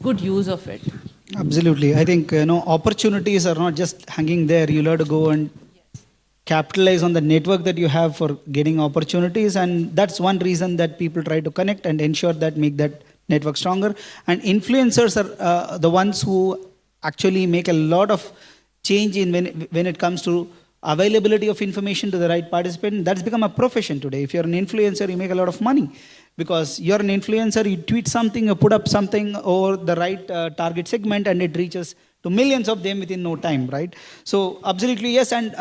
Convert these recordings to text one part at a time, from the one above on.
good use of it. Absolutely. I think, opportunities are not just hanging there. You'll have to go and capitalize on the network that you have for getting opportunities, and that's one reason that people try to connect and ensure that make that network stronger. And influencers are the ones who actually make a lot of change in when it comes to availability of information to the right participant. That's become a profession today. If you're an influencer, you make a lot of money because you're an influencer. You tweet something, you put up something over the right target segment, and it reaches to millions of them within no time, right? So absolutely yes, and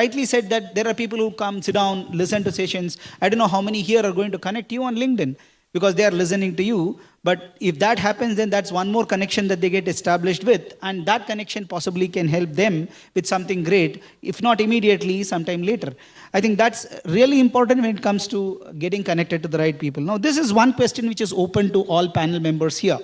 rightly said that there are people who come, sit down, listen to sessions. I don't know how many here are going to connect you on LinkedIn because they are listening to you. But if that happens, then that's one more connection that they get established with, and that connection possibly can help them with something great, if not immediately, sometime later. I think that's really important when it comes to getting connected to the right people. Now, this is one question which is open to all panel members here.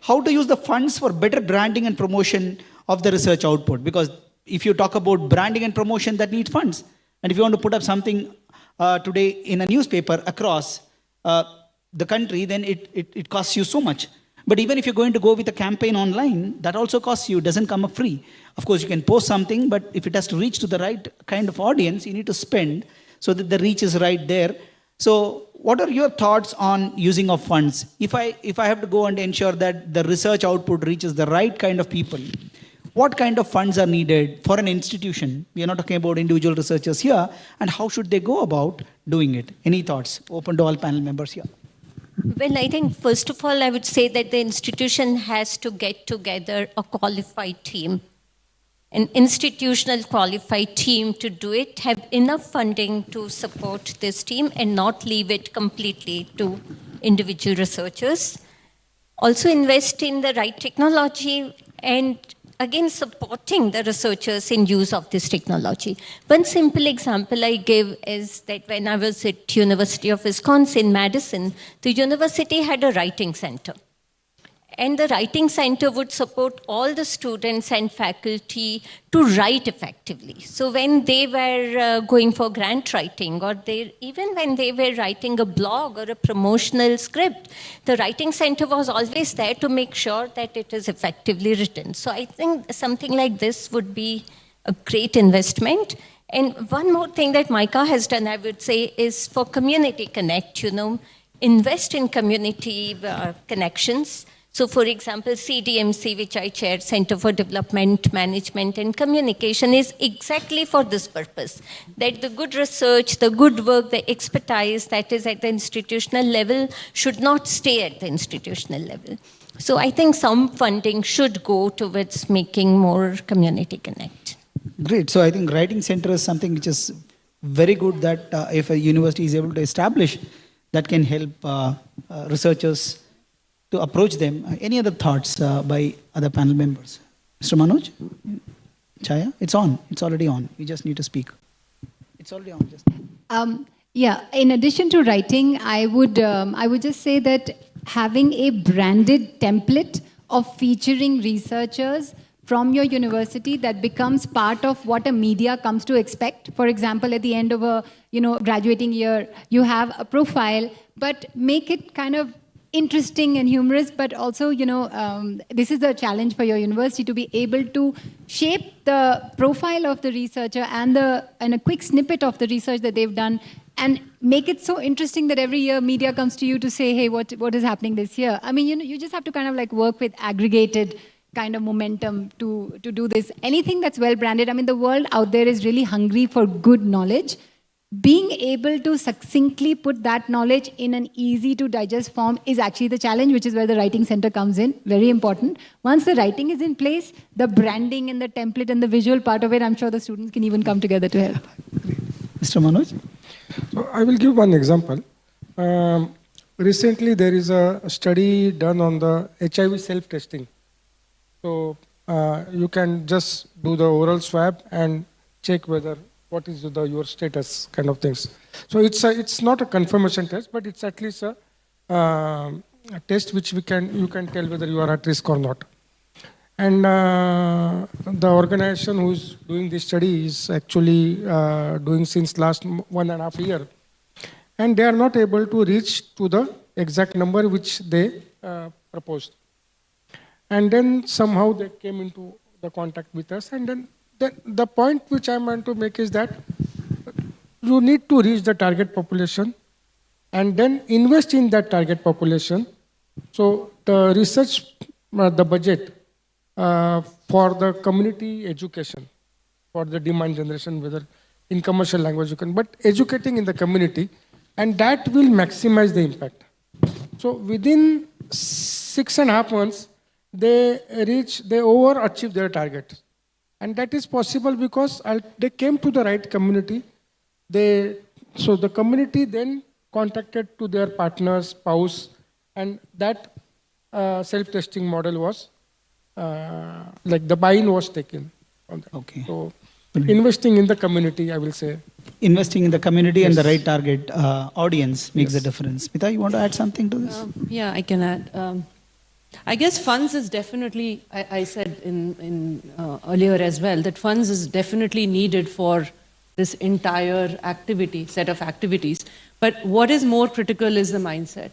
How to use the funds for better branding and promotion of the research output? Because if you talk about branding and promotion, that needs funds. And if you want to put up something today in a newspaper across the country, then it costs you so much. But even if you're going to go with a campaign online, that also costs you, doesn't come up free. Of course, you can post something, but if it has to reach to the right kind of audience, you need to spend so that the reach is right there. So what are your thoughts on using of funds? If I have to go and ensure that the research output reaches the right kind of people, what kind of funds are needed for an institution? We are not talking about individual researchers here. And how should they go about doing it? Any thoughts? Open to all panel members here. Well, I think first of all, I would say that the institution has to get together a qualified team, an institutional qualified team to do it, have enough funding to support this team and not leave it completely to individual researchers. Also invest in the right technology and again supporting the researchers in use of this technology. One simple example I give is that when I was at University of Wisconsin-Madison, the university had a writing center. And the writing center would support all the students and faculty to write effectively. So when they were going for grant writing, or even when they were writing a blog or a promotional script, the writing center was always there to make sure that it is effectively written. So I think something like this would be a great investment. And one more thing that Micah has done, I would say, is for Community Connect, invest in community connections. So for example, CDMC, which I chair, Center for Development, Management and Communication, is exactly for this purpose, that the good research, the good work, the expertise that is at the institutional level should not stay at the institutional level. So I think some funding should go towards making more community connect. Great. So I think writing center is something which is very good that if a university is able to establish, that can help researchers to approach them. Any other thoughts by other panel members? Mr. Manoj? Chaya? It's on. It's already on. You just need to speak. It's already on. Just. Yeah. In addition to writing, I would just say that having a branded template of featuring researchers from your university that becomes part of what a media comes to expect. For example, at the end of a graduating year, you have a profile, but make it kind of interesting and humorous, but also, this is a challenge for your university to be able to shape the profile of the researcher and a quick snippet of the research that they've done and make it so interesting that every year media comes to you to say, hey, what is happening this year? I mean, you just have to kind of like work with aggregated kind of momentum to do this. Anything that's well branded, I mean, the world out there is really hungry for good knowledge. Being able to succinctly put that knowledge in an easy to digest form is actually the challenge, which is where the writing center comes in. Very important. Once the writing is in place, the branding and the template and the visual part of it, I'm sure the students can even come together to help. Mr. Manoj? So I will give one example. Recently, there is a study done on the HIV self-testing. So you can just do the oral swab and check whether what is your status kind of things. So it's not a confirmation test, but it's at least a test which you can tell whether you are at risk or not. And the organization who is doing this study is actually doing since last 1.5 years. And they are not able to reach to the exact number which they proposed. And then somehow they came into the contact with us. And then the point which I want to make is that you need to reach the target population and then invest in that target population. So the research, the budget for the community education, for the demand generation, whether in commercial language you can, but educating in the community, and that will maximize the impact. So within 6.5 months, they overachieve their target. And that is possible because they came to the right community. So the community then contacted to their partners, spouse, and that self-testing model was, like the buy-in was taken on that. Okay. So investing in the community, I will say. Investing in the community and the Yes. right target audience makes a difference. Mita, you want to add something to this? Yeah, I can add. I guess funds is definitely, I said in earlier as well, that funds is definitely needed for this entire set of activities. But what is more critical is the mindset.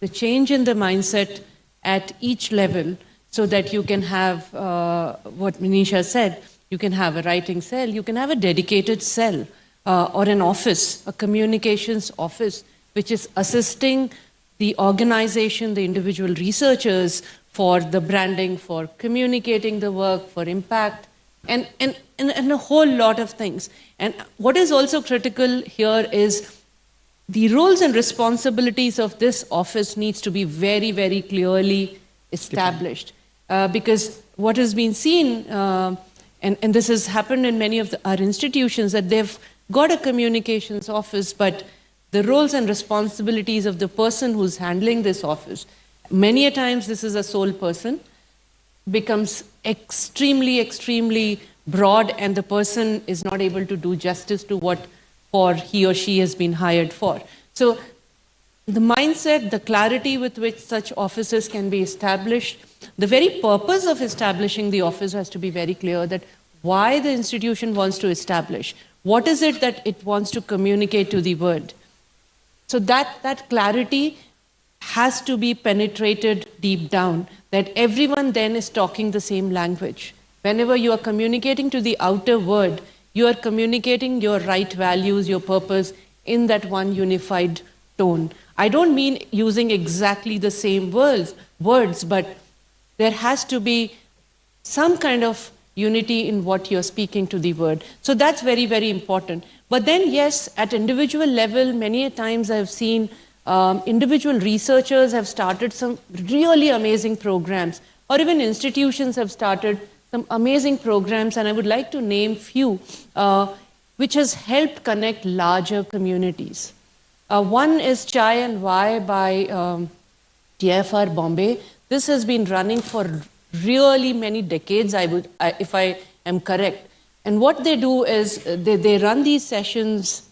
The change in the mindset at each level so that you can have, what Manisha said, you can have a writing cell, you can have a dedicated cell or an office, a communications office, which is assisting the organization, the individual researchers for the branding, for communicating the work, for impact, and a whole lot of things. And what is also critical here is the roles and responsibilities of this office needs to be very, very clearly established. Because what has been seen, and this has happened in many of our institutions, that they've got a communications office, but the roles and responsibilities of the person who's handling this office, many a times this is a sole person, becomes extremely, extremely broad, and the person is not able to do justice to what for he or she has been hired for. So the mindset, the clarity with which such offices can be established, the very purpose of establishing the office has to be very clear, that why the institution wants to establish, what is it that it wants to communicate to the world. So that clarity has to be penetrated deep down, that everyone then is talking the same language. Whenever you are communicating to the outer world, you are communicating your right values, your purpose in that one unified tone. I don't mean using exactly the same words, but there has to be some kind of unity in what you're speaking to the world. So that's very, very important. But then, yes, at individual level, many a times I've seen individual researchers have started some really amazing programs, or even institutions have started some amazing programs, and I would like to name few, which has helped connect larger communities. One is Chai and Why by TFR Bombay. This has been running for really many decades, if I am correct. And what they do is they run these sessions,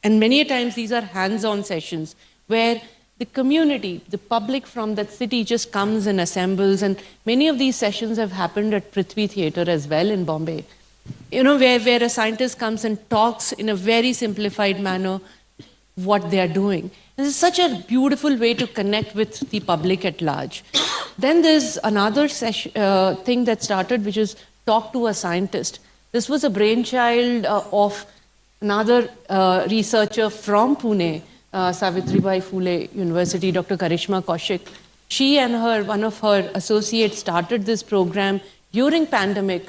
and many a times these are hands-on sessions where the community, the public from that city just comes and assembles, and many of these sessions have happened at Prithvi Theatre as well in Bombay. You know, where a scientist comes and talks in a very simplified manner what they are doing. This is such a beautiful way to connect with the public at large. Then there's another thing that started, which is Talk to a Scientist. This was a brainchild of another researcher from Pune, Savitribai Phule University, Dr. Karishma Kaushik. She and one of her associates started this program during pandemic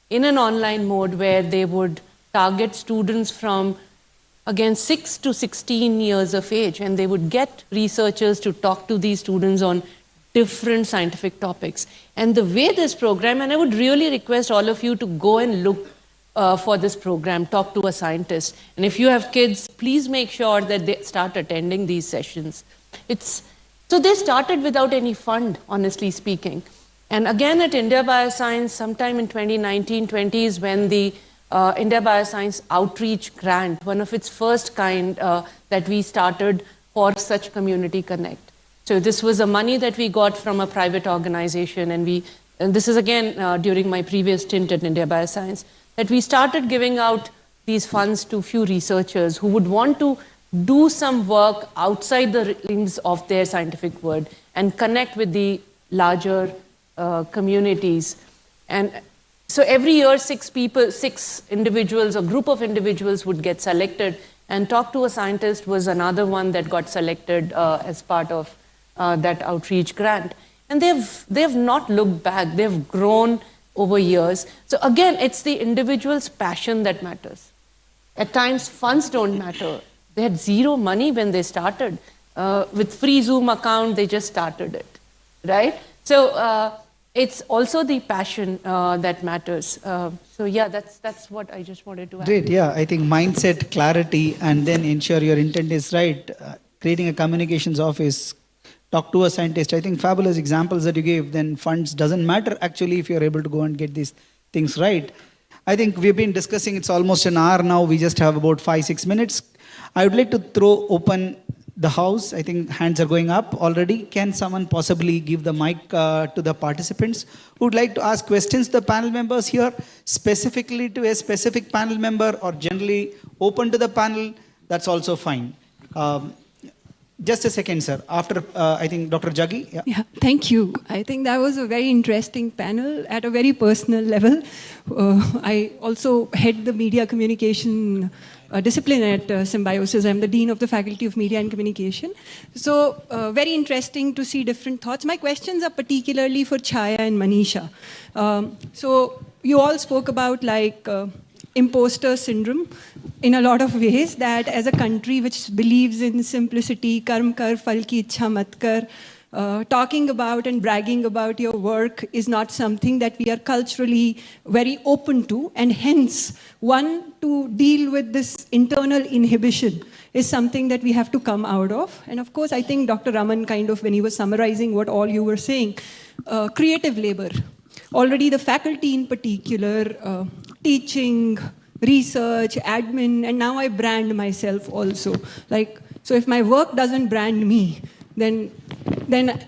in an online mode where they would target students from, again, 6 to 16 years of age, and they would get researchers to talk to these students on different scientific topics. And the way this program, and I would really request all of you to go and look for this program, Talk to a Scientist. And if you have kids, please make sure that they start attending these sessions. So they started without any fund, honestly speaking. And again at India Bioscience, sometime in 2019-20 is when the India Bioscience Outreach Grant, one of its first kind that we started for such community connect. So this was the money that we got from a private organization, and this is again during my previous stint at India Bioscience, that we started giving out these funds to few researchers who would want to do some work outside the rings of their scientific world and connect with the larger communities. And so every year, 6 individuals, a group of individuals would get selected, and Talk to a Scientist was another one that got selected as part of that outreach grant. And they've not looked back. They've grown over years. So again, it's the individual's passion that matters. At times, funds don't matter. They had zero money when they started. With free Zoom account, they just started it, right? So it's also the passion that matters. So yeah, that's what I just wanted to add. Great, yeah. I think mindset, clarity, and then ensure your intent is right. Creating a communications office, Talk to a Scientist. I think fabulous examples that you gave. Then funds doesn't matter actually if you're able to go and get these things right. I think we've been discussing, it's almost an hour now. We just have about 5-6 minutes. I would like to throw open the house. I think hands are going up already. Can someone possibly give the mic to the participants who would like to ask questions to the panel members here, specifically to a specific panel member or generally open to the panel? That's also fine. Just a second, sir. After, I think, Dr. Jaggi. Yeah. Yeah, thank you. I think that was a very interesting panel at a very personal level. I also head the media communication discipline at Symbiosis. I'm the Dean of the Faculty of Media and Communication. So very interesting to see different thoughts. My questions are particularly for Chaya and Manisha. So you all spoke about like imposter syndrome in a lot of ways, that as a country which believes in simplicity, karm kar, phal ki ichha mat kar, talking about and bragging about your work is not something that we are culturally very open to, and hence one, to deal with this internal inhibition is something that we have to come out of. And of course, I think Dr. Raman kind of, when he was summarizing what all you were saying, creative labor. Already the faculty in particular, teaching, research, admin, and now I brand myself also. Like, so if my work doesn't brand me, then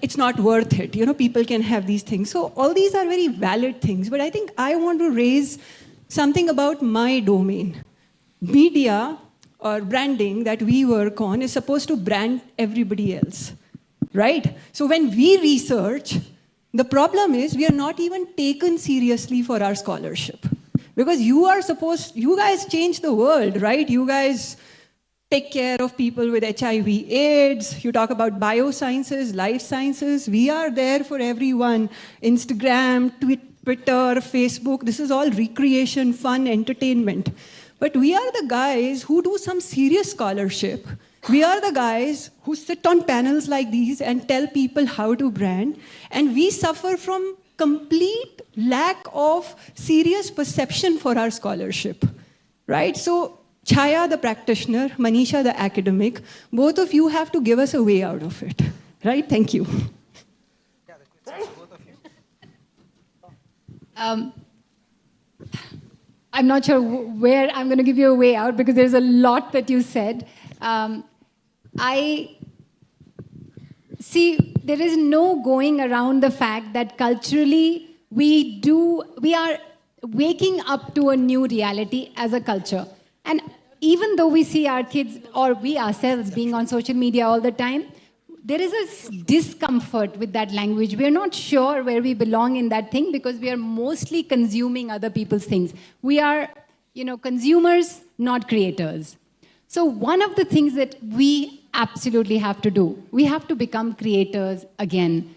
it's not worth it. You know, people can have these things. So all these are very valid things, but I think I want to raise something about my domain. Media or branding that we work on is supposed to brand everybody else, right? So when we research, the problem is we are not even taken seriously for our scholarship. Because you guys change the world, right? You guys take care of people with HIV, AIDS. You talk about biosciences, life sciences. We are there for everyone. Instagram, Twitter, Facebook. This is all recreation, fun, entertainment. But we are the guys who do some serious scholarship. We are the guys who sit on panels like these and tell people how to brand. And we suffer from complete lack of serious perception for our scholarship, right? So Chaya, the practitioner, Manisha, the academic, both of you have to give us a way out of it, right? Thank you. Yeah, the questions to both of you. I'm not sure where I'm going to give you a way out because there's a lot that you said. I see there is no going around the fact that culturally we are waking up to a new reality as a culture. And even though we see our kids or we ourselves being on social media all the time, there is a discomfort with that language. We are not sure where we belong in that thing because we are mostly consuming other people's things. We are, consumers, not creators. So one of the things that we absolutely have to do, we have to become creators again.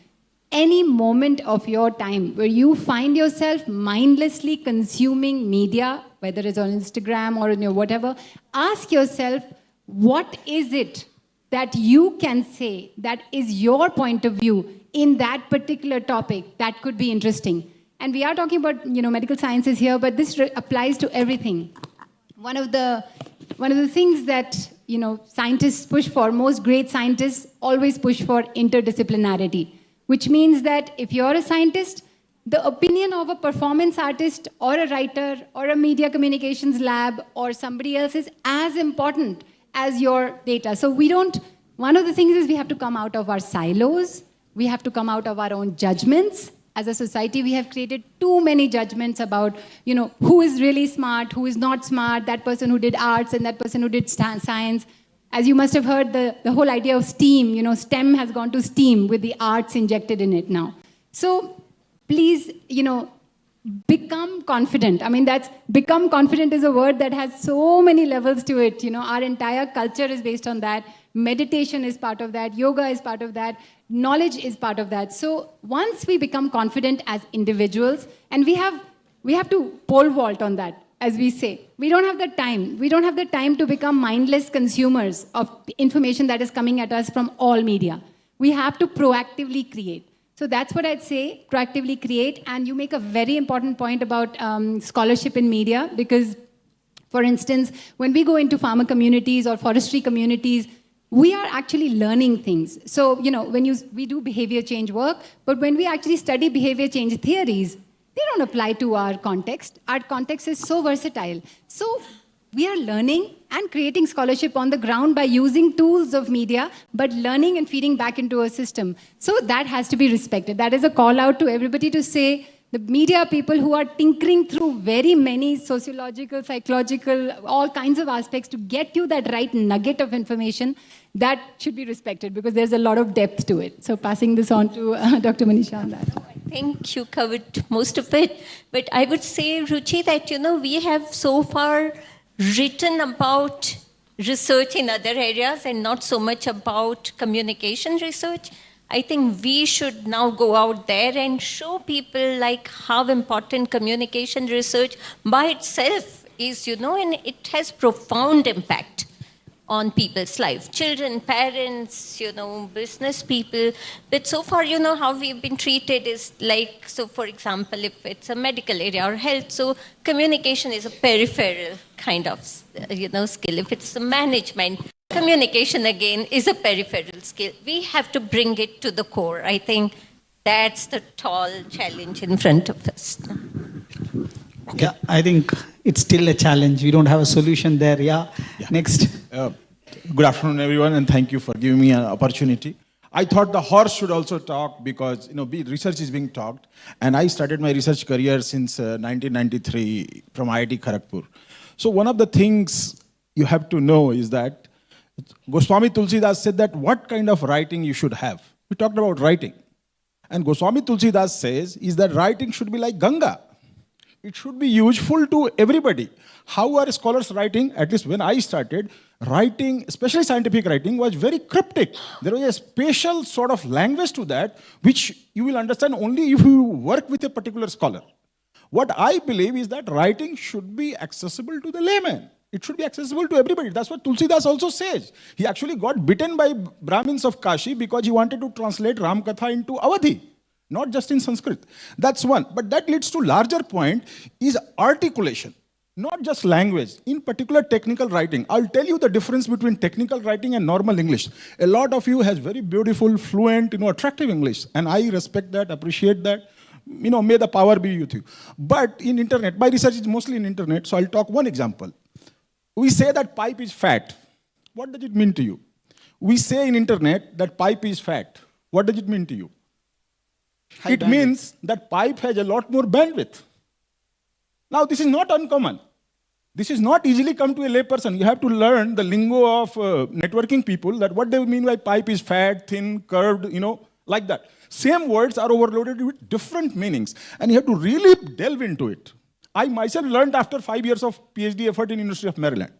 Any moment of your time where you find yourself mindlessly consuming media, whether it's on Instagram or in your whatever, ask yourself, what is it that you can say that is your point of view in that particular topic that could be interesting? And we are talking about, medical sciences here, but this applies to everything. One of the things that, scientists push for, most great scientists always push for interdisciplinarity, which means that if you're a scientist, the opinion of a performance artist or a writer or a media communications lab or somebody else is as important as your data. So one of the things is we have to come out of our silos. We have to come out of our own judgments. As a society, we have created too many judgments about, who is really smart, who is not smart, that person who did arts and that person who did science. As you must have heard, the whole idea of STEAM, STEM has gone to STEAM with the arts injected in it now. So please, become confident. I mean, become confident is a word that has so many levels to it. Our entire culture is based on that. Meditation is part of that. Yoga is part of that. Knowledge is part of that. So once we become confident as individuals, and we have to pole vault on that, as we say. We don't have the time. We don't have the time to become mindless consumers of information that is coming at us from all media. We have to proactively create. So that's what I'd say, proactively create. And you make a very important point about scholarship in media, because, for instance, when we go into farmer communities or forestry communities, we are actually learning things. So, when we do behavior change work, but when we actually study behavior change theories, they don't apply to our context. Our context is so versatile. So we are learning and creating scholarship on the ground by using tools of media, but learning and feeding back into a system. So that has to be respected. That is a call out to everybody to say, the media people who are tinkering through very many sociological, psychological, all kinds of aspects to get you that right nugget of information, that should be respected, because there's a lot of depth to it. So passing this on to Dr. Manisha on that. I think you covered most of it. But I would say, Ruchi, that, we have so far written about research in other areas and not so much about communication research. I think we should now go out there and show people like how important communication research by itself is, and it has profound impact on people's lives. Children, parents, business people. But so far, how we've been treated is like, so for example, if it's a medical area or health, so communication is a peripheral kind of, skill. If it's a management, communication again is a peripheral skill. We have to bring it to the core. I think that's the tall challenge in front of us. Okay. Yeah, I think it's still a challenge. We don't have a solution there. Yeah. Next. Good afternoon, everyone, and thank you for giving me an opportunity. I thought the horse should also talk because, research is being talked. And I started my research career since 1993 from IIT Kharagpur. So one of the things you have to know is that Goswami Tulsidas said that what kind of writing you should have. We talked about writing. And Goswami Tulsidas says is that writing should be like Ganga. It should be useful to everybody. How are scholars writing? At least when I started, writing, especially scientific writing, was very cryptic. There was a special sort of language to that, which you will understand only if you work with a particular scholar. What I believe is that writing should be accessible to the layman. It should be accessible to everybody. That's what Tulsidas also says. He actually got bitten by Brahmins of Kashi because he wanted to translate Ram Katha into Awadhi, not just in Sanskrit. That's one. But that leads to larger point is articulation, not just language, in particular technical writing. I'll tell you the difference between technical writing and normal English. A lot of you has very beautiful, fluent, attractive English. And I respect that, appreciate that. May the power be with you. But in internet, my research is mostly in internet, so I'll talk one example. We say that pipe is fat. What does it mean to you? We say in internet that pipe is fat. What does it mean to you? It means that pipe has a lot more bandwidth. Now, this is not uncommon. This is not easily come to a layperson. You have to learn the lingo of networking people, that what they mean by pipe is fat, thin, curved, like that. Same words are overloaded with different meanings, and you have to really delve into it. I myself learned after 5 years of PhD effort in University of Maryland.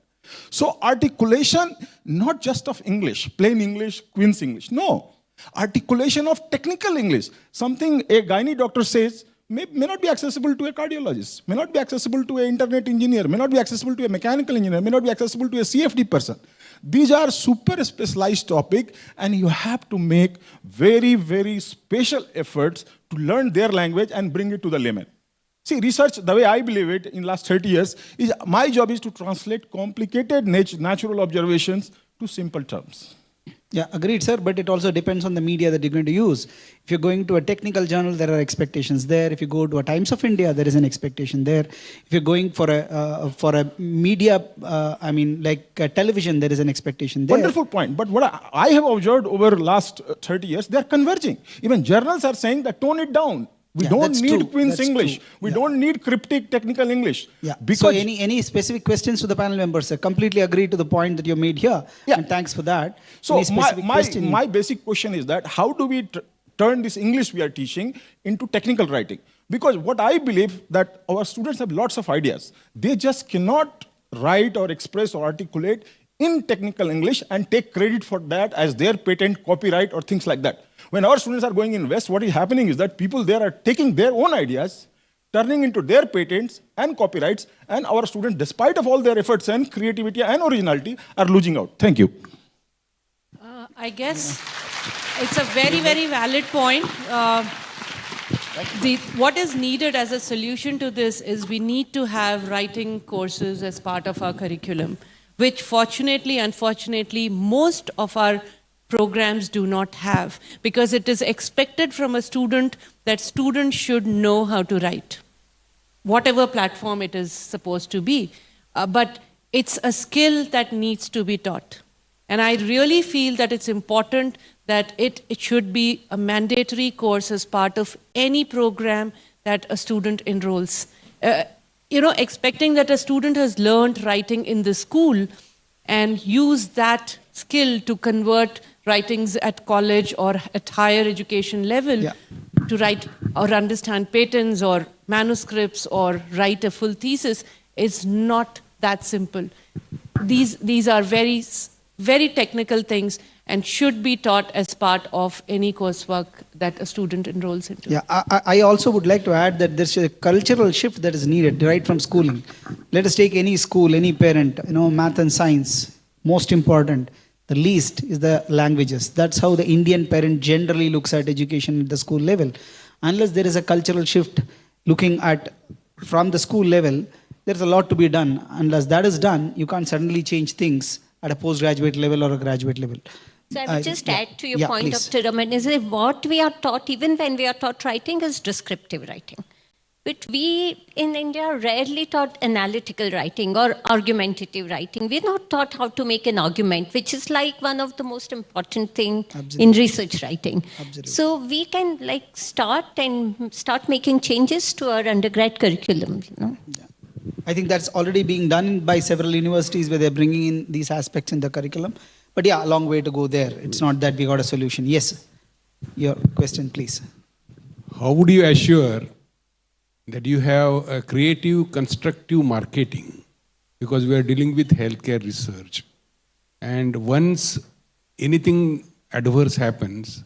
So articulation, not just of English, plain English, Queen's English. No. Articulation of technical English. Something a gynae doctor says may not be accessible to a cardiologist, may not be accessible to an internet engineer, may not be accessible to a mechanical engineer, may not be accessible to a CFD person. These are super specialized topics, and you have to make very, very special efforts to learn their language and bring it to the layman. See, research, the way I believe it in last 30 years, is my job is to translate complicated natural observations to simple terms. Yeah, agreed, sir. But it also depends on the media that you're going to use. If you're going to a technical journal, there are expectations there. If you go to a Times of India, there is an expectation there. If you're going for a media, like television, there is an expectation there. Wonderful point. But what I have observed over the last 30 years, they are converging. Even journals are saying that tone it down. We don't need Queen's English. We don't need cryptic technical English. Yeah. So any specific questions to the panel members? I completely agree to the point that you made here. Yeah. And thanks for that. So my basic question is that how do we turn this English we are teaching into technical writing. Because what I believe that our students have lots of ideas. They just cannot write or express or articulate in technical English and take credit for that as their patent, copyright, or things like that. When our students are going in West, what is happening is that people there are taking their own ideas, turning into their patents and copyrights, and our students, despite of all their efforts and creativity and originality, are losing out. Thank you. I guess it's a very, very valid point. What is needed as a solution to this is we need to have writing courses as part of our curriculum, which fortunately, unfortunately, most of our programs do not have, because it is expected from a student that students should know how to write, whatever platform it is supposed to be. But it's a skill that needs to be taught. And I really feel that it's important that it should be a mandatory course as part of any program that a student enrolls. Expecting that a student has learned writing in the school and use that skill to convert writings at college or at higher education level to write or understand patents or manuscripts or write a full thesis is not that simple. These are very, very technical things and should be taught as part of any coursework that a student enrolls into. Yeah, I also would like to add that there's a cultural shift that is needed right from schooling. Let us take any school, any parent, math and science, most important. The least is the languages. That's how the Indian parent generally looks at education at the school level. Unless there is a cultural shift looking at from the school level, there's a lot to be done. Unless that is done, you can't suddenly change things at a postgraduate level or a graduate level. So I would just add to your point, please. Dr. Raman, is that what we are taught, even when we are taught writing, is descriptive writing. But we in India rarely taught analytical writing or argumentative writing. We're not taught how to make an argument, which is like one of the most important things in research writing. Absolutely. So we can start making changes to our undergrad curriculum. I think that's already being done by several universities where they're bringing in these aspects in the curriculum. But a long way to go there. It's not that we got a solution. Yes, your question, please. How would you assure that you have a creative, constructive marketing? Because we are dealing with healthcare research. And once anything adverse happens,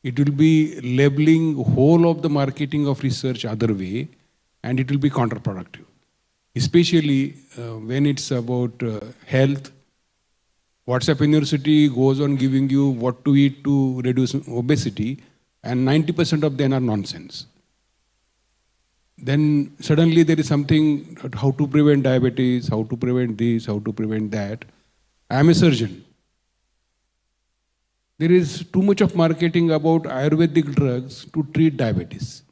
it will be labeling whole of the marketing of research other way, and it will be counterproductive. Especially when it's about health. WhatsApp University goes on giving you what to eat to reduce obesity, and 90% of them are nonsense. Then suddenly there is something, how to prevent diabetes, how to prevent this, how to prevent that. I am a surgeon. There is too much of marketing about Ayurvedic drugs to treat diabetes.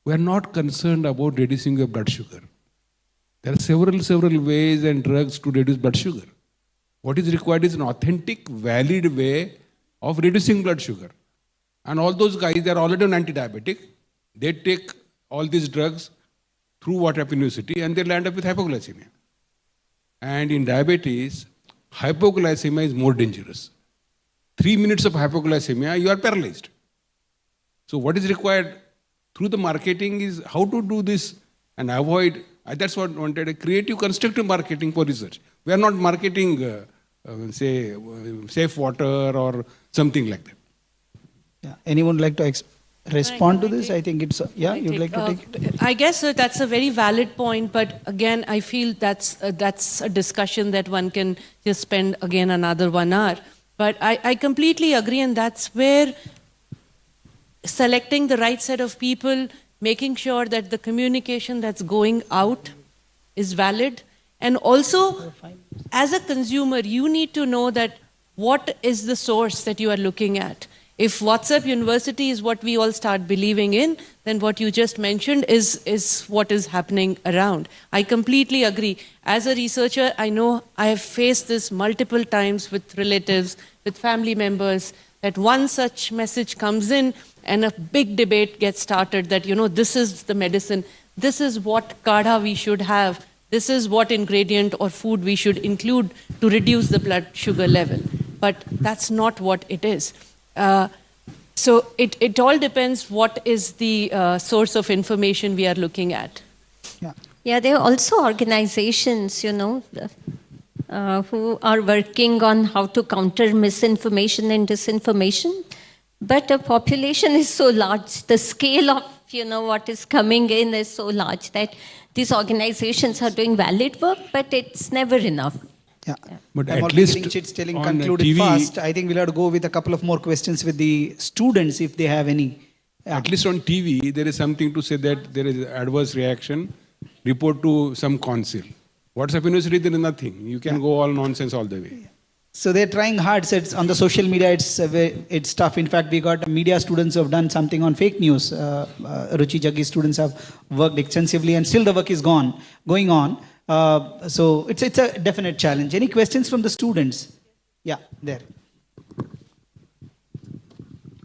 We are not concerned about reducing your blood sugar. There are several ways and drugs to reduce blood sugar. What is required is an authentic, valid way of reducing blood sugar. And all those guys, they are already anti-diabetic. They take all these drugs through WhatsApp University and they land up with hypoglycemia. And in diabetes, hypoglycemia is more dangerous. 3 minutes of hypoglycemia, you are paralyzed. So what is required through the marketing is how to do this and avoid. That's what I wanted, a creative, constructive marketing for research. We are not marketing, say, safe water or something like that. Yeah. Anyone like to respond to this? I think it's, you'd like to take it? I guess that's a very valid point, but again, I feel that's a discussion that one can just spend again another 1 hour. But I completely agree, and that's where selecting the right set of people, making sure that the communication that's going out is valid. And also, as a consumer, you need to know that what is the source that you are looking at. If WhatsApp University is what we all start believing in, then what you just mentioned is what is happening around. I completely agree. As a researcher, I know I have faced this multiple times with relatives, with family members, that one such message comes in and a big debate gets started that, this is the medicine, this is what kadha we should have, this is what ingredient or food we should include to reduce the blood sugar level. But that's not what it is. So it all depends what is the source of information we are looking at. Yeah. Yeah, there are also organizations, who are working on how to counter misinformation and disinformation. But the population is so large, the scale of what is coming in is so large that these organizations are doing valid work, but it's never enough. Yeah. But I'm at already least getting chits telling on conclude it TV fast. I think we'll have to go with a couple of more questions with the students if they have any. Yeah. At least on TV, there is something to say that there is adverse reaction, report to some council. WhatsApp University, there is nothing. You can go all nonsense all the way. So they're trying hard. So it's on the social media, it's tough. In fact, we got media students who have done something on fake news. Ruchi Jaggi students have worked extensively, and still the work is going on. So it's a definite challenge. Any questions from the students? Yeah, there.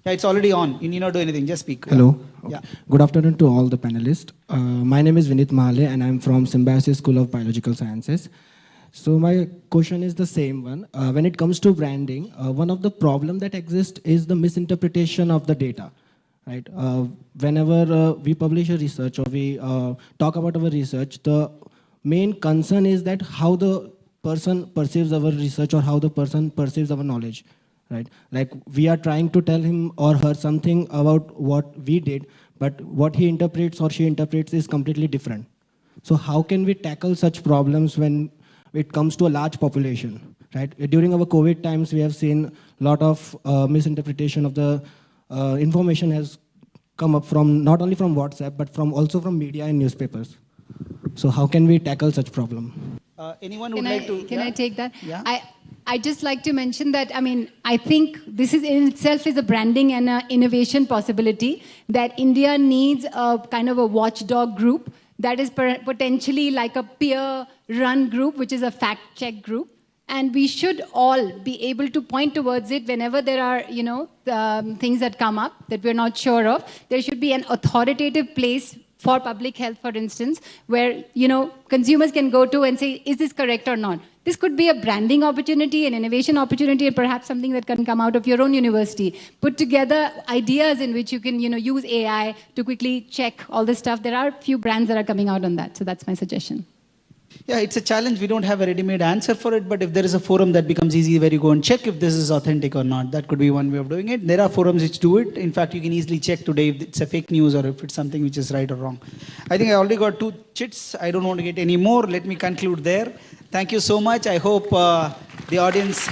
Yeah, it's already on. You need not do anything. Just speak. Hello. Yeah. Good afternoon to all the panelists. My name is Vinit Mahale and I'm from Symbiosis School of Biological Sciences. So my question is the same one. When it comes to branding, one of the problems that exists is the misinterpretation of the data. Right? Whenever we publish a research or we talk about our research, the main concern is that how the person perceives our research or how the person perceives our knowledge. Right? Like we are trying to tell him or her something about what we did, but what he interprets or she interprets is completely different. So how can we tackle such problems when it comes to a large population? Right? During our COVID times, we have seen a lot of misinterpretation of the information has come up from not only from WhatsApp, but also from media and newspapers. So how can we tackle such problem? Anyone would like to? Can I take that? Yeah. I just like to mention that, I think this is in itself is a branding and an innovation possibility that India needs a kind of a watchdog group that is potentially like a peer-run group, which is a fact-check group. And we should all be able to point towards it whenever there are, things that come up that we're not sure of. There should be an authoritative place for public health, for instance, where, consumers can go to and say, is this correct or not? This could be a branding opportunity, an innovation opportunity, and perhaps something that can come out of your own university. Put together ideas in which you can, use AI to quickly check all this stuff. There are a few brands that are coming out on that. So that's my suggestion. Yeah, it's a challenge. We don't have a ready-made answer for it, but if there is a forum that becomes easy where you go and check if this is authentic or not, that could be one way of doing it. There are forums which do it. In fact, you can easily check today if it's a fake news or if it's something which is right or wrong. I think I already got 2 chits. I don't want to get any more. Let me conclude there. Thank you so much. I hope the audience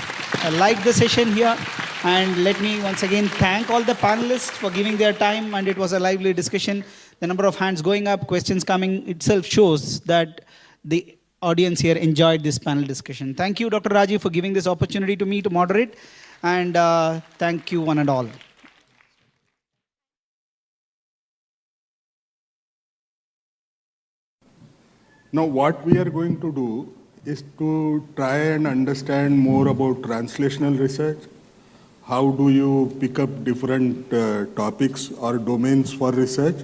liked the session here. And let me once again thank all the panelists for giving their time, and it was a lively discussion. The number of hands going up, questions coming itself shows that the audience here enjoyed this panel discussion. Thank you, Dr. Rajiv, for giving this opportunity to me to moderate. And thank you, one and all. Now, what we are going to do is to try and understand more about translational research. How do you pick up different topics or domains for research?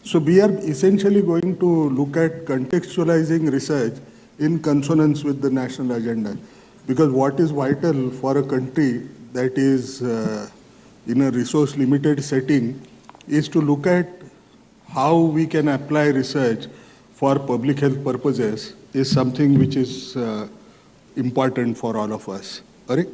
So we are essentially going to look at contextualizing research in consonance with the national agenda. Because what is vital for a country that is in a resource-limited setting is to look at how we can apply research for public health purposes is something which is important for all of us. All right?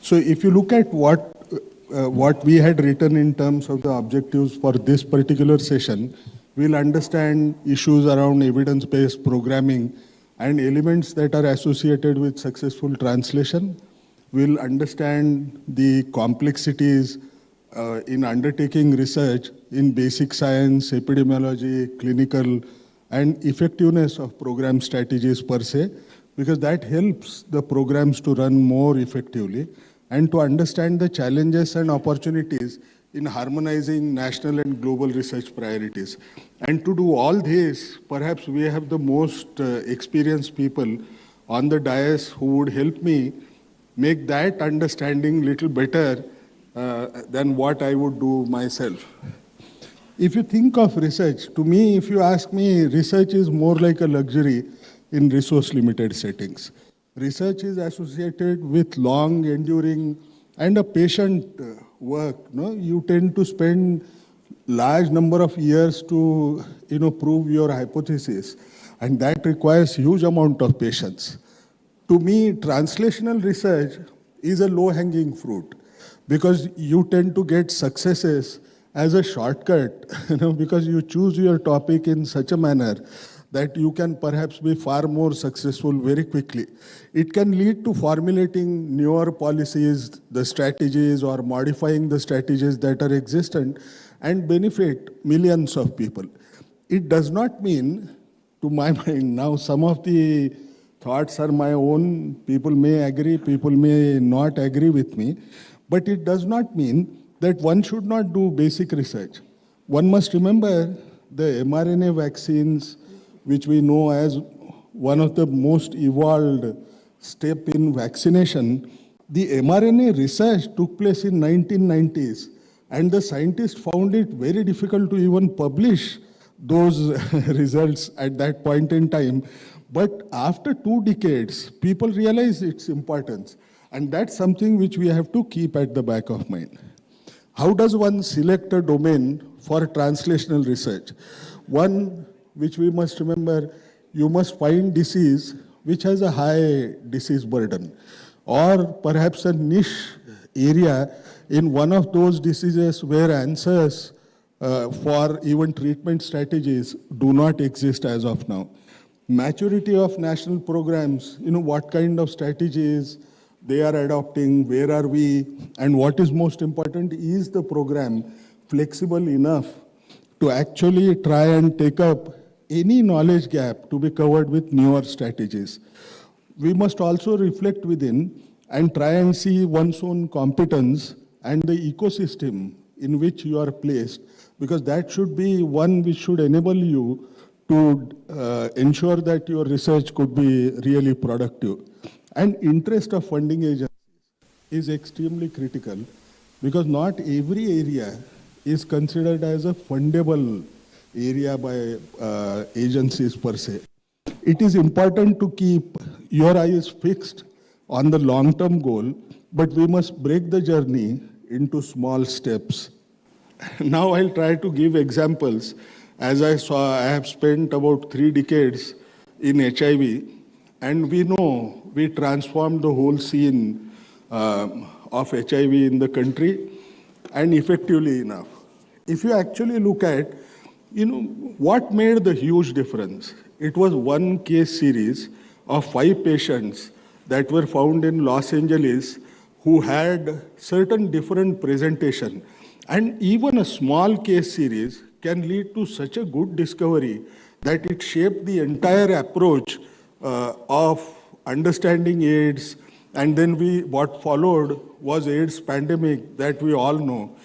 So if you look at what we had written in terms of the objectives for this particular session, we'll understand issues around evidence-based programming and elements that are associated with successful translation. We'll understand the complexities in undertaking research in basic science, epidemiology, clinical, and effectiveness of program strategies per se, because that helps the programs to run more effectively, and to understand the challenges and opportunities in harmonizing national and global research priorities. And to do all this, perhaps we have the most experienced people on the dais who would help me make that understanding little better than what I would do myself. If you think of research, to me, if you ask me, research is more like a luxury in resource-limited settings. Research is associated with long, enduring, and a patient work, no, you tend to spend large number of years to prove your hypothesis, and that requires huge amount of patience. To me, translational research is a low-hanging fruit because you tend to get successes as a shortcut, because you choose your topic in such a manner that you can perhaps be far more successful very quickly. It can lead to formulating newer policies, the strategies, or modifying the strategies that are existent and benefit millions of people. It does not mean, to my mind, now some of the thoughts are my own, people may agree, people may not agree with me, but it does not mean that one should not do basic research. One must remember the mRNA vaccines, which we know as one of the most evolved step in vaccination. The mRNA research took place in 1990s, and the scientists found it very difficult to even publish those results at that point in time. But after 2 decades, people realized its importance, and that's something which we have to keep at the back of mind. How does one select a domain for translational research? One, which we must remember, you must find disease which has a high disease burden, or perhaps a niche area in one of those diseases where answers for even treatment strategies do not exist as of now. Maturity of national programs, what kind of strategies they are adopting, where are we, and what is most important, is the program flexible enough to actually try and take up any knowledge gap to be covered with newer strategies. We must also reflect within and try and see one's own competence and the ecosystem in which you are placed, because that should be one which should enable you to ensure that your research could be really productive. And interest of funding agencies is extremely critical, because not every area is considered as a fundable area by agencies per se. It is important to keep your eyes fixed on the long-term goal, but we must break the journey into small steps. Now I'll try to give examples. As I saw, I have spent about 3 decades in HIV, and we know we transformed the whole scene of HIV in the country, and effectively enough. If you actually look at, what made the huge difference? It was one case series of 5 patients that were found in Los Angeles who had certain different presentation. And even a small case series can lead to such a good discovery that it shaped the entire approach of understanding AIDS. And then what followed was AIDS pandemic that we all know.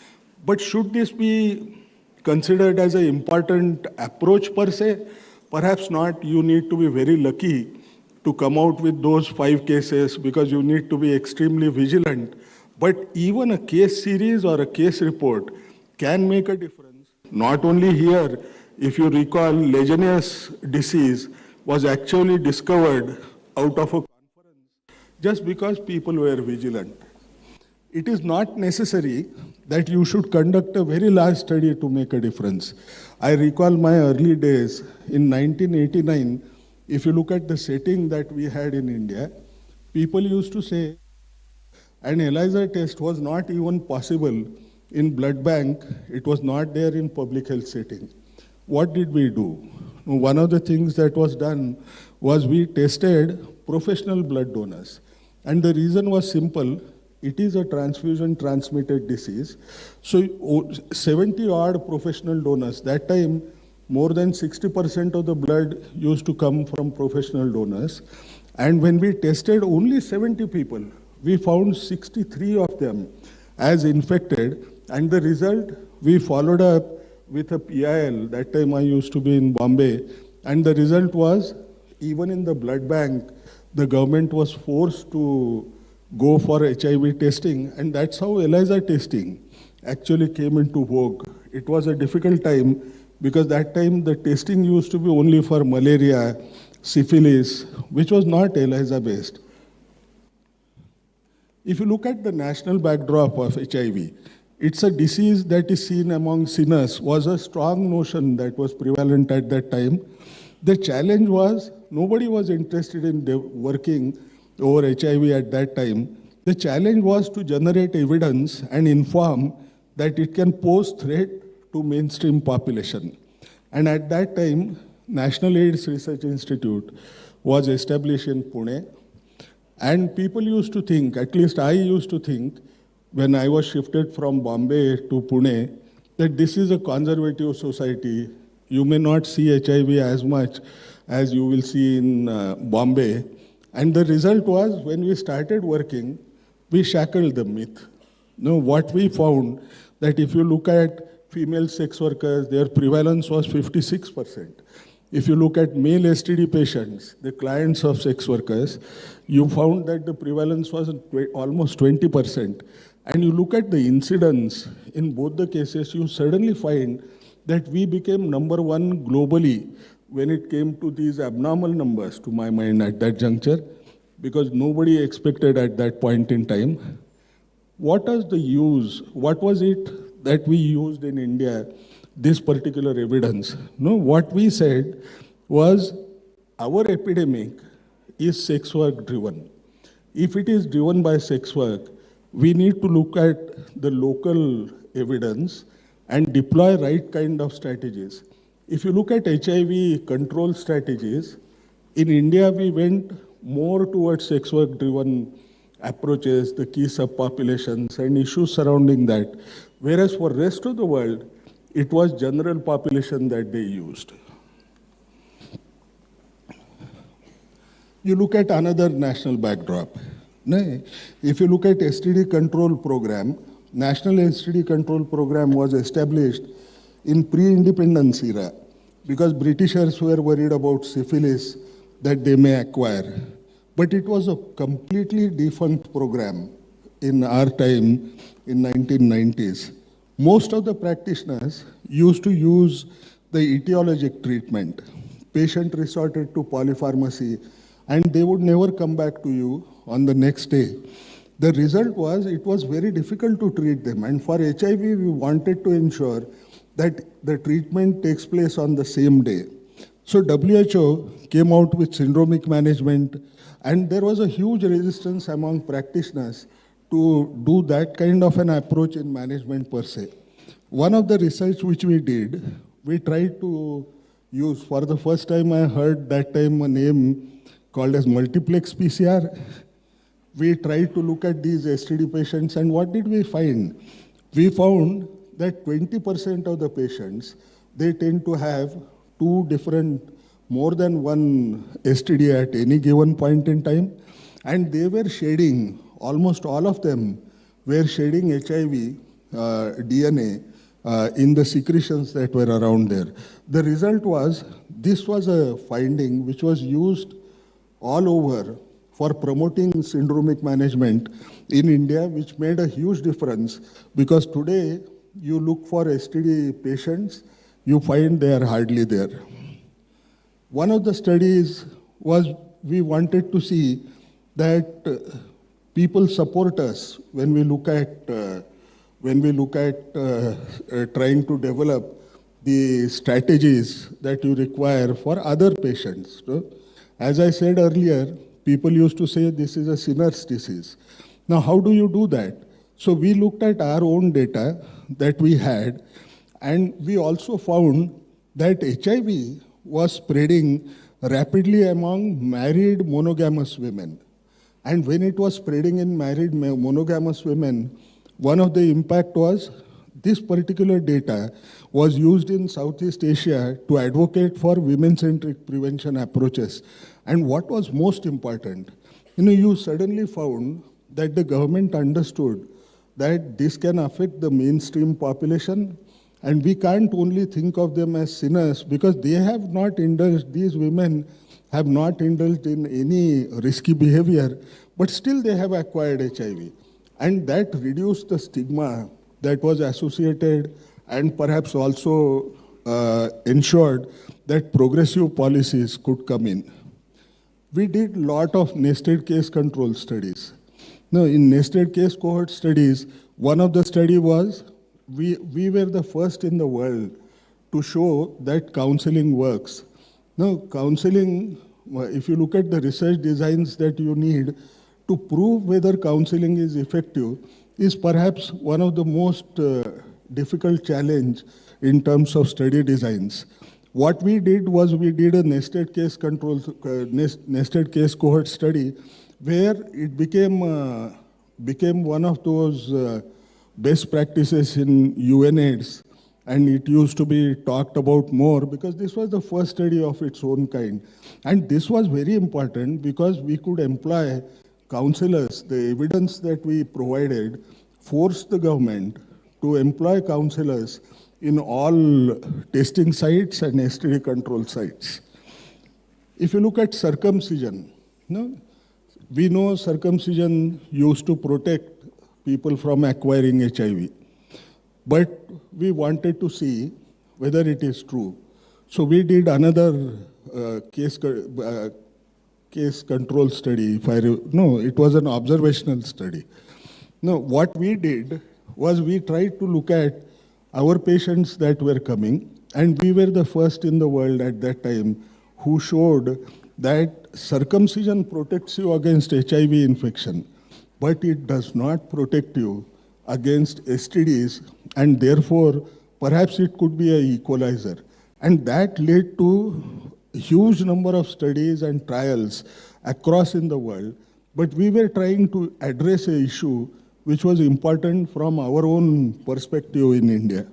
But should this be considered as an important approach per se? Perhaps not. You need to be very lucky to come out with those 5 cases, because you need to be extremely vigilant. But even a case series or a case report can make a difference. Not only here, if you recall, Legionnaires' disease was actually discovered out of a conference just because people were vigilant. It is not necessary that you should conduct a very large study to make a difference. I recall my early days in 1989. If you look at the setting that we had in India, people used to say an ELISA test was not even possible in blood bank. It was not there in public health setting. What did we do? One of the things that was done was we tested professional blood donors. And the reason was simple. It is a transfusion-transmitted disease. So 70-odd professional donors. That time, more than 60% of the blood used to come from professional donors. And when we tested only 70 people, we found 63 of them as infected. And the result, we followed up with a PIL. That time I used to be in Bombay. And the result was, even in the blood bank, the government was forced to go for HIV testing, and that's how ELISA testing actually came into vogue. It was a difficult time because that time the testing used to be only for malaria, syphilis, which was not ELISA based. If you look at the national backdrop of HIV, it's a disease that is seen among sinners, was a strong notion that was prevalent at that time. The challenge was nobody was interested in working over HIV at that time. The challenge was to generate evidence and inform that it can pose threat to mainstream population. And at that time, National AIDS Research Institute was established in Pune. And people used to think, at least I used to think, when I was shifted from Bombay to Pune, that this is a conservative society. You may not see HIV as much as you will see in Bombay. And the result was, when we started working, we shackled the myth. Now, what we found, that if you look at female sex workers, their prevalence was 56%. If you look at male STD patients, the clients of sex workers, you found that the prevalence was almost 20%. And you look at the incidence in both the cases, you suddenly find that we became number one globally when it came to these abnormal numbers, to my mind, at that juncture, because nobody expected at that point in time. What was the use? What was it that we used in India, this particular evidence? No, what we said was our epidemic is sex work driven. If it is driven by sex work, we need to look at the local evidence and deploy right kind of strategies. If you look at HIV control strategies, in India we went more towards sex work driven approaches, the key subpopulations and issues surrounding that. Whereas for rest of the world, it was general population that they used. You look at another national backdrop. If you look at STD control program, National STD control program was established in pre-independence era because Britishers were worried about syphilis that they may acquire. But it was a completely defunct program in our time in 1990s. Most of the practitioners used to use the etiologic treatment. Patient resorted to polypharmacy and they would never come back to you on the next day. The result was it was very difficult to treat them. And for HIV, we wanted to ensure that the treatment takes place on the same day. So WHO came out with syndromic management, and there was a huge resistance among practitioners to do that kind of an approach in management per se. One of the research which we did, we tried to use, for the first time I heard that time a name called as multiplex PCR. We tried to look at these STD patients, and what did we find? We found that 20% of the patients, they tend to have more than one STD at any given point in time, and they were shedding, almost all of them were shedding HIV DNA in the secretions that were around there. The result was, this was a finding which was used all over for promoting syndromic management in India, which made a huge difference, because today you look for STD patients, you find they are hardly there. One of the studies was we wanted to see that people support us when we look at trying to develop the strategies that you require for other patients. As I said earlier, people used to say this is a sinner's disease. Now, how do you do that? So we looked at our own data that we had, and we also found that HIV was spreading rapidly among married monogamous women. And when it was spreading in married monogamous women, one of the impact was this particular data was used in Southeast Asia to advocate for women-centric prevention approaches. And what was most important, you suddenly found that the government understood that this can affect the mainstream population, and we can't only think of them as sinners because they have not indulged, these women have not indulged in any risky behavior, but still they have acquired HIV. And that reduced the stigma that was associated and perhaps also ensured that progressive policies could come in. We did a lot of nested case control studies. No, in nested case cohort studies, one of the study was we were the first in the world to show that counseling works. Now, counseling, if you look at the research designs that you need to prove whether counseling is effective, is perhaps one of the most difficult challenge in terms of study designs. What we did was we did a nested case nested case cohort study where it became one of those best practices in UNAIDS, and it used to be talked about more because this was the first study of its own kind. And this was very important because we could employ counselors. The evidence that we provided forced the government to employ counselors in all testing sites and STD control sites. If you look at circumcision, we know circumcision used to protect people from acquiring HIV, but we wanted to see whether it is true. So we did another case control study. It was an observational study. No, what we did was we tried to look at our patients that were coming, and we were the first in the world at that time who showed that circumcision protects you against HIV infection, but it does not protect you against STDs, and therefore perhaps it could be an equalizer. And that led to a huge number of studies and trials across in the world, but we were trying to address an issue which was important from our own perspective in India.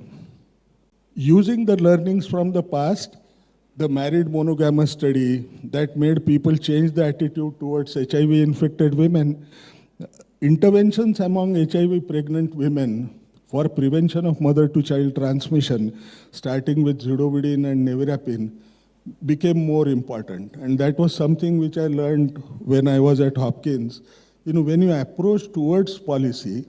Using the learnings from the past, the married monogamous study that made people change the attitude towards HIV-infected women, interventions among HIV pregnant women for prevention of mother-to-child transmission, starting with zidovudine and nevirapine, became more important. And that was something which I learned when I was at Hopkins. When you approach towards policy,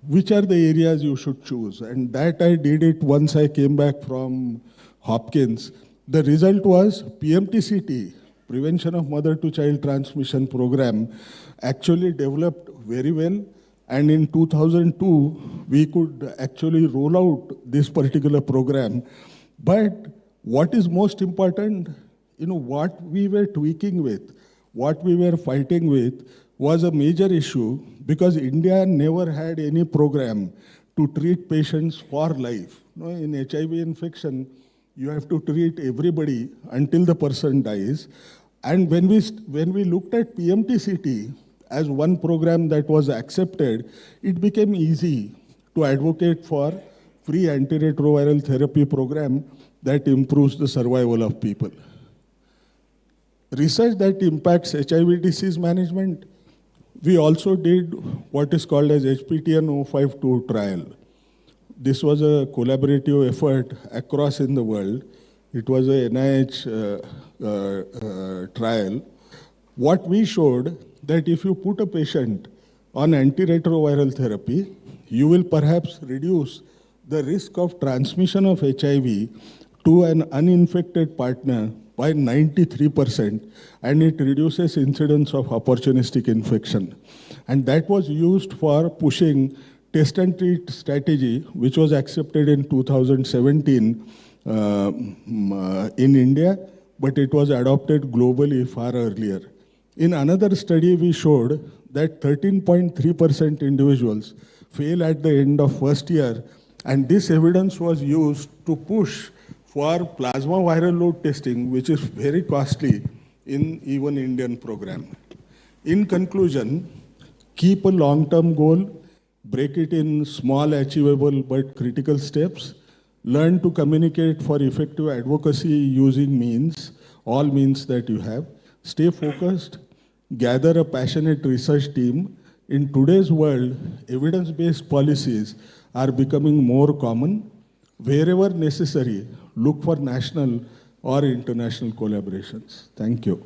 which are the areas you should choose? And that I did it once I came back from Hopkins. The result was PMTCT, Prevention of Mother-to-Child Transmission Program, actually developed very well. And in 2002, we could actually roll out this particular program. But what is most important, what we were tweaking with, what we were fighting with was a major issue because India never had any program to treat patients for life. In HIV infection, you have to treat everybody until the person dies. And when we looked at PMTCT as one program that was accepted, it became easy to advocate for free antiretroviral therapy program that improves the survival of people. Research that impacts HIV disease management, we also did what is called as HPTN 052 trial. This was a collaborative effort across in the world. It was a NIH trial. What we showed that if you put a patient on antiretroviral therapy, you will perhaps reduce the risk of transmission of HIV to an uninfected partner by 93%, and it reduces incidence of opportunistic infection. And that was used for pushing test and treat strategy, which was accepted in 2017 in India, but it was adopted globally far earlier. In another study, we showed that 13.3% individuals fail at the end of first year, and this evidence was used to push for plasma viral load testing, which is very costly in even Indian program. In conclusion, keep a long-term goal, break it in small, achievable but critical steps, learn to communicate for effective advocacy using means, all means that you have, stay focused, gather a passionate research team. In today's world, evidence-based policies are becoming more common. Wherever necessary, look for national or international collaborations. Thank you.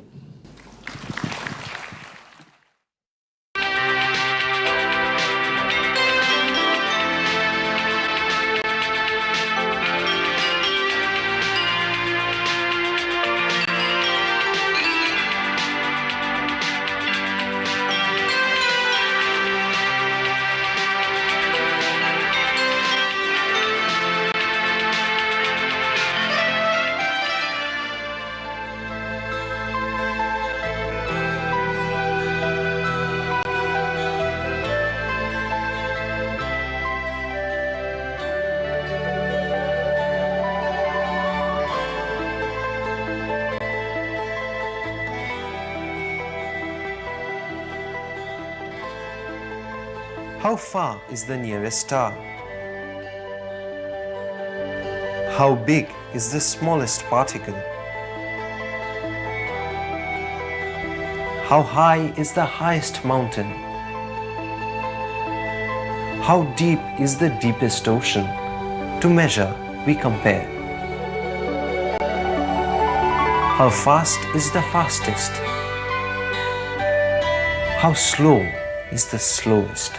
How far is the nearest star? How big is the smallest particle? How high is the highest mountain? How deep is the deepest ocean? To measure, we compare. How fast is the fastest? How slow is the slowest?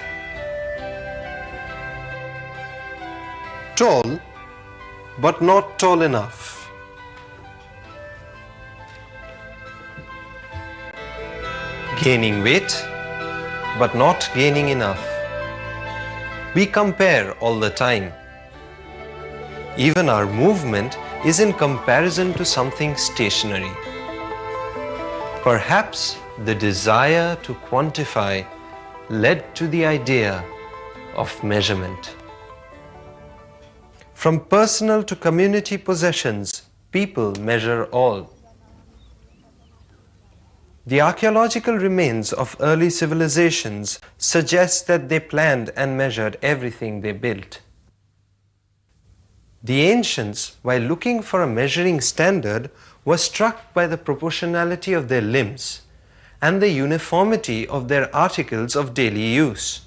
Tall, but not tall enough. Gaining weight, but not gaining enough. We compare all the time. Even our movement is in comparison to something stationary. Perhaps the desire to quantify led to the idea of measurement. From personal to community possessions, people measure all. The archaeological remains of early civilizations suggest that they planned and measured everything they built. The ancients, while looking for a measuring standard, were struck by the proportionality of their limbs and the uniformity of their articles of daily use.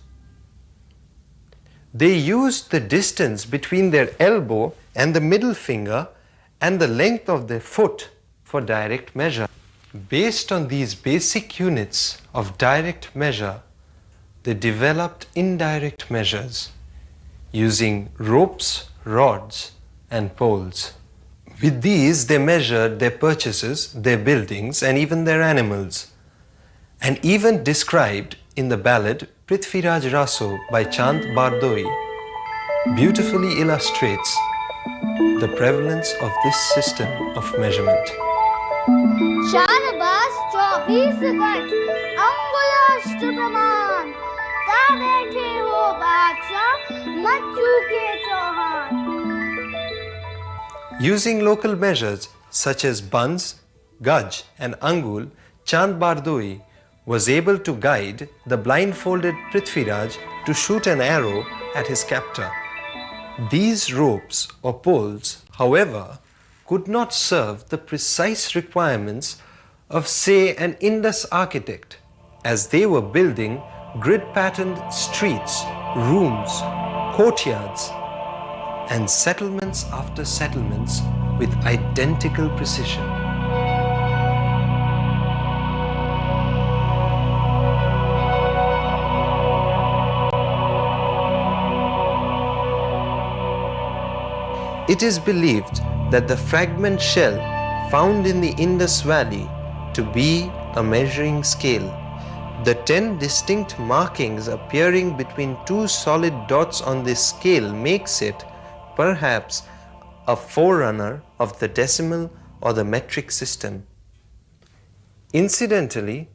They used the distance between their elbow and the middle finger and the length of their foot for direct measure. Based on these basic units of direct measure, they developed indirect measures using ropes, rods, and poles. With these, they measured their purchases, their buildings, and even their animals, and even described in the ballad Prithviraj Raso by Chand Bardoi beautifully illustrates the prevalence of this system of measurement. शारबास 24 गज अंगुलाष्ट प्रमाण ता बैठे हो बादशाह मत चूके Chauhan. Using local measures such as buns, gaj and angul, Chand Bardoi was able to guide the blindfolded Prithviraj to shoot an arrow at his captor. These ropes or poles, however, could not serve the precise requirements of, say, an Indus architect, as they were building grid-patterned streets, rooms, courtyards, and settlements after settlements with identical precision. It is believed that the fragment shell found in the Indus Valley to be a measuring scale. The 10 distinct markings appearing between two solid dots on this scale makes it, perhaps, a forerunner of the decimal or the metric system. Incidentally,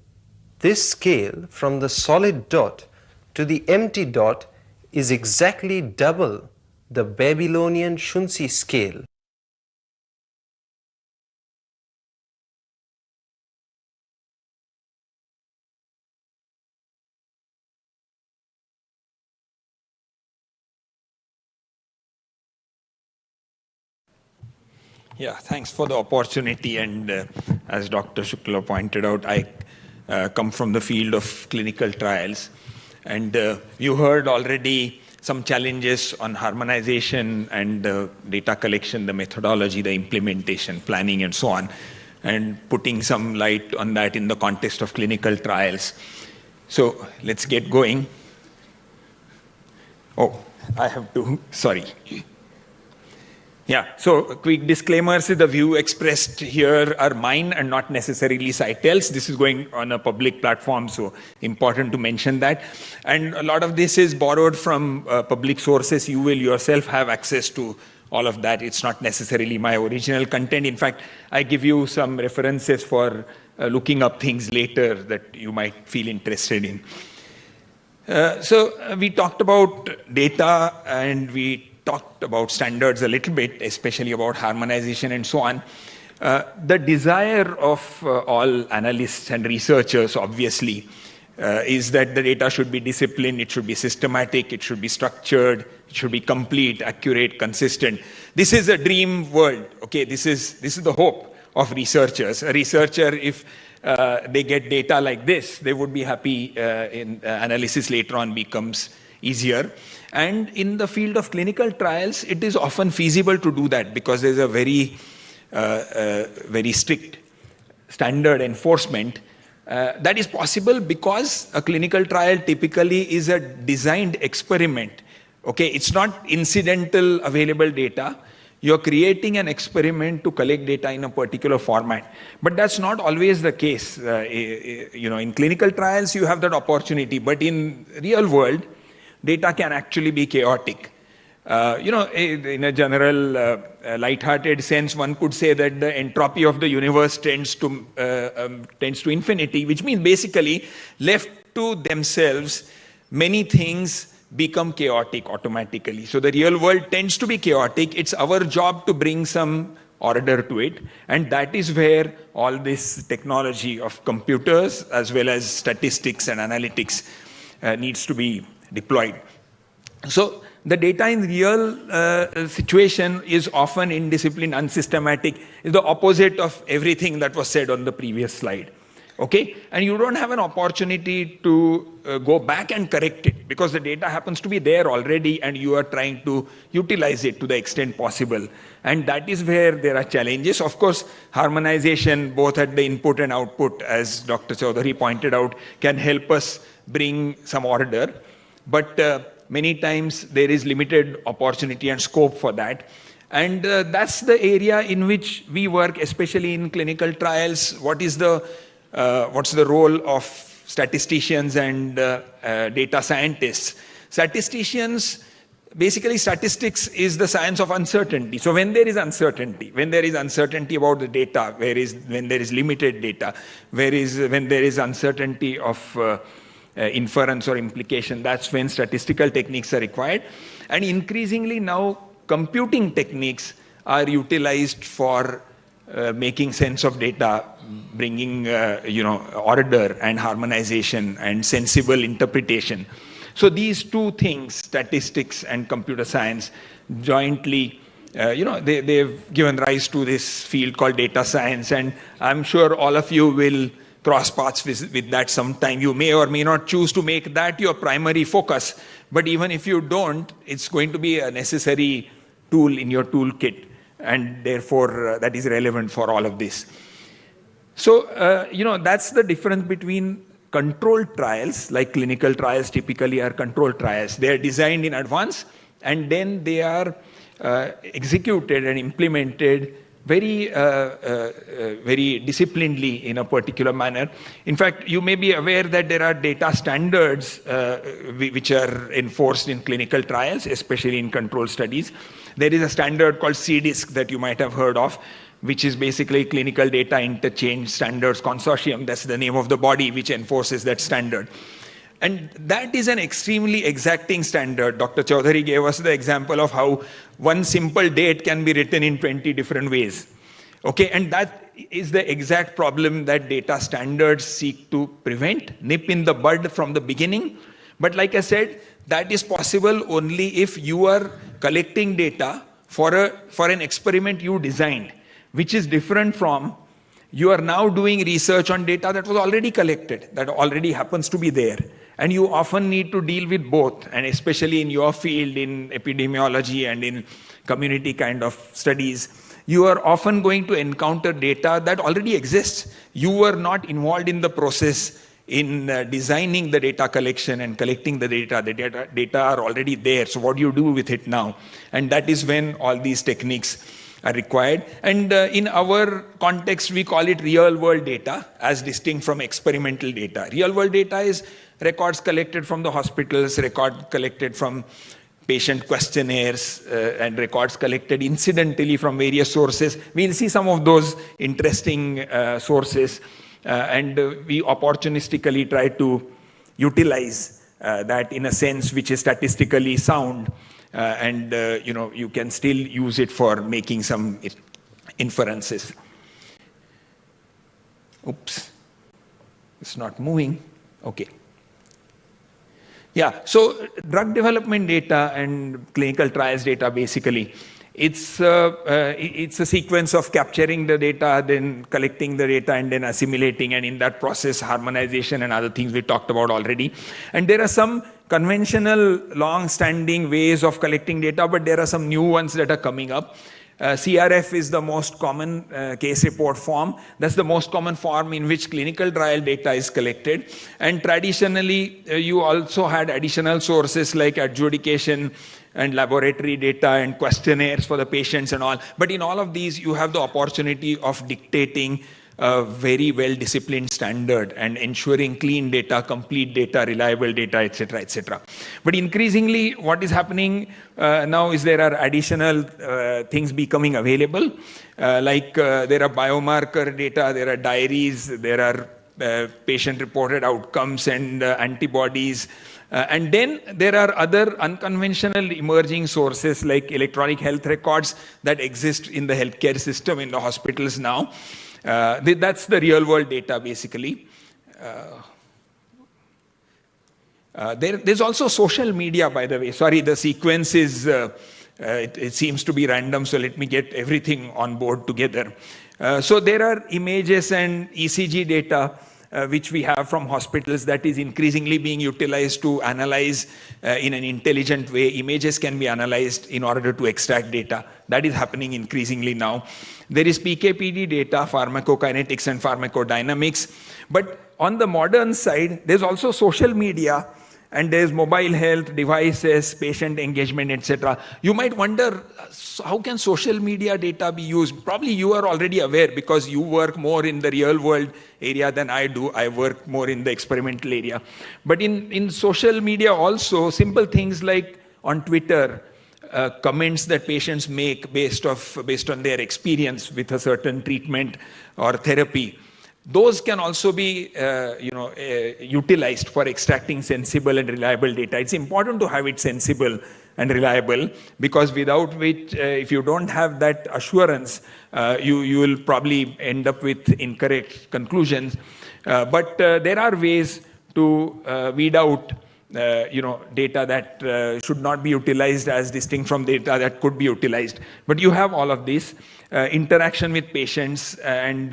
this scale from the solid dot to the empty dot is exactly double the Babylonian Shunsi scale. Yeah, thanks for the opportunity. And as Dr. Shukla pointed out, I come from the field of clinical trials. And you heard already some challenges on harmonization and data collection, the methodology, the implementation, planning, and so on, and putting some light on that in the context of clinical trials. So let's get going. Oh, I have to, sorry. Yeah, so quick disclaimers. The view expressed here are mine and not necessarily Citel's. This is going on a public platform, so important to mention that. And a lot of this is borrowed from public sources. You will yourself have access to all of that. It's not necessarily my original content. In fact, I give you some references for looking up things later that you might feel interested in. So we talked about data and we talked about standards a little bit, especially about harmonization and so on. The desire of all analysts and researchers, obviously, is that the data should be disciplined, it should be systematic, it should be structured, it should be complete, accurate, consistent. This is a dream world. Okay, this is the hope of researchers. A researcher, if they get data like this, they would be happy. In analysis later on becomes easier. And in the field of clinical trials, it is often feasible to do that because there's a very strict standard enforcement. That is possible because a clinical trial typically is a designed experiment. Okay, it's not incidental available data. You're creating an experiment to collect data in a particular format. But that's not always the case. In clinical trials, you have that opportunity. But in real world, data can actually be chaotic. In a general light-hearted sense, one could say that the entropy of the universe tends to infinity, which means basically left to themselves, many things become chaotic automatically. So the real world tends to be chaotic. It's our job to bring some order to it. And that is where all this technology of computers as well as statistics and analytics needs to be deployed. So the data in real situation is often indisciplined, unsystematic, is the opposite of everything that was said on the previous slide. Okay? And you don't have an opportunity to go back and correct it because the data happens to be there already and you are trying to utilize it to the extent possible. And that is where there are challenges. Of course, harmonization both at the input and output, as Dr. Chaudhary pointed out, can help us bring some order. But many times there is limited opportunity and scope for that. And that's the area in which we work, especially in clinical trials. What's the role of statisticians and data scientists? Basically statistics is the science of uncertainty. So when there is uncertainty about the data, when there is limited data, when there is uncertainty of inference or implication, that's when statistical techniques are required. And increasingly now, computing techniques are utilized for making sense of data, bringing order and harmonization and sensible interpretation. So these two things, statistics and computer science, jointly, they've given rise to this field called data science. And I'm sure all of you will cross paths with that sometime. You may or may not choose to make that your primary focus, but even if you don't, it's going to be a necessary tool in your toolkit, and therefore that is relevant for all of this. So, that's the difference between controlled trials, like clinical trials typically are controlled trials. They are designed in advance, and then they are executed and implemented very disciplinedly in a particular manner. In fact, you may be aware that there are data standards which are enforced in clinical trials, especially in controlled studies. There is a standard called CDISC that you might have heard of, which is basically Clinical Data Interchange Standards Consortium. That's the name of the body which enforces that standard. And that is an extremely exacting standard. Dr. Chaudhary gave us the example of how one simple date can be written in 20 different ways. Okay, and that is the exact problem that data standards seek to prevent, nip in the bud from the beginning. But like I said, that is possible only if you are collecting data for an experiment you designed, which is different from you are now doing research on data that was already collected, that already happens to be there. And you often need to deal with both, and especially in your field, in epidemiology and in community kind of studies, you are often going to encounter data that already exists. You were not involved in the process in designing the data collection and collecting the data. The data are already there. So what do you do with it now? And that is when all these techniques are required. And in our context, we call it real-world data as distinct from experimental data. Real-world data is records collected from the hospitals, records collected from patient questionnaires, and records collected incidentally from various sources. We'll see some of those interesting sources, and we opportunistically try to utilize that in a sense which is statistically sound, and you can still use it for making some inferences. Oops, it's not moving. Okay. Yeah, so drug development data and clinical trials data basically, it's a sequence of capturing the data, then collecting the data, and then assimilating, and in that process, harmonization and other things we talked about already. And there are some conventional, long-standing ways of collecting data, but there are some new ones that are coming up. CRF is the most common case report form. That's the most common form in which clinical trial data is collected. And traditionally, you also had additional sources like adjudication and laboratory data and questionnaires for the patients and all. But in all of these, you have the opportunity of dictating a very well-disciplined standard and ensuring clean data, complete data, reliable data, etc., etc. But increasingly, what is happening now is there are additional things becoming available, like there are biomarker data, there are diaries, there are patient-reported outcomes and antibodies. And then there are other unconventional emerging sources like electronic health records that exist in the healthcare system, in the hospitals now. That's the real world data basically. There's also social media, by the way. Sorry, the sequence is, it seems to be random, so let me get everything on board together. So there are images and ECG data which we have from hospitals that is increasingly being utilized to analyze in an intelligent way. Images can be analyzed in order to extract data. That is happening increasingly now. There is PK/PD data, pharmacokinetics and pharmacodynamics. But on the modern side, there's also social media, and there's mobile health, devices, patient engagement, etc. You might wonder, how can social media data be used? Probably you are already aware because you work more in the real world area than I do. I work more in the experimental area. But in social media also, simple things like on Twitter, comments that patients make based on their experience with a certain treatment or therapy, those can also be utilized for extracting sensible and reliable data. It's important to have it sensible and reliable, because without which, if you don't have that assurance, you will probably end up with incorrect conclusions. But there are ways to weed out data that should not be utilized as distinct from data that could be utilized. But you have all of this. Interaction with patients, and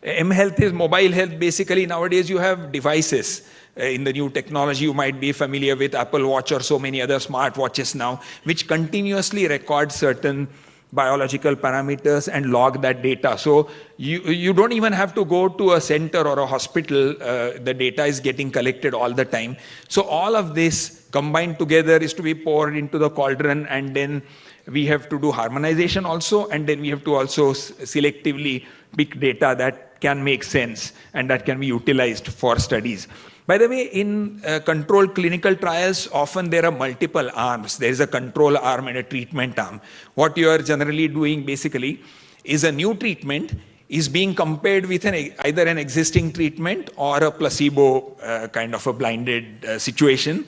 mHealth is mobile health. Basically, nowadays you have devices. In the new technology, you might be familiar with Apple Watch or so many other smart watches now, which continuously record certain biological parameters and log that data. So you don't even have to go to a center or a hospital. The data is getting collected all the time. So all of this combined together is to be poured into the cauldron, and then we have to do harmonization also, and then we have to also selectively pick data that can make sense and that can be utilized for studies. By the way, in controlled clinical trials, often there are multiple arms. There is a control arm and a treatment arm. What you are generally doing basically is a new treatment is being compared with either an existing treatment or a placebo kind of a blinded situation.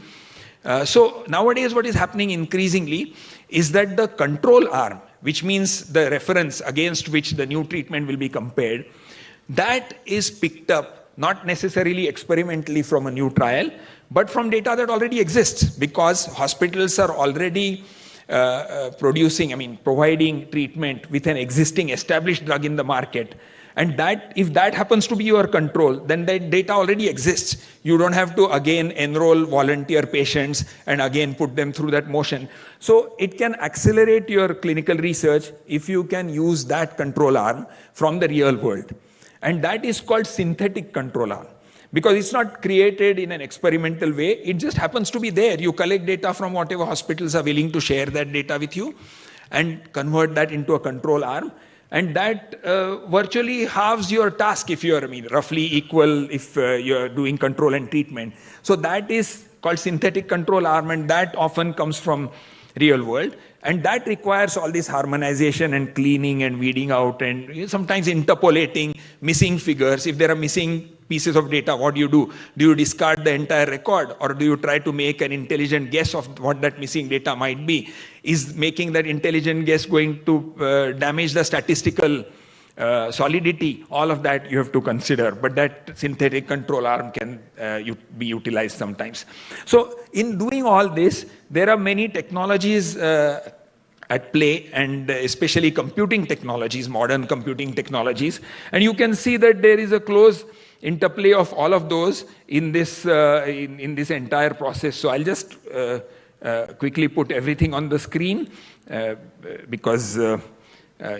So nowadays what is happening increasingly is that the control arm, which means the reference against which the new treatment will be compared, that is picked up not necessarily experimentally from a new trial, but from data that already exists, because hospitals are already providing treatment with an existing established drug in the market. And that, if that happens to be your control, then that data already exists. You don't have to again enroll volunteer patients and again put them through that motion. So it can accelerate your clinical research if you can use that control arm from the real world. And that is called synthetic control arm, because it's not created in an experimental way. It just happens to be there. You collect data from whatever hospitals are willing to share that data with you and convert that into a control arm. And that virtually halves your task if you're, roughly equal if you're doing control and treatment. So that is called synthetic control arm, and that often comes from real world. And that requires all this harmonization and cleaning and weeding out and sometimes interpolating missing figures. If there are missing pieces of data, what do? Do you discard the entire record, or do you try to make an intelligent guess of what that missing data might be? Is making that intelligent guess going to damage the statistical solidity, all of that you have to consider. But that synthetic control arm can be utilized sometimes. So in doing all this, there are many technologies at play, and especially computing technologies, modern computing technologies. And you can see that there is a close interplay of all of those in this entire process. So I'll just quickly put everything on the screen because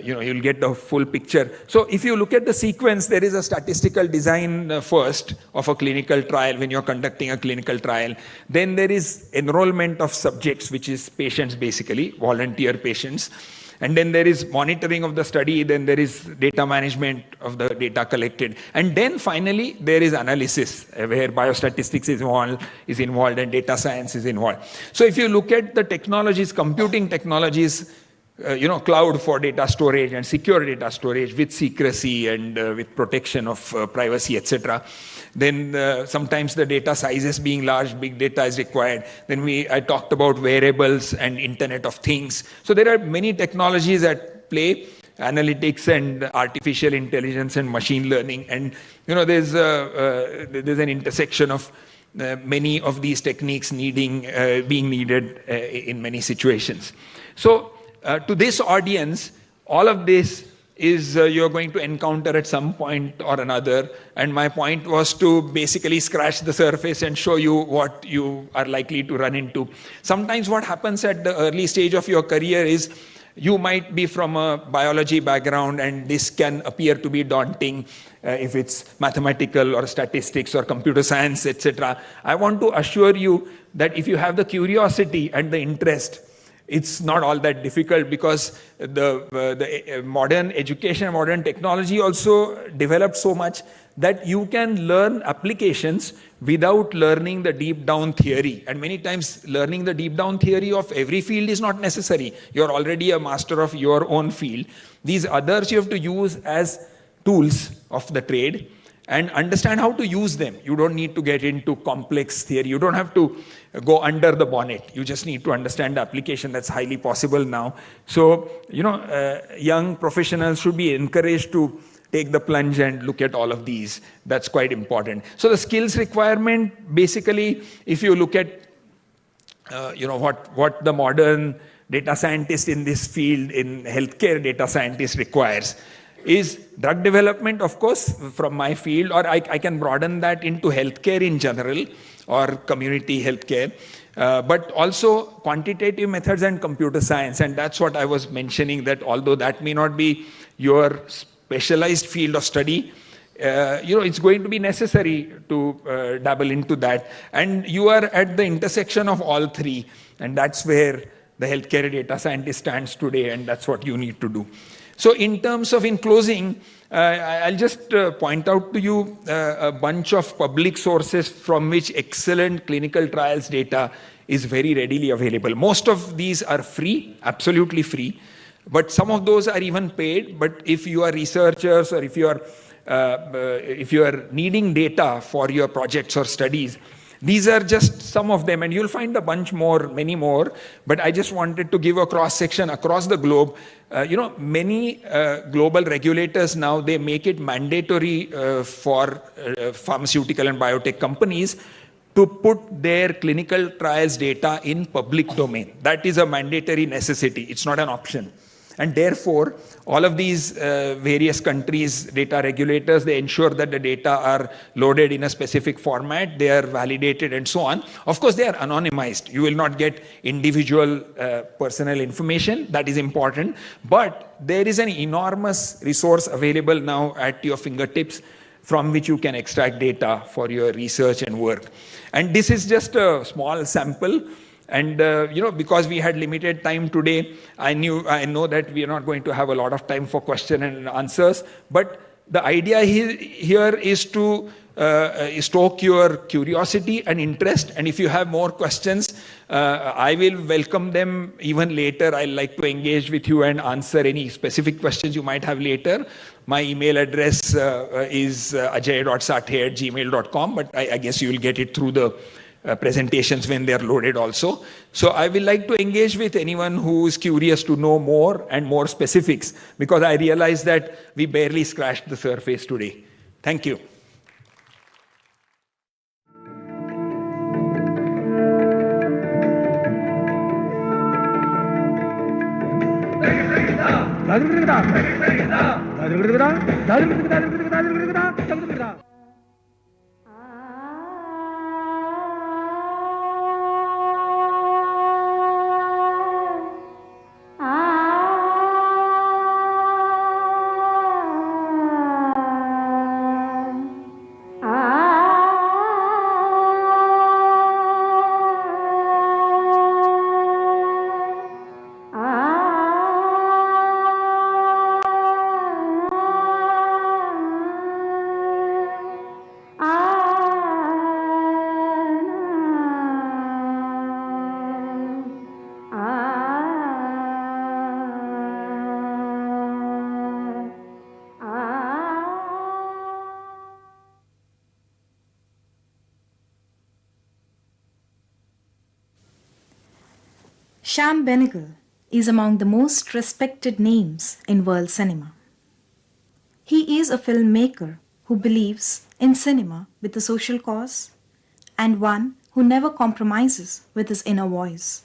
you'll get the full picture. So if you look at the sequence, there is a statistical design first of a clinical trial when you're conducting a clinical trial. Then there is enrollment of subjects, which is patients basically, volunteer patients. And then there is monitoring of the study, then there is data management of the data collected. And then finally, there is analysis where biostatistics is involved and data science is involved. So if you look at the technologies, computing technologies, cloud for data storage and secure data storage with secrecy and with protection of privacy, etc. Then sometimes the data sizes being large, big data is required. Then I talked about wearables and Internet of Things. So there are many technologies at play, analytics and artificial intelligence and machine learning. And there's an intersection of many of these techniques being needed in many situations. So to this audience, all of this is you're going to encounter at some point or another. And my point was to basically scratch the surface and show you what you are likely to run into. Sometimes what happens at the early stage of your career is you might be from a biology background and this can appear to be daunting if it's mathematical or statistics or computer science, etc. I want to assure you that if you have the curiosity and the interest, it's not all that difficult, because the modern education, modern technology also developed so much that you can learn applications without learning the deep down theory. And many times learning the deep down theory of every field is not necessary. You're already a master of your own field. These others you have to use as tools of the trade and understand how to use them. You don't need to get into complex theory. You don't have to go under the bonnet. You just need to understand the application. That's highly possible now. So, young professionals should be encouraged to take the plunge and look at all of these. That's quite important. So the skills requirement, basically, if you look at, what the modern data scientist in this field, in healthcare data scientist requires, is drug development, of course, from my field, or I can broaden that into healthcare in general, or community healthcare, but also quantitative methods and computer science. And that's what I was mentioning, that although that may not be your specialized field of study, it's going to be necessary to dabble into that. And you are at the intersection of all three, and that's where the healthcare data scientist stands today, and that's what you need to do. So in closing, I'll just point out to you a bunch of public sources from which excellent clinical trials data is very readily available. Most of these are free, absolutely free, but some of those are even paid. But if you are researchers, or if you are needing data for your projects or studies, these are just some of them, and you'll find a bunch more, many more. But I just wanted to give a cross-section across the globe. Many global regulators now, they make it mandatory for pharmaceutical and biotech companies to put their clinical trials data in public domain. That is a mandatory necessity. It's not an option. And therefore, all of these various countries' data regulators, they ensure that the data are loaded in a specific format, they are validated and so on. Of course, they are anonymized. You will not get individual personal information. That is important. But there is an enormous resource available now at your fingertips from which you can extract data for your research and work. And this is just a small sample. And because we had limited time today, I know that we are not going to have a lot of time for question and answers. But the idea here is to stoke your curiosity and interest. And if you have more questions, I will welcome them even later. I'd like to engage with you and answer any specific questions you might have later. My email address is ajay.sathe@gmail.com, but I guess you will get it through the presentations when they're loaded also. So I will like to engage with anyone who is curious to know more and more specifics, because I realize that we barely scratched the surface today. Thank you. Shyam Benegal is among the most respected names in world cinema. He is a filmmaker who believes in cinema with a social cause and one who never compromises with his inner voice.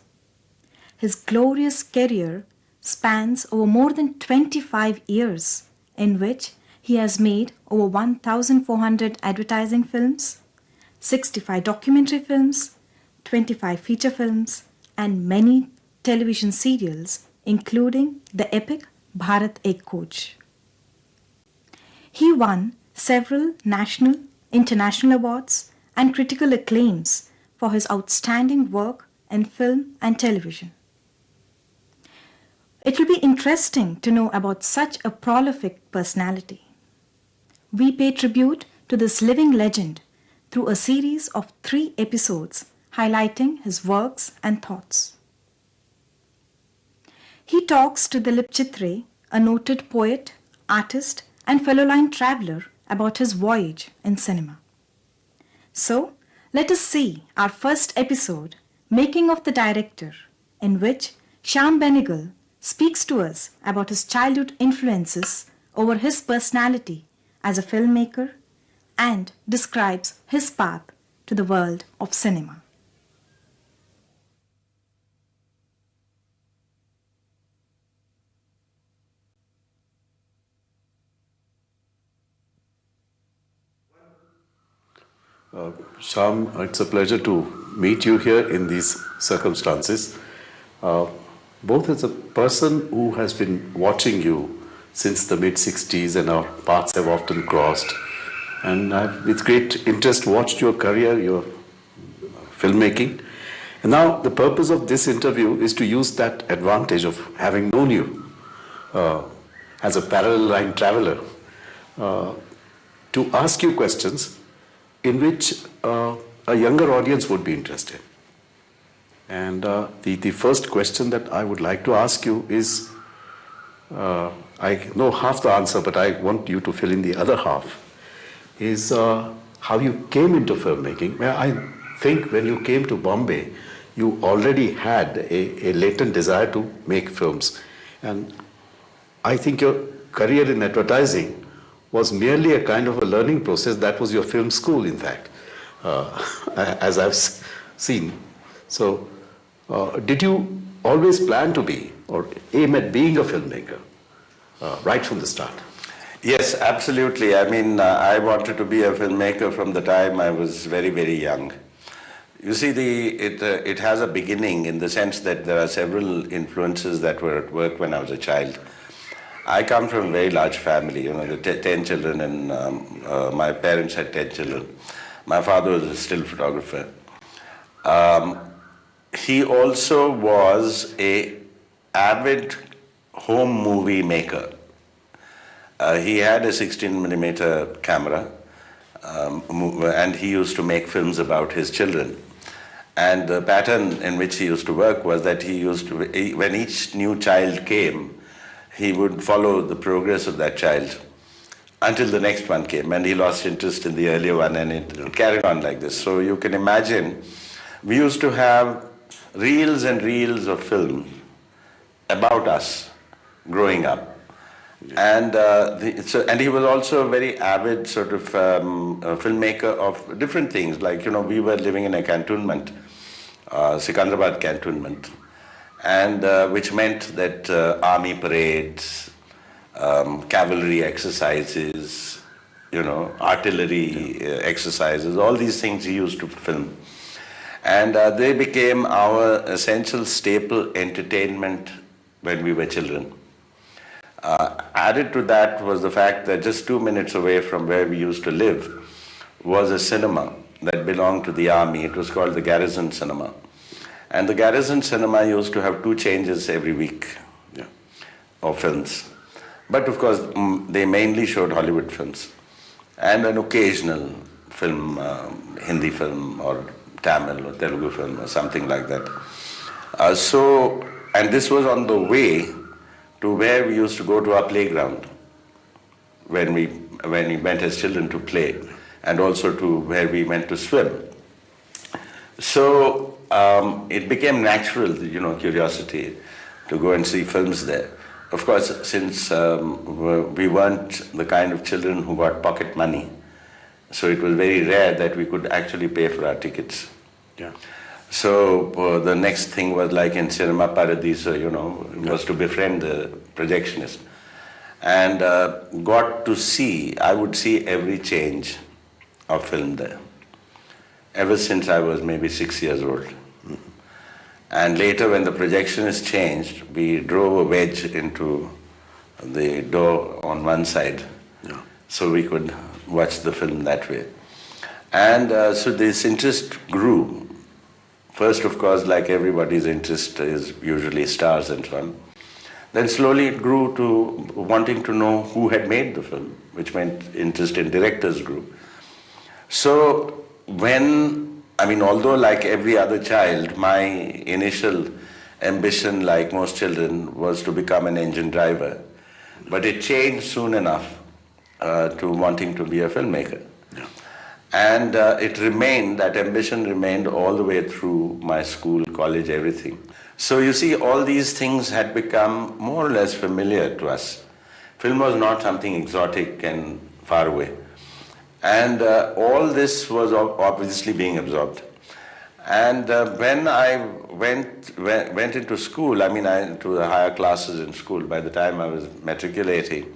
His glorious career spans over more than 25 years, in which he has made over 1,400 advertising films, 65 documentary films, 25 feature films, and many television serials, including the epic Bharat Ek Coach. He won several national, international awards and critical acclaims for his outstanding work in film and television. It will be interesting to know about such a prolific personality. We pay tribute to this living legend through a series of 3 episodes highlighting his works and thoughts. He talks to Dilip Chitre, a noted poet, artist, and fellow line traveler, about his voyage in cinema. So, let us see our first episode, Making of the Director, in which Shyam Benegal speaks to us about his childhood influences over his personality as a filmmaker and describes his path to the world of cinema. Shyam, it's a pleasure to meet you here in these circumstances. Both as a person who has been watching you since the mid-60s and our paths have often crossed, and I've with great interest watched your career, your filmmaking. And now the purpose of this interview is to use that advantage of having known you as a parallel line traveler to ask you questions in which a younger audience would be interested. And the first question that I would like to ask you is, I know half the answer, but I want you to fill in the other half, is how you came into filmmaking. Well, I think when you came to Bombay, you already had a latent desire to make films. And I think your career in advertising was merely a kind of a learning process. That was your film school, in fact, as I've seen. So, did you always plan to be or aim at being a filmmaker right from the start? Yes, absolutely. I mean, I wanted to be a filmmaker from the time I was very, very young. You see, it has a beginning in the sense that there are several influences that were at work when I was a child. I come from a very large family, you know, 10 children, and my parents had 10 children. My father was a still photographer. He also was an avid home movie maker. He had a 16mm camera, and he used to make films about his children. And the pattern in which he used to work was that he used to, when each new child came, he would follow the progress of that child until the next one came, and he lost interest in the earlier one, and it carried on like this. So you can imagine we used to have reels and reels of film about us growing up. And and he was also a very avid sort of filmmaker of different things. Like, we were living in a cantonment, Sikandrabad cantonment, and which meant that army parades, cavalry exercises, artillery exercises, all these things he used to film. And they became our essential staple entertainment when we were children. Added to that was the fact that just 2 minutes away from where we used to live was a cinema that belonged to the army. It was called the Garrison Cinema. And the Garrison Cinema used to have 2 changes every week of films. But of course, they mainly showed Hollywood films and an occasional film, Hindi film or Tamil or Telugu film or something like that. And this was on the way to where we used to go to our playground when we went as children to play, and also to where we went to swim. So it became natural, curiosity to go and see films there. Of course, since we weren't the kind of children who got pocket money, so it was very rare that we could actually pay for our tickets. Yeah. So the next thing was like in Cinema Paradiso, was to befriend the projectionist. And got to see, I would see every change of film there, ever since I was maybe 6 years old. And later when the projectionist changed, we drove a wedge into the door on one side, so we could watch the film that way. And so this interest grew. First, of course, like everybody's interest is usually stars and so on. Then slowly it grew to wanting to know who had made the film, which meant interest in directors grew. So although like every other child, my initial ambition, like most children, was to become an engine driver. But it changed soon enough to wanting to be a filmmaker. And that ambition remained all the way through my school, college, everything. So you see, all these things had become more or less familiar to us. Film was not something exotic and far away. And all this was obviously being absorbed. And when I went into school, to the higher classes in school, by the time I was matriculating,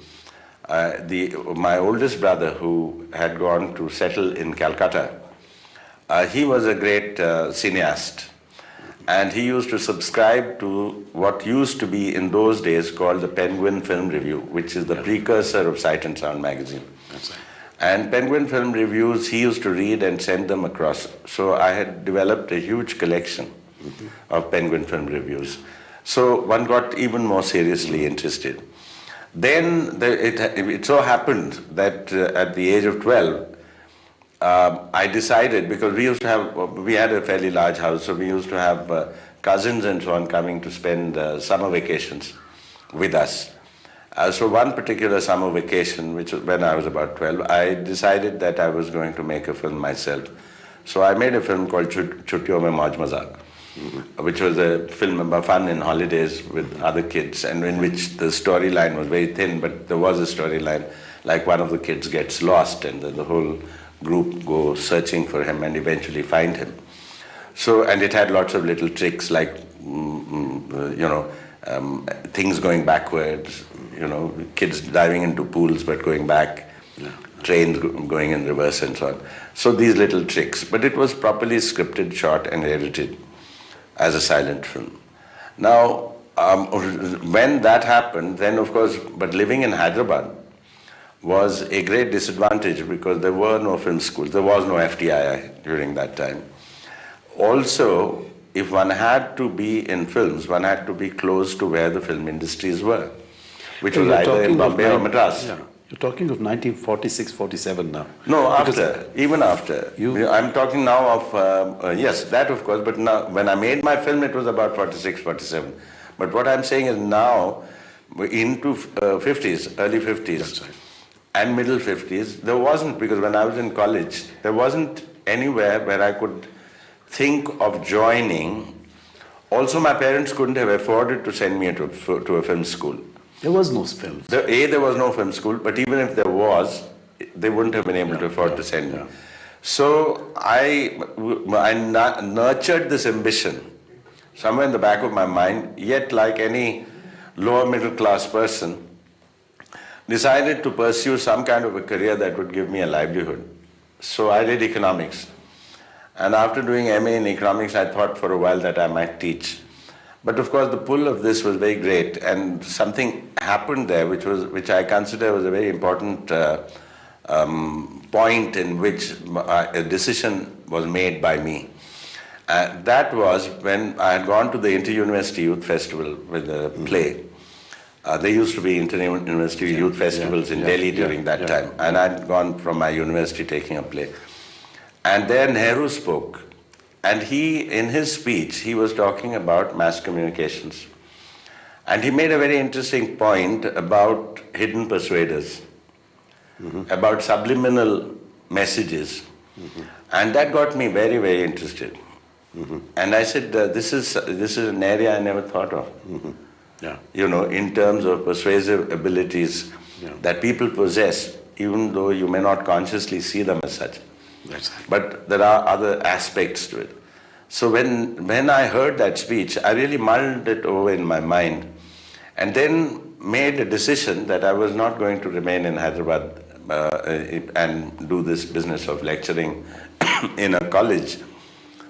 my oldest brother, who had gone to settle in Calcutta, he was a great cineast. And he used to subscribe to what used to be in those days called the Penguin Film Review, which is the precursor of Sight and Sound magazine. That's right. And Penguin Film Reviews, he used to read and send them across. So I had developed a huge collection of Penguin Film Reviews. So one got even more seriously interested. Then it so happened that at the age of 12, I decided, because we had a fairly large house, so we used to have cousins and so on coming to spend summer vacations with us. So one particular summer vacation, which was when I was about 12, I decided that I was going to make a film myself. So I made a film called Chuttiyon Mein Maaj Mazak, which was a film about fun in holidays with other kids, and in which the storyline was very thin, but there was a storyline, like one of the kids gets lost and the whole group go searching for him and eventually find him. So, and it had lots of little tricks like, things going backwards, kids diving into pools but going back, trains going in reverse and so on. So these little tricks, but it was properly scripted, shot and edited as a silent film. Now, when that happened, then of course, but living in Hyderabad was a great disadvantage because there were no film schools, there was no FTII during that time. Also, if one had to be in films, one had to be close to where the film industries were, which was either in Bombay or Madras. Yeah. You're talking of 1946, 47 now. No, even after. I'm talking now of, yes, that of course, but now, when I made my film, it was about 46, 47. But what I'm saying is now, into 50s, early 50s, That's right. and middle 50s, there wasn't, because when I was in college, there wasn't anywhere where I could think of joining, also my parents couldn't have afforded to send me to a film school. There was no film. There was no film school, but even if there was, they wouldn't have been able to afford to send me. So I nurtured this ambition somewhere in the back of my mind, yet like any lower middle class person, decided to pursue some kind of a career that would give me a livelihood. So I did economics. And after doing MA in economics, I thought for a while that I might teach. But of course, the pull of this was very great, and something happened there which I consider was a very important point in which a decision was made by me. That was when I had gone to the Inter-University Youth Festival with a play. There used to be Inter-University Youth Festivals in Delhi during that time, and I'd gone from my university taking a play. And there Nehru spoke, and in his speech, he was talking about mass communications. And he made a very interesting point about hidden persuaders, about subliminal messages. And that got me very, very interested. And I said, this is an area I never thought of. You know, in terms of persuasive abilities that people possess, even though you may not consciously see them as such. But there are other aspects to it. So when I heard that speech, I really mulled it over in my mind and then made a decision that I was not going to remain in Hyderabad and do this business of lecturing in a college.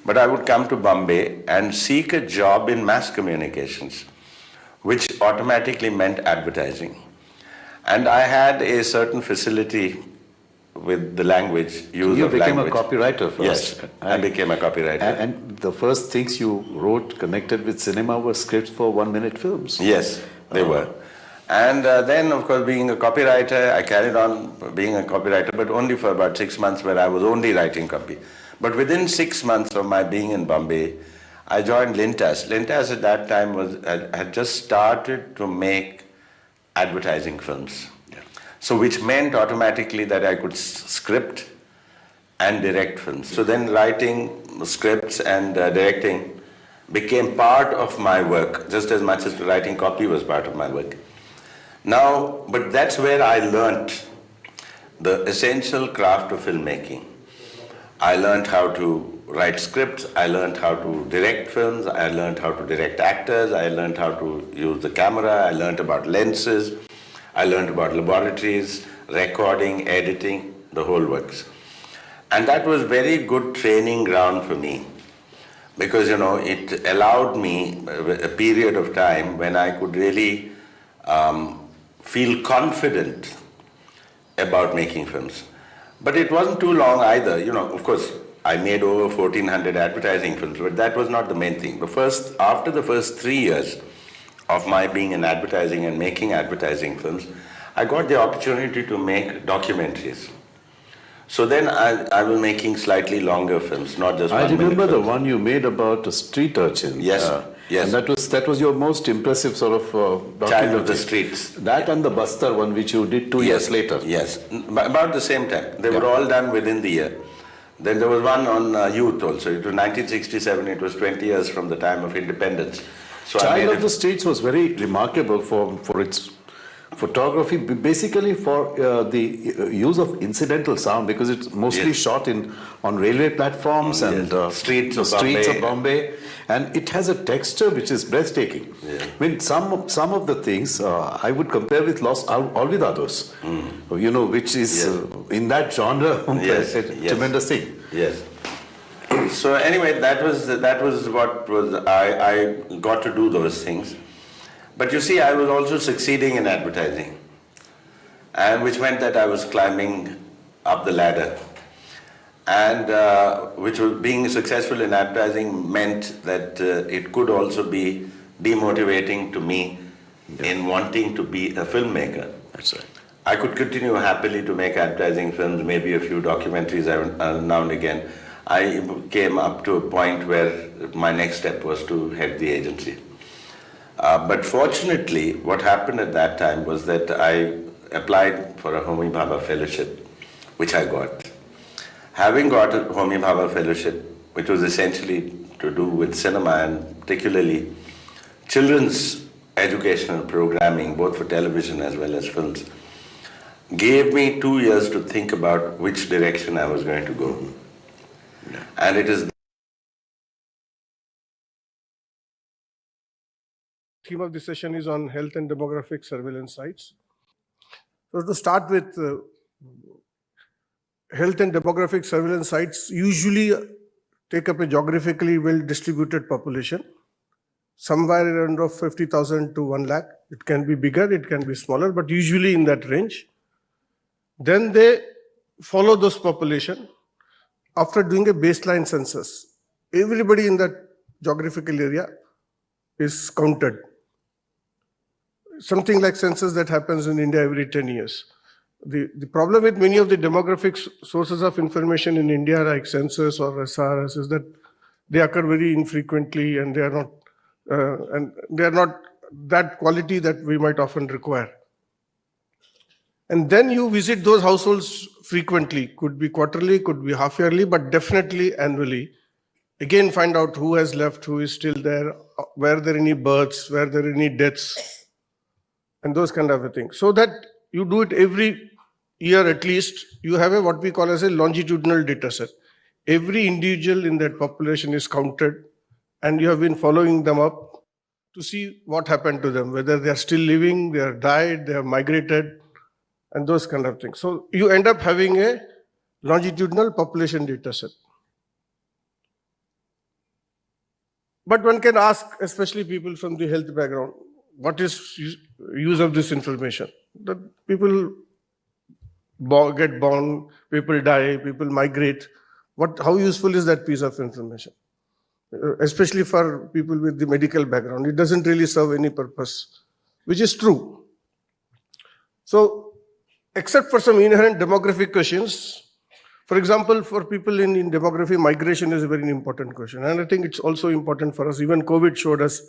But I would come to Bombay and seek a job in mass communications, which automatically meant advertising. And I had a certain facility with the language, You became a copywriter first. Yes, I became a copywriter. And the first things you wrote connected with cinema were scripts for 1-minute films. Yes, they were. And then, of course, being a copywriter, I carried on being a copywriter, but only for about 6 months where I was only writing copy. But within 6 months of my being in Bombay, I joined Lintas. Lintas at that time had just started to make advertising films. So which meant automatically that I could script and direct films. So then writing scripts and directing became part of my work, just as much as writing copy was part of my work. Now, but that's where I learnt the essential craft of filmmaking. I learned how to write scripts, I learned how to direct films, I learned how to direct actors, I learned how to use the camera, I learned about lenses, I learned about laboratories, recording, editing, the whole works. And that was very good training ground for me because, you know, it allowed me a period of time when I could really feel confident about making films. But it wasn't too long either. You know, of course, I made over 1,400 advertising films, but that was not the main thing. After the first 3 years of my being in advertising and making advertising films, I got the opportunity to make documentaries. So then I was making slightly longer films, not just one. I remember the one you made about a street urchin. Yes, yes. And that was your most impressive sort of documentary. Child of the Streets. That and the Bastar one, which you did 2 years later. Yes, about the same time. They were all done within the year. Then there was one on youth also. It was 1967. It was 20 years from the time of independence. So Child of the Streets was very remarkable for its photography, basically for the use of incidental sound, because it's mostly shot on railway platforms and streets of Bombay, and it has a texture which is breathtaking. I mean, some of the things I would compare with Los Olvidados, you know, which is in that genre a tremendous thing. Yes. So anyway, that was what I got to do those things. But you see, I was also succeeding in advertising, and which meant that I was climbing up the ladder. And which was being successful in advertising meant that it could also be demotivating to me in wanting to be a filmmaker. That's right. I could continue happily to make advertising films, maybe a few documentaries now and again. I came up to a point where my next step was to head the agency. But fortunately, what happened at that time was that I applied for a Homi Bhabha fellowship, which I got. Having got a Homi Bhabha fellowship, which was essentially to do with cinema and particularly children's educational programming, both for television as well as films, gave me 2 years to think about which direction I was going to go. And it is theme of this session is on health and demographic surveillance sites. So to start with, health and demographic surveillance sites usually take up a geographically well-distributed population, somewhere around of 50,000 to 1 lakh. It can be bigger, it can be smaller, but usually in that range. Then they follow those population after doing a baseline census. Everybody in that geographical area is counted. Something like census that happens in India every 10 years. The problem with many of the demographic sources of information in India, like census or SRS, is that they occur very infrequently and they are not that quality that we might often require. And then you visit those households frequently, could be quarterly, could be half-yearly, but definitely annually. Again, find out who has left, who is still there, were there any births, were there any deaths, and those kind of a thing. So that you do it every year at least, you have a what we call as a longitudinal data set. Every individual in that population is counted, and you have been following them up to see what happened to them, whether they are still living, they have died, they have migrated, and those kind of things. So you end up having a longitudinal population data set. But one can ask, especially people from the health background, what is use of this information? That people get born, people die, people migrate. How useful is that piece of information? Especially for people with the medical background, it doesn't really serve any purpose, which is true. So, except for some inherent demographic questions, for example, for people in demography, migration is a very important question. And I think it's also important for us. Even COVID showed us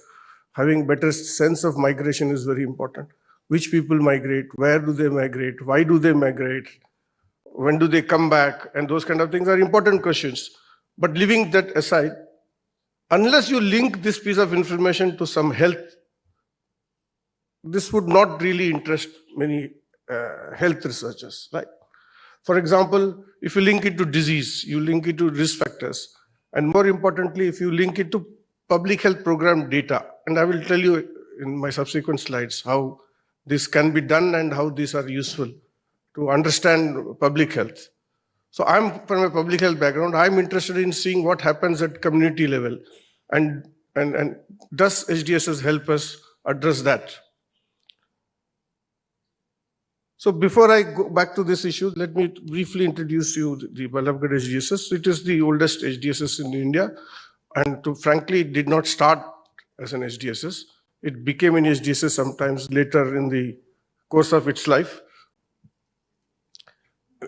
having better sense of migration is very important. Which people migrate, where do they migrate, why do they migrate, when do they come back, and those kind of things are important questions. But leaving that aside, unless you link this piece of information to some health, this would not really interest many health researchers, right? For example, if you link it to disease, you link it to risk factors, and more importantly, if you link it to public health program data, and I will tell you in my subsequent slides how this can be done and how these are useful to understand public health. So I'm from a public health background. I'm interested in seeing what happens at community level, and does HDSS help us address that? So before I go back to this issue, let me briefly introduce you the Balabgarh HDSS. It is the oldest HDSS in India, and frankly, it did not start as an HDSS. It became an HDSS sometimes later in the course of its life.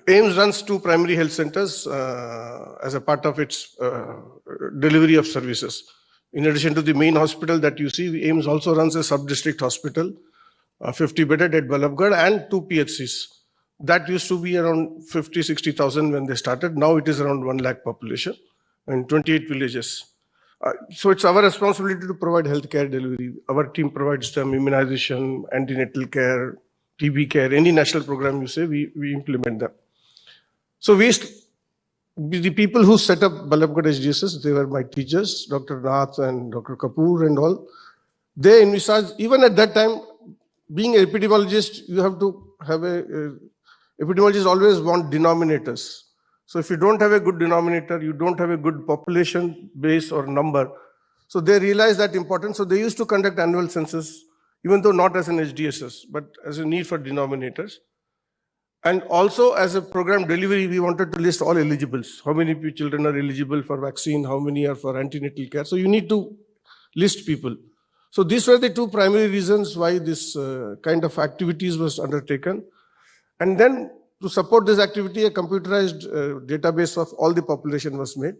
AIIMS runs 2 primary health centers as a part of its delivery of services. In addition to the main hospital that you see, AIIMS also runs a sub-district hospital, 50-bedded at Balabgarh, and 2 PHCs. That used to be around 50,000-60,000 when they started. Now it is around 1 lakh population in 28 villages. So it's our responsibility to provide healthcare delivery. Our team provides them immunization, antenatal care, TB care, any national program you say, we implement them. So the people who set up Balabgarh HDSS, they were my teachers, Dr. Nath and Dr. Kapoor and all. They envisaged, even at that time, being an epidemiologist, you have to have epidemiologists always want denominators. So if you don't have a good denominator, you don't have a good population base or number. So they realized that importance. So they used to conduct annual census, even though not as an HDSS, but as a need for denominators. And also as a program delivery, we wanted to list all eligibles. How many children are eligible for vaccine? How many are for antenatal care? So you need to list people. So these were the 2 primary reasons why this kind of activities was undertaken. And then to support this activity, a computerized database of all the population was made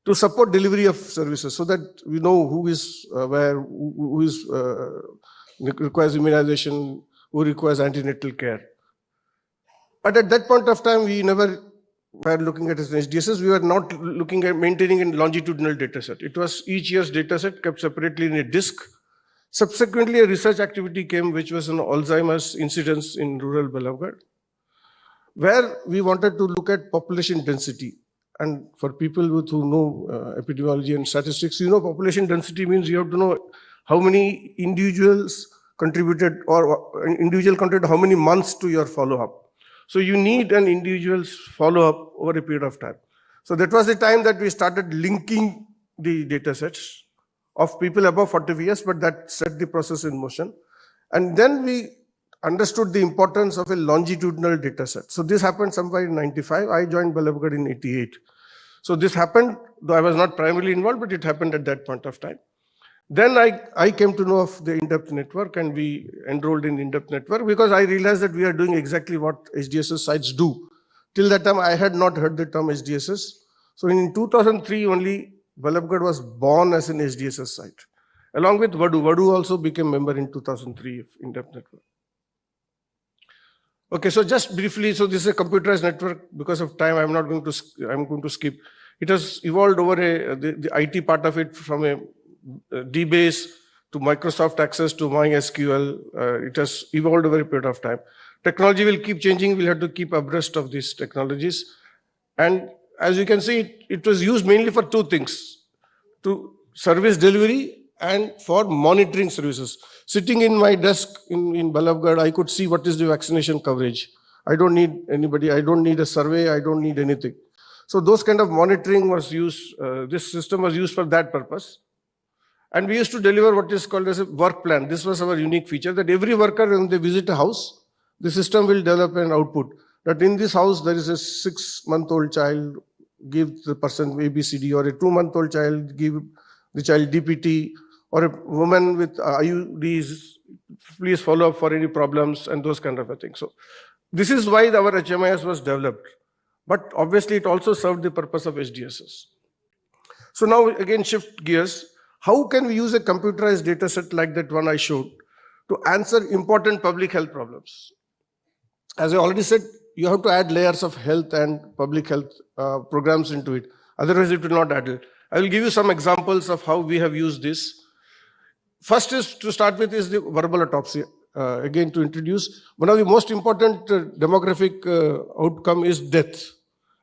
to support delivery of services so that we know who is where, who is requires immunization, who requires antenatal care. But at that point of time, we never were looking at as an SDSS, we were not looking at maintaining a longitudinal data set. It was each year's data set kept separately in a disk. Subsequently, a research activity came, which was on Alzheimer's incidence in rural Balabgarh, where we wanted to look at population density. And for people who know epidemiology and statistics, population density means you have to know how many individuals contributed, or individual contributed how many months to your follow-up. So you need an individual's follow-up over a period of time. So that was the time that we started linking the data sets of people above 40 years, but that set the process in motion. And then we understood the importance of a longitudinal data set. So this happened somewhere in 95. I joined Balabgarh in 88. So this happened, though I was not primarily involved, but it happened at that point of time. Then I came to know of the in-depth network, and we enrolled in in-depth network because I realized that we are doing exactly what HDSS sites do. Till that time, I had not heard the term HDSS. So in 2003 only, Balabgarh was born as an HDSS site. Along with Vadu. Vadu also became member in 2003 of in-depth network. Okay, so just briefly, so this is a computerized network. Because of time, I'm going to skip. It has evolved over the IT part of it from a DBase to Microsoft Access to MySQL. It has evolved over a period of time. Technology will keep changing. We'll have to keep abreast of these technologies. And as you can see, it was used mainly for two things: to service delivery and for monitoring services. Sitting in my desk in Balabgarh, I could see what is the vaccination coverage. I don't need anybody. I don't need a survey. I don't need anything. So those kind of monitoring was used. This system was used for that purpose. And we used to deliver what is called as a work plan. This was our unique feature, that every worker, when they visit a house, the system will develop an output. That in this house, there is a 6-month-old child, give the person ABCD, or a 2-month-old child, give the child DPT, or a woman with IUDs, please follow up for any problems, and those kind of a thing. So this is why our HMIS was developed. But obviously, it also served the purpose of HDSS. So now again, shift gears. How can we use a computerized data set like that one I showed to answer important public health problems? As I already said, you have to add layers of health and public health programs into it. Otherwise, it will not add. I will give you some examples of how we have used this. First is, to start with, is the verbal autopsy. Again, to introduce, one of the most important demographic outcome is death.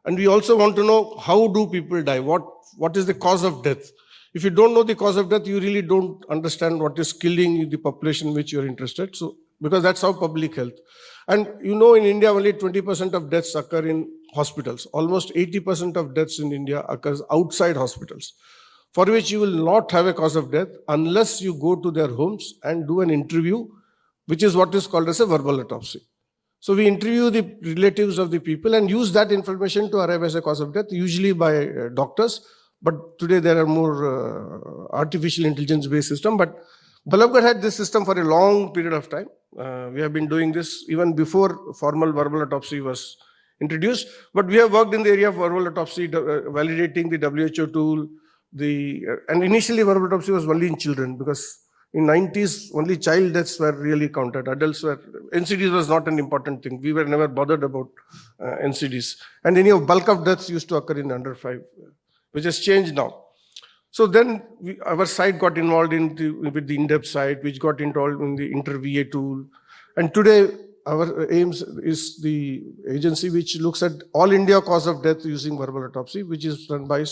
And we also want to know, how do people die? What is the cause of death? If you don't know the cause of death, you really don't understand what is killing the population in which you're interested. So, because that's how public health. And in India, only 20% of deaths occur in hospitals. Almost 80% of deaths in India occurs outside hospitals, for which you will not have a cause of death unless you go to their homes and do an interview, which is what is called as a verbal autopsy. So we interview the relatives of the people and use that information to arrive as a cause of death, usually by doctors. But today there are more artificial intelligence-based systems. But Balabgarh had this system for a long period of time. We have been doing this even before formal verbal autopsy was introduced. But we have worked in the area of verbal autopsy, validating the WHO tool. And initially verbal autopsy was only in children, because in 90s only child deaths were really counted. Adults were, NCDs was not an important thing. We were never bothered about NCDs. And any of bulk of deaths used to occur in under 5. Which has changed now. So then our site got involved with the in-depth site, which got involved in the InterVA tool. And today our AIMS is the agency which looks at all India cause of death using verbal autopsy, which is run by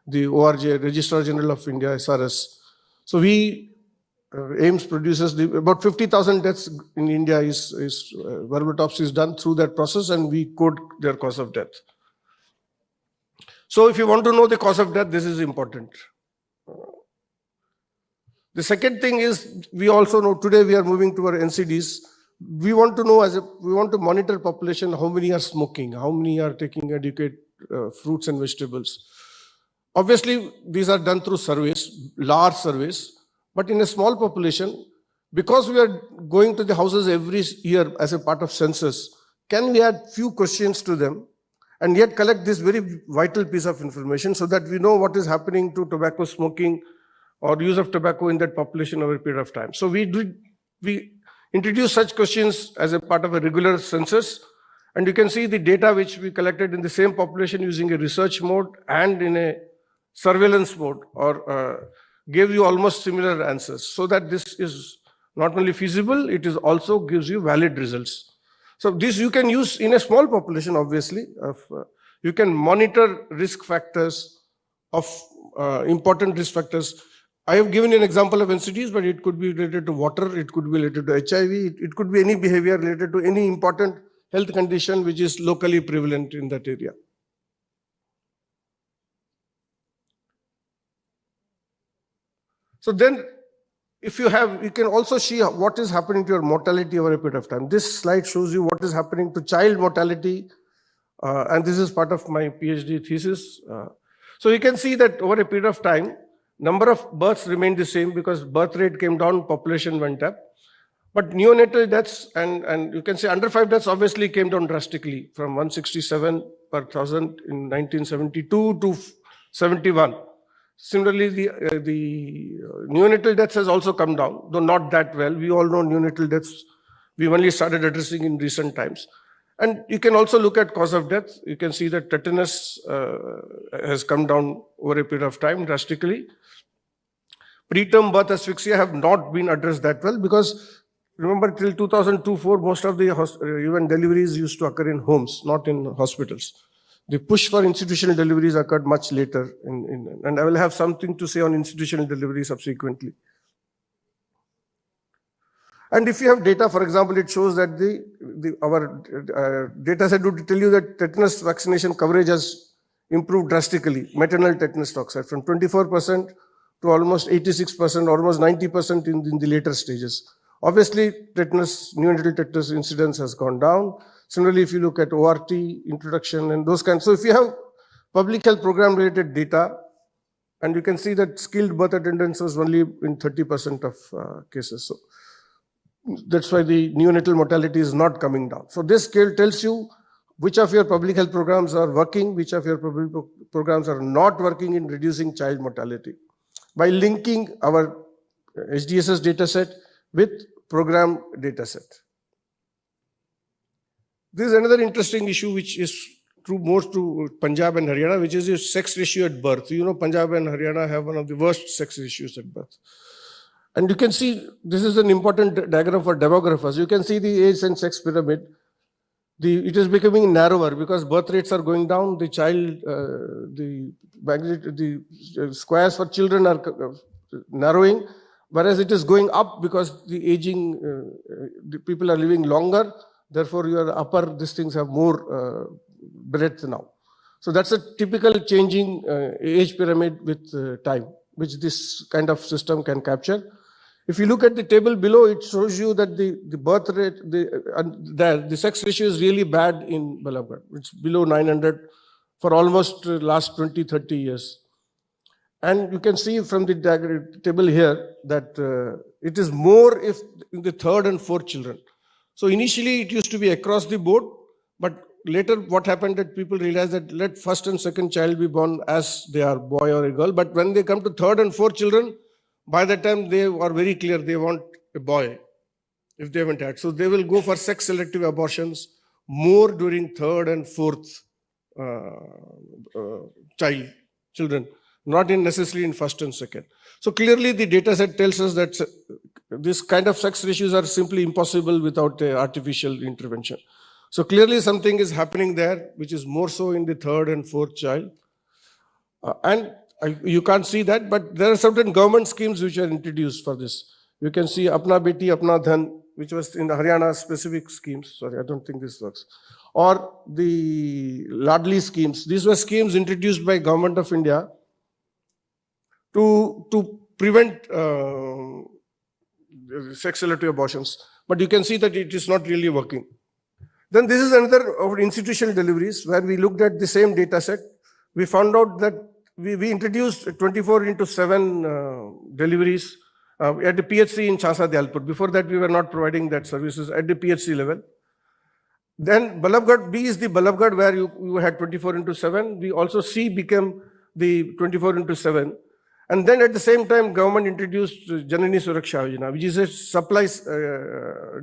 the ORJ, Registrar General of India, SRS. So AIMS produces about 50,000 deaths in India is verbal autopsy is done through that process, and we code their cause of death. So if you want to know the cause of death, this is important. The second thing is, we also know today we are moving to our NCDs. We want to know, we want to monitor population, how many are smoking, how many are taking adequate fruits and vegetables. Obviously, these are done through surveys, large surveys, but in a small population, because we are going to the houses every year as a part of census, can we add few questions to them and yet collect this very vital piece of information so that we know what is happening to tobacco smoking or use of tobacco in that population over a period of time. So we introduce such questions as a part of a regular census, And you can see the data which we collected in the same population using a research mode and in a surveillance mode, or gave you almost similar answers. So that this is not only feasible, it is also gives you valid results. So this you can use in a small population, obviously. You can monitor risk factors of important risk factors. I have given an example of NCDs, but it could be related to water, it could be related to HIV, it could be any behavior related to any important health condition which is locally prevalent in that area. So then, if you have, you can also see what is happening to your mortality over a period of time. This slide shows you what is happening to child mortality, and this is part of my PhD thesis. So you can see that over a period of time, number of births remained the same because birth rate came down, population went up. But neonatal deaths and you can say under 5 deaths obviously came down drastically from 167 per thousand in 1972 to 71. Similarly, the neonatal deaths has also come down, though not that well. We all know neonatal deaths we only started addressing in recent times. And you can also look at cause of death. You can see that tetanus has come down over a period of time drastically. Preterm birth asphyxia have not been addressed that well because remember till 2002-04, most of the even deliveries used to occur in homes, not in hospitals. The push for institutional deliveries occurred much later, and I will have something to say on institutional delivery subsequently. And if you have data, for example, it shows that our data set would tell you that tetanus vaccination coverage has improved drastically, maternal tetanus toxoid, from 24% to almost 86%, almost 90% in the later stages. Obviously, neonatal tetanus incidence has gone down. Similarly, if you look at ORT, introduction, and those kinds. So if you have public health program related data, and you can see that skilled birth attendance was only in 30% of cases. So that's why the neonatal mortality is not coming down. So this scale tells you which of your public health programs are working, which of your public programs are not working in reducing child mortality. By linking our HDSS dataset with program dataset. This is another interesting issue which is true more to Punjab and Haryana, which is the sex ratio at birth. You know, Punjab and Haryana have one of the worst sex ratios at birth. And you can see, this is an important diagram for demographers. You can see the age and sex pyramid. It is becoming narrower because birth rates are going down. The squares for children are narrowing, whereas it is going up because the aging, the people are living longer. Therefore, your upper, these things have more breadth now. So that's a typical changing age pyramid with time, which this kind of system can capture. If you look at the table below, it shows you that the birth rate, the sex ratio is really bad in Balabgarh. It's below 900 for almost last 20, 30 years. And you can see from the table here that it is more if in the third and fourth children. So initially it used to be across the board, but later what happened that people realized that let first and second child be born as they are boy or a girl. But when they come to third and fourth children, by that time they are very clear they want a boy if they haven't had. So they will go for sex selective abortions more during third and fourth children, not necessarily in first and second. So clearly the data set tells us that this kind of sex ratios are simply impossible without artificial intervention. So clearly something is happening there, which is more so in the third and fourth child. You can't see that, but there are certain government schemes which are introduced for this. You can see Apna Beti, Apna Dhan, which was in Haryana specific schemes. Sorry, I don't think this works. Or the Ladli schemes. These were schemes introduced by Government of India to prevent sex selective abortions. But you can see that it is not really working. Then this is another of institutional deliveries where we looked at the same data set. We found out that we introduced 24/7 deliveries at the PHC in Chasa Dialpur. Before that, we were not providing that services at the PHC level. Then Balabgarh B is the Balabgarh where you had 24/7. We also C became the 24/7. And then at the same time, government introduced Janani Suraksha Yojana, which is a supply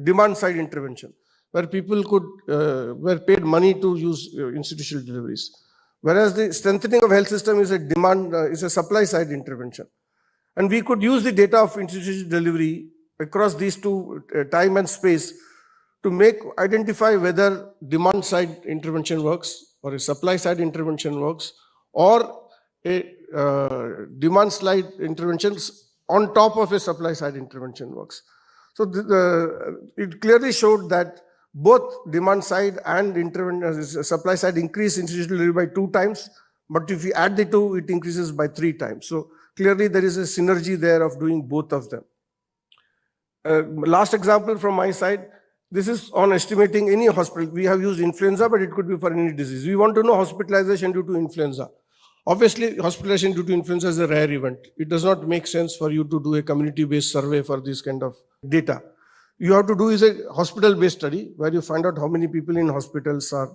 demand side intervention, where people were paid money to use institutional deliveries. Whereas the strengthening of health system is a supply side intervention. And we could use the data of institutional delivery across these two, time and space, to identify whether demand side intervention works, or a supply side intervention works, or a demand side intervention on top of a supply side intervention works. So it clearly showed that both demand side and supply side increase institutional delivery by 2 times, but if you add the two, it increases by 3 times. So clearly there is a synergy there of doing both of them. Last example from my side, this is on estimating any hospital. We have used influenza, but it could be for any disease. We want to know hospitalization due to influenza. Obviously, hospitalization due to influenza is a rare event. It does not make sense for you to do a community-based survey for this kind of data. You have to do is a hospital-based study where you find out how many people in hospitals are.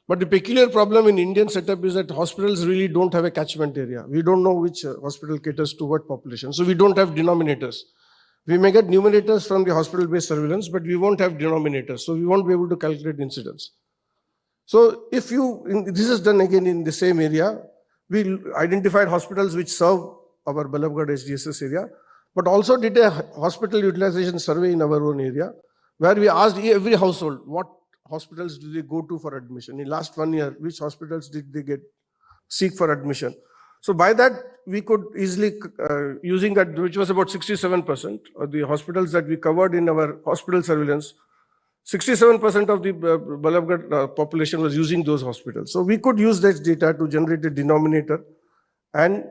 But the peculiar problem in Indian setup is that hospitals really don't have a catchment area. We don't know which hospital caters to what population. So we don't have denominators. We may get numerators from the hospital-based surveillance, but we won't have denominators. So we won't be able to calculate incidence. So this is done again in the same area. We identified hospitals which serve our Balabgarh HDSS area, but also did a hospital utilization survey in our own area, where we asked every household, what hospitals do they go to for admission? In last 1 year, which hospitals did they seek for admission? So by that, we could easily, using that, which was about 67% of the hospitals that we covered in our hospital surveillance, 67% of the Balabgarh population was using those hospitals. So we could use that data to generate a denominator and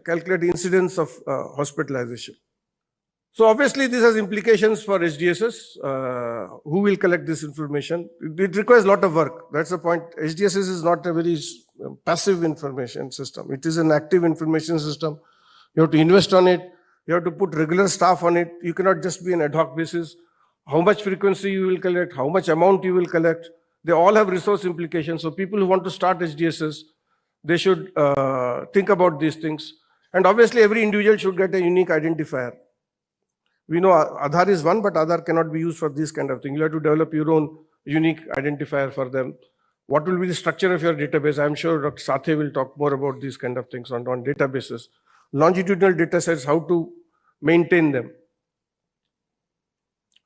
calculate the incidence of hospitalization. So obviously this has implications for HDSS, who will collect this information. It requires a lot of work. That's the point. HDSS is not a very passive information system. It is an active information system. You have to invest on it. You have to put regular staff on it. You cannot just be an ad hoc basis. How much frequency you will collect, how much amount you will collect. They all have resource implications. So people who want to start HDSS, they should think about these things. And obviously every individual should get a unique identifier. We know Aadhaar is one, but Aadhaar cannot be used for this kind of thing. You have to develop your own unique identifier for them. What will be the structure of your database? I'm sure Dr. Sathe will talk more about these kind of things on databases. Longitudinal data sets, how to maintain them.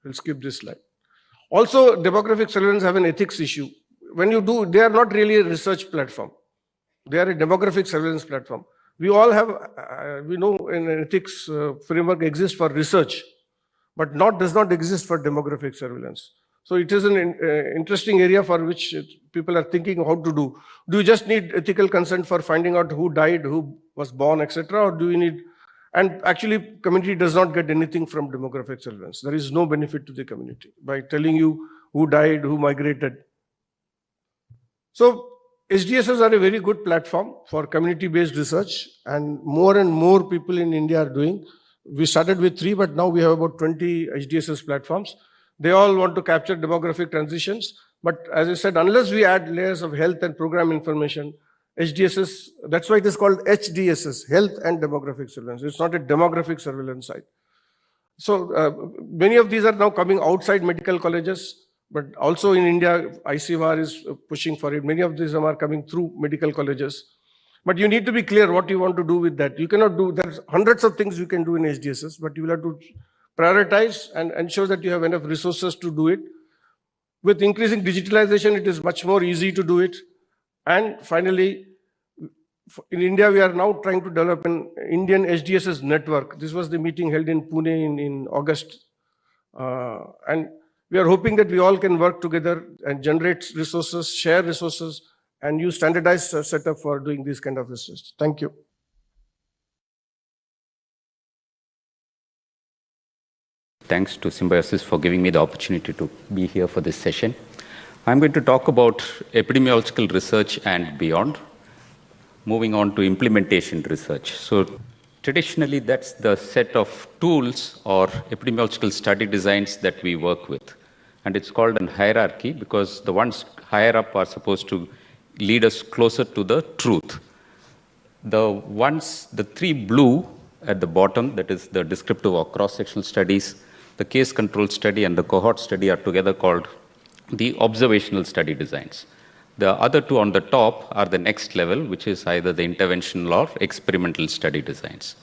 We'll skip this slide. Also, demographic surveillance have an ethics issue. When you do, they are not really a research platform. They are a demographic surveillance platform. We all have, we know an ethics framework exists for research, but does not exist for demographic surveillance. So it is an interesting area for which people are thinking how to do. Do you just need ethical consent for finding out who died, who was born, etc., or do you need? And actually, community does not get anything from demographic surveillance. There is no benefit to the community by telling you who died, who migrated. So HDSs are a very good platform for community-based research, and more people in India are doing. We started with 3, but now we have about 20 HDSS platforms. They all want to capture demographic transitions. But as I said, unless we add layers of health and program information, HDSS, that's why it is called HDSS, Health and Demographic Surveillance. It's not a demographic surveillance site. So many of these are now coming outside medical colleges, but also in India, ICVAR is pushing for it. Many of these are coming through medical colleges. But you need to be clear what you want to do with that. You cannot do, there's hundreds of things you can do in HDSS, but you will have to prioritize and ensure that you have enough resources to do it. With increasing digitalization, it is much more easy to do it. And finally, in India, we are now trying to develop an Indian HDSS network. This was the meeting held in Pune in August. And we are hoping that we all can work together and generate resources, share resources, and use standardized setup for doing this kind of research. Thank you. Thanks to Symbiosis for giving me the opportunity to be here for this session. I'm going to talk about epidemiological research and beyond, moving on to implementation research. So traditionally, that's the set of tools or epidemiological study designs that we work with. And it's called a hierarchy because the ones higher up are supposed to lead us closer to the truth. The 3 blue at the bottom, that is the descriptive or cross-sectional studies, the case control study and the cohort study are together called the observational study designs. The other two on the top are the next level, which is either the interventional or experimental study designs.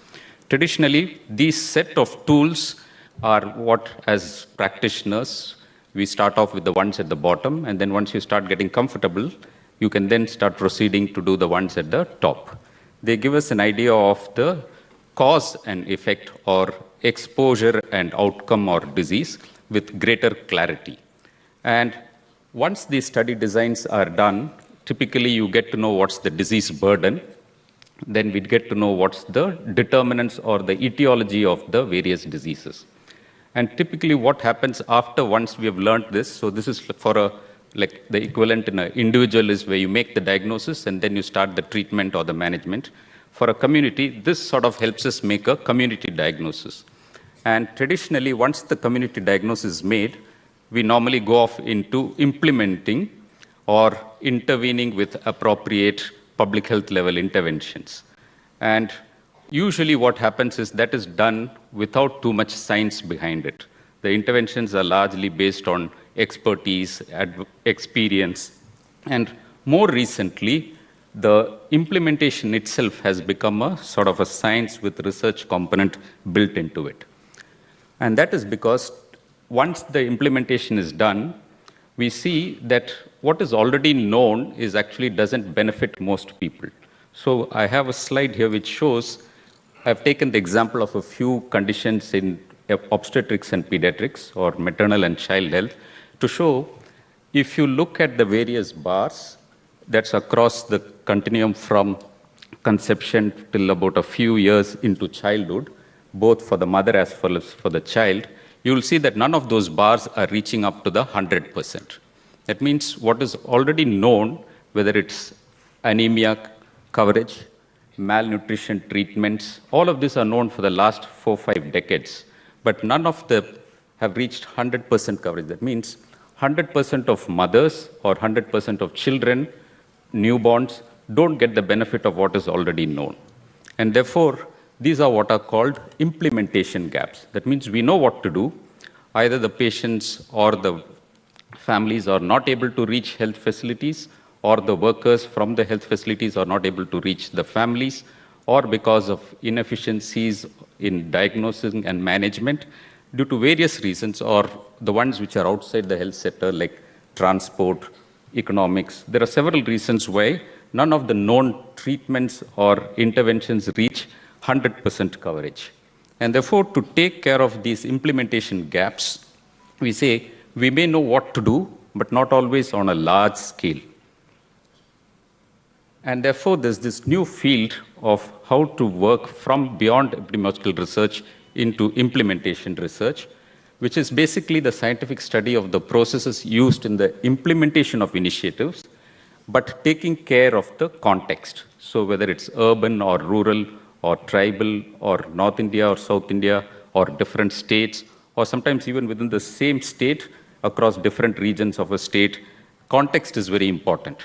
Traditionally, these set of tools are what, as practitioners, we start off with the ones at the bottom, and then once you start getting comfortable, you can then start proceeding to do the ones at the top. They give us an idea of the cause and effect or exposure and outcome or disease with greater clarity. And once these study designs are done, typically you get to know what's the disease burden. Then we get to know what's the determinants or the etiology of the various diseases. And typically what happens after once we have learned this, so this is for like the equivalent in an individual is where you make the diagnosis and then you start the treatment or the management. For a community, this sort of helps us make a community diagnosis. And traditionally, once the community diagnosis is made, we normally go off into implementing or intervening with appropriate public health level interventions. And usually what happens is that is done without too much science behind it. The interventions are largely based on expertise, experience, and more recently, the implementation itself has become a sort of a science with research component built into it. And that is because once the implementation is done, we see that what is already known is actually doesn't benefit most people. So I have a slide here which shows, I've taken the example of a few conditions in obstetrics and pediatrics or maternal and child health to show if you look at the various bars that's across the continuum from conception till about a few years into childhood, both for the mother as well as for the child, you will see that none of those bars are reaching up to the 100%. That means what is already known, whether it's anemia coverage, malnutrition treatments, all of these are known for the last 4 or 5 decades, but none of them have reached 100% coverage. That means 100% of mothers or 100% of children, newborns, don't get the benefit of what is already known. And therefore, these are what are called implementation gaps. That means we know what to do. Either the patients or the families are not able to reach health facilities, or the workers from the health facilities are not able to reach the families, or because of inefficiencies in diagnosing and management due to various reasons, or the ones which are outside the health sector like transport, economics. There are several reasons why none of the known treatments or interventions reach 100% coverage. And therefore, to take care of these implementation gaps, we say we may know what to do, but not always on a large scale. And therefore, there's this new field of how to work from beyond epidemiological research into implementation research, which is basically the scientific study of the processes used in the implementation of initiatives, but taking care of the context. So whether it's urban or rural or tribal or North India or South India or different states, or sometimes even within the same state across different regions of a state, context is very important.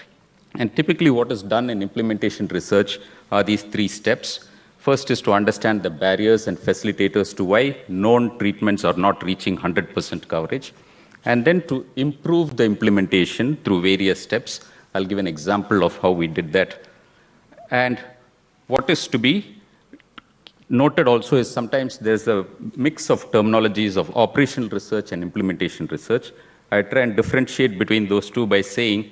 And typically what is done in implementation research are these 3 steps. First is to understand the barriers and facilitators to why known treatments are not reaching 100% coverage, and then to improve the implementation through various steps. I'll give an example of how we did that. And what is to be noted also is sometimes there's a mix of terminologies of operational research and implementation research. I try and differentiate between those two by saying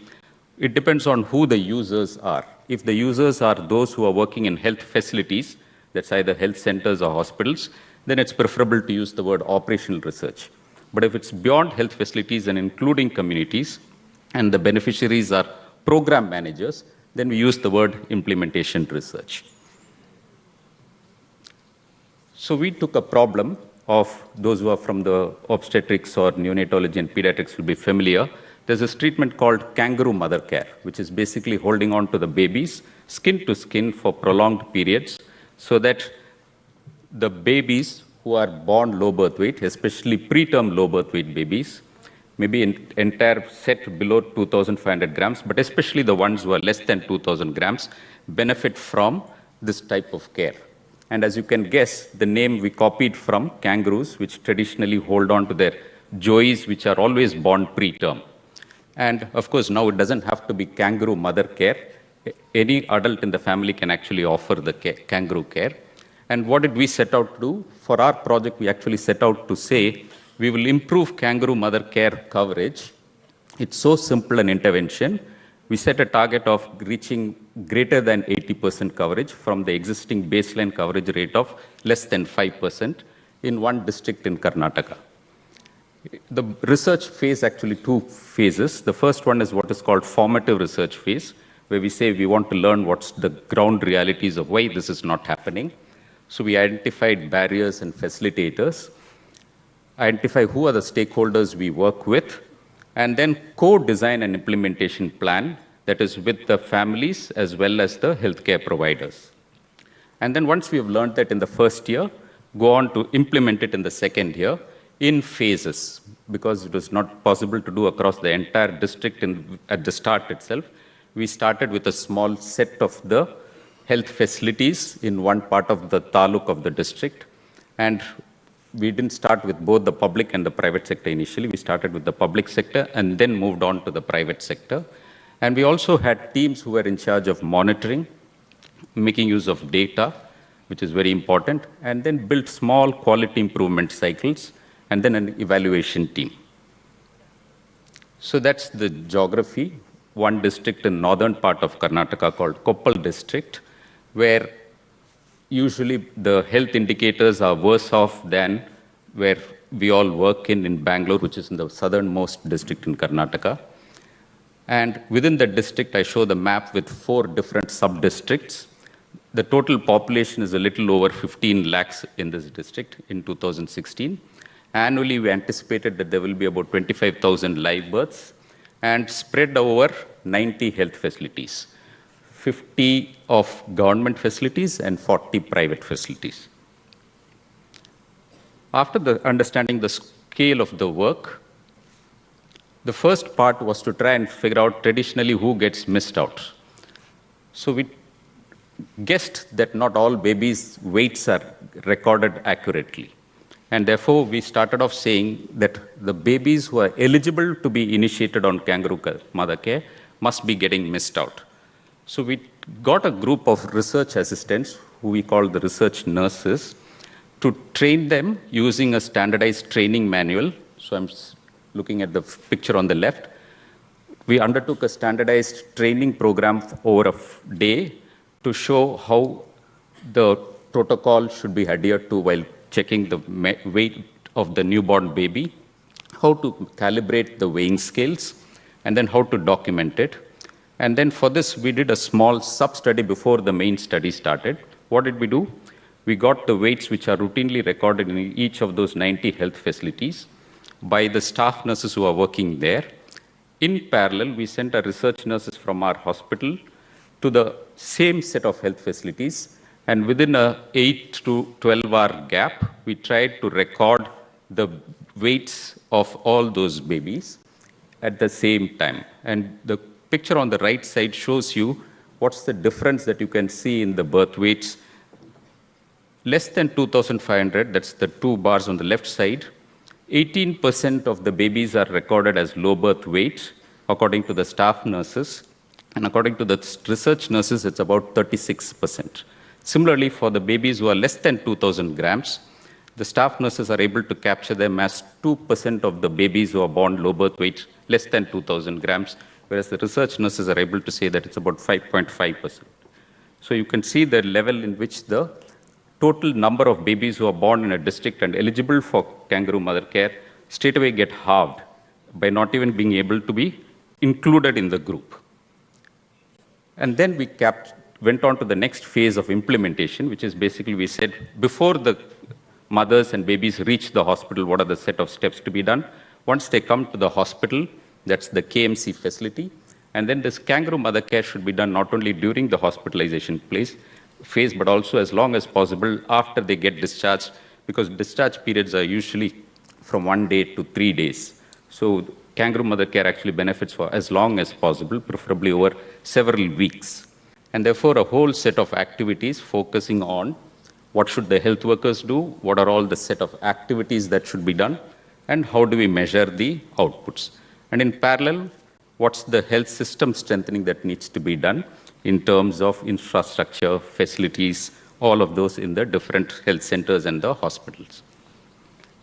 it depends on who the users are. If the users are those who are working in health facilities, that's either health centers or hospitals, then it's preferable to use the word operational research. But if it's beyond health facilities and including communities, and the beneficiaries are program managers, then we use the word implementation research. So we took a problem of those who are from the obstetrics or neonatology and pediatrics will be familiar. There's this treatment called kangaroo mother care, which is basically holding on to the babies skin to skin for prolonged periods so that the babies who are born low birth weight, especially preterm low birth weight babies, maybe an entire set below 2,500 grams, but especially the ones who are less than 2,000 grams, benefit from this type of care. And as you can guess, the name we copied from kangaroos, which traditionally hold on to their joeys, which are always born preterm. And of course, now it doesn't have to be kangaroo mother care. Any adult in the family can actually offer the kangaroo care. And what did we set out to do? For our project, we actually set out to say, we will improve kangaroo mother care coverage. It's so simple an intervention. We set a target of reaching greater than 80% coverage from the existing baseline coverage rate of less than 5% in one district in Karnataka. The research phase, actually two phases. The first one is what is called formative research phase, where we say we want to learn what's the ground realities of why this is not happening. So we identified barriers and facilitators, identify who are the stakeholders we work with, and then co-design an implementation plan that is with the families as well as the healthcare providers. And then once we have learned that in the first year, go on to implement it in the second year in phases, because it was not possible to do across the entire district at the start itself. We started with a small set of the health facilities in one part of the taluk of the district. And we didn't start with both the public and the private sector initially. We started with the public sector and then moved on to the private sector. And we also had teams who were in charge of monitoring, making use of data, which is very important, and then built small quality improvement cycles, and then an evaluation team. So that's the geography. One district in northern part of Karnataka called Koppal district, where usually the health indicators are worse off than where we all work in Bangalore, which is in the southernmost district in Karnataka. And within the district, I show the map with 4 different sub-districts. The total population is a little over 15 lakhs in this district in 2016. Annually, we anticipated that there will be about 25,000 live births and spread over 90 health facilities, 50 of government facilities and 40 private facilities. After understanding the scale of the work, the first part was to try and figure out traditionally who gets missed out. So we guessed that not all babies' weights are recorded accurately. And therefore, we started off saying that the babies who are eligible to be initiated on kangaroo mother care must be getting missed out. So we got a group of research assistants, who we call the research nurses, to train them using a standardized training manual. So I'm looking at the picture on the left. We undertook a standardized training program over a day to show how the protocol should be adhered to while checking the weight of the newborn baby, how to calibrate the weighing scales, and then how to document it. And then for this, we did a small sub-study before the main study started. What did we do? We got the weights which are routinely recorded in each of those 90 health facilities by the staff nurses who are working there. In parallel, we sent our research nurses from our hospital to the same set of health facilities, and within a 8 to 12-hour gap, we tried to record the weights of all those babies at the same time. And the picture on the right side shows you what's the difference that you can see in the birth weights. Less than 2,500, that's the 2 bars on the left side, 18% of the babies are recorded as low birth weight, according to the staff nurses. And according to the research nurses, it's about 36%. Similarly, for the babies who are less than 2,000 grams, the staff nurses are able to capture them as 2% of the babies who are born low birth weight, less than 2,000 grams, whereas the research nurses are able to say that it's about 5.5%. So you can see the level in which the total number of babies who are born in a district and eligible for kangaroo mother care straight away get halved by not even being able to be included in the group. And then we went on to the next phase of implementation, which is basically we said before the mothers and babies reach the hospital, what are the set of steps to be done? Once they come to the hospital, that's the KMC facility, and then this kangaroo mother care should be done not only during the hospitalization phase, but also as long as possible after they get discharged, because discharge periods are usually from 1 day to 3 days. So kangaroo mother care actually benefits for as long as possible, preferably over several weeks. And therefore, a whole set of activities focusing on what should the health workers do, what are all the set of activities that should be done, and how do we measure the outputs. And in parallel, what's the health system strengthening that needs to be done in terms of infrastructure, facilities, all of those in the different health centers and the hospitals.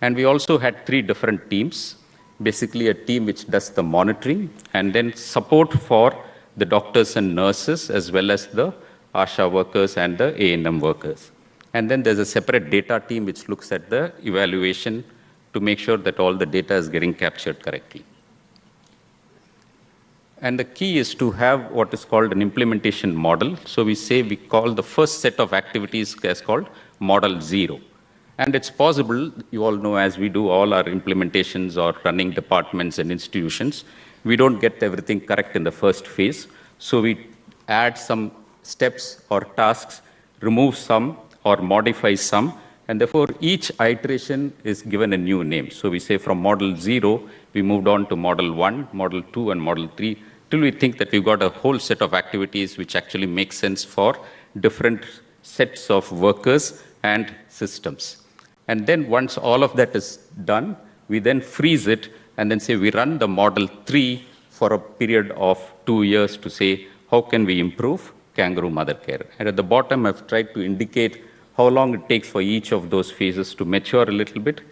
And we also had 3 different teams, basically a team which does the monitoring and then support for the doctors and nurses as well as the ASHA workers and the A&M workers. And then there's a separate data team which looks at the evaluation to make sure that all the data is getting captured correctly. And the key is to have what is called an implementation model. So we call the first set of activities as called Model 0. And it's possible, you all know, as we do all our implementations or running departments and institutions, we don't get everything correct in the first phase. So we add some steps or tasks, remove some or modify some, and therefore each iteration is given a new name. So we say from Model 0, we moved on to Model 1, Model 2, and Model 3, till we think that we've got a whole set of activities which actually make sense for different sets of workers and systems. And then once all of that is done, we then freeze it and then say we run the Model 3 for a period of 2 years to say, how can we improve kangaroo mother care? And at the bottom, I've tried to indicate how long it takes for each of those phases to mature a little bit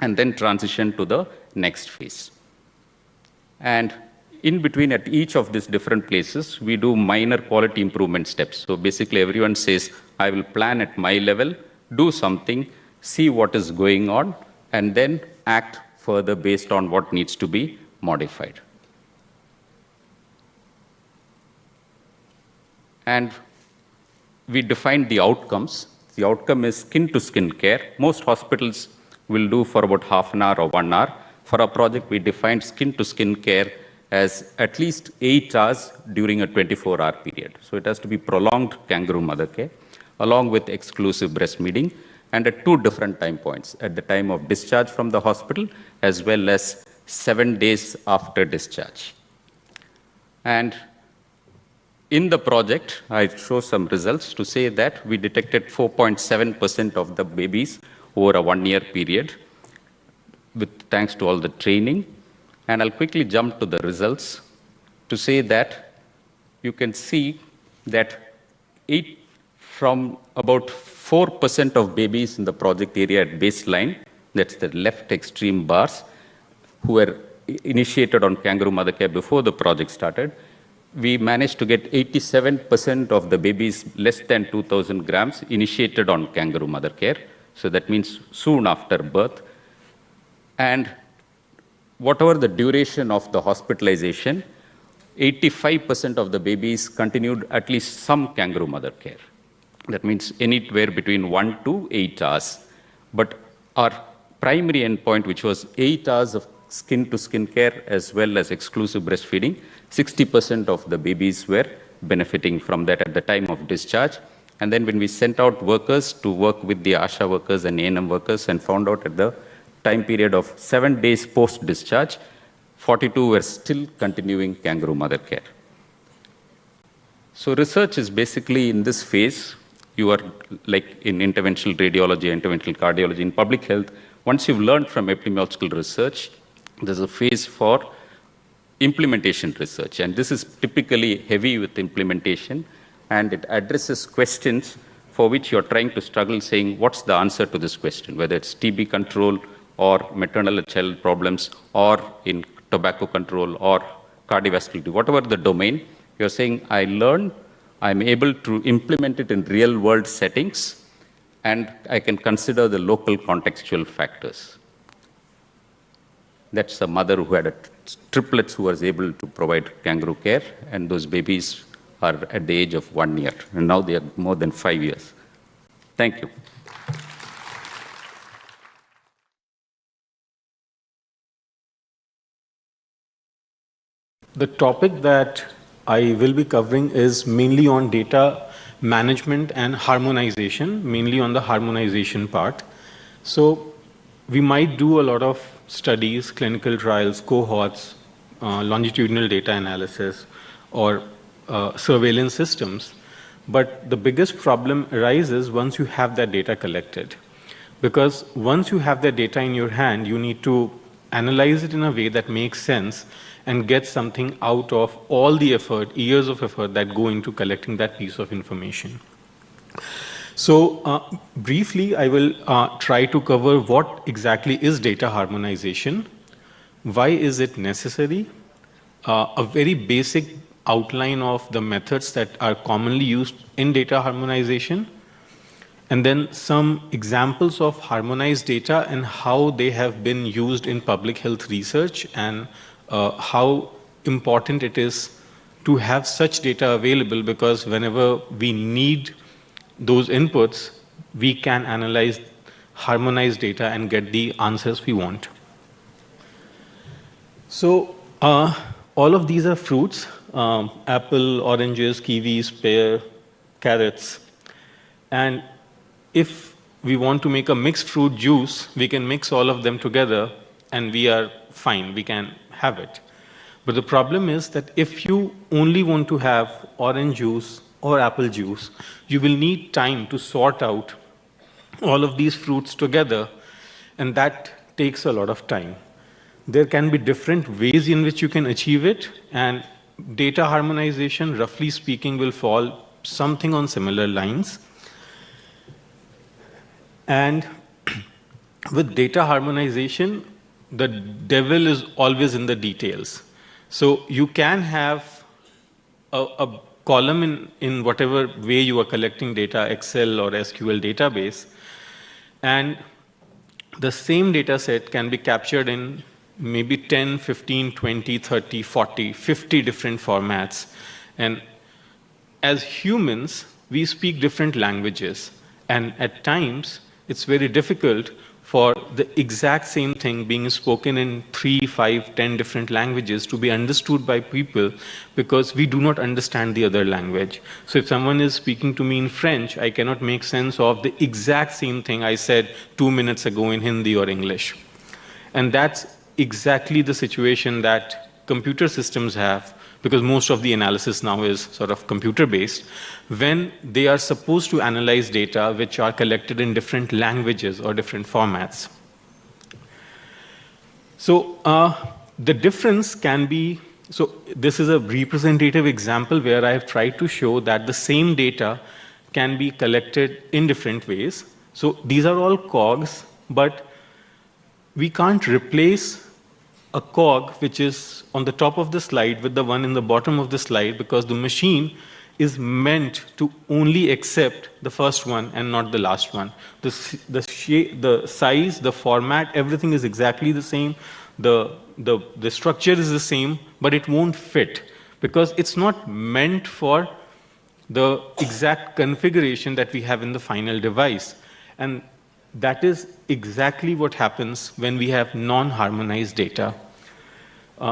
and then transition to the next phase. And in between, at each of these different places, we do minor quality improvement steps. So basically, everyone says, I will plan at my level, do something, see what is going on, and then act further based on what needs to be modified. And we define the outcomes. The outcome is skin-to-skin care. Most hospitals will do for about half an hour or 1 hour. For our project, we defined skin-to-skin care as at least 8 hours during a 24-hour period. So it has to be prolonged kangaroo mother care, along with exclusive breastfeeding, and at 2 different time points, at the time of discharge from the hospital, as well as 7 days after discharge. And in the project, I show some results to say that we detected 4.7% of the babies over a 1-year period, thanks to all the training. And I'll quickly jump to the results to say that you can see that from about 4% of babies in the project area at baseline, that's the left extreme bars, who were initiated on kangaroo mother care before the project started, we managed to get 87% of the babies less than 2,000 grams initiated on kangaroo mother care. So that means soon after birth. And whatever the duration of the hospitalization, 85% of the babies continued at least some kangaroo mother care. That means anywhere between 1 to 8 hours. But our primary endpoint, which was 8 hours of skin-to-skin care as well as exclusive breastfeeding, 60% of the babies were benefiting from that at the time of discharge. And then when we sent out workers to work with the ASHA workers and A&M workers and found out at the time period of 7 days post-discharge, 42 were still continuing kangaroo mother care. So research is basically in this phase. You are like in interventional radiology, interventional cardiology, in public health. Once you've learned from epidemiological research, there's a phase for implementation research. And this is typically heavy with implementation, and it addresses questions for which you're trying to struggle saying, what's the answer to this question? Whether it's TB control or maternal child problems or in tobacco control or cardiovascular, whatever the domain, you're saying, I learned, I'm able to implement it in real world settings, and I can consider the local contextual factors. That's a mother who had triplets who was able to provide kangaroo care, and those babies are at the age of 1 year, and now they are more than 5 years. Thank you. The topic that I will be covering is mainly on data management and harmonization, mainly on the harmonization part. So we might do a lot of studies, clinical trials, cohorts, longitudinal data analysis, or surveillance systems. But the biggest problem arises once you have that data collected. Because once you have that data in your hand, you need to analyze it in a way that makes sense and get something out of all the effort, years of effort that go into collecting that piece of information. So briefly, I will try to cover what exactly is data harmonization, why is it necessary, a very basic outline of the methods that are commonly used in data harmonization, and then some examples of harmonized data and how they have been used in public health research and how important it is to have such data available, because whenever we need those inputs, we can analyze harmonized data and get the answers we want. So all of these are fruits, apple, oranges, kiwis, pear, carrots. And if we want to make a mixed fruit juice, we can mix all of them together and we are fine, we can have it. But the problem is that if you only want to have orange juice or apple juice, you will need time to sort out all of these fruits together, and that takes a lot of time. There can be different ways in which you can achieve it, and data harmonization, roughly speaking, will fall something on similar lines. And with data harmonization, the devil is always in the details. So you can have a column in whatever way you are collecting data, Excel or SQL database, and the same data set can be captured in maybe 10, 15, 20, 30, 40, 50 different formats. And as humans, we speak different languages. And at times, it's very difficult for the exact same thing being spoken in 3, 5, 10 different languages to be understood by people, because we do not understand the other language. So if someone is speaking to me in French, I cannot make sense of the exact same thing I said 2 minutes ago in Hindi or English. And that's exactly the situation that computer systems have, because most of the analysis now is sort of computer-based, when they are supposed to analyze data which are collected in different languages or different formats. So the difference can be, so this is a representative example where I have tried to show that the same data can be collected in different ways. So these are all cogs, but we can't replace a cog which is on the top of the slide with the one in the bottom of the slide, because the machine is meant to only accept the first one and not the last one. The size, the format, everything is exactly the same. The structure is the same, but it won't fit because it's not meant for the exact configuration that we have in the final device. And that is exactly what happens when we have non-harmonized data.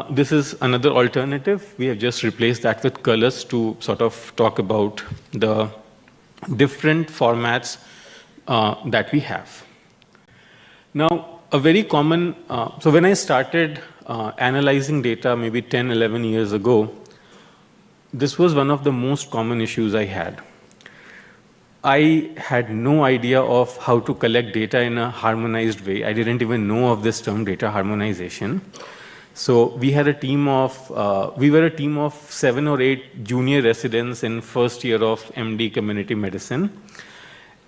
This is another alternative. We have just replaced that with colors to sort of talk about the different formats that we have. Now, a very common, so when I started analyzing data maybe 10, 11 years ago, this was one of the most common issues I had. I had no idea of how to collect data in a harmonized way. I didn't even know of this term data harmonization. So we had a team of, we were a team of 7 or 8 junior residents in first year of MD community medicine.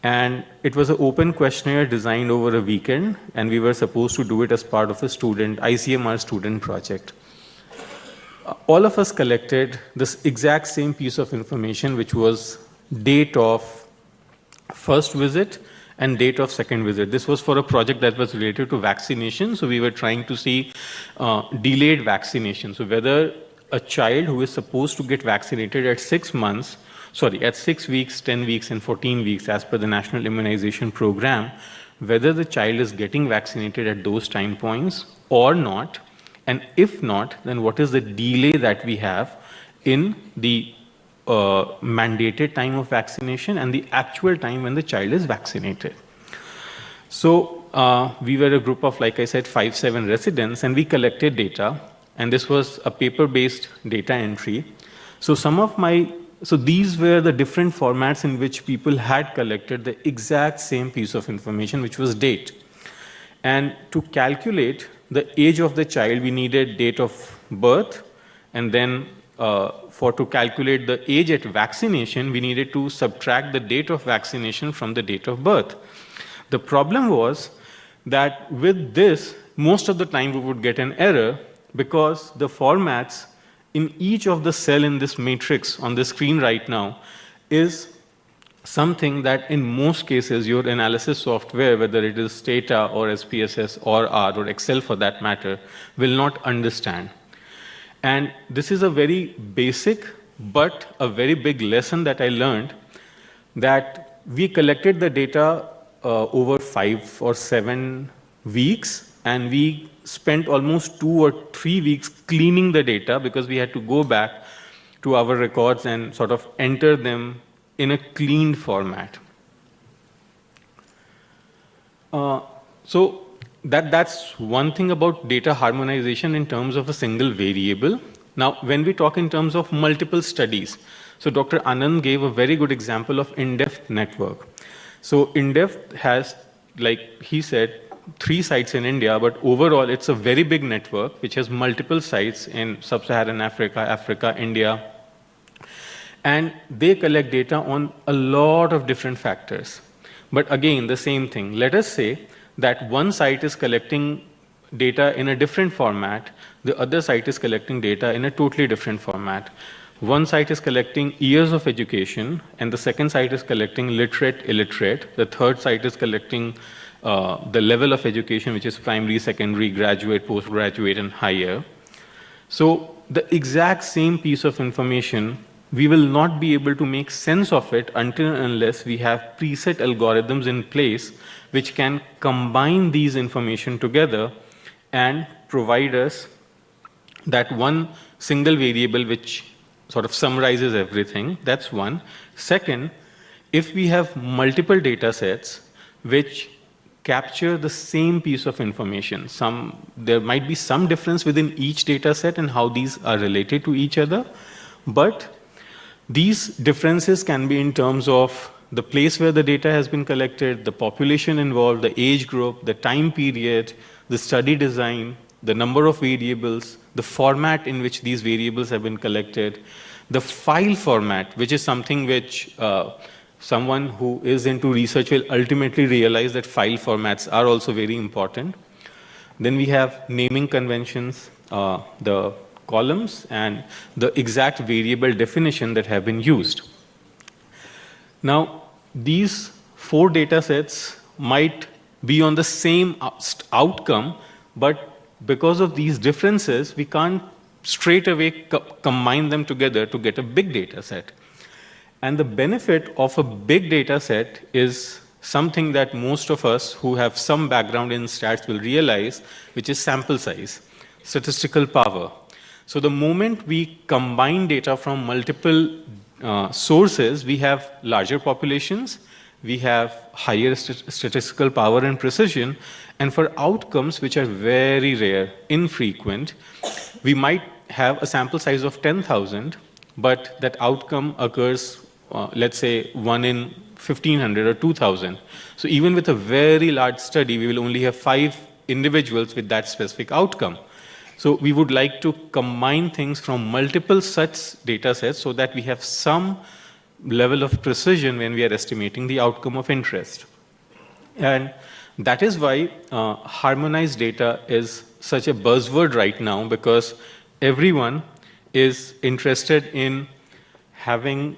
And it was an open questionnaire designed over a weekend, and we were supposed to do it as part of a student, ICMR student project. All of us collected this exact same piece of information, which was date of first visit and date of second visit. This was for a project that was related to vaccination. So we were trying to see delayed vaccination. So whether a child who is supposed to get vaccinated at 6 months, at 6 weeks, 10 weeks, and 14 weeks, as per the National Immunization Program, whether the child is getting vaccinated at those time points or not, and if not, then what is the delay that we have in the mandated time of vaccination and the actual time when the child is vaccinated. So we were a group of, like I said, 5, 7 residents, and we collected data, and this was a paper-based data entry. So some of my so these were the different formats in which people had collected the exact same piece of information, which was date. And to calculate the age of the child, we needed date of birth, and then to calculate the age at vaccination, we needed to subtract the date of vaccination from the date of birth. The problem was that with this, most of the time we would get an error because the formats in each of the cell in this matrix on the screen right now is something that in most cases your analysis software, whether it is Stata or SPSS or R or Excel for that matter, will not understand. And this is a very basic but a very big lesson that I learned, that we collected the data over 5 or 7 weeks, and we spent almost 2 or 3 weeks cleaning the data because we had to go back to our records and sort of enter them in a cleaned format. So that's one thing about data harmonization in terms of a single variable. Now, when we talk in terms of multiple studies, so Dr. Anand gave a very good example of in-depth network. So in-depth has, like he said, 3 sites in India, but overall it's a very big network which has multiple sites in sub-Saharan Africa, Africa, India. And they collect data on a lot of different factors. But again, the same thing. Let us say that one site is collecting data in a different format, the other site is collecting data in a totally different format. One site is collecting years of education, and the second site is collecting literate, illiterate. The third site is collecting the level of education, which is primary, secondary, graduate, postgraduate, and higher. So the exact same piece of information, we will not be able to make sense of it until and unless we have preset algorithms in place which can combine these information together and provide us that one single variable which sort of summarizes everything. That's one. Second, if we have multiple data sets which capture the same piece of information, there might be some difference within each data set and how these are related to each other, but these differences can be in terms of the place where the data has been collected, the population involved, the age group, the time period, the study design, the number of variables, the format in which these variables have been collected, the file format, which is something which someone who is into research will ultimately realize that file formats are also very important. Then we have naming conventions, the columns, and the exact variable definition that have been used. Now, these 4 data sets might be on the same outcome, but because of these differences, we can't straight away combine them together to get a big data set. And the benefit of a big data set is something that most of us who have some background in stats will realize, which is sample size, statistical power. So the moment we combine data from multiple sources, we have larger populations, we have higher statistical power and precision, and for outcomes which are very rare, infrequent, we might have a sample size of 10,000, but that outcome occurs, let's say, 1 in 1,500 or 2,000. So even with a very large study, we will only have 5 individuals with that specific outcome. So we would like to combine things from multiple such data sets so that we have some level of precision when we are estimating the outcome of interest. And that is why harmonized data is such a buzzword right now, because everyone is interested in having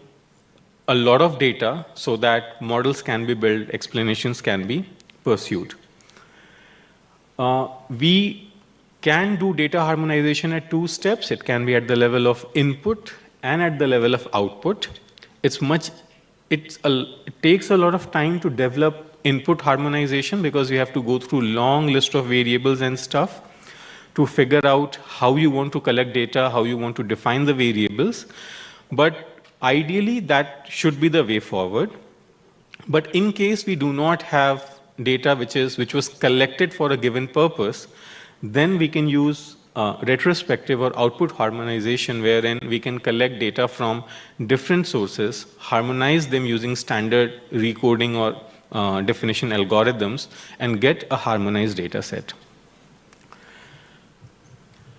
a lot of data so that models can be built, explanations can be pursued. We can do data harmonization at 2 steps. It can be at the level of input and at the level of output. It takes a lot of time to develop input harmonization because you have to go through long list of variables and stuff to figure out how you want to collect data, how you want to define the variables. But ideally, that should be the way forward. But in case we do not have data which was collected for a given purpose, then we can use retrospective or output harmonization, wherein we can collect data from different sources, harmonize them using standard recoding or definition algorithms, and get a harmonized data set.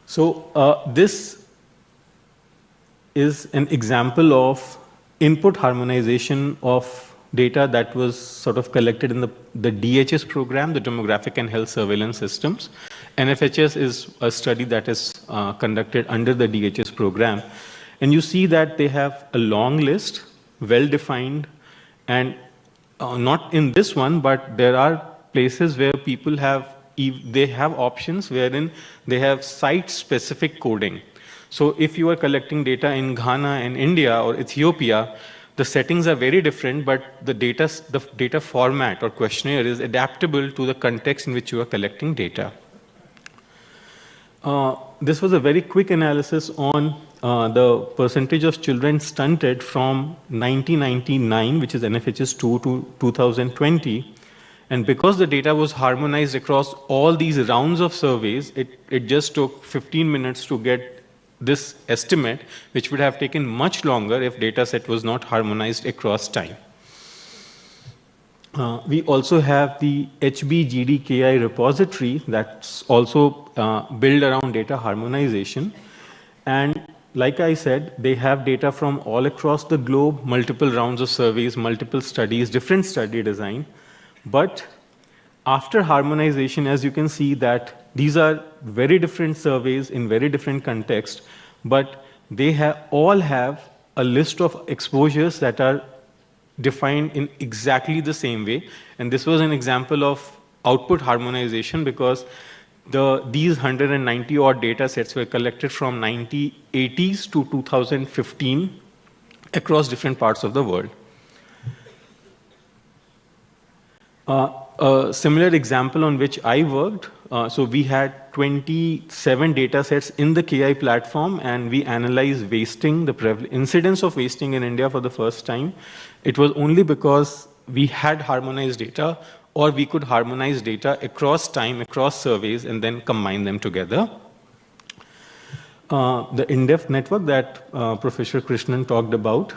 So this is an example of input harmonization of data that was sort of collected in the DHS program, the Demographic and Health Surveillance Systems. NFHS is a study that is conducted under the DHS program. And you see that they have a long list, well-defined, and not in this one, but there are places where people have, they have options wherein they have site-specific coding. So if you are collecting data in Ghana and India or Ethiopia, the settings are very different, but the data format or questionnaire is adaptable to the context in which you are collecting data. This was a very quick analysis on the percentage of children stunted from 1999, which is NFHS 2, to 2020. And because the data was harmonized across all these rounds of surveys, it just took 15 minutes to get this estimate, which would have taken much longer if data set was not harmonized across time. We also have the HBGDKI repository that's also built around data harmonization. And like I said, they have data from all across the globe, multiple rounds of surveys, multiple studies, different study design. But after harmonization, as you can see that these are very different surveys in very different contexts, but they all have a list of exposures that are defined in exactly the same way. And this was an example of output harmonization because these 190 odd data sets were collected from 1980s to 2015 across different parts of the world. A similar example on which I worked, so we had 27 data sets in the KI platform, and we analyzed wasting, the incidence of wasting in India for the first time. It was only because we had harmonized data, or we could harmonize data across time, across surveys, and then combine them together. The in-depth network that Professor Krishnan talked about,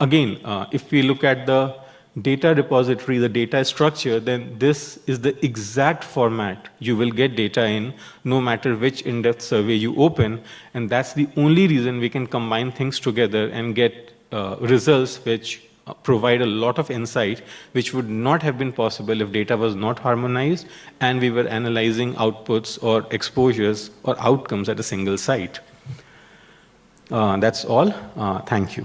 again, if we look at the data repository, the data structure, then this is the exact format you will get data in, no matter which in-depth survey you open. And that's the only reason we can combine things together and get results which provide a lot of insight, which would not have been possible if data was not harmonized and we were analyzing outputs or exposures or outcomes at a single site. That's all. Thank you.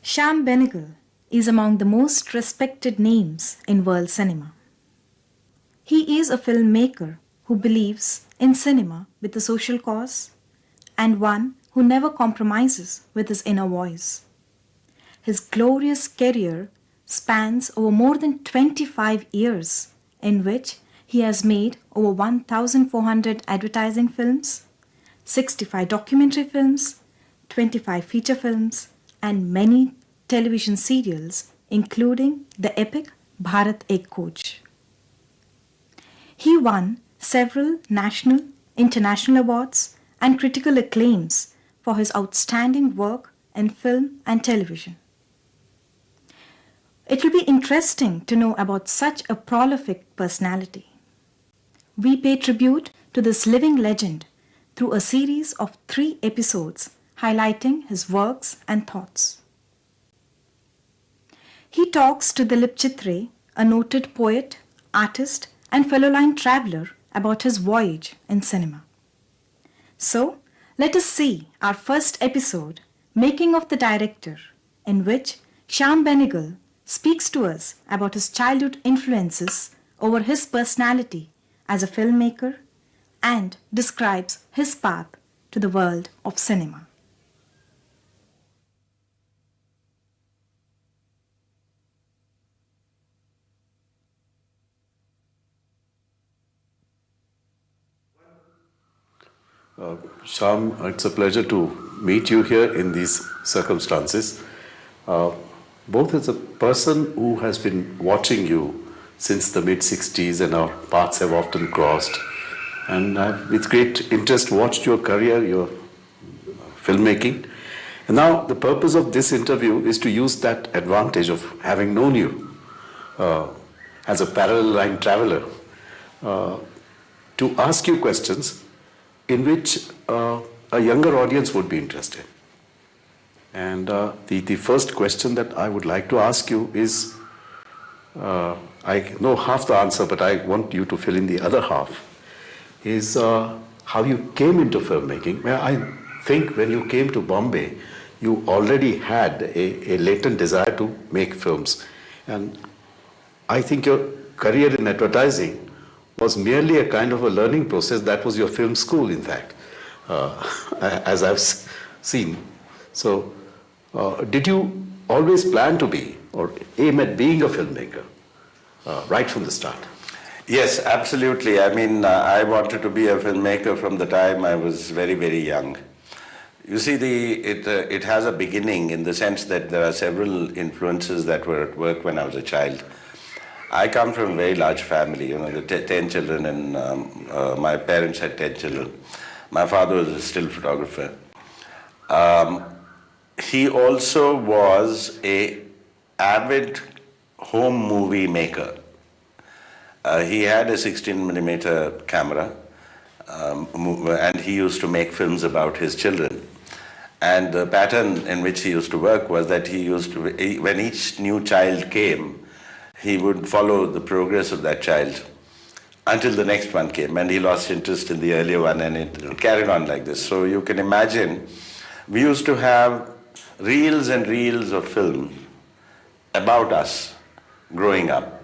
Shyam Benegal is among the most respected names in world cinema. He is a filmmaker who believes in cinema with a social cause and one who never compromises with his inner voice. His glorious career spans over more than 25 years, in which he has made over 1,400 advertising films, 65 documentary films, 25 feature films, and many television serials, including the epic Bharat Ek Coach. He won several national, international awards and critical acclaims for his outstanding work in film and television. It will be interesting to know about such a prolific personality. We pay tribute to this living legend through a series of 3 episodes highlighting his works and thoughts. He talks to Dilip Chitre, a noted poet, artist, and fellow line traveler, about his voyage in cinema. So, let us see our first episode, Making of the Director, in which Shyam Benegal speaks to us about his childhood influences over his personality as a filmmaker and describes his path to the world of cinema. Shyam, it's a pleasure to meet you here in these circumstances. Both as a person who has been watching you since the mid-60s and our paths have often crossed, and I've with great interest watched your career, your filmmaking. And now the purpose of this interview is to use that advantage of having known you as a parallel line traveler to ask you questions in which a younger audience would be interested. And the first question that I would like to ask you is, I know half the answer, but I want you to fill in the other half, is how you came into filmmaking. Well, I think when you came to Bombay, you already had a latent desire to make films. And I think your career in advertising was merely a kind of a learning process. That was your film school, in fact, as I've seen. So, did you always plan to be or aim at being a filmmaker right from the start? Yes, absolutely. I mean, I wanted to be a filmmaker from the time I was very, very young. You see, it has a beginning in the sense that there are several influences that were at work when I was a child. I come from a very large family, you know, 10 children, and my parents had 10 children. My father was a still photographer. He also was an avid home movie maker. He had a 16mm camera, and he used to make films about his children. And the pattern in which he used to work was that he used to, when each new child came, he would follow the progress of that child until the next one came, and he lost interest in the earlier one, and it carried on like this. So you can imagine, we used to have reels and reels of film about us growing up.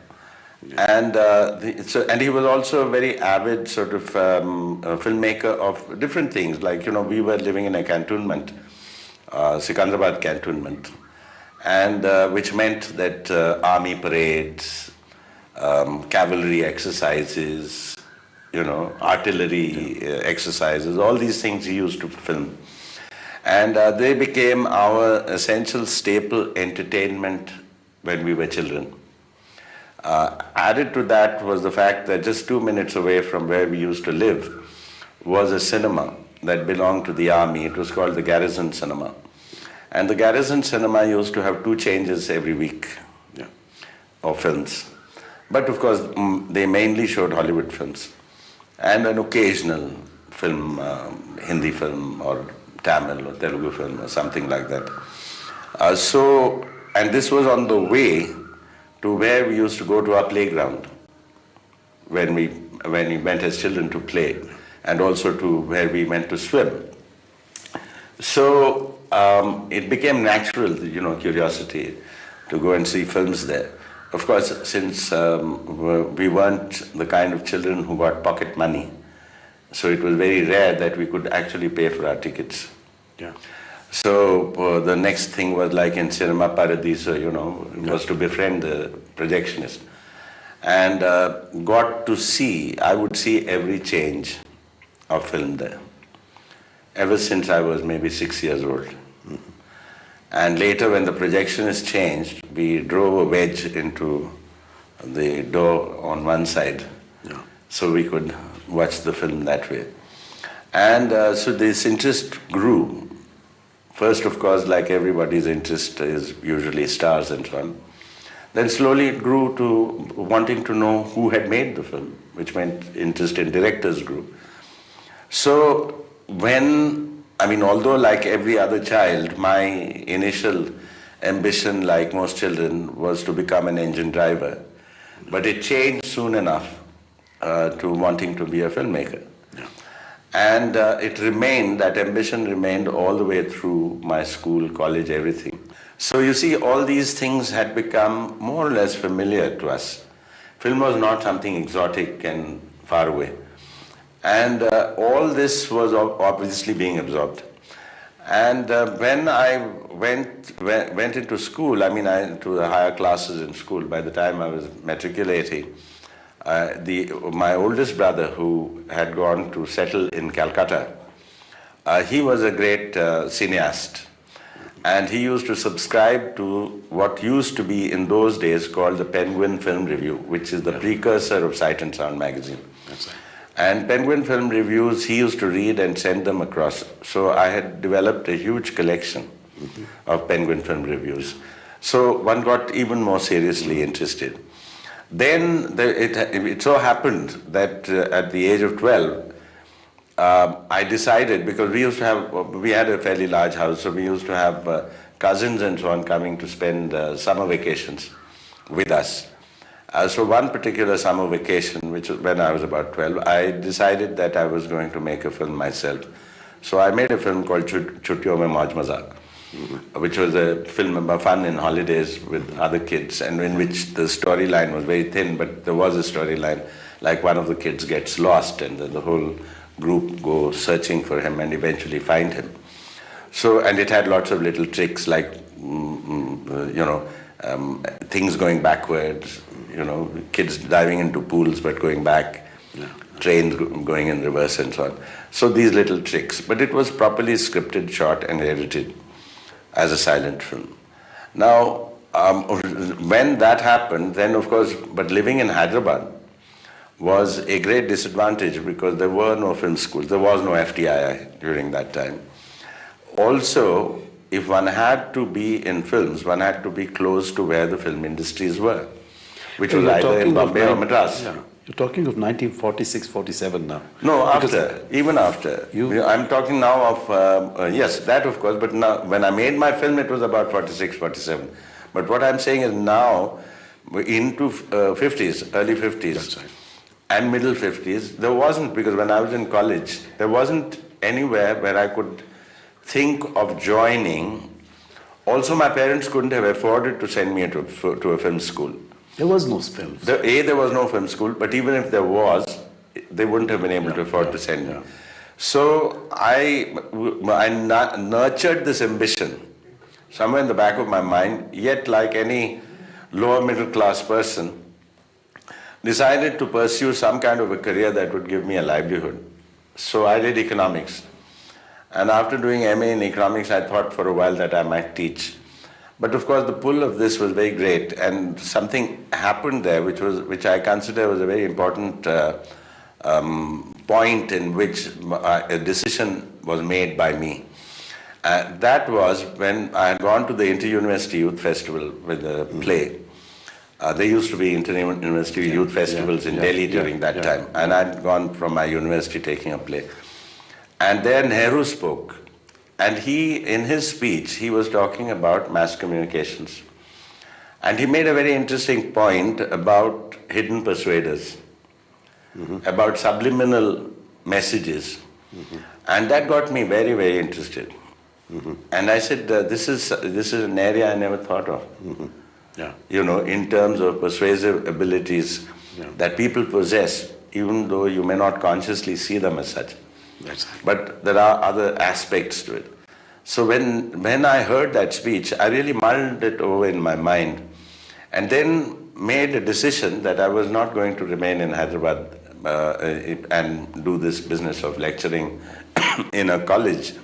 And, and he was also a very avid sort of filmmaker of different things. Like, you know, we were living in a cantonment, Sikandrabad cantonment, and which meant that army parades, cavalry exercises, you know, artillery exercises, all these things he used to film. And they became our essential staple entertainment when we were children. Added to that was the fact that just 2 minutes away from where we used to live was a cinema that belonged to the army. It was called the Garrison Cinema. And the Garrison Cinema used to have 2 changes every week of films. But of course, they mainly showed Hollywood films and an occasional film, Hindi film or Tamil or Telugu film or something like that. And this was on the way to where we used to go to our playground when we went as children to play, and also to where we went to swim. So it became natural, you know, curiosity to go and see films there. Of course, since we weren't the kind of children who got pocket money, so it was very rare that we could actually pay for our tickets. Yeah. So the next thing was like in Cinema Paradiso, you know, was to befriend the projectionist. And got to see, I would see every change of film there, ever since I was maybe 6 years old. And later when the projectionist changed, we drove a wedge into the door on one side, so we could watch the film that way. And so this interest grew. First, of course, like everybody's interest is usually stars and so on. Then slowly it grew to wanting to know who had made the film, which meant interest in directors grew. So although like every other child, my initial ambition, like most children, was to become an engine driver. But it changed soon enough to wanting to be a filmmaker. And that ambition remained all the way through my school, college, everything. So you see, all these things had become more or less familiar to us. Film was not something exotic and far away. And all this was obviously being absorbed. And when I went into school, to the higher classes in school, by the time I was matriculating, my oldest brother, who had gone to settle in Calcutta, he was a great cineast. And he used to subscribe to what used to be in those days called the Penguin Film Review, which is the precursor of Sight and Sound magazine. That's right. And Penguin Film Reviews, he used to read and send them across. So I had developed a huge collection of Penguin Film Reviews. So one got even more seriously interested. Then it so happened that at the age of 12, I decided, because we had a fairly large house, so we used to have cousins and so on coming to spend summer vacations with us. So one particular summer vacation, which was when I was about 12, I decided that I was going to make a film myself. So I made a film called Chuttiyon Mein Maaj Mazak, which was a film about fun in holidays with other kids, and in which the storyline was very thin, but there was a storyline, like one of the kids gets lost and then the whole group go searching for him and eventually find him. So, and it had lots of little tricks like, things going backwards, kids diving into pools but going back, trains going in reverse and so on. So these little tricks. But it was properly scripted, shot and edited as a silent film. Now, when that happened, then of course, but living in Hyderabad was a great disadvantage because there were no film schools. There was no FTII during that time. Also, if one had to be in films, one had to be close to where the film industries were, which was either in Bombay or Madras. Yeah. You're talking of 1946, 47 now. No, even after. I'm talking now of, yes, that of course, but now, when I made my film, it was about 46, 47. But what I'm saying is now, into 50s, early 50s, and middle 50s, there wasn't, because when I was in college, there wasn't anywhere where I could think of joining. Also, my parents couldn't have afforded to send me to a film school. There was no film school. There was no film school, but even if there was, they wouldn't have been able to afford to send me. So I nurtured this ambition somewhere in the back of my mind, yet like any lower middle class person, decided to pursue some kind of a career that would give me a livelihood. So I did economics. And after doing MA in economics, I thought for a while that I might teach. But of course, the pull of this was very great, and something happened there, which I consider was a very important point in which a decision was made by me. That was when I had gone to the Inter-University Youth Festival with a play. There used to be Inter-University Youth Festivals in Delhi during that time, and I'd gone from my university taking a play. And there Nehru spoke. And in his speech, he was talking about mass communications. And he made a very interesting point about hidden persuaders, about subliminal messages. And that got me very, very interested. And I said, this is an area I never thought of. In terms of persuasive abilities that people possess, even though you may not consciously see them as such. But there are other aspects to it. So when I heard that speech, I really mulled it over in my mind and then made a decision that I was not going to remain in Hyderabad and do this business of lecturing in a college.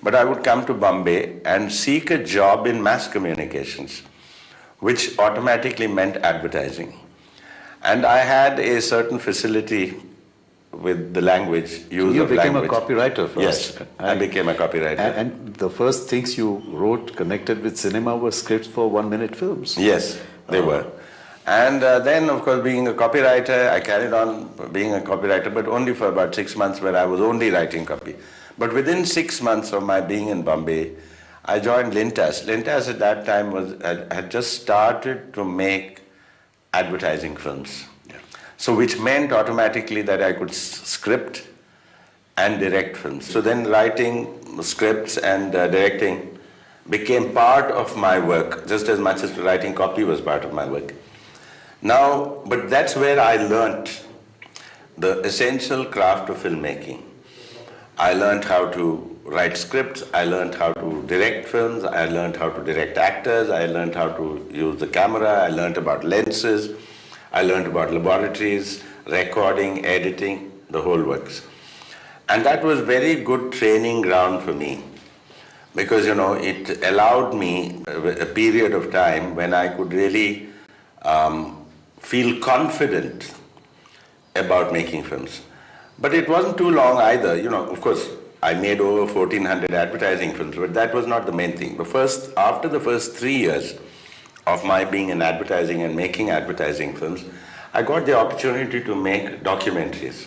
But I would come to Bombay and seek a job in mass communications, which automatically meant advertising. And I had a certain facility with the language, use of language. You became a copywriter first. Yes, I became a copywriter. And the first things you wrote connected with cinema were scripts for 1-minute films. Yes. They were. And then, of course, being a copywriter, I carried on being a copywriter, but only for about 6 months where I was only writing copy. But within 6 months of my being in Bombay, I joined Lintas. Lintas at that time had just started to make advertising films. So which meant automatically that I could script and direct films. So then writing scripts and directing became part of my work, just as much as writing copy was part of my work. Now, but that's where I learnt the essential craft of filmmaking. I learned how to write scripts, I learned how to direct films, I learned how to direct actors, I learned how to use the camera, I learned about lenses, I learned about laboratories, recording, editing, the whole works. And that was very good training ground for me because, it allowed me a period of time when I could really feel confident about making films. But it wasn't too long either. Of course, I made over 1,400 advertising films, but that was not the main thing. After the first 3 years of my being in advertising and making advertising films, I got the opportunity to make documentaries.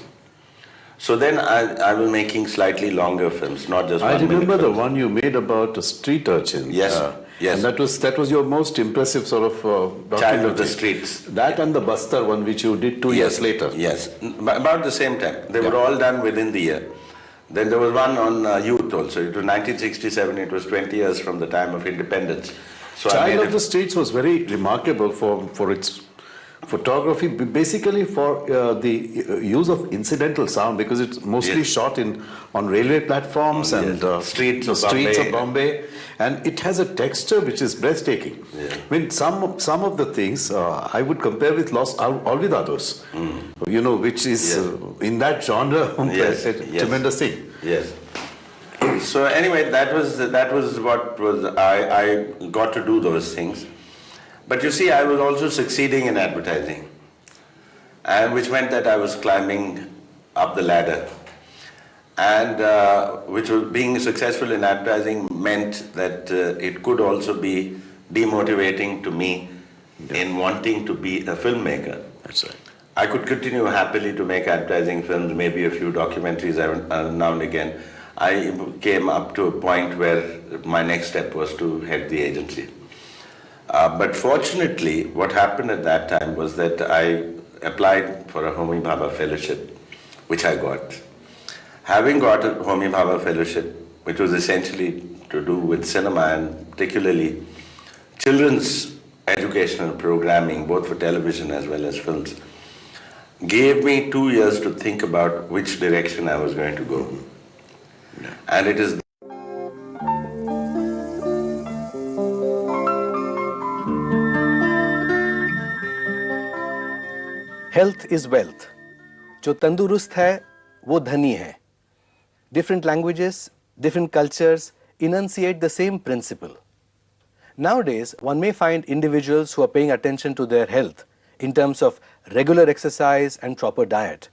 So then I was making slightly longer films, not just 1 minute. I remember the one you made about a street urchin. Yes, yes. And that was your most impressive sort of documentary. Child of the Streets. That and the Bastar one, which you did 2 years later. Yes, about the same time. They were all done within the year. Then there was one on youth also. It was 1967. It was 20 years from the time of independence. So Child of the Streets was very remarkable for its photography, basically for the use of incidental sound, because it's mostly shot on railway platforms and streets of Bombay, and it has a texture which is breathtaking. I mean, some of the things I would compare with Los Olvidados, which is in that genre, tremendous thing. Yes. So anyway, that was what was I got to do those things. But you see, I was also succeeding in advertising, and which meant that I was climbing up the ladder. And which was being successful in advertising meant that it could also be demotivating to me in wanting to be a filmmaker. That's right. I could continue happily to make advertising films, maybe a few documentaries now and again. I came up to a point where my next step was to head the agency. But fortunately, what happened at that time was that I applied for a Homi Bhabha fellowship, which I got. Having got a Homi Bhabha fellowship, which was essentially to do with cinema and particularly children's educational programming, both for television as well as films, gave me 2 years to think about which direction I was going to go. And it is Health is wealth. जो तंदुरुस्त है वो धनी है. Different languages, different cultures enunciate the same principle. Nowadays, one may find individuals who are paying attention to their health in terms of regular exercise and proper diet.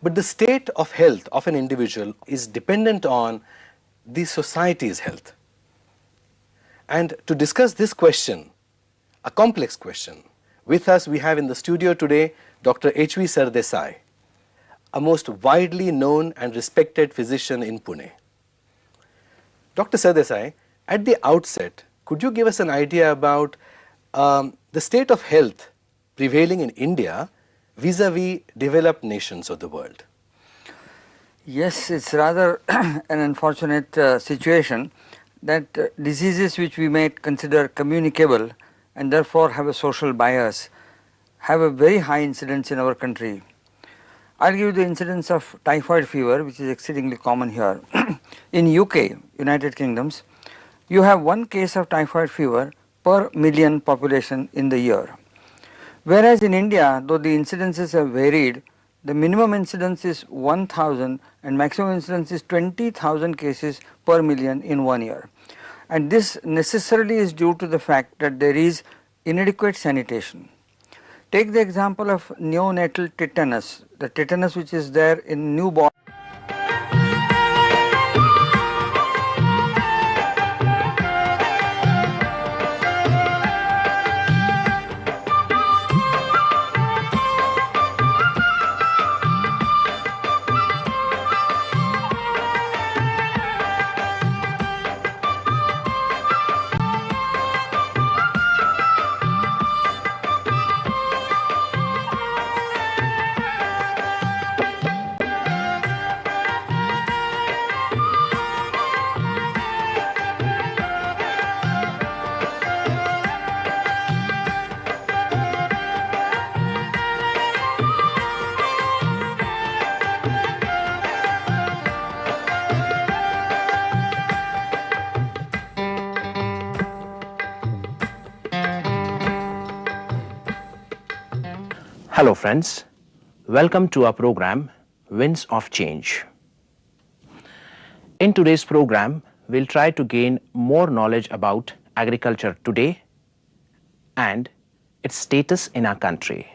But the state of health of an individual is dependent on the society's health. And to discuss this question, a complex question, with us we have in the studio today Dr. H.V. Sardesai, a most widely known and respected physician in Pune. Dr. Sardesai, at the outset, could you give us an idea about the state of health prevailing in India vis-a-vis developed nations of the world? Yes, it's rather an unfortunate situation that diseases which we may consider communicable and therefore have a social bias have a very high incidence in our country. I'll give you the incidence of typhoid fever, which is exceedingly common here. In UK, United Kingdoms, you have 1 case of typhoid fever per million population in the year. Whereas in India, though the incidences have varied, the minimum incidence is 1,000 and maximum incidence is 20,000 cases per million in 1 year. And this necessarily is due to the fact that there is inadequate sanitation. Take the example of neonatal tetanus, the tetanus which is there in newborn. Hello friends, welcome to our program Winds of Change. In today's program, we'll try to gain more knowledge about agriculture today and its status in our country.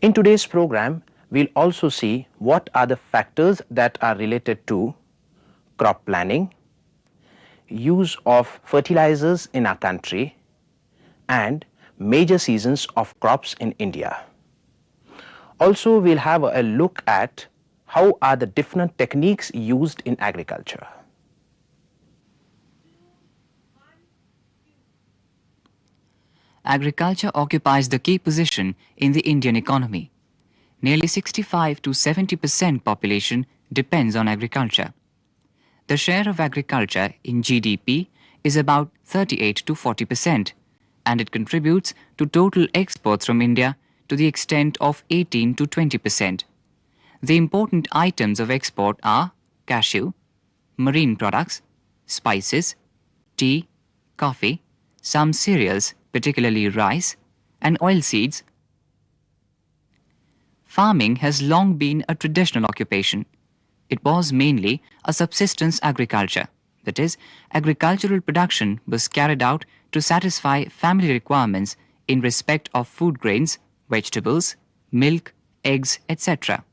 In today's program, we'll also see what are the factors that are related to crop planning, use of fertilizers in our country, and major seasons of crops in India. Also, we'll have a look at how are the different techniques used in agriculture. Agriculture occupies the key position in the Indian economy. Nearly 65 to 70% population depends on agriculture. The share of agriculture in GDP is about 38 to 40%, and it contributes to total exports from India to the extent of 18 to 20%. The important items of export are cashew, marine products, spices, tea, coffee, some cereals, particularly rice, and oilseeds. Farming has long been a traditional occupation. It was mainly a subsistence agriculture. That is, agricultural production was carried out to satisfy family requirements in respect of food grains, vegetables, milk, eggs, etc.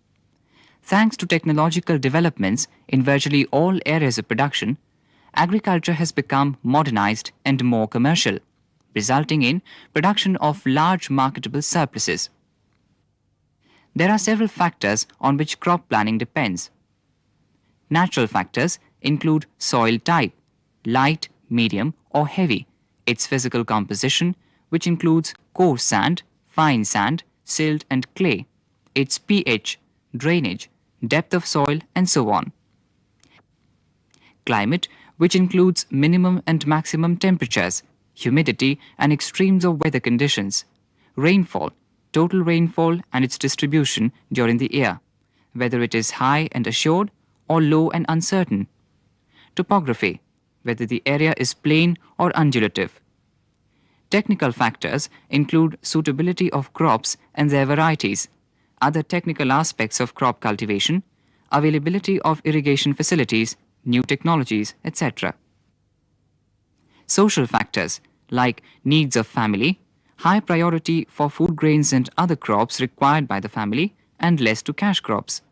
Thanks to technological developments in virtually all areas of production, agriculture has become modernized and more commercial, resulting in production of large marketable surpluses. There are several factors on which crop planning depends. Natural factors include soil type, light, medium or heavy, its physical composition, which includes coarse sand, fine sand, silt and clay, its pH, drainage, depth of soil and so on. Climate, which includes minimum and maximum temperatures, humidity and extremes of weather conditions. Rainfall, total rainfall and its distribution during the year, whether it is high and assured or low and uncertain. Topography, whether the area is plain or undulative. Technical factors include suitability of crops and their varieties, other technical aspects of crop cultivation, availability of irrigation facilities, new technologies, etc. Social factors like needs of family, high priority for food grains and other crops required by the family, and less to cash crops.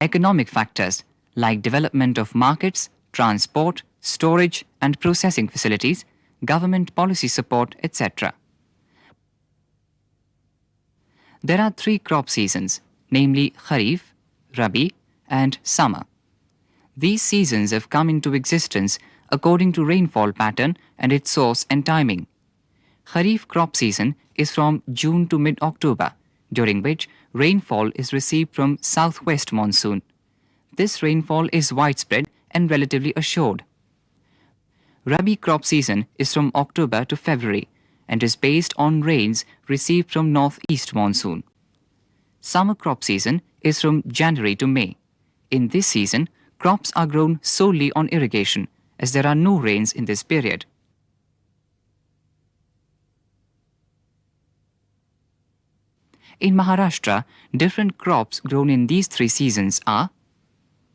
Economic factors like development of markets, transport, storage and processing facilities, government policy support, etc. There are 3 crop seasons, namely Kharif, Rabi and Summer. These seasons have come into existence according to rainfall pattern and its source and timing. Kharif crop season is from June to mid-October, during which rainfall is received from southwest monsoon. This rainfall is widespread and relatively assured. Rabi crop season is from October to February and is based on rains received from northeast monsoon. Summer crop season is from January to May. In this season, crops are grown solely on irrigation, as there are no rains in this period. In Maharashtra, different crops grown in these 3 seasons are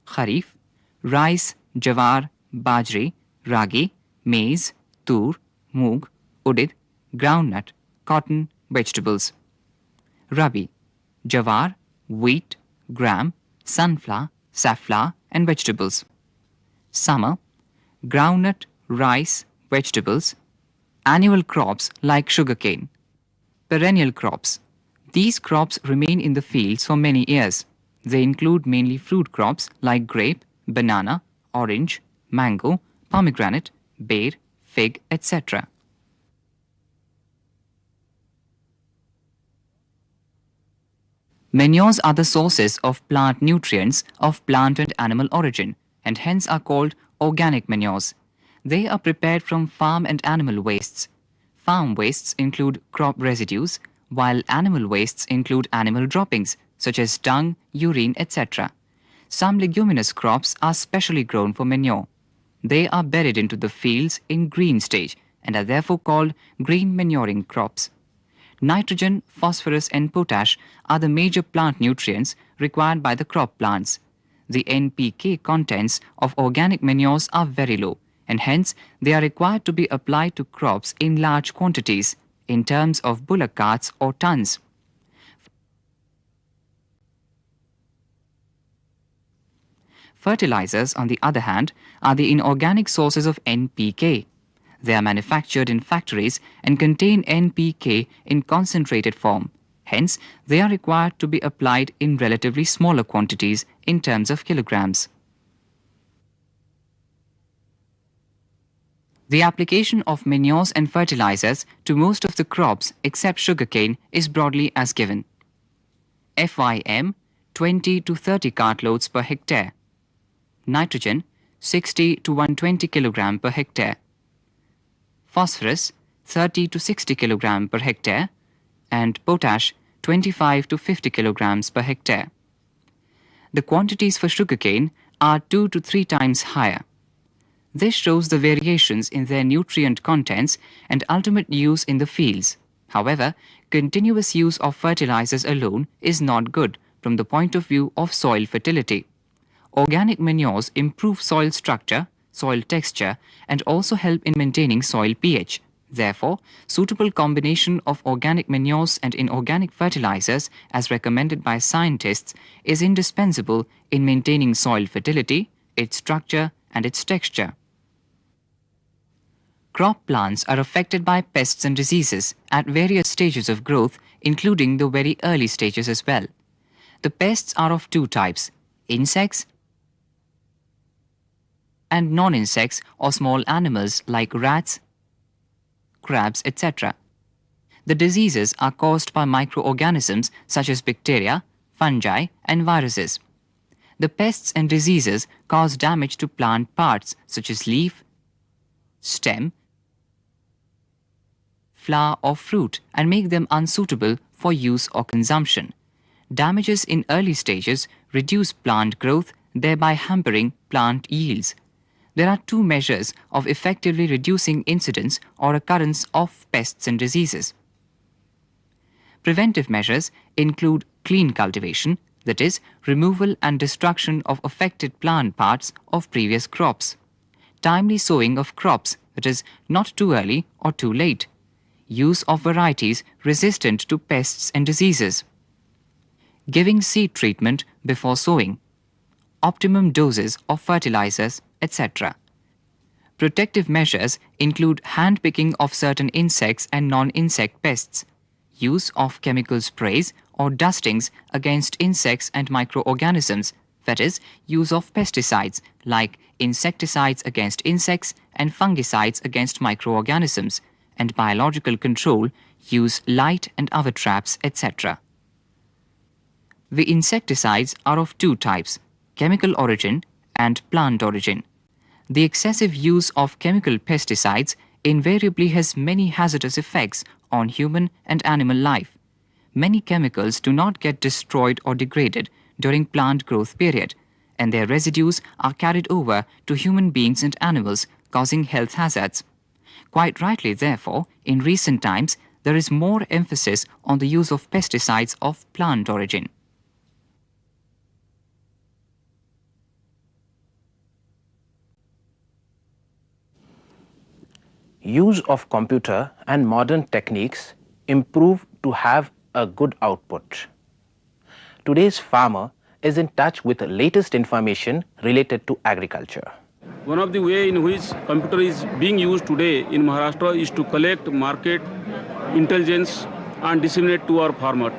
Kharif, rice, jawar, bajri, ragi, maize, tur, moong, udid, groundnut, cotton, vegetables. Rabi, jawar, wheat, gram, sunflower, safflower and vegetables. Summer, groundnut, rice, vegetables. Annual crops like sugarcane. Perennial crops. These crops remain in the fields for many years. They include mainly fruit crops like grape, banana, orange, mango, pomegranate, ber, fig, etc. Manures are the sources of plant nutrients of plant and animal origin and hence are called organic manures. They are prepared from farm and animal wastes. Farm wastes include crop residues, while animal wastes include animal droppings such as dung, urine, etc. Some leguminous crops are specially grown for manure. They are buried into the fields in green stage and are therefore called green manuring crops. Nitrogen, phosphorus and potash are the major plant nutrients required by the crop plants. The NPK contents of organic manures are very low, and hence they are required to be applied to crops in large quantities, in terms of bullock carts or tons. Fertilizers, on the other hand, are the inorganic sources of NPK. They are manufactured in factories and contain NPK in concentrated form. Hence, they are required to be applied in relatively smaller quantities in terms of kilograms. The application of manures and fertilizers to most of the crops except sugarcane is broadly as given. FYM 20 to 30 cartloads per hectare. Nitrogen 60 to 120 kg per hectare. Phosphorus 30 to 60 kg per hectare, and potash 25 to 50 kg per hectare. The quantities for sugarcane are 2 to 3 times higher. This shows the variations in their nutrient contents and ultimate use in the fields. However, continuous use of fertilizers alone is not good from the point of view of soil fertility. Organic manures improve soil structure, soil texture, and also help in maintaining soil pH. Therefore, suitable combination of organic manures and inorganic fertilizers, as recommended by scientists, is indispensable in maintaining soil fertility, its structure, and its texture. Crop plants are affected by pests and diseases at various stages of growth, including the very early stages as well. The pests are of two types: insects and non-insects or small animals like rats, crabs, etc. The diseases are caused by microorganisms such as bacteria, fungi, and viruses. The pests and diseases cause damage to plant parts such as leaf, stem, flower or fruit and make them unsuitable for use or consumption. Damages in early stages reduce plant growth, thereby hampering plant yields. There are two measures of effectively reducing incidence or occurrence of pests and diseases. Preventive measures include clean cultivation, that is, removal and destruction of affected plant parts of previous crops. Timely sowing of crops, that is, not too early or too late. Use of varieties resistant to pests and diseases. Giving seed treatment before sowing. Optimum doses of fertilizers, etc. Protective measures include hand-picking of certain insects and non-insect pests, use of chemical sprays or dustings against insects and microorganisms, that is, use of pesticides like insecticides against insects and fungicides against microorganisms, and biological control, use light and other traps, etc. The insecticides are of two types: chemical origin and plant origin. The excessive use of chemical pesticides invariably has many hazardous effects on human and animal life. Many chemicals do not get destroyed or degraded during plant growth period, and their residues are carried over to human beings and animals, causing health hazards. Quite rightly, therefore, in recent times, there is more emphasis on the use of pesticides of plant origin. Use of computer and modern techniques improve to have a good output. Today's farmer is in touch with the latest information related to agriculture. One of the ways in which computer is being used today in Maharashtra is to collect market intelligence and disseminate to our farmer.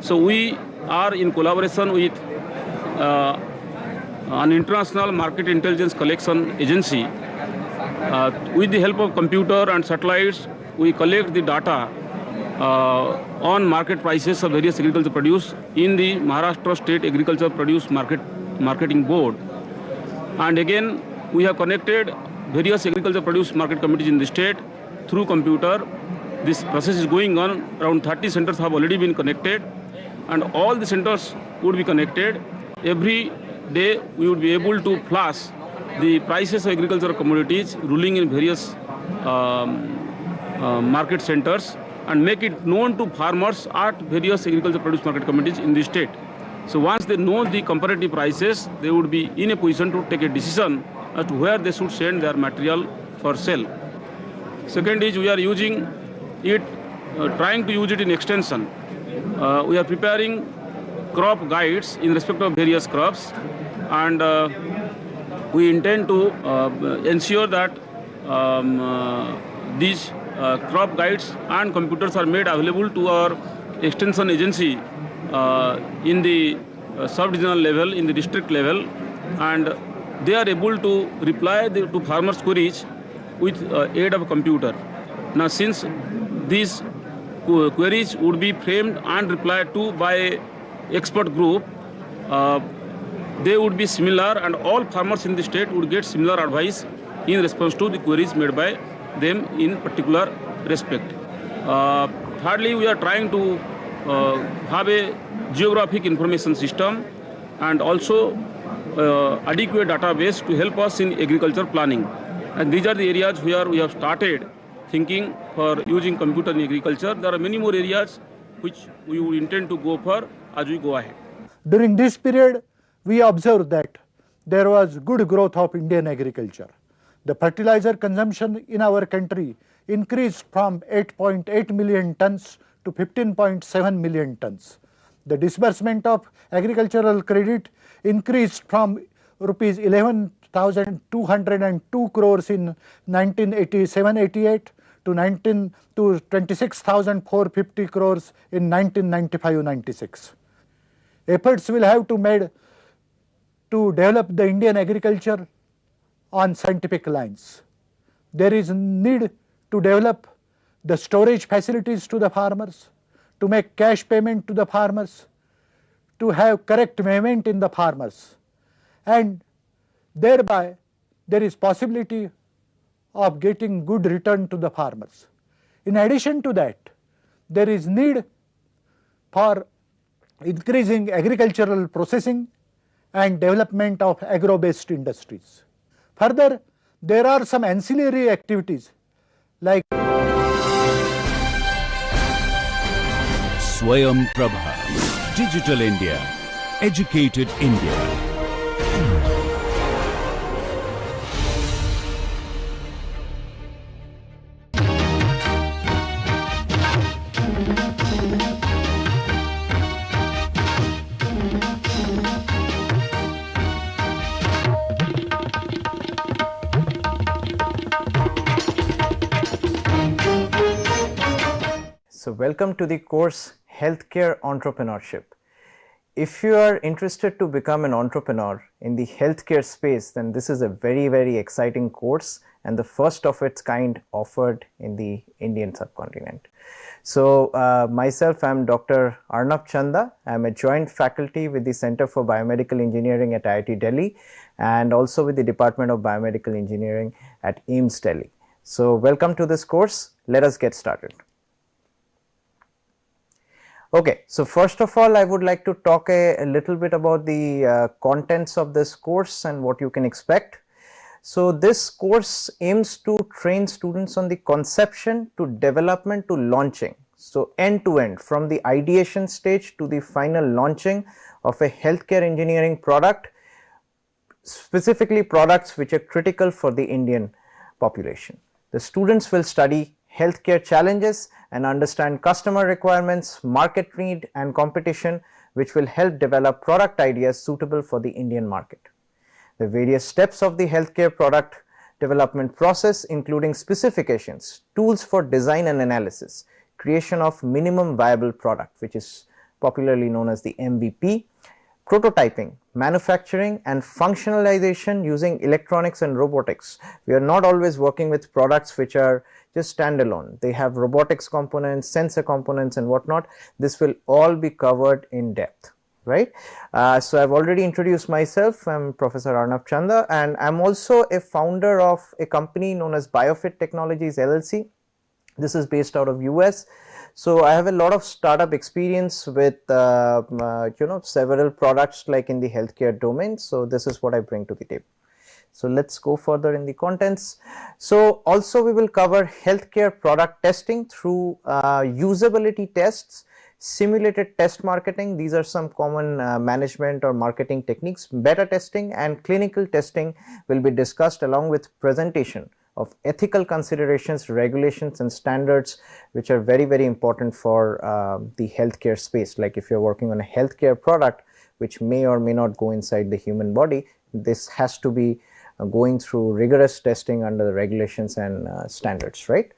So we are in collaboration with an international market intelligence collection agency. With the help of computer and satellites, we collect the data on market prices of various agricultural produce in the Maharashtra State Agricultural Produce Marketing Board. And again, we have connected various agricultural produce market committees in the state through computer. This process is going on. Around 30 centers have already been connected, and all the centers would be connected. Every day we would be able to flash the prices of agricultural commodities ruling in various market centers, and make it known to farmers at various agriculture produce market committees in the state. So once they know the comparative prices, they would be in a position to take a decision as to where they should send their material for sale. Second is we are using it, trying to use it in extension. We are preparing crop guides in respect of various crops, and we intend to ensure that these crop guides and computers are made available to our extension agency in the sub-regional level, in the district level, and they are able to reply to farmers' queries with aid of a computer. Now, since these queries would be framed and replied to by expert group, they would be similar, and all farmers in the state would get similar advice in response to the queries made by them in particular respect. Thirdly, we are trying to have a geographic information system and also adequate database to help us in agriculture planning. And these are the areas where we have started thinking for using computer in agriculture. There are many more areas which we would intend to go for as we go ahead. During this period, we observed that there was good growth of Indian agriculture. The fertilizer consumption in our country increased from 8.8 million tons to 15.7 million tons. The disbursement of agricultural credit increased from rupees 11,202 crores in 1987-88 to 26,450 crores in 1995-96. Efforts will have to be made to develop the Indian agriculture on scientific lines. There is need to develop the storage facilities to the farmers, to make cash payment to the farmers, to have correct payment in the farmers, and thereby there is possibility of getting good return to the farmers. In addition to that, there is need for increasing agricultural processing and development of agro-based industries. Further, there are some ancillary activities like Swayam Prabha, Digital India, Educated India. So welcome to the course Healthcare Entrepreneurship. If you are interested to become an entrepreneur in the healthcare space, then this is a very, very exciting course and the first of its kind offered in the Indian subcontinent. So myself, I am Dr. Arnab Chanda. I am a joint faculty with the Center for Biomedical Engineering at IIT Delhi and also with the Department of Biomedical Engineering at AIIMS Delhi. So welcome to this course. Let us get started. Okay, so first of all, I would like to talk a little bit about the contents of this course and what you can expect. So this course aims to train students on the conception to development to launching. So end to end, from the ideation stage to the final launching of a healthcare engineering product, specifically products which are critical for the Indian population. The students will study healthcare challenges and understand customer requirements, market need and competition, which will help develop product ideas suitable for the Indian market. The various steps of the healthcare product development process, including specifications, tools for design and analysis, creation of minimum viable product, which is popularly known as the MVP, prototyping, manufacturing and functionalization using electronics and robotics. We are not always working with products which are just standalone. They have robotics components, sensor components and whatnot. This will all be covered in depth, right? So I've already introduced myself. I'm Professor Arnab Chanda and I'm also a founder of a company known as BioFit Technologies LLC. This is based out of US. So I have a lot of startup experience with several products like in the healthcare domain. So this is what I bring to the table. So let's go further in the contents. So also we will cover healthcare product testing through usability tests, simulated test marketing. These are some common management or marketing techniques. Beta testing and clinical testing will be discussed along with presentation of ethical considerations, regulations and standards which are very, very important for the healthcare space. Like if you're working on a healthcare product which may or may not go inside the human body, this has to be going through rigorous testing under the regulations and standards, right?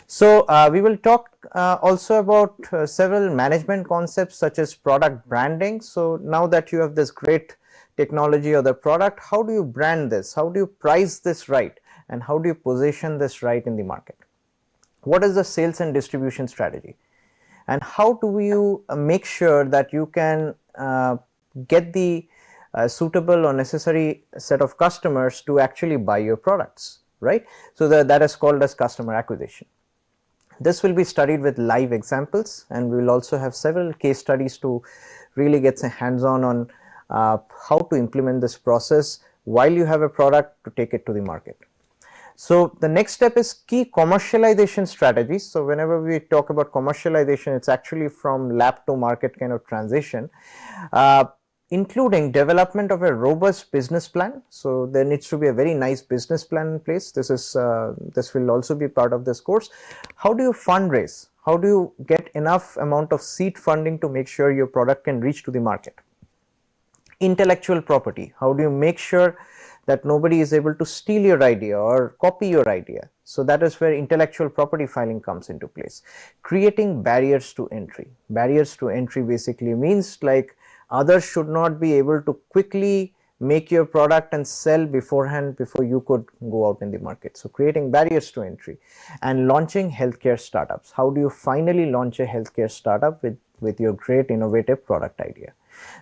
So we will talk also about several management concepts such as product branding. So now that you have this great technology or the product, how do you brand this? How do you price this right? And how do you position this right in the market? What is the sales and distribution strategy? And how do you make sure that you can get the suitable or necessary set of customers to actually buy your products, right? So that is called as customer acquisition. This will be studied with live examples, and we will also have several case studies to really get some hands-on on how to implement this process while you have a product to take it to the market. So the next step is key commercialization strategies. So whenever we talk about commercialization, it's actually from lab to market kind of transition, including development of a robust business plan. So there needs to be a very nice business plan in place. This will also be part of this course. How do you fundraise? How do you get enough amount of seed funding to make sure your product can reach to the market? Intellectual property. How do you make sure that nobody is able to steal your idea or copy your idea? So that is where intellectual property filing comes into place. Creating barriers to entry. Barriers to entry basically means like others should not be able to quickly make your product and sell beforehand before you could go out in the market. So creating barriers to entry. And launching healthcare startups. How do you finally launch a healthcare startup with your great innovative product idea?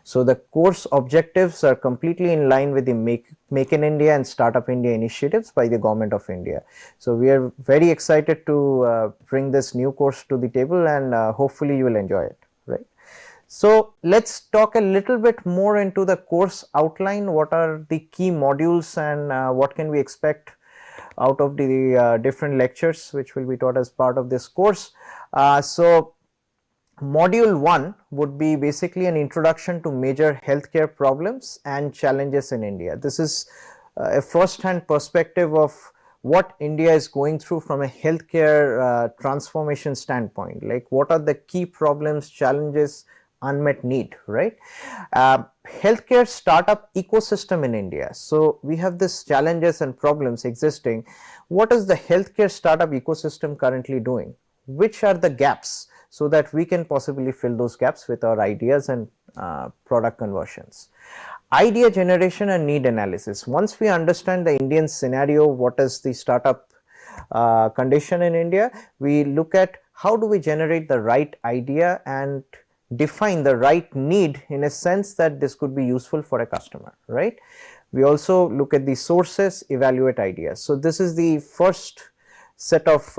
So the course objectives are completely in line with the Make in India and Startup India initiatives by the Government of India. So we are very excited to bring this new course to the table, and hopefully you will enjoy it, right? So let's talk a little bit more into the course outline. What are the key modules and what can we expect out of the different lectures which will be taught as part of this course. So Module 1 would be basically an introduction to major healthcare problems and challenges in India. This is a first-hand perspective of what India is going through from a healthcare transformation standpoint. Like what are the key problems, challenges, unmet need, right? Healthcare startup ecosystem in India. So we have these challenges and problems existing. What is the healthcare startup ecosystem currently doing? Which are the gaps? So that we can possibly fill those gaps with our ideas and product conversions. Idea generation and need analysis. Once we understand the Indian scenario, what is the startup condition in India, we look at how do we generate the right idea and define the right need in a sense that this could be useful for a customer, right? We also look at the sources, evaluate ideas. So this is the first set of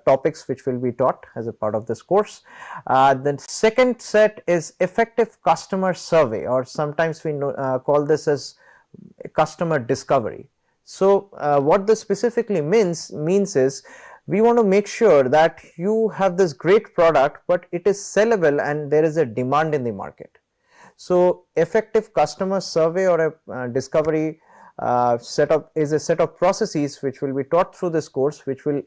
topics which will be taught as a part of this course. The second set is effective customer survey, or sometimes we call this as customer discovery. So what this specifically means is we want to make sure that you have this great product but it is sellable and there is a demand in the market. So effective customer survey or a discovery setup is a set of processes which will be taught through this course, which will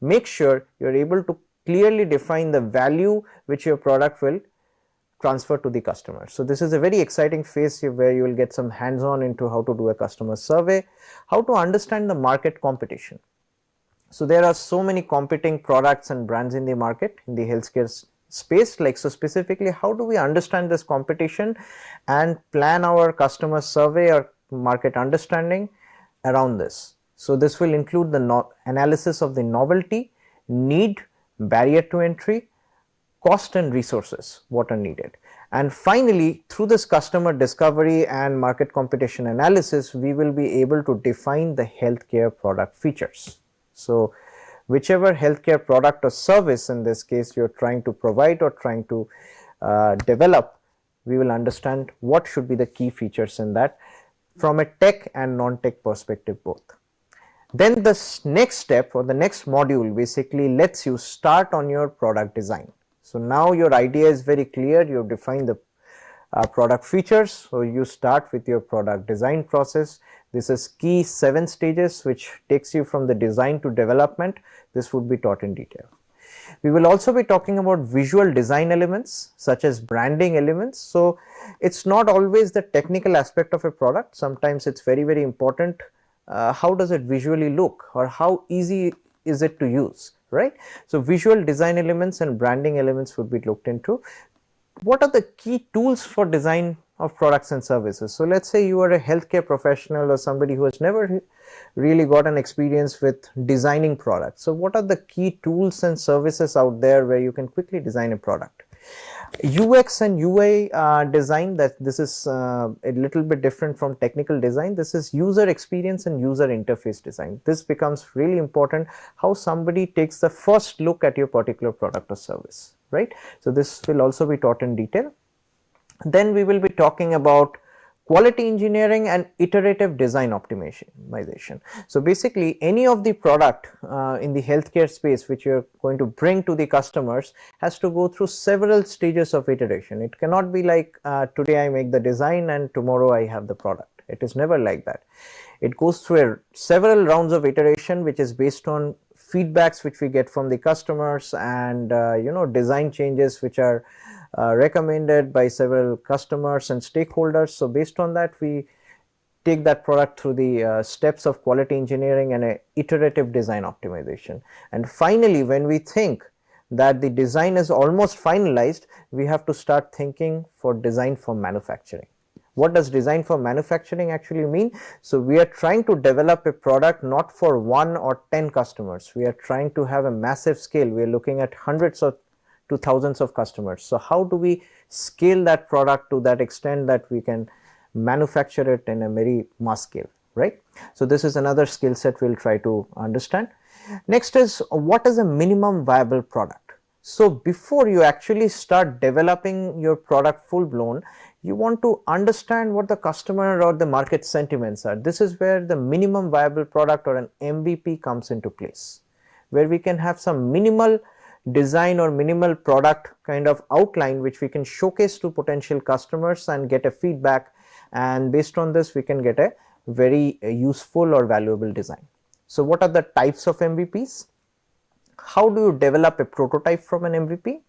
make sure you are able to clearly define the value which your product will transfer to the customer. So this is a very exciting phase where you will get some hands-on into how to do a customer survey, how to understand the market competition. So there are so many competing products and brands in the market in the healthcare space. Like, so specifically, how do we understand this competition and plan our customer survey or market understanding around this? So this will include the analysis of the novelty, need, barrier to entry, cost and resources, what are needed. And finally, through this customer discovery and market competition analysis, we will be able to define the healthcare product features. So whichever healthcare product or service in this case you're trying to provide or trying to develop, we will understand what should be the key features in that. from a tech and non-tech perspective both. Then the next step or the next module basically lets you start on your product design. So now your idea is very clear, you have defined the product features, so you start with your product design process. This is key 7 stages which takes you from the design to development. This would be taught in detail. We will also be talking about visual design elements such as branding elements. So it's not always the technical aspect of a product, sometimes it's very important how does it visually look or how easy is it to use, right? So visual design elements and branding elements would be looked into. What are the key tools for design of products and services? So let's say you are a healthcare professional or somebody who has never really got an experience with designing products. So what are the key tools and services out there where you can quickly design a product? UX and UI design, that this is a little bit different from technical design. This is user experience and user interface design. This becomes really important, how somebody takes the first look at your particular product or service, right? So this will also be taught in detail. Then we will be talking about quality engineering and iterative design optimization. So basically any of the product in the healthcare space which you are going to bring to the customers has to go through several stages of iteration. It cannot be like today I make the design and tomorrow I have the product. It is never like that. It goes through several rounds of iteration which is based on feedbacks which we get from the customers and design changes which are recommended by several customers and stakeholders. So based on that we take that product through the steps of quality engineering and a iterative design optimization. And finally when we think that the design is almost finalized, we have to start thinking for design for manufacturing. What does design for manufacturing actually mean? So we are trying to develop a product not for 1 or 10 customers. We are trying to have a massive scale. We are looking at hundreds of to thousands of customers. So how do we scale that product to that extent that we can manufacture it in a very mass scale, right? So this is another skill set we'll try to understand. Next is what is a minimum viable product? So before you actually start developing your product full blown, you want to understand what the customer or the market sentiments are. This is where the minimum viable product or an MVP comes into place, where we can have some minimal design or minimal product kind of outline which we can showcase to potential customers and get a feedback, and based on this we can get a very useful or valuable design. So what are the types of MVPs? How do you develop a prototype from an MVP?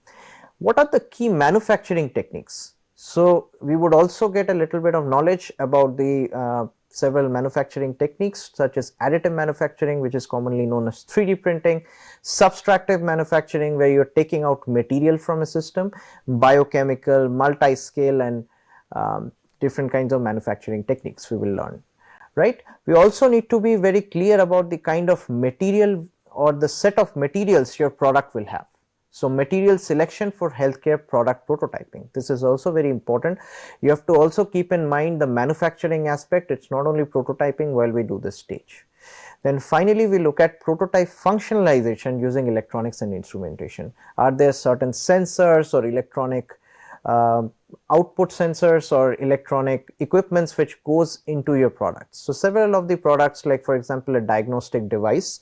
What are the key manufacturing techniques? So we would also get a little bit of knowledge about the several manufacturing techniques such as additive manufacturing, which is commonly known as 3D printing, subtractive manufacturing where you are taking out material from a system, biochemical, multi-scale and different kinds of manufacturing techniques we will learn, right? We also need to be very clear about the kind of material or the set of materials your product will have. So material selection for healthcare product prototyping, this is also very important. You have to also keep in mind the manufacturing aspect. It's not only prototyping while we do this stage. Then finally we look at prototype functionalization using electronics and instrumentation. Are there certain sensors or electronic output sensors or electronic equipments which goes into your products? So several of the products, like for example a diagnostic device,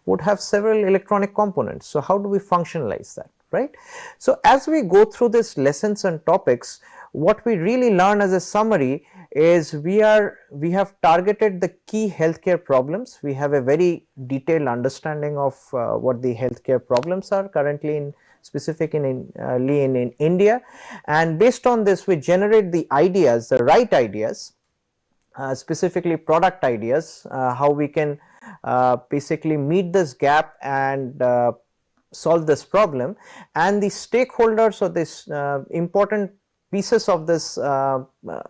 would have several electronic components. So how do we functionalize that, right? So as we go through these lessons and topics, what we really learn as a summary is we have targeted the key healthcare problems. We have a very detailed understanding of what the healthcare problems are currently specifically in India, and based on this we generate the ideas, the right ideas, specifically product ideas, how we can basically meet this gap and solve this problem. And the stakeholders or this important pieces of this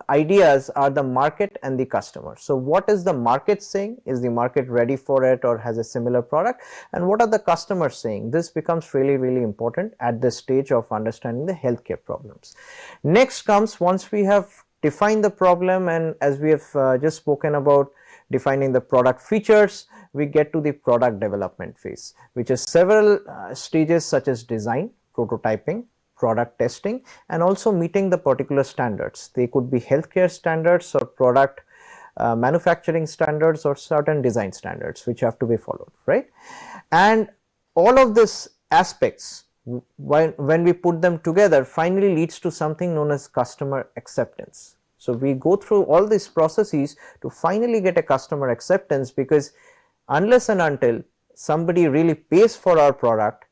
ideas are the market and the customer. So what is the market saying? Is the market ready for it or has a similar product? And what are the customers saying? This becomes really important at this stage of understanding the healthcare problems. Next comes, once we have defined the problem, and as we have just spoken about defining the product features, we get to the product development phase, which is several stages such as design, prototyping, product testing, and also meeting the particular standards. They could be healthcare standards or product manufacturing standards or certain design standards which have to be followed, right? And all of these aspects, when we put them together, finally leads to something known as customer acceptance. So we go through all these processes to finally get a customer acceptance, because unless and until somebody really pays for our product,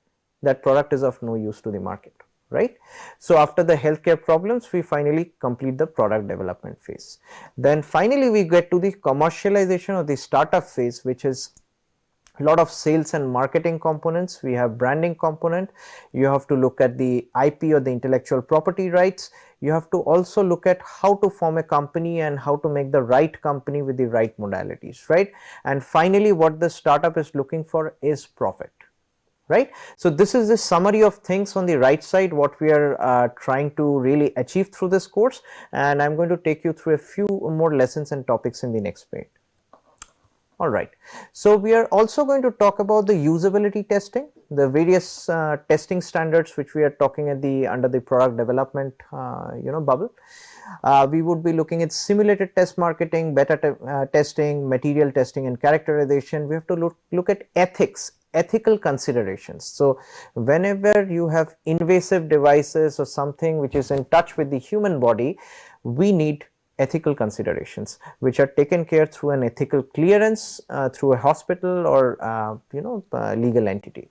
that product is of no use to the market, right? So after the healthcare problems, we finally complete the product development phase. Then finally we get to the commercialization or the startup phase, which is a lot of sales and marketing components. We have branding component. You have to look at the IP or the intellectual property rights. You have to also look at how to form a company and how to make the right company with the right modalities, right? And finally, what the startup is looking for is profit, right? So this is the summary of things on the right side, what we are trying to really achieve through this course, and I'm going to take you through a few more lessons and topics in the next page. All right. So we are also going to talk about the usability testing, the various testing standards which we are talking at the under the product development bubble. We would be looking at simulated test marketing, beta testing, material testing, and characterization. We have to look at ethics, ethical considerations. So whenever you have invasive devices or something which is in touch with the human body, we need ethical considerations which are taken care through an ethical clearance through a hospital or legal entity.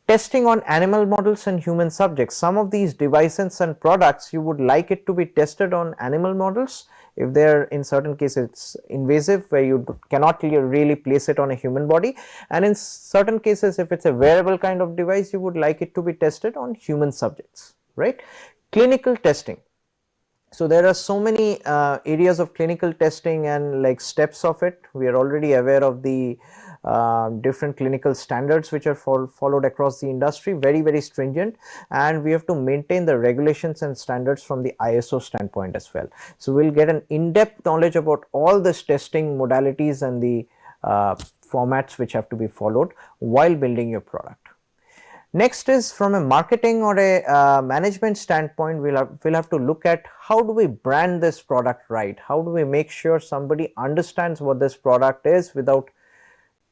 Testing on animal models and human subjects. Some of these devices and products you would like it to be tested on animal models if they are in certain cases invasive, where you cannot really place it on a human body, and in certain cases if it's a wearable kind of device, you would like it to be tested on human subjects, right? Clinical testing. So there are so many areas of clinical testing and like steps of it. We are already aware of the different clinical standards which are followed across the industry, very stringent, and we have to maintain the regulations and standards from the ISO standpoint as well. So we'll get an in-depth knowledge about all this testing modalities and the formats which have to be followed while building your product. Next is from a marketing or a management standpoint, we'll have to look at how do we brand this product right, how do we make sure somebody understands what this product is without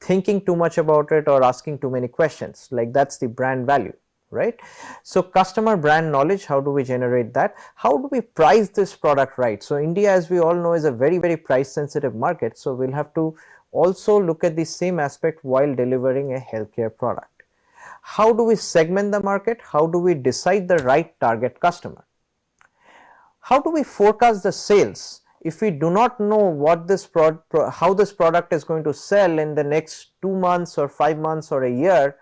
thinking too much about it or asking too many questions, like that's the brand value, right? So customer brand knowledge, how do we generate that? How do we price this product right? So India, as we all know, is a very price sensitive market, so we'll have to also look at the same aspect while delivering a healthcare product. How do we segment the market? How do we decide the right target customer? How do we forecast the sales if we do not know what this how this product is going to sell in the next 2 months or 5 months or a year?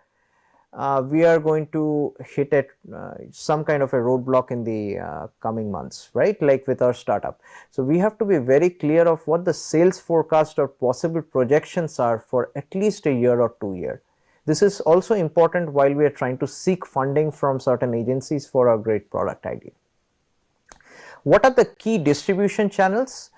We are going to hit at some kind of a roadblock in the coming months, right? Like with our startup. So we have to be very clear of what the sales forecast or possible projections are for at least a year or 2 years. This is also important while we are trying to seek funding from certain agencies for our great product idea. What are the key distribution channels?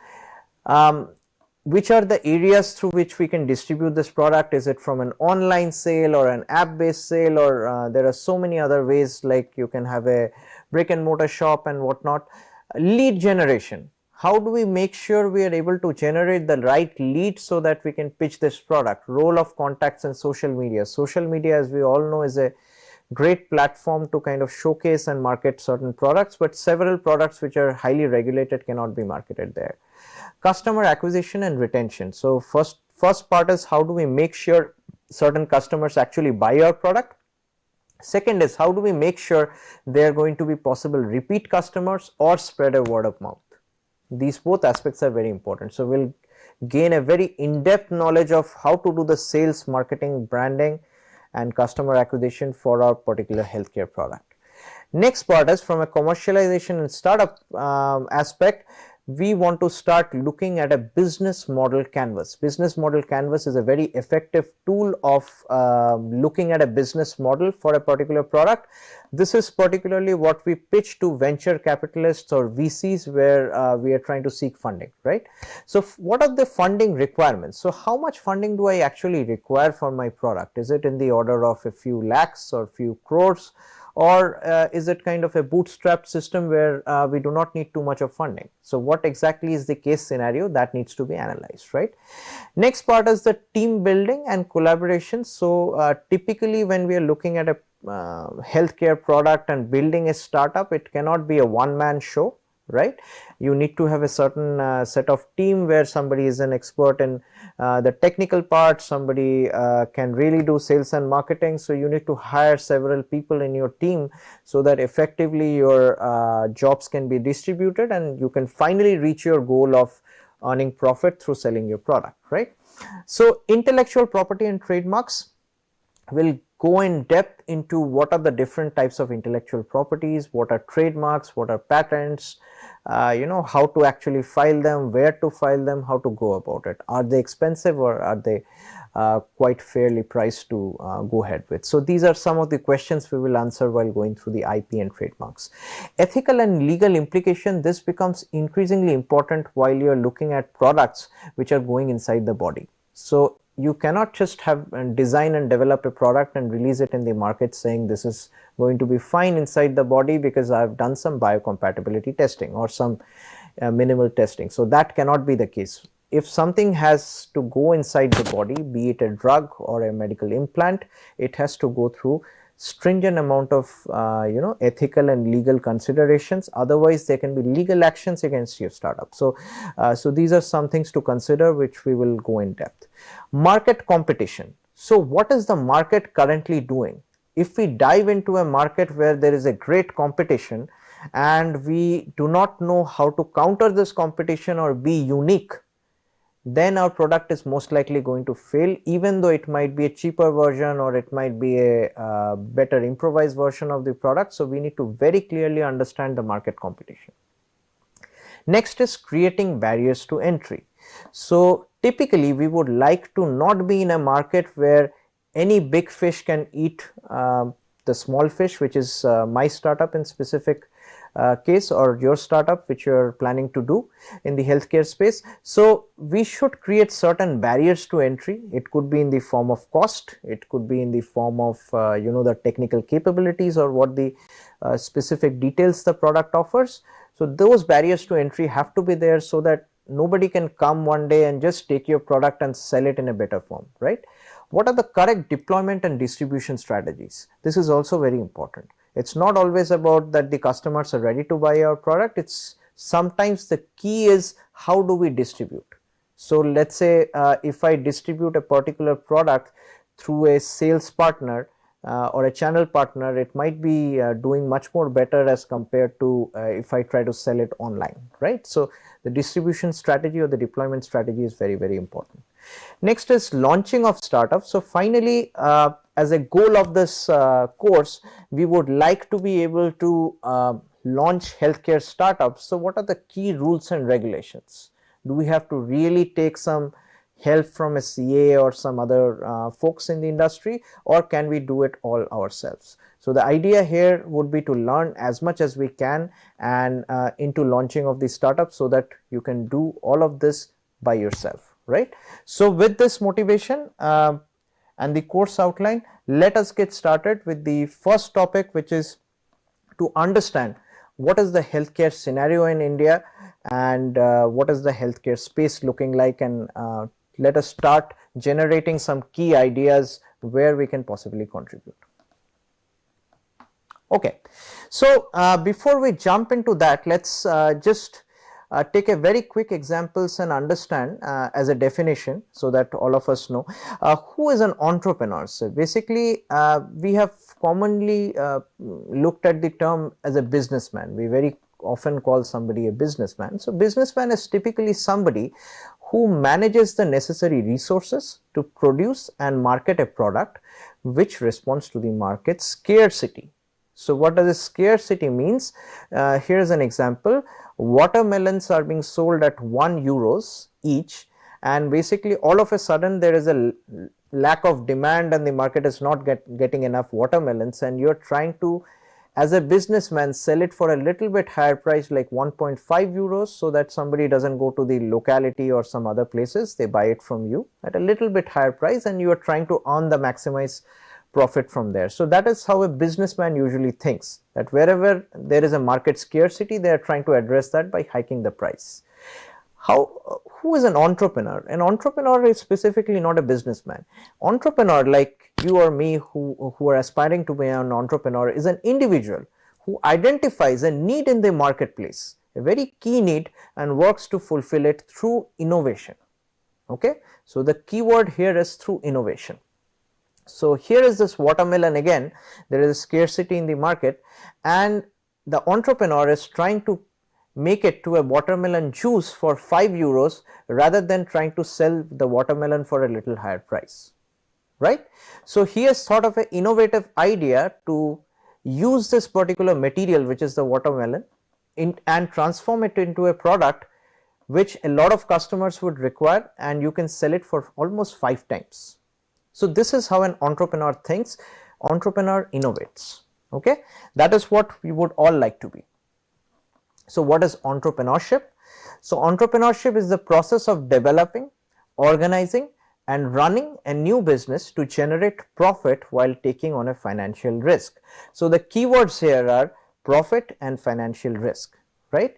Which are the areas through which we can distribute this product? Is it from an online sale or an app based sale, or there are so many other ways, like you can have a brick and mortar shop and whatnot. Lead generation. How do we make sure we are able to generate the right leads so that we can pitch this product? Role of contacts and social media. Social media, as we all know, is a great platform to kind of showcase and market certain products, but several products which are highly regulated cannot be marketed there. Customer acquisition and retention. So first part is how do we make sure certain customers actually buy our product. Second is how do we make sure they are going to be possible repeat customers or spread a word of mouth. These both aspects are very important. So we'll gain a very in-depth knowledge of how to do the sales, marketing, branding and customer acquisition for our particular healthcare product. Next part is from a commercialization and startup aspect. We want to start looking at a business model canvas. Business model canvas is a very effective tool of looking at a business model for a particular product. This is particularly what we pitch to venture capitalists or VCs where we are trying to seek funding, right? So what are the funding requirements? So how much funding do I actually require for my product? Is it in the order of a few lakhs or few crores? or is it kind of a bootstrapped system where we do not need too much of funding? So what exactly is the case scenario that needs to be analyzed, right? Next part is the team building and collaboration. So typically when we are looking at a healthcare product and building a startup, it cannot be a one-man show, right? You need to have a certain set of team where somebody is an expert in the technical part, somebody can really do sales and marketing. So you need to hire several people in your team so that effectively your jobs can be distributed and you can finally reach your goal of earning profit through selling your product, right? So intellectual property and trademarks will go in depth into what are the different types of intellectual properties, what are trademarks, what are patents, how to actually file them, where to file them, how to go about it. Are they expensive or are they quite fairly priced to go ahead with? So these are some of the questions we will answer while going through the IP and trademarks. Ethical and legal implication, this becomes increasingly important while you are looking at products which are going inside the body. So you cannot just have design and develop a product and release it in the market saying this is going to be fine inside the body because I have done some biocompatibility testing or some minimal testing. So that cannot be the case. If something has to go inside the body, be it a drug or a medical implant, it has to go through stringent amount of ethical and legal considerations, otherwise there can be legal actions against your startup. So these are some things to consider which we will go in depth. Market competition. So what is the market currently doing? If we dive into a market where there is a great competition and we do not know how to counter this competition or be unique, then our product is most likely going to fail, even though it might be a cheaper version or it might be a better improvised version of the product. So we need to very clearly understand the market competition. Next is creating barriers to entry. So typically we would like to not be in a market where any big fish can eat the small fish, which is my startup in specific case, or your startup which you are planning to do in the healthcare space. So we should create certain barriers to entry. It could be in the form of cost, it could be in the form of the technical capabilities or what the specific details the product offers. So those barriers to entry have to be there so that nobody can come one day and just take your product and sell it in a better form, right? What are the correct deployment and distribution strategies? This is also very important. It's not always about that the customers are ready to buy our product. It's sometimes the key is how do we distribute. So let's say if I distribute a particular product through a sales partner or a channel partner, it might be doing much more better as compared to if I try to sell it online, right? So the distribution strategy or the deployment strategy is very, very important. Next is launching of startups. So finally, as a goal of this course, we would like to be able to launch healthcare startups. So what are the key rules and regulations? Do we have to really take some help from a CA or some other folks in the industry, or can we do it all ourselves? So the idea here would be to learn as much as we can and into launching of the startup so that you can do all of this by yourself, right? So with this motivation and the course outline, let us get started with the first topic, which is to understand what is the healthcare scenario in India and what is the healthcare space looking like, and let us start generating some key ideas where we can possibly contribute. Okay, so before we jump into that, let's just take a very quick examples and understand as a definition so that all of us know who is an entrepreneur. So basically we have commonly looked at the term as a businessman. We very often call somebody a businessman. So businessman is typically somebody who manages the necessary resources to produce and market a product which responds to the market scarcity. So what does scarcity means? Here is an example. Watermelons are being sold at €1 each, and basically all of a sudden there is a lack of demand and the market is not getting enough watermelons, and you are trying to, as a businessman, sell it for a little bit higher price, like €1.5, so that somebody doesn't go to the locality or some other places, they buy it from you at a little bit higher price, and you are trying to earn the maximize profit from there. So that is how a businessman usually thinks, that wherever there is a market scarcity, they are trying to address that by hiking the price. Who is an entrepreneur? An entrepreneur is specifically not a businessman. Entrepreneur, like you or me who are aspiring to be an entrepreneur, is an individual who identifies a need in the marketplace, a very key need, and works to fulfill it through innovation. Okay, so the keyword here is through innovation. So here is this watermelon again, there is a scarcity in the market, and the entrepreneur is trying to make it to a watermelon juice for 5 euros rather than trying to sell the watermelon for a little higher price, right. So he has thought of an innovative idea to use this particular material, which is the watermelon, and transform it into a product which a lot of customers would require, and you can sell it for almost 5 times. So this is how an entrepreneur thinks. Entrepreneur innovates. Okay, that is what we would all like to be. So what is entrepreneurship? So entrepreneurship is the process of developing, organizing, and running a new business to generate profit while taking on a financial risk. So the keywords here are profit and financial risk, right.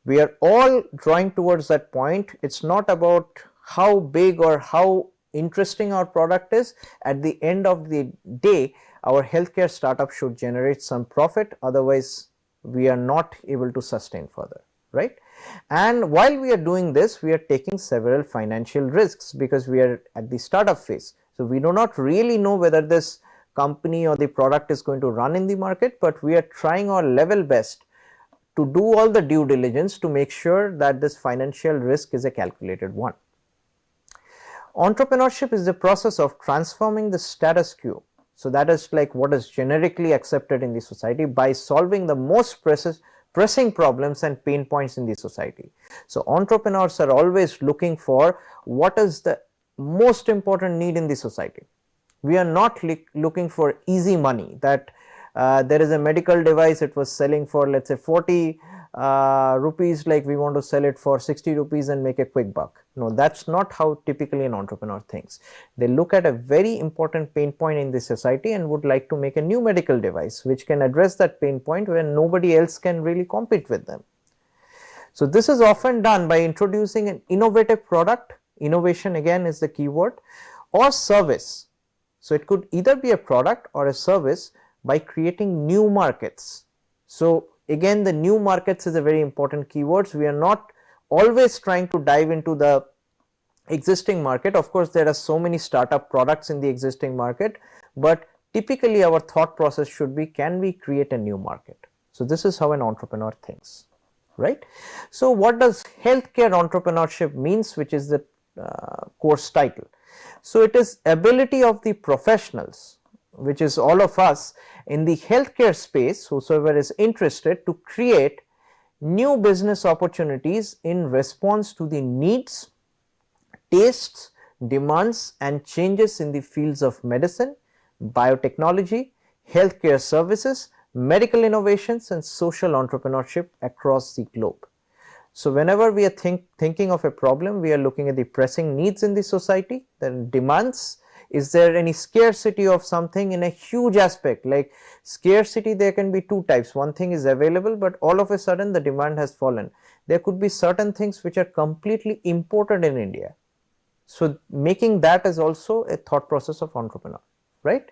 We are all drawing towards that point. It's not about how big or how interesting our product is. At the end of the day, our healthcare startup should generate some profit, otherwise we are not able to sustain further, right. And while we are doing this, we are taking several financial risks because we are at the startup phase. So we do not really know whether this company or the product is going to run in the market, but we are trying our level best to do all the due diligence to make sure that this financial risk is a calculated one. Entrepreneurship is the process of transforming the status quo. So that is like what is generically accepted in the society by solving the most pressing problems and pain points in the society. So entrepreneurs are always looking for what is the most important need in the society. We are not looking for easy money, that there is a medical device, it was selling for, let's say, 40 rupees, like we want to sell it for 60 rupees and make a quick buck. No, that's not how typically an entrepreneur thinks. They look at a very important pain point in the society and would like to make a new medical device which can address that pain point where nobody else can really compete with them. So this is often done by introducing an innovative product. Innovation again is the keyword, or service. So it could either be a product or a service by creating new markets. So again, the new markets is a very important keyword. We are not always trying to dive into the existing market. Of course, there are so many startup products in the existing market, but typically our thought process should be, can we create a new market? So this is how an entrepreneur thinks, right? So what does healthcare entrepreneurship means, which is the course title? So it is ability of the professionals, which is all of us in the healthcare space, whosoever is interested, to create new business opportunities in response to the needs, tastes, demands and changes in the fields of medicine, biotechnology, healthcare services, medical innovations and social entrepreneurship across the globe. So whenever we are thinking of a problem, we are looking at the pressing needs in the society, then demands. Is there any scarcity of something in a huge aspect? Like scarcity, there can be two types. One thing is available, but all of a sudden the demand has fallen. There could be certain things which are completely imported in India. So making that is also a thought process of entrepreneur, right?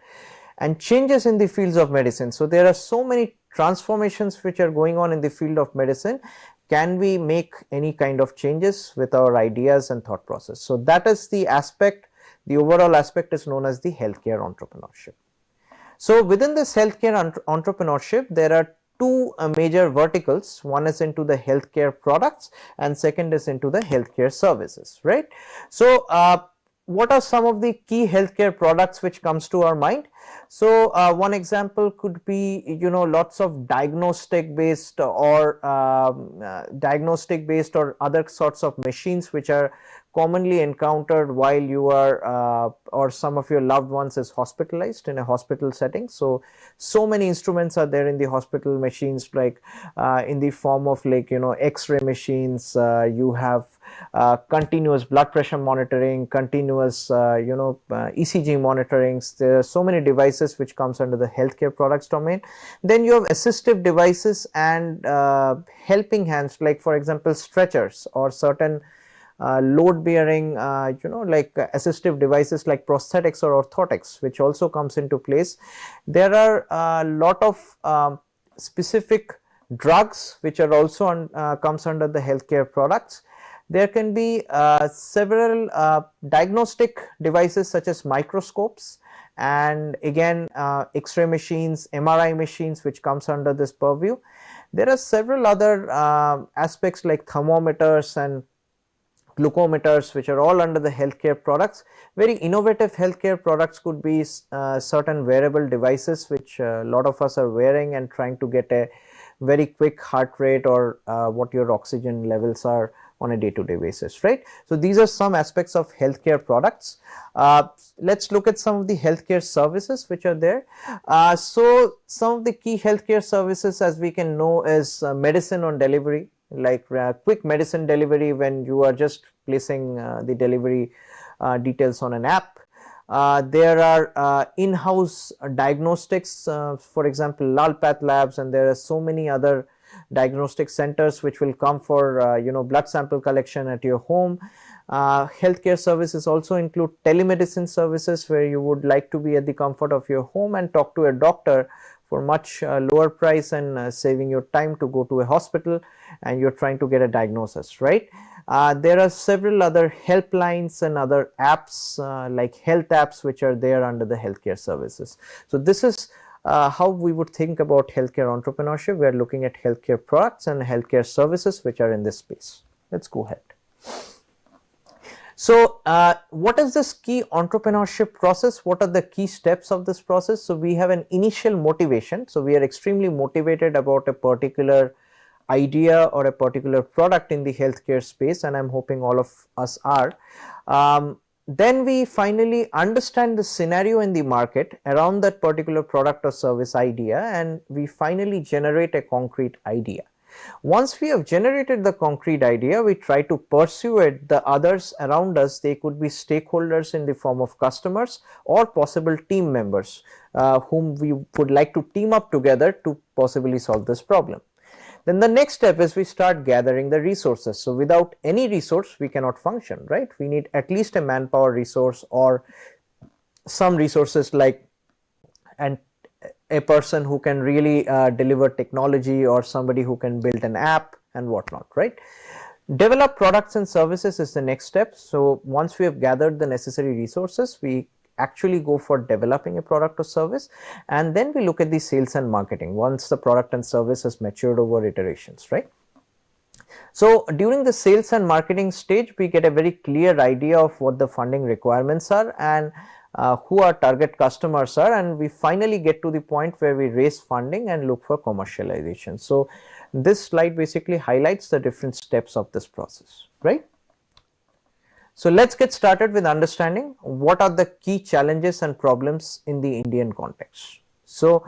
And changes in the fields of medicine. So there are so many transformations which are going on in the field of medicine. Can we make any kind of changes with our ideas and thought process? So that is the aspect. The overall aspect is known as the healthcare entrepreneurship. So within this healthcare entrepreneurship, there are two major verticals. One is into the healthcare products and second is into the healthcare services, right? So what are some of the key healthcare products which comes to our mind? So one example could be, lots of diagnostic based or other sorts of machines which are commonly encountered while you are or some of your loved ones is hospitalized in a hospital setting. So many instruments are there in the hospital machines, like in the form of like, X-ray machines, you have continuous blood pressure monitoring, continuous ECG monitorings. There are so many devices which comes under the healthcare products domain. Then you have assistive devices and helping hands, like for example stretchers or certain load bearing like assistive devices like prosthetics or orthotics, which also comes into place. There are a lot of specific drugs which are also comes under the healthcare products. There can be several diagnostic devices such as microscopes, and again X-ray machines, MRI machines, which comes under this purview. There are several other aspects like thermometers and glucometers, which are all under the healthcare products. Very innovative healthcare products could be certain wearable devices which a lot of us are wearing and trying to get a very quick heart rate or what your oxygen levels are on a day-to-day basis, right? So these are some aspects of healthcare products. Let's look at some of the healthcare services which are there. So some of the key healthcare services, as we can know, is medicine on delivery, like quick medicine delivery when you are just placing the delivery details on an app. There are in-house diagnostics, for example Lalpath labs, and there are so many other diagnostic centers which will come for blood sample collection at your home. Healthcare services also include telemedicine services, where you would like to be at the comfort of your home and talk to a doctor for much lower price and saving your time to go to a hospital and you're trying to get a diagnosis, right? There are several other helplines and other apps like health apps which are there under the healthcare services. So this is how we would think about healthcare entrepreneurship. We are looking at healthcare products and healthcare services which are in this space. Let's go ahead. So what is this key entrepreneurship process? What are the key steps of this process? So we have an initial motivation. So we are extremely motivated about a particular idea or a particular product in the healthcare space, and I'm hoping all of us are. Then we finally understand the scenario in the market around that particular product or service idea, and we finally generate a concrete idea. Once we have generated the concrete idea, we try to pursue it. The others around us, they could be stakeholders in the form of customers or possible team members whom we would like to team up together to possibly solve this problem. Then the next step is we start gathering the resources. So without any resource we cannot function, right? We need at least a manpower resource or some resources like a person who can really deliver technology or somebody who can build an app and whatnot, right? Develop products and services is the next step. So once we have gathered the necessary resources, we actually go for developing a product or service, and then we look at the sales and marketing once the product and service has matured over iterations, right? So during the sales and marketing stage, we get a very clear idea of what the funding requirements are and who our target customers are, and we finally get to the point where we raise funding and look for commercialization. So this slide basically highlights the different steps of this process, right? So let's get started with understanding what are the key challenges and problems in the Indian context. So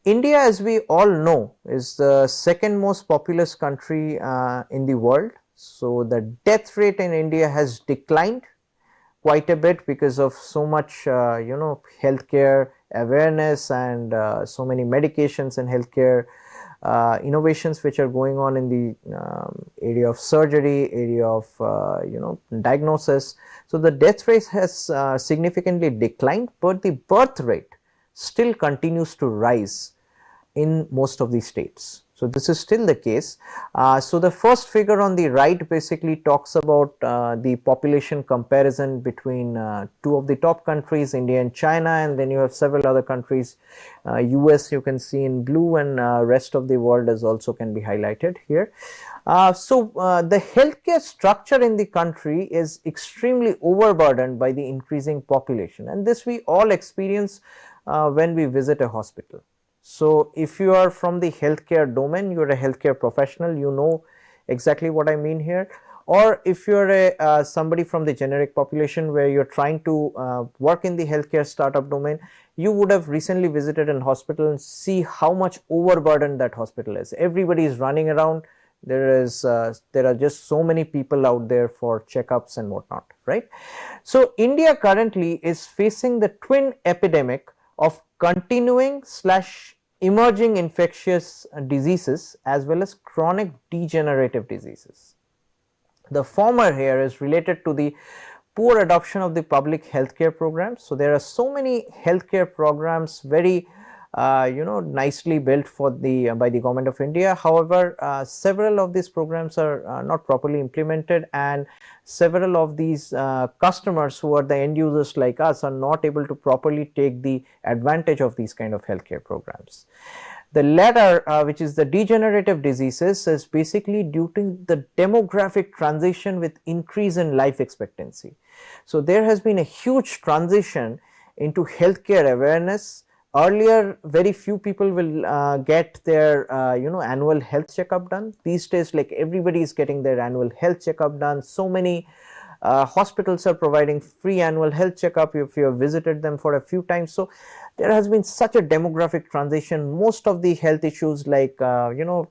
India, as we all know, is the second most populous country in the world. So the death rate in India has declined quite a bit because of so much healthcare awareness and so many medications and healthcare innovations which are going on in the area of surgery, area of diagnosis. So the death rate has significantly declined, but the birth rate still continues to rise in most of the states. So this is still the case. So the first figure on the right basically talks about the population comparison between two of the top countries, India and China, and then you have several other countries. US you can see in blue, and rest of the world is also can be highlighted here. So the healthcare structure in the country is extremely overburdened by the increasing population, and this we all experience when we visit a hospital. So if you are from the healthcare domain, you are a healthcare professional, you know exactly what I mean here. Or if you are somebody from the generic population where you are trying to work in the healthcare startup domain, you would have recently visited a hospital and see how much overburdened that hospital is. Everybody is running around There are just so many people out there for checkups and whatnot, right? So India currently is facing the twin epidemic of continuing / emerging infectious diseases as well as chronic degenerative diseases. The former here is related to the poor adoption of the public healthcare programs. So there are so many healthcare programs very nicely built for the by the government of India. However, several of these programs are not properly implemented, and several of these customers who are the end users like us are not able to properly take the advantage of these kind of healthcare programs. The latter, which is the degenerative diseases, is basically due to the demographic transition with increase in life expectancy. So there has been a huge transition into healthcare awareness. Earlier, very few people will get their annual health checkup done. These days, like, everybody is getting their annual health checkup done. So many hospitals are providing free annual health checkup if you have visited them for a few times. So there has been such a demographic transition. Most of the health issues like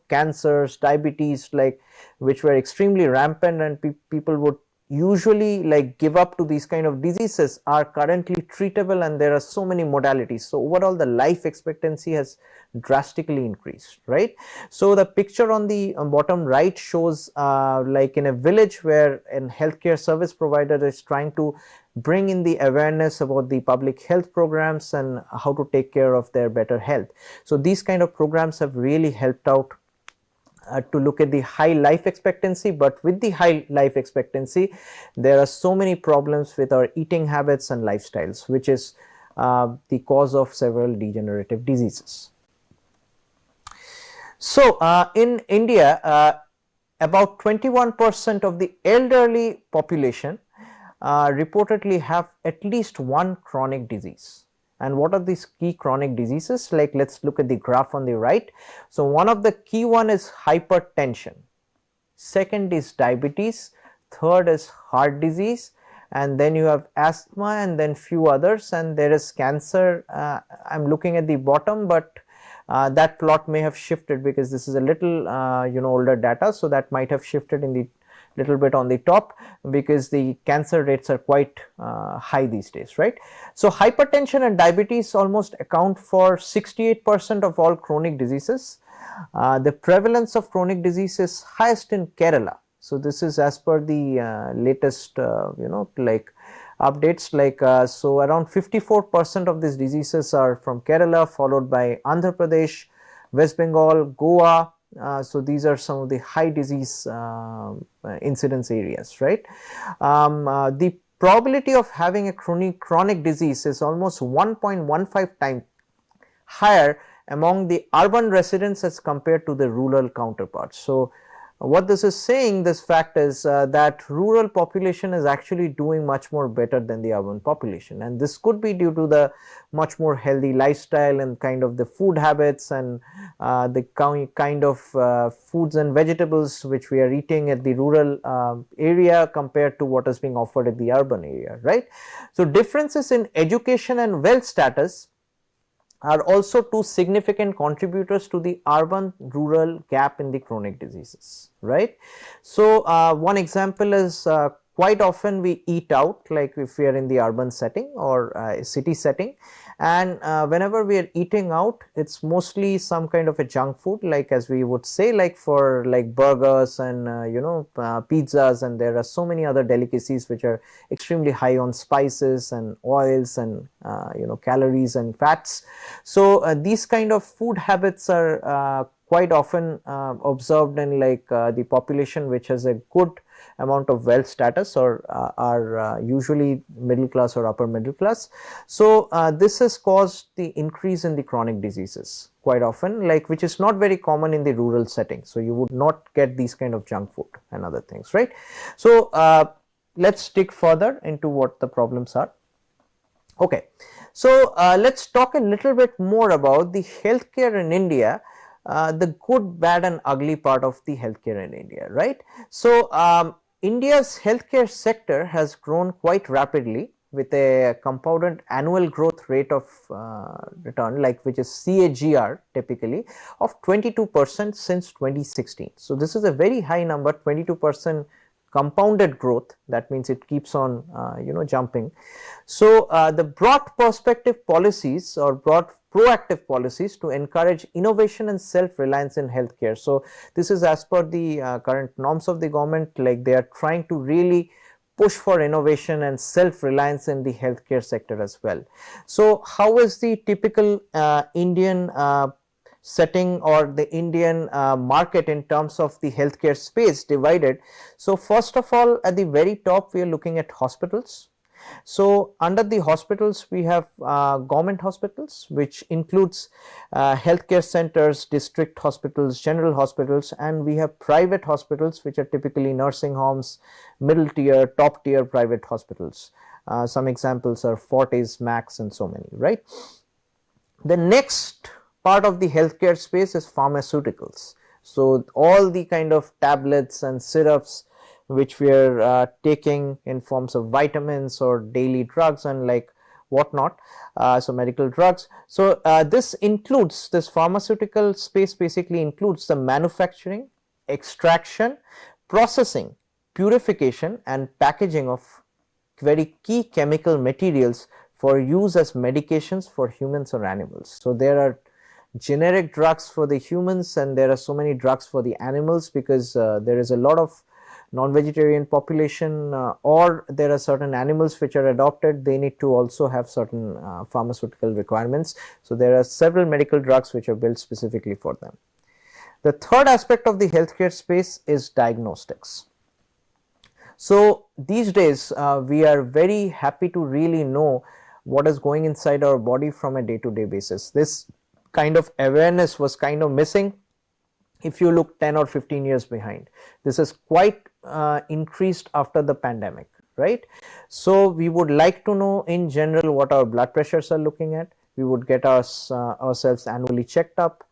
cancers, diabetes, like, which were extremely rampant and people would usually like give up to these kind of diseases, are currently treatable, and there are so many modalities. So overall the life expectancy has drastically increased, right? So the picture on the bottom right shows like in a village where a healthcare service provider is trying to bring in the awareness about the public health programs and how to take care of their better health. So these kind of programs have really helped out to look at the high life expectancy. But with the high life expectancy, there are so many problems with our eating habits and lifestyles, which is the cause of several degenerative diseases. So in India, about 21% of the elderly population reportedly have at least one chronic disease. And what are these key chronic diseases? Like, let's look at the graph on the right. So one of the key one is hypertension, second is diabetes, third is heart disease, and then you have asthma, and then few others, and there is cancer. I'm looking at the bottom, but that plot may have shifted because this is a little older data, so that might have shifted in the little bit on the top, because the cancer rates are quite high these days, right? So hypertension and diabetes almost account for 68% of all chronic diseases. The prevalence of chronic disease is highest in Kerala. So this is as per the latest updates, like so around 54% of these diseases are from Kerala, followed by Andhra Pradesh, West Bengal, Goa. So these are some of the high disease incidence areas, right? The probability of having a chronic disease is almost 1.15 times higher among the urban residents as compared to the rural counterparts. So what this is saying, this fact is that rural population is actually doing much more better than the urban population, and this could be due to the much more healthy lifestyle and kind of the food habits and the kind of foods and vegetables which we are eating at the rural area compared to what is being offered at the urban area, right? So differences in education and wealth status are also two significant contributors to the urban rural gap in the chronic diseases, right? So one example is quite often we eat out, like if we are in the urban setting or a city setting, and whenever we are eating out, it's mostly some kind of a junk food, like as we would say, like for like burgers and pizzas, and there are so many other delicacies which are extremely high on spices and oils and calories and fats. So these kind of food habits are quite often observed in like the population which has a good amount of wealth status or are usually middle class or upper middle class. So this has caused the increase in the chronic diseases quite often, like, which is not very common in the rural setting. So you would not get these kind of junk food and other things, right? So let's dig further into what the problems are. Okay, so let's talk a little bit more about the healthcare in India, the good, bad and ugly part of the healthcare in India, right? So India's healthcare sector has grown quite rapidly with a compounded annual growth rate of return, like which is CAGR typically, of 22% since 2016. So this is a very high number, 22% compounded growth. That means it keeps on jumping. So the broad perspective policies or broad proactive policies to encourage innovation and self-reliance in healthcare. So this is as per the current norms of the government, like they are trying to really push for innovation and self-reliance in the healthcare sector as well. So how is the typical Indian setting or the Indian market in terms of the healthcare space divided? So first of all, at the very top we are looking at hospitals. So under the hospitals we have government hospitals, which includes healthcare centers, district hospitals, general hospitals, and we have private hospitals, which are typically nursing homes, middle tier, top tier private hospitals. Some examples are Fortis, Max, and so many, right? The next part of the healthcare space is pharmaceuticals. So all the kind of tablets and syrups which we are taking in forms of vitamins or daily drugs and like whatnot, so medical drugs. So this includes, this pharmaceutical space basically includes the manufacturing, extraction, processing, purification and packaging of very key chemical materials for use as medications for humans or animals. So there are generic drugs for the humans and there are so many drugs for the animals, because there is a lot of non-vegetarian population or there are certain animals which are adopted, they need to also have certain pharmaceutical requirements. So there are several medical drugs which are built specifically for them. The third aspect of the healthcare space is diagnostics. So these days we are very happy to really know what is going inside our body from a day-to-day basis. This kind of awareness was kind of missing if you look 10 or 15 years behind. This is quite increased after the pandemic, right? So we would like to know in general what our blood pressures are looking at. We would get ourselves annually checked up.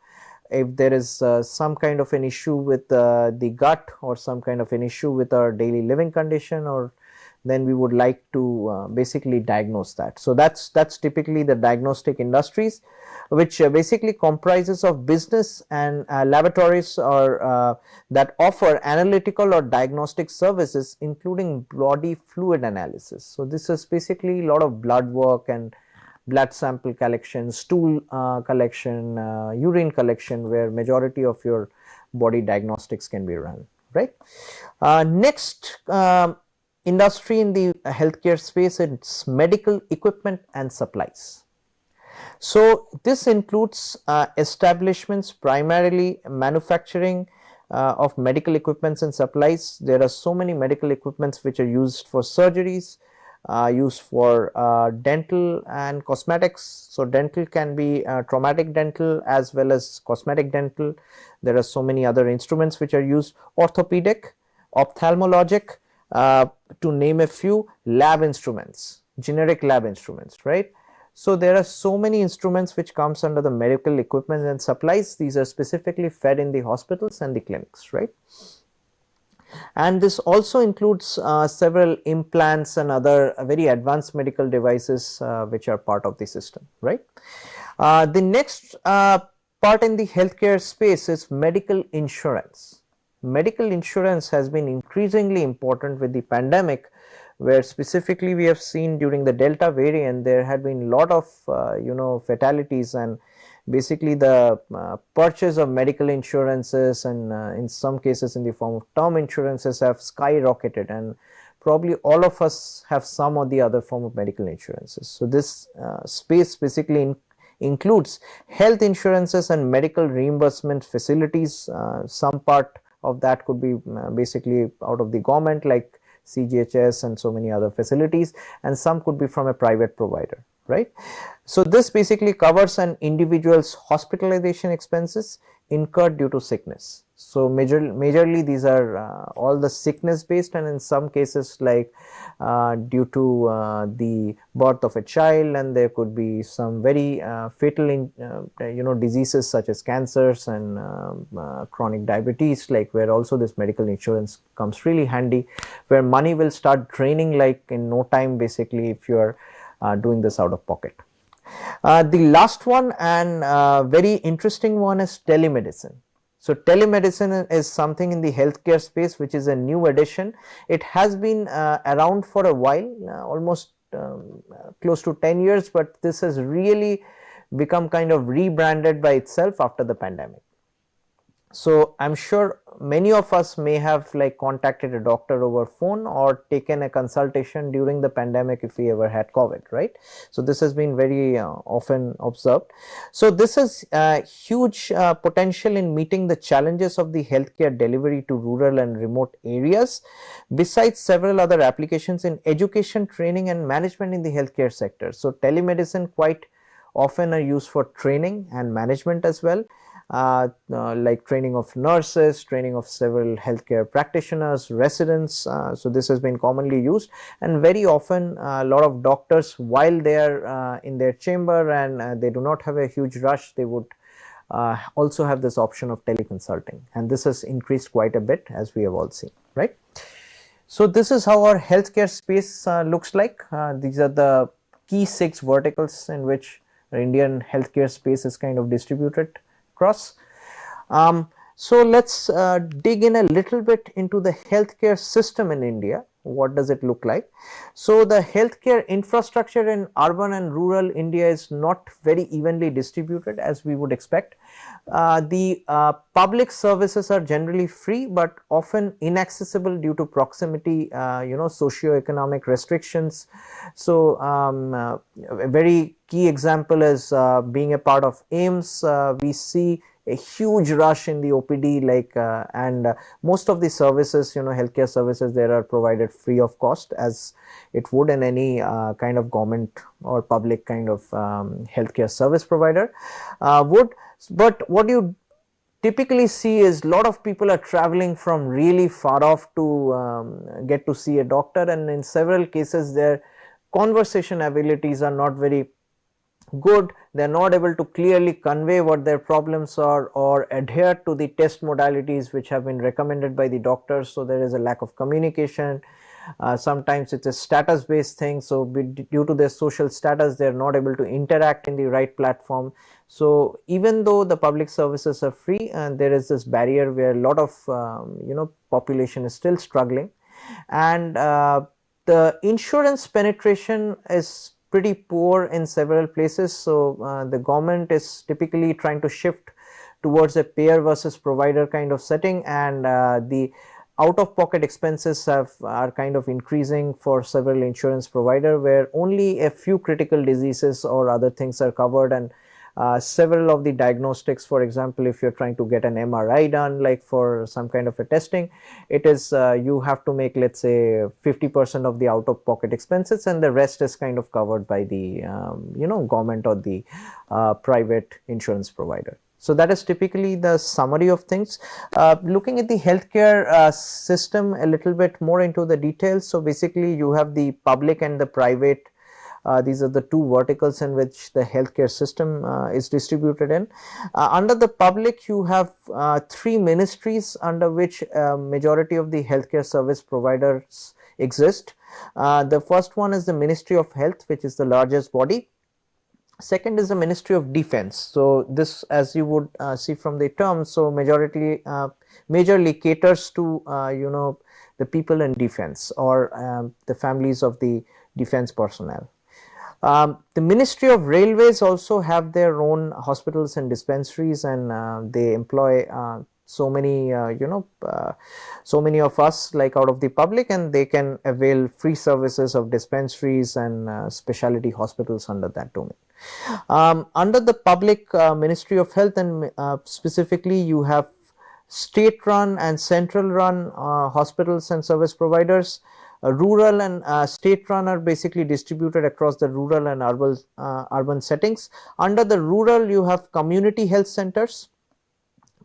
If there is some kind of an issue with the gut or some kind of an issue with our daily living condition, or then we would like to basically diagnose that. So that's typically the diagnostic industries, which basically comprises of business and laboratories or that offer analytical or diagnostic services, including body fluid analysis. So this is basically a lot of blood work and blood sample collection, stool collection, urine collection, where majority of your body diagnostics can be run, right? Next industry in the healthcare space is medical equipment and supplies. So this includes establishments primarily manufacturing of medical equipments and supplies. There are so many medical equipments which are used for surgeries, used for dental and cosmetics. So dental can be traumatic dental as well as cosmetic dental. There are so many other instruments which are used, orthopedic, ophthalmologic, to name a few, lab instruments, generic lab instruments, right? So there are so many instruments which comes under the medical equipment and supplies. These are specifically fed in the hospitals and the clinics, right? And this also includes several implants and other very advanced medical devices which are part of the system, right? The next part in the healthcare space is medical insurance. Medical insurance has been increasingly important with the pandemic, where specifically we have seen during the Delta variant there had been a lot of fatalities, and basically the purchase of medical insurances and in some cases in the form of term insurances have skyrocketed, and probably all of us have some or the other form of medical insurances. So this space basically includes health insurances and medical reimbursement facilities. Some part of that could be basically out of the government like CGHS and so many other facilities, and some could be from a private provider, right? So this basically covers an individual's hospitalization expenses incurred due to sickness. So majorly these are all the sickness based, and in some cases like due to the birth of a child, and there could be some very fatal diseases such as cancers and chronic diabetes, like where also this medical insurance comes really handy, where money will start draining like in no time basically if you are doing this out of pocket. The last one and very interesting one is telemedicine. So telemedicine is something in the healthcare space which is a new addition. It has been around for a while, almost close to 10 years, but this has really become kind of rebranded by itself after the pandemic. So I'm sure many of us may have like contacted a doctor over phone or taken a consultation during the pandemic if we ever had COVID, right? So this has been very often observed. So this is huge potential in meeting the challenges of the healthcare delivery to rural and remote areas, besides several other applications in education, training and management in the healthcare sector. So telemedicine quite often are used for training and management as well. Like training of nurses, training of several healthcare practitioners, residents. So this has been commonly used, and very often a lot of doctors, while they are in their chamber and they do not have a huge rush, they would also have this option of teleconsulting, and this has increased quite a bit as we have all seen, right? So this is how our healthcare space looks like. These are the key 6 verticals in which the Indian healthcare space is kind of distributed across. So let's dig in a little bit into the healthcare system in India. What does it look like? So the healthcare infrastructure in urban and rural India is not very evenly distributed as we would expect. The public services are generally free but often inaccessible due to proximity, socio-economic restrictions. So a very key example is being a part of AIIMS. We see a huge rush in the OPD, like and most of the services, healthcare services there are provided free of cost, as it would in any kind of government or public kind of healthcare service provider would. But what you typically see is a lot of people are traveling from really far off to get to see a doctor, and in several cases their conversation abilities are not very good. They are not able to clearly convey what their problems are or adhere to the test modalities which have been recommended by the doctors. So there is a lack of communication. Sometimes it's a status based thing, so due to their social status they are not able to interact in the right platform. So even though the public services are free, and there is this barrier where a lot of population is still struggling, and the insurance penetration is pretty poor in several places. So the government is typically trying to shift towards a payer versus provider kind of setting, and the out of pocket expenses are kind of increasing for several insurance provider, where only a few critical diseases or other things are covered, and several of the diagnostics, for example, if you're trying to get an MRI done, like for some kind of a testing, it is you have to make, let's say, 50% of the out of pocket expenses, and the rest is kind of covered by the government or the private insurance provider. So that is typically the summary of things. Looking at the healthcare system a little bit more into the details. So basically you have the public and the private. These are the 2 verticals in which the healthcare system is distributed in. Under the public, you have 3 ministries under which majority of the healthcare service providers exist. The first one is the Ministry of Health, which is the largest body. Second is the Ministry of Defense. So this, as you would see from the term, so majorly caters to the people in defense or the families of the defense personnel. The Ministry of Railways also have their own hospitals and dispensaries, and they employ so many so many of us like out of the public, and they can avail free services of dispensaries and specialty hospitals under that domain. Under the public Ministry of Health, and specifically you have state run and central run hospitals and service providers. Rural and state run are basically distributed across the rural and urban settings. Under the rural, you have community health centers,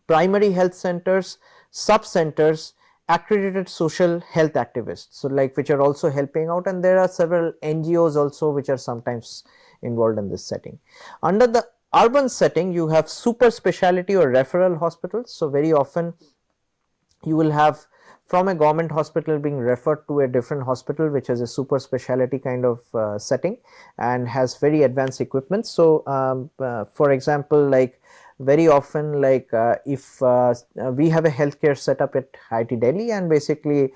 primary health centers, sub-centers, accredited social health activists, so like which are also helping out, and there are several NGOs also which are sometimes involved in this setting. Under the urban setting, you have super specialty or referral hospitals. So very often you will have from a government hospital being referred to a different hospital which has a super specialty kind of setting and has very advanced equipment. So for example, like very often, like if we have a healthcare setup at IIT Delhi, and basically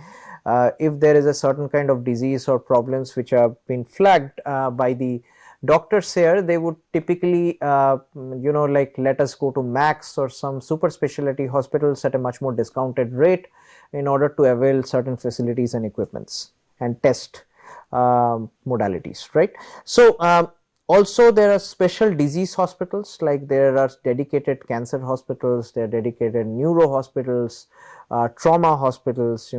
if there is a certain kind of disease or problems which have been flagged by the doctors here, they would typically like let us go to Max or some super specialty hospitals at a much more discounted rate in order to avail certain facilities and equipments and test modalities, right. So also there are special disease hospitals, like there are dedicated cancer hospitals, there are dedicated neuro hospitals, trauma hospitals,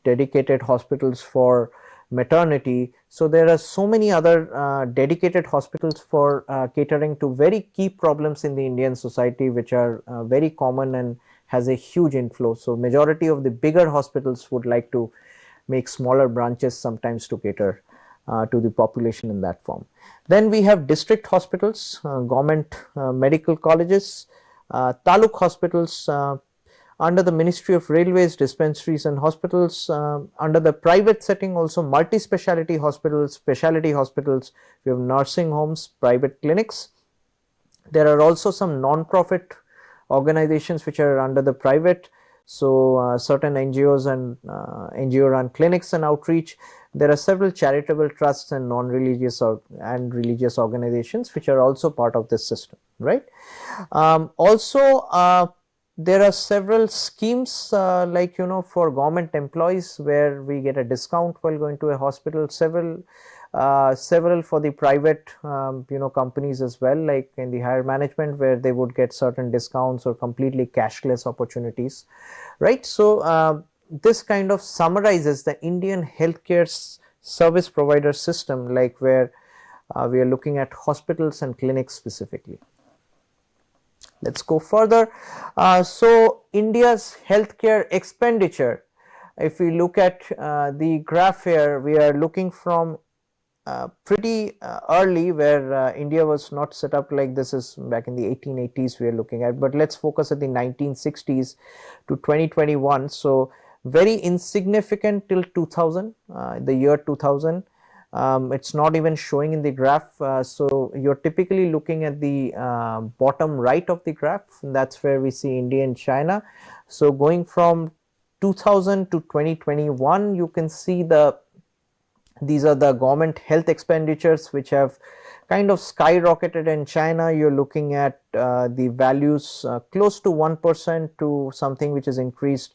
dedicated hospitals for maternity. So there are so many other dedicated hospitals for catering to very key problems in the Indian society, which are very common and has a huge inflow. So majority of the bigger hospitals would like to make smaller branches sometimes to cater to the population in that form. Then we have district hospitals, government medical colleges, taluk hospitals, under the Ministry of Railways, dispensaries and hospitals. Under the private setting also multi-speciality hospitals, specialty hospitals, we have nursing homes, private clinics. There are also some non-profit organizations which are under the private, so certain NGOs and NGO run clinics and outreach. There are several charitable trusts and non-religious and religious organizations which are also part of this system, right. Also there are several schemes like for government employees where we get a discount while going to a hospital, several for the private companies as well, like in the higher management, where they would get certain discounts or completely cashless opportunities, right. So this kind of summarizes the Indian healthcare service provider system, like where we are looking at hospitals and clinics specifically. Let's go further. So India's healthcare expenditure, if we look at the graph here, we are looking from pretty early, where India was not set up like this, is back in the 1880s we are looking at, but let's focus at the 1960s to 2021. So very insignificant till 2000, the year 2000. It's not even showing in the graph, so you're typically looking at the bottom right of the graph. That's where we see India and China. So going from 2000 to 2021, you can see these are the government health expenditures which have kind of skyrocketed. In China, you're looking at the values close to 1% to something which is increased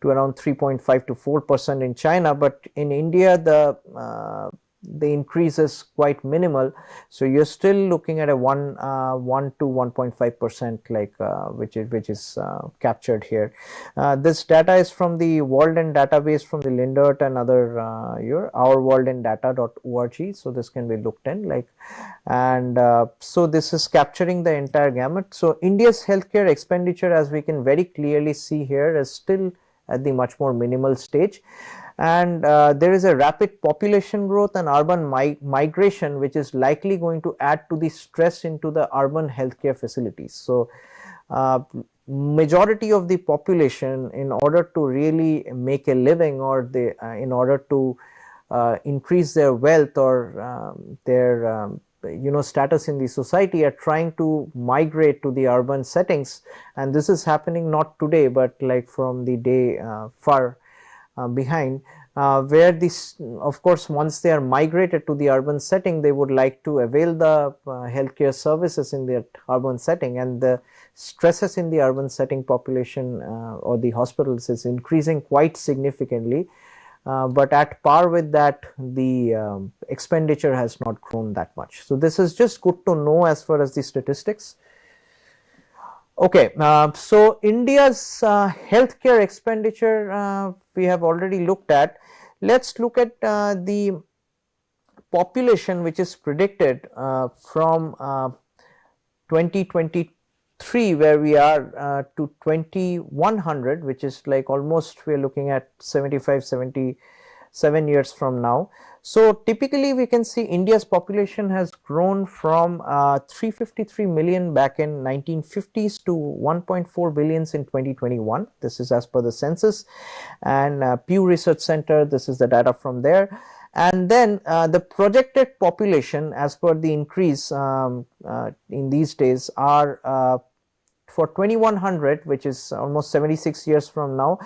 to around 3.5 to 4% in China, but in India the increase is quite minimal. So you're still looking at a 1 to 1.5%, like which is captured here. This data is from the World in database from the Lindert and other ourworldindata.org. So this can be looked in, like, and so this is capturing the entire gamut. So India's healthcare expenditure, as we can very clearly see here, is still at the much more minimal stage. And there is a rapid population growth and urban migration, which is likely going to add to the stress into the urban healthcare facilities. So majority of the population, in order to really make a living, or in order to increase their wealth or their status in the society, are trying to migrate to the urban settings. And this is happening not today, but like from the day far behind, where this, of course, once they are migrated to the urban setting, they would like to avail the healthcare services in the urban setting, and the stresses in the urban setting population or the hospitals is increasing quite significantly. But at par with that, the expenditure has not grown that much. So this is just good to know as far as the statistics. Okay, so India's healthcare expenditure we have already looked at. Let's look at the population which is predicted from 2023 3 where we are to 2100, which is like almost we are looking at 77 years from now. So typically we can see India's population has grown from 353 million back in 1950s to 1.4 billions in 2021. This is as per the census, and Pew Research Center, this is the data from there. And then the projected population as per the increase in these days are for 2100, which is almost 76 years from now,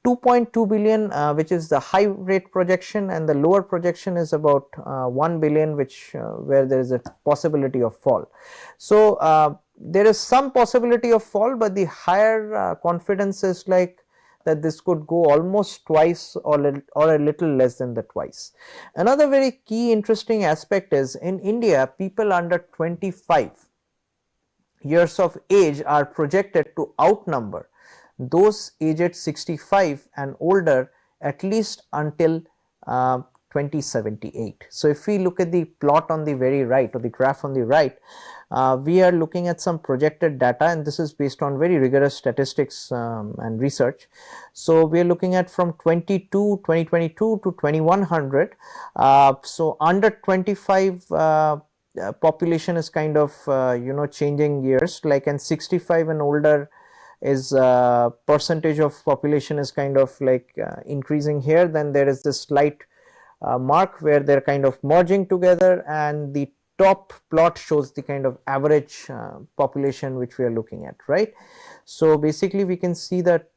2.2 billion, which is the high rate projection, and the lower projection is about 1 billion, which where there is a possibility of fall. So there is some possibility of fall, but the higher confidence is like that this could go almost twice or a little less than the twice. Another very key interesting aspect is in India, people under 25 years of age are projected to outnumber those aged 65 and older at least until 2078. So if we look at the plot on the very right, or the graph on the right, we are looking at some projected data, and this is based on very rigorous statistics and research. So we are looking at from 2022 to 2100. So under 25 population is kind of changing years, like, and 65 and older is percentage of population is kind of like increasing here. Then there is this slight mark where they're kind of merging together, and the top plot shows the kind of average population which we are looking at, right? So basically we can see that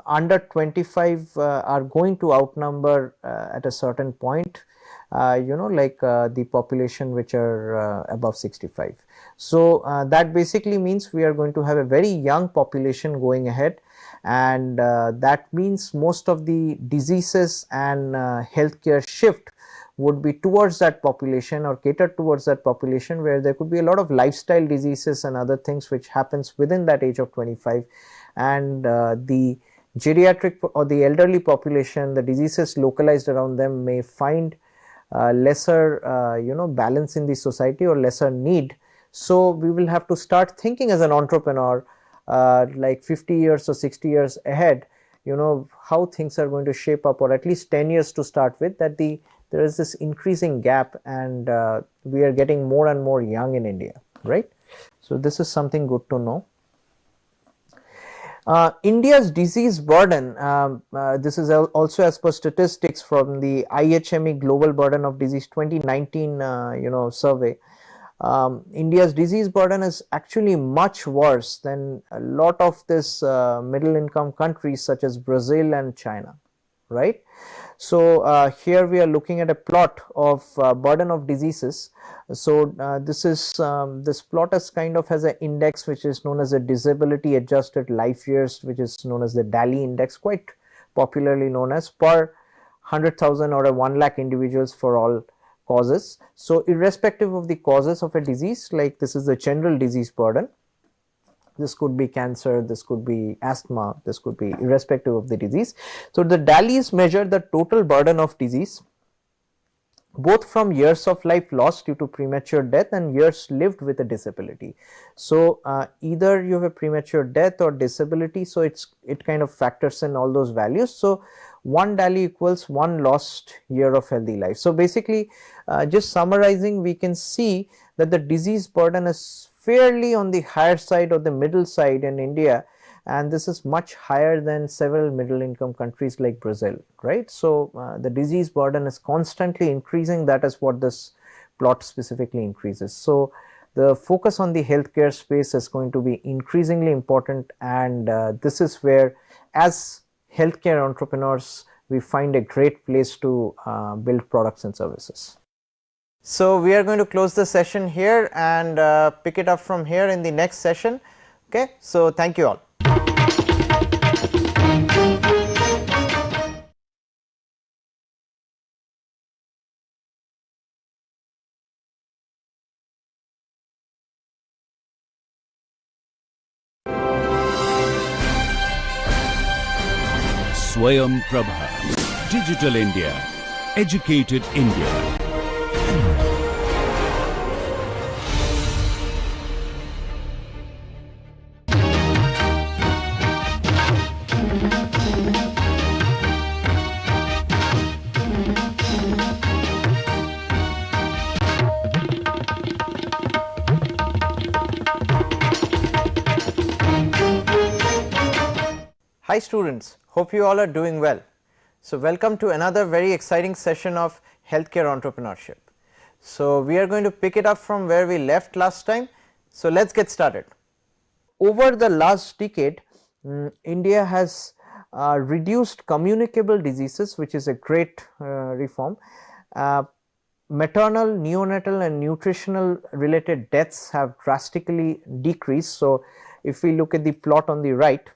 under 25 are going to outnumber at a certain point the population which are above 65. So that basically means we are going to have a very young population going ahead, and that means most of the diseases and healthcare shift would be towards that population or catered towards that population, where there could be a lot of lifestyle diseases and other things which happens within that age of 25, and the geriatric or the elderly population, the diseases localized around them may find lesser balance in the society or lesser need. So we will have to start thinking as an entrepreneur like 50 years or 60 years ahead, how things are going to shape up, or at least 10 years to start with, that there is this increasing gap, and we are getting more and more young in India, right? So this is something good to know. India's disease burden, this is also as per statistics from the IHME Global Burden of Disease 2019 survey. India's disease burden is actually much worse than a lot of this middle income countries such as Brazil and China, right? So here we are looking at a plot of burden of diseases. So this plot is kind of has an index which is known as a disability adjusted life years, which is known as the DALI index, quite popularly known as, per 100,000 or a 1 lakh individuals for all causes. So irrespective of the causes of a disease, like this is the general disease burden. This could be cancer, this could be asthma, this could be irrespective of the disease. So the DALIs measure the total burden of disease, both from years of life lost due to premature death and years lived with a disability. So either you have a premature death or disability, so it kind of factors in all those values. So 1 DALI equals 1 lost year of healthy life. So basically just summarizing, we can see that the disease burden is fairly on the higher side or the middle side in India, and this is much higher than several middle income countries like Brazil, right? So the disease burden is constantly increasing. That is what this plot specifically increases. So the focus on the healthcare space is going to be increasingly important, and this is where, as healthcare entrepreneurs, we find a great place to build products and services. So we are going to close the session here and pick it up from here in the next session. Okay, so thank you all. Swayam Prabha, Digital India, Educated India. Hi students, hope you all are doing well. So welcome to another very exciting session of healthcare entrepreneurship. So we are going to pick it up from where we left last time. So let's get started. Over the last decade, India has reduced communicable diseases, which is a great reform. Maternal, neonatal and nutritional related deaths have drastically decreased. So if we look at the plot on the right,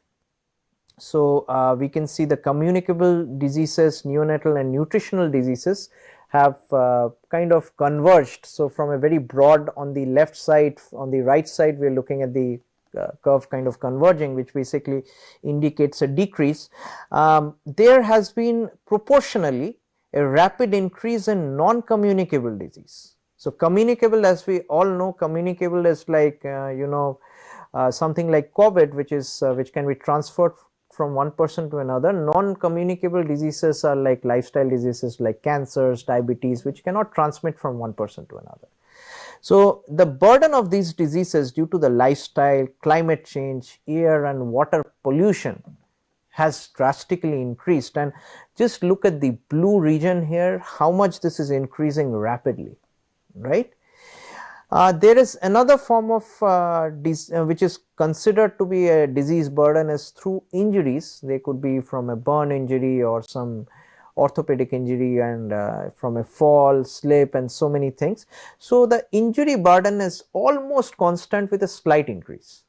so we can see the communicable diseases, neonatal and nutritional diseases have kind of converged. So from a very broad on the left side, on the right side we are looking at the curve kind of converging, which basically indicates a decrease. There has been proportionally a rapid increase in non-communicable disease. So communicable, as we all know, communicable is like something like COVID, which can be transferred from one person to another. Non-communicable diseases are like lifestyle diseases like cancers, diabetes, which cannot transmit from one person to another. So the burden of these diseases due to the lifestyle, climate change, air and water pollution has drastically increased, and just look at the blue region here, how much this is increasing rapidly, right? There is another form of which is considered to be a disease burden is through injuries. They could be from a burn injury or some orthopedic injury and from a fall, slip and so many things. So the injury burden is almost constant with a slight increase.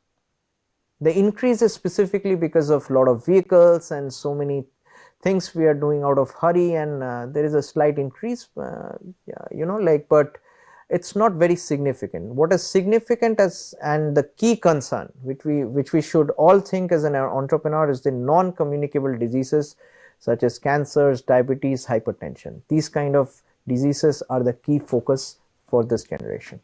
The increase is specifically because of a lot of vehicles and so many things we are doing out of hurry, and there is a slight increase, but it's not very significant. What is significant and the key concern which we should all think as an entrepreneur is the non-communicable diseases such as cancers, diabetes, hypertension. These kind of diseases are the key focus for this generation.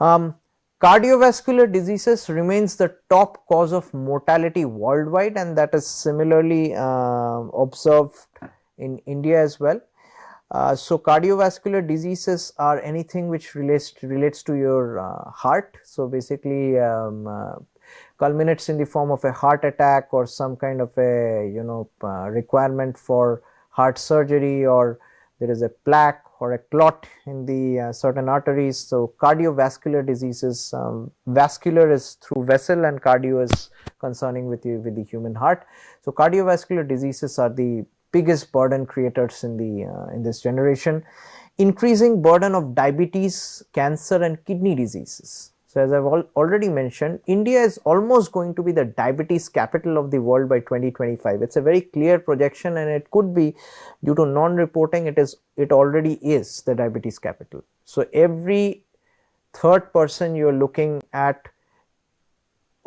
Cardiovascular diseases remains the top cause of mortality worldwide, and that is similarly observed in India as well. So cardiovascular diseases are anything which relates to your heart. So basically culminates in the form of a heart attack or some kind of a requirement for heart surgery, or there is a plaque or a clot in the certain arteries. So cardiovascular diseases, vascular is through vessel and cardio is concerning with the human heart. So cardiovascular diseases are the biggest burden creators in this generation. Increasing burden of diabetes, cancer and kidney diseases. So as I've already mentioned, India is almost going to be the diabetes capital of the world by 2025. It's a very clear projection, and it could be due to non-reporting. It already is the diabetes capital. So every third person you're looking at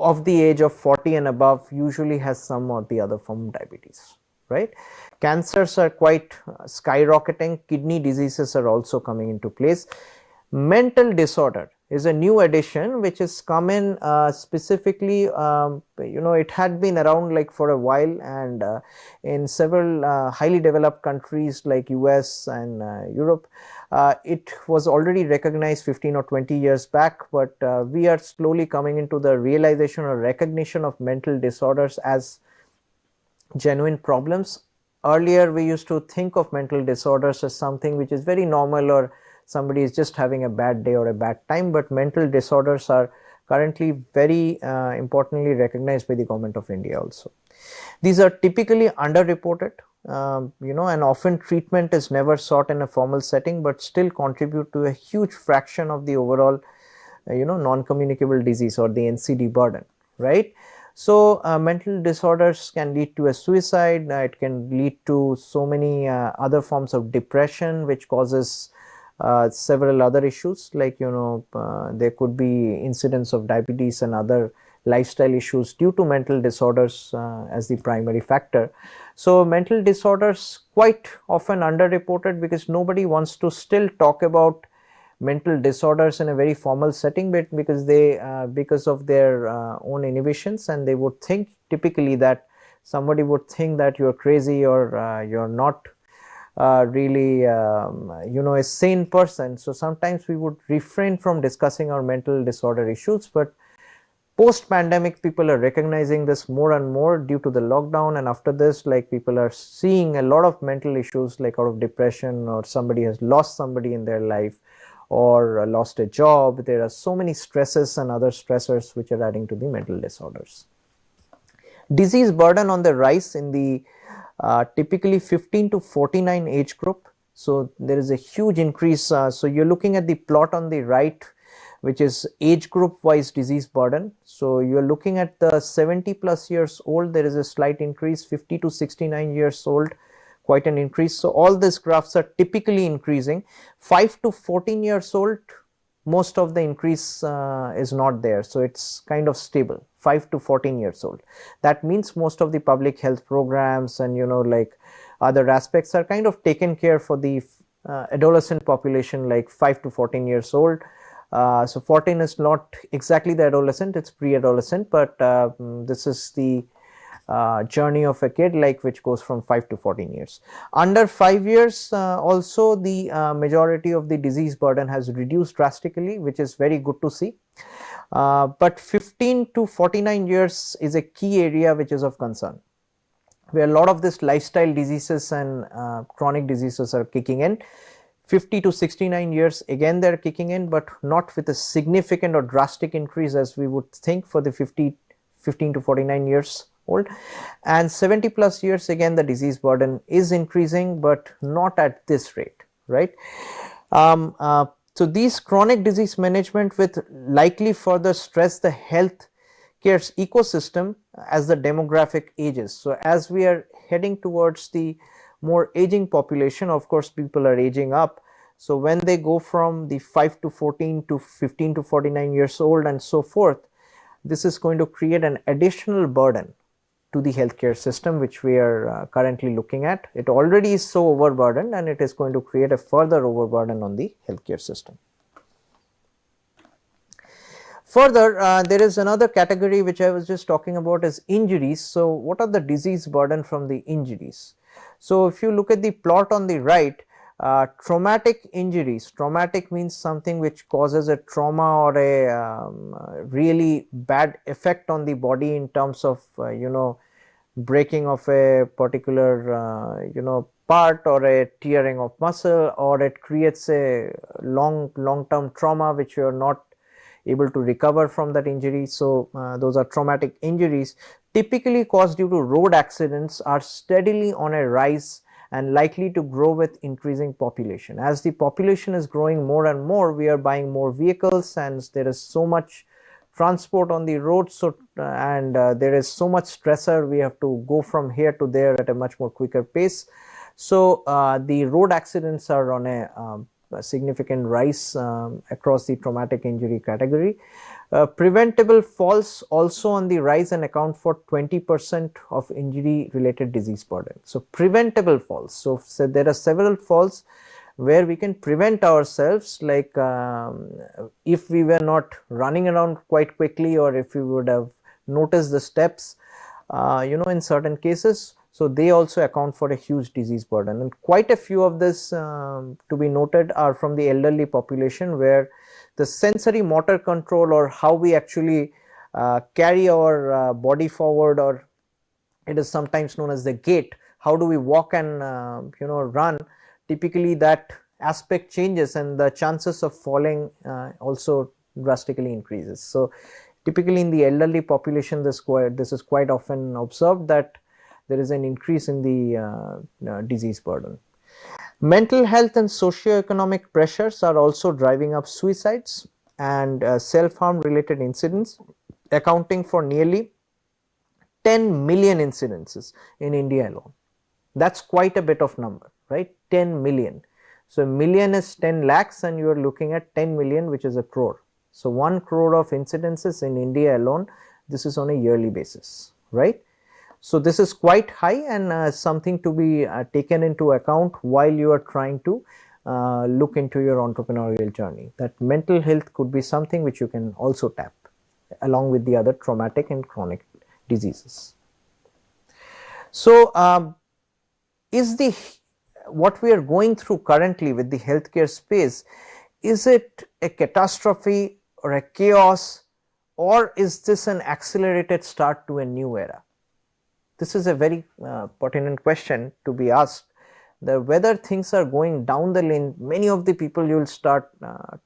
of the age of 40 and above usually has some or the other form of diabetes, right? Cancers are quite skyrocketing. Kidney diseases are also coming into place. Mental disorder is a new addition which has come in specifically, it had been around like for a while, and in several highly developed countries like US and Europe, it was already recognized 15 or 20 years back, but we are slowly coming into the realization or recognition of mental disorders as genuine problems. Earlier we used to think of mental disorders as something which is very normal, or somebody is just having a bad day or a bad time, but mental disorders are currently very importantly recognized by the government of India also. These are typically underreported, and often treatment is never sought in a formal setting, but still contribute to a huge fraction of the overall non-communicable disease or the NCD burden, right? So mental disorders can lead to a suicide, it can lead to so many other forms of depression, which causes several other issues like there could be incidence of diabetes and other lifestyle issues due to mental disorders as the primary factor. So mental disorders quite often underreported because nobody wants to still talk about mental disorders in a very formal setting, but because of their own inhibitions, and they would think typically that somebody would think that you're crazy or you're not really a sane person. So sometimes we would refrain from discussing our mental disorder issues, but Post pandemic, people are recognizing this more and more due to the lockdown, and after this, like, people are seeing a lot of mental issues, like out of depression, or somebody has lost somebody in their life, or lost a job. There are so many stresses and other stressors which are adding to the mental disorders. Disease burden on the rise in the typically 15 to 49 age group. So there is a huge increase. So you're looking at the plot on the right, which is age group wise disease burden. So you're looking at the 70 plus years old, there is a slight increase. 50 to 69 years old, quite an increase. So all these graphs are typically increasing. 5 to 14 years old, most of the increase is not there. So it's kind of stable. 5 to 14 years old. That means most of the public health programs and, you know, like other aspects are kind of taken care for the adolescent population, like 5 to 14 years old. So 14 is not exactly the adolescent, it's pre-adolescent, but this is the journey of a kid, like, which goes from 5 to 14 years. Under 5 years, also the majority of the disease burden has reduced drastically, which is very good to see. But 15 to 49 years is a key area which is of concern, where a lot of this lifestyle diseases and chronic diseases are kicking in. 50 to 69 years, again they are kicking in, but not with a significant or drastic increase as we would think for the 15 to 49 years old. And 70 plus years, again the disease burden is increasing, but not at this rate, right? So these chronic disease management with likely further stress the health care's ecosystem as the demographic ages. So as we are heading towards the more aging population, of course people are aging up. So when they go from the 5 to 14 to 15 to 49 years old and so forth, this is going to create an additional burden to the healthcare system, which we are currently looking at. It already is so overburdened, and it is going to create a further overburden on the healthcare system. Further, there is another category which I was just talking about, is injuries. So what are the disease burden from the injuries? So if you look at the plot on the right, traumatic injuries, traumatic means something which causes a trauma or a really bad effect on the body in terms of you know, breaking of a particular you know, part, or a tearing of muscle, or it creates a long-term trauma which you are not able to recover from that injury. So those are traumatic injuries, typically caused due to road accidents, are steadily on a rise and likely to grow with increasing population. As the population is growing more and more, we are buying more vehicles, and there is so much transport on the road, so there is so much stressor, we have to go from here to there at a much more quicker pace. So the road accidents are on a significant rise across the traumatic injury category. Preventable falls also on the rise and account for 20% of injury related disease burden. So preventable falls, so there are several falls where we can prevent ourselves, like if we were not running around quite quickly, or if we would have noticed the steps you know, in certain cases. So they also account for a huge disease burden, and quite a few of this to be noted are from the elderly population, where the sensory motor control, or how we actually carry our body forward, or it is sometimes known as the gait, how do we walk and you know, run, typically that aspect changes, and the chances of falling also drastically increases. So typically in the elderly population, this is quite often observed, that there is an increase in the disease burden. Mental health and socio-economic pressures are also driving up suicides and self-harm related incidents, accounting for nearly 10 million incidences in India alone. That's quite a bit of number, right? 10 million. So a million is 10 lakhs, and you are looking at 10 million, which is a crore. So 1 crore of incidences in India alone. This is on a yearly basis, right? So this is quite high, and something to be taken into account while you are trying to look into your entrepreneurial journey. That mental health could be something which you can also tap along with the other traumatic and chronic diseases. So what we are going through currently with the healthcare space, is it a catastrophe or a chaos, or is this an accelerated start to a new era? This is a very pertinent question to be asked, that whether things are going down the lane. Many of the people you will start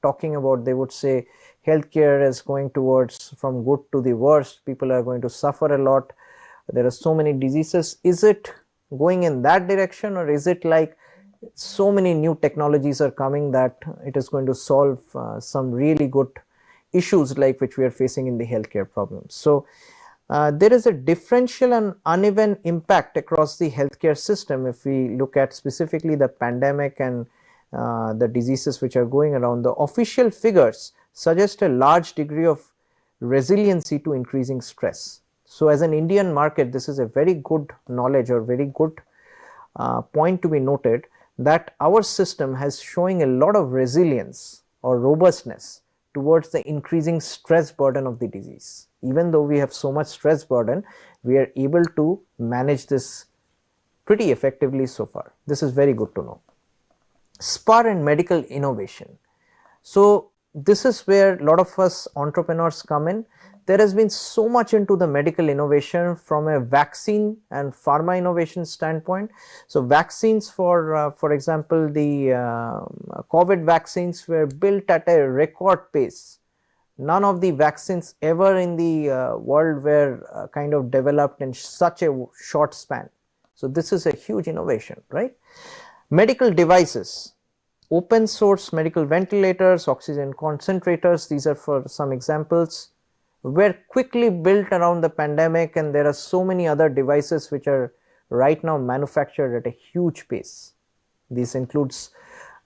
talking about, they would say healthcare is going towards from good to the worst, people are going to suffer a lot, there are so many diseases. Is it going in that direction, or is it like so many new technologies are coming that it is going to solve some really good issues like which we are facing in the healthcare problems? So there is a differential and uneven impact across the healthcare system. If we look at specifically the pandemic and the diseases which are going around, the official figures suggest a large degree of resiliency to increasing stress. So as an Indian market, this is a very good knowledge or very good point to be noted, that our system has showing a lot of resilience or robustness towards the increasing stress burden of the disease. Even though we have so much stress burden, we are able to manage this pretty effectively so far. This is very good to know. SPAR and medical innovation. So this is where a lot of us entrepreneurs come in. There has been so much into the medical innovation from a vaccine and pharma innovation standpoint. So vaccines, for example, the COVID vaccines were built at a record pace. None of the vaccines ever in the world were kind of developed in such a short span. So this is a huge innovation, right? Medical devices, open source medical ventilators, oxygen concentrators, these are for some examples, were quickly built around the pandemic, and there are so many other devices which are right now manufactured at a huge pace. This includes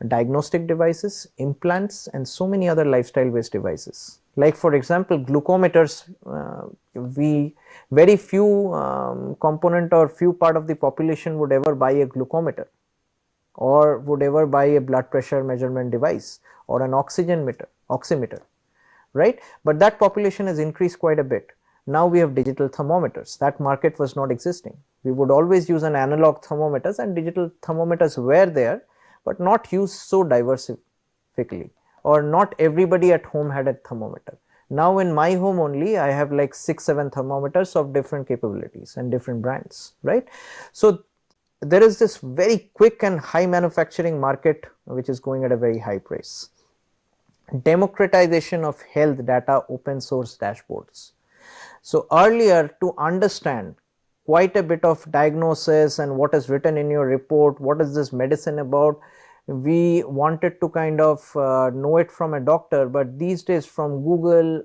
diagnostic devices, implants, and so many other lifestyle based devices. Like for example, glucometers, very few component or few part of the population would ever buy a glucometer, or would ever buy a blood pressure measurement device or an oximeter, right? But that population has increased quite a bit. Now we have digital thermometers. That market was not existing. We would always use an analog thermometers, and digital thermometers were there, but not used so diversifically, or not everybody at home had a thermometer. Now in my home only, I have like 6-7 thermometers of different capabilities and different brands, right? So there is this very quick and high manufacturing market which is going at a very high price. Democratization of health data, open source dashboards. So earlier, to understand quite a bit of diagnosis and what is written in your report, what is this medicine about, we wanted to kind of know it from a doctor, but these days from Google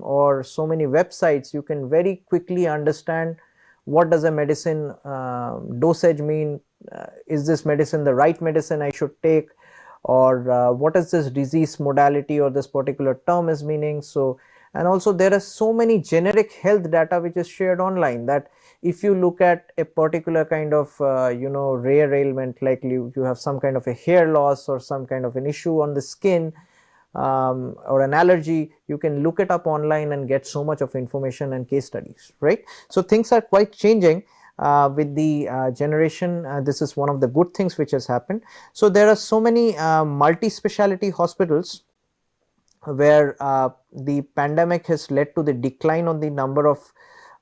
or so many websites, you can very quickly understand what does a medicine dosage mean, is this medicine the right medicine I should take, or what is this disease modality or this particular term is meaning. So, and also there are so many generic health data which is shared online, that if you look at a particular kind of rare ailment, like you have some kind of a hair loss or some kind of an issue on the skin or an allergy, you can look it up online and get so much of information and case studies, right? So things are quite changing with the generation. This is one of the good things which has happened. So there are so many multi-speciality hospitals where the pandemic has led to the decline on the number of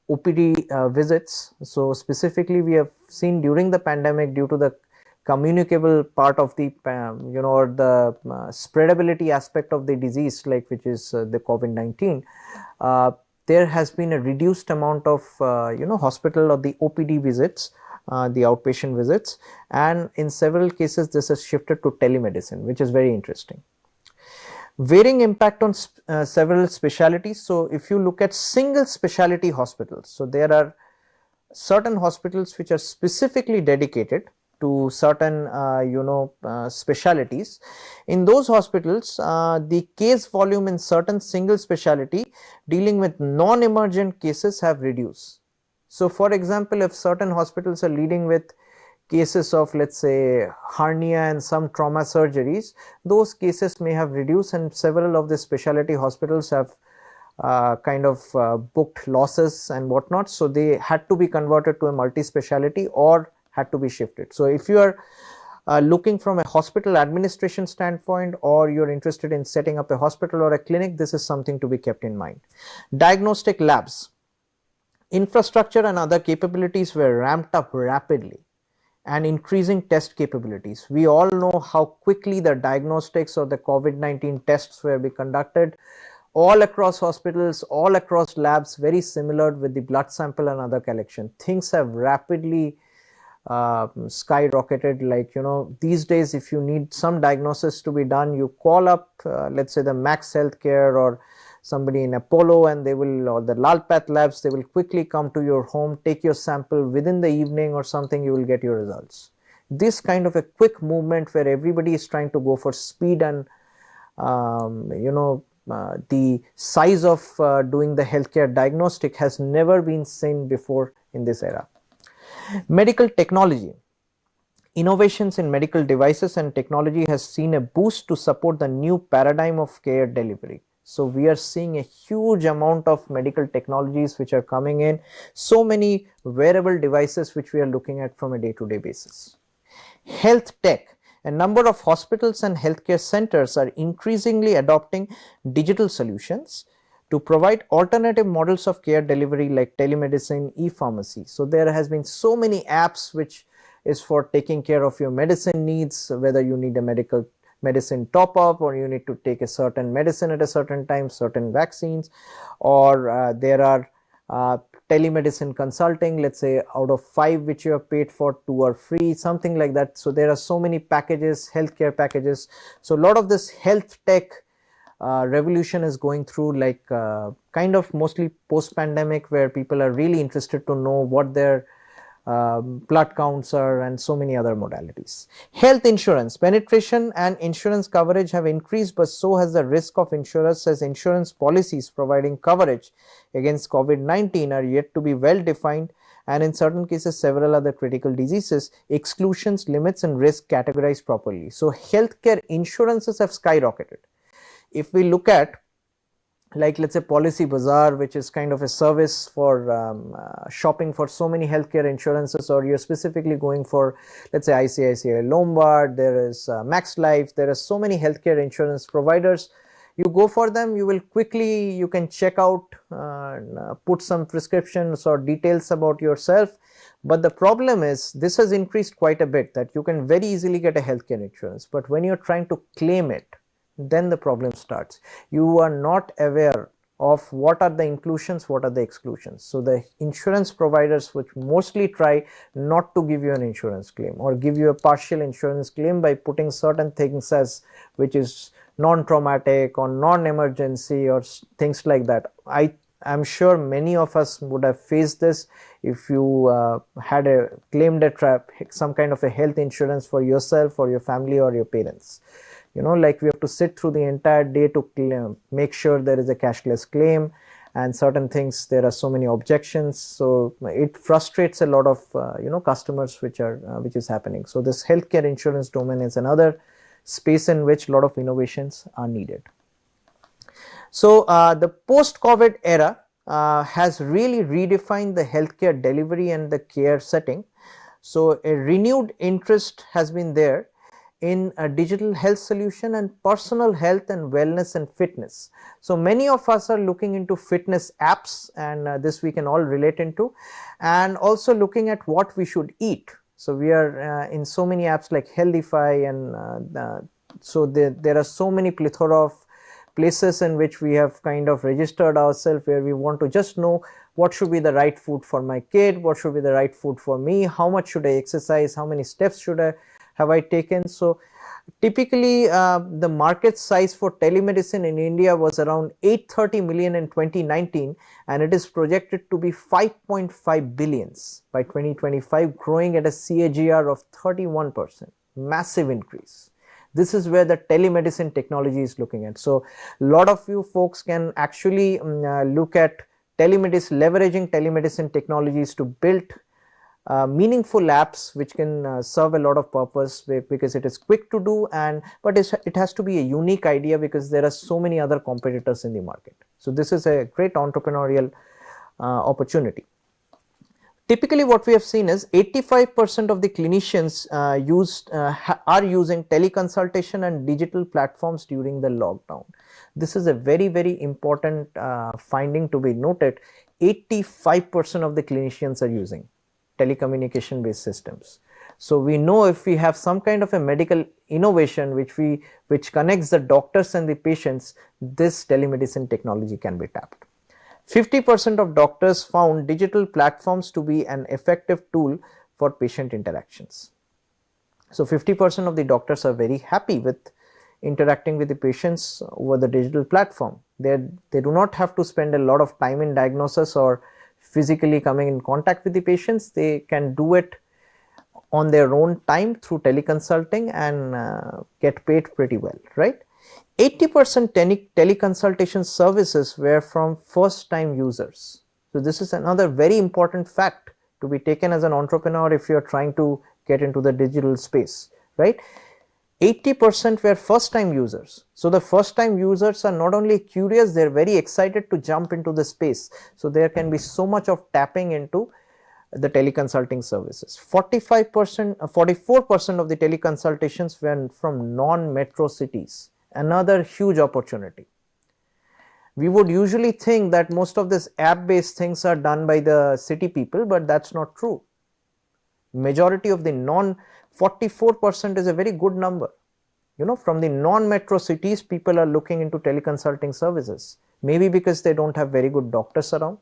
OPD visits. So specifically we have seen during the pandemic, due to the communicable part of the or the spreadability aspect of the disease, like which is the COVID-19, there has been a reduced amount of hospital or the OPD visits, the outpatient visits, and in several cases this has shifted to telemedicine, which is very interesting. Varying impact on several specialties. So if you look at single specialty hospitals, so there are certain hospitals which are specifically dedicated to certain specialities. In those hospitals, the case volume in certain single specialty dealing with non-emergent cases have reduced. So for example, if certain hospitals are leading with cases of, let's say, hernia and some trauma surgeries, those cases may have reduced, and several of the specialty hospitals have booked losses and whatnot, so they had to be converted to a multi-speciality or had to be shifted. So if you are looking from a hospital administration standpoint, or you're interested in setting up a hospital or a clinic, this is something to be kept in mind. Diagnostic labs, infrastructure and other capabilities were ramped up rapidly, and increasing test capabilities. We all know how quickly the diagnostics or the COVID-19 tests were being conducted all across hospitals, all across labs, very similar with the blood sample and other collection. Things have rapidly skyrocketed. Like, these days if you need some diagnosis to be done, you call up let's say the Max Healthcare or somebody in Apollo, and they will, or the Lalpath labs, they will quickly come to your home, take your sample within the evening or something, you will get your results. This kind of a quick movement where everybody is trying to go for speed and the size of doing the healthcare diagnostic has never been seen before in this era. Medical technology. Innovations in medical devices and technology has seen a boost to support the new paradigm of care delivery. So we are seeing a huge amount of medical technologies which are coming in, so many wearable devices which we are looking at from a day-to-day basis. Health tech. A number of hospitals and healthcare centers are increasingly adopting digital solutions to provide alternative models of care delivery like telemedicine, e-pharmacy. So there has been so many apps which is for taking care of your medicine needs, whether you need a medicine top up, or you need to take a certain medicine at a certain time, certain vaccines, or there are telemedicine consulting, let's say out of 5 which you have paid for, 2 are free, something like that. So there are so many packages, healthcare packages. So a lot of this health tech revolution is going through, like kind of mostly post pandemic, where people are really interested to know what their blood counts are, and so many other modalities. Health insurance penetration and insurance coverage have increased, but so has the risk of insurers, as insurance policies providing coverage against COVID-19 are yet to be well defined, and in certain cases several other critical diseases, exclusions, limits and risk categorized properly. So healthcare insurances have skyrocketed. If we look at, like, let's say Policy Bazaar, which is kind of a service for shopping for so many healthcare insurances, or you're specifically going for, let's say, ICICI Lombard, there is Max Life, there are so many healthcare insurance providers. You go for them, you will quickly, you can check out, put some prescriptions or details about yourself. But the problem is, this has increased quite a bit, that you can very easily get a healthcare insurance, but when you're trying to claim it, then the problem starts. You are not aware of what are the inclusions, what are the exclusions. So the insurance providers, which mostly try not to give you an insurance claim or give you a partial insurance claim by putting certain things as which is non-traumatic or non-emergency or things like that. I'm sure many of us would have faced this if you had claimed some kind of a health insurance for yourself or your family or your parents. Like we have to sit through the entire day to make sure there is a cashless claim, and certain things, there are so many objections. So it frustrates a lot of customers, which is happening. So this healthcare insurance domain is another space in which a lot of innovations are needed. So the post-COVID era has really redefined the healthcare delivery and the care setting. So a renewed interest has been there in a digital health solution and personal health and wellness and fitness. So many of us are looking into fitness apps, and this we can all relate into, and also looking at what we should eat. So we are in so many apps like Healthify, and so there are so many plethora of places in which we have kind of registered ourselves, where we want to just know what should be the right food for my kid, what should be the right food for me, how much should I exercise, how many steps have I taken. So typically the market size for telemedicine in India was around 830 million in 2019, and it is projected to be 5.5 billions by 2025, growing at a CAGR of 31%, massive increase. This is where the telemedicine technology is looking at. So a lot of you folks can actually look at leveraging telemedicine technologies to build meaningful apps which can serve a lot of purpose, because it is quick to do, but it has to be a unique idea, because there are so many other competitors in the market. So this is a great entrepreneurial opportunity. typically what we have seen is 85% of the clinicians are using teleconsultation and digital platforms during the lockdown. This is a very, very important finding to be noted. 85% of the clinicians are using telecommunication based systems. So we know if we have some kind of a medical innovation which connects the doctors and the patients, this telemedicine technology can be tapped. 50% of doctors found digital platforms to be an effective tool for patient interactions. So 50% of the doctors are very happy with interacting with the patients over the digital platform. They do not have to spend a lot of time in diagnosis or physically coming in contact with the patients. They can do it on their own time through teleconsulting and get paid pretty well, right? 80% teleconsultation services were from first time users. So this is another very important fact to be taken as an entrepreneur if you are trying to get into the digital space, right? 80% were first time users. So the first time users are not only curious, they are very excited to jump into the space. So there can be so much of tapping into the teleconsulting services. 44% of the teleconsultations were from non-metro cities. Another huge opportunity. We would usually think that most of these app based things are done by the city people, but that's not true. Majority of the 44% is a very good number. You know, from the non-metro cities, people are looking into teleconsulting services. Maybe because they don't have very good doctors around,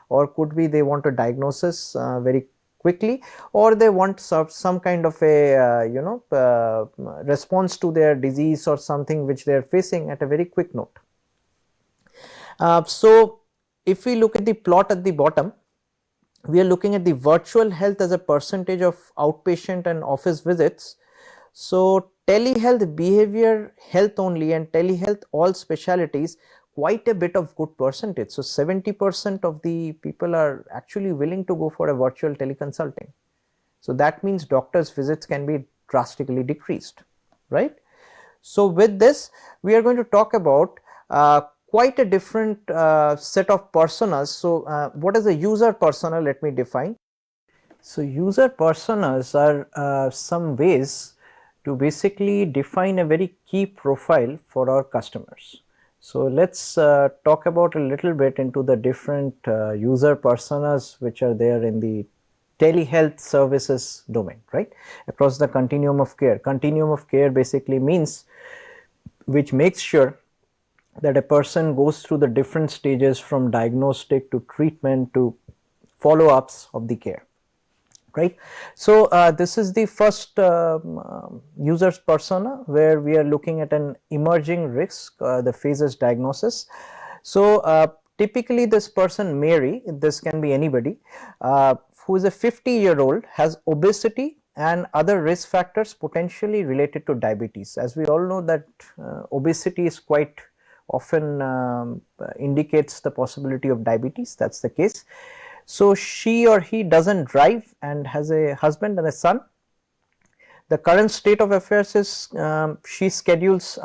or could be they want a diagnosis very quickly, or they want some kind of a response to their disease or something which they are facing at a very quick note. So if we look at the plot at the bottom, we are looking at the virtual health as a percentage of outpatient and office visits. So telehealth, behavior health only, and telehealth all specialities, quite a bit of good percentage. So 70% of the people are actually willing to go for a virtual teleconsulting. So that means doctors' visits can be drastically decreased, right? So with this, we are going to talk about quite a different set of personas. So what is a user persona? Let me define. So user personas are some ways to basically define a very key profile for our customers. So let's talk about a little bit into the different user personas which are there in the telehealth services domain, right? Across the continuum of care. Continuum of care basically means which makes sure that a person goes through the different stages from diagnostic to treatment to follow-ups of the care, right? So this is the first user's persona where we are looking at an emerging risk, the phases diagnosis. So typically this person, Mary, this can be anybody, who is a 50-year-old, has obesity and other risk factors potentially related to diabetes. As we all know that obesity is quite often indicates the possibility of diabetes, that's the case. So she or he doesn't drive and has a husband and a son. The current state of affairs is she schedules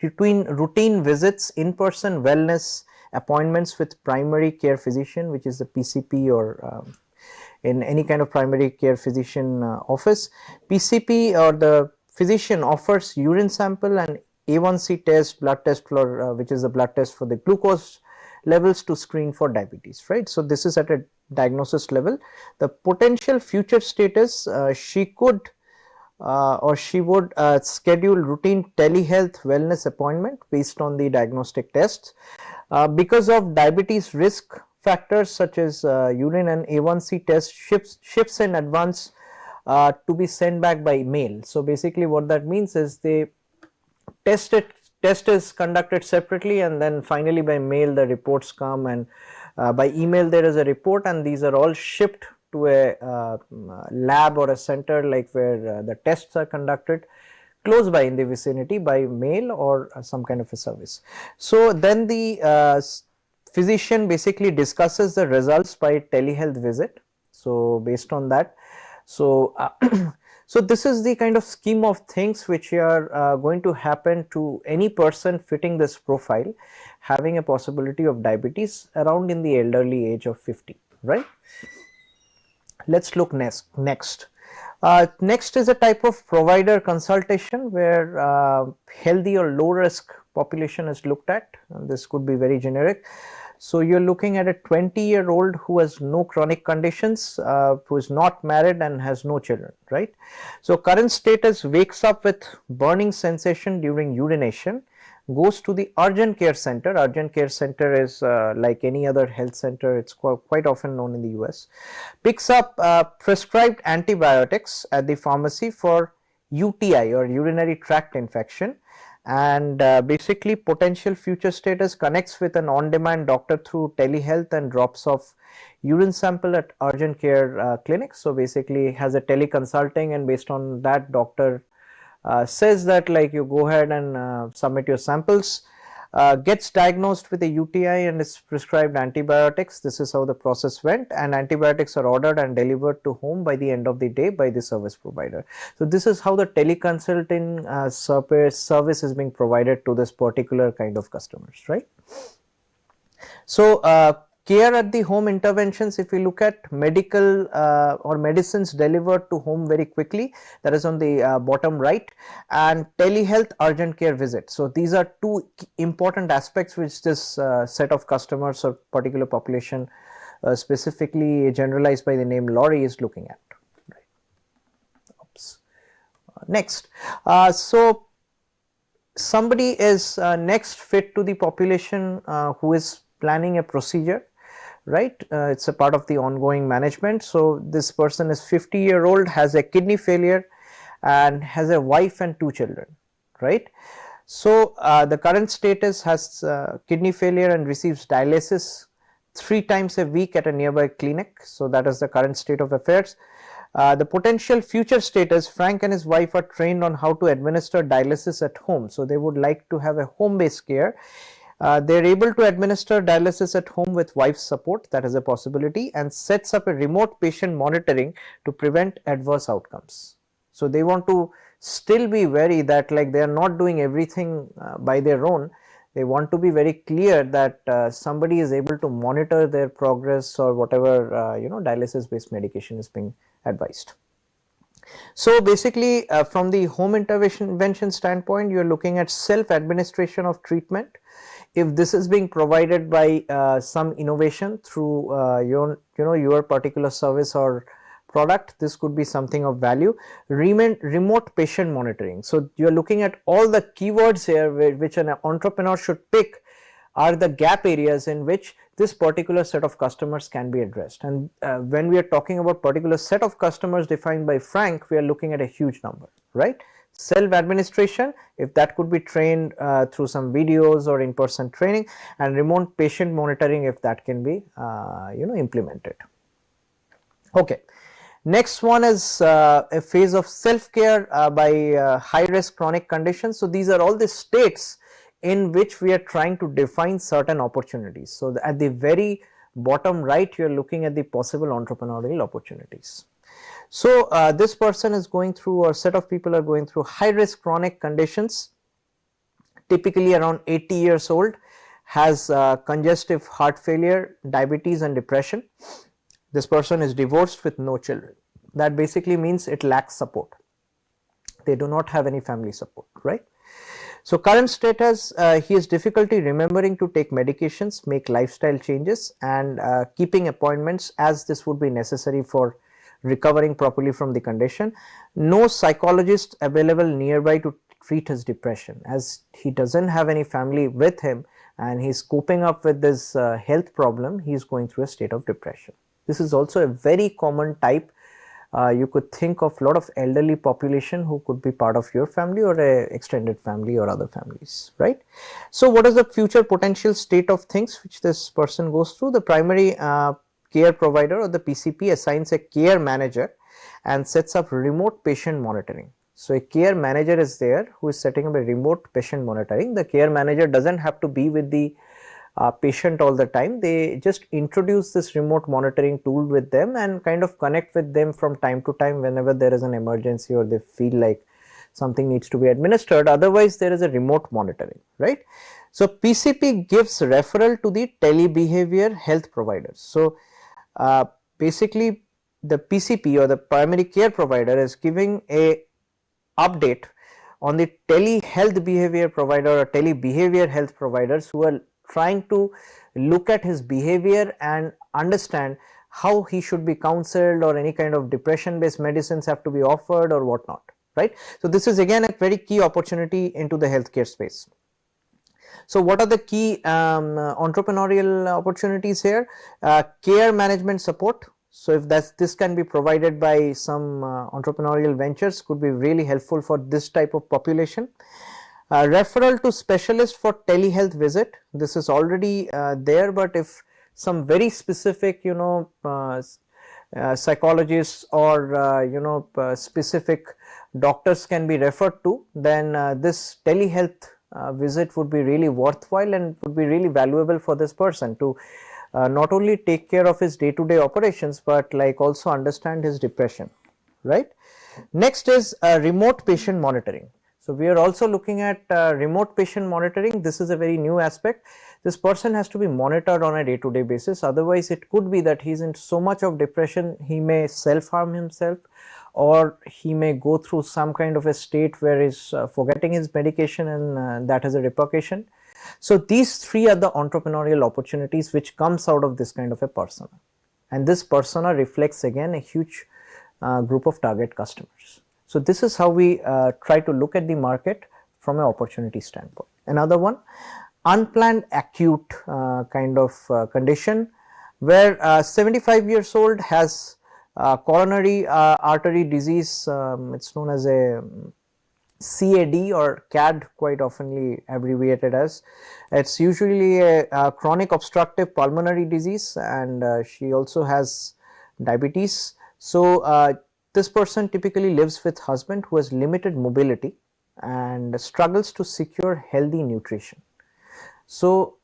between routine visits, in-person wellness appointments with primary care physician, which is the PCP, or in any kind of primary care physician office. PCP or the physician offers urine sample and A1C test, blood test for which is the blood test for the glucose levels to screen for diabetes, right? So this is at a diagnosis level. The potential future status, she could or she would schedule routine telehealth wellness appointment based on the diagnostic tests. Because of diabetes risk factors such as urine and A1C test ships in advance to be sent back by mail. So basically what that means is they test is conducted separately, and then finally by mail the reports come, and by email there is a report, and these are all shipped to a lab or a center like where the tests are conducted close by in the vicinity by mail or some kind of a service. So then the physician basically discusses the results by telehealth visit. So based on that, so so this is the kind of scheme of things which are going to happen to any person fitting this profile, having a possibility of diabetes around in the elderly age of 50, right? Let's look next. Next is a type of provider consultation where healthy or low risk population is looked at. And this could be very generic. So you're looking at a 20-year-old who has no chronic conditions, who is not married and has no children, right? So current status: wakes up with burning sensation during urination, goes to the urgent care center. Urgent care center is like any other health center, it's quite often known in the US. Picks up prescribed antibiotics at the pharmacy for UTI or urinary tract infection, and basically potential future status: connects with an on-demand doctor through telehealth and drops off urine sample at urgent care clinic. So basically has a teleconsulting, and based on that, doctor says that like you go ahead and submit your samples, gets diagnosed with a UTI and is prescribed antibiotics. This is how the process went, and antibiotics are ordered and delivered to home by the end of the day by the service provider. So this is how the teleconsulting service is being provided to this particular kind of customers, right? So care at the home interventions, if we look at medical or medicines delivered to home very quickly, that is on the bottom right, and telehealth urgent care visit. So these are two important aspects which this set of customers or particular population specifically generalized by the name Laurie is looking at. Right. Oops. Next, so somebody is next fit to the population who is planning a procedure, right? It's a part of the ongoing management. So this person is 50-year-old, has a kidney failure and has a wife and 2 children, right? So the current status: has kidney failure and receives dialysis 3 times a week at a nearby clinic. So that is the current state of affairs. The potential future status: Frank and his wife are trained on how to administer dialysis at home. So they would like to have a home-based care. They are able to administer dialysis at home with wife's support, that is a possibility, and sets up a remote patient monitoring to prevent adverse outcomes. So they want to still be wary that like they are not doing everything by their own. They want to be very clear that somebody is able to monitor their progress or whatever dialysis based medication is being advised. So basically from the home intervention standpoint, you are looking at self administration of treatment. If this is being provided by some innovation through your particular service or product, this could be something of value. Remote patient monitoring. So you are looking at all the keywords here which an entrepreneur should pick are the gap areas in which this particular set of customers can be addressed. And when we are talking about particular set of customers defined by Frank, we are looking at a huge number, right? Self administration, if that could be trained through some videos or in-person training, and remote patient monitoring if that can be implemented. Okay. Next one is a phase of self-care by high-risk chronic conditions. So these are all the states in which we are trying to define certain opportunities. So at the very bottom right, you are looking at the possible entrepreneurial opportunities. So this person is going through, or set of people are going through high-risk chronic conditions, typically around 80 years old, has congestive heart failure, diabetes and depression. This person is divorced with no children. That basically means it lacks support. They do not have any family support, right? So current status, he has difficulty remembering to take medications, make lifestyle changes and keeping appointments as this would be necessary for recovering properly from the condition. No psychologist available nearby to treat his depression, as he doesn't have any family with him and he's coping up with this health problem. He is going through a state of depression. This is also a very common type. You could think of a lot of elderly population who could be part of your family or a extended family or other families, right? So what is the future potential state of things which this person goes through? The primary care provider or the PCP assigns a care manager and sets up remote patient monitoring. So a care manager is there who is setting up a remote patient monitoring. The care manager doesn't have to be with the patient all the time. They just introduce this remote monitoring tool with them and kind of connect with them from time to time whenever there is an emergency or they feel like something needs to be administered. Otherwise there is a remote monitoring, right? So PCP gives referral to the telebehavior health providers. So basically the PCP or the primary care provider is giving a update on the telehealth behavior provider or telebehavior health providers who are trying to look at his behavior and understand how he should be counseled, or any kind of depression based medicines have to be offered or whatnot, right. So this is again a very key opportunity into the healthcare space. So what are the key entrepreneurial opportunities here? Care management support. So if this can be provided by some entrepreneurial ventures, could be really helpful for this type of population. Referral to specialist for telehealth visit. This is already there, but if some very specific, psychologists or specific doctors can be referred to, then this telehealth visit would be really worthwhile and would be really valuable for this person to not only take care of his day-to-day operations, but like also understand his depression, right. Next is remote patient monitoring. So we are also looking at remote patient monitoring. This is a very new aspect. This person has to be monitored on a day-to-day basis, otherwise it could be that he is in so much of depression he may self-harm himself, or he may go through some kind of a state where he is forgetting his medication, and that has a repercussion. So these three are the entrepreneurial opportunities which comes out of this kind of a persona, and this persona reflects again a huge group of target customers. So this is how we try to look at the market from an opportunity standpoint. Another one, unplanned acute kind of condition, where 75 years old has coronary artery disease. It's known as a CAD or CAD, quite oftenly abbreviated as. It's usually a chronic obstructive pulmonary disease, and she also has diabetes. So this person typically lives with husband who has limited mobility and struggles to secure healthy nutrition. So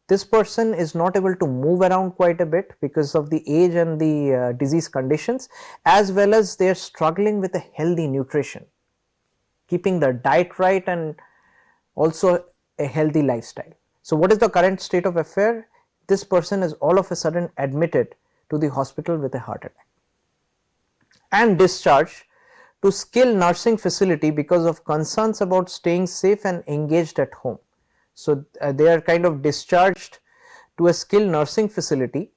this person is not able to move around quite a bit because of the age and the disease conditions, as well as they are struggling with a healthy nutrition, keeping the diet right and also a healthy lifestyle. So what is the current state of affair? This person is all of a sudden admitted to the hospital with a heart attack and discharged to skilled nursing facility because of concerns about staying safe and engaged at home. So they are kind of discharged to a skilled nursing facility,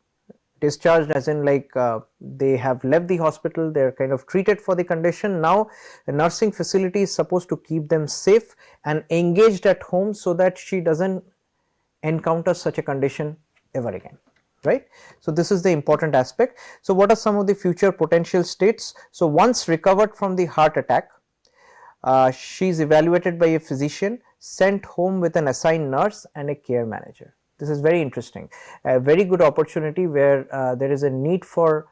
discharged as in like they have left the hospital, they are kind of treated for the condition. Now the nursing facility is supposed to keep them safe and engaged at home so that she doesn't encounter such a condition ever again, right. So this is the important aspect. So what are some of the future potential states? So once recovered from the heart attack, she is evaluated by a physician, sent home with an assigned nurse and a care manager. This is very interesting, a very good opportunity where there is a need for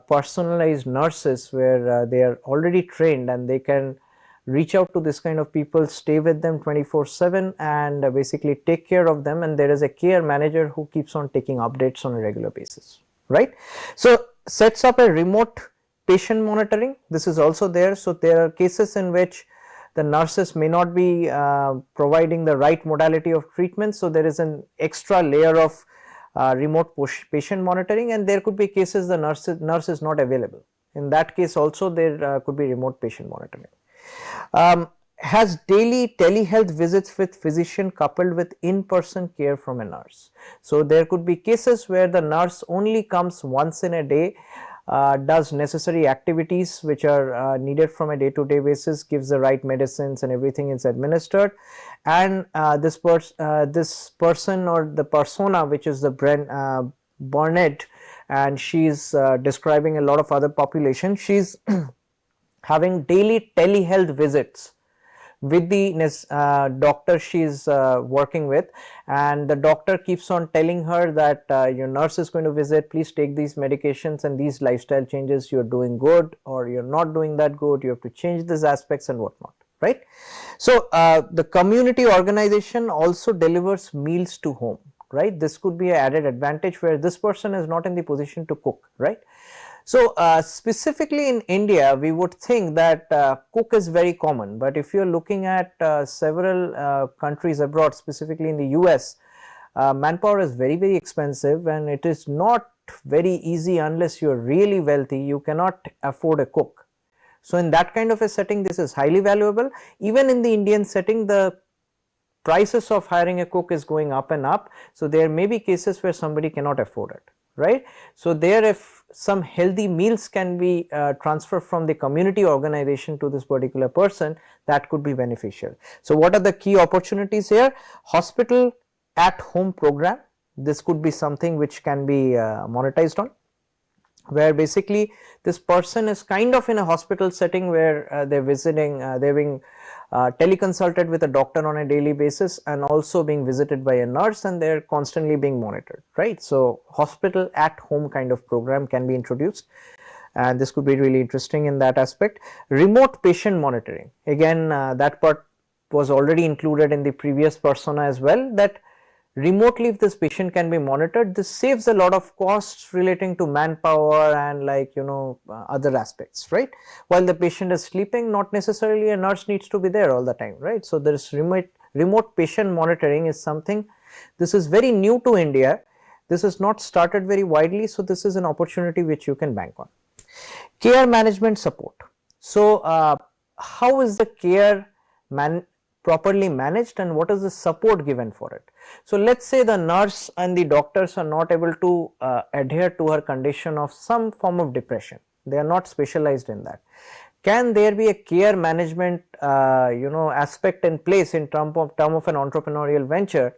personalized nurses, where they are already trained and they can reach out to this kind of people, stay with them 24/7 and basically take care of them, and there is a care manager who keeps on taking updates on a regular basis, right. So sets up a remote patient monitoring. This is also there. So there are cases in which the nurses may not be providing the right modality of treatment, so there is an extra layer of remote patient monitoring, and there could be cases the nurse is not available. In that case also there could be remote patient monitoring. Has daily telehealth visits with physician coupled with in-person care from a nurse. So there could be cases where the nurse only comes once in a day, does necessary activities which are needed from a day-to-day basis, gives the right medicines and everything is administered, and this person or the persona, which is the Burnett, and she is describing a lot of other population. She is having daily telehealth visits with the doctor she is working with, and the doctor keeps on telling her that your nurse is going to visit, please take these medications and these lifestyle changes, you are doing good or you are not doing that good, you have to change these aspects and whatnot, right. So the community organization also delivers meals to home, right. This could be an added advantage where this person is not in the position to cook, right. So specifically in India, we would think that cook is very common, but if you are looking at several countries abroad, specifically in the US, manpower is very expensive, and it is not very easy unless you are really wealthy. You cannot afford a cook. So in that kind of a setting, this is highly valuable. Even in the Indian setting, the prices of hiring a cook is going up and up. So there may be cases where somebody cannot afford it, right? So there, if some healthy meals can be transferred from the community organization to this particular person, that could be beneficial. So what are the key opportunities here? Hospital at home program. This could be something which can be monetized on, where basically this person is kind of in a hospital setting where they are visiting, they are being teleconsulted with a doctor on a daily basis and also being visited by a nurse, and they are constantly being monitored, right. So hospital at home kind of program can be introduced, and this could be really interesting in that aspect. Remote patient monitoring, again that part was already included in the previous persona as well, that remotely if this patient can be monitored, this saves a lot of costs relating to manpower and other aspects, right. While the patient is sleeping, not necessarily a nurse needs to be there all the time, right. So there is remote patient monitoring is something, this is very new to India, this is not started very widely, so this is an opportunity which you can bank on. Care management support. So how is the care properly managed and what is the support given for it? So let us say the nurse and the doctors are not able to adhere to her condition of some form of depression, they are not specialized in that. Can there be a care management aspect in place in term of an entrepreneurial venture,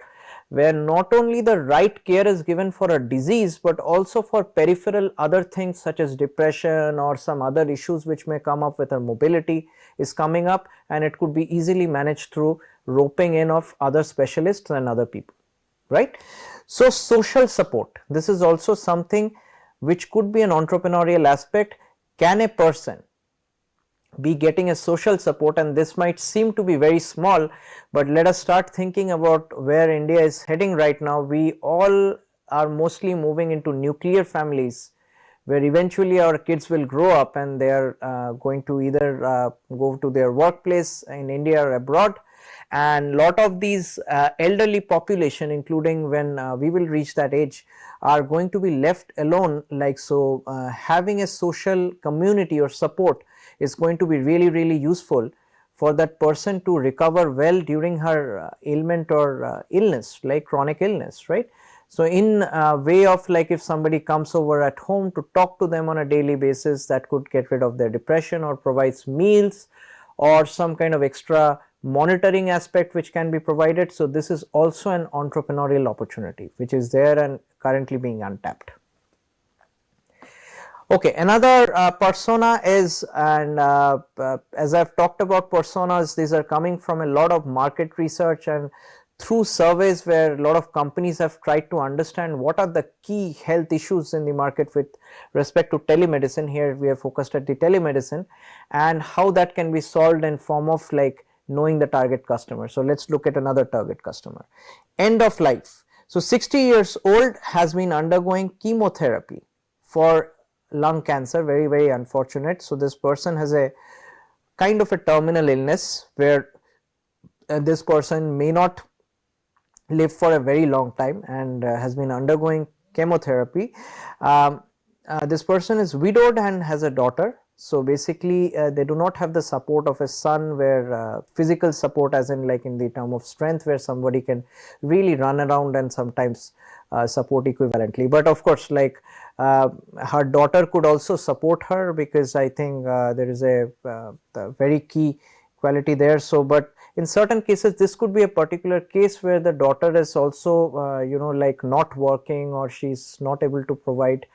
where not only the right care is given for a disease, but also for peripheral other things such as depression or some other issues which may come up with her mobility is coming up, and it could be easily managed through roping in of other specialists and other people, right. So social support, this is also something which could be an entrepreneurial aspect. Can a person be getting a social support, and this might seem to be very small, but let us start thinking about where India is heading right now. We all are mostly moving into nuclear families, where eventually our kids will grow up and they are going to either go to their workplace in India or abroad, and lot of these elderly population, including when we will reach that age, are going to be left alone. Like so having a social community or support is going to be really useful for that person to recover well during her ailment or illness, like chronic illness, right. So in a way of like if somebody comes over at home to talk to them on a daily basis, that could get rid of their depression or provides meals or some kind of extra monitoring aspect which can be provided. So this is also an entrepreneurial opportunity which is there and currently being untapped. Okay, another persona is, and as I have talked about personas, these are coming from a lot of market research and through surveys where a lot of companies have tried to understand what are the key health issues in the market with respect to telemedicine. Here we are focused at the telemedicine and how that can be solved in form of like knowing the target customer. So let us look at another target customer. End of life. So 60 years old, has been undergoing chemotherapy for lung cancer, very unfortunate. So this person has a kind of a terminal illness where this person may not live for a very long time and has been undergoing chemotherapy. This person is widowed and has a daughter. So basically they do not have the support of a son, where physical support as in like in the term of strength, where somebody can really run around and sometimes support equivalently. But of course like her daughter could also support her, because I think there is a very key quality there. So but in certain cases this could be a particular case where the daughter is also like not working, or she is not able to provide.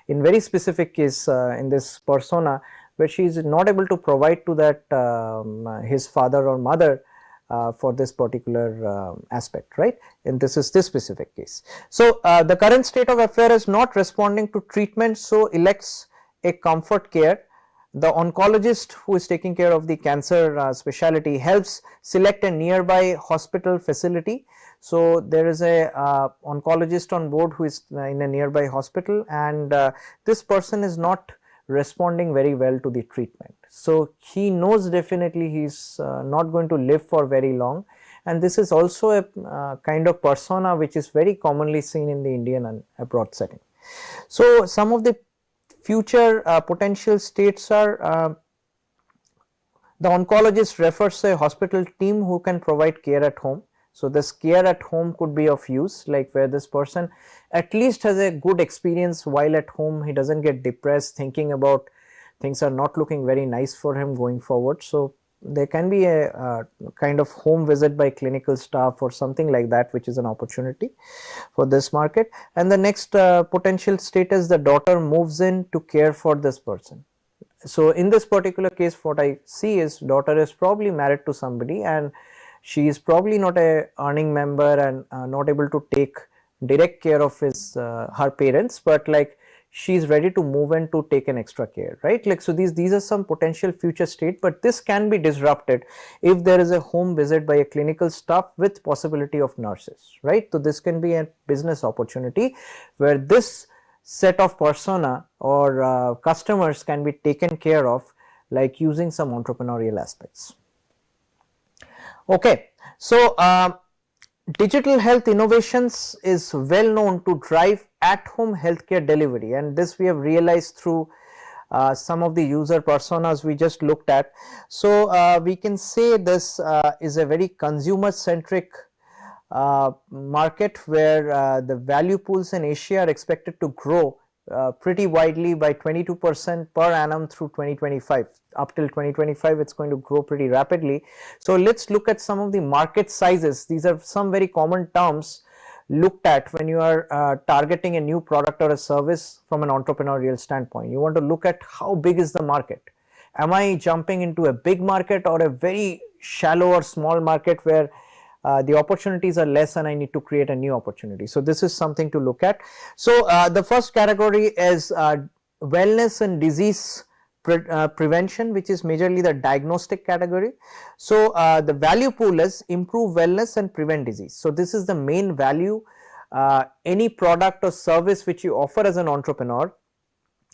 In very specific case in this persona, where she is not able to provide to that his father or mother for this particular aspect, right, and this is this specific case. So the current state of affair is not responding to treatment, so elects a comfort care. The oncologist who is taking care of the cancer specialty helps select a nearby hospital facility. So there is a oncologist on board who is in a nearby hospital, and this person is not responding very well to the treatment. So he knows definitely he is not going to live for very long, and this is also a kind of persona which is very commonly seen in the Indian and abroad setting. So some of the future potential states are the oncologist refers a hospital team who can provide care at home. So this care at home could be of use, like where this person at least has a good experience while at home. He doesn't get depressed thinking about things are not looking very nice for him going forward. So there can be a kind of home visit by clinical staff or something like that, which is an opportunity for this market. And the next potential state is the daughter moves in to care for this person. So in this particular case, what I see is daughter is probably married to somebody and she is probably not a earning member and not able to take direct care of his her parents, but like she is ready to move in to take an extra care, right? Like, so these are some potential future state, but this can be disrupted if there is a home visit by a clinical staff with possibility of nurses, right? So this can be a business opportunity where this set of persona or customers can be taken care of, like using some entrepreneurial aspects. Okay, so digital health innovations is well known to drive at home healthcare delivery, and this we have realized through some of the user personas we just looked at. So we can say this is a very consumer centric market where the value pools in Asia are expected to grow pretty widely by 22% per annum through 2025. Up till 2025 it's going to grow pretty rapidly. So let's look at some of the market sizes. These are some very common terms looked at when you are targeting a new product or a service from an entrepreneurial standpoint. You want to look at how big is the market. Am I jumping into a big market or a very shallow or small market where the opportunities are less and I need to create a new opportunity. So this is something to look at. So the first category is wellness and disease prevention, which is majorly the diagnostic category. So the value pool is improve wellness and prevent disease. So this is the main value. Any product or service which you offer as an entrepreneur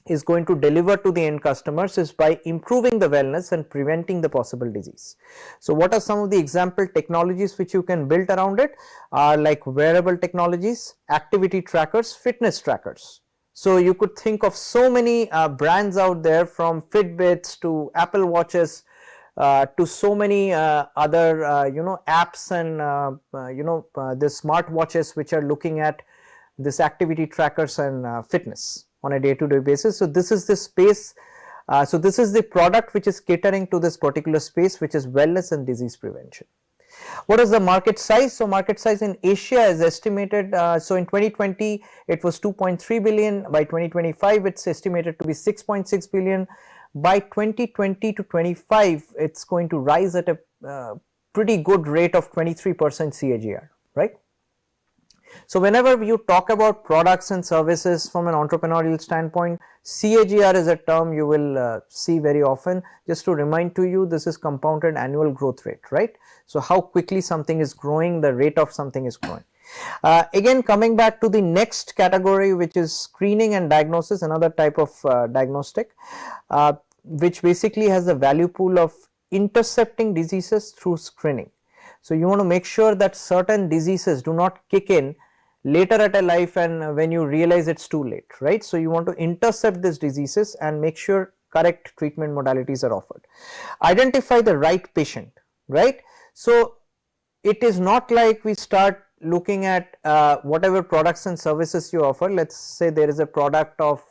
is going to deliver to the end customers is by improving the wellness and preventing the possible disease. So what are some of the example technologies which you can build around it are like wearable technologies, activity trackers, fitness trackers. So you could think of so many brands out there, from Fitbits to Apple Watches to so many other apps and the smart watches which are looking at this activity trackers and fitness on a day-to-day basis. So this is the space, so this is the product which is catering to this particular space, which is wellness and disease prevention. What is the market size? So market size in Asia is estimated, so in 2020 it was 2.3 billion, by 2025 it's estimated to be 6.6 billion, by 2020 to 25 it's going to rise at a pretty good rate of 23% CAGR, right? So whenever you talk about products and services from an entrepreneurial standpoint, CAGR is a term you will see very often. Just to remind to you, this is compounded annual growth rate, right? So how quickly something is growing, the rate of something is growing. Again, coming back to the next category, which is screening and diagnosis, another type of diagnostic, which basically has the value pool of intercepting diseases through screening. So you want to make sure that certain diseases do not kick in later at a life and when you realize it's too late, right? So you want to intercept these diseases and make sure correct treatment modalities are offered. Identify the right patient, right? So it is not like we start looking at whatever products and services you offer. Let's say there is a product of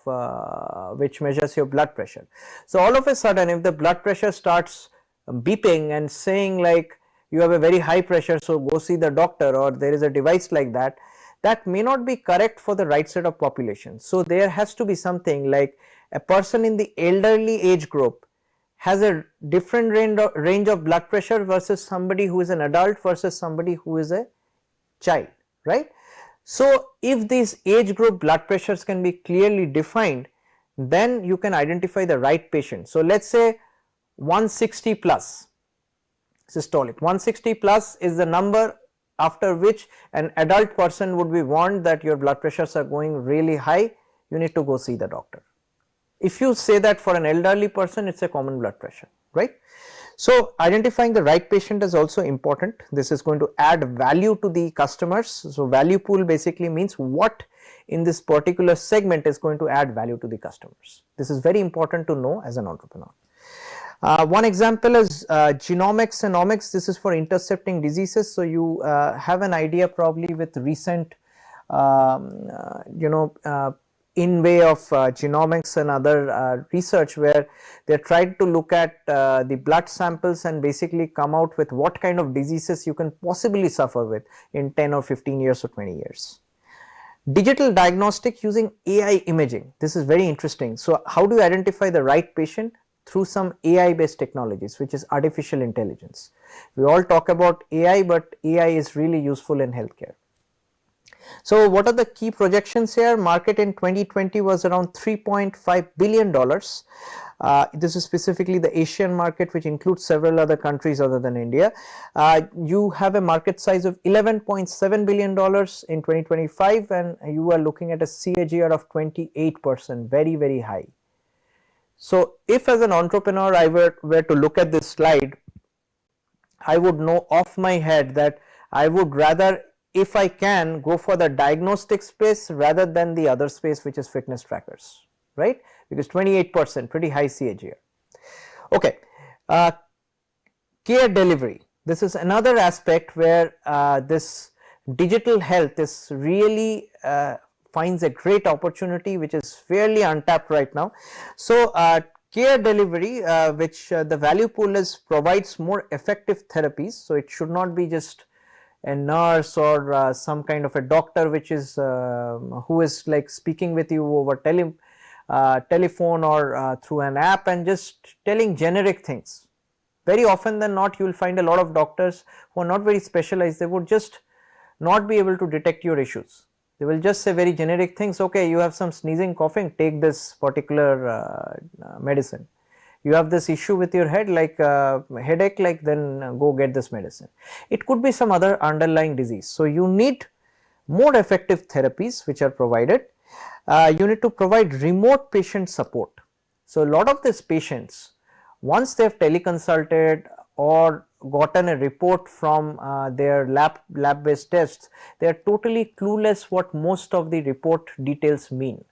which measures your blood pressure. So all of a sudden, if the blood pressure starts beeping and saying like you have a very high pressure, so go see the doctor, or there is a device like that, that may not be correct for the right set of population. So there has to be something like a person in the elderly age group has a different range of blood pressure versus somebody who is an adult versus somebody who is a child, right? So if these age group blood pressures can be clearly defined, then you can identify the right patient. So let's say 160 plus systolic, 160 plus is the number after which an adult person would be warned that your blood pressures are going really high, you need to go see the doctor. If you say that for an elderly person, it's a common blood pressure, right? So identifying the right patient is also important. This is going to add value to the customers. So value pool basically means what in this particular segment is going to add value to the customers. This is very important to know as an entrepreneur. One example is genomics and omics. This is for intercepting diseases. So you have an idea probably with recent in way of genomics and other research, where they tried to look at the blood samples and basically come out with what kind of diseases you can possibly suffer with in 10 or 15 years or 20 years. Digital diagnostic using AI imaging. This is very interesting. So how do you identify the right patient? Through some AI based technologies, which is artificial intelligence. We all talk about AI, but AI is really useful in healthcare. So what are the key projections here? Market in 2020 was around $3.5 billion. This is specifically the Asian market, which includes several other countries other than India. You have a market size of $11.7 billion in 2025, and you are looking at a CAGR of 28%, very, very high. So if as an entrepreneur I were to look at this slide, I would know off my head that I would rather, if I can, go for the diagnostic space rather than the other space, which is fitness trackers, right? Because 28%, pretty high CAGR. Okay, care delivery. This is another aspect where this digital health is really finds a great opportunity, which is fairly untapped right now. So care delivery, which the value pool is provides more effective therapies. So it should not be just a nurse or some kind of a doctor which is who is like speaking with you over telephone or through an app and just telling generic things. Very often than not, you will find a lot of doctors who are not very specialized. They would just not be able to detect your issues. They will just say very generic things. Okay, you have some sneezing, coughing, take this particular medicine. You have this issue with your head, like headache, like then go get this medicine. It could be some other underlying disease. So you need more effective therapies which are provided. You need to provide remote patient support. So a lot of these patients, once they have teleconsulted or gotten a report from their lab based tests, they are totally clueless what most of the report details mean.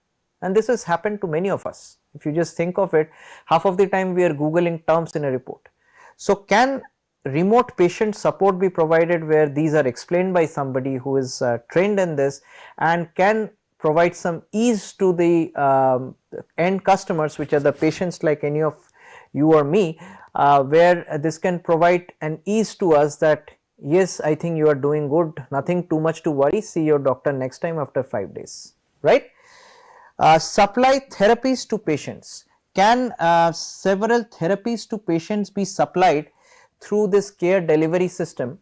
And this has happened to many of us. If you just think of it, half of the time we are googling terms in a report. So can remote patient support be provided where these are explained by somebody who is trained in this and can provide some ease to the end customers, which are the patients like any of you or me, where this can provide an ease to us that yes, I think you are doing good, nothing too much to worry, see your doctor next time after 5 days, right? Supply therapies to patients. Can several therapies to patients be supplied through this care delivery system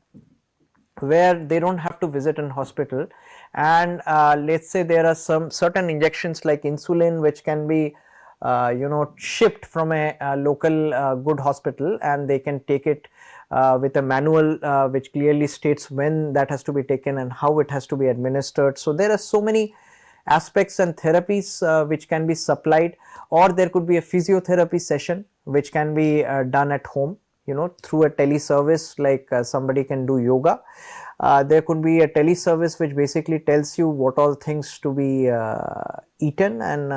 where they don't have to visit an hospital, and let's say there are some certain injections like insulin which can be shipped from a local good hospital, and they can take it with a manual which clearly states when that has to be taken and how it has to be administered. So there are so many aspects and therapies which can be supplied, or there could be a physiotherapy session which can be done at home, through a teleservice, like somebody can do yoga. There could be a teleservice which basically tells you what all things to be eaten and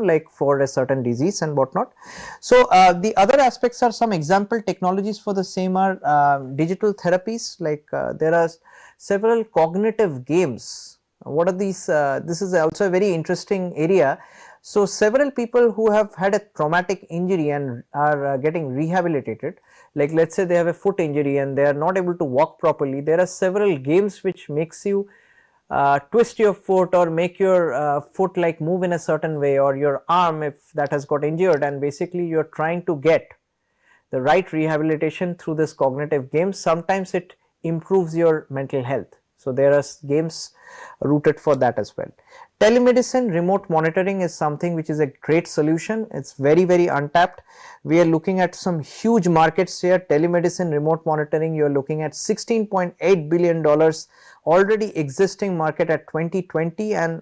like for a certain disease and whatnot. So the other aspects are some example technologies for the same are digital therapies, like there are several cognitive games. What are these? This is also a very interesting area. So several people who have had a traumatic injury and are getting rehabilitated, like let's say they have a foot injury and they are not able to walk properly, there are several games which makes you twist your foot or make your foot like move in a certain way, or your arm if that has got injured, and basically you are trying to get the right rehabilitation through this cognitive games. Sometimes it improves your mental health. So there are games rooted for that as well. Telemedicine, remote monitoring is something which is a great solution. It's very, very untapped. We are looking at some huge markets here. Telemedicine, remote monitoring, you are looking at $16.8 billion already existing market at 2020 and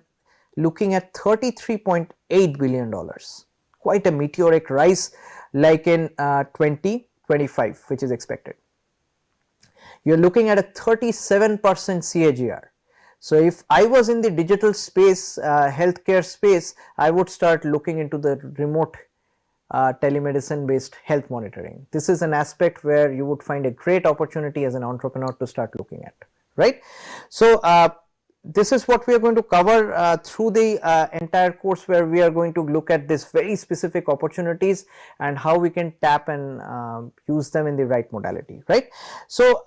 looking at $33.8 billion. Quite a meteoric rise like in 2025, which is expected. You are looking at a 37% CAGR. So if I was in the digital space, healthcare space, I would start looking into the remote telemedicine based health monitoring. This is an aspect where you would find a great opportunity as an entrepreneur to start looking at, right? So this is what we are going to cover through the entire course, where we are going to look at this very specific opportunities and how we can tap and use them in the right modality, right? So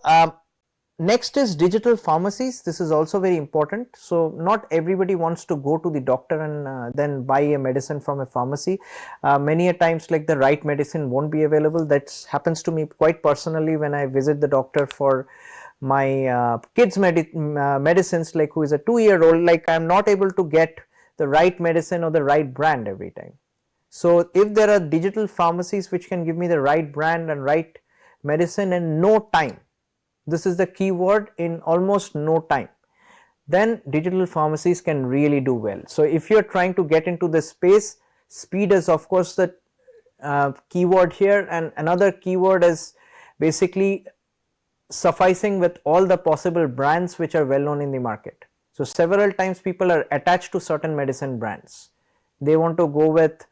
next is digital pharmacies. This is also very important. So not everybody wants to go to the doctor and then buy a medicine from a pharmacy. Many a times, like, the right medicine won't be available. That happens to me quite personally when I visit the doctor for my kids medicines, like who is a 2-year-old, like I am not able to get the right medicine or the right brand every time. So if there are digital pharmacies which can give me the right brand and right medicine in no time, this is the key word, in almost no time, then digital pharmacies can really do well. So if you are trying to get into this space, speed is of course the keyword here, and another keyword is basically sufficing with all the possible brands which are well known in the market. So several times people are attached to certain medicine brands. They want to go with,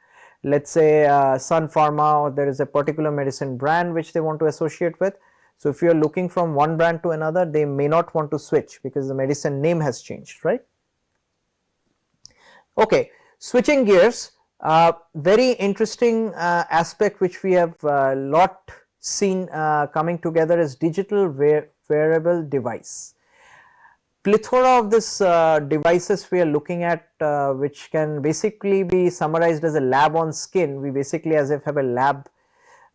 let's say, Sun Pharma, or there is a particular medicine brand which they want to associate with. So if you are looking from one brand to another, they may not want to switch because the medicine name has changed, right? Okay, switching gears, very interesting aspect which we have lot seen coming together is digital wearable device. Plethora of this devices we are looking at, which can basically be summarized as a lab on skin. We basically as if have a lab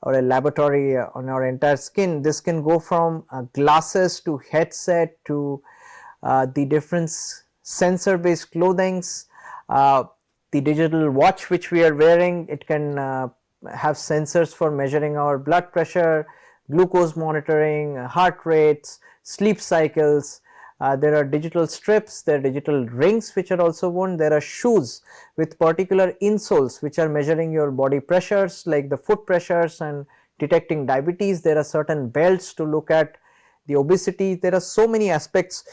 or a laboratory on our entire skin. This can go from glasses to headset to the different sensor based clothings, the digital watch which we are wearing. It can have sensors for measuring our blood pressure, glucose monitoring, heart rates, sleep cycles. There are digital strips, there are digital rings which are also worn. There are shoes with particular insoles which are measuring your body pressures, like the foot pressures, and detecting diabetes. There are certain belts to look at the obesity. There are so many aspects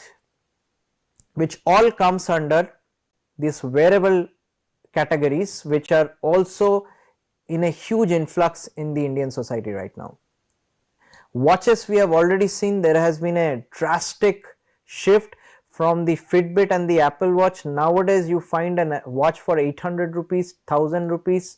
which all comes under these wearable categories, which are also in a huge influx in the Indian society right now. Watches, we have already seen there has been a drastic shift from the Fitbit and the Apple Watch. Nowadays you find a watch for 800 rupees, 1000 rupees,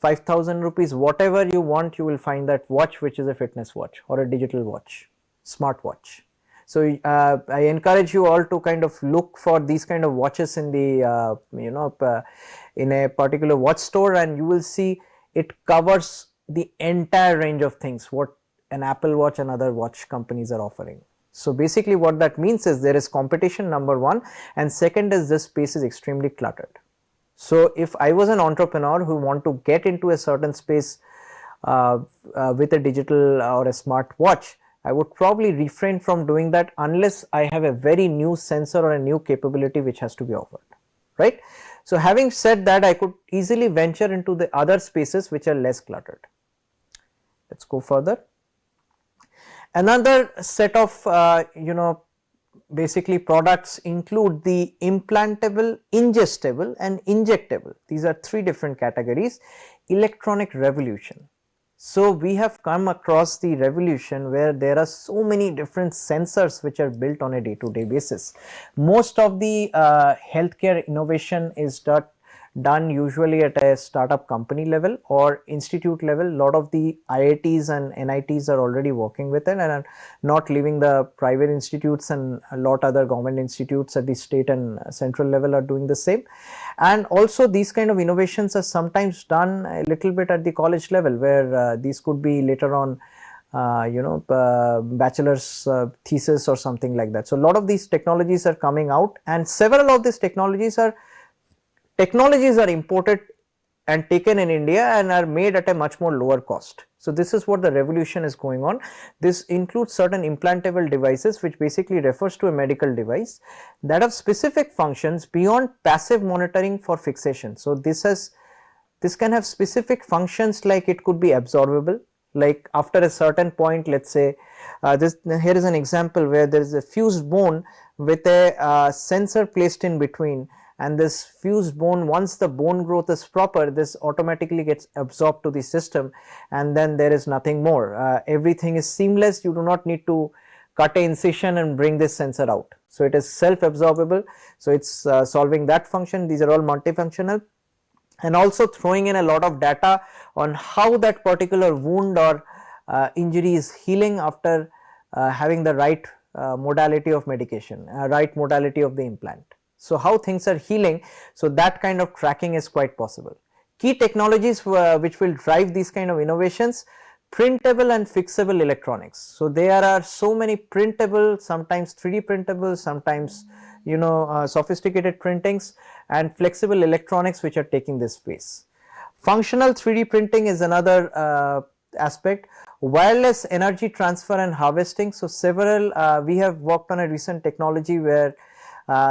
5000 rupees, whatever you want, you will find that watch which is a fitness watch or a digital watch, smart watch. So I encourage you all to kind of look for these kind of watches in the in a particular watch store, and you will see it covers the entire range of things what an Apple Watch and other watch companies are offering. So basically what that means is there is competition, number one, and second is this space is extremely cluttered. So if I was an entrepreneur who want to get into a certain space with a digital or a smart watch, I would probably refrain from doing that unless I have a very new sensor or a new capability which has to be offered, right? So having said that, I could easily venture into the other spaces which are less cluttered. Let's go further. Another set of basically products include the implantable, ingestible and injectable. These are three different categories. Electronic revolution. So we have come across the revolution where there are so many different sensors which are built on a day-to-day basis. Most of the healthcare innovation is done usually at a startup company level or institute level. A lot of the IITs and NITs are already working with it and are not leaving the private institutes, and a lot other government institutes at the state and central level are doing the same. And also these kind of innovations are sometimes done a little bit at the college level, where these could be later on bachelor's thesis or something like that. So a lot of these technologies are coming out, and several of these technologies are imported and taken in India and are made at a much more lower cost. So this is what the revolution is going on. This includes certain implantable devices, which basically refers to a medical device that have specific functions beyond passive monitoring for fixation. So this can have specific functions, like it could be absorbable, Like after a certain point, let's say here is an example where there is a fused bone with a sensor placed in between, and this fused bone, once the bone growth is proper, this automatically gets absorbed to the system, and then there is nothing more. Everything is seamless. You do not need to cut a incision and bring this sensor out. So it is self-absorbable. So it's solving that function. These are all multifunctional, and also throwing in a lot of data on how that particular wound or injury is healing after having the right modality of medication, right modality of the implant. So how things are healing, so that kind of tracking is quite possible. Key technologies which will drive these kind of innovations: printable and fixable electronics. So there are so many printable, sometimes 3D printable, sometimes sophisticated printings, and flexible electronics which are taking this space. Functional 3D printing is another aspect. Wireless energy transfer and harvesting. So several we have worked on a recent technology where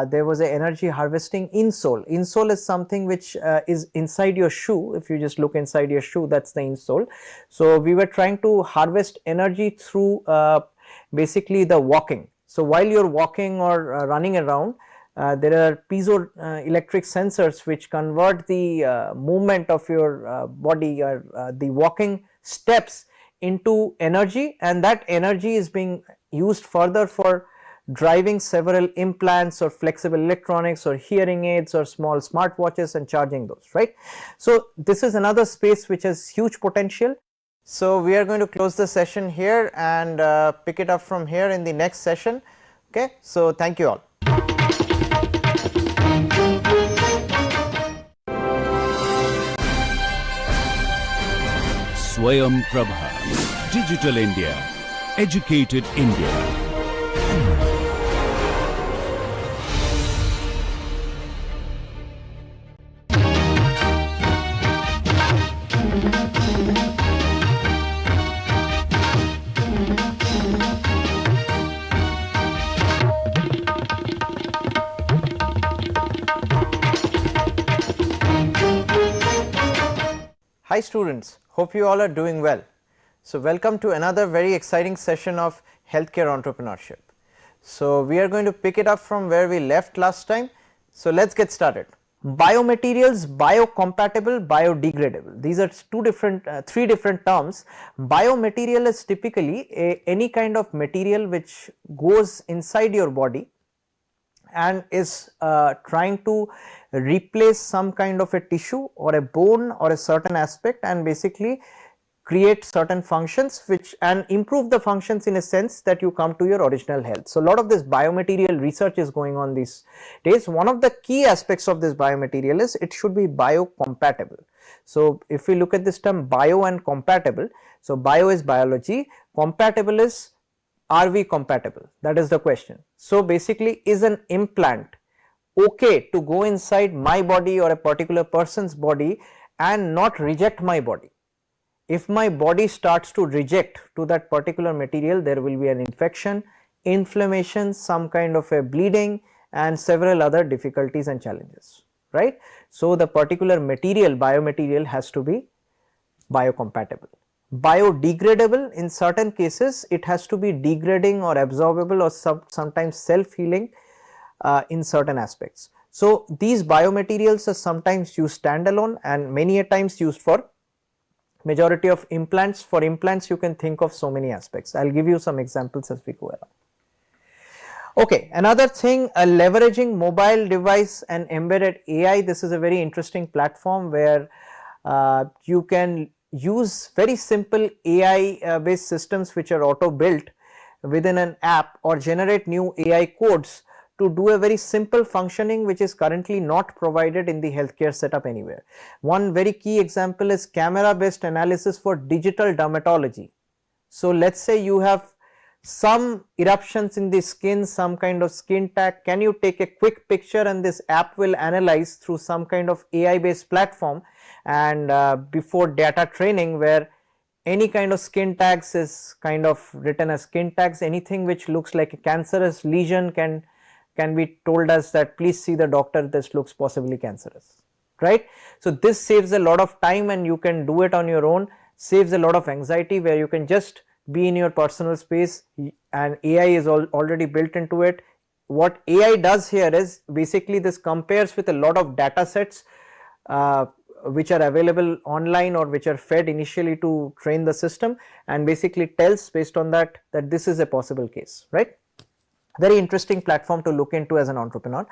there was a energy harvesting insole. Insole is something which is inside your shoe. If you just look inside your shoe, that's the insole. So we were trying to harvest energy through basically the walking. So while you're walking or running around, there are piezo electric sensors which convert the movement of your body or the walking steps into energy, and that energy is being used further for driving several implants or flexible electronics or hearing aids or small smartwatches and charging those, right? So this is another space which has huge potential. So we are going to close the session here and pick it up from here in the next session. Okay, so thank you all. Swayam Prabha, Digital India, Educated India. Hi students, hope you all are doing well. So welcome to another very exciting session of healthcare entrepreneurship. So we are going to pick it up from where we left last time. So let's get started. Biomaterials, biocompatible, biodegradable. These are three different terms. Biomaterial is typically any kind of material which goes inside your body and is trying to replace some kind of a tissue or a bone or a certain aspect, and basically create certain functions which and improve the functions in a sense that you come to your original health. So a lot of this biomaterial research is going on these days. One of the key aspects of this biomaterial is it should be biocompatible. So if we look at this term bio and compatible, so bio is biology, compatible is are we compatible? That is the question. So basically, is an implant okay to go inside my body or a particular person's body and not reject my body? If my body starts to reject to that particular material, there will be an infection, inflammation, some kind of a bleeding, and several other difficulties and challenges, right? So the particular material, biomaterial, has to be biocompatible. Biodegradable, in certain cases it has to be degrading or absorbable or sometimes self-healing in certain aspects. So these biomaterials are sometimes used standalone and many a times used for majority of implants. For implants you can think of so many aspects. I will give you some examples as we go along. Okay, another thing, leveraging mobile device and embedded AI. This is a very interesting platform where you can use very simple AI based systems which are auto built within an app or generate new AI codes to do a very simple functioning which is currently not provided in the healthcare setup anywhere. One very key example is camera based analysis for digital dermatology. So let's say you have some eruptions in the skin, some kind of skin tag. Can you take a quick picture and this app will analyze through some kind of AI based platform, and before data training where any kind of skin tags is kind of written as skin tags, anything which looks like a cancerous lesion can be told us that please see the doctor, this looks possibly cancerous, right? So this saves a lot of time and you can do it on your own. saves a lot of anxiety, where you can just be in your personal space and AI is already built into it. What AI does here is basically this compares with a lot of data sets which are available online or which are fed initially to train the system, and basically tells based on that this is a possible case, right? Very interesting platform to look into as an entrepreneur.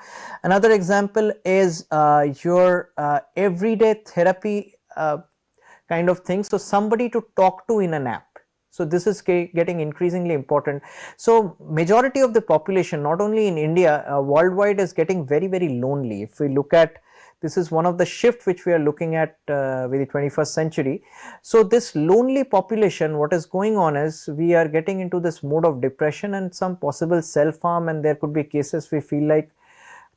Another example is your everyday therapy kind of thing. So somebody to talk to in an app. So this is getting increasingly important. So majority of the population, not only in India, worldwide, is getting very, very lonely. If we look at, this is one of the shift which we are looking at with the 21st century. So this lonely population, what is going on is we are getting into this mode of depression and some possible self-harm, and there could be cases we feel like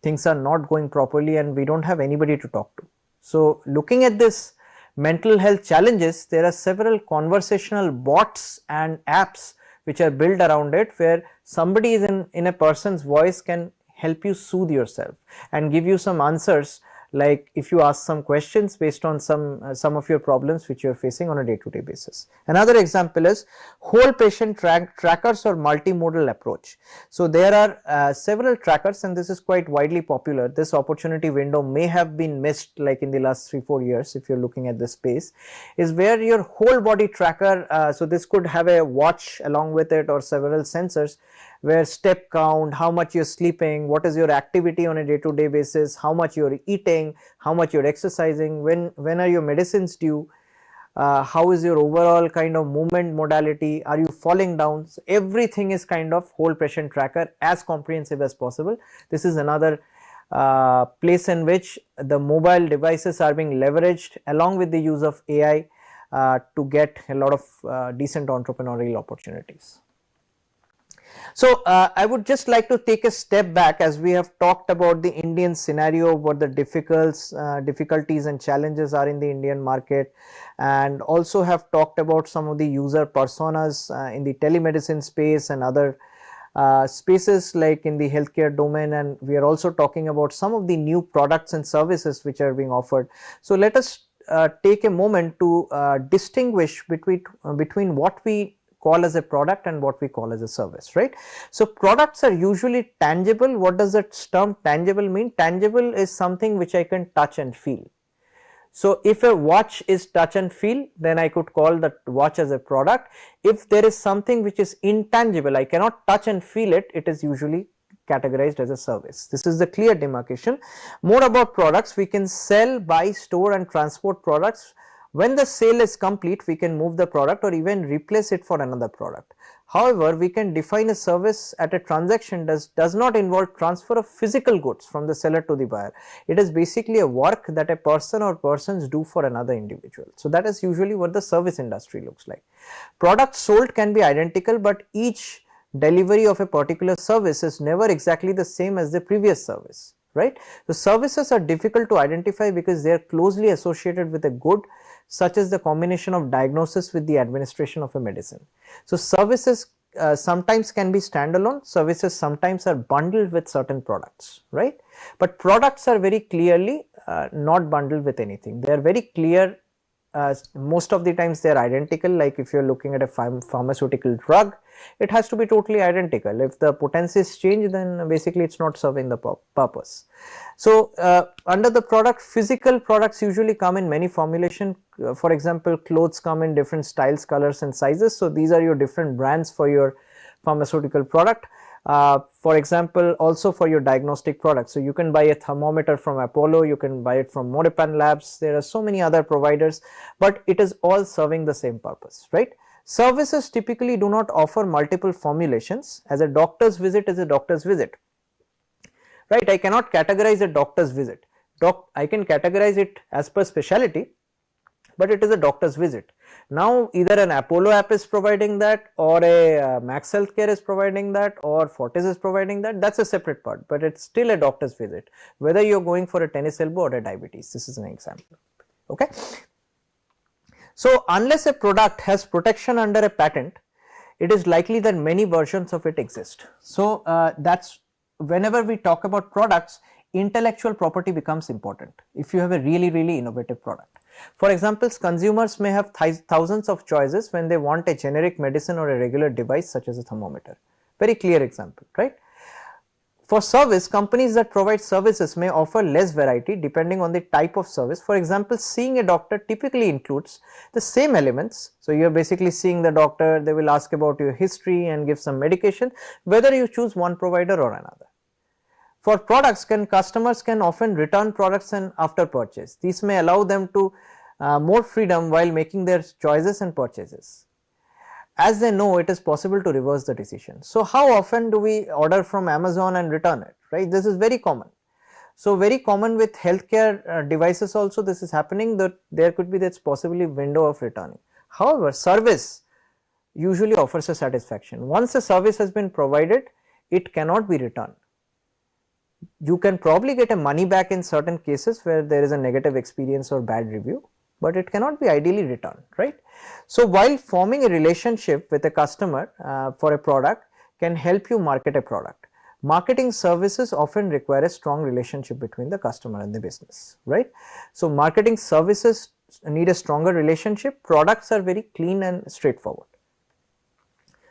things are not going properly and we don't have anybody to talk to. So looking at this mental health challenges, there are several conversational bots and apps which are built around it, where somebody is in a person's voice can help you soothe yourself and give you some answers, like if you ask some questions based on some of your problems which you are facing on a day-to-day basis. Another example is whole patient trackers or multimodal approach. So there are several trackers, and this is quite widely popular. This opportunity window may have been missed like in the last 3-4 years if you are looking at this space, is where your whole body tracker, so this could have a watch along with it or several sensors, where step count, how much you're sleeping, what is your activity on a day-to-day basis, how much you're eating, how much you're exercising, when are your medicines due, how is your overall kind of movement modality, are you falling down. So everything is kind of whole patient tracker, as comprehensive as possible. This is another place in which the mobile devices are being leveraged along with the use of AI to get a lot of decent entrepreneurial opportunities. So I would just like to take a step back, as we have talked about the Indian scenario, what the difficulties and challenges are in the Indian market, and also have talked about some of the user personas in the telemedicine space and other spaces like in the healthcare domain, and we are also talking about some of the new products and services which are being offered. So let us take a moment to distinguish between what we call as a product and what we call as a service, right? So products are usually tangible. What does that term tangible mean? Tangible is something which I can touch and feel. So if a watch is touch and feel, then I could call that watch as a product. If there is something which is intangible, I cannot touch and feel it, it is usually categorized as a service. This is the clear demarcation. More about products: we can sell, buy, store and transport products. When the sale is complete, we can move the product or even replace it for another product. However, we can define a service at a transaction does not involve transfer of physical goods from the seller to the buyer. It is basically a work that a person or persons do for another individual. So that is usually what the service industry looks like. Products sold can be identical, but each delivery of a particular service is never exactly the same as the previous service, right? The services are difficult to identify because they are closely associated with a good, such as the combination of diagnosis with the administration of a medicine. So services sometimes can be standalone, services sometimes are bundled with certain products, right? But products are very clearly not bundled with anything. They are very clear. Most of the times they are identical. Like if you are looking at a pharmaceutical drug, it has to be totally identical. If the potencies change, then basically it's not serving the purpose. So under the product, physical products usually come in many formulation. For example, clothes come in different styles, colors and sizes. So these are your different brands for your pharmaceutical product. For example, also for your diagnostic products. So you can buy a thermometer from Apollo, you can buy it from Morepan Labs. There are so many other providers, but it is all serving the same purpose, right? Services typically do not offer multiple formulations, as a doctor's visit is a doctor's visit, right? I cannot categorize a doctor's visit. I can categorize it as per specialty, but it is a doctor's visit. Now either an Apollo app is providing that, or a Max Healthcare is providing that, or Fortis is providing that. That's a separate part, but it's still a doctor's visit, whether you're going for a tennis elbow or a diabetes. This is an example, okay? So unless a product has protection under a patent, it is likely that many versions of it exist. So that's whenever we talk about products, intellectual property becomes important if you have a really innovative product. For example, consumers may have thousands of choices when they want a generic medicine or a regular device such as a thermometer. Very clear example, right? For service, companies that provide services may offer less variety depending on the type of service. For example, seeing a doctor typically includes the same elements. So, you are basically seeing the doctor, they will ask about your history and give some medication, whether you choose one provider or another. For products, customers can often return products and after purchase. These may allow them to more freedom while making their choices and purchases, as they know it is possible to reverse the decision. So, how often do we order from Amazon and return it, right? This is very common. So, very common with healthcare devices also this is happening, that there could be this possibly window of returning. However, service usually offers a satisfaction. Once a service has been provided, it cannot be returned. You can probably get a money back in certain cases where there is a negative experience or bad review, but it cannot be ideally returned, right? So, while forming a relationship with a customer for a product can help you market a product, marketing services often require a strong relationship between the customer and the business, right? So, marketing services need a stronger relationship, products are very clean and straightforward.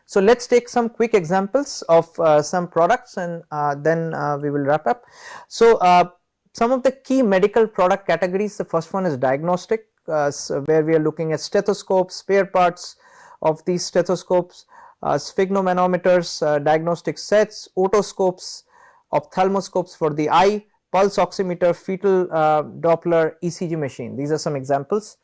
So, let us take some quick examples of some products and then we will wrap up. So, some of the key medical product categories, the first one is diagnostic, so where we are looking at stethoscopes, spare parts of these stethoscopes, sphygmomanometers, diagnostic sets, otoscopes, ophthalmoscopes for the eye, pulse oximeter, fetal Doppler, ECG machine. These are some examples.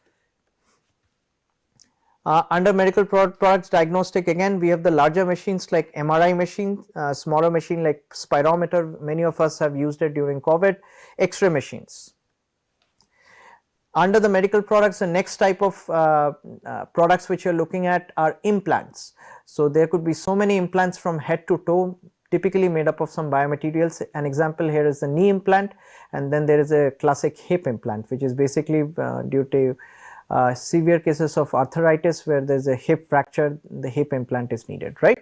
Under medical products diagnostic, again we have the larger machines like MRI machine, smaller machine like spirometer, many of us have used it during COVID, X-ray machines. Under the medical products, the next type of products which you are looking at are implants. So, there could be so many implants from head to toe, typically made up of some biomaterials. An example here is the knee implant, and then there is a classic hip implant, which is basically due to severe cases of arthritis where there is a hip fracture, the hip implant is needed, right.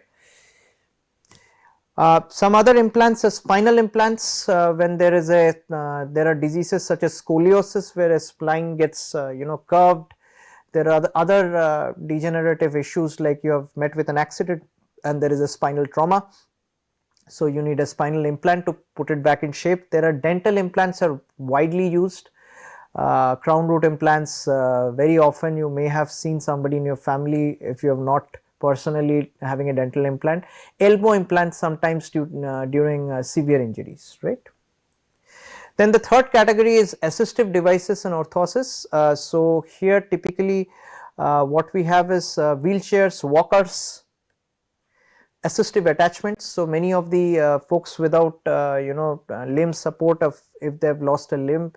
Some other implants are spinal implants, when there is a there are diseases such as scoliosis where a spine gets curved. There are other degenerative issues like you have met with an accident and there is a spinal trauma. So, you need a spinal implant to put it back in shape. There are dental implants are widely used. Crown root implants, very often you may have seen somebody in your family, if you have not personally having a dental implant. Elbow implants sometimes during severe injuries, right. Then the third category is assistive devices and orthosis. So, here typically what we have is wheelchairs, walkers, assistive attachments. So, many of the folks without limb support, if they have lost a limb,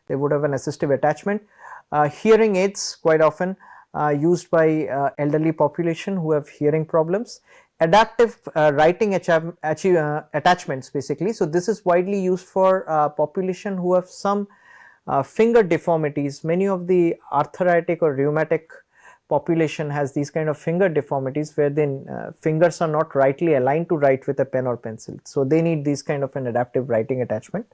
they would have an assistive attachment. Hearing aids quite often used by elderly population who have hearing problems. Adaptive writing attachments basically. So, this is widely used for population who have some finger deformities. Many of the arthritic or rheumatic population has these kind of finger deformities where the fingers are not rightly aligned to write with a pen or pencil. So, they need this kind of an adaptive writing attachment.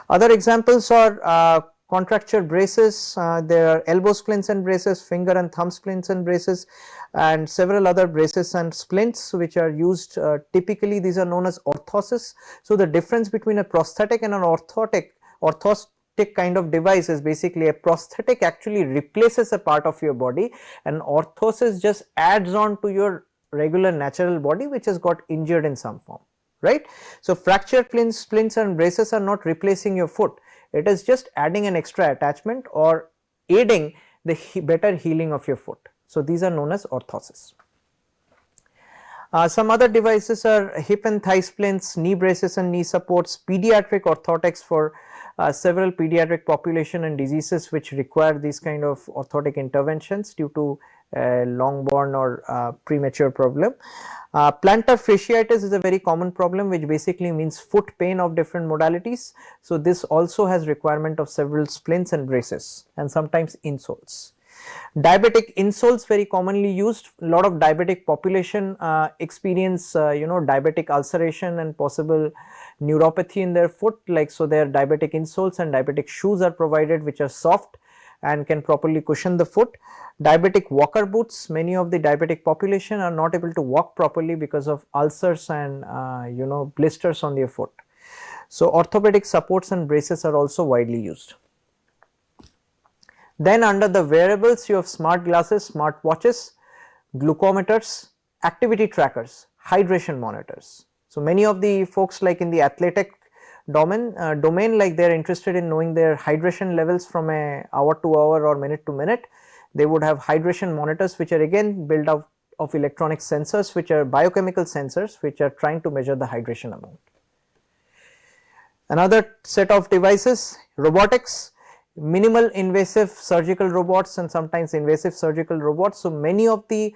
Other examples are contracture braces, there are elbow splints and braces, finger and thumb splints and braces, and several other braces and splints which are used typically. These are known as orthosis. So, the difference between a prosthetic and an orthotic kind of device is basically a prosthetic actually replaces a part of your body and orthosis just adds on to your regular natural body which has got injured in some form, right. So, fracture splints and braces are not replacing your foot, it is just adding an extra attachment or aiding the better healing of your foot. So, these are known as orthosis. Some other devices are hip and thigh splints, knee braces and knee supports, pediatric orthotics for several pediatric population and diseases which require these kind of orthotic interventions due to long born or premature problem. Plantar fasciitis is a very common problem which basically means foot pain of different modalities. So, this also has requirement of several splints and braces and sometimes insoles. Diabetic insoles very commonly used. A lot of diabetic population experience diabetic ulceration and possible neuropathy in their foot, like, so their diabetic insoles and diabetic shoes are provided which are soft and can properly cushion the foot. Diabetic walker boots, many of the diabetic population are not able to walk properly because of ulcers and blisters on their foot. So orthopedic supports and braces are also widely used. Then under the wearables you have smart glasses, smart watches, glucometers, activity trackers, hydration monitors. So many of the folks like in the athletic domain, like they are interested in knowing their hydration levels from a hour to hour or minute to minute. They would have hydration monitors which are again built out of electronic sensors, which are biochemical sensors which are trying to measure the hydration amount. Another set of devices, robotics, minimal invasive surgical robots and sometimes invasive surgical robots. So many of the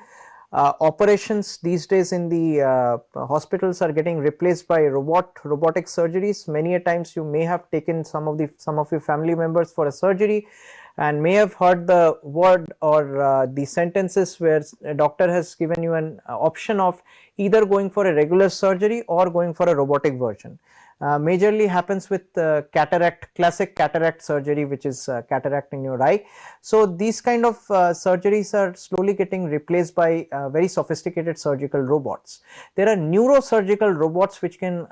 operations these days in the hospitals are getting replaced by robotic surgeries. Many a times you may have taken some of your family members for a surgery and may have heard the word or the sentences where a doctor has given you an option of either going for a regular surgery or going for a robotic version. Majorly happens with cataract, classic cataract surgery, which is cataract in your eye. So these kind of surgeries are slowly getting replaced by very sophisticated surgical robots. There are neurosurgical robots which can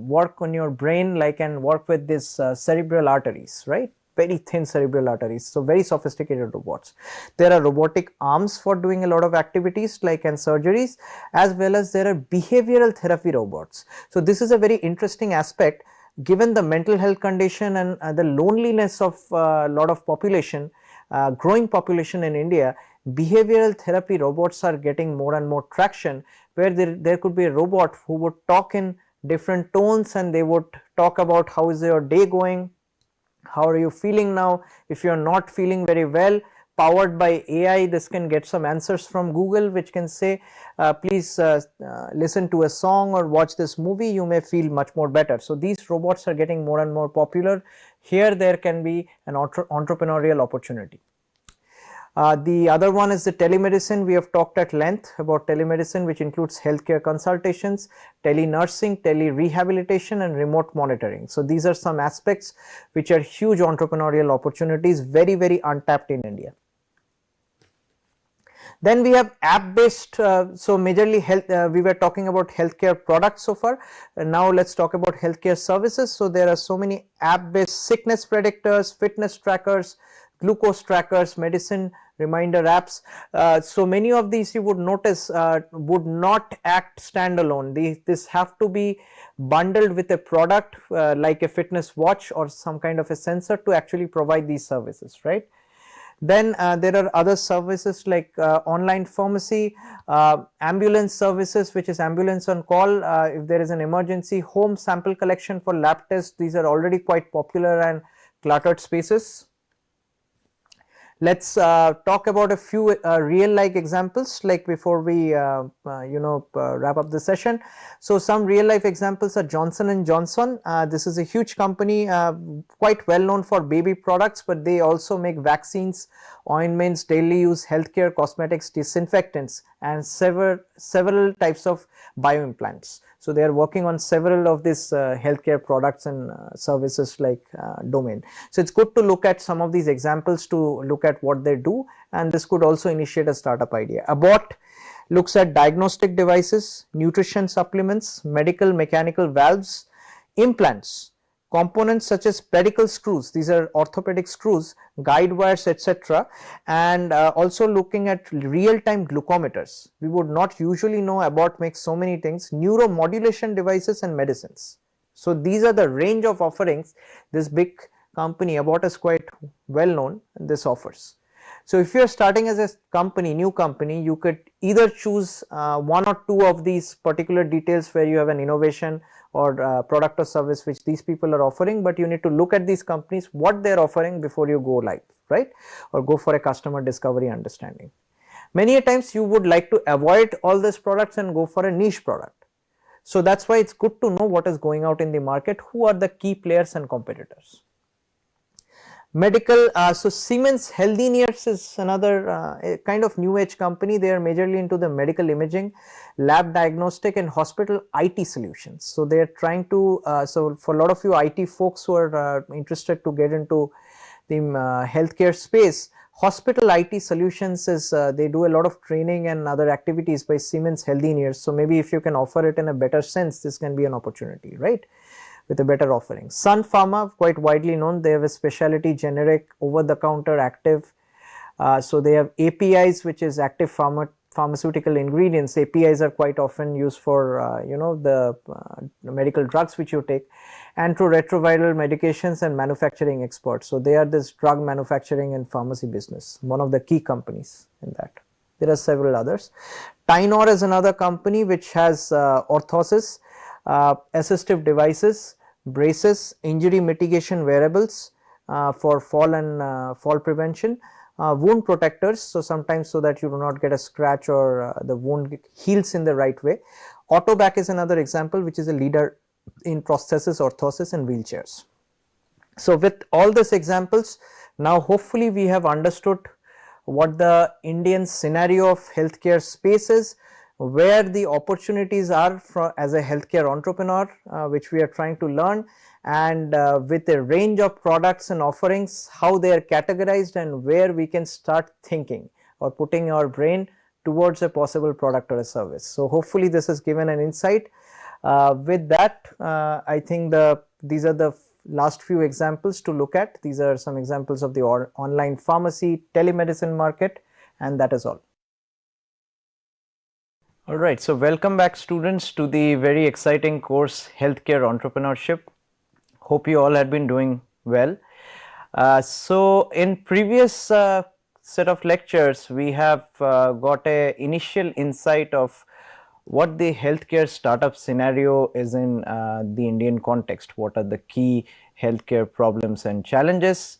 work on your brain, like, and work with this cerebral arteries, right? Very thin cerebral arteries, so very sophisticated robots. There are robotic arms for doing a lot of activities like and surgeries, as well as there are behavioral therapy robots. So this is a very interesting aspect given the mental health condition and the loneliness of a lot of population, growing population in India. Behavioral therapy robots are getting more and more traction, where there could be a robot who would talk in different tones and they would talk about how is your day going, how are you feeling now. If you are not feeling very well, powered by AI, this can get some answers from Google which can say please listen to a song or watch this movie, you may feel much more better. So these robots are getting more and more popular. Here there can be an entrepreneurial opportunity. The other one is the telemedicine. We have talked at length about telemedicine, which includes healthcare consultations, telenursing, telerehabilitation and remote monitoring. So these are some aspects which are huge entrepreneurial opportunities, very, very untapped in India. Then we have app based, so majorly we were talking about healthcare products so far, and now let's talk about healthcare services. So there are so many app based sickness predictors, fitness trackers, glucose trackers, medicine reminder apps. So many of these you would notice would not act standalone. This have to be bundled with a product like a fitness watch or some kind of a sensor to actually provide these services, right? Then there are other services like online pharmacy, ambulance services, which is ambulance on call if there is an emergency, home sample collection for lab tests. These are already quite popular and cluttered spaces. Let's talk about a few real life examples, like before we wrap up the session. So some real life examples are Johnson & Johnson. This is a huge company, quite well known for baby products, but they also make vaccines, ointments, daily use, healthcare, cosmetics, disinfectants and several types of bioimplants. So they are working on several of these healthcare products and services like domain. So it's good to look at some of these examples to look at what they do, and this could also initiate a startup idea. Abbott looks at diagnostic devices, nutrition supplements, medical mechanical valves, implants, components such as pedicle screws, these are orthopedic screws, guide wires, etc., and also looking at real-time glucometers. We would not usually know Abbott makes so many things, neuromodulation devices and medicines. So these are the range of offerings this big company Abbott is quite well known and this offers. So if you are starting as a company, new company, you could either choose one or two of these particular details where you have an innovation or product or service which these people are offering, but you need to look at these companies, what they are offering before you go live, right, or go for a customer discovery understanding. Many a times you would like to avoid all these products and go for a niche product. So that's why it's good to know what is going out in the market, who are the key players and competitors. Medical, so Siemens Healthineers is another kind of new age company. They are majorly into the medical imaging, lab diagnostic and hospital IT solutions. So they are trying to, so for a lot of you IT folks who are interested to get into the healthcare space, hospital IT solutions is, they do a lot of training and other activities by Siemens Healthineers. So maybe if you can offer it in a better sense, this can be an opportunity, right? With a better offering. Sun Pharma, quite widely known, they have a specialty generic over the counter active. So they have APIs, which is active pharmaceutical ingredients. APIs are quite often used for you know, the medical drugs which you take, antiretroviral medications and manufacturing experts. So they are this drug manufacturing and pharmacy business, one of the key companies in that. There are several others. Tynor is another company which has orthosis, assistive devices, braces, injury mitigation wearables for fall and fall prevention, wound protectors, so sometimes so that you do not get a scratch or the wound heals in the right way. Autobac is another example which is a leader in prosthesis, orthosis and wheelchairs. So with all these examples, now hopefully we have understood what the Indian scenario of healthcare space is, where the opportunities are for as a healthcare entrepreneur, which we are trying to learn, and with a range of products and offerings, how they are categorized and where we can start thinking or putting our brain towards a possible product or a service. So hopefully this has given an insight. With that, I think these are the last few examples to look at. These are some examples of the online pharmacy, telemedicine market, and that is all. Alright, so welcome back students to the very exciting course Healthcare Entrepreneurship. Hope you all had been doing well. So in previous set of lectures, we have got a initial insight of what the healthcare startup scenario is in the Indian context. What are the key healthcare problems and challenges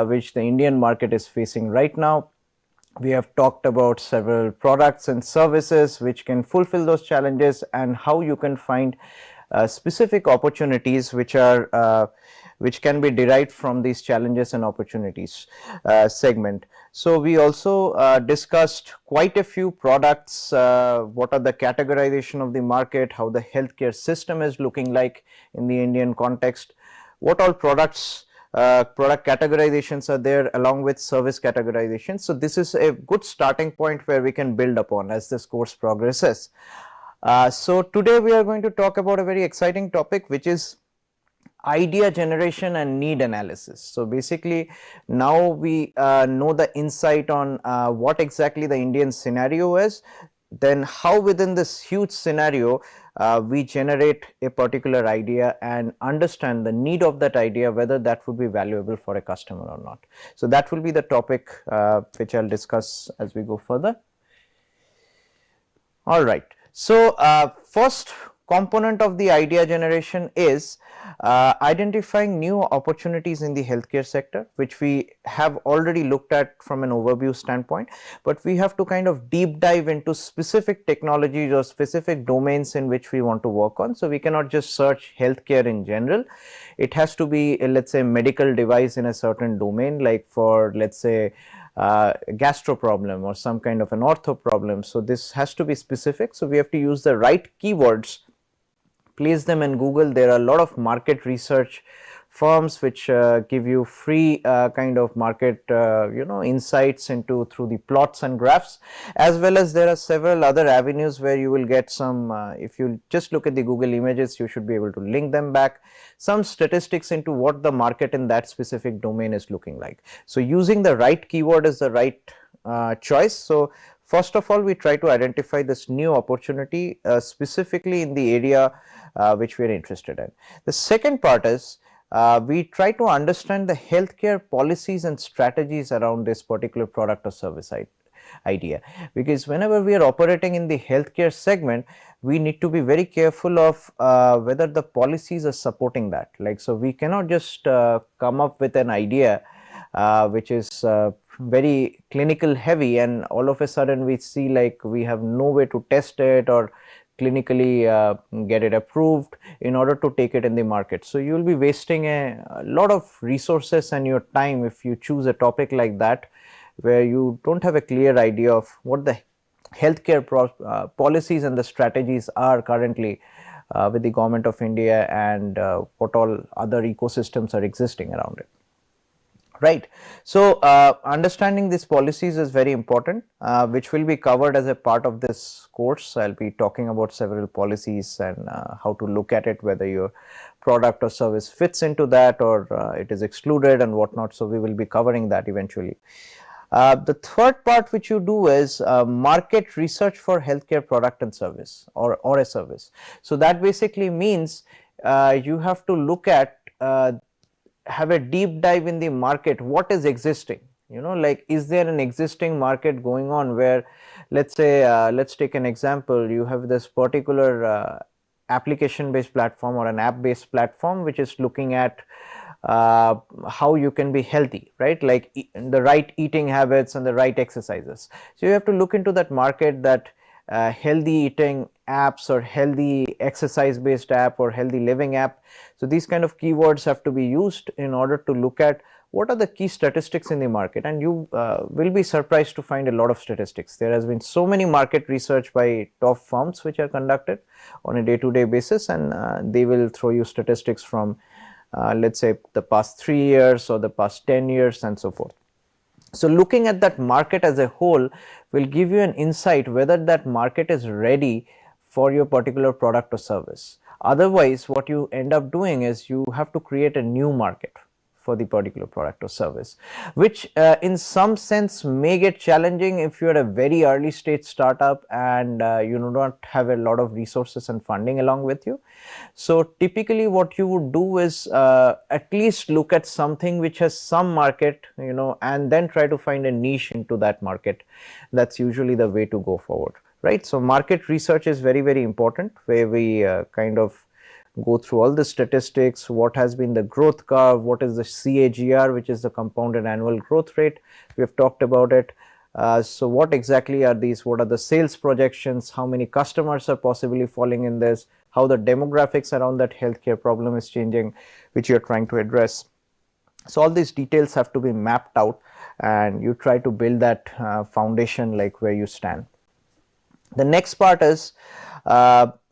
which the Indian market is facing right now. We have talked about several products and services which can fulfill those challenges and how you can find specific opportunities which are which can be derived from these challenges and opportunities segment. So we also discussed quite a few products, what are the categorization of the market, how the healthcare system is looking like in the Indian context, what all products product categorizations are there along with service categorization. So this is a good starting point where we can build upon as this course progresses. So today we are going to talk about a very exciting topic, which is idea generation and need analysis. So basically now we know the insight on what exactly the Indian scenario is, then how within this huge scenario we generate a particular idea and understand the need of that idea, whether that would be valuable for a customer or not. So that will be the topic which I will discuss as we go further. Alright, so first component of the idea generation is identifying new opportunities in the healthcare sector, which we have already looked at from an overview standpoint, but we have to kind of deep dive into specific technologies or specific domains in which we want to work on. So we cannot just search healthcare in general. It has to be, let's say, medical device in a certain domain, like for, let's say, gastro problem or some kind of an ortho problem. So this has to be specific. So we have to use the right keywords, place them in Google. There are a lot of market research firms which give you free kind of market insights into through the plots and graphs, as well as there are several other avenues where you will get some if you just look at the Google images, you should be able to link them back, some statistics into what the market in that specific domain is looking like. So using the right keyword is the right choice. So first of all, we try to identify this new opportunity specifically in the area which we are interested in. The second part is we try to understand the healthcare policies and strategies around this particular product or service idea, because whenever we are operating in the healthcare segment, we need to be very careful of whether the policies are supporting that. Like, so we cannot just come up with an idea which is very clinical heavy and all of a sudden we see like we have no way to test it or clinically get it approved in order to take it in the market. So you will be wasting a lot of resources and your time if you choose a topic like that, where you don't have a clear idea of what the healthcare policies and the strategies are currently with the government of India, and what all other ecosystems are existing around it. Right. So, understanding these policies is very important, which will be covered as a part of this course. I will be talking about several policies and how to look at it, whether your product or service fits into that or it is excluded and whatnot. So, we will be covering that eventually. The third part which you do is market research for healthcare product and service, or a service. So, that basically means you have to look at have a deep dive in the market, what is existing, like is there an existing market going on where, let's say, let's take an example, you have this particular application based platform or an app based platform which is looking at how you can be healthy, right, like the right eating habits and the right exercises. So you have to look into that market, that healthy eating apps or healthy exercise based app or healthy living app. So these kind of keywords have to be used in order to look at what are the key statistics in the market, and you will be surprised to find a lot of statistics. There has been so many market research by top firms which are conducted on a day-to-day basis, and they will throw you statistics from let's say the past 3 years or the past 10 years and so forth. So looking at that market as a whole will give you an insight whether that market is ready for your particular product or service. Otherwise, what you end up doing is you have to create a new market for the particular product or service, which in some sense may get challenging if you are a very early stage startup and you do not have a lot of resources and funding along with you. So typically what you would do is at least look at something which has some market, and then try to find a niche into that market. That's usually the way to go forward, right? So market research is very, very important, where we kind of go through all the statistics, what has been the growth curve, what is the CAGR, which is the compounded annual growth rate. We have talked about it. So what exactly are these? What are the sales projections? How many customers are possibly falling in this? How the demographics around that healthcare problem is changing, which you are trying to address. So all these details have to be mapped out, and you try to build that foundation, like where you stand. The next part is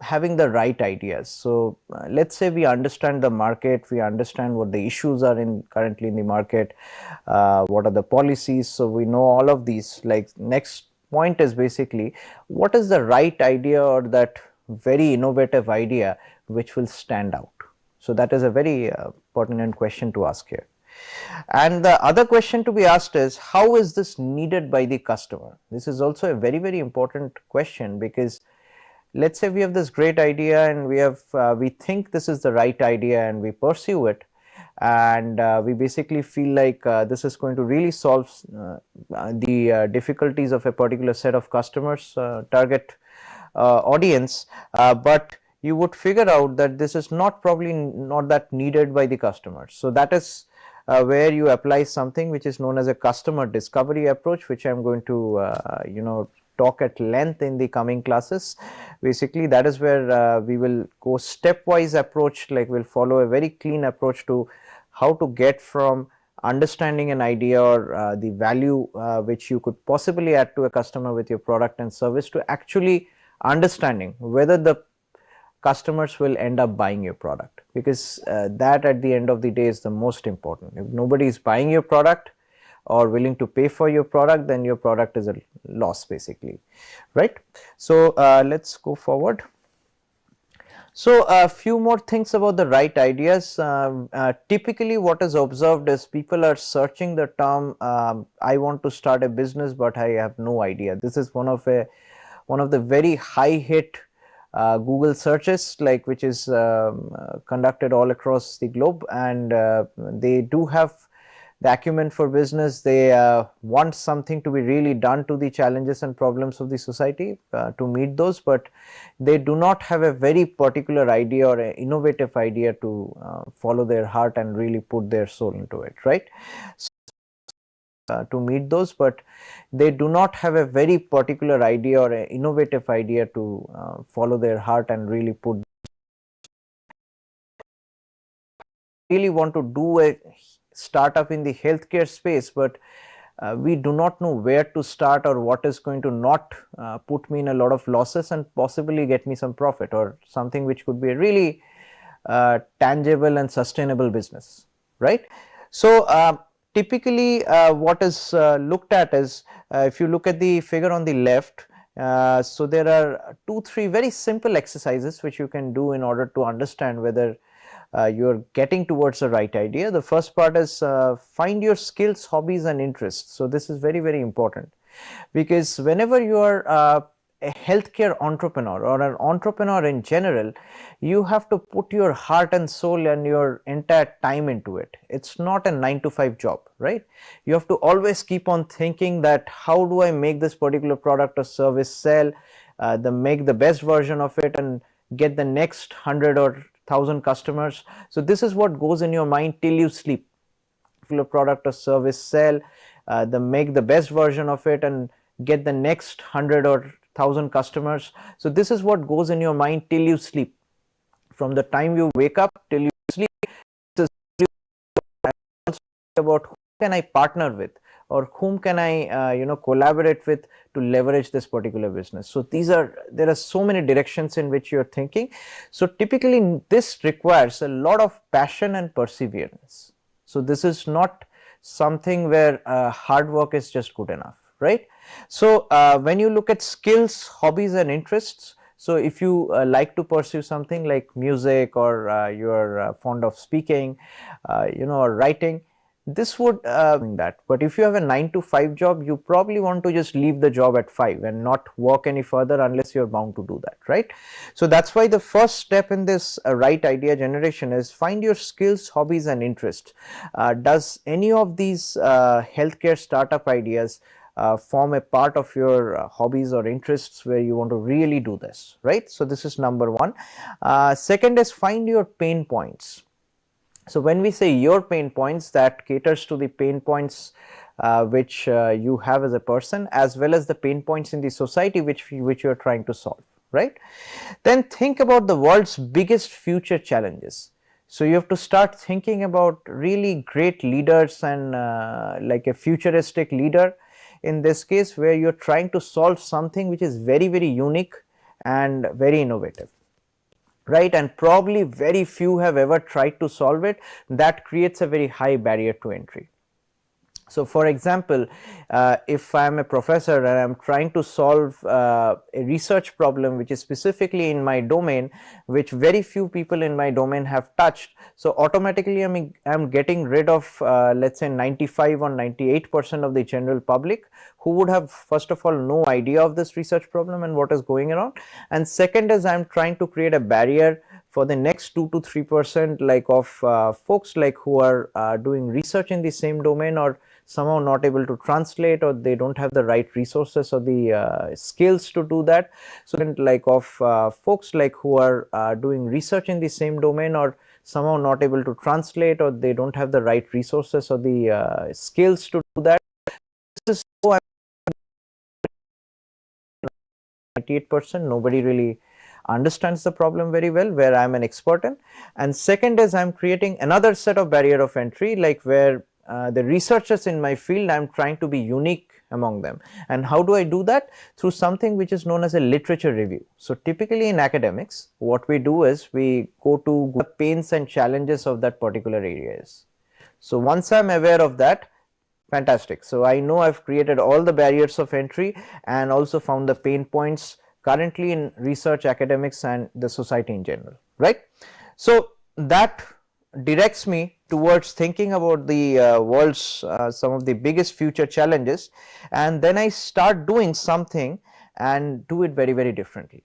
having the right ideas. So let's say we understand the market, we understand what the issues are currently in the market, what are the policies. So we know all of these. Like next point is basically what is the right idea or that very innovative idea which will stand out. So that is a very pertinent question to ask here. And the other question to be asked is, how is this needed by the customer? This is also a very, very important question, because let's say we have this great idea and we think this is the right idea and we pursue it, and we basically feel like this is going to really solve the difficulties of a particular set of customers, target audience, but you would figure out that this is probably not that needed by the customers. So that is where you apply something which is known as a customer discovery approach, which I am going to talk at length in the coming classes. Basically that is where we will go stepwise approach, like we'll follow a very clean approach to how to get from understanding an idea or the value which you could possibly add to a customer with your product and service, to actually understanding whether the customers will end up buying your product, because that at the end of the day is the most important. If nobody is buying your product or willing to pay for your product, then your product is a loss basically, right? So let's go forward. So a few more things about the right ideas. Typically what is observed is people are searching the term I want to start a business but I have no idea. This is one of the very high hit Google searches, like which is conducted all across the globe, and they do have the acumen for business. They want something to be really done to the challenges and problems of the society to meet those, but they do not have a very particular idea or an innovative idea to follow their heart and really put their soul into it, right? to meet those, but they do not have a very particular idea or an innovative idea to follow their heart and really put. Really want to do a startup in the healthcare space, but we do not know where to start or what is going to not put me in a lot of losses and possibly get me some profit or something which could be a really tangible and sustainable business, right? So typically what is looked at is, if you look at the figure on the left, so there are 2-3 very simple exercises which you can do in order to understand whether you are getting towards the right idea. The first part is find your skills, hobbies and interests. So this is very, very important, because whenever you are a healthcare entrepreneur or an entrepreneur in general, you have to put your heart and soul and your entire time into it. It's not a 9-to-5 job, right? You have to always keep on thinking that how do I make this particular product or service sell, make the best version of it and get the next 100 or 1000 customers. So this is what goes in your mind till you sleep. Particular product or service sell, make the best version of it and get the next 100 or 1000 customers. So this is what goes in your mind till you sleep. From the time you wake up till you sleep, this is about who can I partner with or whom can I collaborate with to leverage this particular business. So there are so many directions in which you are thinking. So typically this requires a lot of passion and perseverance. So this is not something where hard work is just good enough, right? So when you look at skills, hobbies and interests, so if you like to pursue something like music or you are fond of speaking, or writing, this would that. But if you have a 9-to-5 job, you probably want to just leave the job at 5 and not work any further unless you're bound to do that, right? So that's why the first step in this right idea generation is find your skills, hobbies and interests. Does any of these healthcare startup ideas form a part of your hobbies or interests where you want to really do this, right? So this is number one. Second is find your pain points. So when we say your pain points, that caters to the pain points which you have as a person, as well as the pain points in the society which you are trying to solve, right? Then think about the world's biggest future challenges. So you have to start thinking about really great leaders and like a futuristic leader in this case, where you are trying to solve something which is very, very unique and very innovative, right? And probably very few have ever tried to solve it. That creates a very high barrier to entry. So for example, if I am a professor and I am trying to solve a research problem which is specifically in my domain, which very few people in my domain have touched, so automatically I am getting rid of let's say 95 or 98% of the general public who would have first of all no idea of this research problem and what is going around, and second is I am trying to create a barrier for the next 2 to 3% like of folks like who are doing research in the same domain or somehow not able to translate, or they don't have the right resources or the skills to do that. So like of folks like who are doing research in the same domain or somehow not able to translate, or they don't have the right resources or the skills to do that. This is so 98% nobody really understands the problem very well, where I am an expert in. And second is I am creating another set of barrier of entry, like where the researchers in my field, I am trying to be unique among them. And how do I do that? Through something which is known as a literature review. So typically in academics, what we do is we go to what pains and challenges of that particular area is. So once I am aware of that, fantastic. So I know I have created all the barriers of entry and also found the pain points currently in research, academics and the society in general, right? So that directs me towards thinking about the world's some of the biggest future challenges, and then I start doing something and do it very, very differently,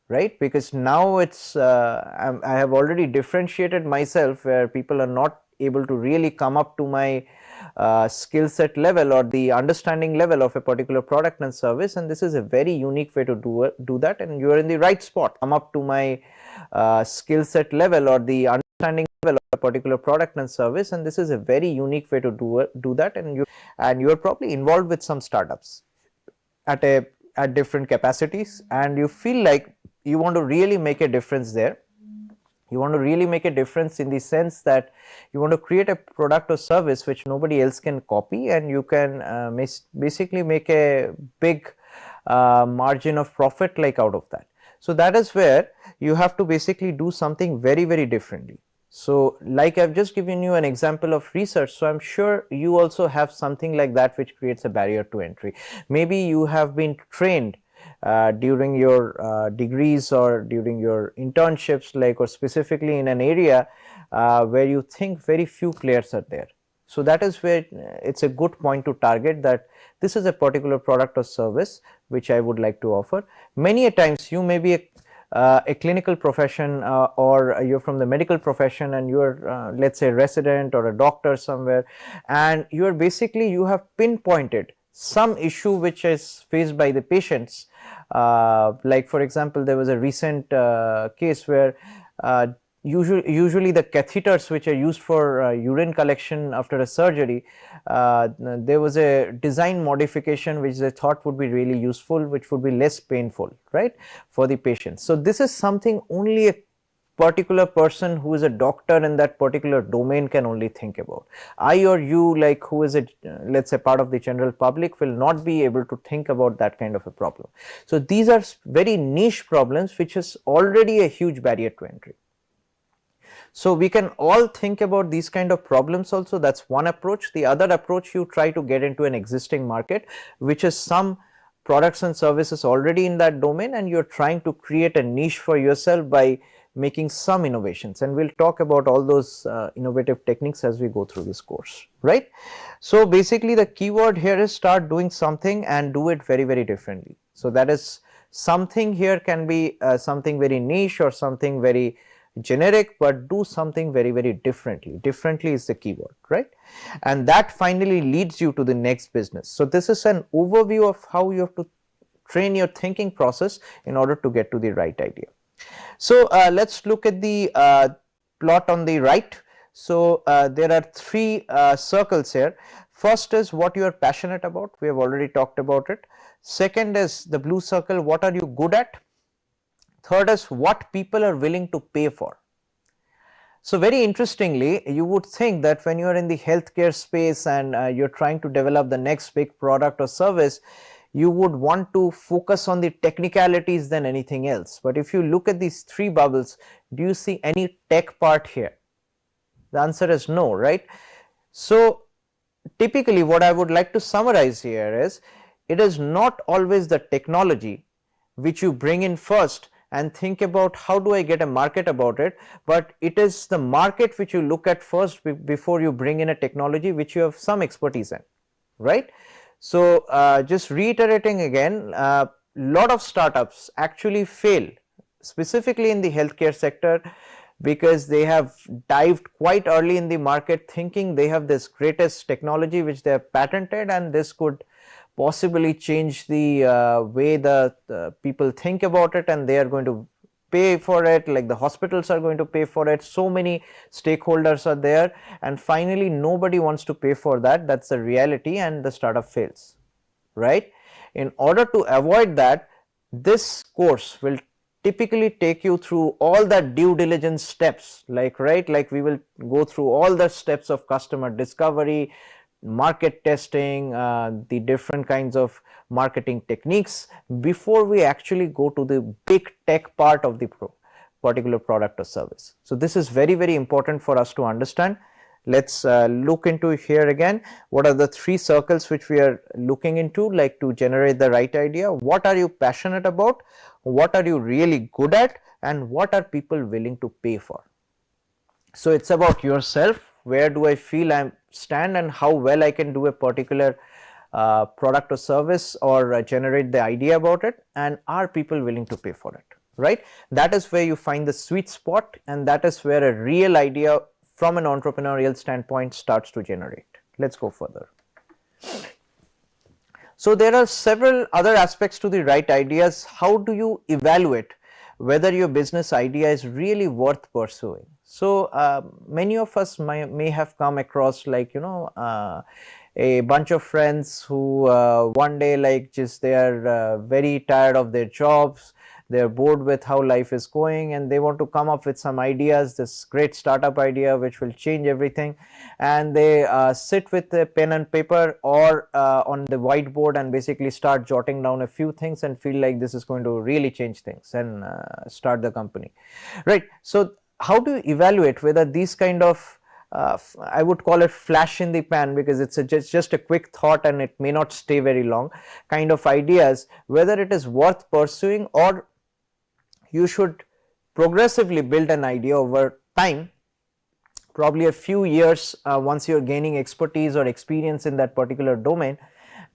right? Because now it's I have already differentiated myself where people are not able to really come up to my skill set level or the understanding level of a particular product and service, and this is a very unique way to do that, and you are in the right spot. Come up to my skill set level or the understanding level a particular product and service, and this is a very unique way to do that, and you are probably involved with some startups at different capacities, and you feel like you want to really make a difference there. You want to really make a difference in the sense that you want to create a product or service which nobody else can copy, and you can basically make a big margin of profit like out of that. So that is where you have to basically do something very, very differently. So like I have just given you an example of research, so I am sure you also have something like that which creates a barrier to entry. Maybe you have been trained during your degrees or during your internships, like, or specifically in an area where you think very few players are there. So that is where it's a good point to target, that this is a particular product or service which I would like to offer. Many a times you may be a clinical profession or you're from the medical profession, and you're let's say resident or a doctor somewhere, and you're basically, you have pinpointed some issue which is faced by the patients. Like for example, there was a recent case where usually the catheters which are used for urine collection after a surgery, there was a design modification which they thought would be really useful, which would be less painful, right, for the patient. So this is something only a particular person who is a doctor in that particular domain can only think about. I or you, like, who is a let's say part of the general public, will not be able to think about that kind of a problem. So these are very niche problems which is already a huge barrier to entry. So we can all think about these kind of problems also. That's one approach. The other approach, you try to get into an existing market which is some products and services already in that domain, and you're trying to create a niche for yourself by making some innovations, and we'll talk about all those innovative techniques as we go through this course, right. So basically the keyword here is start doing something and do it very, very differently. So that is, something here can be something very niche or something very generic, but do something very, very differently. Differently is the keyword, right, and that finally leads you to the next business. So this is an overview of how you have to train your thinking process in order to get to the right idea. So let's look at the plot on the right. So there are three circles here. First is what you are passionate about, we have already talked about it. Second is the blue circle, what are you good at. Third is what people are willing to pay for. So very interestingly, you would think that when you are in the healthcare space and you're trying to develop the next big product or service, you would want to focus on the technicalities than anything else. But if you look at these three bubbles, do you see any tech part here? The answer is no, right? So typically what I would like to summarize here is, it is not always the technology which you bring in first and think about how do I get a market about it, but it is the market which you look at first before you bring in a technology which you have some expertise in, right. So just reiterating again, lot of startups actually fail, specifically in the healthcare sector, because they have dived quite early in the market thinking they have this greatest technology which they have patented, and this could possibly change the way the people think about it, and they are going to pay for it, like the hospitals are going to pay for it, so many stakeholders are there, and finally nobody wants to pay for that. That's the reality, and the startup fails, right. In order to avoid that, this course will typically take you through all the due diligence steps, like, right, like we will go through all the steps of customer discovery, market testing, the different kinds of marketing techniques before we actually go to the big tech part of the particular product or service. So this is very, very important for us to understand. Let's look into here again. What are the three circles which we are looking into, like to generate the right idea? What are you passionate about? What are you really good at? And what are people willing to pay for? So it's about yourself. Where do I feel I stand and how well I can do a particular product or service or generate the idea about it, and are people willing to pay for it, right? That is where you find the sweet spot, and that is where a real idea from an entrepreneurial standpoint starts to generate. Let's go further. So there are several other aspects to the right ideas. How do you evaluate whether your business idea is really worth pursuing? So many of us may have come across, like, you know, a bunch of friends who one day, like, just they are very tired of their jobs, they are bored with how life is going, and they want to come up with some ideas, this great startup idea which will change everything, and they sit with a pen and paper or on the whiteboard and basically start jotting down a few things and feel like this is going to really change things and start the company, right? So how do you evaluate whether these kind of I would call it flash in the pan, because it's just a quick thought and it may not stay very long, kind of ideas, whether it is worth pursuing, or you should progressively build an idea over time, probably a few years once you are gaining expertise or experience in that particular domain,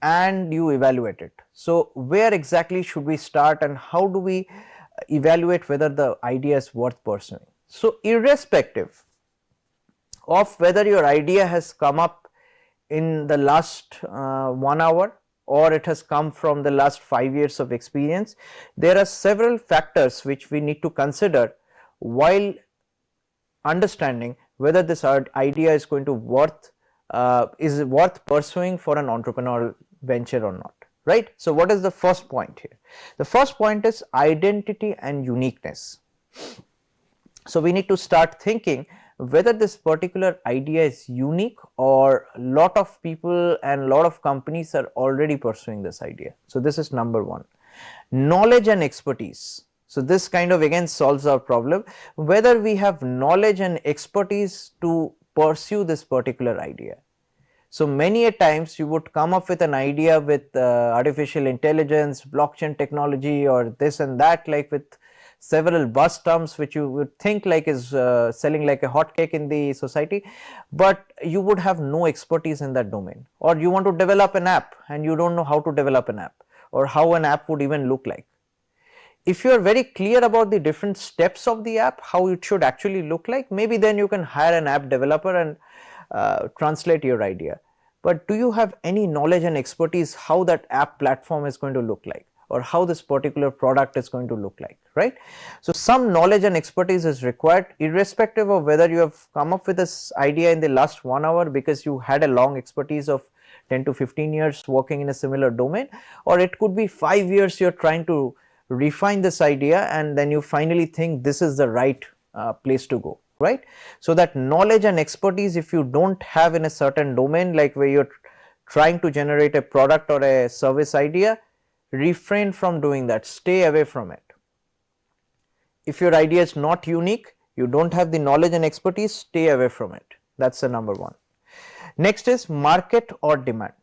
and you evaluate it. So where exactly should we start, and how do we evaluate whether the idea is worth pursuing? So irrespective of whether your idea has come up in the last 1 hour or it has come from the last 5 years of experience, there are several factors which we need to consider while understanding whether this idea is going to worth pursuing for an entrepreneurial venture or not, right? So what is the first point here? The first point is identity and uniqueness. So we need to start thinking whether this particular idea is unique, or lot of people and lot of companies are already pursuing this idea. So this is number one. Knowledge and expertise. So this kind of again solves our problem, whether we have knowledge and expertise to pursue this particular idea. So many a times you would come up with an idea with artificial intelligence, blockchain technology, or this and that, like with several buzz terms which you would think like is selling like a hotcake in the society, but you would have no expertise in that domain. Or you want to develop an app and you don't know how to develop an app, or how an app would even look like. If you are very clear about the different steps of the app, how it should actually look like, maybe then you can hire an app developer and translate your idea. But do you have any knowledge and expertise how that app platform is going to look like, or how this particular product is going to look like, right? So some knowledge and expertise is required, irrespective of whether you have come up with this idea in the last 1 hour because you had a long expertise of 10 to 15 years working in a similar domain, or it could be 5 years you are trying to refine this idea and then you finally think this is the right place to go, right? So that knowledge and expertise, if you don't have in a certain domain, like where you're trying to generate a product or a service idea, refrain from doing that, stay away from it. If your idea is not unique, you don't have the knowledge and expertise, stay away from it. That's the number one. Next is market or demand.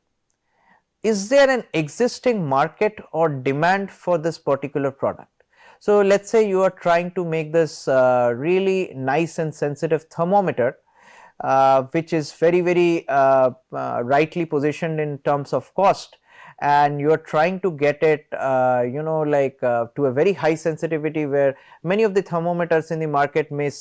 Is there an existing market or demand for this particular product? So let's say you are trying to make this really nice and sensitive thermometer, which is very rightly positioned in terms of cost, and you are trying to get it to a very high sensitivity, where many of the thermometers in the market may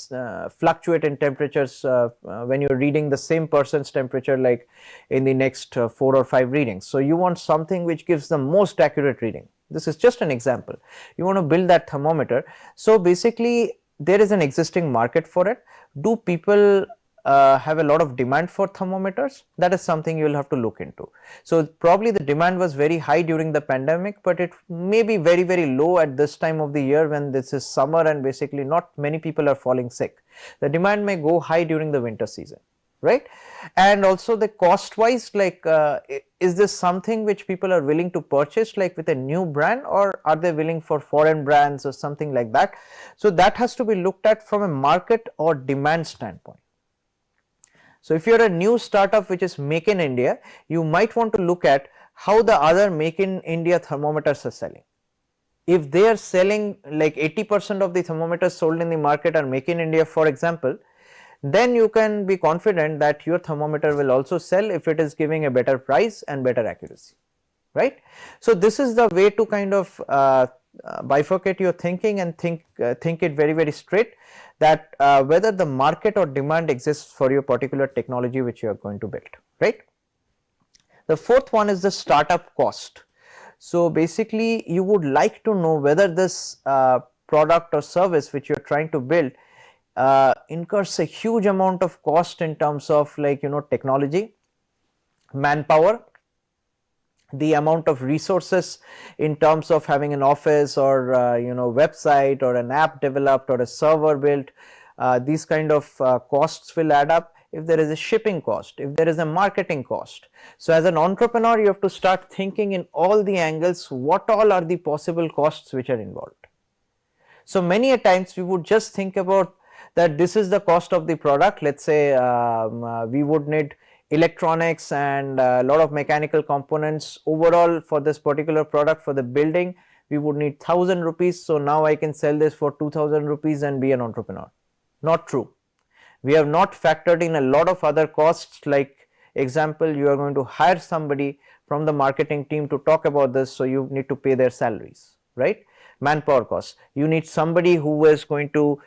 fluctuate in temperatures when you are reading the same person's temperature like in the next 4 or 5 readings. So you want something which gives the most accurate reading. This is just an example. You want to build that thermometer. So basically there is an existing market for it. Do people have a lot of demand for thermometers? That is something you will have to look into. So probably the demand was very high during the pandemic, but it may be very low at this time of the year when this is summer and basically not many people are falling sick. The demand may go high during the winter season, right? And also the cost wise, like is this something which people are willing to purchase like with a new brand, or are they willing for foreign brands or something like that? So that has to be looked at from a market or demand standpoint. So if you are a new startup which is make in India, you might want to look at how the other make in India thermometers are selling. If they are selling like 80% of the thermometers sold in the market are make in India, for example, then you can be confident that your thermometer will also sell if it is giving a better price and better accuracy, right? So this is the way to kind of bifurcate your thinking and think it very straight, that whether the market or demand exists for your particular technology which you are going to build, right? The fourth one is the startup cost. So basically you would like to know whether this product or service which you are trying to build incurs a huge amount of cost in terms of like technology, manpower, the amount of resources in terms of having an office or website or an app developed or a server built. These kind of costs will add up. If there is a shipping cost, if there is a marketing cost. So as an entrepreneur, you have to start thinking in all the angles, what all are the possible costs which are involved. So many a times we would just think about that this is the cost of the product. Let's say we would need electronics and a lot of mechanical components overall for this particular product. For the building, we would need 1000 rupees. So now I can sell this for 2000 rupees and be an entrepreneur. Not true. We have not factored in a lot of other costs, like example, you are going to hire somebody from the marketing team to talk about this, so you need to pay their salaries, right? Manpower costs. You need somebody who is going to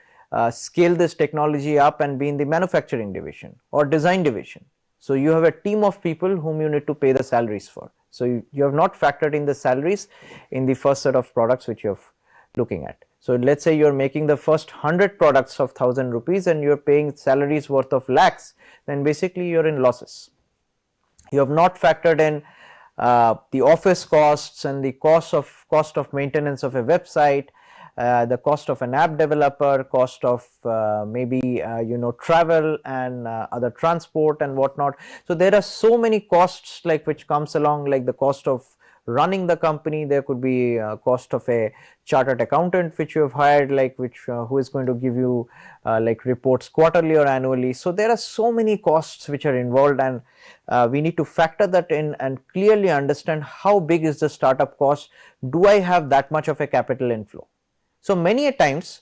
scale this technology up and be in the manufacturing division or design division. So you have a team of people whom you need to pay the salaries for. So you have not factored in the salaries in the first set of products which you are looking at. So let's say you are making the first 100 products of 1000 rupees and you are paying salaries worth of lakhs, then basically you are in losses. You have not factored in the office costs and the cost of maintenance of a website, the cost of an app developer, cost of maybe travel and other transport and whatnot. So there are so many costs like which comes along, like the cost of running the company. There could be cost of a chartered accountant which you have hired, like who is going to give you like reports quarterly or annually. So there are so many costs which are involved, and we need to factor that in and clearly understand how big is the startup cost. Do I have that much of a capital inflow? So many a times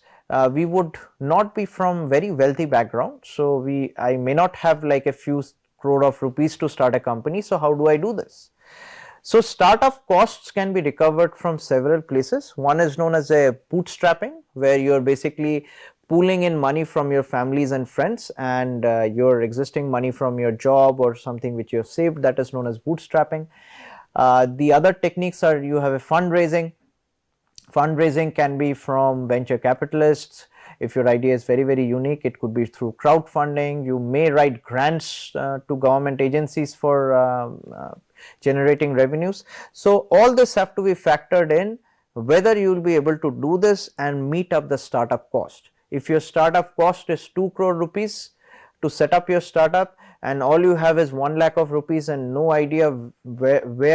we would not be from very wealthy background. So I may not have like a few crore of rupees to start a company. So how do I do this? So startup costs can be recovered from several places. One is known as a bootstrapping, where you are basically pooling in money from your families and friends and your existing money from your job or something which you have saved. That is known as bootstrapping. The other techniques are, you have a fundraising. Fundraising can be from venture capitalists. If your idea is very, very unique, it could be through crowdfunding. You may write grants to government agencies for generating revenues. So all this have to be factored in, whether you will be able to do this and meet up the startup cost. If your startup cost is 2 crore rupees to set up your startup, and all you have is 1 lakh of rupees and no idea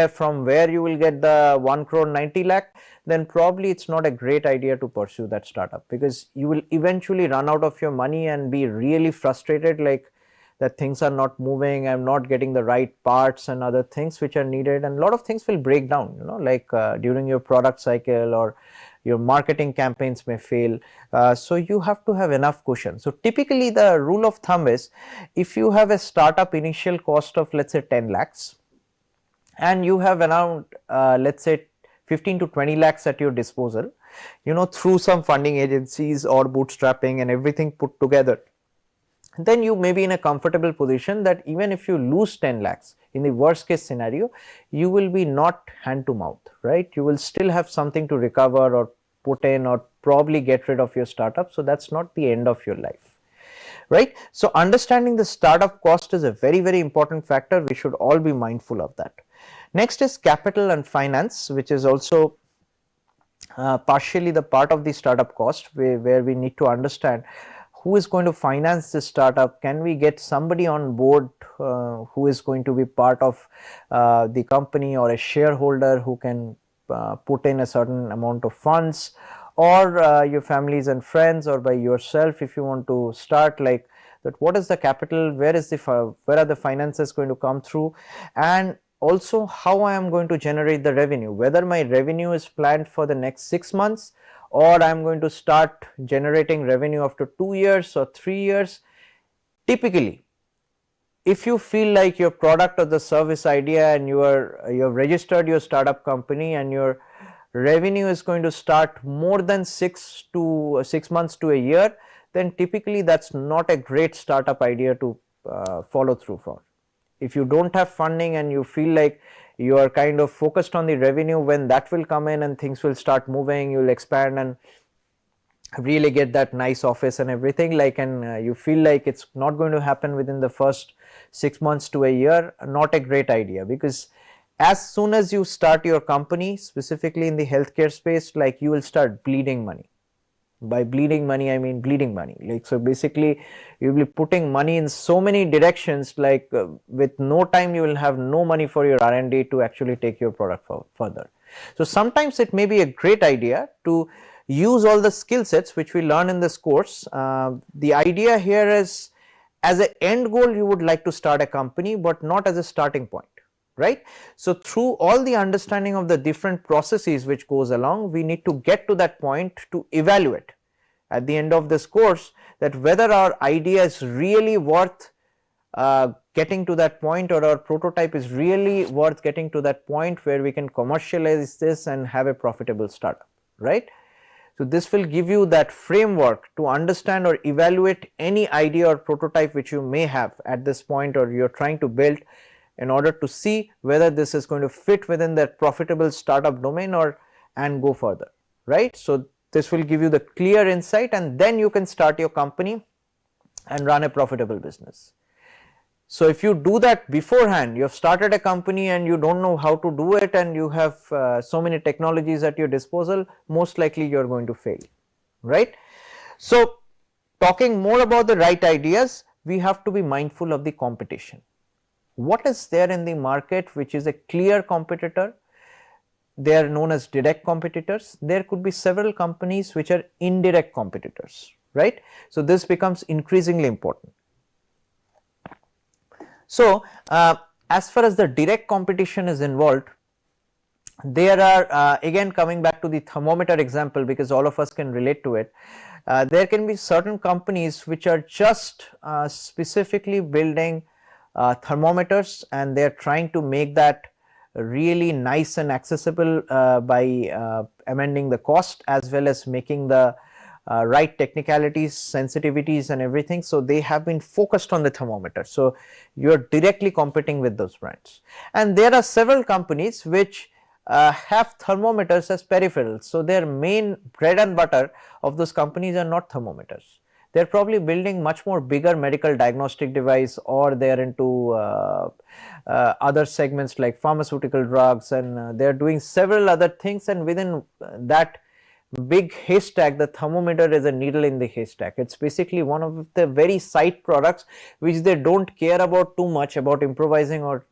from where you will get the 1 crore 90 lakh, then probably it's not a great idea to pursue that startup, because you will eventually run out of your money and be really frustrated, like that things are not moving, I'm not getting the right parts and other things which are needed, and a lot of things will break down, like during your product cycle, or your marketing campaigns may fail. So you have to have enough cushion. So typically the rule of thumb is, if you have a startup initial cost of let's say 10 lakhs and you have around let's say 15 to 20 lakhs at your disposal, through some funding agencies or bootstrapping and everything put together, then you may be in a comfortable position that even if you lose 10 lakhs, in the worst case scenario, you will be not hand to mouth, right? You will still have something to recover or put in or probably get rid of your startup. So that's not the end of your life, right? So understanding the startup cost is a very, very important factor. We should all be mindful of that. Next is capital and finance, which is also partially the part of the startup cost, where we need to understand who is going to finance this startup. Can we get somebody on board who is going to be part of the company, or a shareholder who can put in a certain amount of funds, or your families and friends, or by yourself if you want to start, like that, what is the capital, where are the finances going to come through, and also how I am going to generate the revenue, whether my revenue is planned for the next 6 months, or I am going to start generating revenue after 2 years or 3 years. Typically, if you feel like your product or the service idea and you have registered your startup company and your revenue is going to start more than 6 months to a year, then typically that's not a great startup idea to follow through for. If you don't have funding and you feel like you are kind of focused on the revenue, when that will come in and things will start moving, you will expand and really get that nice office and everything, like, and you feel like it's not going to happen within the first 6 months to a year, not a great idea, because as soon as you start your company, specifically in the healthcare space, like, you will start bleeding money. By bleeding money, I mean bleeding money. Like, so basically you will be putting money in so many directions, like with no time you will have no money for your R&D to actually take your product further. So sometimes it may be a great idea to use all the skill sets which we learn in this course. The idea here is, as an end goal you would like to start a company, but not as a starting point, right? So through all the understanding of the different processes which goes along, we need to get to that point to evaluate at the end of this course that whether our idea is really worth getting to that point, or our prototype is really worth getting to that point where we can commercialize this and have a profitable startup, right? So this will give you that framework to understand or evaluate any idea or prototype which you may have at this point, or you are trying to build, in order to see whether this is going to fit within that profitable startup domain or and go further, right? So this will give you the clear insight, and then you can start your company and run a profitable business. So if you do that beforehand, you have started a company and you don't know how to do it, and you have so many technologies at your disposal, most likely you are going to fail, right? So talking more about the right ideas, we have to be mindful of the competition. What is there in the market which is a clear competitor? They are known as direct competitors. There could be several companies which are indirect competitors, right? So this becomes increasingly important. So as far as the direct competition is involved, there are again coming back to the thermometer example, because all of us can relate to it. There can be certain companies which are just specifically building thermometers, and they are trying to make that really nice and accessible by amending the cost as well as making the right technicalities, sensitivities and everything. So they have been focused on the thermometer. So you are directly competing with those brands. And there are several companies which have thermometers as peripherals. So their main bread and butter of those companies are not thermometers. They are probably building much more bigger medical diagnostic device, or they are into other segments like pharmaceutical drugs, and they are doing several other things, and within that big haystack, the thermometer is a needle in the haystack. It's basically one of the very side products which they don't care about too much about improvising or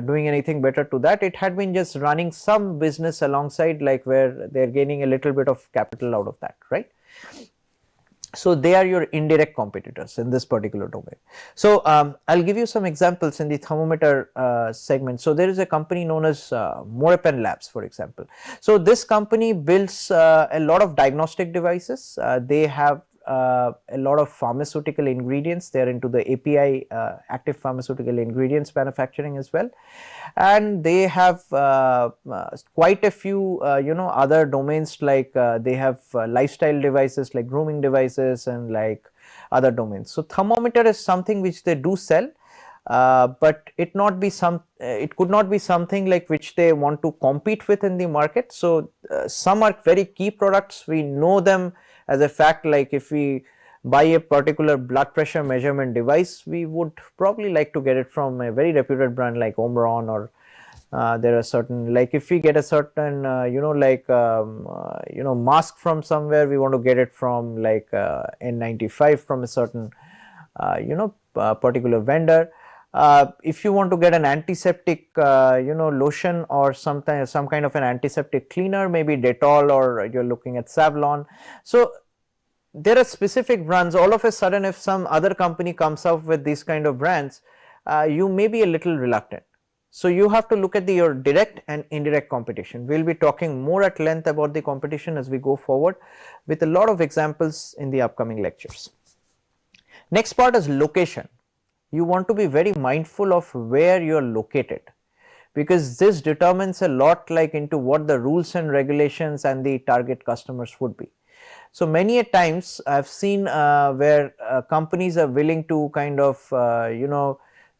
doing anything better to that. It had been just running some business alongside, like where they're gaining a little bit of capital out of that, right? So they are your indirect competitors in this particular domain. So I'll give you some examples in the thermometer segment. So there is a company known as Morepen Labs, for example. So this company builds a lot of diagnostic devices. They have a lot of pharmaceutical ingredients. They are into the API, active pharmaceutical ingredients manufacturing as well, and they have quite a few other domains, like they have lifestyle devices like grooming devices and like other domains. So thermometer is something which they do sell, but it could not be something like which they want to compete with in the market. So some are very key products. We know them as a fact, like if we buy a particular blood pressure measurement device, we would probably like to get it from a very reputed brand like Omron, or there are certain, like if we get a certain mask from somewhere, we want to get it from like N95 from a certain particular vendor. If you want to get an antiseptic lotion, or some kind of an antiseptic cleaner, maybe Dettol, or you're looking at Savlon. So there are specific brands. All of a sudden, if some other company comes up with these kind of brands, you may be a little reluctant. So you have to look at your direct and indirect competition. We'll be talking more at length about the competition as we go forward, with a lot of examples in the upcoming lectures. Next part is location. You want to be very mindful of where you are located, because this determines a lot, like into what the rules and regulations and the target customers would be. So many a times I have seen where companies are willing to kind of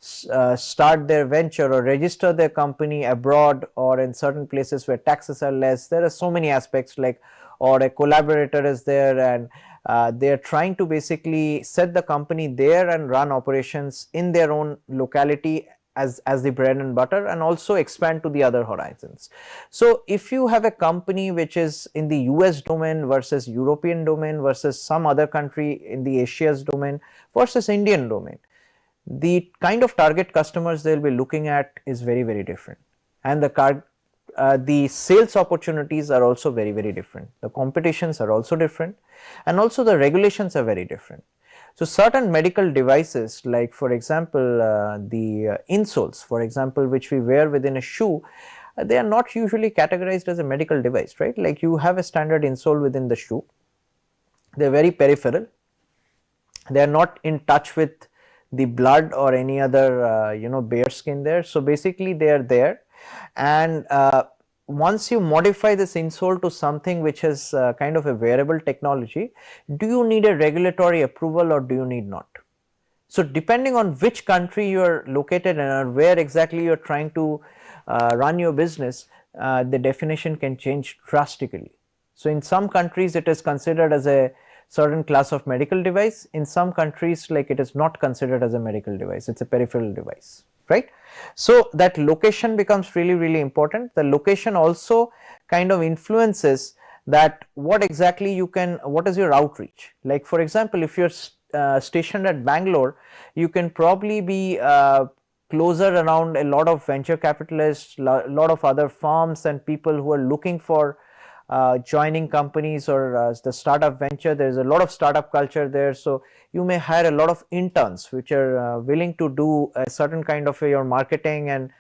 start their venture or register their company abroad, or in certain places where taxes are less. There are so many aspects, like or a collaborator is there, and they are trying to basically set the company there and run operations in their own locality as the bread and butter, and also expand to the other horizons. So if you have a company which is in the US domain versus European domain versus some other country in the Asia's domain versus Indian domain, the kind of target customers they will be looking at is very different, and the sales opportunities are also very different. The competitions are also different, and also the regulations are very different. So certain medical devices, like for example the insoles, for example, which we wear within a shoe, they are not usually categorized as a medical device, right? Like you have a standard insole within the shoe, they are very peripheral, they are not in touch with the blood or any other bare skin there. So basically they are there, and once you modify this insole to something which is kind of a wearable technology, do you need a regulatory approval or do you need not? So depending on which country you are located in or where exactly you are trying to run your business, the definition can change drastically. So in some countries it is considered as a certain class of medical device, in some countries like it is not considered as a medical device, it is a peripheral device, right. So that location becomes really important. The location also kind of influences that what exactly you can, what is your outreach. Like for example, if you are stationed at Bangalore, you can probably be closer around a lot of venture capitalists, lot of other firms and people who are looking for joining companies or the startup venture. There is a lot of startup culture there, so you may hire a lot of interns which are willing to do a certain kind of your marketing and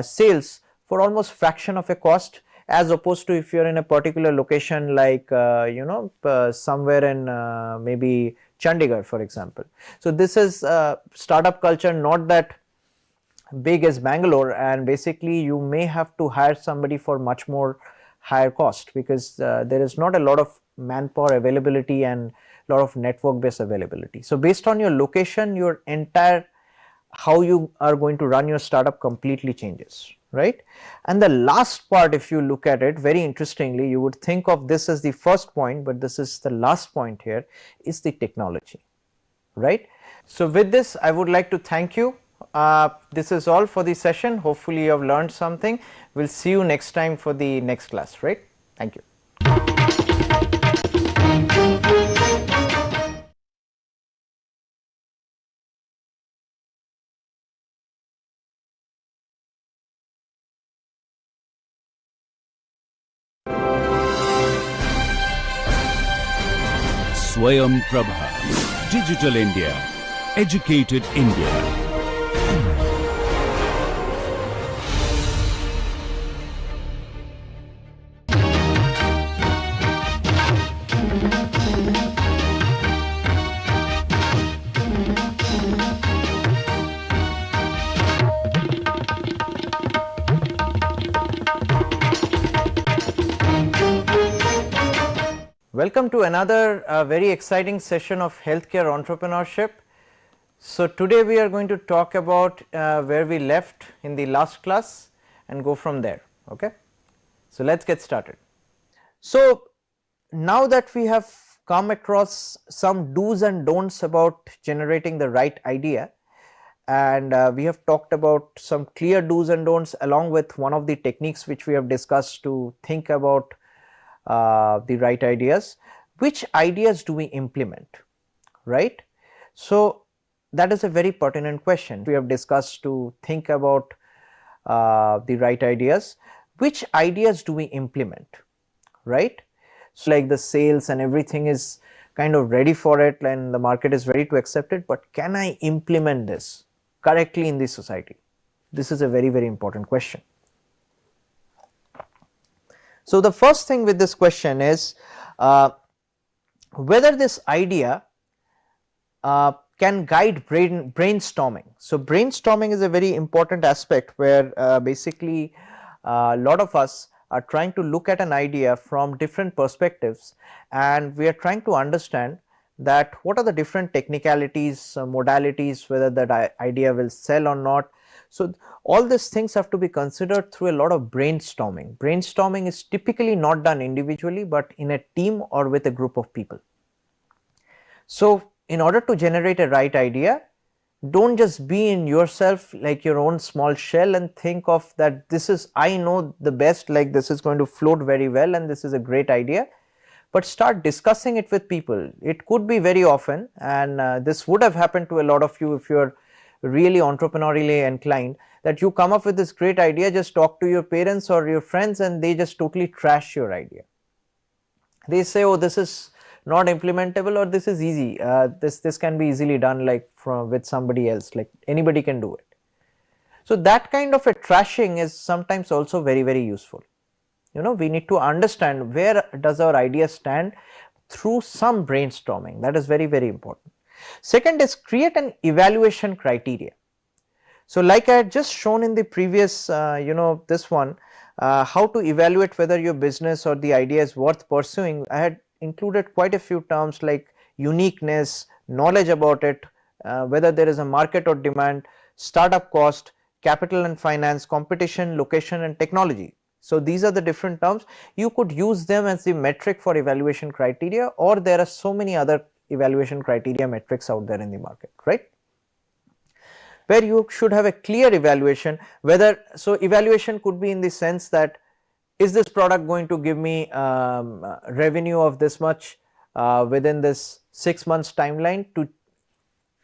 sales for almost fraction of a cost, as opposed to if you are in a particular location like somewhere in maybe Chandigarh, for example. So this is startup culture not that big as Bangalore, and basically you may have to hire somebody for much more higher cost, because there is not a lot of manpower availability and lot of network based availability. So based on your location, your entire how you are going to run your startup completely changes, right. And the last part, if you look at it very interestingly, you would think of this as the first point, but this is the last point here, is the technology, right. So with this I would like to thank you. This is all for the session. Hopefully you have learned something. We'll see you next time for the next class, right? Thank you. Swayam Prabha, Digital India, Educated India. Welcome to another very exciting session of healthcare entrepreneurship. So today we are going to talk about where we left in the last class and go from there, okay. So let's get started. So now that we have come across some do's and don'ts about generating the right idea, and we have talked about some clear do's and don'ts along with one of the techniques which we have discussed to think about the right ideas. Which ideas do we implement, right? So that is a very pertinent question. We have discussed to think about the right ideas. Which ideas do we implement, right? So like the sales and everything is kind of ready for it and the market is ready to accept it, but can I implement this correctly in this society? This is a very important question. So the first thing with this question is whether this idea can guide brainstorming. So brainstorming is a very important aspect where basically a lot of us are trying to look at an idea from different perspectives, and we are trying to understand that what are the different technicalities, modalities, whether that idea will sell or not. So all these things have to be considered through a lot of brainstorming. Brainstorming is typically not done individually, but in a team or with a group of people. So in order to generate a right idea, don't just be in yourself like your own small shell and think of that this is, I know the best, like this is going to float very well and this is a great idea, but start discussing it with people. It could be very often, and this would have happened to a lot of you if you are really entrepreneurially inclined, that you come up with this great idea, just talk to your parents or your friends and they just totally trash your idea. They say, oh, this is not implementable, or this is easy, this can be easily done like with somebody else, like anybody can do it. So that kind of a trashing is sometimes also very, very useful. You know, we need to understand where does our idea stand through some brainstorming. That is very, very important. Second is create an evaluation criteria. So like I had just shown in the previous this one, how to evaluate whether your business or the idea is worth pursuing, I had included quite a few terms like uniqueness, knowledge about it, whether there is a market or demand, startup cost, capital and finance, competition, location and technology. So these are the different terms. You could use them as the metric for evaluation criteria, or there are so many other evaluation criteria metrics out there in the market, right? Where you should have a clear evaluation, whether, so evaluation could be in the sense that, is this product going to give me revenue of this much within this 6 months timeline to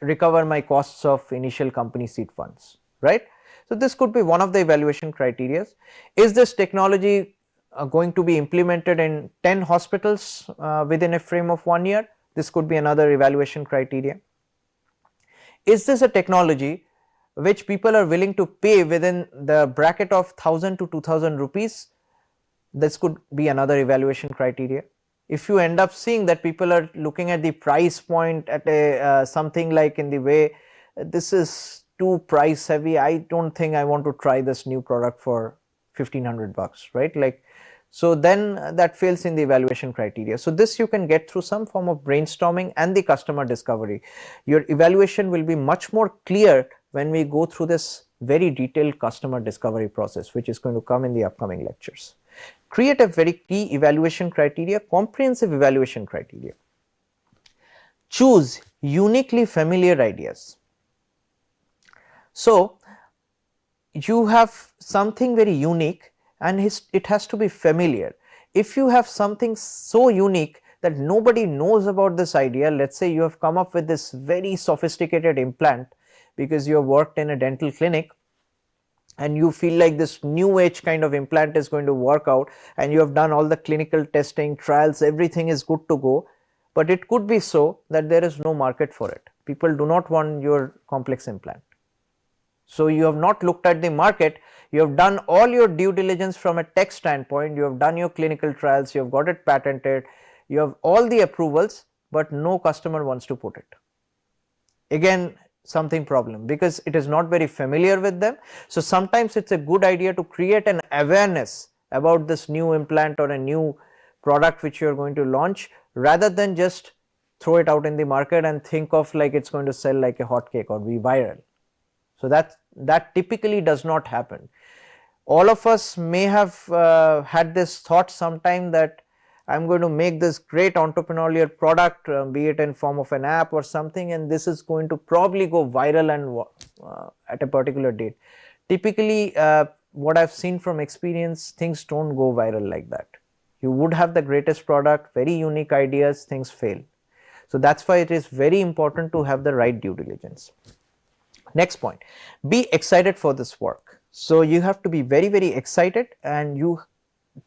recover my costs of initial company seed funds, right? So this could be one of the evaluation criteria. Is this technology going to be implemented in 10 hospitals within a frame of 1 year? This could be another evaluation criteria. Is this a technology which people are willing to pay within the bracket of 1000 to 2000 rupees? This could be another evaluation criteria. If you end up seeing that people are looking at the price point at a something like in the way, this is too price heavy, I don't think I want to try this new product for 1500 bucks, right? Like, so then that fails in the evaluation criteria. So this you can get through some form of brainstorming and the customer discovery. Your evaluation will be much more clear when we go through this very detailed customer discovery process, which is going to come in the upcoming lectures. Create a very key evaluation criteria, comprehensive evaluation criteria. Choose uniquely familiar ideas. So you have something very unique and it has to be familiar. If you have something so unique that nobody knows about this idea, let's say you have come up with this very sophisticated implant because you have worked in a dental clinic and you feel like this new age kind of implant is going to work out, and you have done all the clinical testing, trials, everything is good to go, but it could be so that there is no market for it. People do not want your complex implant. So you have not looked at the market, you have done all your due diligence from a tech standpoint, you have done your clinical trials, you have got it patented, you have all the approvals, but no customer wants to put it. Again, something problem because it is not very familiar with them. So sometimes it's a good idea to create an awareness about this new implant or a new product which you are going to launch, rather than just throw it out in the market and think of like it's going to sell like a hotcake or be viral. So that typically does not happen. All of us may have had this thought sometime that I'm going to make this great entrepreneurial product, be it in form of an app or something, and this is going to probably go viral and at a particular date. Typically, what I've seen from experience, things don't go viral like that. You would have the greatest product, very unique ideas, things fail. So that's why it is very important to have the right due diligence. Next point, be excited for this work. So you have to be very, very excited, and you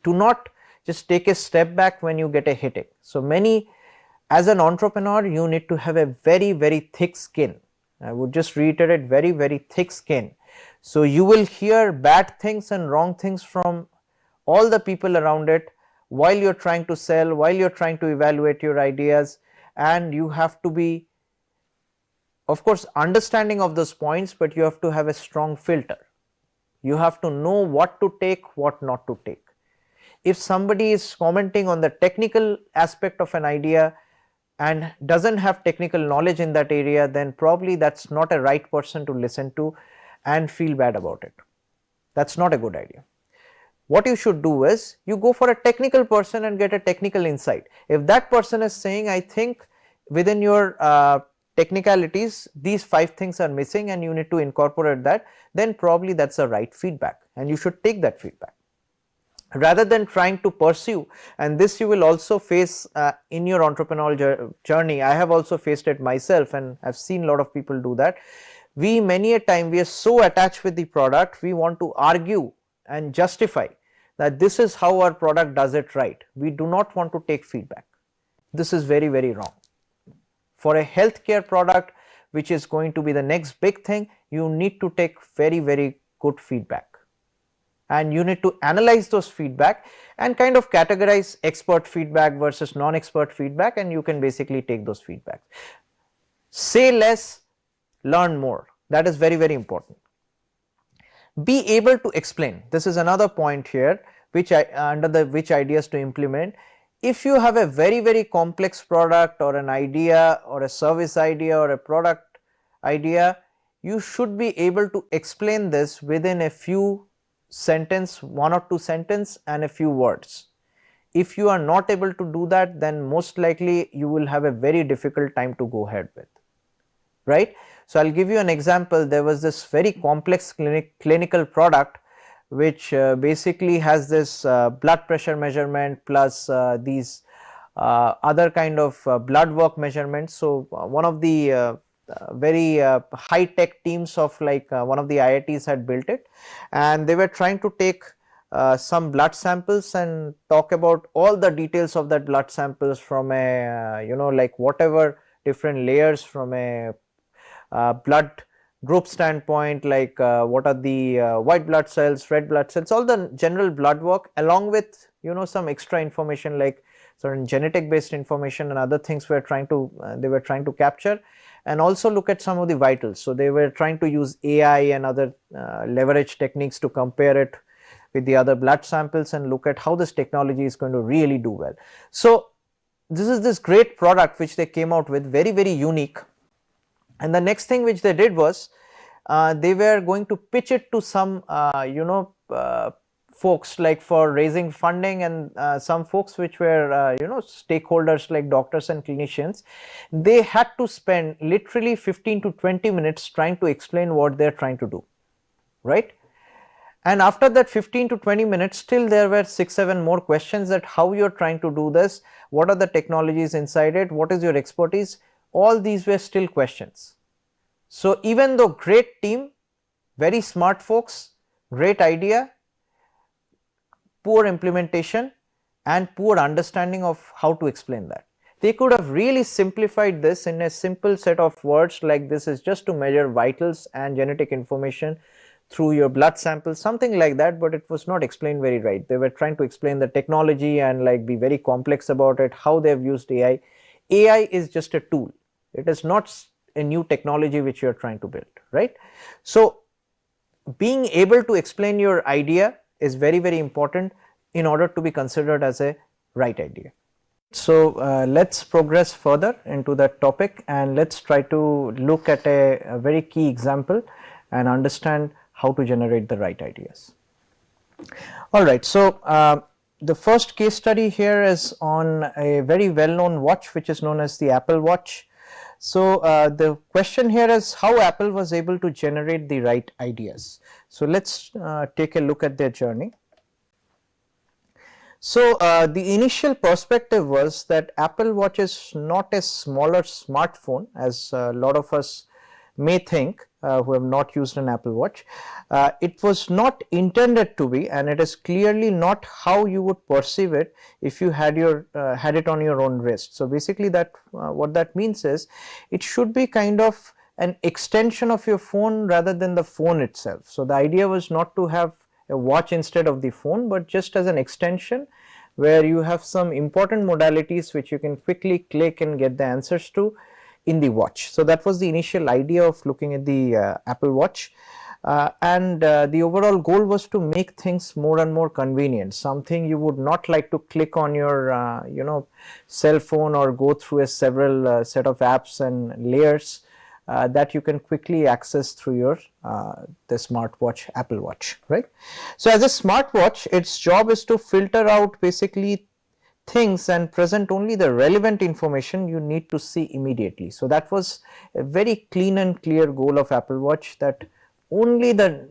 do not just take a step back when you get a hitting. So as an entrepreneur, you need to have a very, very thick skin. I would just reiterate, very, very thick skin. So you will hear bad things and wrong things from all the people around it while you're trying to sell, while you're trying to evaluate your ideas, and you have to be, of course, understanding of those points, but you have to have a strong filter. You have to know what to take, what not to take. If somebody is commenting on the technical aspect of an idea and doesn't have technical knowledge in that area, then probably that's not a right person to listen to. and feel bad about it. That's not a good idea. What you should do is you go for a technical person and get a technical insight. If that person is saying, I think within your technicalities these 5 things are missing and you need to incorporate that, then probably that's the right feedback and you should take that feedback rather than trying to pursue. And this you will also face in your entrepreneurial journey. I have also faced it myself and I have seen a lot of people do that. We many a time we are so attached with the product, we want to argue and justify that this is how our product does it right. We do not want to take feedback. This is very, very wrong. For a healthcare product which is going to be the next big thing, you need to take very, very good feedback and you need to analyze those feedback and kind of categorize expert feedback versus non-expert feedback, and you can basically take those feedbacks. Say less, learn more. That is very, very important. Be able to explain. This is another point here which which ideas to implement. If you have a very, very complex product or an idea or a service idea or a product idea, you should be able to explain this within a few sentences, 1 or 2 sentences and a few words. If you are not able to do that, then most likely you will have a very difficult time to go ahead with, right. So, I will give you an example. There was this very complex clinical product which basically has this blood pressure measurement plus these other kind of blood work measurements. So, one of the very high tech teams of like one of the IITs had built it, and they were trying to take some blood samples and talk about all the details of that blood samples from a like whatever different layers from a blood group standpoint, like what are the white blood cells, red blood cells, all the general blood work, along with some extra information like certain genetic based information and other things they were trying to capture, and also look at some of the vitals. So, they were trying to use AI and other leverage techniques to compare it with the other blood samples and look at how this technology is going to really do well. So, this is this great product which they came out with, very, very unique. And the next thing which they did was they were going to pitch it to some folks like for raising funding, and some folks which were stakeholders like doctors and clinicians. They had to spend literally 15 to 20 minutes trying to explain what they are trying to do, right. And after that 15 to 20 minutes, still there were 6-7 more questions that how you are trying to do this, what are the technologies inside it, what is your expertise. All these were still questions. So, even though great team, very smart folks, great idea, poor implementation and poor understanding of how to explain that. They could have really simplified this in a simple set of words like this is just to measure vitals and genetic information through your blood sample, something like that, but it was not explained very right. They were trying to explain the technology and like be very complex about it, how they have used AI. AI is just a tool. It is not a new technology which you are trying to build, right. So, being able to explain your idea is very, very important in order to be considered as a right idea. So, let us progress further into that topic and let us try to look at a very key example and understand how to generate the right ideas. Alright, so the first case study here is on a very well known watch which is known as the Apple Watch. So, the question here is how Apple was able to generate the right ideas. So, let us take a look at their journey. So, the initial perspective was that Apple Watch is not a smaller smartphone as a lot of us may think who have not used an Apple Watch. It was not intended to be, and it is clearly not how you would perceive it if you had it on your own wrist. So, basically that what that means is it should be kind of an extension of your phone rather than the phone itself. So, the idea was not to have a watch instead of the phone, but just as an extension where you have some important modalities which you can quickly click and get the answers to in the watch. So, that was the initial idea of looking at the Apple Watch, and the overall goal was to make things more and more convenient, something you would not like to click on your cell phone or go through a several set of apps and layers. that you can quickly access through your the smartwatch, Apple Watch, right? So as a smartwatch, its job is to filter out basically things and present only the relevant information you need to see immediately. So that was a very clean and clear goal of Apple Watch, that only the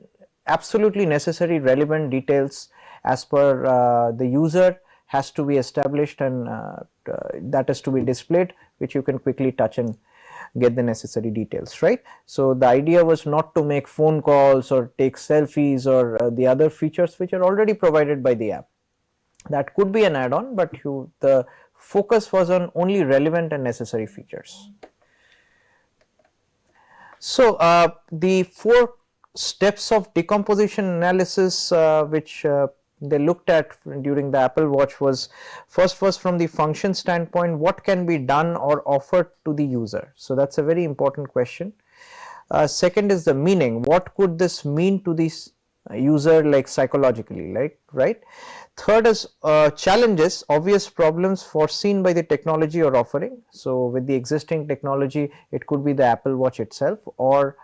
absolutely necessary relevant details as per the user has to be established, and that is to be displayed, which you can quickly touch and get the necessary details, right? So the idea was not to make phone calls or take selfies or the other features which are already provided by the app. That could be an add-on, but the focus was on only relevant and necessary features. So the 4 steps of decomposition analysis which they looked at during the Apple Watch was, first was from the function standpoint, what can be done or offered to the user. So that's a very important question. Second is the meaning, what could this mean to the user, like psychologically, right? Third is challenges, obvious problems foreseen by the technology or offering. So with the existing technology, it could be the Apple Watch itself, or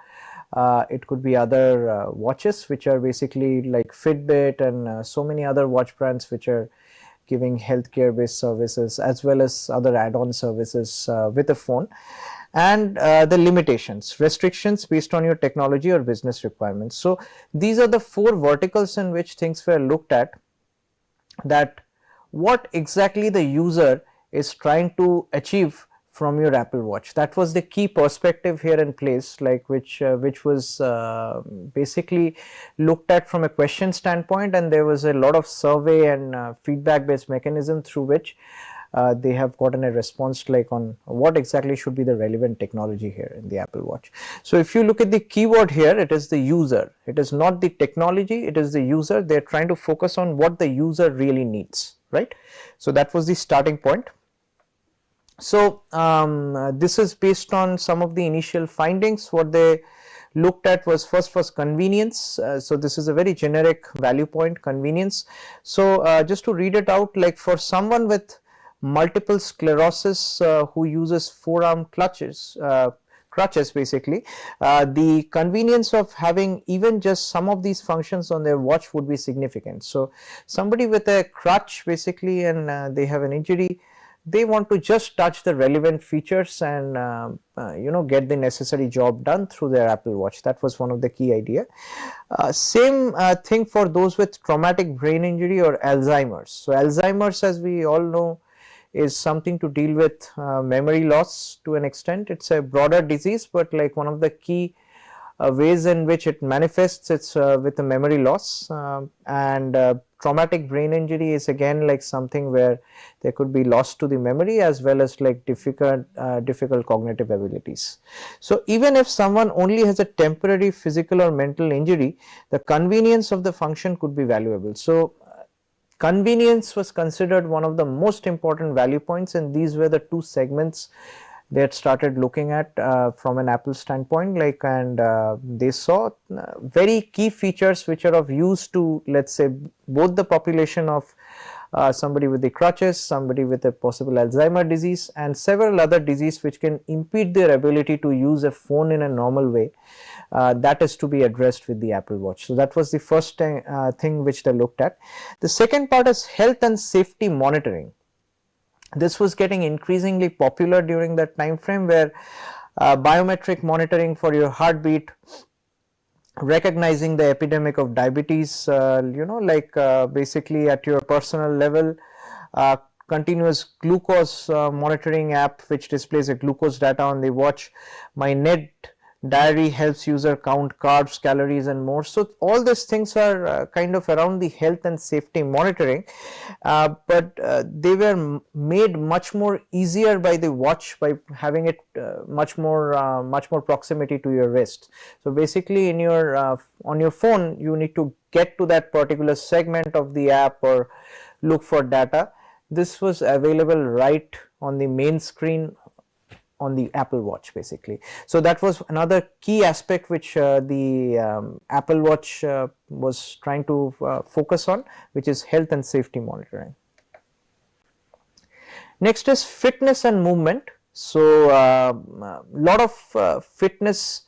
it could be other watches which are basically like Fitbit and so many other watch brands which are giving healthcare based services, as well as other add-on services with a phone. And the limitations, restrictions based on your technology or business requirements. So these are the 4 verticals in which things were looked at, that what exactly the user is trying to achieve from your Apple Watch. That was the key perspective here in place, like which was basically looked at from a question standpoint, and there was a lot of survey and feedback based mechanism through which they have gotten a response like on what exactly should be the relevant technology here in the Apple Watch. So if you look at the keyword here, it is the user, it is not the technology, it is the user. They are trying to focus on what the user really needs, right? So that was the starting point. So this is based on some of the initial findings. What they looked at was, first was convenience. So this is a very generic value point, convenience. So just to read it out, like for someone with multiple sclerosis who uses forearm crutches basically, the convenience of having even just some of these functions on their watch would be significant. So somebody with a crutch basically, and they have an injury, they want to just touch the relevant features and get the necessary job done through their Apple Watch. That was one of the key idea. Same thing for those with traumatic brain injury or Alzheimer's. So Alzheimer's, as we all know, is something to deal with memory loss to an extent. It's a broader disease, but like one of the key ways in which it manifests, it's with a memory loss, and traumatic brain injury is again like something where there could be loss to the memory as well as like difficult cognitive abilities. So even if someone only has a temporary physical or mental injury, the convenience of the function could be valuable. So convenience was considered one of the most important value points, and these were the 2 segments they had started looking at from an Apple standpoint, like, and they saw very key features which are of use to, let's say, both the population of somebody with the crutches, somebody with a possible Alzheimer disease, and several other diseases which can impede their ability to use a phone in a normal way. That is to be addressed with the Apple Watch. So that was the first thing which they looked at. The second part is health and safety monitoring. This was getting increasingly popular during that time frame, where biometric monitoring for your heartbeat, recognizing the epidemic of diabetes, basically at your personal level, continuous glucose monitoring app which displays a glucose data on the watch. My Net Diary helps user count carbs, calories and more. So all these things are kind of around the health and safety monitoring, but they were made much more easier by the watch by having it much more proximity to your wrist. So basically in your on your phone you need to get to that particular segment of the app or look for data. This was available right on the main screen on the Apple Watch basically. So that was another key aspect which the Apple Watch was trying to focus on, which is health and safety monitoring. Next is fitness and movement. So lot of fitness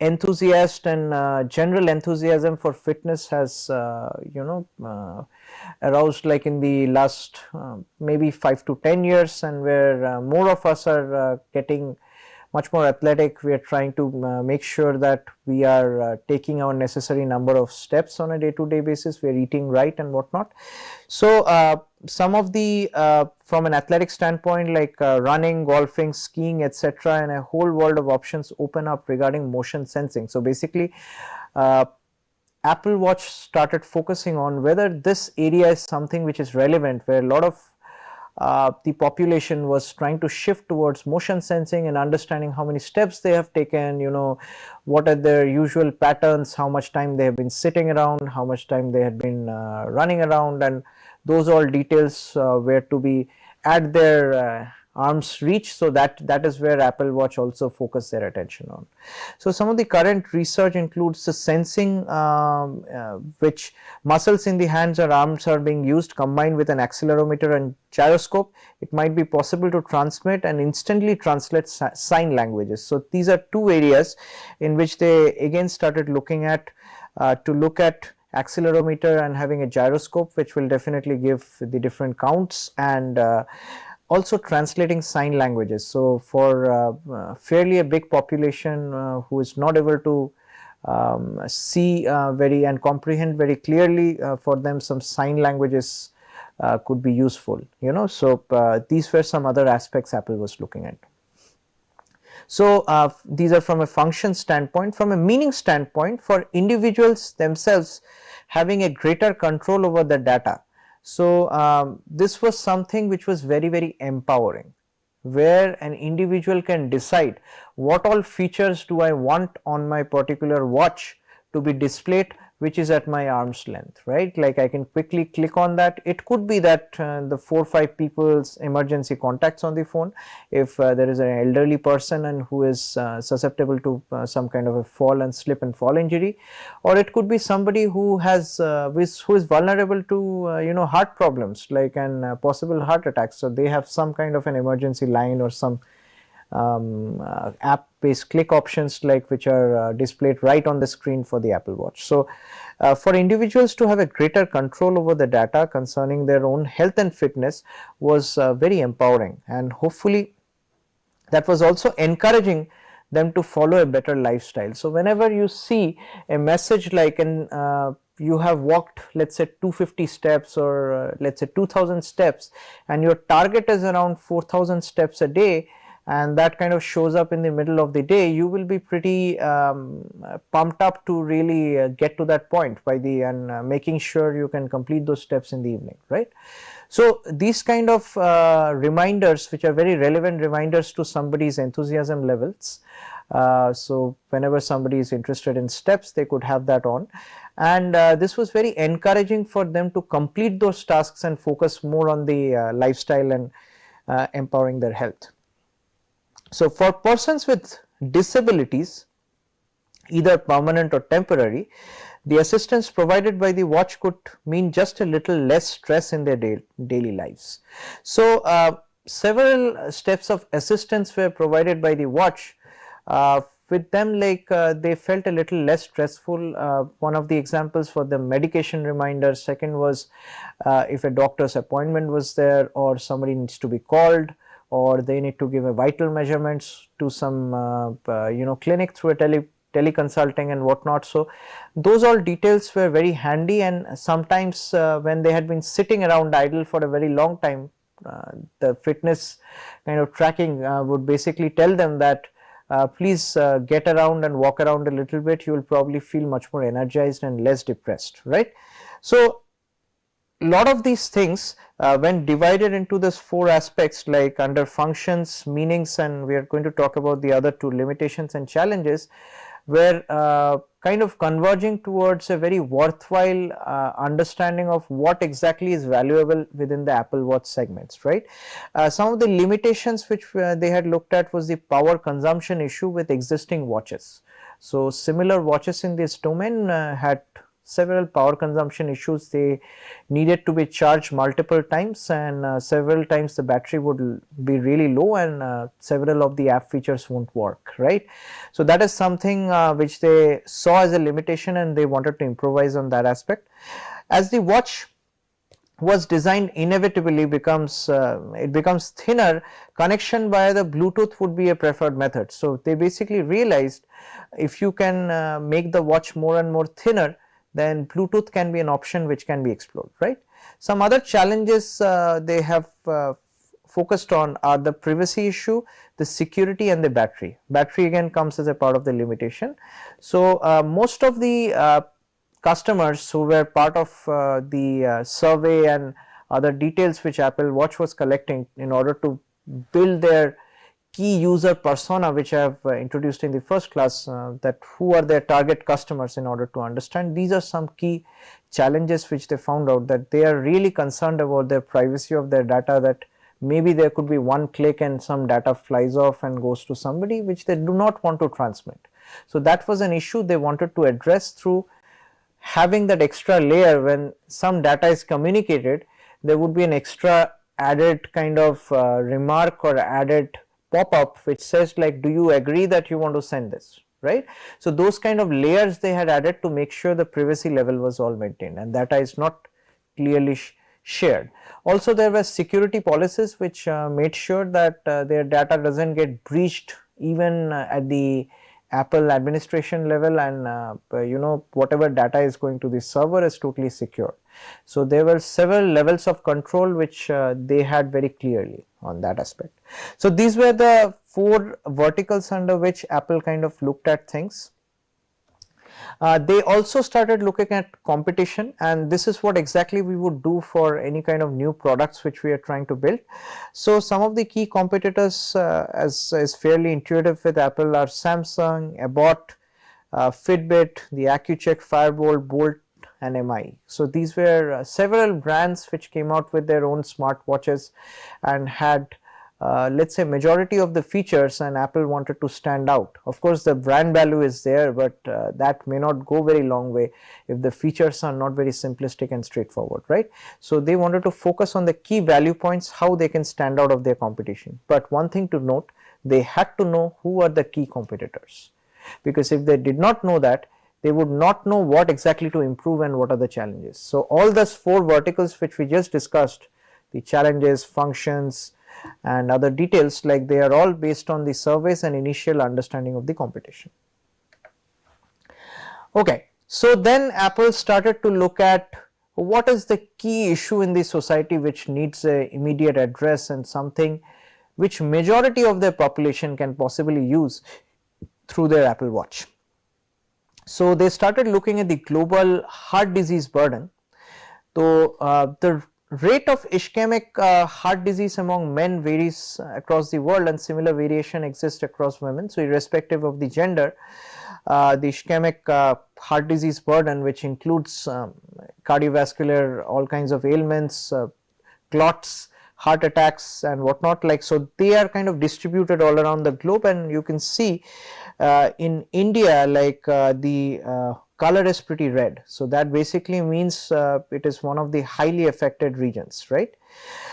enthusiast and general enthusiasm for fitness has aroused like in the last maybe 5 to 10 years, and where more of us are getting much more athletic. We are trying to make sure that we are taking our necessary number of steps on a day-to-day basis. We are eating right and whatnot. So some of the from an athletic standpoint, like running, golfing, skiing, etc., and a whole world of options open up regarding motion sensing. So basically Apple Watch started focusing on whether this area is something which is relevant, where a lot of the population was trying to shift towards motion sensing and understanding how many steps they have taken, what are their usual patterns, how much time they have been sitting around, how much time they had been running around, and those all details were to be at their arm's reach. So that is where Apple Watch also focused their attention on. So some of the current research includes the sensing which muscles in the hands or arms are being used combined with an accelerometer and gyroscope. It might be possible to transmit and instantly translate sign languages. So these are two areas in which they again started looking at to look at accelerometer and having a gyroscope, which will definitely give the different counts, and also translating sign languages. So for fairly a big population who is not able to see very and comprehend very clearly, for them some sign languages could be useful, So these were some other aspects Apple was looking at. So these are from a function standpoint. From a meaning standpoint, for individuals themselves having a greater control over the data. So this was something which was very, very empowering, where an individual can decide what all features do I want on my particular watch to be displayed, which is at my arm's length, right? Like I can quickly click on that. It could be that the 4 or 5 people's emergency contacts on the phone, if there is an elderly person and who is susceptible to some kind of a fall and slip and fall injury, or it could be somebody who has who is vulnerable to heart problems, like an possible heart attack. So they have some kind of an emergency line or some app based click options, like which are displayed right on the screen for the Apple Watch. So for individuals to have a greater control over the data concerning their own health and fitness was very empowering, and hopefully that was also encouraging them to follow a better lifestyle. So whenever you see a message like you have walked, let's say 250 steps or let's say 2000 steps, and your target is around 4000 steps a day, and that kind of shows up in the middle of the day, you will be pretty pumped up to really get to that point by the and making sure you can complete those steps in the evening, right? So these kind of reminders, which are very relevant reminders to somebody's enthusiasm levels. So whenever somebody is interested in steps, they could have that on, and this was very encouraging for them to complete those tasks and focus more on the lifestyle and empowering their health. So for persons with disabilities, either permanent or temporary, the assistance provided by the watch could mean just a little less stress in their daily lives. So several steps of assistance were provided by the watch with them, like they felt a little less stressful. One of the examples for the medication reminder, second was if a doctor's appointment was there, or somebody needs to be called, or they need to give a vital measurements to some clinic through a teleconsulting and whatnot. So those all details were very handy, and sometimes when they had been sitting around idle for a very long time, the fitness kind of tracking would basically tell them that please get around and walk around a little bit, you will probably feel much more energized and less depressed, right? So lot of these things when divided into these 4 aspects, like under functions, meanings, and we are going to talk about the other 2, limitations and challenges, were kind of converging towards a very worthwhile understanding of what exactly is valuable within the Apple Watch segments, right? Some of the limitations which they had looked at was the power consumption issue with existing watches. So similar watches in this domain had several power consumption issues. They needed to be charged multiple times, and several times the battery would be really low, and several of the app features won't work, right. So that is something which they saw as a limitation, and they wanted to improvise on that aspect. As the watch was designed, inevitably becomes it becomes thinner, connection via the Bluetooth would be a preferred method. So they basically realized if you can make the watch more and more thinner, then Bluetooth can be an option which can be explored, right. Some other challenges they have focused on are the privacy issue, the security, and the battery. Battery again comes as a part of the limitation. So most of the customers who were part of the survey and other details which Apple Watch was collecting in order to build their key user persona, which I have introduced in the first class, that who are their target customers in order to understand. These are some key challenges which they found out, that they are really concerned about their privacy of their data, that maybe there could be one click and some data flies off and goes to somebody which they do not want to transmit. So that was an issue they wanted to address through having that extra layer. When some data is communicated, there would be an extra added kind of remark or added pop-up which says like, do you agree that you want to send this, right. So those kind of layers they had added to make sure the privacy level was all maintained and data is not clearly shared. Also there were security policies which made sure that their data doesn't get breached even at the Apple administration level, and you know, whatever data is going to the server is totally secure. So there were several levels of control which they had very clearly on that aspect. So these were the 4 verticals under which Apple kind of looked at things. They also started looking at competition, and this is what exactly we would do for any kind of new products which we are trying to build. So some of the key competitors, as is fairly intuitive with Apple, are Samsung, Abbott, Fitbit, the AccuCheck, Firebolt, Bolt, and MI. So these were several brands which came out with their own smartwatches and had let's say majority of the features, and Apple wanted to stand out. Of course the brand value is there, but that may not go very long way if the features are not very simplistic and straightforward, right. So they wanted to focus on the key value points, how they can stand out of their competition. But one thing to note, they had to know who are the key competitors, because if they did not know that, they would not know what exactly to improve and what are the challenges. So all those 4 verticals which we just discussed, the challenges, functions, and other details, like they are all based on the surveys and initial understanding of the competition. Okay, so then Apple started to look at what is the key issue in the society which needs a immediate address, and something which majority of their population can possibly use through their Apple Watch. So they started looking at the global heart disease burden. So the rate of ischemic heart disease among men varies across the world, and similar variation exists across women. So irrespective of the gender, the ischemic heart disease burden, which includes cardiovascular, all kinds of ailments, clots, heart attacks and whatnot, like, so they are kind of distributed all around the globe. And you can see in India, like the color is pretty red, so that basically means it is one of the highly affected regions, right.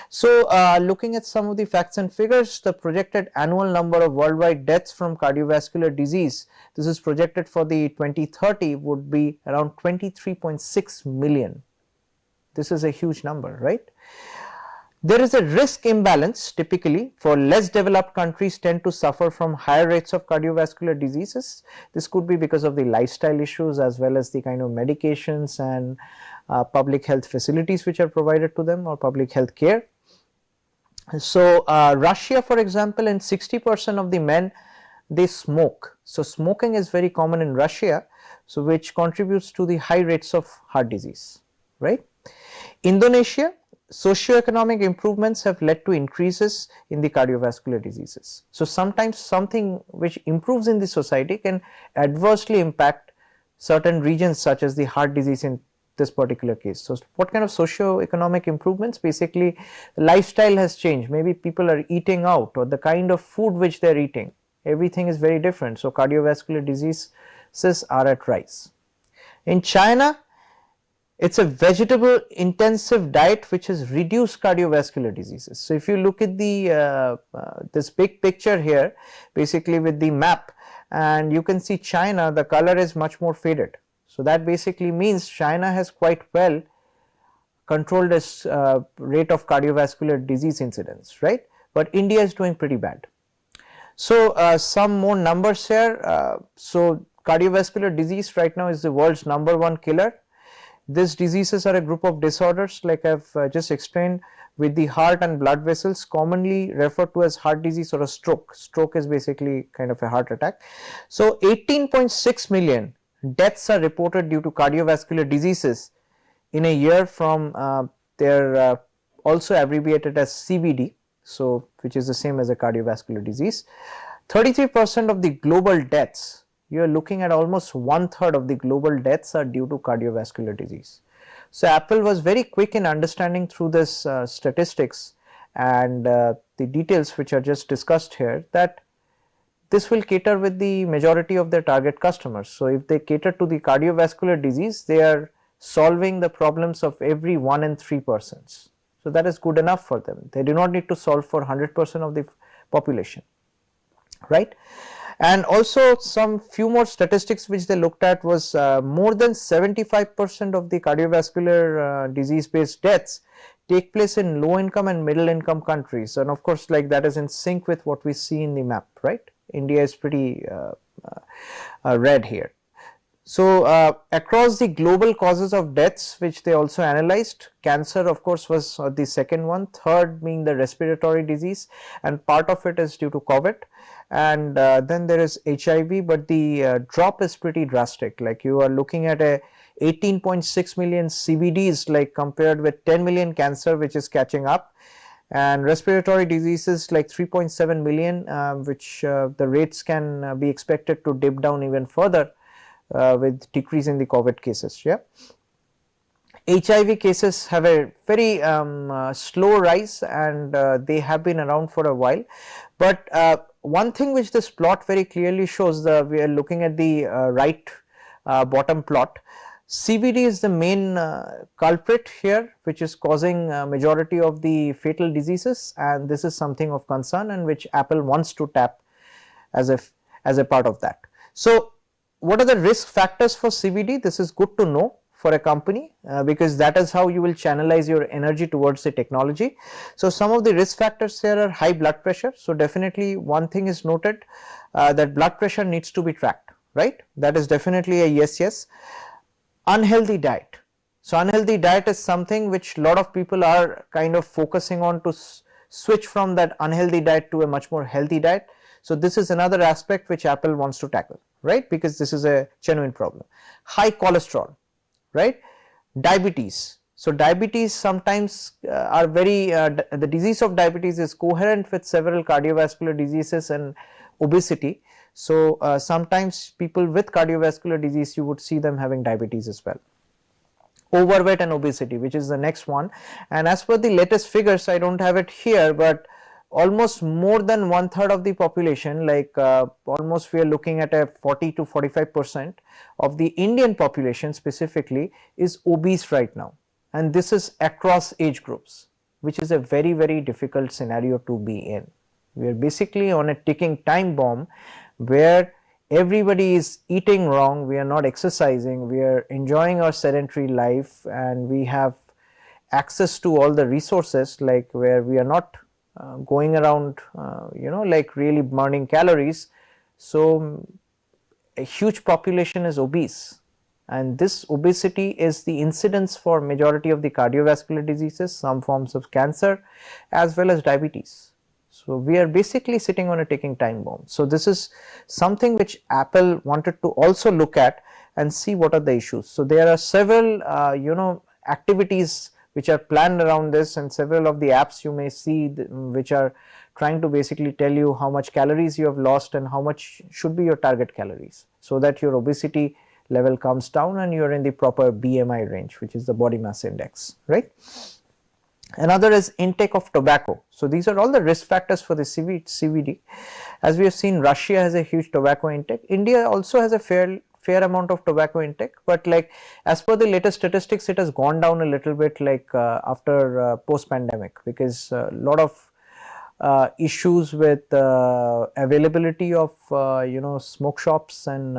So looking at some of the facts and figures, the projected annual number of worldwide deaths from cardiovascular disease, this is projected for the 2030, would be around 23.6 million. This is a huge number, right. There is a risk imbalance. Typically for less developed countries tend to suffer from higher rates of cardiovascular diseases. This could be because of the lifestyle issues as well as the kind of medications and public health facilities which are provided to them, or public health care. So Russia, for example, and 60% of the men, they smoke. So smoking is very common in Russia, so which contributes to the high rates of heart disease, right. Indonesia, socioeconomic improvements have led to increases in the cardiovascular diseases. So sometimes something which improves in the society can adversely impact certain regions, such as the heart disease in this particular case. So what kind of socio-economic improvements? Basically lifestyle has changed, maybe people are eating out, or the kind of food which they are eating, everything is very different. So cardiovascular diseases are at rise. In China, It's a vegetable intensive diet which has reduced cardiovascular diseases. So if you look at the this big picture here, basically with the map, and you can see China, the color is much more faded. So that basically means China has quite well controlled its rate of cardiovascular disease incidence, right? But India is doing pretty bad. So some more numbers here. So cardiovascular disease right now is the world's #1 killer. These diseases are a group of disorders, like I have just explained, with the heart and blood vessels, commonly referred to as heart disease or a stroke. Stroke is basically kind of a heart attack. So 18.6 million deaths are reported due to cardiovascular diseases in a year from they're also abbreviated as CVD, so which is the same as a cardiovascular disease. 33% of the global deaths, you are looking at almost 1/3 of the global deaths are due to cardiovascular disease. So Apple was very quick in understanding through this statistics and the details which are just discussed here, that this will cater with the majority of their target customers. So if they cater to the cardiovascular disease, they are solving the problems of every 1 in 3 persons. So that is good enough for them. They do not need to solve for 100% of the population, right? And also some few more statistics which they looked at was more than 75% of the cardiovascular disease based deaths take place in low income and middle income countries, and of course like that is in sync with what we see in the map, right? India is pretty red here. So across the global causes of deaths which they also analyzed, cancer of course was the second one, third being the respiratory disease, and part of it is due to COVID, and then there is HIV, but the drop is pretty drastic. Like you are looking at a 18.6 million CVDs, like compared with 10 million cancer which is catching up, and respiratory diseases like 3.7 million, which the rates can be expected to dip down even further with decrease in the COVID cases. Yeah, HIV cases have a very slow rise, and they have been around for a while. But one thing which this plot very clearly shows, we are looking at the right bottom plot. CVD is the main culprit here, which is causing majority of the fatal diseases, and this is something of concern and which Apple wants to tap as a part of that. So what are the risk factors for CVD? This is good to know for a company because that is how you will channelize your energy towards the technology. So some of the risk factors here are high blood pressure. So definitely one thing is noted that blood pressure needs to be tracked, right? That is definitely a yes. Unhealthy diet. So unhealthy diet is something which a lot of people are kind of focusing on to switch from that unhealthy diet to a much more healthy diet. So this is another aspect which Apple wants to tackle, right? Because this is a genuine problem. High cholesterol, right? Diabetes. So diabetes sometimes are very, the disease of diabetes is coherent with several cardiovascular diseases and obesity. So sometimes people with cardiovascular disease, you would see them having diabetes as well. Overweight and obesity, which is the next one. And as per the latest figures, I don't have it here, but almost more than 1/3 of the population, like almost we are looking at a 40 to 45% of the Indian population specifically is obese right now, and this is across age groups, which is a very, very difficult scenario to be in. We are basically on a ticking time bomb where everybody is eating wrong, we are not exercising, we are enjoying our sedentary life, and we have access to all the resources, like where we are not going around like really burning calories. So a huge population is obese, and this obesity is the incidence for majority of the cardiovascular diseases, some forms of cancer as well as diabetes. So we are basically sitting on a ticking time bomb. So this is something which Apple wanted to also look at and see what are the issues. So there are several activities which are planned around this, and several of the apps you may see which are trying to basically tell you how much calories you have lost and how much should be your target calories, so that your obesity level comes down and you are in the proper BMI range, which is the body mass index, right? Another is intake of tobacco. So these are all the risk factors for the CVD. As we have seen, Russia has a huge tobacco intake. India also has a fair amount of tobacco intake, but like as per the latest statistics, it has gone down a little bit like after post pandemic, because a lot of issues with availability of smoke shops and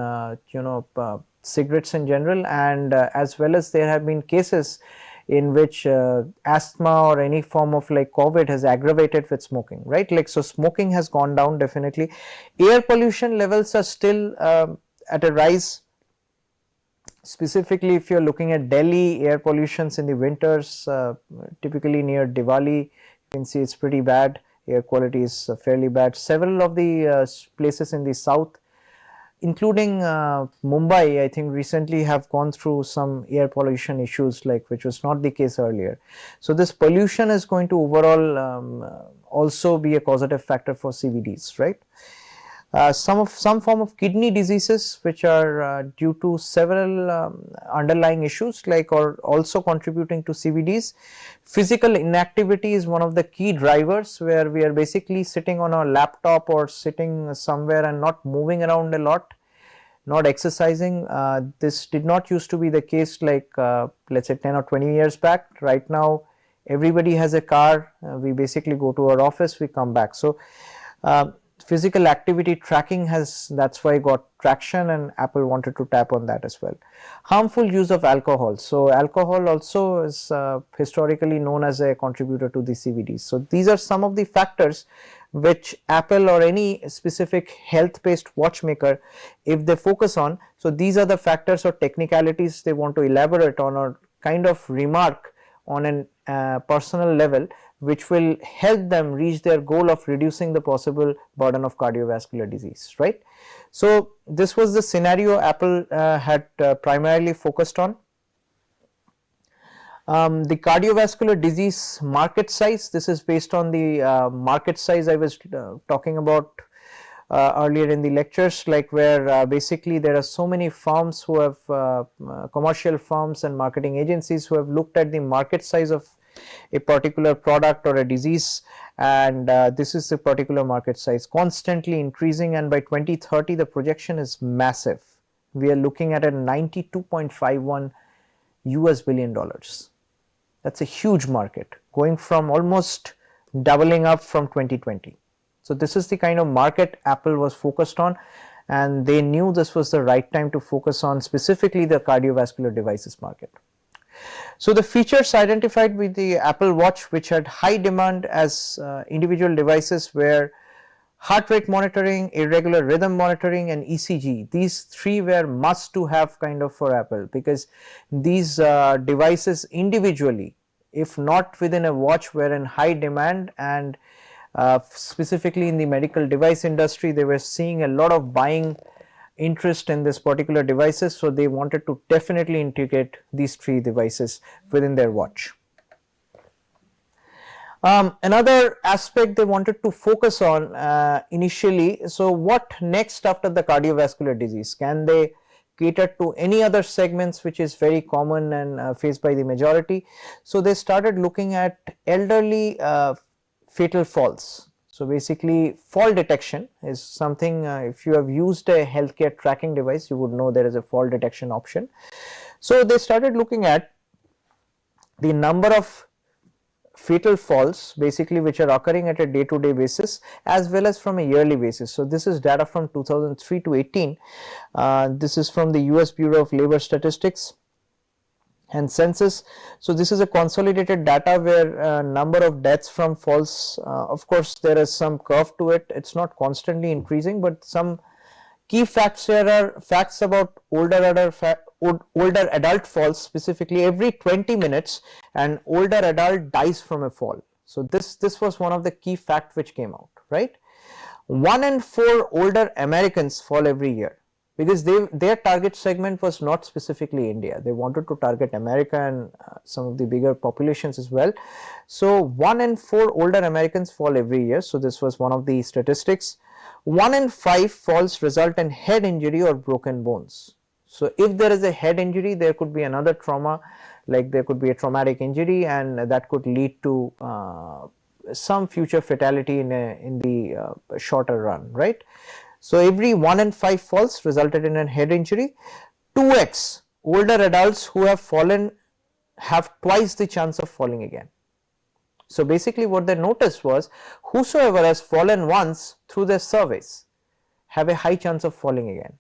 cigarettes in general, and as well as there have been cases in which asthma or any form of like COVID has aggravated with smoking, right? Like, so smoking has gone down definitely. Air pollution levels are still at a rise. Specifically, if you're looking at Delhi, air pollutions in the winters, typically near Diwali, you can see it's pretty bad. Air quality is fairly bad. Several of the places in the south, including Mumbai, I think recently have gone through some air pollution issues, like which was not the case earlier. So this pollution is going to overall also be a causative factor for CVDs, right? Some form of kidney diseases which are due to several underlying issues, like, or also contributing to CVDs. Physical inactivity is one of the key drivers, where we are basically sitting on our laptop or sitting somewhere and not moving around a lot, not exercising. This did not used to be the case like let's say 10 or 20 years back. Right now everybody has a car, we basically go to our office, we come back. So physical activity tracking has, that's why got traction, and Apple wanted to tap on that as well. Harmful use of alcohol. So alcohol also is historically known as a contributor to the CVDs. So these are some of the factors which Apple or any specific health based watchmaker, if they focus on, so these are the factors or technicalities they want to elaborate on or kind of remark on an personal level, which will help them reach their goal of reducing the possible burden of cardiovascular disease, right? So this was the scenario Apple had primarily focused on. The cardiovascular disease market size, this is based on the market size I was talking about earlier in the lectures, like where basically there are so many firms who have commercial firms and marketing agencies who have looked at the market size of a particular product or a disease, and this is the particular market size constantly increasing, and by 2030 the projection is massive. We are looking at a $92.51 billion. That's a huge market, going from almost doubling up from 2020. So this is the kind of market Apple was focused on, and they knew this was the right time to focus on specifically the cardiovascular devices market. So the features identified with the Apple Watch which had high demand as individual devices were heart rate monitoring, irregular rhythm monitoring, and ECG. These three were must to have kind of for Apple, because these devices individually, if not within a watch, were in high demand, and specifically in the medical device industry they were seeing a lot of buying interest in this particular devices, so they wanted to definitely integrate these three devices within their watch. Another aspect they wanted to focus on initially, so what next after the cardiovascular disease? Can they cater to any other segments which is very common and faced by the majority? So they started looking at elderly fatal falls. So basically fall detection is something, if you have used a healthcare tracking device, you would know there is a fall detection option. So they started looking at the number of fatal falls basically which are occurring at a day-to-day basis as well as from a yearly basis. So this is data from 2003 to 18. This is from the US Bureau of Labor Statistics and Census. So this is a consolidated data where number of deaths from falls, of course there is some curve to it, it's not constantly increasing, but some key facts here are facts about older adult falls. Specifically, every 20 minutes an older adult dies from a fall. So this was one of the key facts which came out, right? 1 in 4 older Americans fall every year, because their target segment was not specifically India. They wanted to target America and some of the bigger populations as well. So 1 in 4 older Americans fall every year. So this was one of the statistics. 1 in 5 falls result in head injury or broken bones. So if there is a head injury, there could be another trauma, like there could be a traumatic injury, and that could lead to some future fatality in the shorter run, right? So every 1 in 5 falls resulted in a head injury. 2x older adults who have fallen have twice the chance of falling again. So basically what they noticed was whosoever has fallen once through their surveys have a high chance of falling again.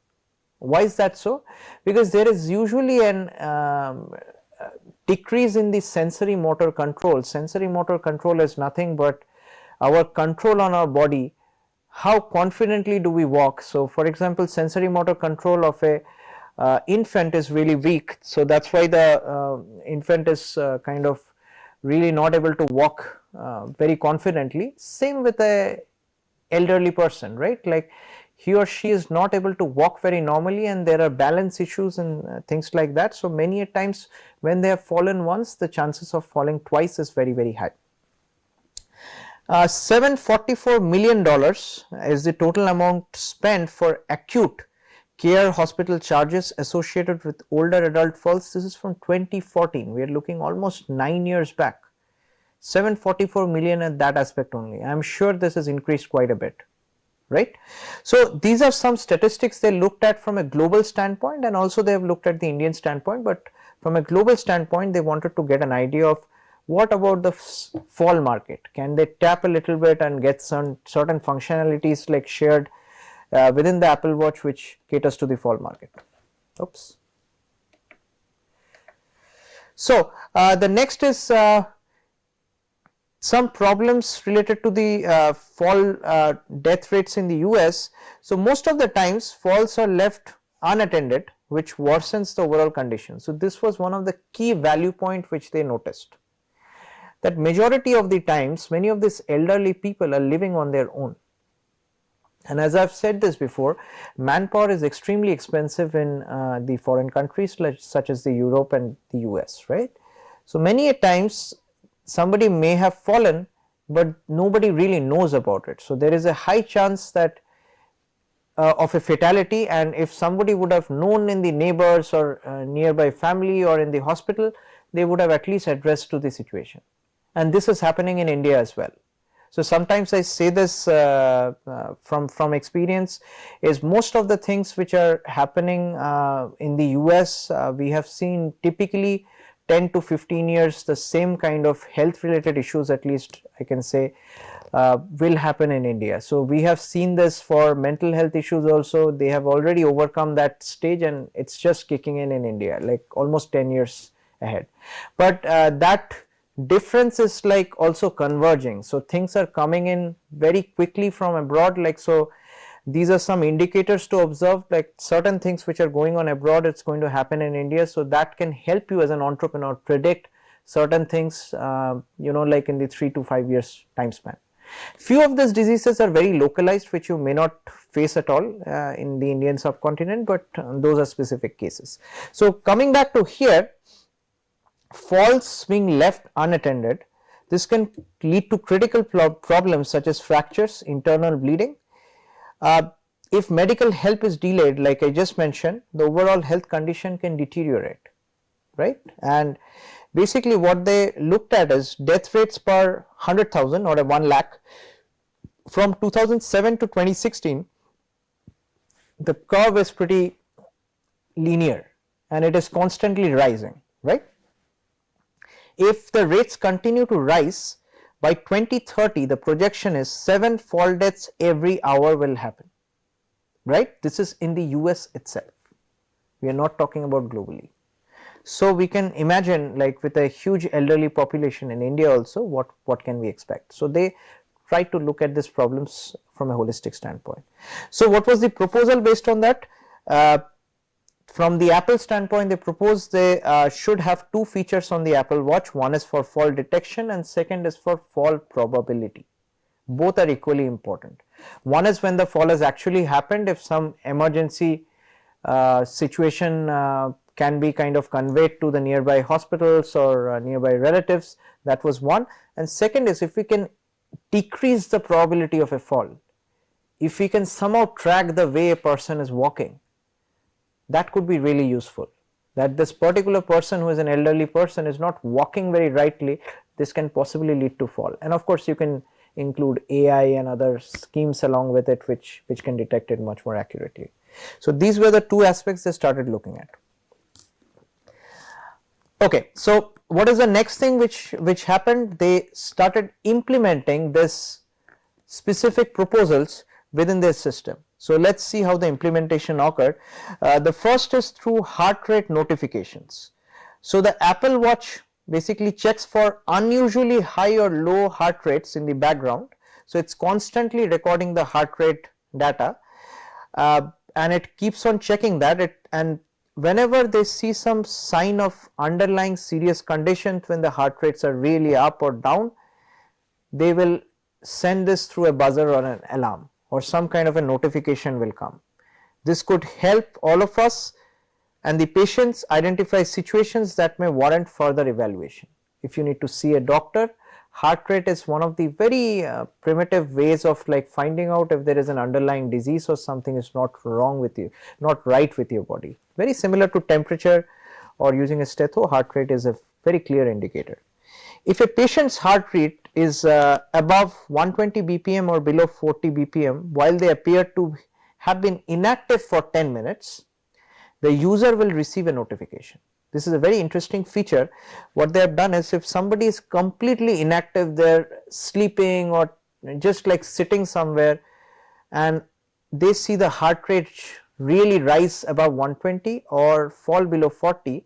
Why is that so? Because there is usually an decrease in the sensory motor control. Sensory motor control is nothing but our control on our body, how confidently do we walk. So for example, sensory motor control of a infant is really weak, so that is why the infant is kind of really not able to walk very confidently. Same with a elderly person, right? Like he or she is not able to walk very normally, and there are balance issues and things like that. So many a times when they have fallen once, the chances of falling twice is very, very high. $744 million is the total amount spent for acute care hospital charges associated with older adult falls. This is from 2014. We are looking almost 9 years back. 744 million at that aspect only. I am sure this has increased quite a bit, right? So these are some statistics they looked at from a global standpoint, and also they have looked at the Indian standpoint, but from a global standpoint they wanted to get an idea of what about the fall market. Can they tap a little bit and get some certain functionalities like shared within the Apple Watch which caters to the fall market. Oops. So the next is some problems related to the fall death rates in the US. So most of the times falls are left unattended, which worsens the overall condition. So this was one of the key value point which they noticed, that majority of the times many of these elderly people are living on their own. And as I have said this before, manpower is extremely expensive in the foreign countries such as the Europe and the US, right? So many a times somebody may have fallen, but nobody really knows about it. So there is a high chance that of a fatality, and if somebody would have known in the neighbors or nearby family or in the hospital, they would have at least addressed to the situation. And this is happening in India as well. So sometimes I say this from experience, is most of the things which are happening in the US, we have seen typically 10 to 15 years the same kind of health related issues, at least I can say, will happen in India. So we have seen this for mental health issues also. They have already overcome that stage and it's just kicking in India, like almost 10 years ahead. But that difference is like also converging. So things are coming in very quickly from abroad, like so these are some indicators to observe, like certain things which are going on abroad, it's going to happen in India. So that can help you as an entrepreneur predict certain things, you know, like in the 3 to 5 years time span. Few of these diseases are very localized, which you may not face at all in the Indian subcontinent, but those are specific cases. So coming back to here, falls being left unattended, this can lead to critical problems such as fractures, internal bleeding. If medical help is delayed, like I just mentioned, the overall health condition can deteriorate, right? And basically what they looked at is death rates per 100,000 or a 1 lakh. From 2007 to 2016, the curve is pretty linear and it is constantly rising, right? If the rates continue to rise, by 2030 the projection is 7 fall deaths every hour will happen, right? This is in the US itself. We are not talking about globally. So we can imagine, like with a huge elderly population in India also, what can we expect? So they try to look at these problems from a holistic standpoint. So what was the proposal based on that? From the Apple standpoint, they proposed they should have 2 features on the Apple Watch. One is for fall detection and second is for fall probability. Both are equally important. One is when the fall has actually happened, if some emergency situation can be kind of conveyed to the nearby hospitals or nearby relatives, that was one. And second is if we can decrease the probability of a fall, if we can somehow track the way a person is walking, that could be really useful, that this particular person who is an elderly person is not walking very rightly, this can possibly lead to fall. And of course you can include AI and other schemes along with it which can detect it much more accurately. So these were the two aspects they started looking at. Okay, so what is the next thing which happened? They started implementing this specific proposals within their system. So let's see how the implementation occurred. The first is through heart rate notifications. So the Apple Watch basically checks for unusually high or low heart rates in the background. So it's constantly recording the heart rate data, and it keeps on checking that, and whenever they see some sign of underlying serious conditions, when the heart rates are really up or down, they will send this through a buzzer or an alarm, or some kind of a notification will come. This could help all of us and the patients identify situations that may warrant further evaluation. If you need to see a doctor, heart rate is one of the very primitive ways of like finding out if there is an underlying disease or something is not wrong with you, not right with your body. Very similar to temperature or using a stethoscope, heart rate is a very clear indicator. If a patient's heart rate is above 120 BPM or below 40 BPM while they appear to have been inactive for 10 minutes, the user will receive a notification. This is a very interesting feature. What they have done is, if somebody is completely inactive, they're sleeping or just like sitting somewhere, and they see the heart rate really rise above 120 or fall below 40,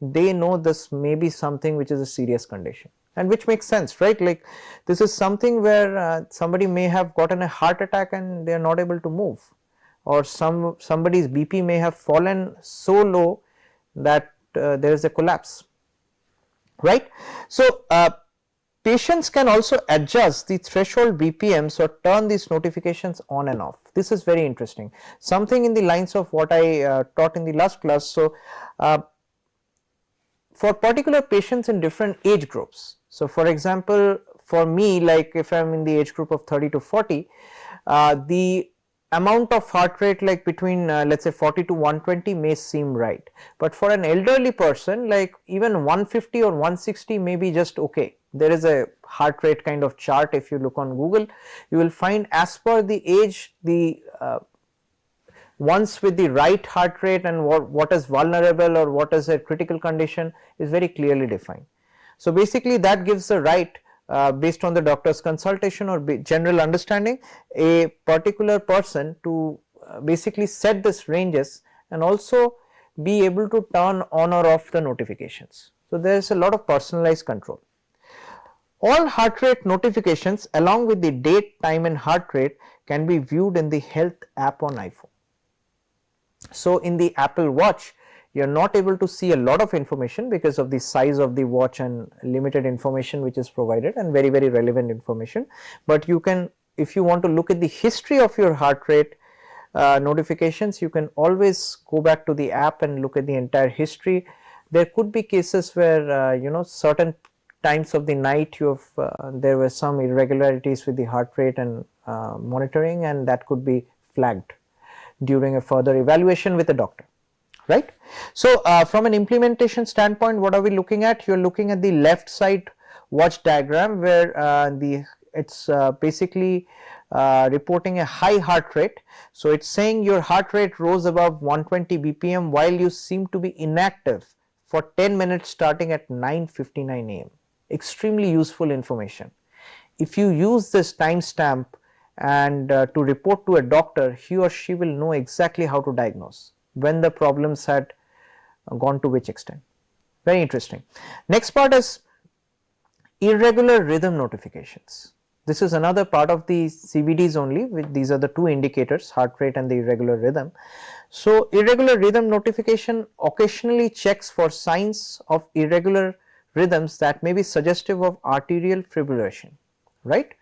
they know this may be something which is a serious condition, and which makes sense, right? Like this is something where somebody may have gotten a heart attack and they are not able to move, or somebody's BP may have fallen so low that there is a collapse, right? So patients can also adjust the threshold BPMs or turn these notifications on and off. This is very interesting, something in the lines of what I taught in the last class. So for particular patients in different age groups, so for example, for me, like if I am in the age group of 30 to 40, the amount of heart rate like between let's say 40 to 120 may seem right, but for an elderly person, like even 150 or 160 may be just okay. There is a heart rate kind of chart. If you look on Google, you will find as per the age, the ones with the right heart rate and what is vulnerable or what is a critical condition is very clearly defined. So basically that gives the right, based on the doctor's consultation or general understanding, a particular person to basically set this ranges and also be able to turn on or off the notifications. So there is a lot of personalized control. All heart rate notifications along with the date, time and heart rate can be viewed in the health app on iPhone. So in the Apple Watch, you are not able to see a lot of information because of the size of the watch and limited information which is provided, and very relevant information, but you can, if you want to look at the history of your heart rate notifications, you can always go back to the app and look at the entire history. There could be cases where you know, certain times of the night you have there were some irregularities with the heart rate and monitoring, and that could be flagged during a further evaluation with a doctor, right? So from an implementation standpoint, what are we looking at? You're looking at the left side watch diagram where it's basically reporting a high heart rate. So it's saying your heart rate rose above 120 BPM while you seem to be inactive for 10 minutes starting at 9:59 AM. Extremely useful information. If you use this timestamp and to report to a doctor, he or she will know exactly how to diagnose, when the problems had gone to which extent. Very interesting. Next part is irregular rhythm notifications. This is another part of the CVDs only. These are the two indicators, heart rate and the irregular rhythm. So irregular rhythm notification occasionally checks for signs of irregular rhythms that may be suggestive of arterial fibrillation, right?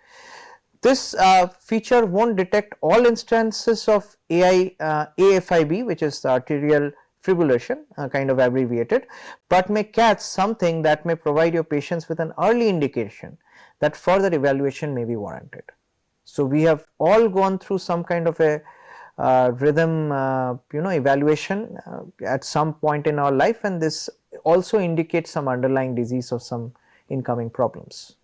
This feature won't detect all instances of AFib, which is the arterial fibrillation, kind of abbreviated, but may catch something that may provide your patients with an early indication that further evaluation may be warranted. So we have all gone through some kind of a rhythm you know, evaluation at some point in our life, and this also indicates some underlying disease or some incoming problems.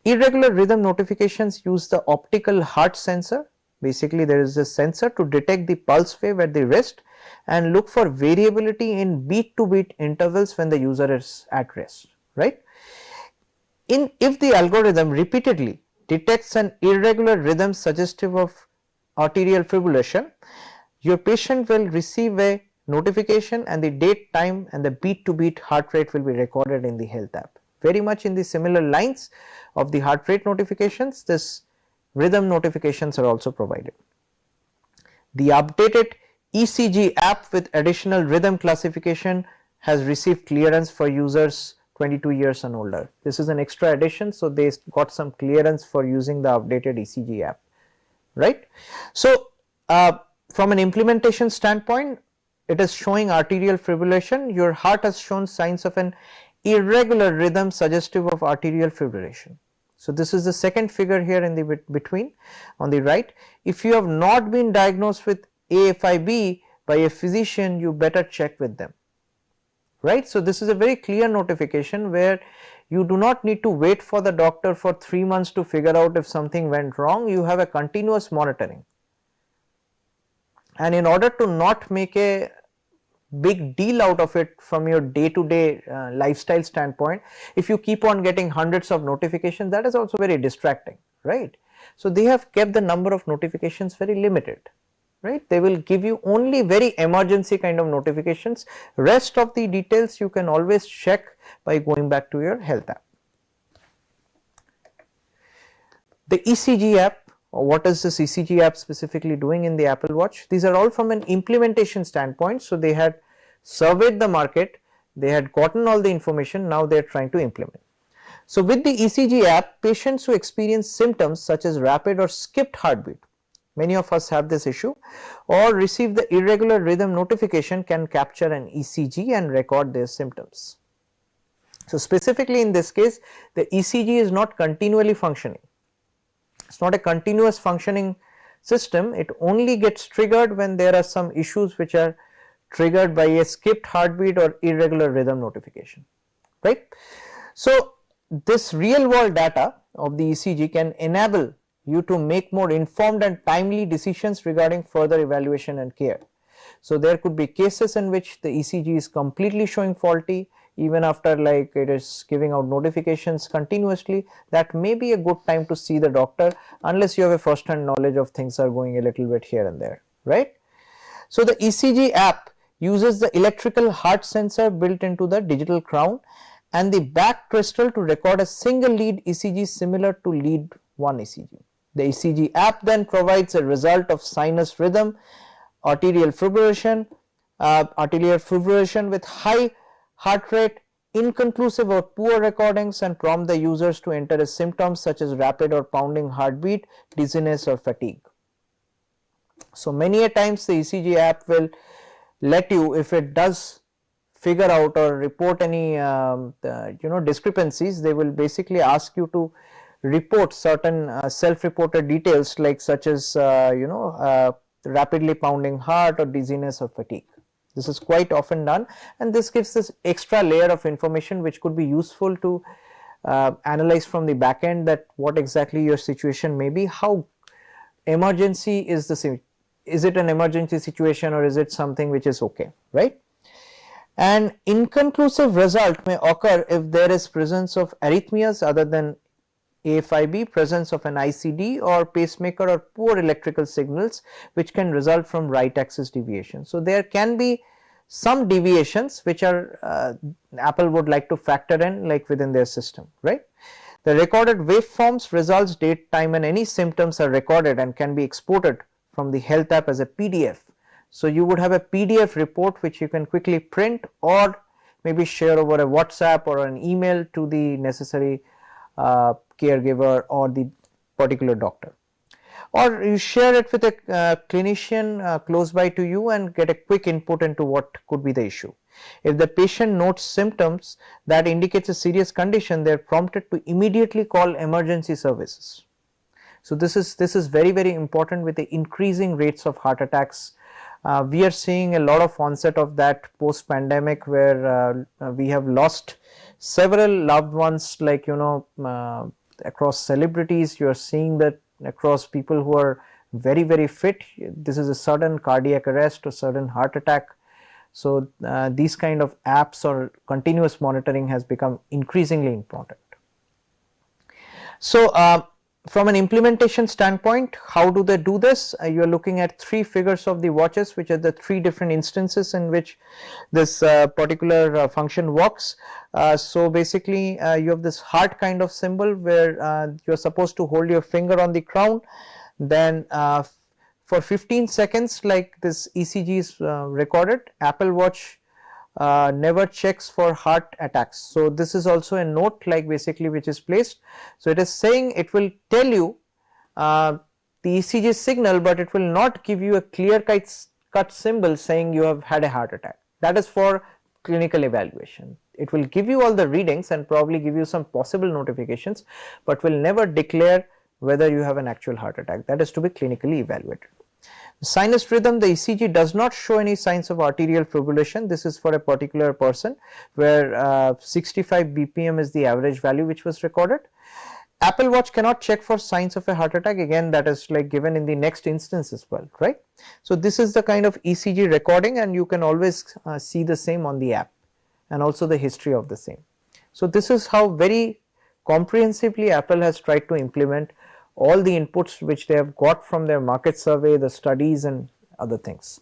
Irregular rhythm notifications use the optical heart sensor. Basically, there is a sensor to detect the pulse wave at the wrist and look for variability in beat to beat intervals when the user is at rest, right. If the algorithm repeatedly detects an irregular rhythm suggestive of arterial fibrillation, your patient will receive a notification and the date, time and the beat to beat heart rate will be recorded in the health app. Very much in the similar lines of the heart rate notifications, this rhythm notifications are also provided. The updated ECG app with additional rhythm classification has received clearance for users 22 years and older. This is an extra addition, so they got some clearance for using the updated ECG app, right. So, from an implementation standpoint, it is showing arterial fibrillation. Your heart has shown signs of an irregular rhythm suggestive of arterial fibrillation. So, this is the second figure here in the between on the right. If you have not been diagnosed with AFib by a physician, you better check with them, right. So, this is a very clear notification where you do not need to wait for the doctor for 3 months to figure out if something went wrong. You have a continuous monitoring, and in order to not make a big deal out of it from your day to day lifestyle standpoint, if you keep on getting hundreds of notifications, that is also very distracting, right. So, they have kept the number of notifications very limited, right. They will give you only very emergency kind of notifications. Rest of the details you can always check by going back to your health app. The ECG app, or what is this ECG app specifically doing in the Apple Watch? These are all from an implementation standpoint. So, they had surveyed the market, they had gotten all the information, now they are trying to implement. So, with the ECG app, patients who experience symptoms such as rapid or skipped heartbeat, many of us have this issue, or receive the irregular rhythm notification, can capture an ECG and record their symptoms. So, specifically in this case, the ECG is not continually functioning. It is not a continuous functioning system, it only gets triggered when there are some issues which are triggered by a skipped heartbeat or irregular rhythm notification, right. So, this real world data of the ECG can enable you to make more informed and timely decisions regarding further evaluation and care. So, there could be cases in which the ECG is completely showing faulty even after like it is giving out notifications continuously. That may be a good time to see the doctor unless you have a first hand knowledge of things are going a little bit here and there, right. So, the ECG app uses the electrical heart sensor built into the digital crown and the back crystal to record a single lead ECG similar to lead 1 ECG. The ECG app then provides a result of sinus rhythm, arterial fibrillation with high heart rate, inconclusive or poor recordings, and prompt the users to enter a symptoms such as rapid or pounding heartbeat, dizziness or fatigue. So, many a times the ECG app will let you, if it does figure out or report any discrepancies, they will basically ask you to report certain self-reported details like such as rapidly pounding heart or dizziness or fatigue. This is quite often done, and this gives this extra layer of information which could be useful to analyze from the back end that what exactly your situation may be, how emergency is the, is it an emergency situation or is it something which is okay, right. An inconclusive result may occur if there is presence of arrhythmias other than AFib, presence of an ICD or pacemaker, or poor electrical signals which can result from right axis deviation. So, there can be some deviations which are Apple would like to factor in like within their system, right. The recorded waveforms, results, date, time and any symptoms are recorded and can be exported from the health app as a PDF. So, you would have a PDF report which you can quickly print or maybe share over a WhatsApp or an email to the necessary caregiver or the particular doctor, or you share it with a clinician close by to you and get a quick input into what could be the issue. If the patient notes symptoms that indicates a serious condition, they are prompted to immediately call emergency services. So, this is very important with the increasing rates of heart attacks. We are seeing a lot of onset of that post pandemic where we have lost several loved ones, like across celebrities, you are seeing that across people who are very, very fit, this is a sudden cardiac arrest or sudden heart attack. So these kind of apps or continuous monitoring has become increasingly important. So from an implementation standpoint, how do they do this? You are looking at 3 figures of the watches, which are the 3 different instances in which this particular function works. So basically you have this heart kind of symbol where you are supposed to hold your finger on the crown, then for 15 seconds like this ECG is recorded. Apple Watch never checks for heart attacks. So this is also a note like basically which is placed. So it is saying it will tell you the ECG signal, but it will not give you a clear cut symbol saying you have had a heart attack. That is for clinical evaluation. It will give you all the readings and probably give you some possible notifications, but will never declare whether you have an actual heart attack. That is to be clinically evaluated. Sinus rhythm, the ECG does not show any signs of arterial fibrillation. This is for a particular person where 65 BPM is the average value which was recorded. Apple Watch cannot check for signs of a heart attack. Again, that is like given in the next instance as well, right? So this is the kind of ECG recording, and you can always see the same on the app and also the history of the same. So this is how very comprehensively Apple has tried to implement all the inputs which they have got from their market survey, the studies and other things.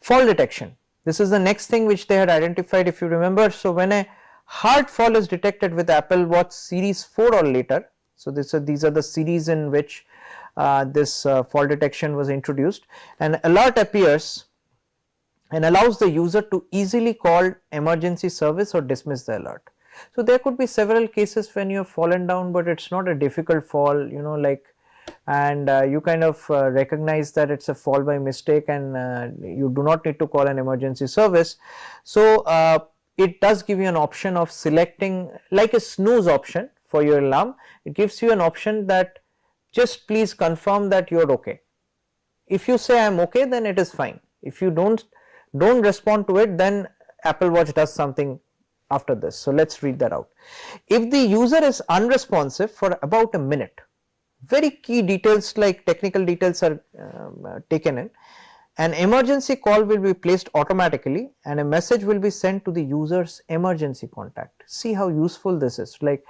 Fall detection. This is the next thing which they had identified, if you remember. So when a hard fall is detected with Apple Watch series 4 or later, so these are the series in which this fall detection was introduced, an alert appears and allows the user to easily call emergency service or dismiss the alert. So there could be several cases when you have fallen down, but it's not a difficult fall, you know, like, and you kind of recognize that it's a fall by mistake, and you do not need to call an emergency service. So it does give you an option of selecting like a snooze option for your alarm. It gives you an option that just please confirm that you're okay. If you say I'm okay, then it is fine. If you don't respond to it, then Apple Watch does something after this. So let's read that out. If the user is unresponsive for about a minute, very key details like technical details are taken in, an emergency call will be placed automatically and a message will be sent to the user's emergency contact. See how useful this is. Like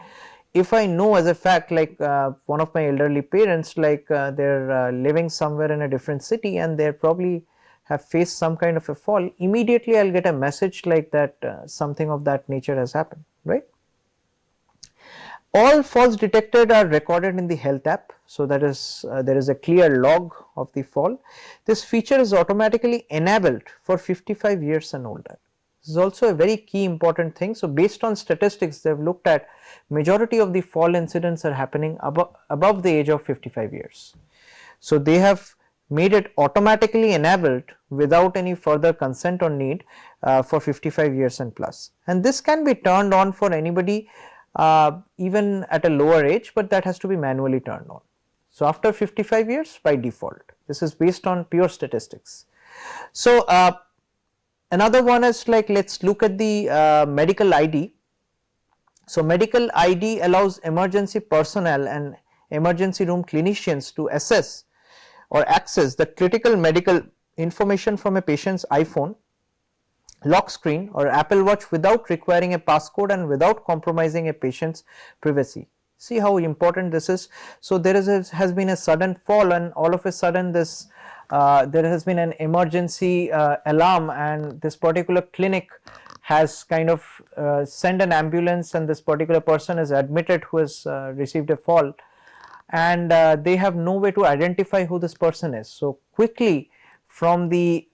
if I know as a fact, like one of my elderly parents, like they're living somewhere in a different city and they're probably have faced some kind of a fall, immediately I'll get a message like that something of that nature has happened, right? All falls detected are recorded in the health app, so that is there is a clear log of the fall. This feature is automatically enabled for 55 years and older. This is also a very key important thing. So based on statistics, they have looked at majority of the fall incidents are happening above the age of 55 years. So they have made it automatically enabled without any further consent or need for 55 years and plus. And this can be turned on for anybody even at a lower age, but that has to be manually turned on. So after 55 years by default, this is based on pure statistics. So another one is like, let's look at the medical ID. So medical ID allows emergency personnel and emergency room clinicians to assess or access the critical medical information from a patient's iPhone, lock screen or Apple Watch without requiring a passcode and without compromising a patient's privacy. See how important this is. So there has been a sudden fall, and all of a sudden this there has been an emergency alarm, and this particular clinic has kind of sent an ambulance, and this particular person is admitted who has received a fall, and they have no way to identify who this person is. So quickly from the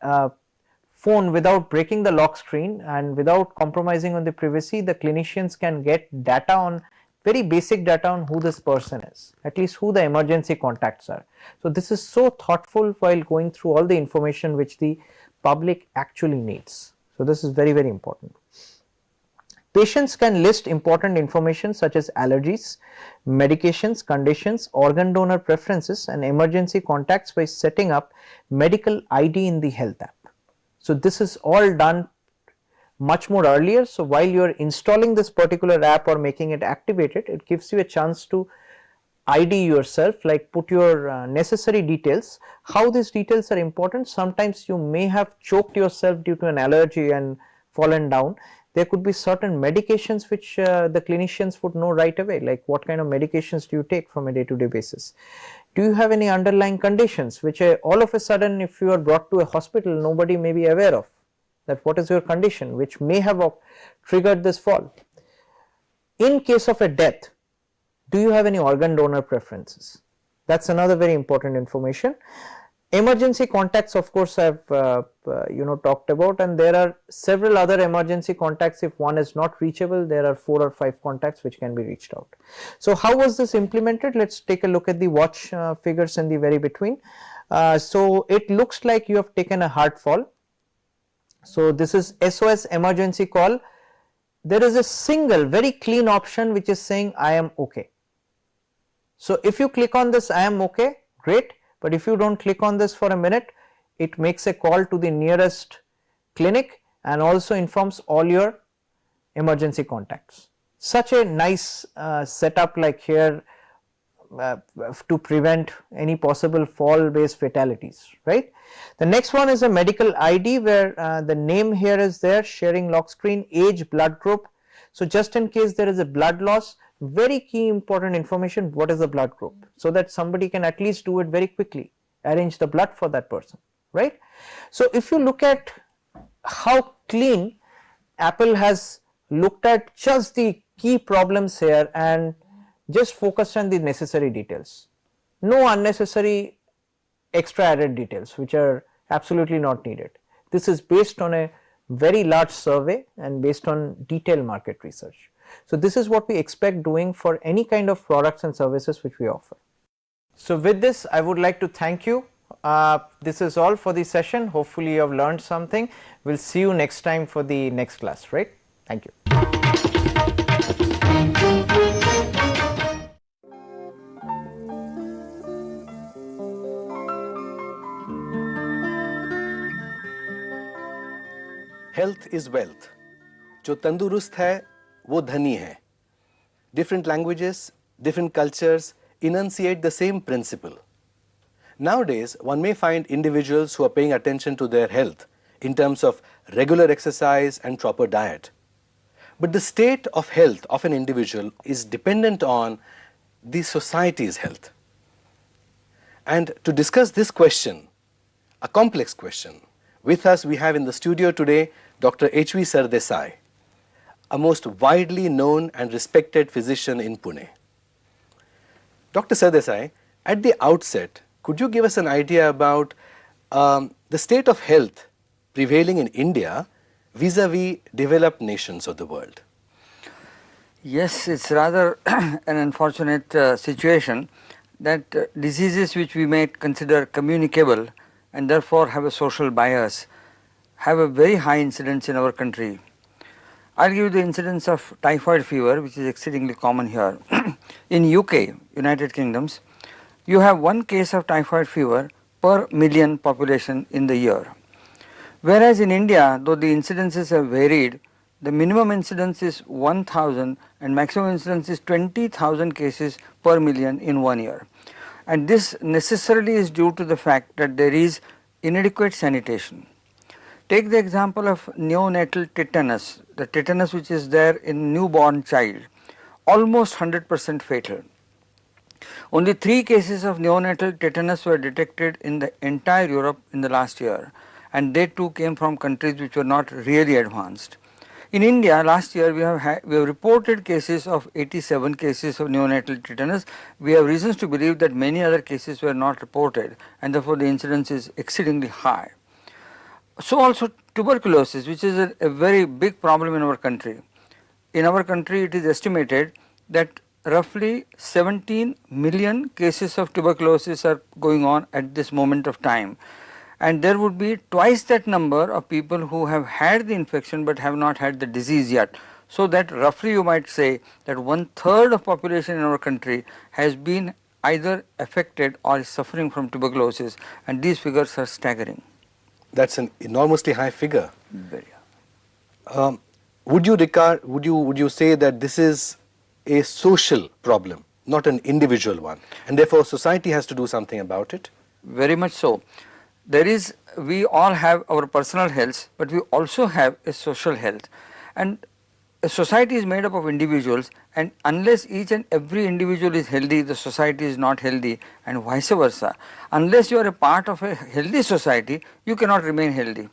phone, without breaking the lock screen and without compromising on the privacy, the clinicians can get data on, very basic data on who this person is, at least who the emergency contacts are. So this is so thoughtful while going through all the information which the public actually needs. So this is very, very important. Patients can list important information such as allergies, medications, conditions, organ donor preferences and emergency contacts by setting up medical ID in the health app. So this is all done much more earlier. So while you are installing this particular app or making it activated, it gives you a chance to ID yourself, like put your necessary details. How these details are important: sometimes you may have choked yourself due to an allergy and fallen down. There could be certain medications which the clinicians would know right away, like what kind of medications do you take from a day-to-day basis. Do you have any underlying conditions which all of a sudden, if you are brought to a hospital, nobody may be aware of that what is your condition which may have triggered this fall. In case of a death, do you have any organ donor preferences? That's another very important information. Emergency contacts, of course, I have talked about, and there are several other emergency contacts. If one is not reachable, there are 4 or 5 contacts which can be reached out. So how was this implemented? Let's take a look at the watch figures in the very between. So it looks like you have taken a hard fall. So this is SOS emergency call. There is a single very clean option which is saying I am okay. So if you click on this I am okay, great, but if you don't click on this for a minute, it makes a call to the nearest clinic and also informs all your emergency contacts. Such a nice setup, like here, to prevent any possible fall based fatalities, right. The next one is a medical ID, where the name here is there, sharing lock screen, age, blood group. So just in case there is a blood loss, very key important information, what is the blood group, so that somebody can at least do it very quickly, arrange the blood for that person, right. So if you look at how clean Apple has looked at just the key problems here and just focused on the necessary details, no unnecessary extra added details which are absolutely not needed. This is based on a very large survey and based on detailed market research. So this is what we expect doing for any kind of products and services which we offer. So with this, I would like to thank you. This is all for the session. Hopefully you have learned something. We'll see you next time for the next class, right? Thank you. Health is wealth. जो तंदुरुस्त है वो धनी है. Different languages, different cultures enunciate the same principle. Nowadays, one may find individuals who are paying attention to their health in terms of regular exercise and proper diet. But the state of health of an individual is dependent on the society's health. And to discuss this question, a complex question, with us we have in the studio today Dr. H.V. Sardesai, a most widely known and respected physician in Pune. Dr. Sardesai, at the outset, could you give us an idea about the state of health prevailing in India vis-a-vis developed nations of the world? Yes, it's rather an unfortunate situation that diseases which we may consider communicable and therefore have a social bias have a very high incidence in our country. I'll give you the incidence of typhoid fever, which is exceedingly common here. In UK, United Kingdoms, you have 1 case of typhoid fever per million population in the year. Whereas in India, though the incidences have varied, the minimum incidence is 1,000 and maximum incidence is 20,000 cases per million in 1 year. And this necessarily is due to the fact that there is inadequate sanitation. Take the example of neonatal tetanus, the tetanus which is there in newborn child, almost 100% fatal. Only 3 cases of neonatal tetanus were detected in the entire Europe in the last year, and they too came from countries which were not really advanced. In India, last year we have reported cases of 87 cases of neonatal tetanus. We have reasons to believe that many other cases were not reported, and therefore the incidence is exceedingly high. So also tuberculosis, which is a very big problem in our country. In our country, it is estimated that roughly 17 million cases of tuberculosis are going on at this moment of time. And there would be twice that number of people who have had the infection but have not had the disease yet. So that roughly you might say that 1/3 of population in our country has been either affected or is suffering from tuberculosis, and these figures are staggering. That's an enormously high figure. Very high. would you say that this is a social problem, not an individual one, and therefore society has to do something about it? Very much so. We all have our personal health, but we also have a social health. And a society is made up of individuals, and unless each and every individual is healthy, the society is not healthy, and vice versa. Unless you are a part of a healthy society, you cannot remain healthy.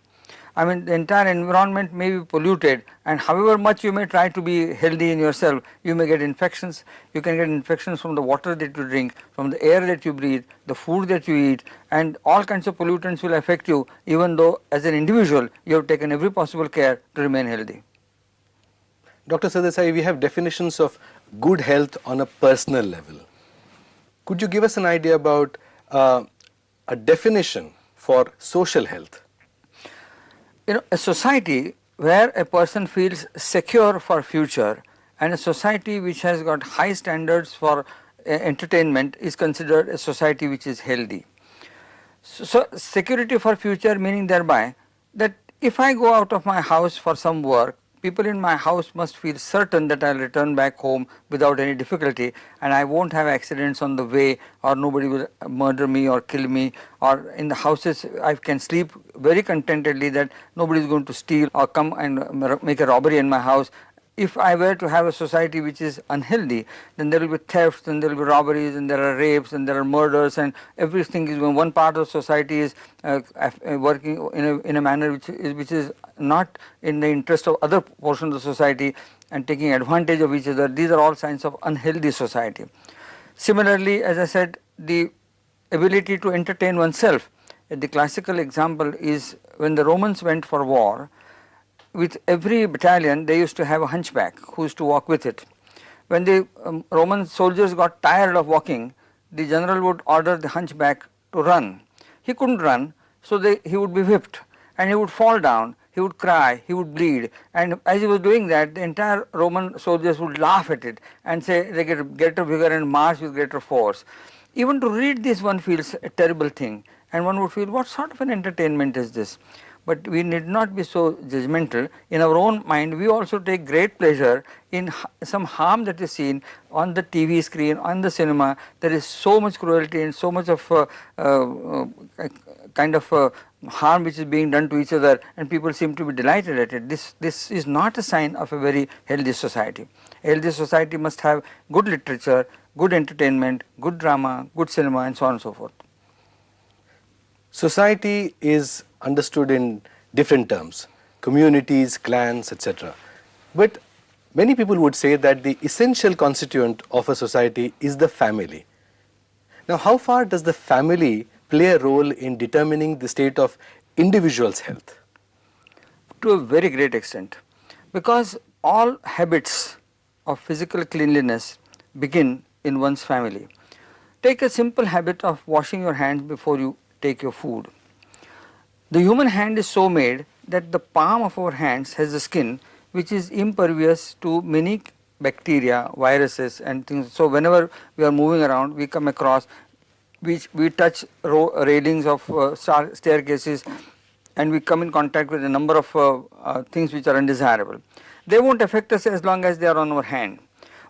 I mean, the entire environment may be polluted, and however much you may try to be healthy in yourself, you may get infections. You can get infections from the water that you drink, from the air that you breathe, the food that you eat, and all kinds of pollutants will affect you, even though as an individual you have taken every possible care to remain healthy. Dr. Sardesai, we have definitions of good health on a personal level. Could you give us an idea about a definition for social health? You know, a society where a person feels secure for future, and a society which has got high standards for entertainment is considered a society which is healthy. So security for future meaning thereby that if I go out of my house for some work, people in my house must feel certain that I will return back home without any difficulty, and I won't have accidents on the way, or nobody will murder me or kill me, or in the houses I can sleep very contentedly that nobody is going to steal or come and make a robbery in my house. If I were to have a society which is unhealthy, then there will be thefts, and there will be robberies, and there are rapes, and there are murders, and everything is going. One part of society is working in a manner which is not in the interest of other portions of the society and taking advantage of each other. These are all signs of unhealthy society. Similarly, as I said, the ability to entertain oneself. The classical example is when the Romans went for war. With every battalion they used to have a hunchback who used to walk with it. When the Roman soldiers got tired of walking, the general would order the hunchback to run. He couldn't run, so he would be whipped, and he would fall down, he would cry, he would bleed, and as he was doing that, the entire Roman soldiers would laugh at it and say they get greater vigor and march with greater force. Even to read this one feels a terrible thing, and one would feel, what sort of an entertainment is this? But we need not be so judgmental. In our own mind, we also take great pleasure in some harm that is seen on the TV screen, on the cinema. There is so much cruelty and so much of harm which is being done to each other, and people seem to be delighted at it. This is not a sign of a very healthy society. A healthy society must have good literature, good entertainment, good drama, good cinema, and so on and so forth. Society is understood in different terms, communities, clans, etc. But many people would say that the essential constituent of a society is the family. Now, how far does the family play a role in determining the state of individual's health? To a very great extent, because all habits of physical cleanliness begin in one's family. Take a simple habit of washing your hands before you take your food. The human hand is so made that the palm of our hands has a skin which is impervious to many bacteria, viruses and things. So whenever we are moving around, we come across, we touch railings of staircases, and we come in contact with a number of things which are undesirable. They won't affect us as long as they are on our hand.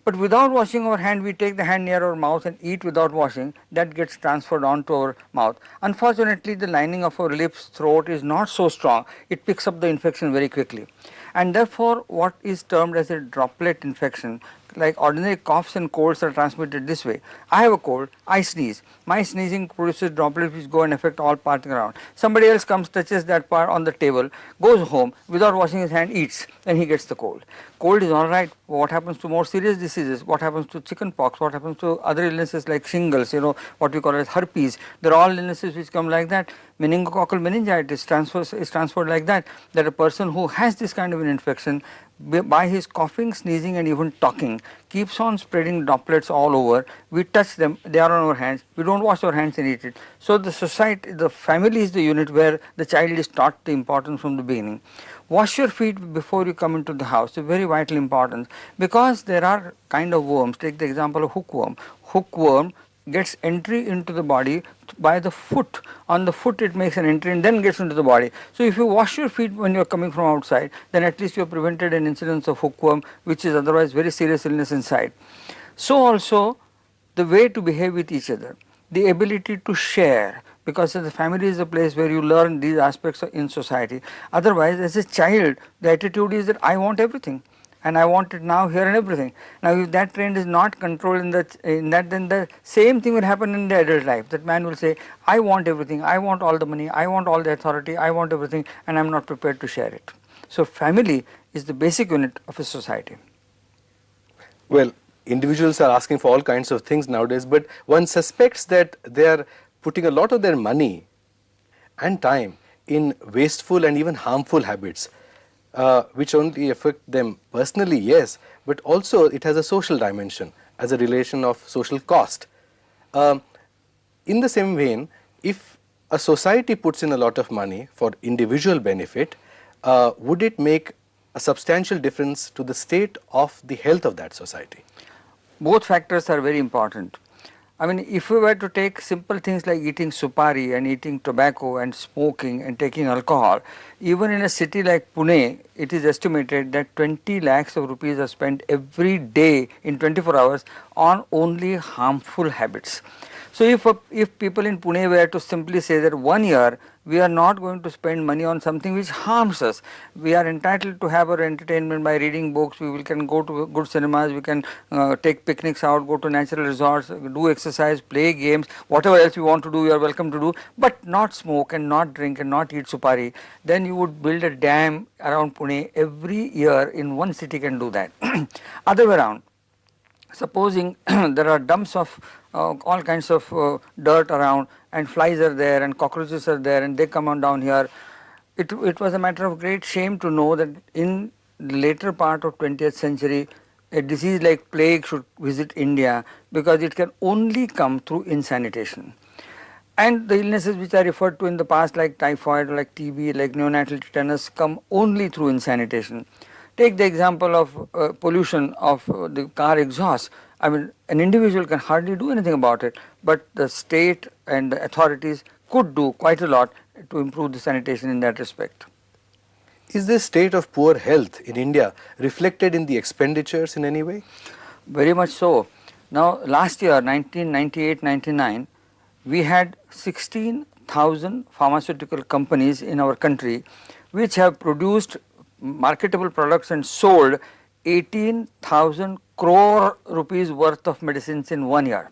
But without washing our hand, we take the hand near our mouth and eat without washing. That gets transferred onto our mouth. Unfortunately, the lining of our lips, throat is not so strong. It picks up the infection very quickly. And therefore, what is termed as a droplet infection, like ordinary coughs and colds are transmitted this way. I have a cold, I sneeze. My sneezing produces droplets which go and affect all parts around. Somebody else comes, touches that part on the table, goes home without washing his hand, eats, and he gets the cold. Cold is alright. What happens to more serious diseases? What happens to chicken pox? What happens to other illnesses like shingles, what we call as herpes? They're all illnesses which come like that. Meningococcal meningitis is transferred like that a person who has this kind of an infection, by his coughing, sneezing and even talking, keeps on spreading droplets all over. We touch them, they are on our hands, we don't wash our hands and eat it. So the society, the family is the unit where the child is taught the importance from the beginning. Wash your feet before you come into the house, it's very vital importance, because there are kind of worms. Take the example of hookworm. Hookworm gets entry into the body by the foot. On the foot it makes an entry and then gets into the body. So if you wash your feet when you are coming from outside, then at least you have prevented an incidence of hookworm, which is otherwise very serious illness inside. So also the way to behave with each other, the ability to share, because the family is a place where you learn these aspects in society. Otherwise, as a child, the attitude is that I want everything and I want it now, here and everything. Now if that trend is not controlled in that, then the same thing will happen in the adult life. That man will say, I want everything, I want all the money, I want all the authority, I want everything, and I am not prepared to share it. So family is the basic unit of a society. Well, individuals are asking for all kinds of things nowadays, but one suspects that they are putting a lot of their money and time in wasteful and even harmful habits, which only affect them personally, yes, but also it has a social dimension as a relation of social cost. In the same vein, if a society puts in a lot of money for individual benefit, would it make a substantial difference to the state of the health of that society? Both factors are very important. I mean, if we were to take simple things like eating supari and eating tobacco and smoking and taking alcohol, even in a city like Pune, it is estimated that 20 lakhs of rupees are spent every day in 24 hours on only harmful habits. So if people in Pune were to simply say that 1 year we are not going to spend money on something which harms us, we are entitled to have our entertainment by reading books, we can go to good cinemas, we can take picnics out, go to natural resorts, do exercise, play games, whatever else we want to do, you are welcome to do, but not smoke and not drink and not eat supari, then you would build a dam around Pune. Every year in one city can do that. Other way around, supposing there are dumps of all kinds of dirt around and flies are there and cockroaches are there and they come on down here, it was a matter of great shame to know that in the later part of 20th century a disease like plague should visit India because it can only come through insanitation. And the illnesses which I referred to in the past like typhoid, like TB, like neonatal tetanus come only through insanitation. Take the example of pollution of the car exhaust. I mean, an individual can hardly do anything about it, but the state and the authorities could do quite a lot to improve the sanitation in that respect. Is this state of poor health in India reflected in the expenditures in any way? Very much so. Now, last year, 1998-99, we had 16,000 pharmaceutical companies in our country which have produced marketable products and sold 18,000 crore rupees worth of medicines in 1 year.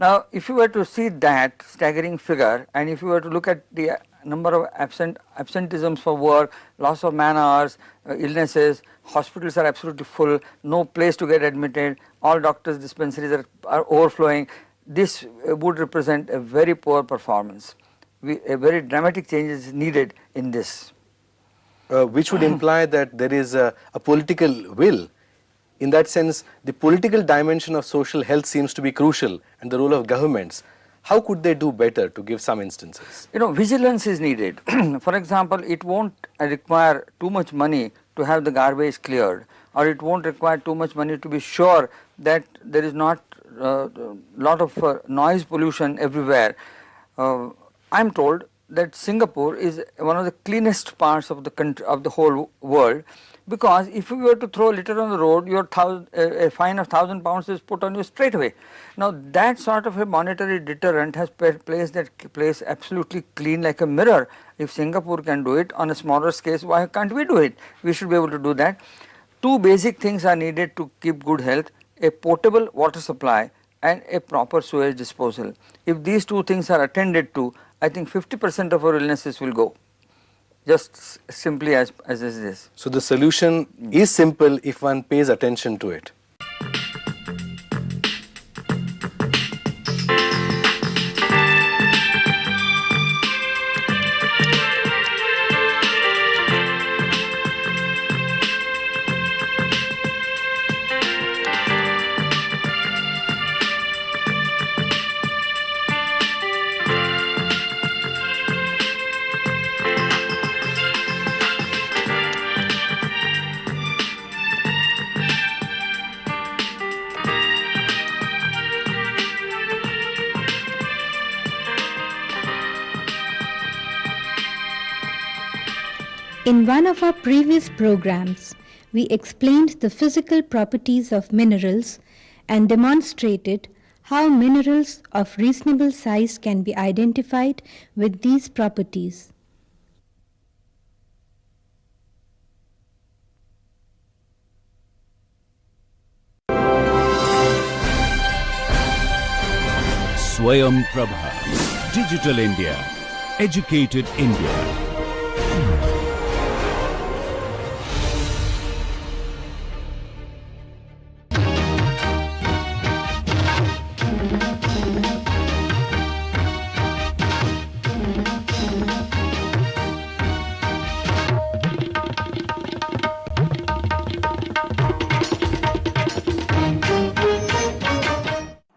Now, if you were to see that staggering figure and if you were to look at the number of absenteeisms for work, loss of man hours, illnesses, hospitals are absolutely full, no place to get admitted, all doctors' dispensaries are overflowing, this would represent a very poor performance. A very dramatic change is needed in this. Which would imply that there is a political will. In that sense, the political dimension of social health seems to be crucial and the role of governments. How could they do better, to give some instances? You know, vigilance is needed. For example, it won't require too much money to have the garbage cleared, or it won't require too much money to be sure that there is not a lot of noise pollution everywhere. I am told that Singapore is one of the cleanest parts of the country, of the whole world, because if you were to throw litter on the road, a fine of 1,000 pounds is put on you straight away. Now that sort of a monetary deterrent has placed that place absolutely clean like a mirror. If Singapore can do it on a smaller scale, why can't we do it? We should be able to do that. Two basic things are needed to keep good health: a potable water supply and a proper sewage disposal. If these two things are attended to, I think 50% of our illnesses will go, just simply as is this. So the solution is simple if one pays attention to it. In one of our previous programs, we explained the physical properties of minerals and demonstrated how minerals of reasonable size can be identified with these properties. Swayam Prabha. Digital India. Educated India.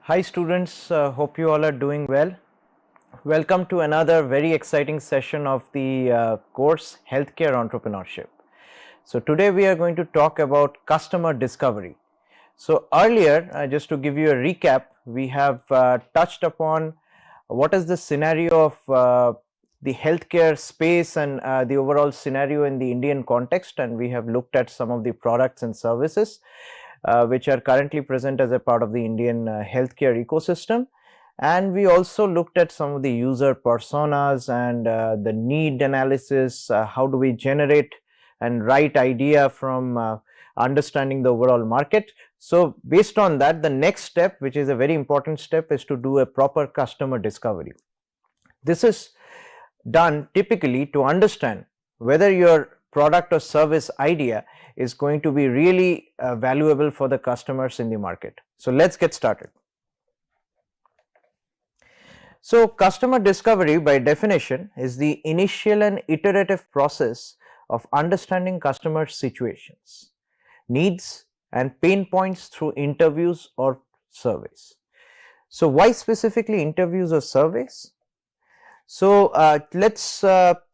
Hi students, hope you all are doing well. Welcome to another very exciting session of the course Healthcare Entrepreneurship. So today we are going to talk about customer discovery. So earlier, just to give you a recap, we have touched upon what is the scenario of the healthcare space and the overall scenario in the Indian context, and we have looked at some of the products and services which are currently present as a part of the Indian healthcare ecosystem. And we also looked at some of the user personas and the need analysis, how do we generate and write idea from understanding the overall market. So based on that, the next step, which is a very important step, is to do a proper customer discovery. This is done typically to understand whether your product or service idea is going to be really valuable for the customers in the market. So let's get started. So customer discovery by definition is the initial and iterative process of understanding customer situations, needs and pain points through interviews or surveys. So why specifically interviews or surveys? So let's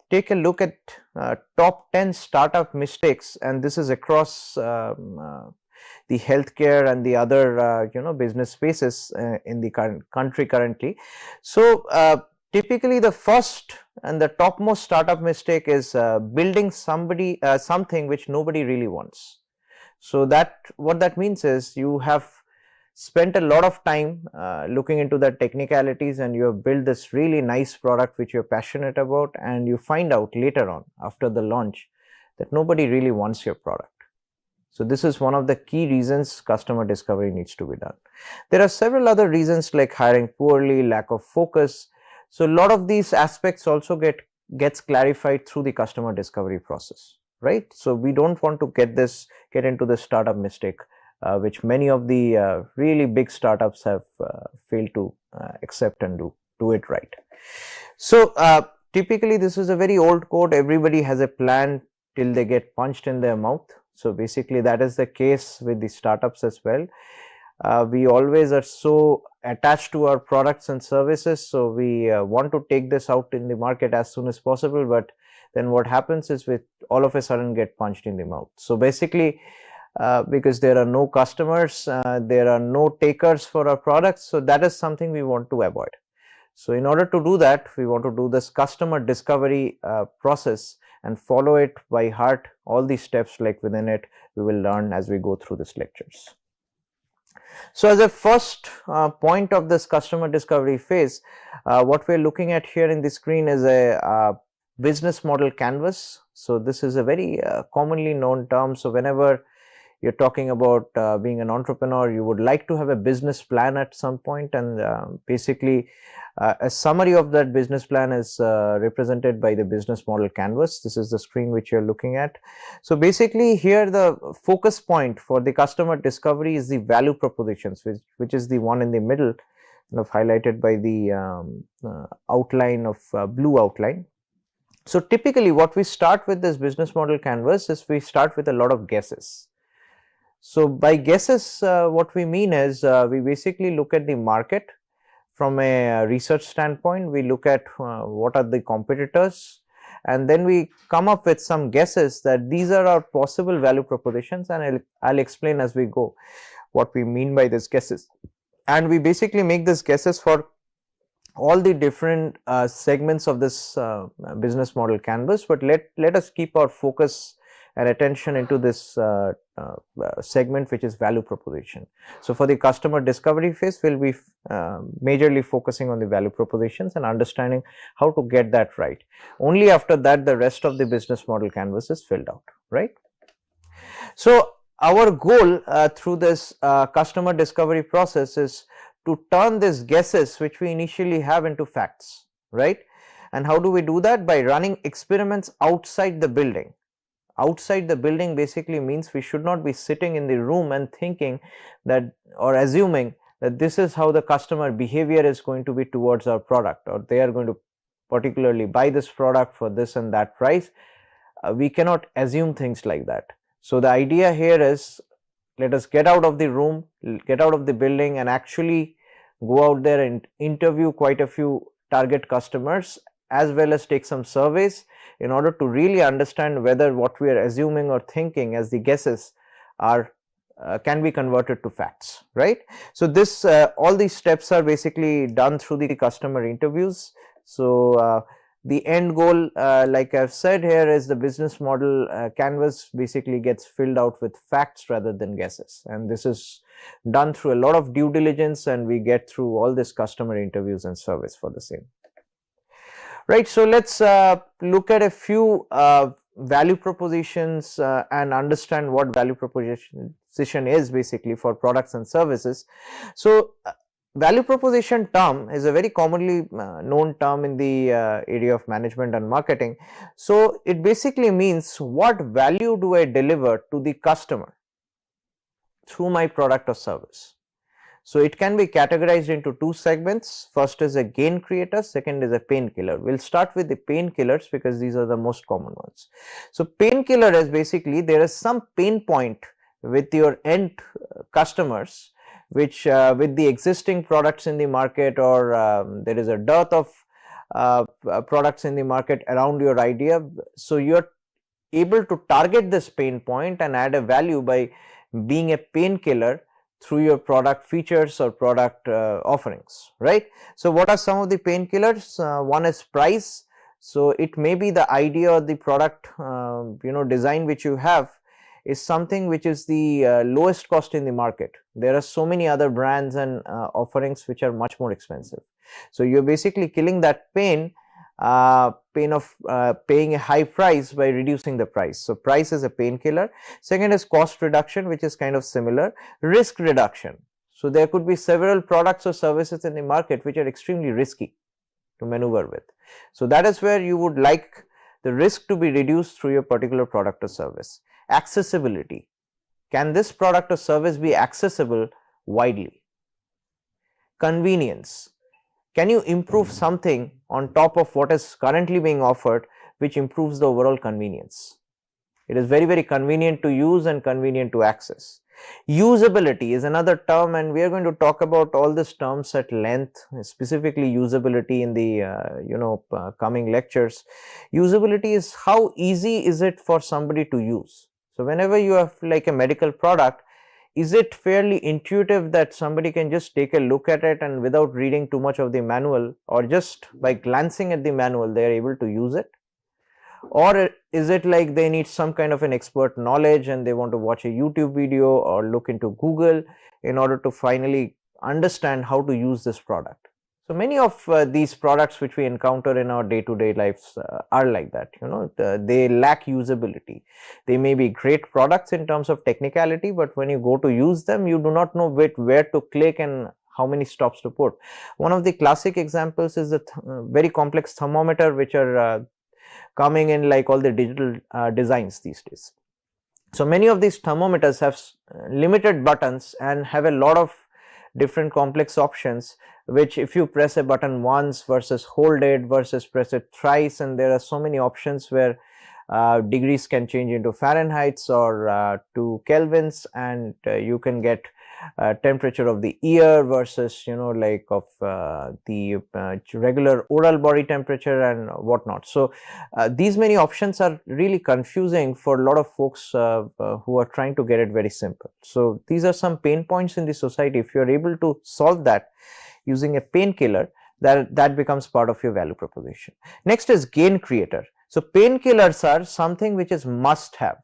take a look at top 10 startup mistakes, and this is across the healthcare and the other business spaces in the current country currently. So typically the first and the topmost startup mistake is building something which nobody really wants. So that what that means is you have spent a lot of time looking into the technicalities, and you have built this really nice product which you're passionate about, and you find out later on after the launch that nobody really wants your product. So this is one of the key reasons customer discovery needs to be done. There are several other reasons like hiring poorly, lack of focus. So a lot of these aspects also gets clarified through the customer discovery process, right? So we don't want to get into the startup mistake, which many of the really big startups have failed to accept and do it right. So typically this is a very old quote, everybody has a plan till they get punched in their mouth. So basically that is the case with the startups as well. We always are so attached to our products and services, so we want to take this out in the market as soon as possible, but then what happens is we all of a sudden get punched in the mouth. So basically because there are no customers, there are no takers for our products, so that is something we want to avoid. So in order to do that, we want to do this customer discovery process and follow it by heart. All these steps like within it we will learn as we go through these lectures. So as a first point of this customer discovery phase, what we are looking at here in the screen is a business model canvas. So this is a very commonly known term. So whenever you're talking about being an entrepreneur, you would like to have a business plan at some point, and basically a summary of that business plan is represented by the business model canvas. This is the screen which you're looking at. So basically here the focus point for the customer discovery is the value propositions, which is the one in the middle, kind of highlighted by the outline of blue outline. So typically what we start with this business model canvas is we start with a lot of guesses. So by guesses, what we mean is we basically look at the market from a research standpoint. We look at what are the competitors, and then we come up with some guesses that these are our possible value propositions, and I'll explain as we go what we mean by these guesses. And we basically make these guesses for all the different segments of this business model canvas, but let us keep our focus and attention into this segment, which is value proposition. So for the customer discovery phase, we'll be majorly focusing on the value propositions and understanding how to get that right. Only after that the rest of the business model canvas is filled out, right? So our goal through this customer discovery process is to turn these guesses which we initially have into facts, right? And how do we do that? By running experiments outside the building. Outside the building basically means we should not be sitting in the room and thinking that, or assuming that this is how the customer behavior is going to be towards our product, or they are going to particularly buy this product for this and that price. We cannot assume things like that. So the idea here is, let us get out of the room, get out of the building, and actually go out there and interview quite a few target customers, as well as take some surveys in order to really understand whether what we are assuming or thinking as the guesses are can be converted to facts, right? So this all these steps are basically done through the customer interviews. So the end goal, like I've said here, is the business model canvas basically gets filled out with facts rather than guesses, and this is done through a lot of due diligence, and we get through all this customer interviews and surveys for the same. Right, so let's look at a few value propositions and understand what value proposition is basically for products and services. So value proposition term is a very commonly known term in the area of management and marketing. So it basically means, what value do I deliver to the customer through my product or service? So it can be categorized into two segments. First is a gain creator, second is a painkiller. We'll start with the painkillers because these are the most common ones. So painkiller is basically, there is some pain point with your end customers, which with the existing products in the market, or there is a dearth of products in the market around your idea. So you're able to target this pain point and add a value by being a painkiller through your product features or product offerings, right? So what are some of the painkillers? One is price. So it may be the idea or the product design which you have is something which is the lowest cost in the market. There are so many other brands and offerings which are much more expensive. So you're basically killing that pain of paying a high price by reducing the price. So price is a painkiller. Second is cost reduction, which is kind of similar. Risk reduction. So there could be several products or services in the market which are extremely risky to maneuver with. So that is where you would like the risk to be reduced through your particular product or service. Accessibility. Can this product or service be accessible widely? Convenience. Can you improve something on top of what is currently being offered which improves the overall convenience? It is very, very convenient to use and convenient to access. Usability is another term, and we are going to talk about all these terms at length, specifically usability in the coming lectures. Usability is how easy is it for somebody to use. So whenever you have like a medical product, is it fairly intuitive that somebody can just take a look at it and without reading too much of the manual, or just by glancing at the manual they are able to use it? Or is it like they need some kind of an expert knowledge and they want to watch a YouTube video or look into Google in order to finally understand how to use this product? So many of these products which we encounter in our day-to-day lives are like that, they lack usability. They may be great products in terms of technicality, but when you go to use them, you do not know where to click and how many stops to put. One of the classic examples is the very complex thermometer which are coming in like all the digital designs these days. So many of these thermometers have limited buttons and have a lot of different complex options, which if you press a button once versus hold it versus press it thrice, and there are so many options where degrees can change into Fahrenheits or to Kelvins, and you can get temperature of the ear versus like of the regular oral body temperature and whatnot. So these many options are really confusing for a lot of folks who are trying to get it very simple. So these are some pain points in the society. If you are able to solve that using a painkiller, that becomes part of your value proposition. Next is gain creator. So painkillers are something which is must have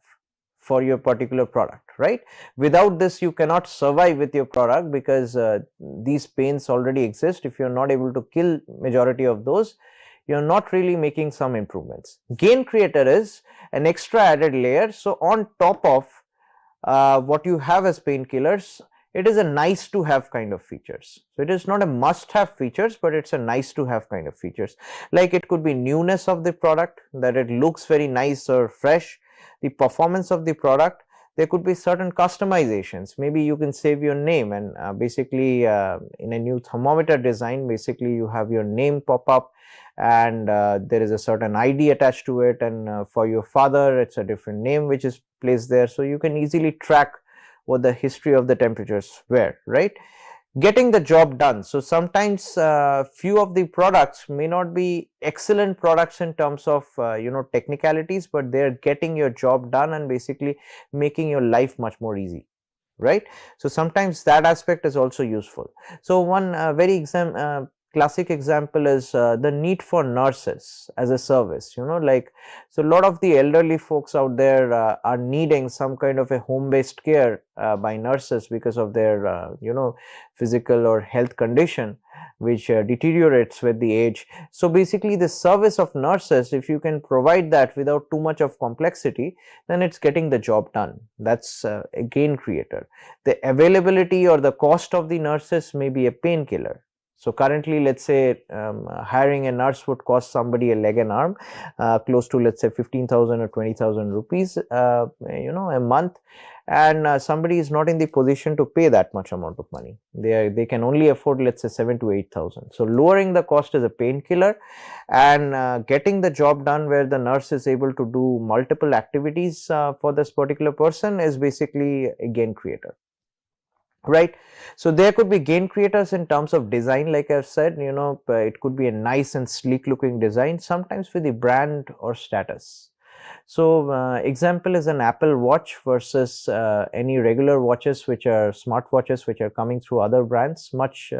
for your particular product, right? Without this you cannot survive with your product, because these pains already exist. If you're not able to kill majority of those, you're not really making some improvements. Gain creator is an extra added layer. So on top of what you have as painkillers, it is a nice to have kind of features. So it is not a must have features, but it's a nice to have kind of features. Like it could be newness of the product, that it looks very nice or fresh, the performance of the product. There could be certain customizations. Maybe you can save your name, and basically in a new thermometer design, basically you have your name pop up, and there is a certain ID attached to it, and for your father it's a different name which is placed there, so you can easily track what the history of the temperatures were, right? Getting the job done. So sometimes few of the products may not be excellent products in terms of technicalities, but they are getting your job done and basically making your life much more easy, right? So sometimes that aspect is also useful. So one very classic example is the need for nurses as a service, like, so a lot of the elderly folks out there are needing some kind of a home based care by nurses because of their physical or health condition which deteriorates with the age. So basically the service of nurses, if you can provide that without too much of complexity, then it's getting the job done. That's a gain creator. The availability or the cost of the nurses may be a painkiller. So currently, let's say hiring a nurse would cost somebody a leg and arm close to, let's say, 15,000 or 20,000 rupees, a month, and somebody is not in the position to pay that much amount of money. They can only afford, let's say, 7 to 8,000. So lowering the cost is a painkiller, and getting the job done where the nurse is able to do multiple activities for this particular person is basically a gain creator. Right. So there could be gain creators in terms of design, like I've said, it could be a nice and sleek looking design, sometimes with the brand or status. So example is an Apple Watch versus any regular watches, which are smartwatches which are coming through other brands, much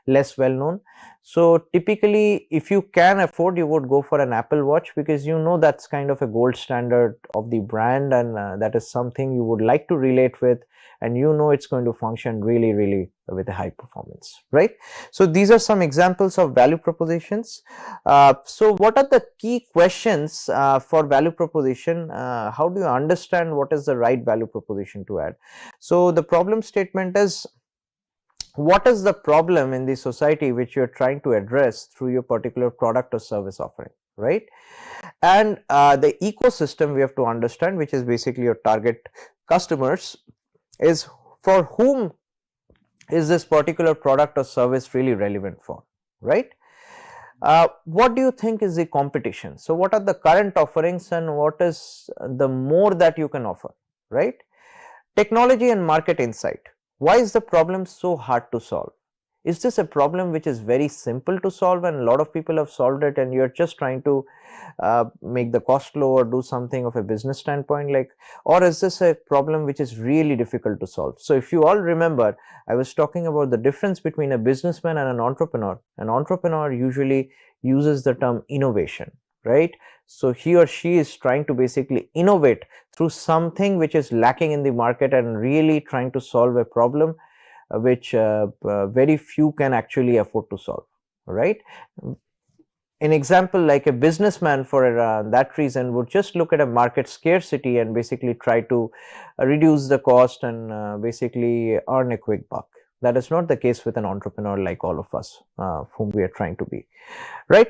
less well known. So typically, if you can afford, you would go for an Apple Watch, because that's kind of a gold standard of the brand, and that is something you would like to relate with, and it's going to function really with a high performance, right? So these are some examples of value propositions. So what are the key questions for value proposition? How do you understand what is the right value proposition to add? So the problem statement is, what is the problem in the society which you are trying to address through your particular product or service offering, right? And the ecosystem we have to understand, which is basically your target customers, is for whom is this particular product or service really relevant for, right? What do you think is the competition? So what are the current offerings and what is the more that you can offer, right? Technology and market insight. Why is the problem so hard to solve? Is this a problem which is very simple to solve and a lot of people have solved it, and you're just trying to make the cost low or do something of a business standpoint, like, or is this a problem which is really difficult to solve? So if you all remember, I was talking about the difference between a businessman and an entrepreneur. An entrepreneur usually uses the term innovation, right? So he or she is trying to basically innovate through something which is lacking in the market and really trying to solve a problem which very few can actually afford to solve, right? An example, like a businessman for that reason would just look at a market scarcity and basically try to reduce the cost and basically earn a quick buck. That is not the case with an entrepreneur like all of us whom we are trying to be, right?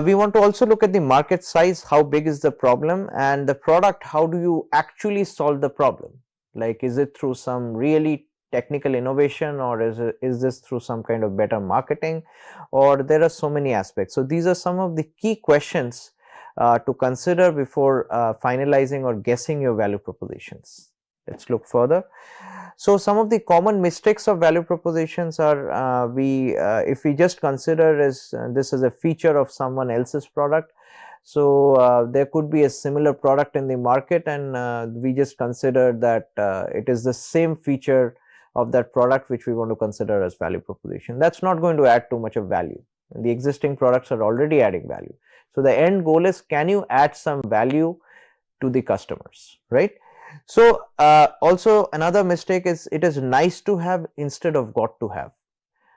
We want to also look at the market size, how big is the problem, and the product, how do you actually solve the problem? Like, is it through some really technical innovation, or is this through some kind of better marketing, or there are so many aspects. So these are some of the key questions to consider before finalizing or guessing your value propositions. Let's look further. So some of the common mistakes of value propositions are if we just consider as this is a feature of someone else's product. So there could be a similar product in the market, and we just consider that it is the same feature of that product which we want to consider as value proposition. That's not going to add too much of value, The existing products are already adding value. So the end goal is, can you add some value to the customers, right? So also another mistake is, it is nice to have instead of got to have.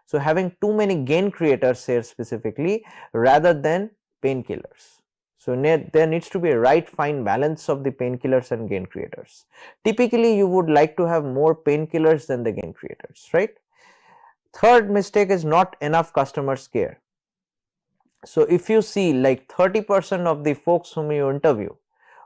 So having too many gain creators here specifically rather than painkillers. So there needs to be a right fine balance of the painkillers and gain creators. Typically you would like to have more painkillers than the gain creators, right? Third mistake is not enough customers care. So if you see like 30% of the folks whom you interview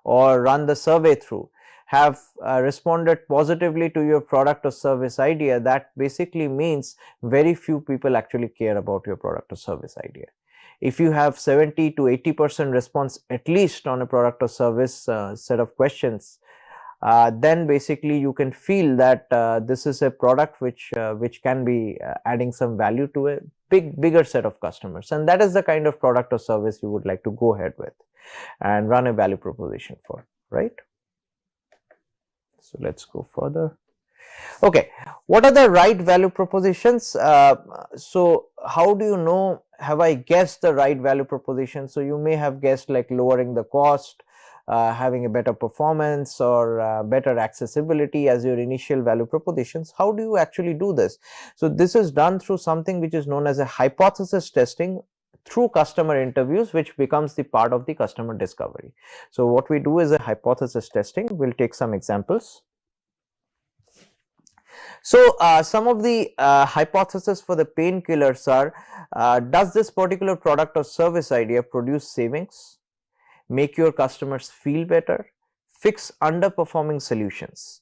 or run the survey through have responded positively to your product or service idea, that basically means very few people actually care about your product or service idea. If you have 70 to 80% response at least on a product or service set of questions, then basically you can feel that this is a product which can be adding some value to a bigger set of customers, and that is the kind of product or service you would like to go ahead with and run a value proposition for, right? So let's go further. Okay, what are the right value propositions? So how do you know, have I guessed the right value proposition? So you may have guessed like lowering the cost, having a better performance, or better accessibility as your initial value propositions. How do you actually do this? So this is done through something which is known as a hypothesis testing through customer interviews, which becomes the part of the customer discovery. So what we do is a hypothesis testing. We'll take some examples. So some of the hypotheses for the painkillers are, does this particular product or service idea produce savings, make your customers feel better, fix underperforming solutions,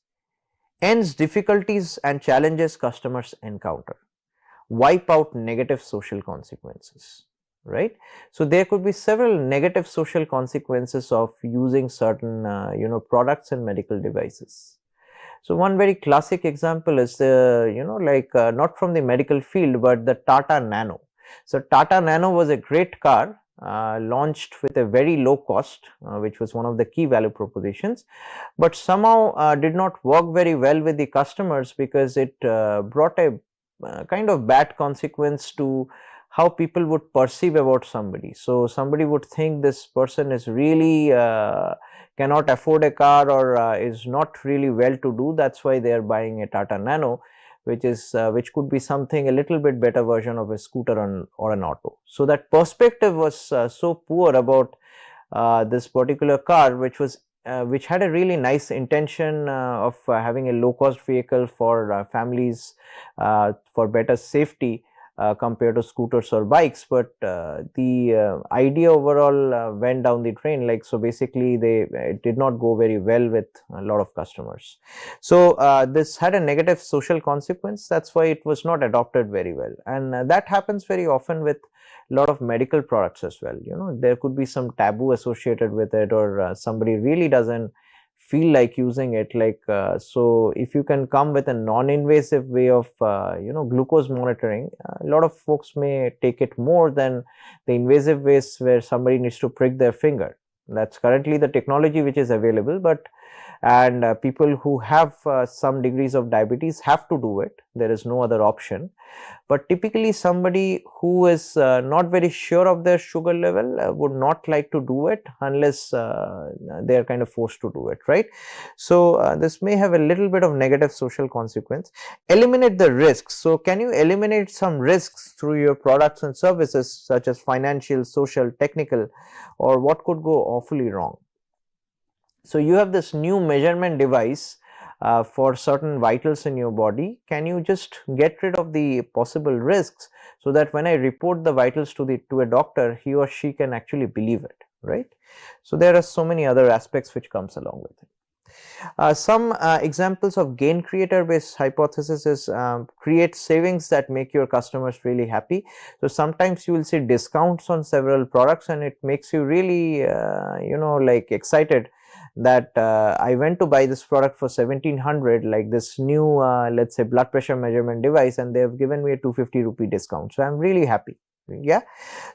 ends difficulties and challenges customers encounter, wipe out negative social consequences, right? So there could be several negative social consequences of using certain products and medical devices. So one very classic example is the not from the medical field but the Tata Nano. So Tata Nano was a great car launched with a very low cost, which was one of the key value propositions, but somehow did not work very well with the customers because it brought a kind of bad consequence to how people would perceive about somebody. So somebody would think this person is really cannot afford a car or is not really well to do, that's why they are buying a Tata Nano, which could be something a little bit better version of a scooter or an auto. So that perspective was so poor about this particular car, which had a really nice intention of having a low cost vehicle for families for better safety compared to scooters or bikes, but the idea overall went down the drain. Like, so basically it did not go very well with a lot of customers. So this had a negative social consequence, that's why it was not adopted very well, and that happens very often with a lot of medical products as well. There could be some taboo associated with it, or somebody really doesn't feel like using it, so if you can come with a non-invasive way of glucose monitoring, a lot of folks may take it more than the invasive ways where somebody needs to prick their finger. That's currently the technology which is available, and people who have some degrees of diabetes have to do it, there is no other option. But typically somebody who is not very sure of their sugar level would not like to do it unless they are kind of forced to do it, right? So this may have a little bit of negative social consequence. Eliminate the risks. So can you eliminate some risks through your products and services, such as financial, social, technical, or what could go awfully wrong? So you have this new measurement device for certain vitals in your body. Can you just get rid of the possible risks so that when I report the vitals to a doctor, he or she can actually believe it, right? So there are so many other aspects which comes along with it. Some examples of gain creator based hypothesis is create savings that make your customers really happy. So sometimes you will see discounts on several products and it makes you really excited that I went to buy this product for 1700, like this new let's say blood pressure measurement device, and they have given me a 250 rupee discount, so I'm really happy. Yeah,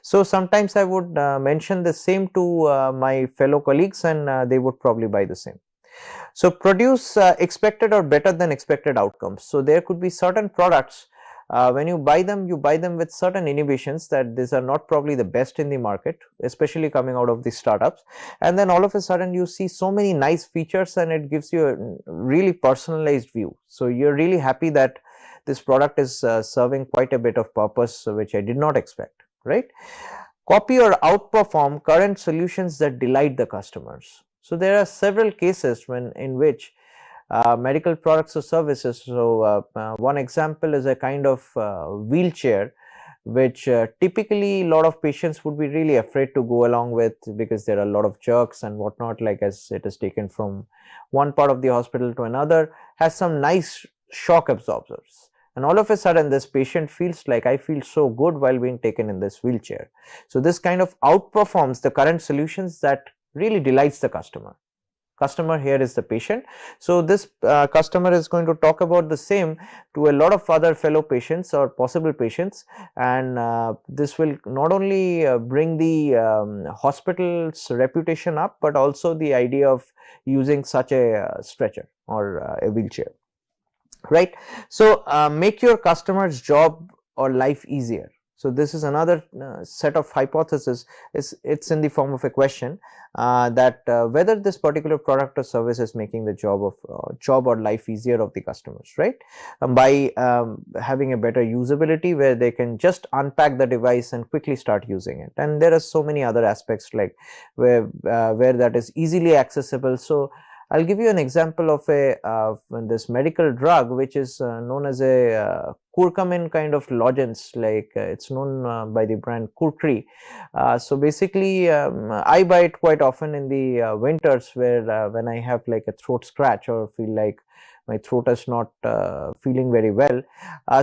so sometimes I would mention the same to my fellow colleagues and they would probably buy the same. So produce expected or better than expected outcomes. So there could be certain products when you buy them with certain inhibitions that these are not probably the best in the market, especially coming out of the startups, and then all of a sudden you see so many nice features and it gives you a really personalized view. So you're really happy that this product is serving quite a bit of purpose, which I did not expect, right? Copy or outperform current solutions that delight the customers. So there are several cases in which medical products or services. So one example is a kind of wheelchair which typically a lot of patients would be really afraid to go along with, because there are a lot of jerks and whatnot, like as it is taken from one part of the hospital to another, has some nice shock absorbers. And all of a sudden this patient feels like, I feel so good while being taken in this wheelchair. So this kind of outperforms the current solutions that really delights the customer. Customer here is the patient. So this customer is going to talk about the same to a lot of other fellow patients or possible patients, and this will not only bring the hospital's reputation up, but also the idea of using such a stretcher or a wheelchair, right? So make your customer's job or life easier. So this is another set of hypothesis. It's in the form of a question that whether this particular product or service is making the job or life easier of the customers, right? By having a better usability where they can just unpack the device and quickly start using it. And there are so many other aspects like where that is easily accessible. So I'll give you an example of this medical drug which is known as a curcumin kind of lozenge, like it's known by the brand Kurkri. So basically I buy it quite often in the winters, where when I have like a throat scratch or feel like my throat is not feeling very well.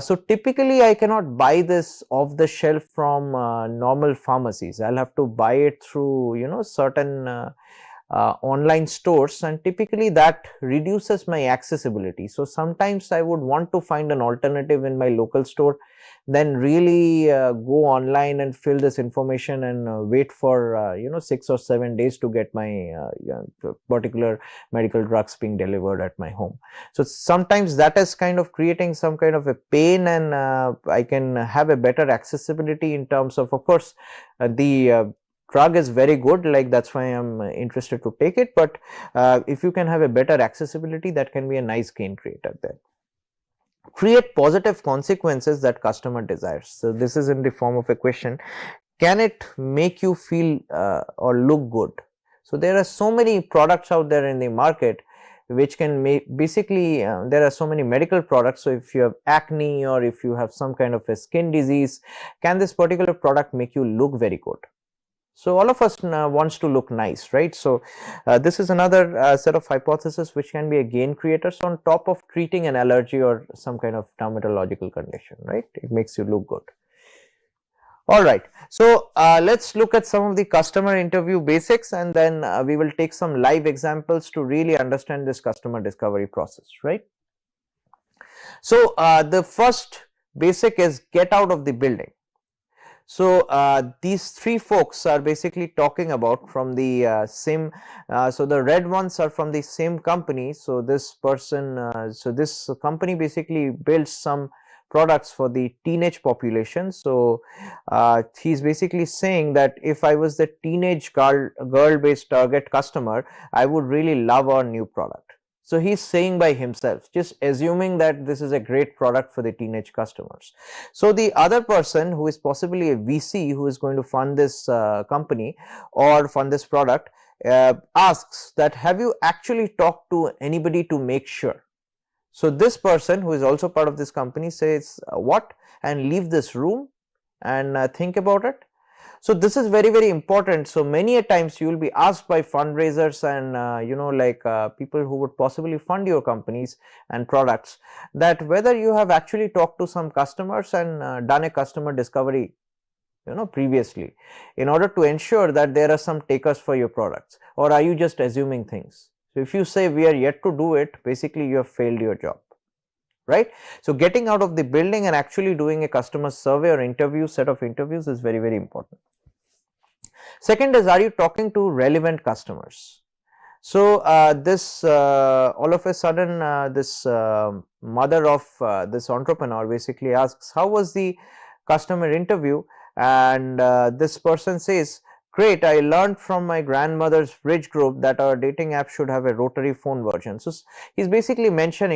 So typically I cannot buy this off the shelf from normal pharmacies. I'll have to buy it through, you know, certain online stores, and typically that reduces my accessibility. So sometimes I would want to find an alternative in my local store, then really go online and fill this information and wait for 6 or 7 days to get my particular medical drugs being delivered at my home. So sometimes that is kind of creating some kind of a pain, and I can have a better accessibility in terms of course the drug is very good, like that's why I'm interested to take it, but if you can have a better accessibility, that can be a nice gain creator there. Create positive consequences that customer desires. So this is in the form of a question. Can it make you feel or look good? So there are so many products out there in the market which can make, basically there are so many medical products. So if you have acne or if you have some kind of a skin disease, can this particular product make you look very good? So all of us wants to look nice, right? So this is another set of hypothesis which can be a gain creator. So on top of treating an allergy or some kind of dermatological condition, right? It makes you look good. All right. So let's look at some of the customer interview basics, and then we will take some live examples to really understand this customer discovery process, right? So the first basic is get out of the building. So these three folks are basically talking about from the same, so the red ones are from the same company. So this person, so this company basically builds some products for the teenage population. So he's basically saying that if I was the teenage girl based target customer, I would really love our new product. So he's saying by himself, just assuming that this is a great product for the teenage customers. So the other person who is possibly a VC who is going to fund this company or fund this product asks that, have you actually talked to anybody to make sure? So this person who is also part of this company says what, and leave this room and think about it. So this is very, very important. So many a times you will be asked by fundraisers and people who would possibly fund your companies and products, that whether you have actually talked to some customers and done a customer discovery previously, in order to ensure that there are some takers for your products, or are you just assuming things? So if you say we are yet to do it, basically you have failed your job, right? So getting out of the building and actually doing a customer survey or set of interviews is very, very important. Second is, are you talking to relevant customers? So this all of a sudden this mother of this entrepreneur basically asks, how was the customer interview? And this person says, great, I learned from my grandmother's bridge group that our dating app should have a rotary phone version. So he's basically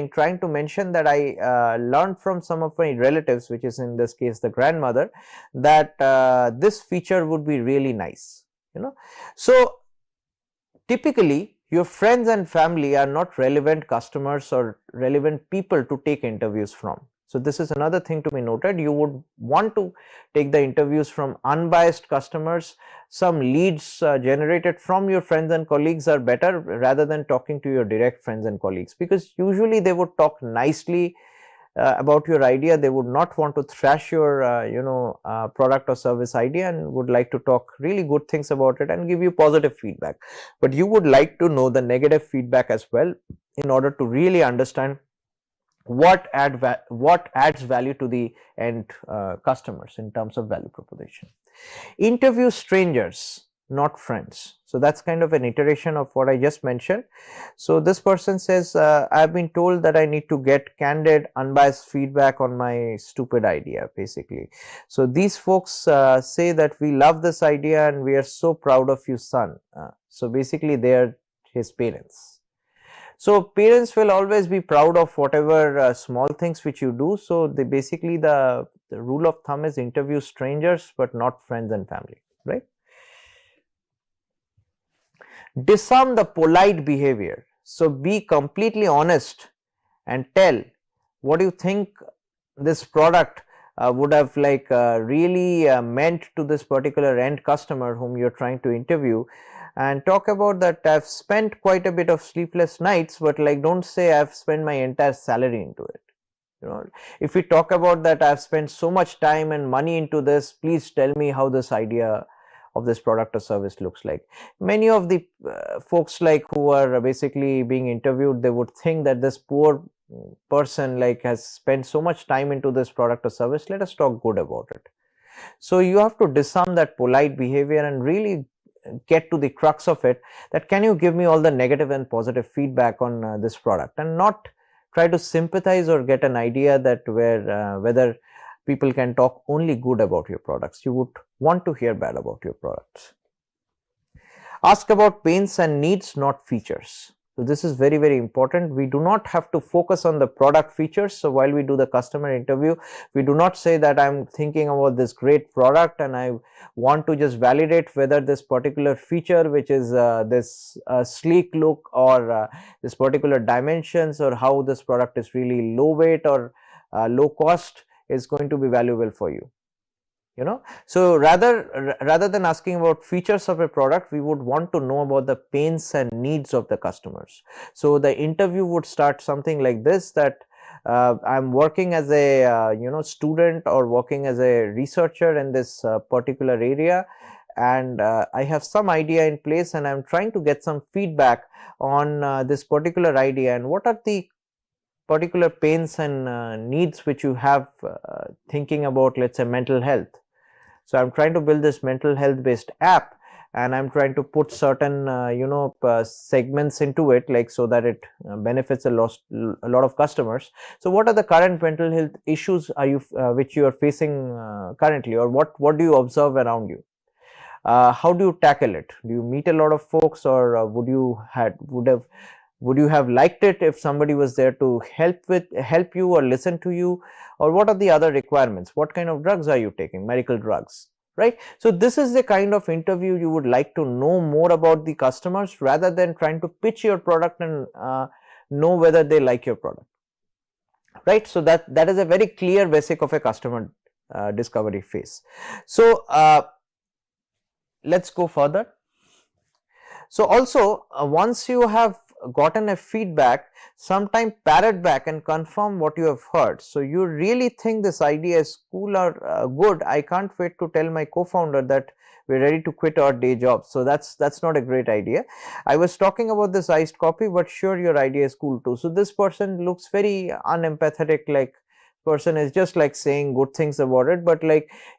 trying to mention that I learned from some of my relatives, which is in this case the grandmother, that this feature would be really nice, you know. So typically your friends and family are not relevant customers or relevant people to take interviews from. So this is another thing to be noted. You would want to take the interviews from unbiased customers. Some leads generated from your friends and colleagues are better rather than talking to your direct friends and colleagues, because usually they would talk nicely about your idea. They would not want to thrash your product or service idea, and would like to talk really good things about it and give you positive feedback. But you would like to know the negative feedback as well, in order to really understand what adds value to the end customers in terms of value proposition. Interview strangers, not friends. So that's kind of an iteration of what I just mentioned. So this person says, I've been told that I need to get candid, unbiased feedback on my stupid idea, basically. So these folks say that we love this idea and we are so proud of you, son. So basically they are his parents. So parents will always be proud of whatever small things which you do. So they basically the rule of thumb is interview strangers but not friends and family, right? Disarm the polite behavior. So be completely honest and tell what you think this product would have really meant to this particular end customer whom you're trying to interview, and talk about that I've spent quite a bit of sleepless nights, but don't say I've spent my entire salary into it. You know, if we talk about that I've spent so much time and money into this, please tell me how this idea of this product or service looks like. Many of the folks who are basically being interviewed, they would think that this poor person has spent so much time into this product or service, let us talk good about it. So you have to disarm that polite behavior and really get to the crux of it, that can you give me all the negative and positive feedback on this product, and not try to sympathize or get an idea that whether people can talk only good about your products. You would want to hear bad about your products. Ask about pains and needs, not features. So this is very, very important. We do not have to focus on the product features. So while we do the customer interview, we do not say that I'm thinking about this great product and I want to just validate whether this particular feature, which is this sleek look, or this particular dimensions, or how this product is really low weight or low cost, is going to be valuable for you. You know, so rather than asking about features of a product, we would want to know about the pains and needs of the customers. So the interview would start something like this, that I'm working as a student or working as a researcher in this particular area, and I have some idea in place and I'm trying to get some feedback on this particular idea, and what are the particular pains and needs which you have thinking about, let's say, mental health. So I'm trying to build this mental health based app, and I'm trying to put certain segments into it, so that it benefits a lot of customers. So what are the current mental health issues which you are facing currently, or what do you observe around you? How do you tackle it? Do you meet a lot of folks, or would you have liked it if somebody was there to help you or listen to you? Or what are the other requirements? What kind of drugs are you taking? Medical drugs, right? So this is the kind of interview you would like to know more about the customers, rather than trying to pitch your product and know whether they like your product, right? So that is a very clear basic of a customer discovery phase. So let's go further. So also once you have gotten a feedback, sometime parrot back and confirm what you have heard. So you really think this idea is cool or good. I can't wait to tell my co-founder that we're ready to quit our day job. So that's not a great idea. I was talking about this iced coffee, but sure, your idea is cool too. So this person looks very unempathetic, person is just saying good things about it, but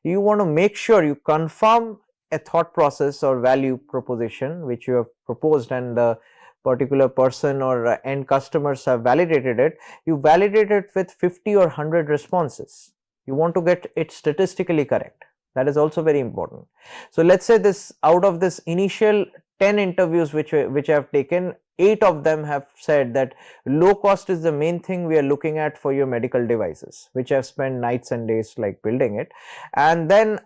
you want to make sure you confirm a thought process or value proposition which you have proposed, and the particular person or end customers have validated it, you validate it with 50 or 100 responses. You want to get it statistically correct. That is also very important. So let's say this, out of this initial 10 interviews which I have taken, 8 of them have said that low cost is the main thing we are looking at for your medical devices, which have spent nights and days like building it. And then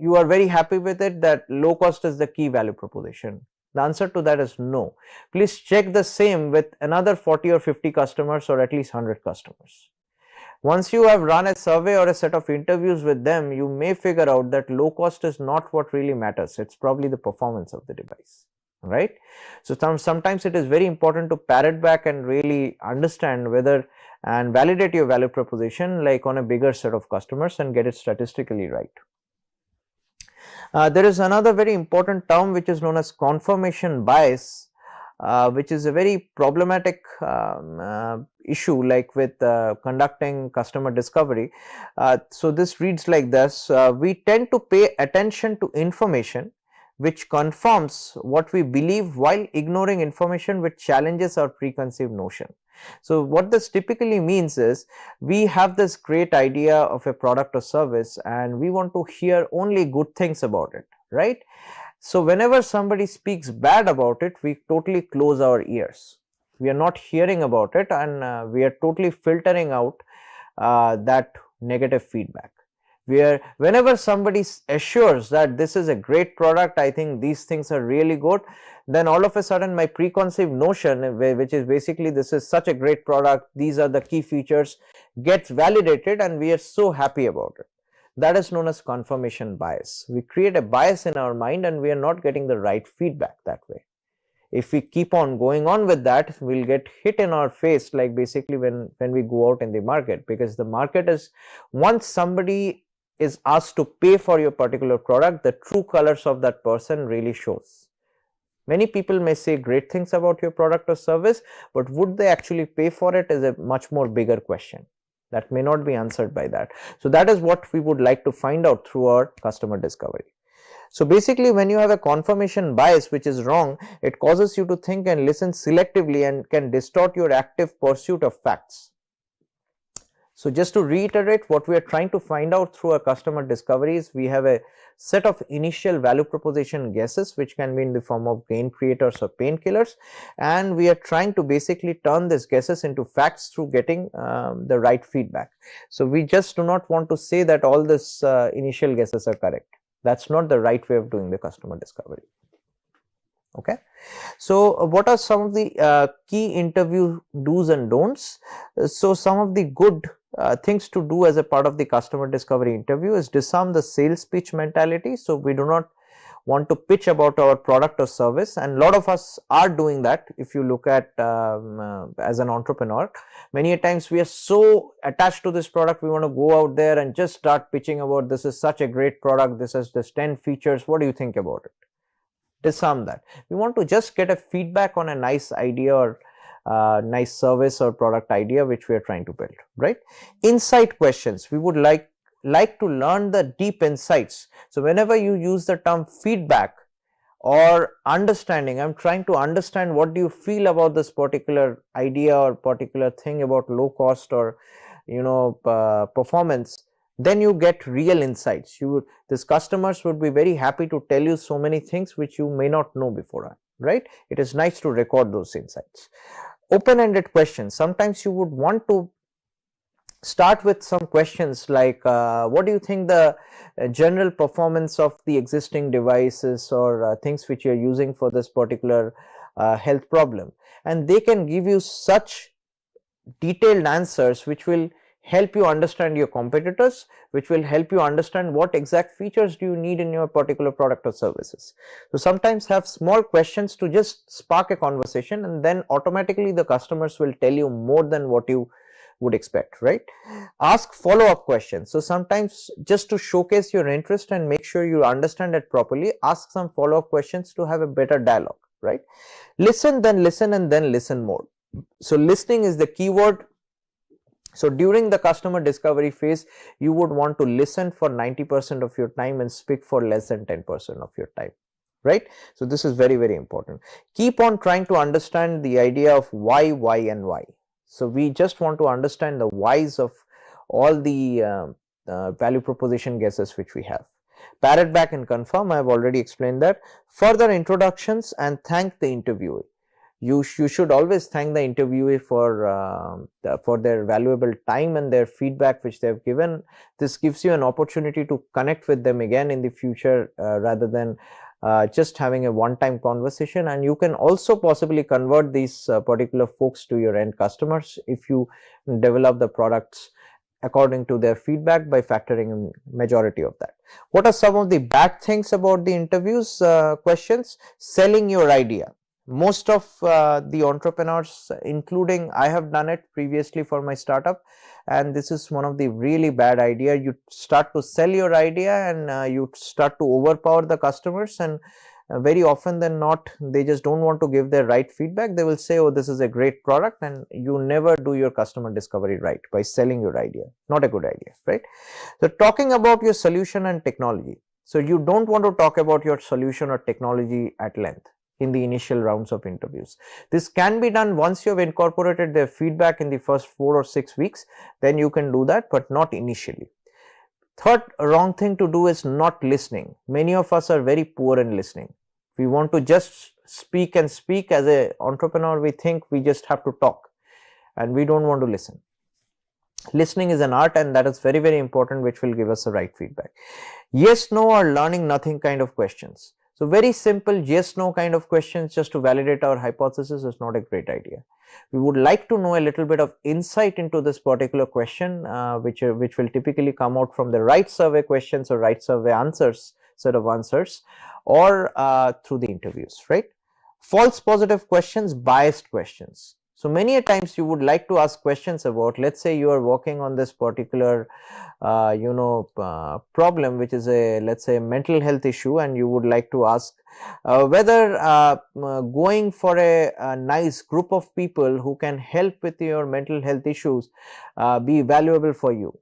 you are very happy with it, that low cost is the key value proposition. The answer to that is no. Please check the same with another 40 or 50 customers, or at least 100 customers. Once you have run a survey or a set of interviews with them, you may figure out that low cost is not what really matters. It's probably the performance of the device, right? So sometimes it is very important to parrot back and really understand whether and validate your value proposition like on a bigger set of customers and get it statistically right. There is another very important term which is known as confirmation bias, which is a very problematic issue like with conducting customer discovery. So this reads like this: we tend to pay attention to information which confirms what we believe while ignoring information which challenges our preconceived notion. So what this typically means is, we have this great idea of a product or service and we want to hear only good things about it, right? So whenever somebody speaks bad about it, we totally close our ears. We are not hearing about it, and we are totally filtering out that negative feedback. Whenever somebody assures that this is a great product, I think these things are really good, then all of a sudden my preconceived notion, which is basically this is such a great product, these are the key features, gets validated and we are so happy about it. That is known as confirmation bias. We create a bias in our mind and we are not getting the right feedback that way. If we keep on going on with that, we'll get hit in our face, like basically when we go out in the market, because the market is, once somebody is asked to pay for your particular product, the true colors of that person really shows. Many people may say great things about your product or service, but would they actually pay for it is a much more bigger question that may not be answered by that. So that is what we would like to find out through our customer discovery. So basically, when you have a confirmation bias which is wrong, it causes you to think and listen selectively and can distort your active pursuit of facts. So just to reiterate, what we are trying to find out through our customer discovery is, we have a set of initial value proposition guesses which can be in the form of gain creators or painkillers, and we are trying to basically turn these guesses into facts through getting the right feedback. So we just do not want to say that all these initial guesses are correct. That's not the right way of doing the customer discovery. Okay. So what are some of the key interview do's and don'ts? So some of the good things to do as a part of the customer discovery interview is disarm the sales pitch mentality. So we do not want to pitch about our product or service, and a lot of us are doing that. If you look at as an entrepreneur, many a times we are so attached to this product, we want to go out there and just start pitching about, this is such a great product, this has this 10 features, what do you think about it? Disarm that. We want to just get a feedback on a nice idea or nice service or product idea which we are trying to build, right? Insight questions. We would like to learn the deep insights. So whenever you use the term feedback or understanding, I'm trying to understand what do you feel about this particular idea or particular thing about low cost or performance, then you get real insights. These customers would be very happy to tell you so many things which you may not know beforehand, right? It is nice to record those insights. Open-ended questions. Sometimes you would want to start with some questions like, what do you think the general performance of the existing devices or things which you are using for this particular health problem? And they can give you such detailed answers which will help you understand your competitors, which will help you understand what exact features do you need in your particular product or services. So sometimes have small questions to just spark a conversation, and then automatically the customers will tell you more than what you would expect, right? Ask follow-up questions. So sometimes just to showcase your interest and make sure you understand it properly, ask some follow-up questions to have a better dialogue, right? Listen, then listen, and then listen more. So listening is the key word. So during the customer discovery phase, you would want to listen for 90% of your time and speak for less than 10% of your time. right? So this is very, very important. Keep on trying to understand the idea of why, and why. So we just want to understand the whys of all the value proposition guesses which we have. Parrot back and confirm, I have already explained that. Further introductions and thank the interviewee. You should always thank the interviewee for their valuable time and their feedback which they have given. This gives you an opportunity to connect with them again in the future rather than just having a one-time conversation. And you can also possibly convert these particular folks to your end customers if you develop the products according to their feedback by factoring in majority of that. What are some of the bad things about the interviews questions? Selling your idea. Most of the entrepreneurs, including I have done it previously for my startup, and this is one of the really bad idea. You start to sell your idea and you start to overpower the customers, and very often than not they just don't want to give their right feedback. They will say, oh, this is a great product, and you never do your customer discovery right by selling your idea. Not a good idea, right? So talking about your solution and technology. So you don't want to talk about your solution or technology at length in the initial rounds of interviews. This can be done once you have incorporated their feedback in the first 4 or 6 weeks, then you can do that, but not initially. Third wrong thing to do is not listening. Many of us are very poor in listening. We want to just speak and speak. As an entrepreneur, we think we just have to talk and we don't want to listen. Listening is an art, and that is very, very important, which will give us the right feedback. Yes, no, or learning nothing kind of questions. So very simple yes, no kind of questions just to validate our hypothesis is not a great idea. We would like to know a little bit of insight into this particular question, which will typically come out from the right survey questions or right survey answers, set of answers, or through the interviews, right? False positive questions, biased questions. So many a times you would like to ask questions about, let's say you are working on this particular problem, which is a, let's say, mental health issue, and you would like to ask whether going for a nice group of people who can help with your mental health issues be valuable for you.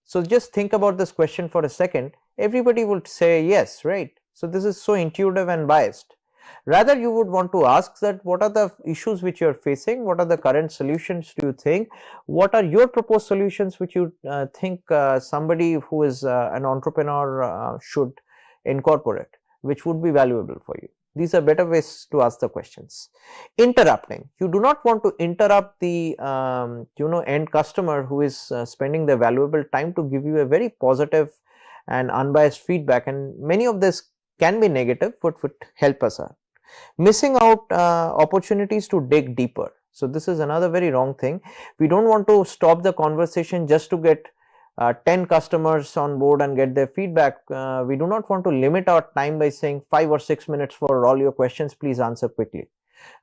So just think about this question for a second. Everybody would say yes, right? So this is so intuitive and biased. Rather, you would want to ask that what are the issues which you are facing, what are the current solutions do you think, what are your proposed solutions which you think somebody who is an entrepreneur should incorporate, which would be valuable for you. These are better ways to ask the questions. Interrupting. You do not want to interrupt the end customer who is spending their valuable time to give you a very positive and unbiased feedback, and many of this can be negative but would help us out. Missing out opportunities to dig deeper. So this is another very wrong thing. We don't want to stop the conversation just to get 10 customers on board and get their feedback. We do not want to limit our time by saying 5 or 6 minutes for all your questions, please answer quickly.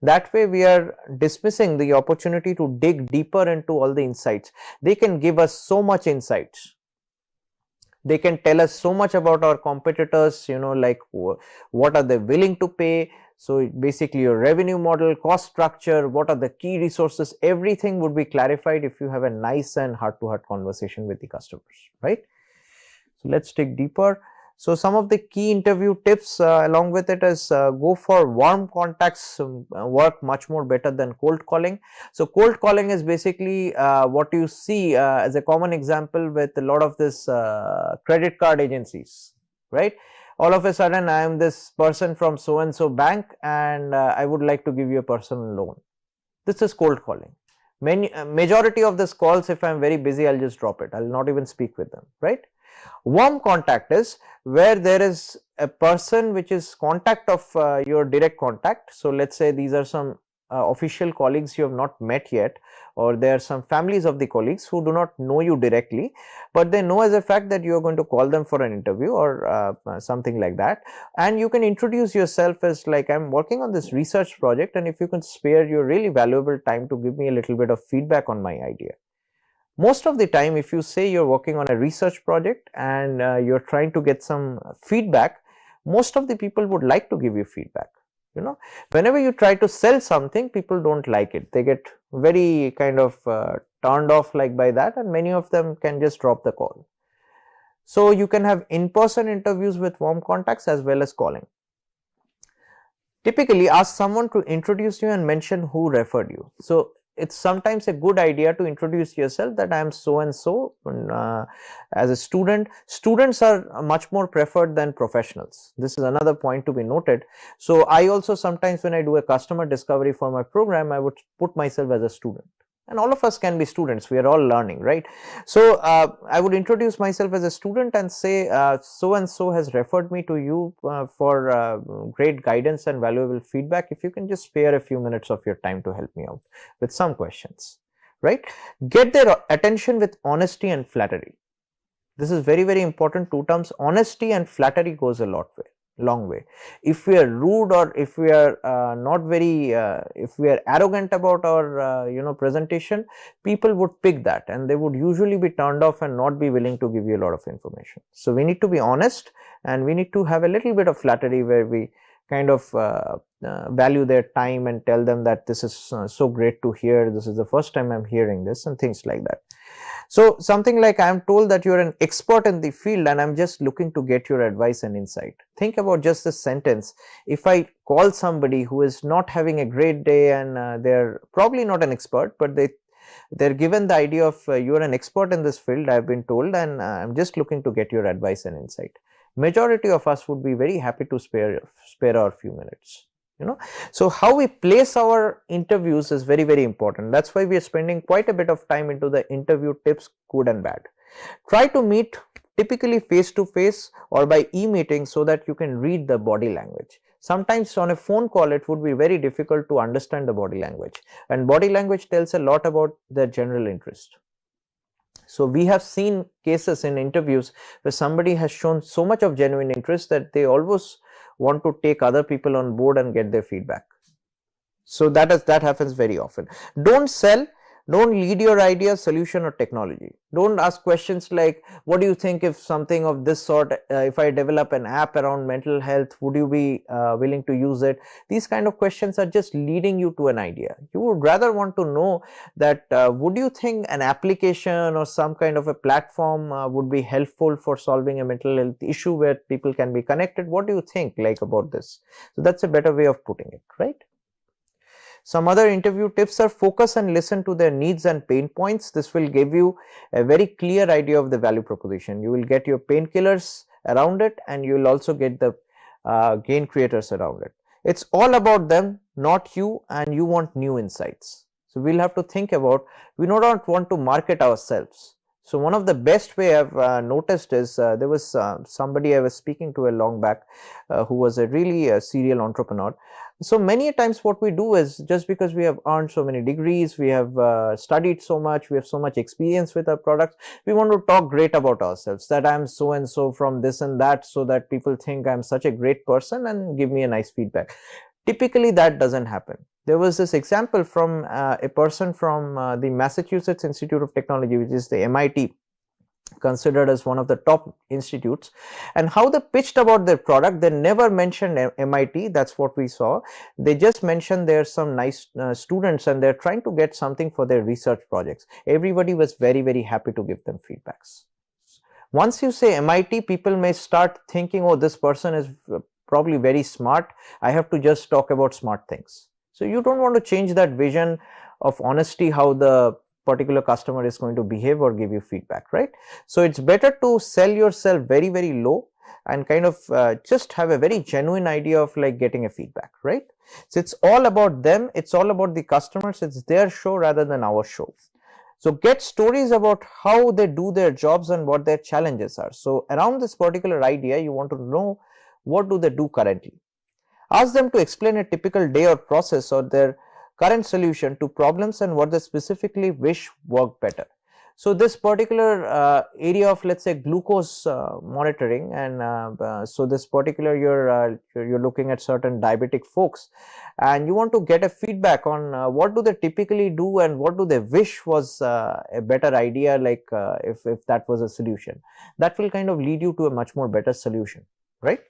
That way we are dismissing the opportunity to dig deeper into all the insights. They can give us so much insights. They can tell us so much about our competitors, like what are they willing to pay. So basically your revenue model, cost structure, what are the key resources, everything would be clarified if you have a nice and heart-to-heart conversation with the customers, right? So let's dig deeper. So some of the key interview tips along with it is go for warm contacts, work much more better than cold calling. So cold calling is basically what you see as a common example with a lot of this credit card agencies, right? All of a sudden I am this person from so and so bank and I would like to give you a personal loan. This is cold calling. Majority of these calls, if I am very busy, I'll just drop it. I'll not even speak with them, right? Warm contact is where there is a person which is contact of your direct contact. So let's say these are some official colleagues you have not met yet, or there are some families of the colleagues who do not know you directly, but they know as a fact that you are going to call them for an interview or something like that, and you can introduce yourself as like, I'm working on this research project, and if you can spare your really valuable time to give me a little bit of feedback on my idea. Most of the time, if you say you're working on a research project and you're trying to get some feedback, most of the people would like to give you feedback. Whenever you try to sell something, people don't like it. They get very kind of turned off like by that, and many of them can just drop the call. So you can have in-person interviews with warm contacts as well as calling. Typically ask someone to introduce you and mention who referred you. So it's sometimes a good idea to introduce yourself that I am so and so. As a student, students are much more preferred than professionals. This is another point to be noted. So I also sometimes, when I do a customer discovery for my program, I would put myself as a student. And all of us can be students, we are all learning, right? So I would introduce myself as a student and say so and so has referred me to you for great guidance and valuable feedback. If you can just spare a few minutes of your time to help me out with some questions, right? Get their attention with honesty and flattery. This is very, very important. Two terms, honesty and flattery goes a long way. If we are rude, or if we are not very, if we are arrogant about our presentation, people would pick that and they would usually be turned off and not be willing to give you a lot of information. So we need to be honest, and we need to have a little bit of flattery where we kind of value their time and tell them that this is so great to hear, this is the first time I'm hearing this, and things like that. So something like, I am told that you are an expert in the field and I'm just looking to get your advice and insight. Think about just this sentence. If I call somebody who is not having a great day and they're probably not an expert, but they're given the idea of you are an expert in this field, I've been told, and I'm just looking to get your advice and insight. Majority of us would be very happy to spare our few minutes. So how we place our interviews is very, very important. That's why we are spending quite a bit of time into the interview tips, good and bad. Try to meet typically face to face or by e-meeting so that you can read the body language. Sometimes on a phone call it would be very difficult to understand the body language, and body language tells a lot about their general interest. So we have seen cases in interviews where somebody has shown so much of genuine interest that they almost want to take other people on board and get their feedback. So that happens very often. Don't sell, don't lead your idea, solution or technology. Don't ask questions like, what do you think if something of this sort, if I develop an app around mental health, would you be willing to use it? These kind of questions are just leading you to an idea. You would rather want to know that would you think an application or some kind of a platform would be helpful for solving a mental health issue where people can be connected? What do you think about this? So that's a better way of putting it, right? Some other interview tips are focus and listen to their needs and pain points. This will give you a very clear idea of the value proposition. You will get your painkillers around it, and you will also get the gain creators around it. It's all about them, not you, and you want new insights. So we'll have to think about, we do not want to market ourselves. So one of the best way I've noticed is there was somebody I was speaking to a long back who was a really serial entrepreneur. So many times what we do is, just because we have earned so many degrees, we have studied so much, we have so much experience with our products, we want to talk great about ourselves, that I'm so and so from this and that, so that people think I'm such a great person and give me a nice feedback. Typically that doesn't happen. There was this example from a person from the Massachusetts Institute of Technology, which is the MIT, considered as one of the top institutes, and how they pitched about their product. They never mentioned MIT. That's what we saw. They just mentioned there's some nice students and they're trying to get something for their research projects. Everybody was very, very happy to give them feedbacks. Once you say MIT, people may start thinking, oh, this person is probably very smart, I have to just talk about smart things. So you don't want to change that vision of honesty, how the particular customer is going to behave or give you feedback, right? So it's better to sell yourself very, very low and kind of just have a very genuine idea of like getting a feedback, right? So it's all about them, it's all about the customers, it's their show rather than our show. So get stories about how they do their jobs and what their challenges are. So around this particular idea, you want to know what do they do currently. Ask them to explain a typical day or process or their current solution to problems and what they specifically wish worked better. So this particular area of, let's say, glucose monitoring, and so this particular you're looking at certain diabetic folks, and you want to get a feedback on what do they typically do and what do they wish was a better idea, like if that was a solution. That will kind of lead you to a much more better solution, right?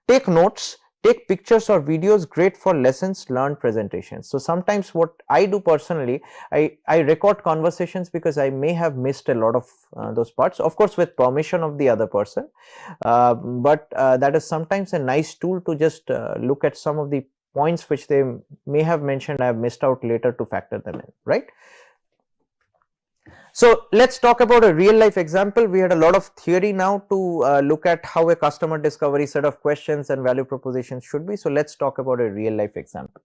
Take notes. Take pictures or videos, great for lessons learned presentations. So sometimes what I do personally, I record conversations because I may have missed a lot of those parts, of course with permission of the other person, but that is sometimes a nice tool to just look at some of the points which they may have mentioned I have missed out later to factor them in, right. So let's talk about a real life example. We had a lot of theory now to look at how a customer discovery set of questions and value propositions should be. So let's talk about a real life example.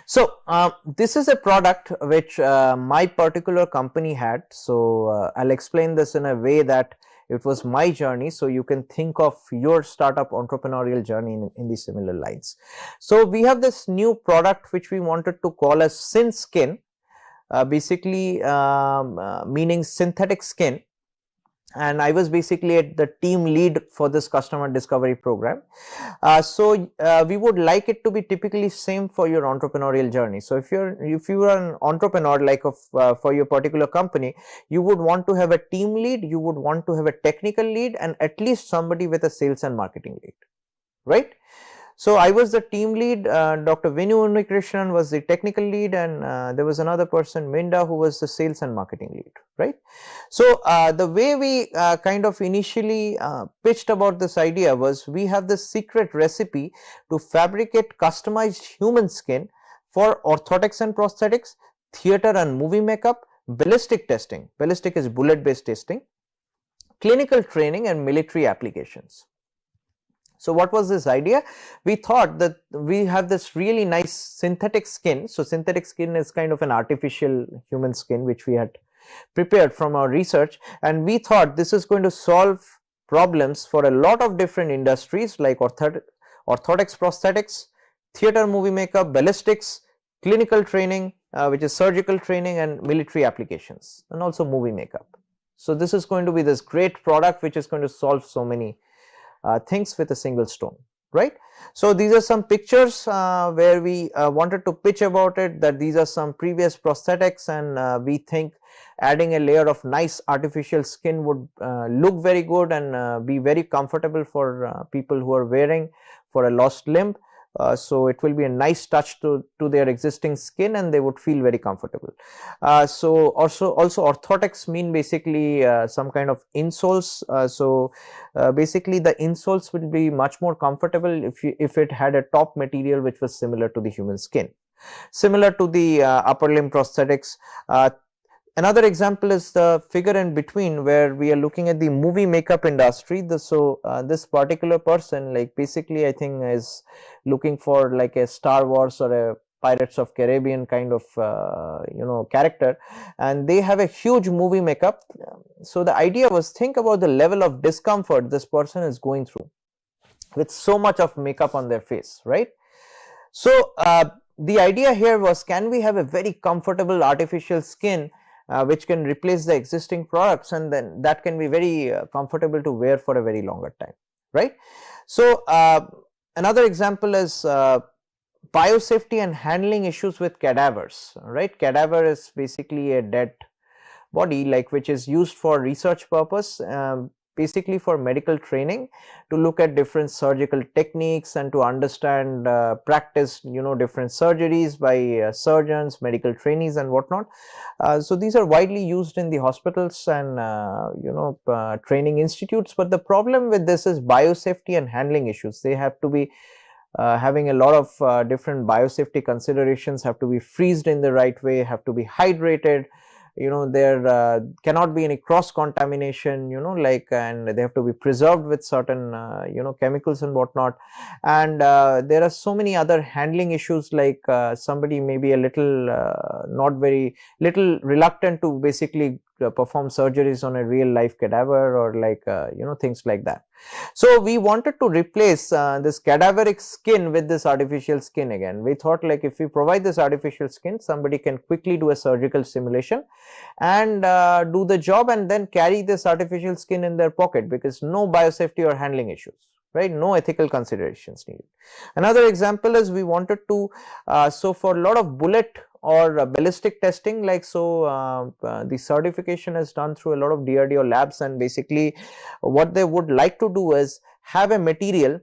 So this is a product which my particular company had. So I'll explain this in a way that it was my journey, so you can think of your startup entrepreneurial journey in the similar lines. So we have this new product which we wanted to call as SynSkin, basically meaning synthetic skin. And I was basically at the team lead for this customer discovery program. We would like it to be typically same for your entrepreneurial journey. So if you are an entrepreneur, like for your particular company, you would want to have a team lead, you would want to have a technical lead, and at least somebody with a sales and marketing lead, right? So I was the team lead, Dr. Venu Unnikrishnan was the technical lead, and there was another person, Minda, who was the sales and marketing lead, right. So the way we kind of initially pitched about this idea was, we have this secret recipe to fabricate customized human skin for orthotics and prosthetics, theater and movie makeup, ballistic testing, ballistic is bullet based testing, clinical training, and military applications. So what was this idea? We thought that we have this really nice synthetic skin. So synthetic skin is kind of an artificial human skin which we had prepared from our research, and we thought this is going to solve problems for a lot of different industries like orthotics, prosthetics, theater movie makeup, ballistics, clinical training, which is surgical training, and military applications, and also movie makeup. So this is going to be this great product which is going to solve so many things with a single stone, right. So these are some pictures where we wanted to pitch about it, that these are some previous prosthetics, and we think adding a layer of nice artificial skin would look very good and be very comfortable for people who are wearing for a lost limb. So it will be a nice touch to their existing skin, and they would feel very comfortable. So also orthotics mean basically some kind of insoles. Basically the insoles will be much more comfortable if it had a top material which was similar to the human skin. Similar to the upper limb prosthetics. Another example is the figure in between, where we are looking at the movie makeup industry. This particular person, like basically I think is looking for like a Star Wars or a Pirates of Caribbean kind of character, and they have a huge movie makeup. So the idea was, think about the level of discomfort this person is going through with so much of makeup on their face, right? So the idea here was, can we have a very comfortable artificial skin which can replace the existing products, and then that can be very comfortable to wear for a very longer time, right? So another example is biosafety and handling issues with cadavers, right? Cadaver is basically a dead body, like which is used for research purpose, basically for medical training, to look at different surgical techniques and to understand practice different surgeries by surgeons, medical trainees, and whatnot. So these are widely used in the hospitals and training institutes, but the problem with this is biosafety and handling issues. They have to be having a lot of different biosafety considerations, have to be freezed in the right way, have to be hydrated, there cannot be any cross contamination, and they have to be preserved with certain chemicals and whatnot. And there are so many other handling issues, like somebody may be a little little reluctant to basically perform surgeries on a real life cadaver, or like things like that. So we wanted to replace this cadaveric skin with this artificial skin again. We thought, like, if we provide this artificial skin, somebody can quickly do a surgical simulation and do the job, and then carry this artificial skin in their pocket, because no biosafety or handling issues, right? No ethical considerations needed. Another example is, we wanted to so for a lot of bullet or ballistic testing, like the certification is done through a lot of DRDO labs, and basically what they would like to do is have a material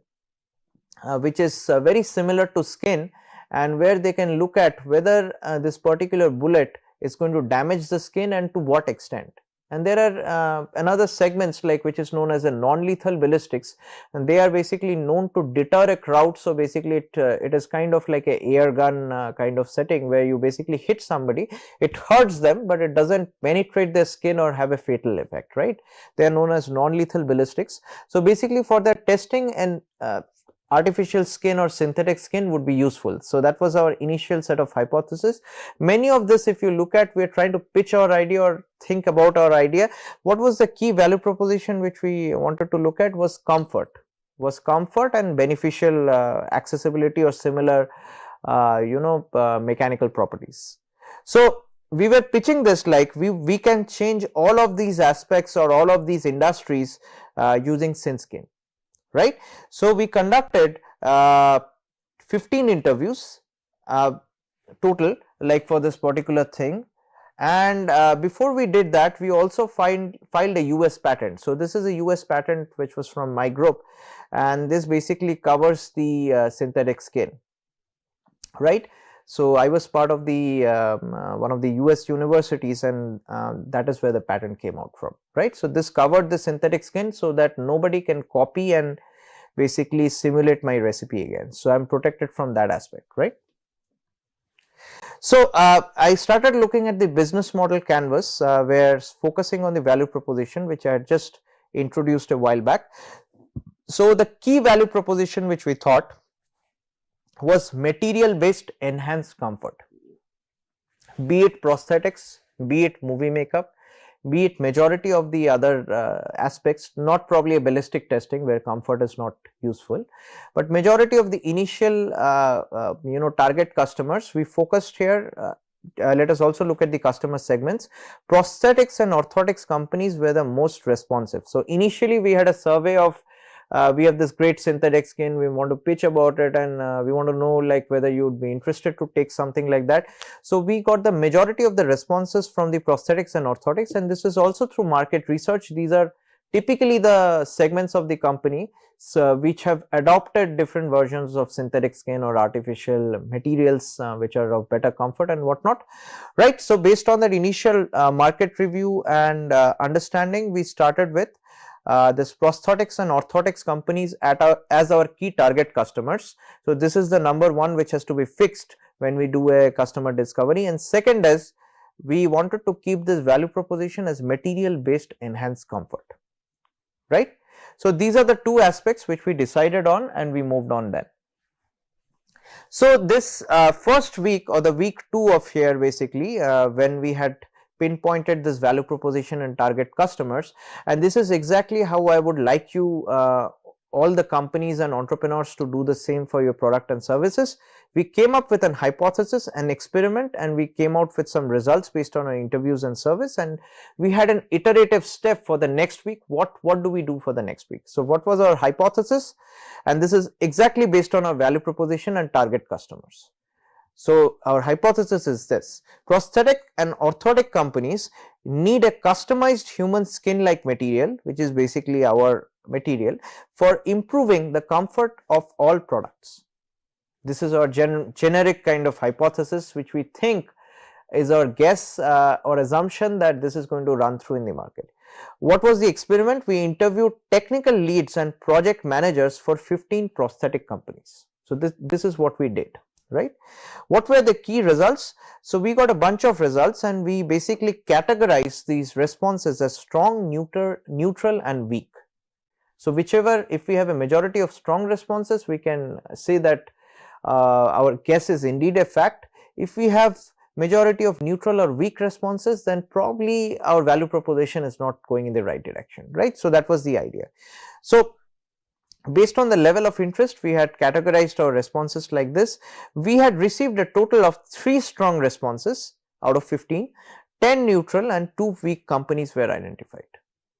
which is very similar to skin, and where they can look at whether this particular bullet is going to damage the skin and to what extent. And there are another segments like which is known as a non-lethal ballistics, and they are basically known to deter a crowd. So basically it is kind of like a air gun kind of setting where you basically hit somebody, it hurts them but it doesn't penetrate their skin or have a fatal effect, right? They are known as non-lethal ballistics. So basically for that testing, and artificial skin or synthetic skin would be useful. So that was our initial set of hypothesis. Many of this, if you look at, we are trying to pitch our idea or think about our idea. What was the key value proposition which we wanted to look at was comfort. And beneficial accessibility or similar mechanical properties. So we were pitching this like we can change all of these aspects or all of these industries using SynSkin. Right. So we conducted 15 interviews total, like for this particular thing, and before we did that, we also filed a US patent. So this is a US patent which was from my group, and this basically covers the synthetic skin, right? So I was part of the one of the US universities, and that is where the patent came out from, right? So this covered the synthetic skin so that nobody can copy and basically simulate my recipe again. So I'm protected from that aspect, right? So I started looking at the business model canvas where focusing on the value proposition which I had just introduced a while back. So the key value proposition which we thought was material based enhanced comfort, be it prosthetics, be it movie makeup, be it majority of the other aspects, not probably a ballistic testing where comfort is not useful, but majority of the initial target customers we focused here. Let us also look at the customer segments. Prosthetics and orthotics companies were the most responsive. So initially we had a survey of we have this great synthetic skin, we want to pitch about it, and we want to know like whether you would be interested to take something like that. So we got the majority of the responses from the prosthetics and orthotics, and this is also through market research. These are typically the segments of the company which have adopted different versions of synthetic skin or artificial materials which are of better comfort and whatnot, right? So based on that initial market review and understanding, we started with this prosthetics and orthotics companies as our key target customers. So this is the number one which has to be fixed when we do a customer discovery, and second is we wanted to keep this value proposition as material based enhanced comfort, right? So these are the two aspects which we decided on, and we moved on then. So this first week or the week 2 of here basically when we had pinpointed this value proposition and target customers, and this is exactly how I would like you all the companies and entrepreneurs to do the same for your product and services. We came up with an hypothesis, an experiment, and we came out with some results based on our interviews and service, and we had an iterative step for the next week. What do we do for the next week? So what was our hypothesis? And this is exactly based on our value proposition and target customers. So our hypothesis is this: prosthetic and orthotic companies need a customized human skin like material, which is basically our material, for improving the comfort of all products. This is our generic kind of hypothesis which we think is our guess or assumption that this is going to run through in the market. What was the experiment? We interviewed technical leads and project managers for 15 prosthetic companies. So this is what we did. Right? What were the key results? So we got a bunch of results, and we basically categorized these responses as strong, neutral and weak. So whichever, if we have a majority of strong responses, we can say that our guess is indeed a fact. If we have majority of neutral or weak responses, then probably our value proposition is not going in the right direction, right? So that was the idea. So based on the level of interest, we had categorized our responses like this. We had received a total of 3 strong responses out of 15, 10 neutral and 2 weak companies were identified.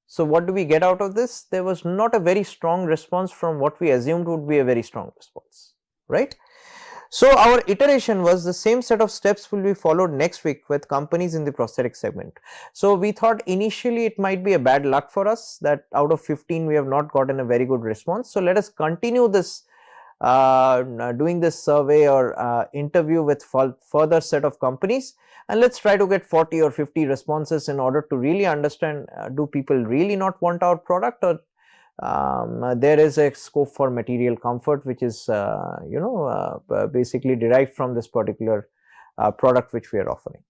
So what do we get out of this? There was not a very strong response from what we assumed would be a very strong response, right? So our iteration was the same set of steps will be followed next week with companies in the prosthetic segment. So we thought initially it might be a bad luck for us that out of 15 we have not gotten a very good response. So let us continue this doing this survey or interview with further set of companies, and let's try to get 40 or 50 responses in order to really understand, do people really not want our product, or there is a scope for material comfort which is basically derived from this particular product which we are offering.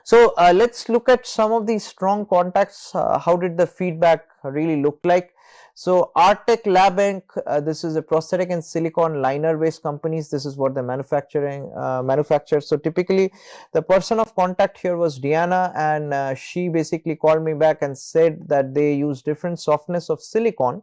So let's look at some of these strong contacts. How did the feedback really look like? So Artec Lab Inc., this is a prosthetic and silicone liner based companies. This is what they manufacture. So typically the person of contact here was Diana, and she basically called me back and said that they use different softness of silicone,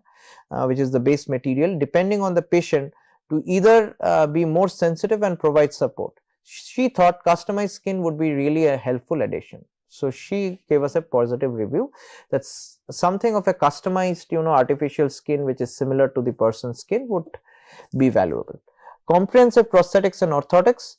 which is the base material, depending on the patient, to either be more sensitive and provide support. She thought customized skin would be really a helpful addition. So she gave us a positive review. That's something of a customized, artificial skin which is similar to the person's skin would be valuable. Comprehensive prosthetics and orthotics,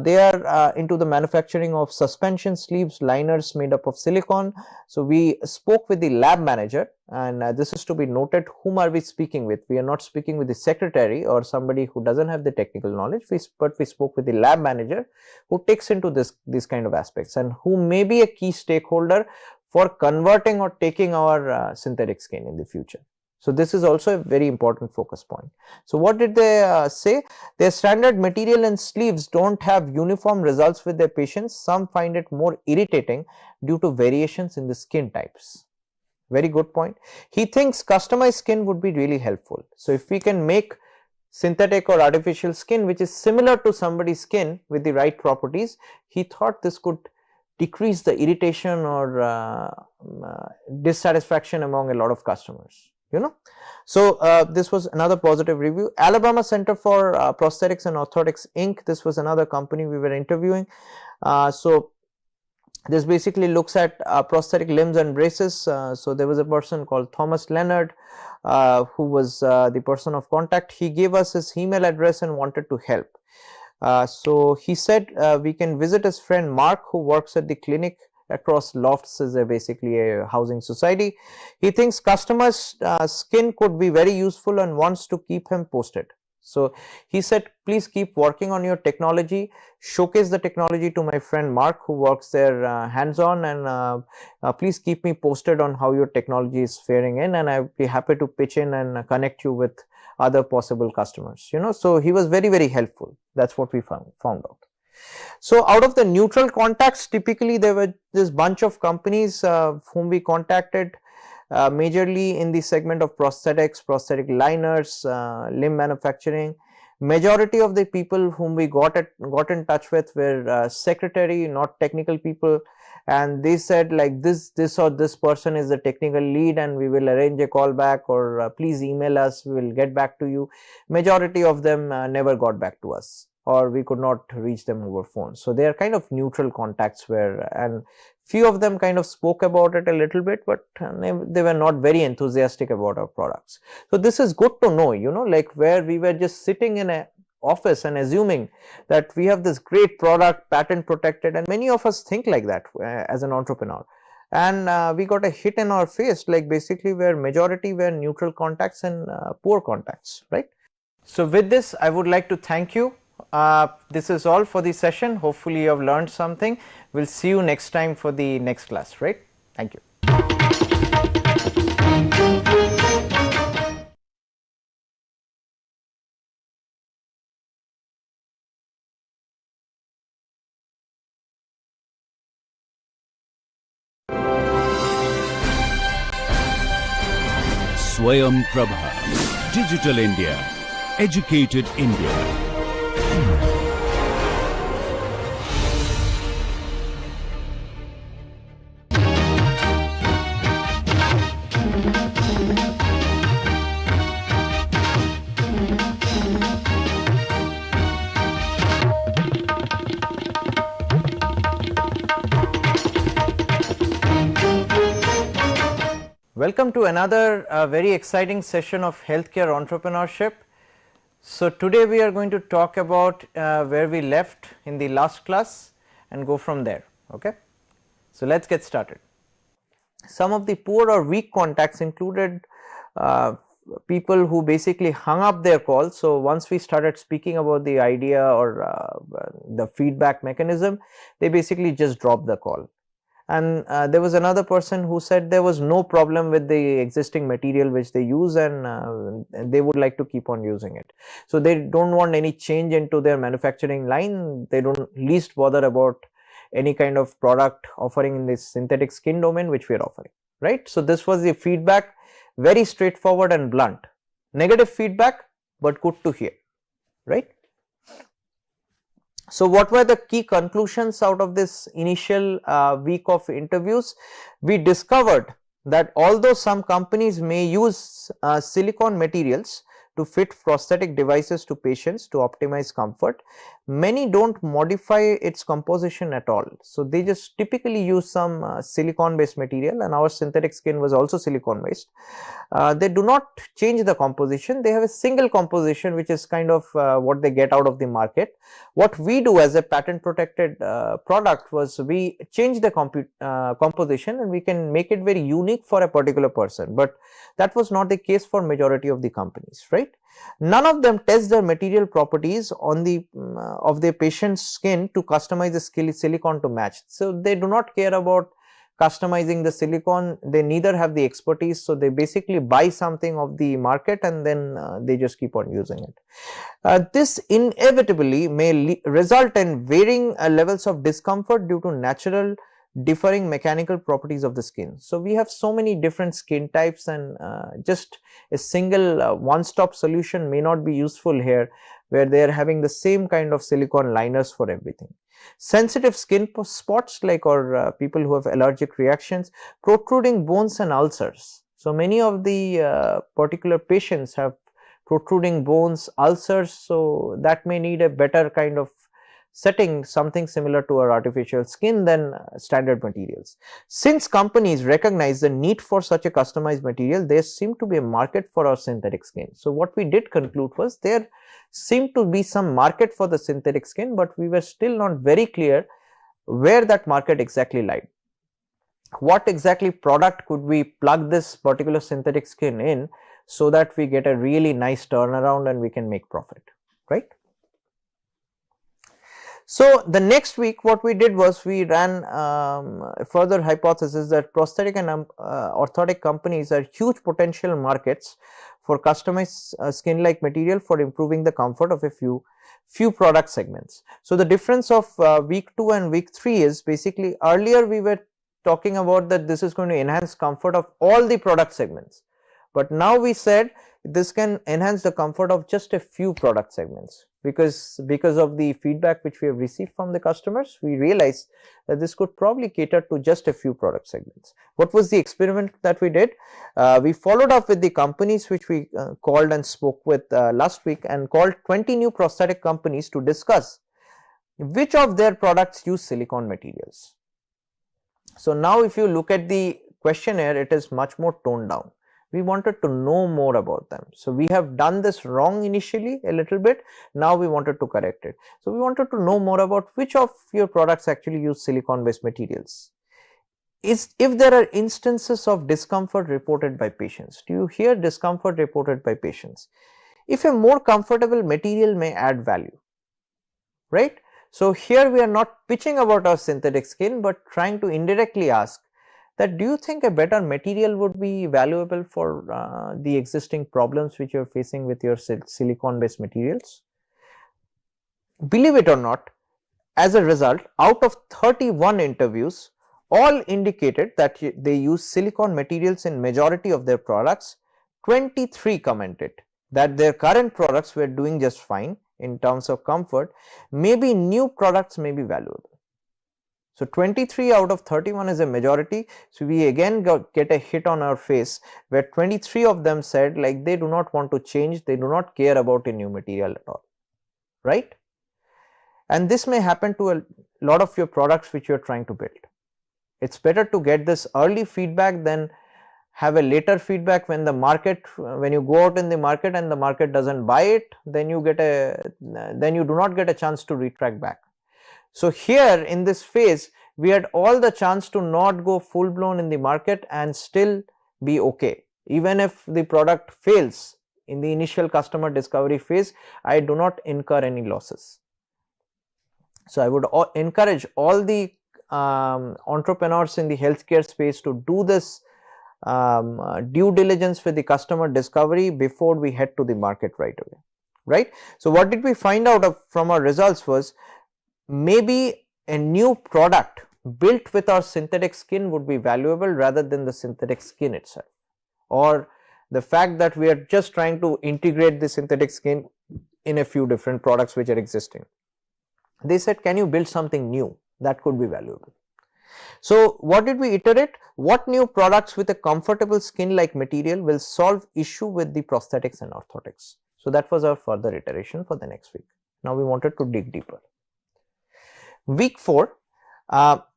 they are into the manufacturing of suspension sleeves, liners made up of silicone. So we spoke with the lab manager, and this is to be noted, whom are we speaking with? We are not speaking with the secretary or somebody who doesn't have the technical knowledge, but we spoke with the lab manager who takes into these kind of aspects and who may be a key stakeholder for converting or taking our synthetic skin in the future. So this is also a very important focus point. So what did they say? Their standard material and sleeves don't have uniform results with their patients. Some find it more irritating due to variations in the skin types. Very good point. He thinks customized skin would be really helpful. So if we can make synthetic or artificial skin which is similar to somebody's skin with the right properties, he thought this could decrease the irritation or dissatisfaction among a lot of customers. So this was another positive review. Alabama Center for Prosthetics and Orthotics Inc., this was another company we were interviewing. So this basically looks at prosthetic limbs and braces. So there was a person called Thomas Leonard who was the person of contact. He gave us his email address and wanted to help. So he said we can visit his friend Mark, who works at the clinic across Lofts, is basically a housing society. He thinks customized skin could be very useful and wants to keep him posted. So he said, please keep working on your technology, showcase the technology to my friend Mark, who works there hands-on, and please keep me posted on how your technology is faring in, and I'll be happy to pitch in and connect you with other possible customers. So he was very, very helpful. That's what we found out. So out of the neutral contacts, typically there were this bunch of companies whom we contacted, majorly in the segment of prosthetics, prosthetic liners, limb manufacturing. Majority of the people whom we got in touch with were secretary, not technical people, and they said like this or this person is the technical lead and we will arrange a call back, or please email us, we will get back to you. Majority of them never got back to us, or we could not reach them over phone. So they are kind of neutral contacts and few of them kind of spoke about it a little bit, but they were not very enthusiastic about our products. So this is good to know, like where we were just sitting in an office and assuming that we have this great product, patent protected, and many of us think like that as an entrepreneur. And we got a hit in our face, like basically where majority were neutral contacts and poor contacts, right? So with this, I would like to thank you. This is all for the session. Hopefully you have learned something. We'll see you next time for the next class, right? Thank you. Swayam Prabha, Digital India, Educated India. Welcome to another very exciting session of healthcare entrepreneurship. So today we are going to talk about where we left in the last class and go from there. Okay, so let's get started. Some of the poor or weak contacts included people who basically hung up their call. So once we started speaking about the idea or the feedback mechanism, they basically just dropped the call. And there was another person who said there was no problem with the existing material which they use, and they would like to keep on using it. So they don't want any change into their manufacturing line. They don't least bother about any kind of product offering in this synthetic skin domain which we are offering, right? So this was the feedback, very straightforward and blunt. Negative feedback, but good to hear, right? So what were the key conclusions out of this initial week of interviews? We discovered that although some companies may use silicone materials to fit prosthetic devices to patients to optimize comfort, many don't modify its composition at all. So they just typically use some silicone based material, and our synthetic skin was also silicone based. They do not change the composition. They have a single composition which is kind of what they get out of the market. What we do as a patent protected product was we change the composition, and we can make it very unique for a particular person, but that was not the case for majority of the companies, right? None of them test their material properties on the of their patient's skin to customize the silicone to match. So they do not care about customizing the silicone. They neither have the expertise, so they basically buy something of the market and then they just keep on using it. This inevitably may result in varying levels of discomfort due to natural differing mechanical properties of the skin. So we have so many different skin types, and just a single one-stop solution may not be useful here, where they are having the same kind of silicone liners for everything. Sensitive skin spots, like or people who have allergic reactions, protruding bones and ulcers. So many of the particular patients have protruding bones, ulcers, so that may need a better kind of setting, something similar to our artificial skin than standard materials. Since companies recognize the need for such a customized material, there seemed to be a market for our synthetic skin. So what we did conclude was there seemed to be some market for the synthetic skin, but we were still not very clear where that market exactly lied. What exactly product could we plug this particular synthetic skin in so that we get a really nice turnaround and we can make profit, right? So the next week what we did was we ran a further hypothesis that prosthetic and orthotic companies are huge potential markets for customized skin like material for improving the comfort of a few product segments. So the difference of week 2 and week 3 is basically, earlier we were talking about that this is going to enhance comfort of all the product segments, but now we said this can enhance the comfort of just a few product segments, because of the feedback which we have received from the customers, we realized that this could probably cater to just a few product segments. What was the experiment that we did? We followed up with the companies which we called and spoke with last week, and called 20 new prosthetic companies to discuss which of their products use silicone materials. So now if you look at the questionnaire, it is much more toned down. We wanted to know more about them. So we have done this wrong initially a little bit, now we wanted to correct it. So we wanted to know more about which of your products actually use silicone based materials. If there are instances of discomfort reported by patients. Do you hear discomfort reported by patients? If a more comfortable material may add value, right? So here we are not pitching about our synthetic skin, but trying to indirectly ask that, do you think a better material would be valuable for the existing problems which you are facing with your silicone based materials? Believe it or not, as a result, out of 31 interviews, all indicated that they use silicone materials in majority of their products. 23 commented that their current products were doing just fine in terms of comfort. Maybe new products may be valuable. So 23 out of 31 is a majority. So we again get a hit on our face, where 23 of them said like they do not want to change, they do not care about a new material at all, right? And this may happen to a lot of your products which you are trying to build. It's better to get this early feedback than have a later feedback when the market, when you go out in the market and the market doesn't buy it, then you do not get a chance to retract back. So here in this phase, we had all the chance to not go full blown in the market and still be okay. Even if the product fails in the initial customer discovery phase, I do not incur any losses. So, I would encourage all the entrepreneurs in the healthcare space to do this due diligence with the customer discovery before we head to the market right away, right. So, what did we find out from our results was, maybe a new product built with our synthetic skin would be valuable rather than the synthetic skin itself, or the fact that we are just trying to integrate the synthetic skin in a few different products which are existing. They said, can you build something new that could be valuable? So, what did we iterate? What new products with a comfortable skin like material will solve issue with the prosthetics and orthotics? So, that was our further iteration for the next week. Now, we wanted to dig deeper. Week 4,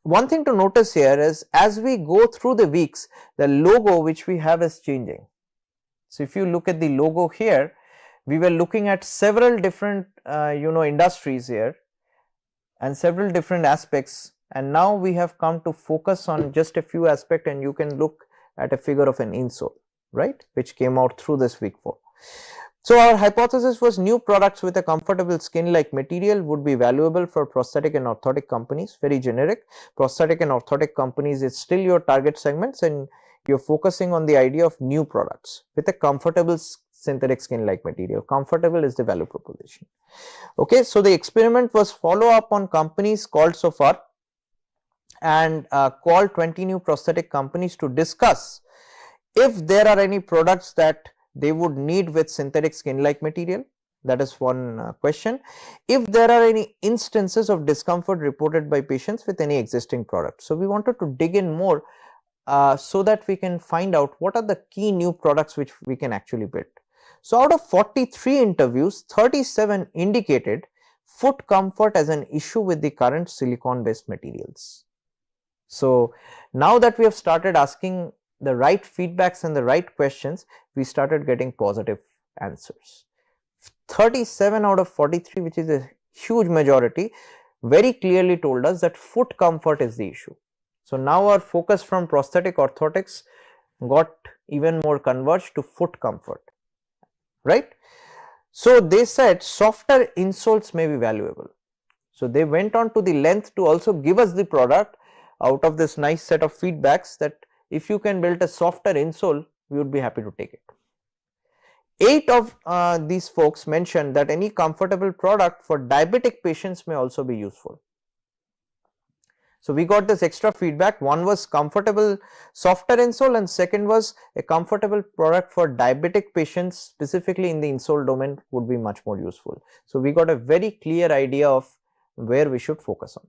one thing to notice here is, as we go through the weeks, the logo which we have is changing. So, if you look at the logo here, we were looking at several different industries here and several different aspects, and now we have come to focus on just a few aspects, and you can look at a figure of an insole, right, which came out through this week 4. So, our hypothesis was, new products with a comfortable skin like material would be valuable for prosthetic and orthotic companies. Very generic. Prosthetic and orthotic companies is still your target segments, and you are focusing on the idea of new products with a comfortable synthetic skin like material. Comfortable is the value proposition. Okay, so the experiment was follow up on companies called so far, and call 20 new prosthetic companies to discuss if there are any products that they would need with synthetic skin like material. That is one question. If there are any instances of discomfort reported by patients with any existing product. So, we wanted to dig in more so that we can find out what are the key new products which we can actually build. So, out of 43 interviews, 37 indicated foot comfort as an issue with the current silicone based materials. So, now that we have started asking the right feedbacks and the right questions, we started getting positive answers. 37 out of 43, which is a huge majority, very clearly told us that foot comfort is the issue. So, now our focus from prosthetic orthotics got even more converged to foot comfort, right. So, they said softer insoles may be valuable. So, they went on to the length to also give us the product out of this nice set of feedbacks, that if you can build a softer insole, we would be happy to take it. 8 of these folks mentioned that any comfortable product for diabetic patients may also be useful. So, we got this extra feedback. One was comfortable softer insole, and second was a comfortable product for diabetic patients, specifically in the insole domain, would be much more useful. So, we got a very clear idea of where we should focus on,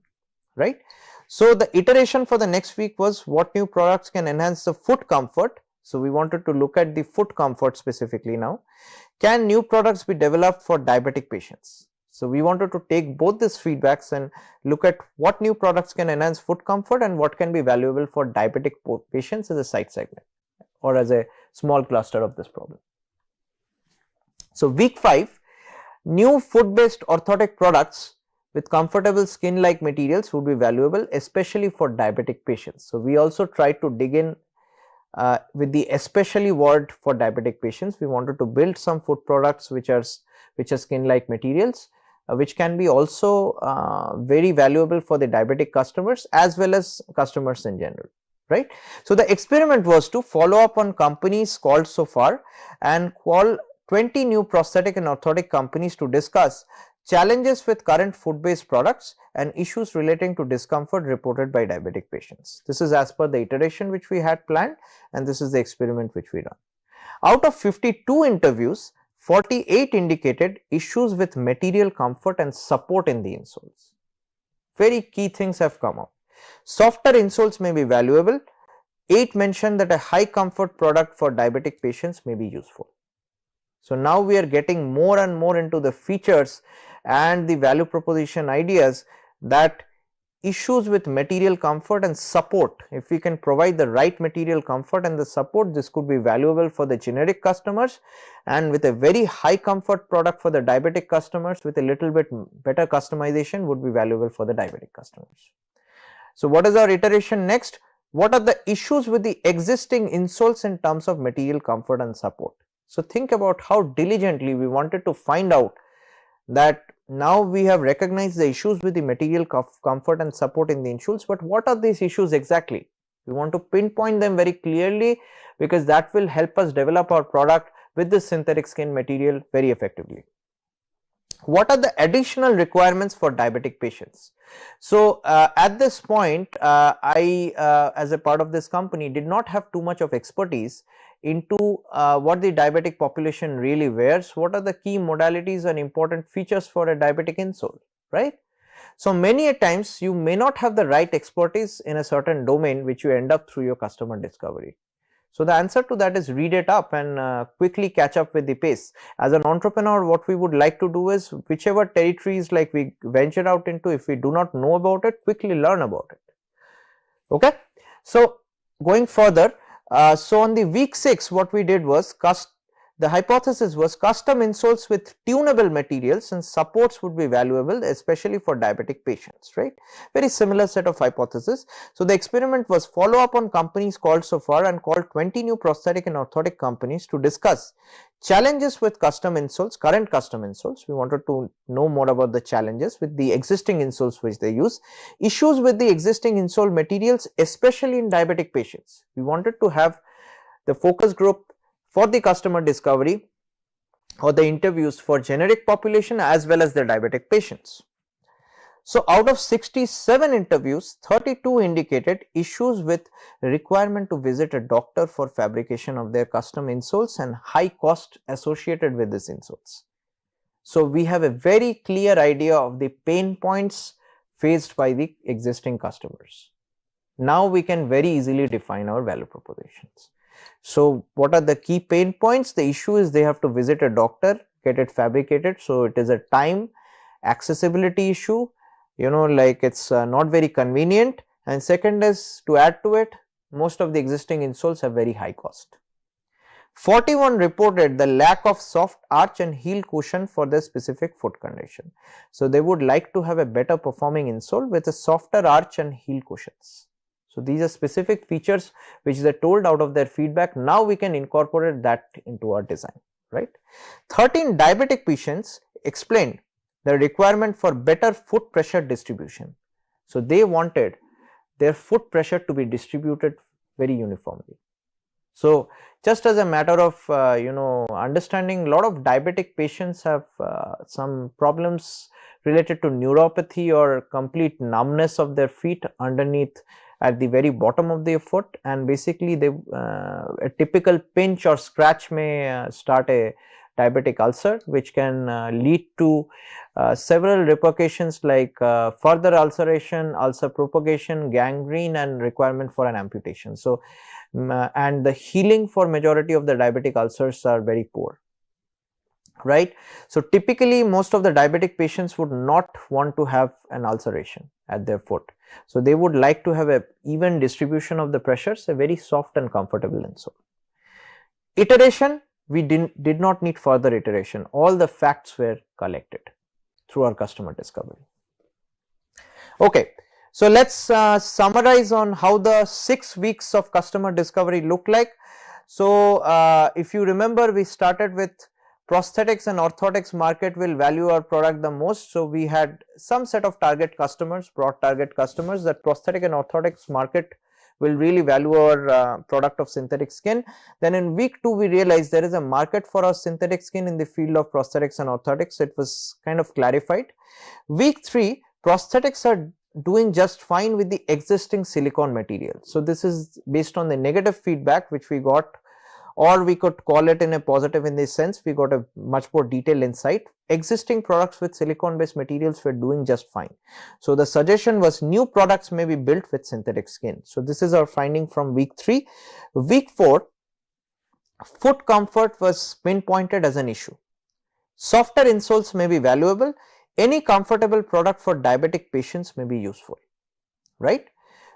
right. So, the iteration for the next week was, what new products can enhance the foot comfort. So, we wanted to look at the foot comfort specifically now. Can new products be developed for diabetic patients? So, we wanted to take both these feedbacks and look at what new products can enhance foot comfort and what can be valuable for diabetic patients as a side segment or as a small cluster of this problem. So, week 5, new foot based orthotic products with comfortable skin like materials would be valuable, especially for diabetic patients. So, we also tried to dig in with the especially word for diabetic patients. We wanted to build some foot products which are skin like materials, which can be also very valuable for the diabetic customers as well as customers in general, right. So, the experiment was to follow up on companies called so far and call 20 new prosthetic and orthotic companies to discuss challenges with current foot based products and issues relating to discomfort reported by diabetic patients. This is as per the iteration which we had planned, and this is the experiment which we run. Out of 52 interviews, 48 indicated issues with material comfort and support in the insoles. Very key things have come up. Softer insoles may be valuable. 8 mentioned that a high comfort product for diabetic patients may be useful. So, now we are getting more and more into the features and the value proposition ideas, that issues with material comfort and support, if we can provide the right material comfort and the support, this could be valuable for the generic customers, and with a very high comfort product for the diabetic customers with a little bit better customization would be valuable for the diabetic customers. So, what is our iteration next? what are the issues with the existing insoles in terms of material comfort and support. So think about how diligently we wanted to find out that now we have recognized the issues with the material comfort and support in the insoles, but what are these issues exactly? We want to pinpoint them very clearly, because that will help us develop our product with this synthetic skin material very effectively. What are the additional requirements for diabetic patients? So at this point, I as a part of this company did not have too much of expertise into what the diabetic population really wears, what are the key modalities and important features for a diabetic insole, right? So many a times you may not have the right expertise in a certain domain, which you end up through your customer discovery. So the answer to that is read it up and quickly catch up with the pace. As an entrepreneur, what we would like to do is, whichever territories like we venture out into, if we do not know about it, quickly learn about it. Okay. So going further, so on the week 6, what we did was the hypothesis was custom insoles with tunable materials and supports would be valuable, especially for diabetic patients, right? Very similar set of hypothesis. So the experiment was follow up on companies called so far and called 20 new prosthetic and orthotic companies to discuss challenges with custom insoles, current custom insoles. We wanted to know more about the challenges with the existing insoles which they use, issues with the existing insole materials, especially in diabetic patients. We wanted to have the focus group for the customer discovery or the interviews for generic population as well as the diabetic patients. So out of 67 interviews, 32 indicated issues with requirement to visit a doctor for fabrication of their custom insoles and high cost associated with these insoles. So we have a very clear idea of the pain points faced by the existing customers. Now we can very easily define our value propositions. So what are the key pain points? The issue is they have to visit a doctor, get it fabricated. So it is a time accessibility issue, you know, like it's not very convenient. And second is, to add to it, most of the existing insoles have very high cost. 41 reported the lack of soft arch and heel cushion for their specific foot condition. So they would like to have a better performing insole with a softer arch and heel cushions. So these are specific features which they told out of their feedback. Now we can incorporate that into our design, right? 13 diabetic patients explained the requirement for better foot pressure distribution. So they wanted their foot pressure to be distributed very uniformly. So just as a matter of understanding, a lot of diabetic patients have some problems related to neuropathy or complete numbness of their feet underneath at the very bottom of their foot, and basically they a typical pinch or scratch may start a diabetic ulcer, which can lead to several repercussions like further ulceration, ulcer propagation, gangrene, and requirement for an amputation. So and the healing for majority of the diabetic ulcers are very poor, right? So typically most of the diabetic patients would not want to have an ulceration at their foot. So they would like to have a even distribution of the pressures, a very soft and comfortable insole. Iteration, we did not need further iteration. All the facts were collected through our customer discovery. Okay, so let's summarize on how the 6 weeks of customer discovery look like. So if you remember, we started with prosthetics and orthotics market will value our product the most. So we had some set of target customers, broad target customers, that prosthetic and orthotics market will really value our product of synthetic skin. Then in week 2 we realized there is a market for our synthetic skin in the field of prosthetics and orthotics. It was kind of clarified. Week 3, prosthetics are doing just fine with the existing silicone material. So this is based on the negative feedback which we got, or we could call it in a positive in this sense, we got a much more detailed insight. Existing products with silicone based materials were doing just fine. So the suggestion was new products may be built with synthetic skin. So this is our finding from week 3. Week 4, foot comfort was pinpointed as an issue. Softer insoles may be valuable. Any comfortable product for diabetic patients may be useful, right?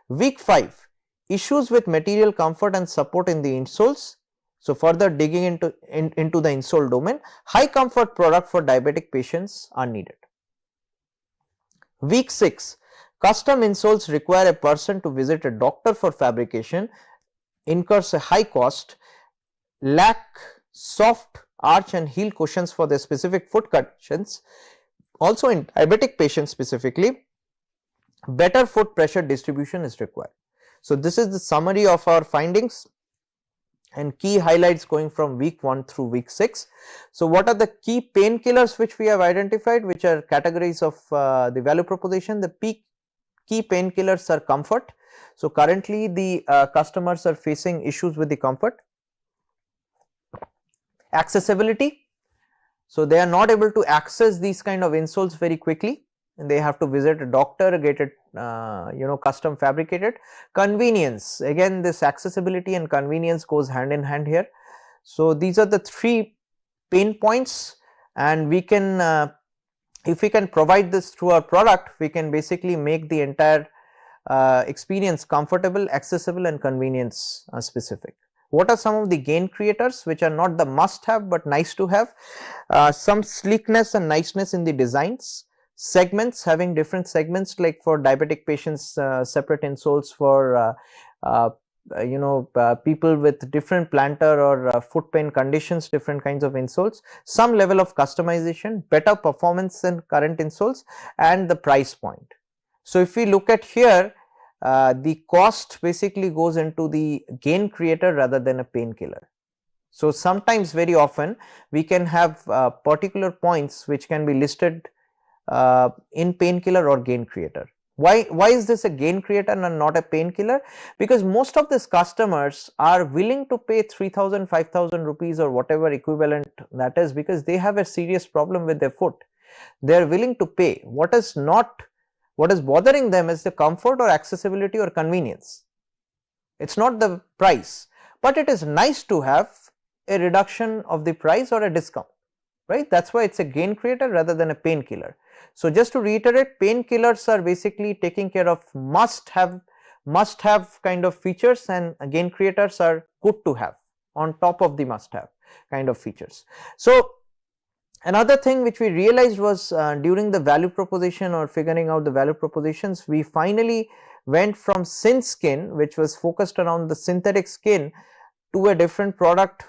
Week 5, issues with material comfort and support in the insoles. So further digging into the insole domain, high comfort product for diabetic patients are needed. Week 6, Custom insoles require a person to visit a doctor for fabrication, incurs a high cost, lack soft arch and heel cushions for their specific foot conditions. Also in diabetic patients specifically, better foot pressure distribution is required. So this is the summary of our findings and key highlights going from week 1 through week 6. So what are the key painkillers which we have identified, which are categories of the value proposition? The key painkillers are comfort. So currently the customers are facing issues with the comfort. Accessibility. So they are not able to access these kind of insoles very quickly, and they have to visit a doctor, get it custom fabricated. Convenience, again this accessibility and convenience goes hand in hand here. So these are the 3 pain points, and we can if we can provide this through our product, we can basically make the entire experience comfortable, accessible and convenience specific. What are some of the gain creators which are not the must have but nice to have? Some sleekness and niceness in the designs. Segments, having different segments, like for diabetic patients separate insoles, for people with different plantar or foot pain conditions, different kinds of insoles. Some level of customization, better performance than current insoles, and the price point. So if we look at here, the cost basically goes into the gain creator rather than a painkiller. So sometimes, very often, we can have particular points which can be listed in painkiller or gain creator. Why is this a gain creator and not a painkiller? Because most of these customers are willing to pay 3,000, 5,000 rupees or whatever equivalent that is, because they have a serious problem with their foot. They are willing to pay. What is bothering them is the comfort or accessibility or convenience. It is not the price, but it is nice to have a reduction of the price or a discount, right? That is why it is a gain creator rather than a painkiller. So just to reiterate, painkillers are basically taking care of must have kind of features, and gain creators are good to have on top of the must have kind of features. So another thing which we realized was during the value proposition or figuring out the value propositions, we finally went from syn skin, which was focused around the synthetic skin, to a different product.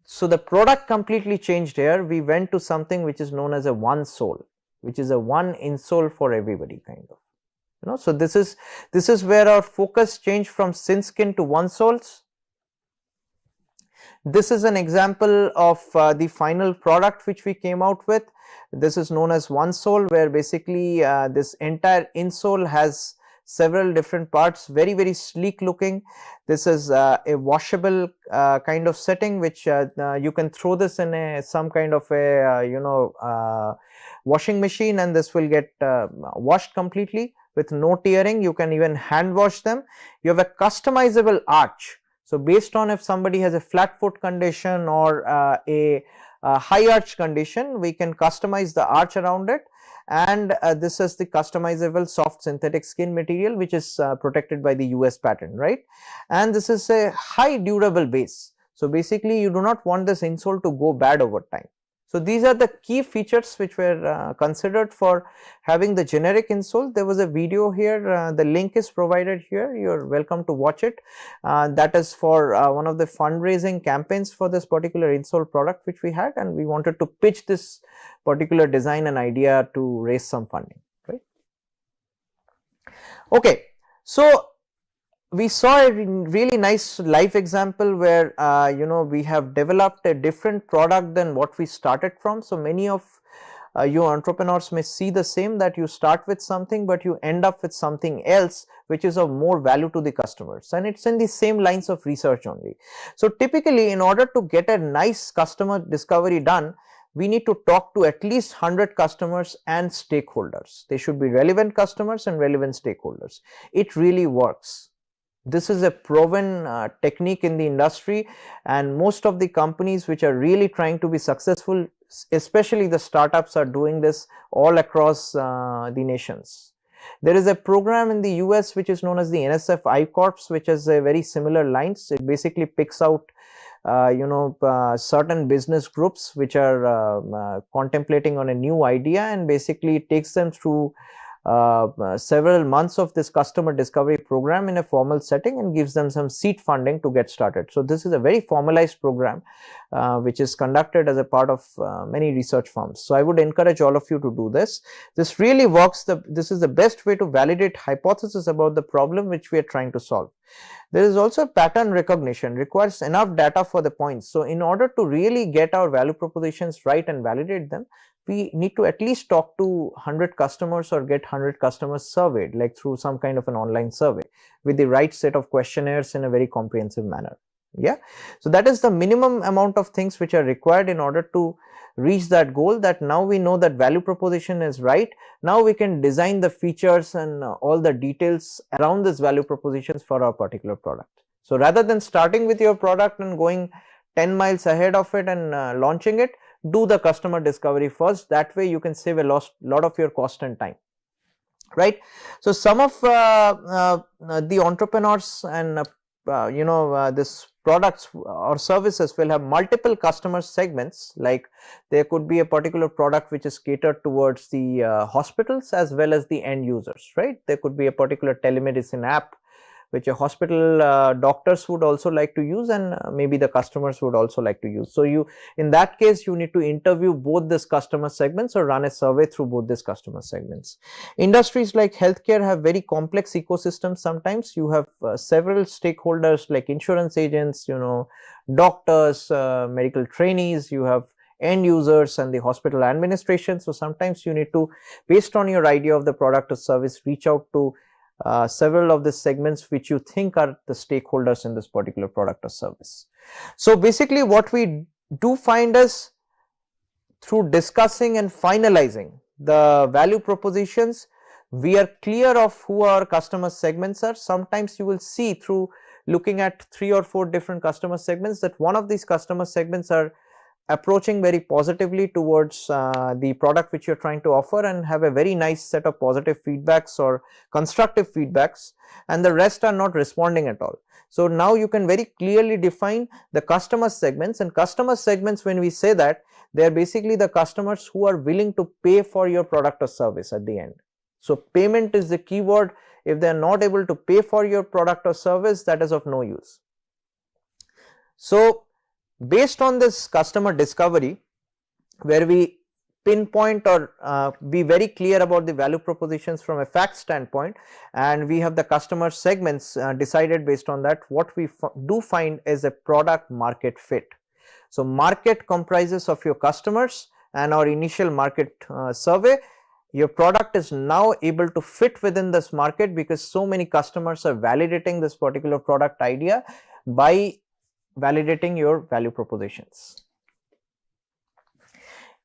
So the product completely changed here. We went to something which is known as a one sole, which is a one insole for everybody kind of, So this is where our focus changed from syn skin to one soles. This is an example of the final product which we came out with. This is known as one sole, where basically this entire insole has several different parts, very sleek looking. This is a washable kind of setting, which you can throw this in some kind of a washing machine, and this will get washed completely with no tearing. You can even hand wash them. You have a customizable arch. So based on if somebody has a flat foot condition or a high arch condition, we can customize the arch around it. And this is the customizable soft synthetic skin material, which is protected by the US patent, right? And this is a high durable base. So basically you do not want this insole to go bad over time. So these are the key features which were considered for having the generic insole. There was a video here, the link is provided here, you are welcome to watch it. That is for one of the fundraising campaigns for this particular insole product which we had, and we wanted to pitch this particular design and idea to raise some funding, right? Okay, so we saw a really nice live example where we have developed a different product than what we started from. So many of you entrepreneurs may see the same, that you start with something but you end up with something else which is of more value to the customers, and it's in the same lines of research only. So typically, in order to get a nice customer discovery done, we need to talk to at least 100 customers and stakeholders. They should be relevant customers and relevant stakeholders. It really works. This is a proven technique in the industry, and most of the companies which are really trying to be successful, especially the startups, are doing this all across the nations. There is a program in the US which is known as the NSF I-Corps, which has a very similar lines. It basically picks out certain business groups which are contemplating on a new idea, and basically takes them through several months of this customer discovery program in a formal setting and gives them some seed funding to get started. So this is a very formalized program which is conducted as a part of many research firms. So I would encourage all of you to do this. This really works. This is the best way to validate hypothesis about the problem which we are trying to solve. There is also pattern recognition, requires enough data for the points. So in order to really get our value propositions right and validate them, we need to at least talk to 100 customers or get 100 customers surveyed, like through some kind of an online survey with the right set of questionnaires in a very comprehensive manner. Yeah, so that is the minimum amount of things which are required in order to reach that goal, that now we know that value proposition is right. Now we can design the features and all the details around this value propositions for our particular product. So rather than starting with your product and going 10 miles ahead of it and launching it, do the customer discovery first. That way you can save a lot of your cost and time, right? So some of the entrepreneurs and this products or services will have multiple customer segments, like there could be a particular product which is catered towards the hospitals as well as the end users, right? There could be a particular telemedicine app which a hospital doctors would also like to use, and maybe the customers would also like to use. So you, in that case, you need to interview both these customer segments or run a survey through both these customer segments. Industries like healthcare have very complex ecosystems. Sometimes you have several stakeholders like insurance agents, doctors, medical trainees, you have end users and the hospital administration. So sometimes you need to, based on your idea of the product or service, reach out to several of the segments which you think are the stakeholders in this particular product or service. So basically what we do find is, through discussing and finalizing the value propositions, we are clear of who our customer segments are. Sometimes you will see through looking at 3 or 4 different customer segments that one of these customer segments are approaching very positively towards the product which you are trying to offer and have a very nice set of positive feedbacks or constructive feedbacks, and the rest are not responding at all. So now you can very clearly define the customer segments, and customer segments, when we say that, they are basically the customers who are willing to pay for your product or service at the end. So payment is the keyword. If they are not able to pay for your product or service, that is of no use. So based on this customer discovery, where we pinpoint or be very clear about the value propositions from a fact standpoint, and we have the customer segments decided based on that, what we do find is a product market fit. So market comprises of your customers and our initial market survey. Your product is now able to fit within this market because so many customers are validating this particular product idea by validating your value propositions.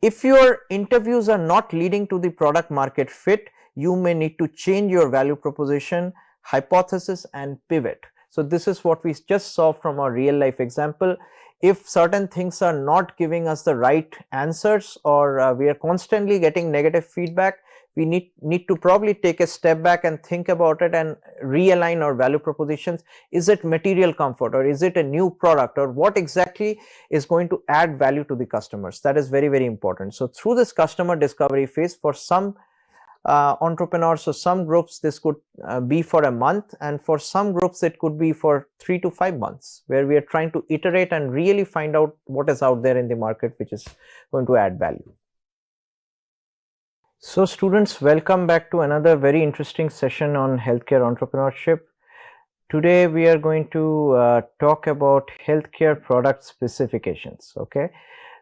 If your interviews are not leading to the product market fit, you may need to change your value proposition, hypothesis and pivot. So this is what we just saw from our real life example. If certain things are not giving us the right answers, or we are constantly getting negative feedback, we need to probably take a step back and think about it and realign our value propositions. Is it material comfort, or is it a new product, or what exactly is going to add value to the customers? That is very, very important. So through this customer discovery phase, for some entrepreneurs or some groups, this could be for a month, and for some groups it could be for 3 to 5 months, where we are trying to iterate and really find out what is out there in the market which is going to add value. So students, welcome back to another very interesting session on healthcare entrepreneurship. Today we are going to talk about healthcare product specifications. Okay,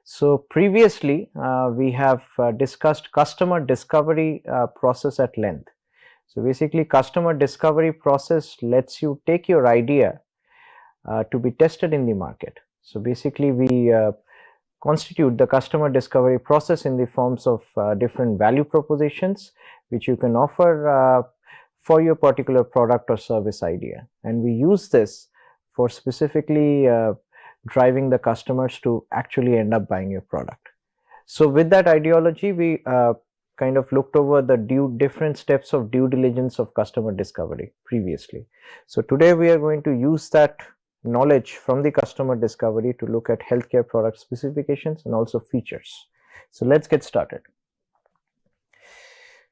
so previously we have discussed customer discovery process at length. So basically, customer discovery process lets you take your idea to be tested in the market. So basically we constitute the customer discovery process in the forms of different value propositions which you can offer for your particular product or service idea, and we use this for specifically driving the customers to actually end up buying your product. So with that ideology, we kind of looked over the different steps of due diligence of customer discovery previously. So today we are going to use that knowledge from the customer discovery to look at healthcare product specifications and also features. So let's get started.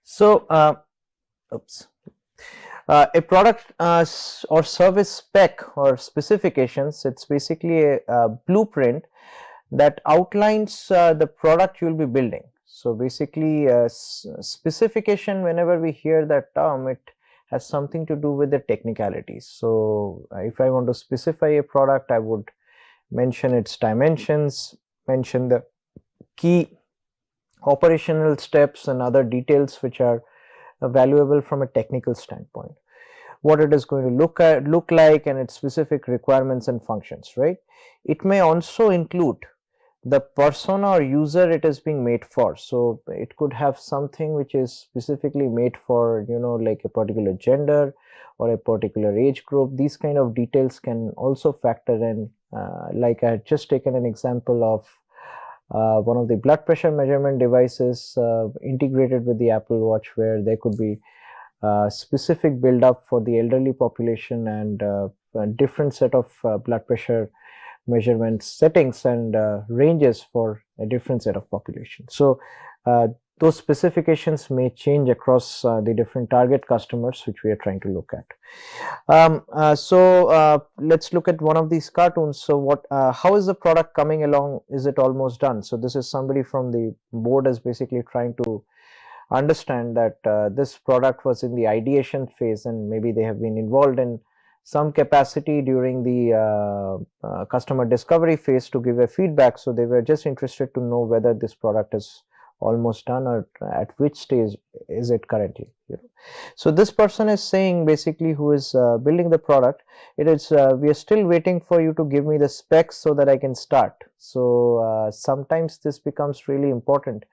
So oops. A product or service spec or specifications, it's basically a blueprint that outlines the product you will be building. So basically specification, whenever we hear that term, it has something to do with the technicalities. So if I want to specify a product, I would mention its dimensions, mention the key operational steps and other details which are valuable from a technical standpoint, what it is going to look like and its specific requirements and functions, right? It may also include the persona or user it is being made for. So it could have something which is specifically made for, you know, like a particular gender or a particular age group. These kind of details can also factor in, like I had just taken an example of one of the blood pressure measurement devices integrated with the Apple Watch, where there could be specific build up for the elderly population and a different set of blood pressure measurement settings and ranges for a different set of population. So those specifications may change across the different target customers which we are trying to look at. Let's look at one of these cartoons. So what, how is the product coming along? Is it almost done? So this is somebody from the board is basically trying to understand that this product was in the ideation phase and maybe they have been involved in some capacity during the customer discovery phase to give a feedback. So they were just interested to know whether this product is almost done or at which stage is it currently. You know. So this person is saying basically, who is building the product, it is we are still waiting for you to give me the specs so that I can start. So sometimes this becomes really important,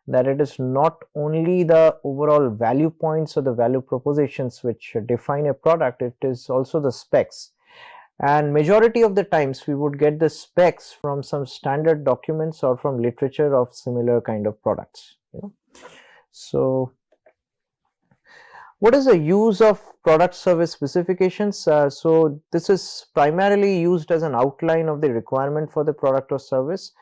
that it is not only the overall value points or the value propositions which define a product, it is also the specs. And majority of the times we would get the specs from some standard documents or from literature of similar kind of products. You know. So what is the use of product service specifications? So this is primarily used as an outline of the requirement for the product or service,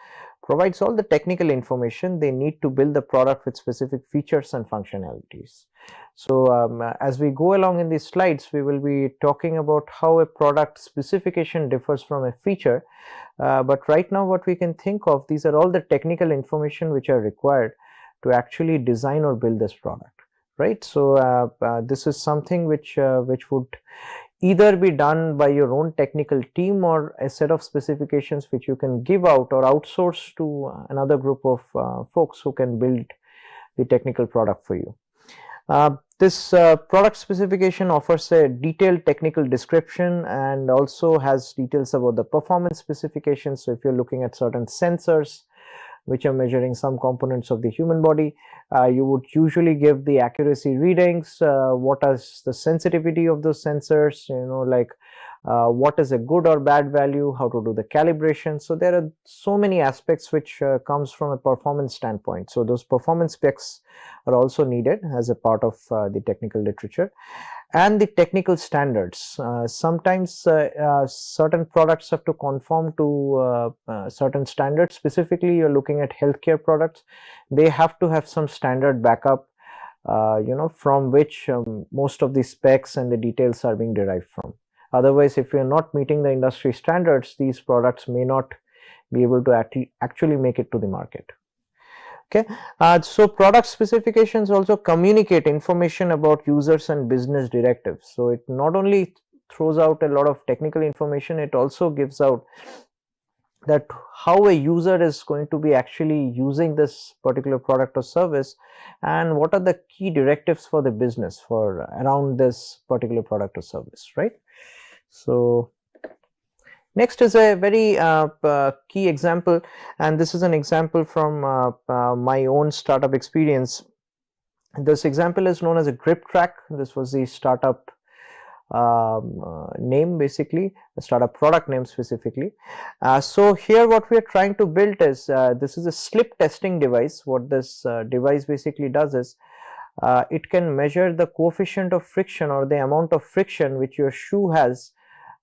provides all the technical information they need to build the product with specific features and functionalities. So as we go along in these slides, we will be talking about how a product specification differs from a feature, but right now what we can think of, these are all the technical information which are required to actually design or build this product, right? So this is something which would either be done by your own technical team or a set of specifications which you can give out or outsource to another group of folks who can build the technical product for you. This product specification offers a detailed technical description and also has details about the performance specifications. So if you're looking at certain sensors which are measuring some components of the human body, you would usually give the accuracy readings, what is the sensitivity of those sensors, you know, like what is a good or bad value, how to do the calibration. So there are so many aspects which comes from a performance standpoint. So those performance specs are also needed as a part of the technical literature. And the technical standards. Sometimes certain products have to conform to certain standards. Specifically, you're looking at healthcare products. They have to have some standard backup, you know, from which most of the specs and the details are being derived from. Otherwise, if you're not meeting the industry standards, these products may not be able to actually make it to the market. Okay, so product specifications also communicate information about users and business directives. So it not only throws out a lot of technical information, it also gives out that how a user is going to be actually using this particular product or service and what are the key directives for the business for around this particular product or service, right? So next is a very key example, and this is an example from my own startup experience. This example is known as a grip track. This was the startup name, basically the startup product name specifically. So here what we are trying to build is this is a slip testing device. What this device basically does is it can measure the coefficient of friction or the amount of friction which your shoe has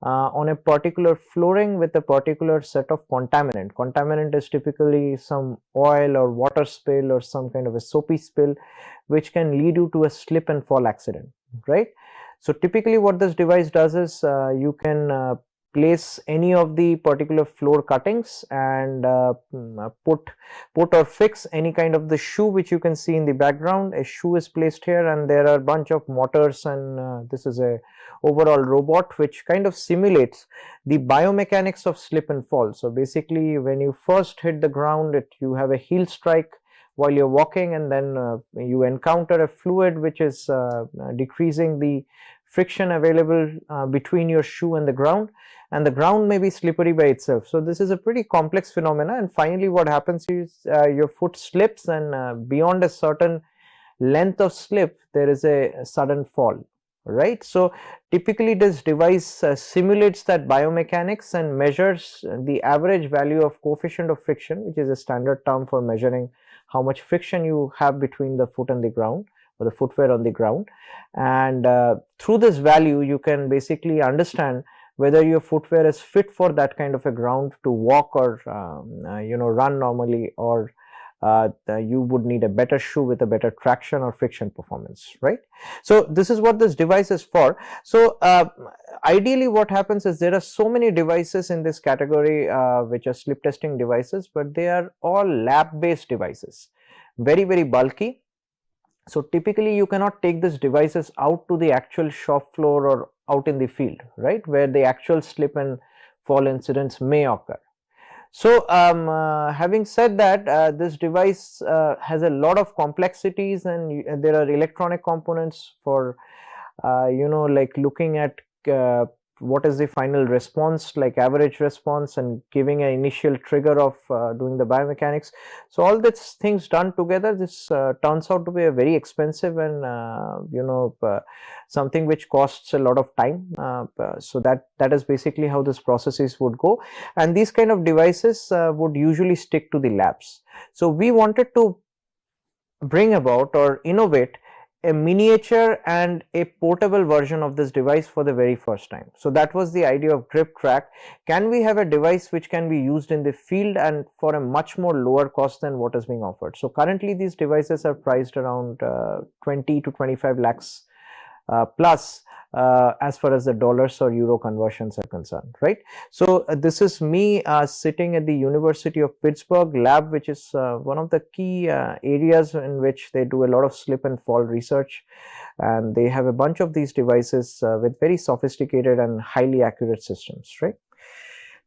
on a particular flooring with a particular set of contaminant. Contaminant is typically some oil or water spill or some kind of a soapy spill, which can lead you to a slip and fall accident, right? So typically what this device does is you can place any of the particular floor cuttings and put or fix any kind of the shoe which you can see in the background. A shoe is placed here and there are a bunch of motors, and this is a overall robot which kind of simulates the biomechanics of slip and fall. So basically when you first hit the ground, you have a heel strike while you're walking, and then you encounter a fluid which is decreasing the friction available between your shoe and the ground may be slippery by itself. So this is a pretty complex phenomena, and finally what happens is your foot slips, and beyond a certain length of slip there is a sudden fall, right? So typically this device simulates that biomechanics and measures the average value of coefficient of friction, which is a standard term for measuring how much friction you have between the foot and the ground, or the footwear on the ground. And through this value you can basically understand whether your footwear is fit for that kind of a ground to walk or run normally, or you would need a better shoe with a better traction or friction performance, right? So this is what this device is for. So ideally what happens is there are so many devices in this category which are slip testing devices, but they are all lab based devices, very bulky. So typically you cannot take these devices out to the actual shop floor or out in the field, right, where the actual slip and fall incidents may occur. So having said that, this device has a lot of complexities, and there are electronic components for like looking at what is the final response, like average response, and giving an initial trigger of doing the biomechanics. So all these things done together, this turns out to be a very expensive and something which costs a lot of time. So that is basically how this processes would go, and these kind of devices would usually stick to the labs. So we wanted to bring about or innovate a miniature and a portable version of this device for the very first time. So that was the idea of Grip Track. Can we have a device which can be used in the field and for a much more lower cost than what is being offered? So currently these devices are priced around 20 to 25 lakhs plus as far as the dollars or euro conversions are concerned, right? So this is me sitting at the University of Pittsburgh lab, which is one of the key areas in which they do a lot of slip and fall research, and they have a bunch of these devices with very sophisticated and highly accurate systems, right?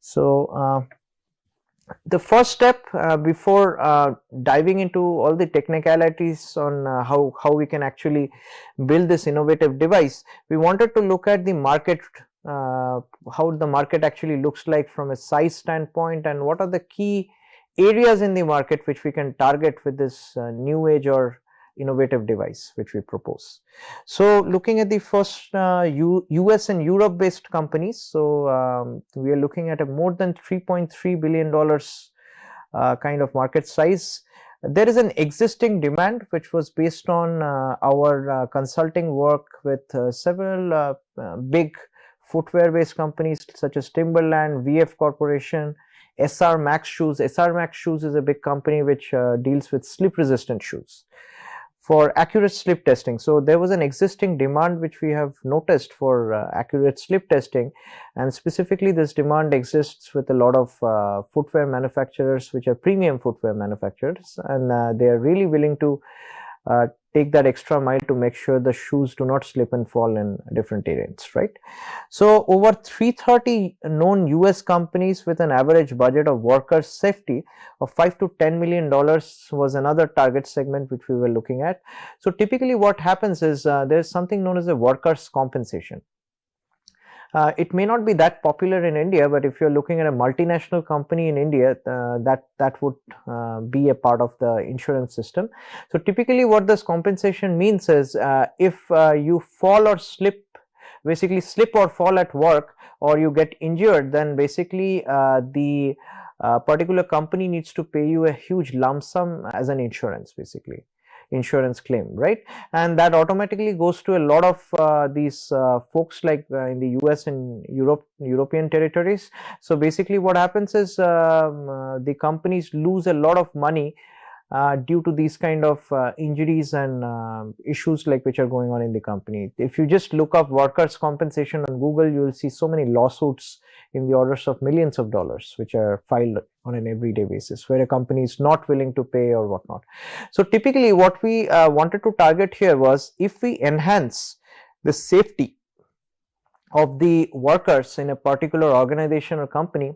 So the first step before diving into all the technicalities on how we can actually build this innovative device, we wanted to look at the market, how the market actually looks like from a size standpoint, and what are the key areas in the market which we can target with this new age or innovative device which we propose. So looking at the first US and Europe based companies, so we are looking at a more than $3.3 billion kind of market size. There is an existing demand which was based on our consulting work with several big footwear based companies such as Timberland, VF Corporation, SR Max Shoes. SR Max Shoes is a big company which deals with slip resistant shoes for accurate slip testing. So there was an existing demand which we have noticed for accurate slip testing, and specifically this demand exists with a lot of footwear manufacturers which are premium footwear manufacturers, and they are really willing to take that extra mile to make sure the shoes do not slip and fall in different terrains, right? So over 330 known US companies with an average budget of worker safety of $5 to $10 million was another target segment which we were looking at. So typically what happens is there is something known as a workers' compensation. It may not be that popular in India, but if you're looking at a multinational company in India, that would be a part of the insurance system. So typically what this compensation means is if you fall or slip, basically slip or fall at work, or you get injured, then basically the particular company needs to pay you a huge lump sum as an insurance basically. insurance claim, right? And that automatically goes to a lot of these folks like in the US and European territories. So basically what happens is the companies lose a lot of money due to these kind of injuries and issues like which are going on in the company. If you just look up workers' compensation on Google, you will see so many lawsuits in the orders of millions of dollars which are filed on an everyday basis, where a company is not willing to pay or whatnot. So typically what we wanted to target here was, if we enhance the safety of the workers in a particular organization or company,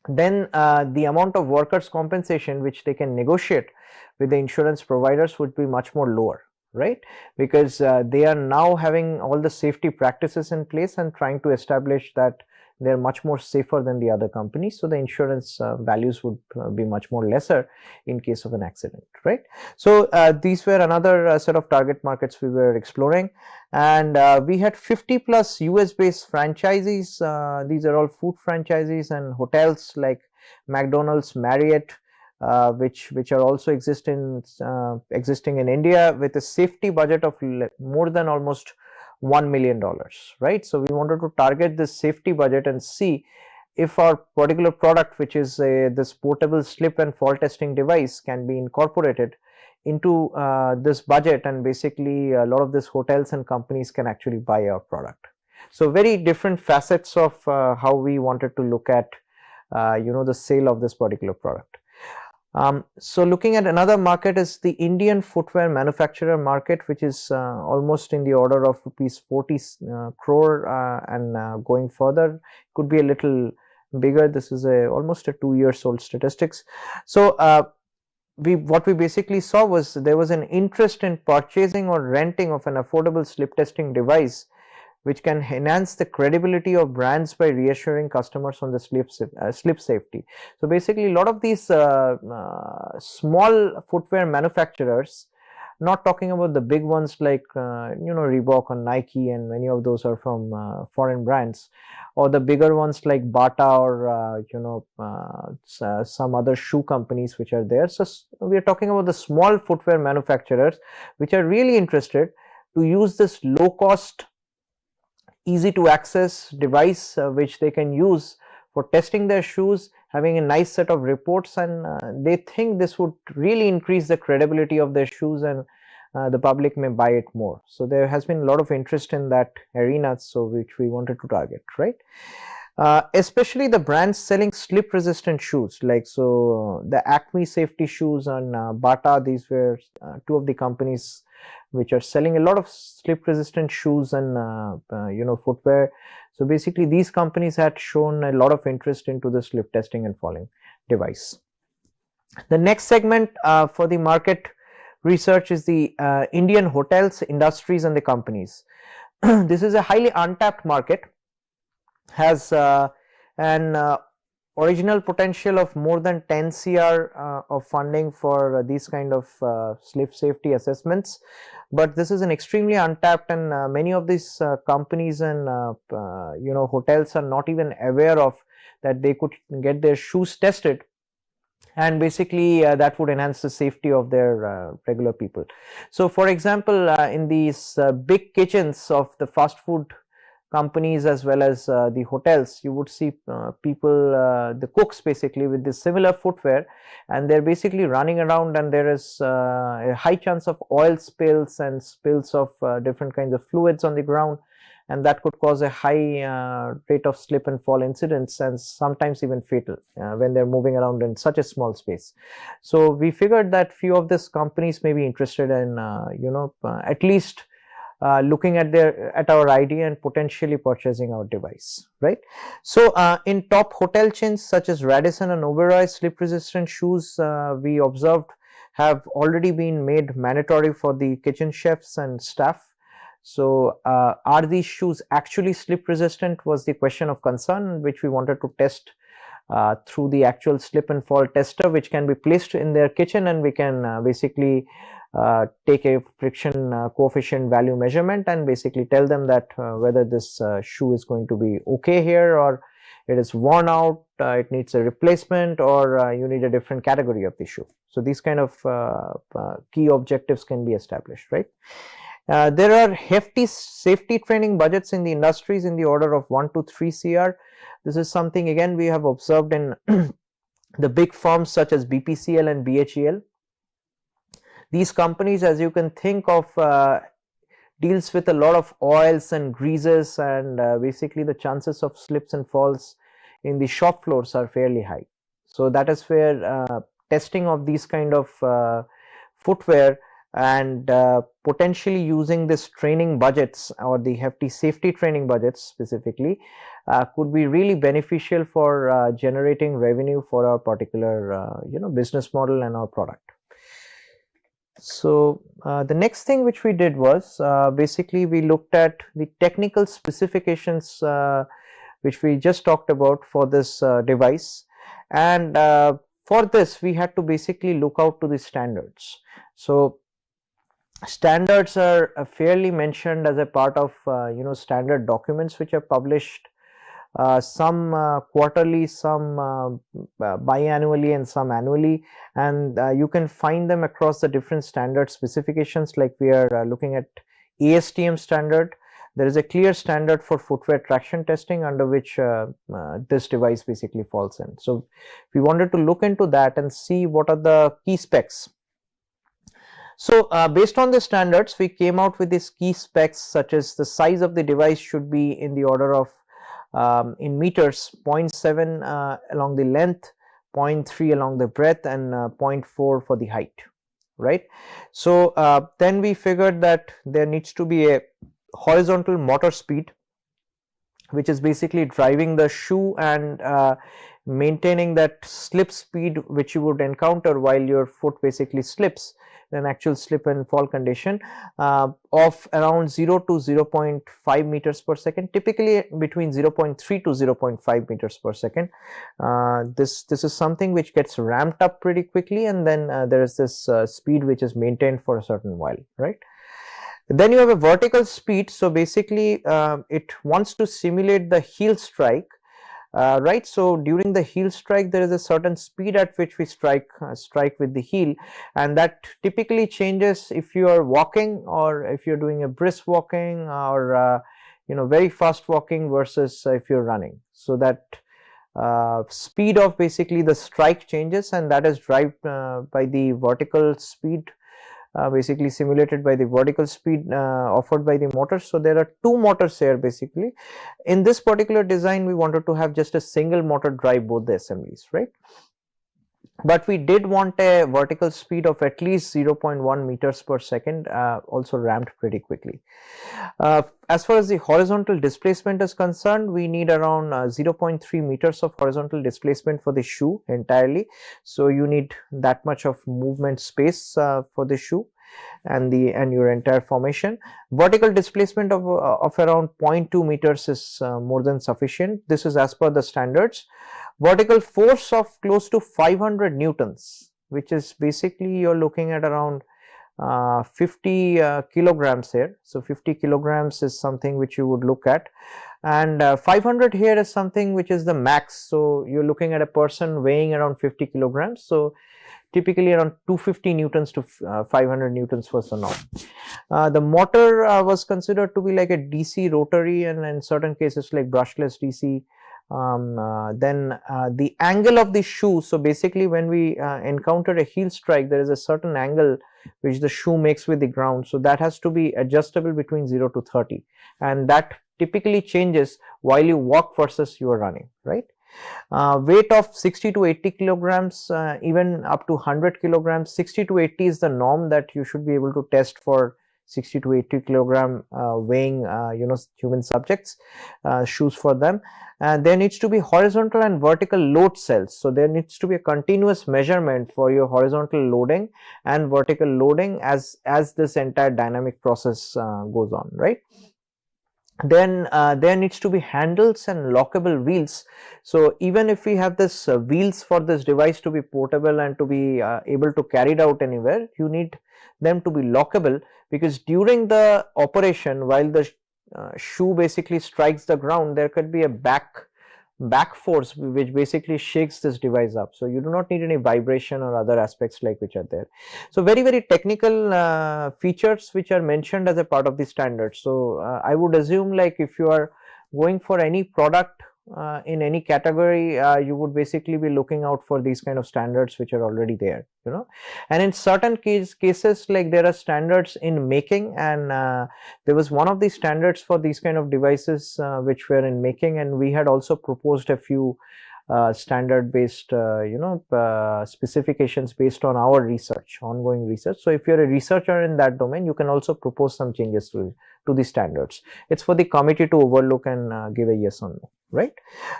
then the amount of workers' compensation which they can negotiate with the insurance providers would be much more lower, right? Because they are now having all the safety practices in place and trying to establish that they are much more safer than the other companies. So the insurance values would be much more lesser in case of an accident, right? So these were another set of target markets we were exploring, and we had 50 plus US based franchisees. These are all food franchisees and hotels like McDonald's, Marriott, which are also existing in India, with a safety budget of more than almost $1 million, right? So we wanted to target this safety budget and see if our particular product, which is this portable slip and fall testing device, can be incorporated into this budget, and basically a lot of these hotels and companies can actually buy our product. So very different facets of how we wanted to look at the sale of this particular product. So looking at another market is the Indian footwear manufacturer market, which is almost in the order of rupees 40 crore and going further could be a little bigger. This is almost a 2 years old statistics. So what we basically saw was there was an interest in purchasing or renting of an affordable slip testing device which can enhance the credibility of brands by reassuring customers on the slip safety. So basically a lot of these small footwear manufacturers, not talking about the big ones like Reebok or Nike, and many of those are from foreign brands, or the bigger ones like Bata or some other shoe companies which are there. So we are talking about the small footwear manufacturers which are really interested to use this low cost, easy to access device which they can use for testing their shoes, having a nice set of reports, and they think this would really increase the credibility of their shoes, and the public may buy it more. So there has been a lot of interest in that arena, so which we wanted to target, right? Especially the brands selling slip resistant shoes, like the Acme safety shoes and Bata. These were two of the companies which are selling a lot of slip resistant shoes and footwear. So basically these companies had shown a lot of interest into the slip testing and falling device. The next segment for the market research is the Indian hotels, industries and the companies. This is a highly untapped market, has an original potential of more than 10 CR of funding for these kind of slip safety assessments, but this is an extremely untapped, and many of these companies and hotels are not even aware of that they could get their shoes tested, and basically that would enhance the safety of their regular people. So for example, in these big kitchens of the fast food companies as well as the hotels, you would see people, the cooks basically, with this similar footwear, and they're basically running around, and there is a high chance of oil spills and spills of different kinds of fluids on the ground, and that could cause a high rate of slip and fall incidents, and sometimes even fatal when they're moving around in such a small space. So we figured that few of these companies may be interested in at least looking at our idea and potentially purchasing our device, right? So in top hotel chains such as Radisson and Oberoi, slip resistant shoes we observed have already been made mandatory for the kitchen chefs and staff. So are these shoes actually slip resistant was the question of concern, which we wanted to test through the actual slip and fall tester, which can be placed in their kitchen, and we can basically take a friction coefficient value measurement and basically tell them that whether this shoe is going to be okay here, or it is worn out, it needs a replacement, or you need a different category of the shoe. So these kind of key objectives can be established, right? There are hefty safety training budgets in the industries in the order of 1 to 3 CR. This is something again we have observed in the big firms such as BPCL and BHEL. These companies, as you can think of, deals with a lot of oils and greases, and basically the chances of slips and falls in the shop floors are fairly high. So that is where testing of these kind of footwear and potentially using this training budgets or the hefty safety training budgets specifically could be really beneficial for generating revenue for our particular business model and our product. So the next thing which we did was basically we looked at the technical specifications which we just talked about for this device, and for this we had to basically look out to the standards. So standards are fairly mentioned as a part of standard documents which are published, some quarterly, some biannually, and some annually, and you can find them across the different standard specifications. Like we are looking at ASTM standard. There is a clear standard for footwear traction testing under which this device basically falls in. So we wanted to look into that and see what are the key specs. So based on the standards, we came out with these key specs, such as the size of the device should be in the order of in meters, 0.7 along the length, 0.3 along the breadth, and 0.4 for the height, right? So then we figured that there needs to be a horizontal motor speed, which is basically driving the shoe and maintaining that slip speed which you would encounter while your foot basically slips, an actual slip and fall condition, of around 0 to 0.5 meters per second, typically between 0.3 to 0.5 meters per second. This is something which gets ramped up pretty quickly, and then there is this speed which is maintained for a certain while, right? Then you have a vertical speed. So basically it wants to simulate the heel strike, right? So during the heel strike there is a certain speed at which we strike with the heel, and that typically changes if you are walking or if you're doing a brisk walking or very fast walking versus if you're running. So that speed of basically the strike changes, and that is driven by the vertical speed, basically simulated by the vertical speed offered by the motor. So there are two motors here basically. In this particular design we wanted to have just a single motor drive both the assemblies, right? But we did want a vertical speed of at least 0.1 meters per second, also ramped pretty quickly. As far as the horizontal displacement is concerned, we need around 0.3 meters of horizontal displacement for the shoe entirely. So you need that much of movement space for the shoe and your entire formation. Vertical displacement of around 0.2 meters is more than sufficient. This is as per the standards. Vertical force of close to 500 newtons, which is basically you're looking at around 50 kilograms here. So 50 kilograms is something which you would look at, and 500 here is something which is the max. So you're looking at a person weighing around 50 kilograms. So typically around 250 newtons to 500 newtons was the norm. The motor was considered to be like a DC rotary, and in certain cases like brushless DC. Then the angle of the shoe, so basically when we encounter a heel strike, there is a certain angle which the shoe makes with the ground, so that has to be adjustable between 0 to 30, and that typically changes while you walk versus you are running, right? Weight of 60 to 80 kilograms, even up to 100 kilograms. 60 to 80 is the norm that you should be able to test for 60 to 80 kilogram weighing human subjects, shoes for them. There needs to be horizontal and vertical load cells. So there needs to be a continuous measurement for your horizontal loading and vertical loading as this entire dynamic process goes on, right? Then there needs to be handles and lockable wheels. So even if we have this wheels for this device to be portable and to be able to carry it out anywhere, you need them to be lockable, because during the operation while the shoe basically strikes the ground, there could be a back back force which basically shakes this device up. So you do not need any vibration or other aspects like which are there. So very technical features which are mentioned as a part of the standard. So I would assume like if you are going for any product in any category, you would basically be looking out for these kind of standards which are already there, you know. And in certain cases, like there are standards in making, and there was one of the standards for these kind of devices which were in making, and we had also proposed a few standard based specifications based on our research, ongoing research. So if you're a researcher in that domain, you can also propose some changes to the standards. It's for the committee to overlook and give a yes or no, right?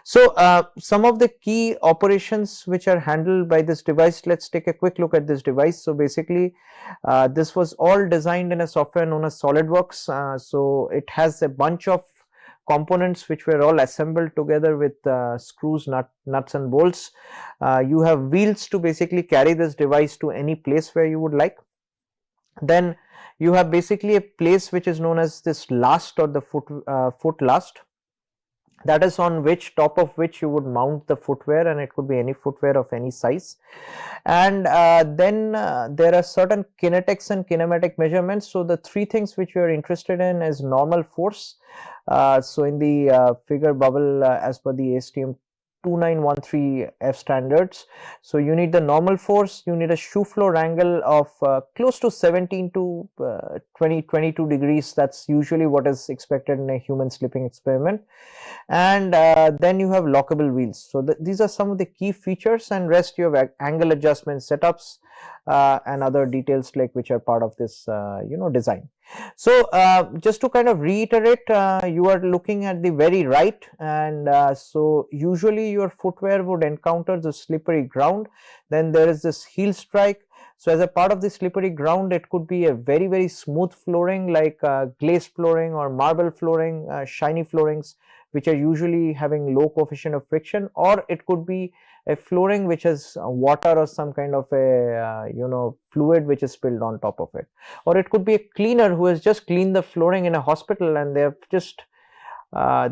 So some of the key operations which are handled by this device, let's take a quick look at this device. So basically this was all designed in a software known as SolidWorks. So it has a bunch of components which were all assembled together with screws, nuts and bolts. You have wheels to basically carry this device to any place where you would like. Then you have basically a place which is known as this last, or the foot last, that is on which, top of which you would mount the footwear, and it could be any footwear of any size. And then there are certain kinetics and kinematic measurements. So the three things which we are interested in is normal force. So in the figure bubble as per the ASTM 2913F standards, so you need the normal force, you need a shoe floor angle of close to 17 to 22 degrees. That's usually what is expected in a human slipping experiment. And then you have lockable wheels. So these are some of the key features, and rest you have angle adjustment setups and other details like which are part of this design. So just to kind of reiterate, you are looking at the very right, and so usually your footwear would encounter the slippery ground. Then there is this heel strike. So as a part of the slippery ground, it could be a very smooth flooring like glazed flooring or marble flooring, shiny floorings which are usually having low coefficient of friction, or it could be a flooring which has water or some kind of a fluid which is spilled on top of it, or it could be a cleaner who has just cleaned the flooring in a hospital and they have just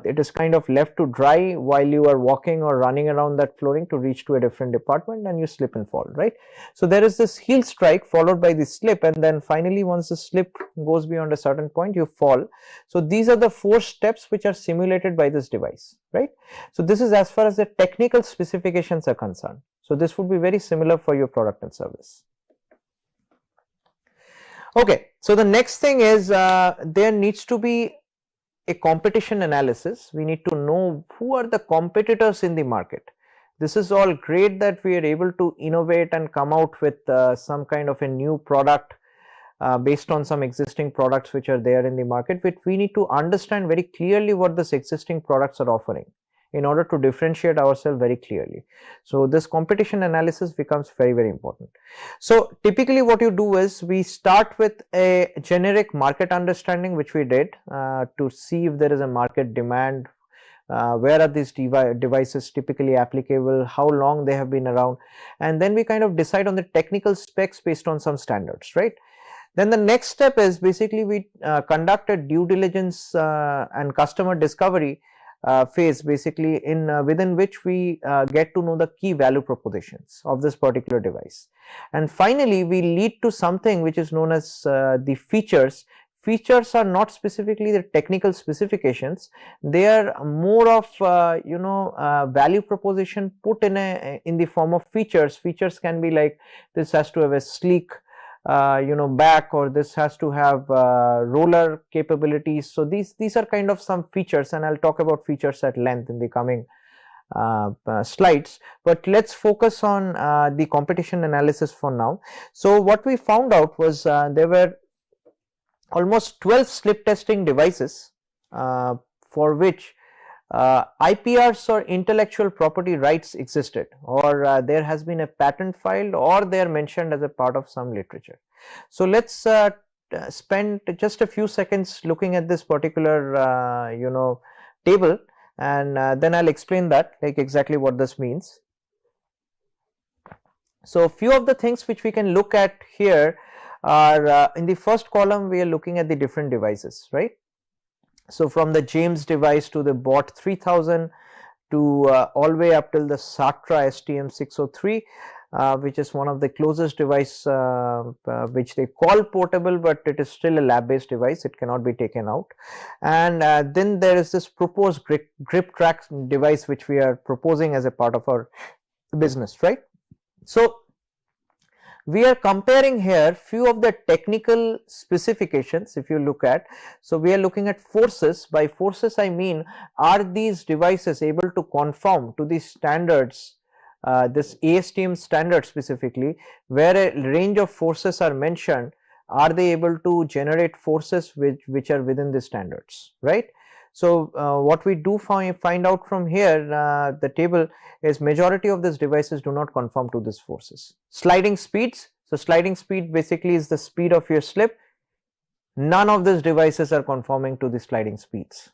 it is kind of left to dry while you are walking or running around that flooring to reach to a different department, and you slip and fall, right? So there is this heel strike followed by the slip, and then finally once the slip goes beyond a certain point, you fall. So these are the 4 steps which are simulated by this device, right? So this is as far as the technical specifications are concerned. So this would be very similar for your product and service. Okay, so the next thing is there needs to be a competition analysis. We need to know who are the competitors in the market. This is all great that we are able to innovate and come out with some kind of a new product based on some existing products which are there in the market, but we need to understand very clearly what these existing products are offering in order to differentiate ourselves very clearly. So this competition analysis becomes very important. So typically what you do is we start with a generic market understanding, which we did to see if there is a market demand, where are these devices typically applicable, how long they have been around, and then we kind of decide on the technical specs based on some standards, right? Then the next step is basically we conduct a due diligence and customer discovery phase, basically within which we get to know the key value propositions of this particular device, and finally we lead to something which is known as the features. Features are not specifically the technical specifications, they are more of value proposition put in the form of features. Features can be like, this has to have a sleek back, or this has to have roller capabilities. So these are kind of some features, and I'll talk about features at length in the coming slides, but let's focus on the competition analysis for now. So what we found out was there were almost 12 slip testing devices for which IPRs or intellectual property rights existed, or there has been a patent filed, or they are mentioned as a part of some literature. So let's spend just a few seconds looking at this particular table, and then I'll explain that, like exactly what this means. So a few of the things which we can look at here are in the first column we are looking at the different devices, right? So from the James device to the BOT 3000 to all the way up till the SATRA STM603, which is one of the closest device which they call portable, but it is still a lab based device, it cannot be taken out. And then there is this proposed grip track device which we are proposing as a part of our business, right. So we are comparing here few of the technical specifications if you look at. So we are looking at forces. By forces I mean, are these devices able to conform to these standards, this ASTM standard specifically, where a range of forces are mentioned, are they able to generate forces which are within the standards, right. So what we do find out from here, the table, is majority of these devices do not conform to these forces. Sliding speeds, so sliding speed basically is the speed of your slip. None of these devices are conforming to the sliding speeds.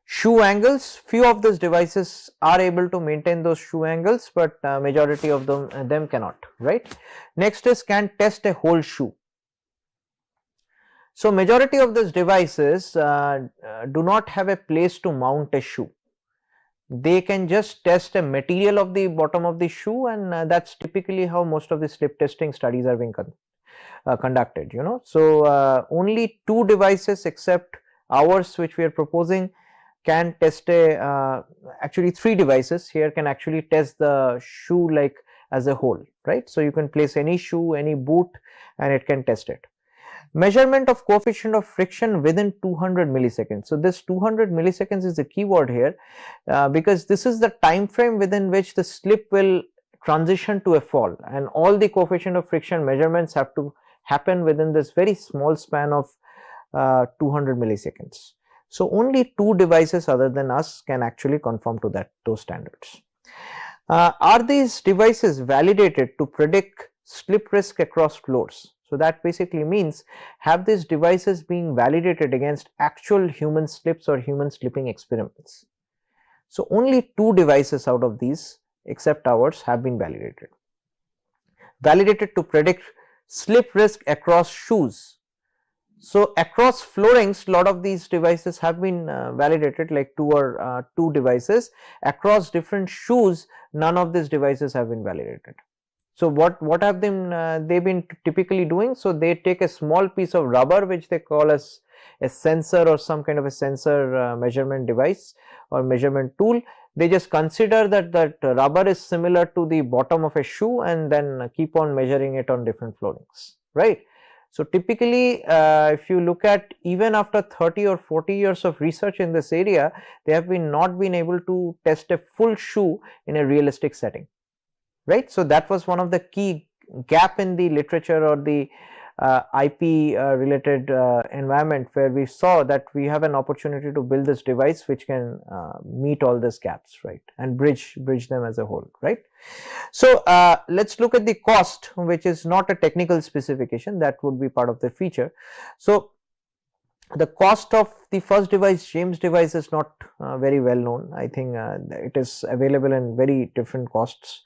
Shoe angles, few of these devices are able to maintain those shoe angles, but majority of them cannot, right. Next is can test a whole shoe. So majority of these devices do not have a place to mount a shoe. They can just test a material of the bottom of the shoe, and that's typically how most of the slip testing studies are being conducted, you know. So only 2 devices except ours which we are proposing can test a, actually 3 devices here can actually test the shoe like as a whole, right. So you can place any shoe, any boot, and it can test it. Measurement of coefficient of friction within 200 milliseconds. So this 200 milliseconds is the keyword here, because this is the time frame within which the slip will transition to a fall, and all the coefficient of friction measurements have to happen within this very small span of 200 milliseconds. So only 2 devices other than us can actually conform to those standards. Are these devices validated to predict slip risk across floors? So that basically means, have these devices being validated against actual human slips or human slipping experiments? So only 2 devices out of these except ours have been validated. Validated to predict slip risk across shoes. So across floorings, lot of these devices have been validated, like 2 devices. Across different shoes, none of these devices have been validated. So what have they been typically doing? So they take a small piece of rubber which they call as a sensor or some kind of a sensor measurement device or measurement tool. They just consider that rubber is similar to the bottom of a shoe and then keep on measuring it on different floorings, right. So typically if you look at, even after 30 or 40 years of research in this area, they have not been able to test a full shoe in a realistic setting, right. So that was one of the key gap in the literature or the IP related environment, where we saw that we have an opportunity to build this device which can meet all these gaps, right, and bridge them as a whole, right. So let's look at the cost, which is not a technical specification, that would be part of the feature. So the cost of the first device, James device, is not very well known. I think it is available in very different costs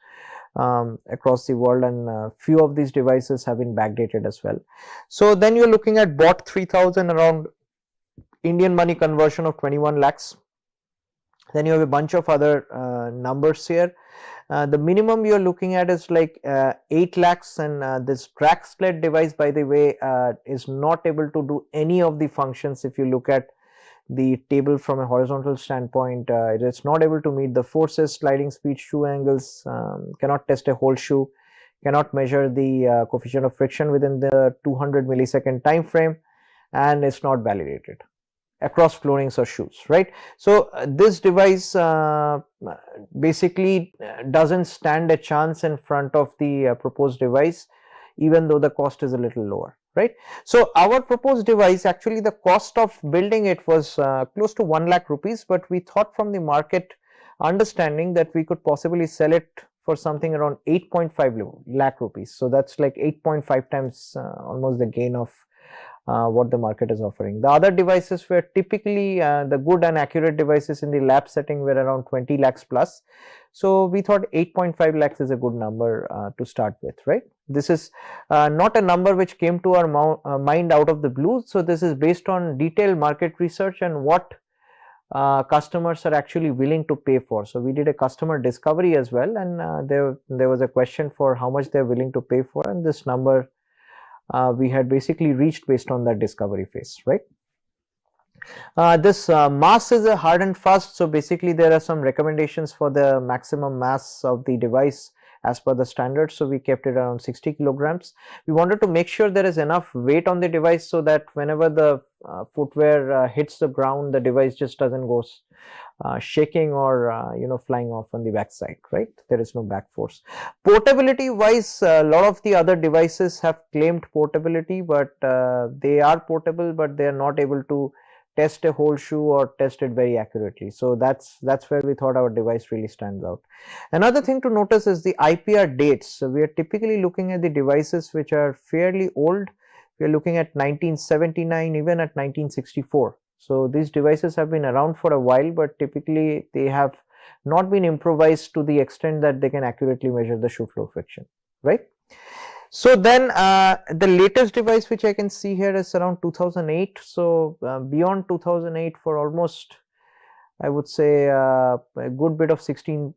across the world, and few of these devices have been backdated as well. So then you are looking at bought 3000, around Indian money conversion of 21 lakhs. Then you have a bunch of other numbers here. The minimum you are looking at is like 8 lakhs, and this track sled device, by the way, is not able to do any of the functions. If you look at the table from a horizontal standpoint, it is not able to meet the forces, sliding speed, shoe angles, cannot test a whole shoe, cannot measure the coefficient of friction within the 200 millisecond time frame, and is not validated across floorings or shoes, right. So this device basically doesn't stand a chance in front of the proposed device, even though the cost is a little lower, right. So our proposed device, actually the cost of building it was close to 1 lakh rupees, but we thought from the market understanding that we could possibly sell it for something around 8.5 lakh rupees. So that's like 8.5 times almost the gain of what the market is offering. The other devices were typically the good and accurate devices in the lab setting were around 20 lakhs plus. So we thought 8.5 lakhs is a good number to start with, right. This is not a number which came to our mind out of the blue. So this is based on detailed market research and what customers are actually willing to pay for. So we did a customer discovery as well, and there was a question for how much they're willing to pay for, and this number we had basically reached based on that discovery phase, right? This mass is a hard and fast, so basically there are some recommendations for the maximum mass of the device as per the standard, so we kept it around 60 kilograms. We wanted to make sure there is enough weight on the device so that whenever the footwear hits the ground, the device just doesn't go shaking or flying off on the backside, right? There is no back force. Portability wise, a lot of the other devices have claimed portability, but they are portable, but they are not able to test a whole shoe or test it very accurately. So that's where we thought our device really stands out. Another thing to notice is the IPR dates. So we are typically looking at the devices which are fairly old. We are looking at 1979, even at 1964. So these devices have been around for a while, but typically they have not been improvised to the extent that they can accurately measure the shoe floor friction, right? So then the latest device which I can see here is around 2008. So beyond 2008, for almost, I would say, a good bit of 16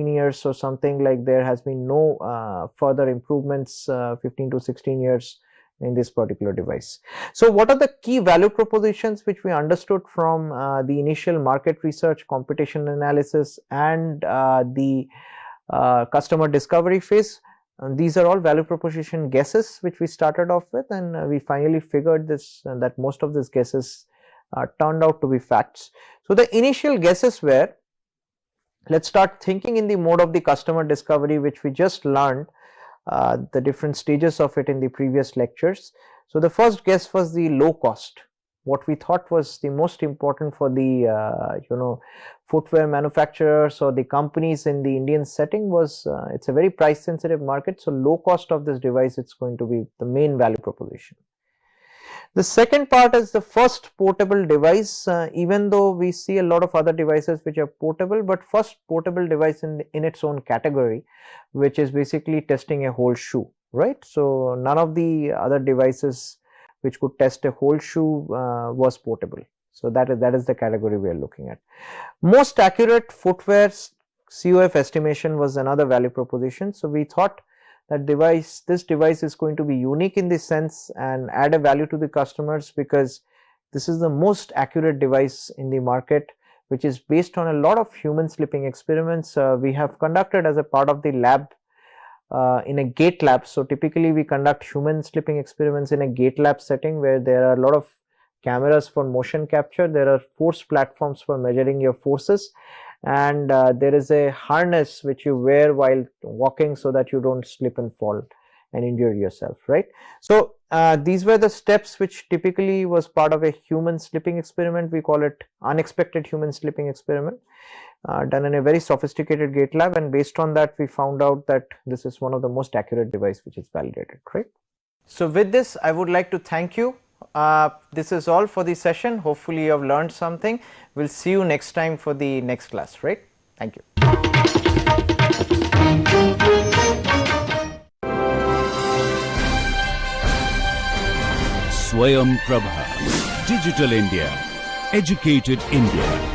years or something, like there has been no further improvements, 15 to 16 years in this particular device. So what are the key value propositions which we understood from the initial market research, competition analysis, and the customer discovery phase? These are all value proposition guesses which we started off with, and we finally figured this that most of these guesses turned out to be facts. So the initial guesses were, let's start thinking in the mode of the customer discovery, which we just learned the different stages of it in the previous lectures. So the first guess was the low cost. What we thought was the most important for the footwear manufacturers or the companies in the Indian setting was it's a very price sensitive market, so low cost of this device, it's going to be the main value proposition. The second part is the first portable device, even though we see a lot of other devices which are portable, but first portable device in its own category, which is basically testing a whole shoe, right? So none of the other devices which could test a whole shoe was portable. So that is the category we are looking at. Most accurate footwear COF estimation was another value proposition. So we thought that this device is going to be unique in this sense and add a value to the customers, because this is the most accurate device in the market, which is based on a lot of human slipping experiments we have conducted as a part of the lab in a gate lab. So typically we conduct human slipping experiments in a gate lab setting where there are a lot of cameras for motion capture, there are force platforms for measuring your forces, and there is a harness which you wear while walking so that you don't slip and fall and injure yourself, right? So these were the steps which typically was part of a human slipping experiment. We call it unexpected human slipping experiment, done in a very sophisticated gate lab, and based on that we found out that this is one of the most accurate device which is validated, right? So with this I would like to thank you. This is all for the session. Hopefully you have learned something. We'll see you next time for the next class, right? Thank you. Swayam Prabha, Digital India, Educated India.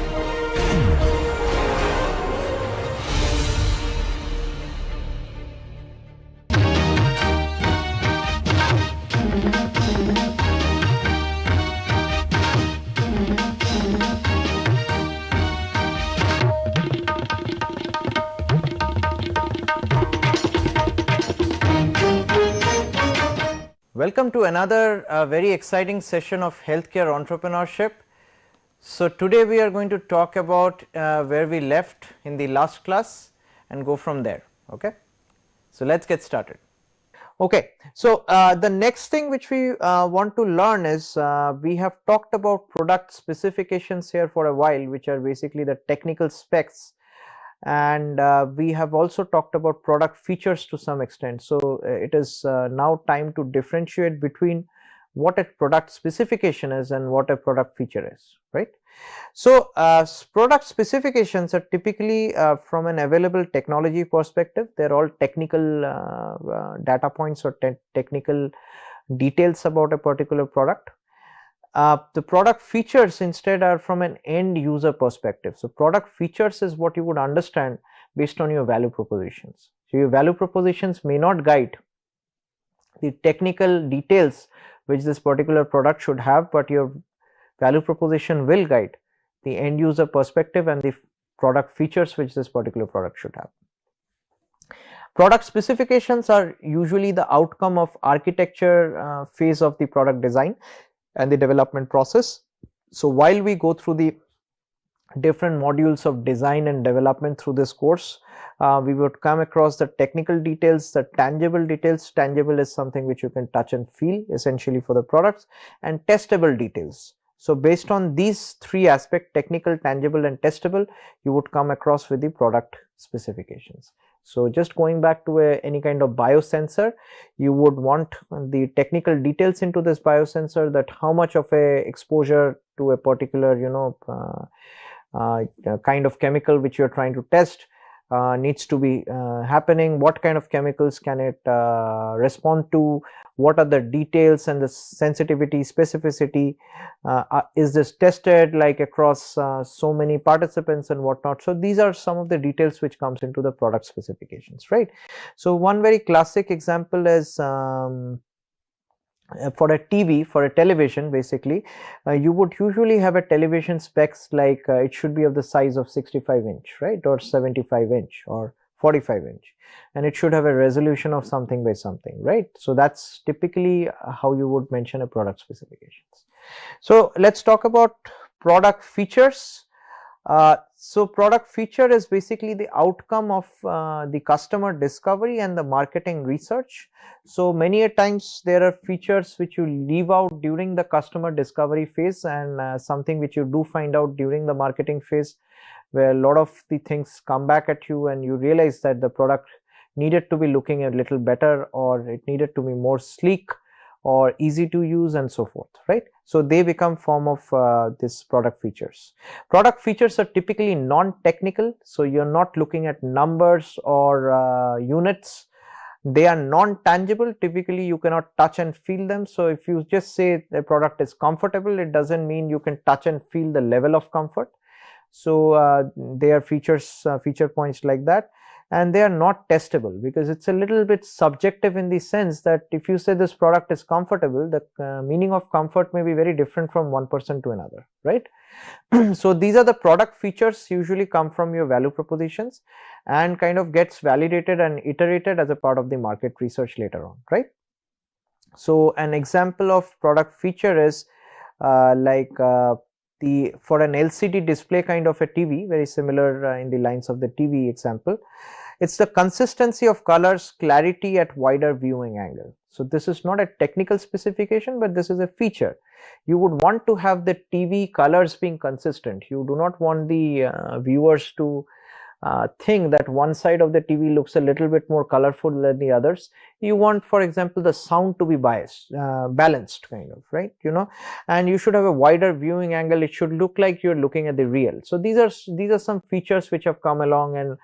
Welcome to another very exciting session of healthcare entrepreneurship. So today we are going to talk about where we left in the last class and go from there. Okay, so let's get started. Okay, so the next thing which we want to learn is we have talked about product specifications here for a while, which are basically the technical specs, and we have also talked about product features to some extent. So it is now time to differentiate between what a product specification is and what a product feature is, right? So product specifications are typically from an available technology perspective, they're all technical data points or technical details about a particular product, The product features instead are from an end user perspective. So product features is what you would understand based on your value propositions. So your value propositions may not guide the technical details which this particular product should have, but your value proposition will guide the end user perspective and the product features which this particular product should have. Product specifications are usually the outcome of architecture phase of the product design and the development process. So while we go through the different modules of design and development through this course, we would come across the technical details, the tangible details. Tangible is something which you can touch and feel essentially for the products, and testable details. So based on these three aspects, technical, tangible and testable, you would come across with the product specifications. So just going back to any kind of biosensor, you would want the technical details into this biosensor, that how much of a exposure to a particular kind of chemical which you are trying to test needs to be happening, what kind of chemicals can it respond to, what are the details and the sensitivity, specificity, is this tested like across so many participants and whatnot. So these are some of the details which comes into the product specifications, right? So one very classic example is for a TV, for a television, basically you would usually have a television specs like it should be of the size of 65 inch, right, or 75 inch or 45 inch, and it should have a resolution of something by something, right? So that's typically how you would mention a product specifications. So let's talk about product features. So product feature is basically the outcome of the customer discovery and the marketing research. So many a times there are features which you leave out during the customer discovery phase, and something which you do find out during the marketing phase, where a lot of the things come back at you and you realize that the product needed to be looking a little better, or it needed to be more sleek or easy to use and so forth, right? So they become form of this product features. Product features are typically non-technical, so you're not looking at numbers or units. They are non-tangible, typically you cannot touch and feel them. So if you just say the product is comfortable, it doesn't mean you can touch and feel the level of comfort. So they are features, feature points like that. And they are not testable because it's a little bit subjective in the sense that if you say this product is comfortable, the meaning of comfort may be very different from one person to another, right? So these are the product features, usually come from your value propositions and kind of gets validated and iterated as a part of the market research later on, right? So an example of product feature is for an LCD display kind of a TV, very similar in the lines of the TV example. It's the consistency of colors, clarity at wider viewing angle. So this is not a technical specification, but this is a feature. You would want to have the TV colors being consistent. You do not want the viewers to think that one side of the TV looks a little bit more colorful than the others. You want, for example, the sound to be balanced kind of, right? And you should have a wider viewing angle. It should look like you're looking at the real. So these are some features which have come along, and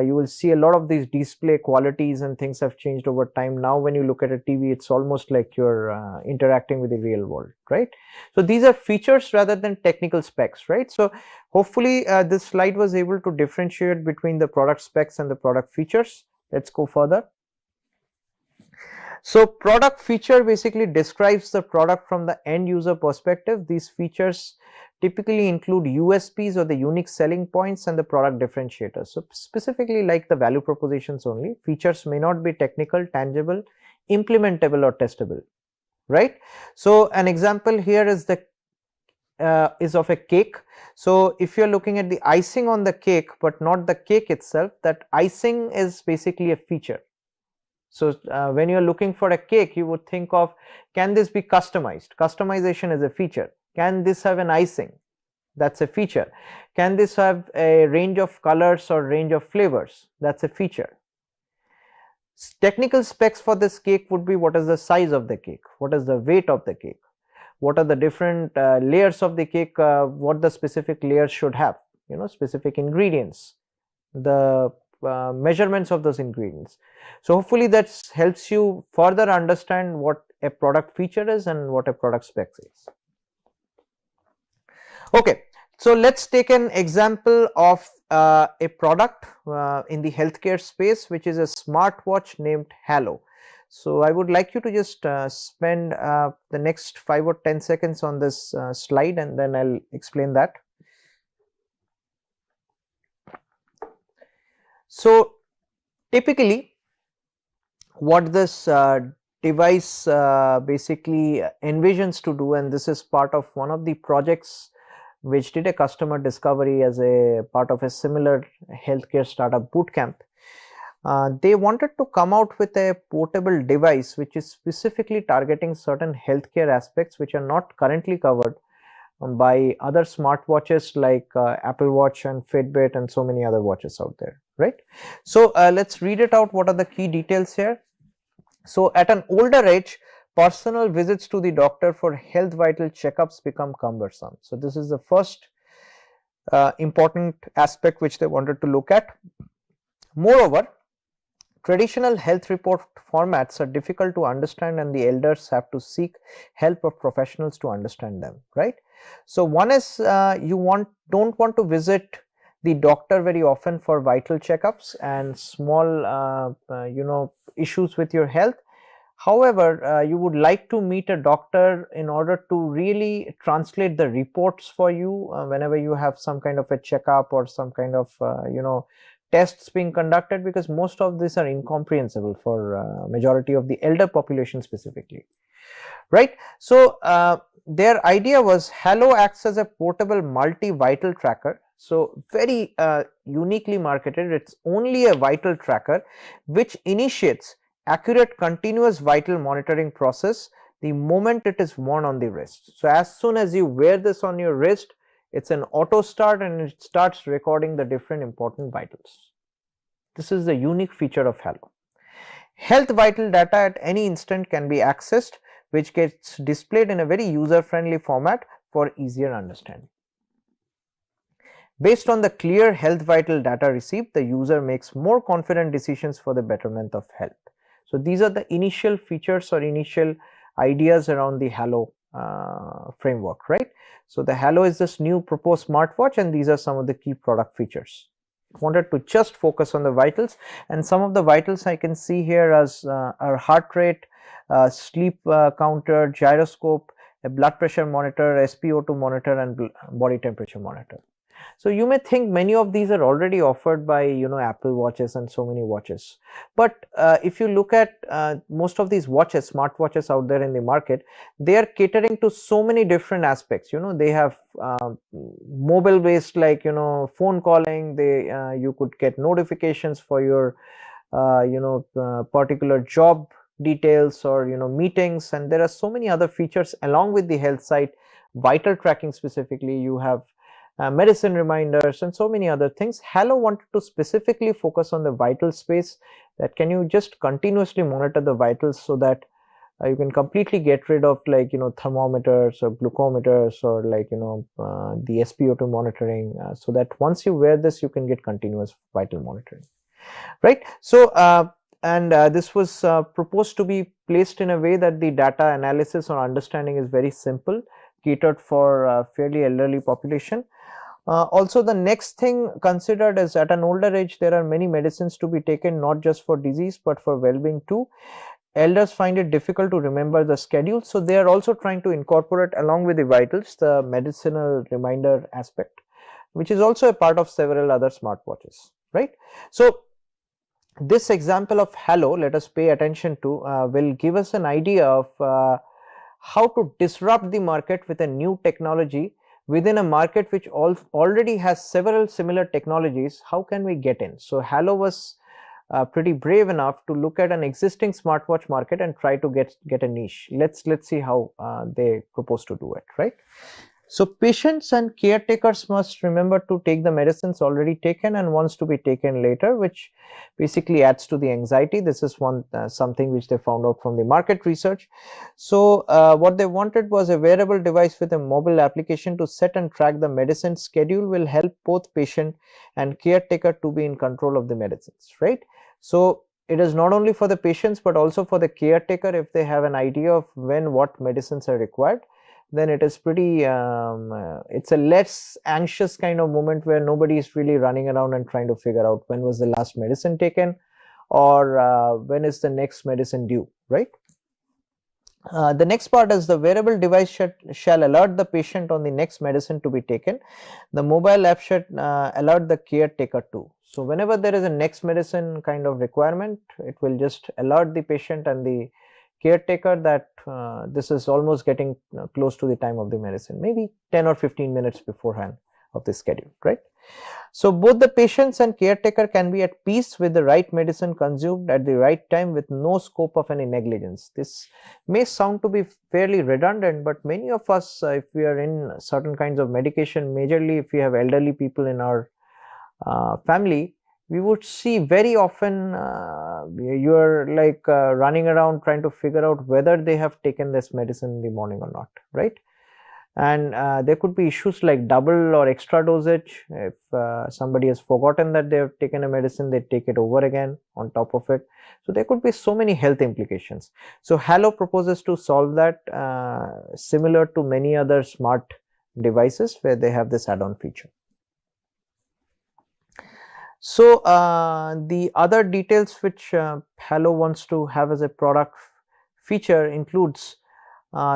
you will see a lot of these display qualities and things have changed over time. Now when you look at a TV, it's almost like you're interacting with the real world, right? So these are features rather than technical specs, right? So hopefully this slide was able to differentiate between the product specs and the product features. Let's go further. So product feature basically describes the product from the end user perspective. These features typically include USPs or the unique selling points and the product differentiators. So specifically like the value propositions only, features may not be technical, tangible, implementable or testable, right? So an example here is of a cake. So if you're looking at the icing on the cake but not the cake itself, that icing is basically a feature. So when you're looking for a cake, you would think of, can this be customized? Customization is a feature. Can this have an icing? That's a feature. Can this have a range of colors or range of flavors? That's a feature. Technical specs for this cake would be, what is the size of the cake? What is the weight of the cake? What are the different layers of the cake? What the specific layers should have? Specific ingredients, the measurements of those ingredients. So hopefully that helps you further understand what a product feature is and what a product specs is. Okay, so let's take an example of a product in the healthcare space, which is a smartwatch named Halo. So I would like you to just spend the next 5 or 10 seconds on this slide, and then I'll explain that. So typically what this device basically envisions to do, and this is part of one of the projects which did a customer discovery as a part of a similar healthcare startup bootcamp. They wanted to come out with a portable device which is specifically targeting certain healthcare aspects which are not currently covered by other smartwatches like Apple Watch and Fitbit and so many other watches out there, right? So let's read it out. What are the key details here? So at an older age, personal visits to the doctor for health vital checkups become cumbersome. So this is the first important aspect which they wanted to look at. Moreover, traditional health report formats are difficult to understand, and the elders have to seek help of professionals to understand them, right? So one is you don't want to visit the doctor very often for vital checkups and small issues with your health. However, you would like to meet a doctor in order to really translate the reports for you whenever you have some kind of a checkup or some kind of tests being conducted, because most of these are incomprehensible for majority of the elder population specifically, right? So their idea was Halo acts as a portable multi-vital tracker. So very uniquely marketed. It's only a vital tracker which initiates accurate continuous vital monitoring process the moment it is worn on the wrist. So as soon as you wear this on your wrist, it's an auto start and it starts recording the different important vitals. This is the unique feature of Halo. Health vital data at any instant can be accessed, which gets displayed in a very user friendly format for easier understanding. Based on the clear health vital data received, the user makes more confident decisions for the betterment of health. So these are the initial features or initial ideas around the Halo framework, right? So the Halo is this new proposed smartwatch, and these are some of the key product features. Wanted to just focus on the vitals, and some of the vitals I can see here as our heart rate, sleep counter, gyroscope, a blood pressure monitor, SpO2 monitor, and body temperature monitor. So you may think many of these are already offered by Apple watches and so many watches, but if you look at most of these watches, smartwatches out there in the market, they are catering to so many different aspects. They have mobile based, like phone calling. They you could get notifications for your particular job details or meetings, and there are so many other features along with the health site, vital tracking specifically. You have medicine reminders and so many other things. Halo wanted to specifically focus on the vital space, that can you just continuously monitor the vitals so that you can completely get rid of like thermometers or glucometers or like the SpO2 monitoring, so that once you wear this you can get continuous vital monitoring, right? So this was proposed to be placed in a way that the data analysis or understanding is very simple, catered for fairly elderly population. Also, the next thing considered is at an older age there are many medicines to be taken, not just for disease but for well-being too. Elders find it difficult to remember the schedule, so they are also trying to incorporate along with the vitals the medicinal reminder aspect, which is also a part of several other smartwatches, right? So this example of Halo, let us pay attention to, will give us an idea of how to disrupt the market with a new technology within a market which already has several similar technologies. How can we get in? So Halo was pretty brave enough to look at an existing smartwatch market and try to get a niche. Let's see how they propose to do it, right? So patients and caretakers must remember to take the medicines already taken and ones to be taken later, which basically adds to the anxiety. This is something which they found out from the market research. So what they wanted was a wearable device with a mobile application to set and track the medicine schedule will help both patient and caretaker to be in control of the medicines, right? So it is not only for the patients but also for the caretaker if they have an idea of when what medicines are required. then it is pretty, it's a less anxious kind of moment where nobody is really running around and trying to figure out when was the last medicine taken, or when is the next medicine due, right? The next part is the wearable device shall alert the patient on the next medicine to be taken. The mobile app should alert the caretaker too. So whenever there is a next medicine kind of requirement, it will just alert the patient and the caretaker that this is almost getting close to the time of the medicine, maybe 10 or 15 minutes beforehand of the schedule, right? So both the patients and caretaker can be at peace with the right medicine consumed at the right time with no scope of any negligence. This may sound to be fairly redundant, but many of us, if we are in certain kinds of medication, majorly if we have elderly people in our family, we would see very often you are like running around trying to figure out whether they have taken this medicine in the morning or not, right? And there could be issues like double or extra dosage. If somebody has forgotten that they have taken a medicine, they take it over again on top of it. So there could be so many health implications. So Halo proposes to solve that, similar to many other smart devices where they have this add-on feature. So the other details which Halo wants to have as a product feature includes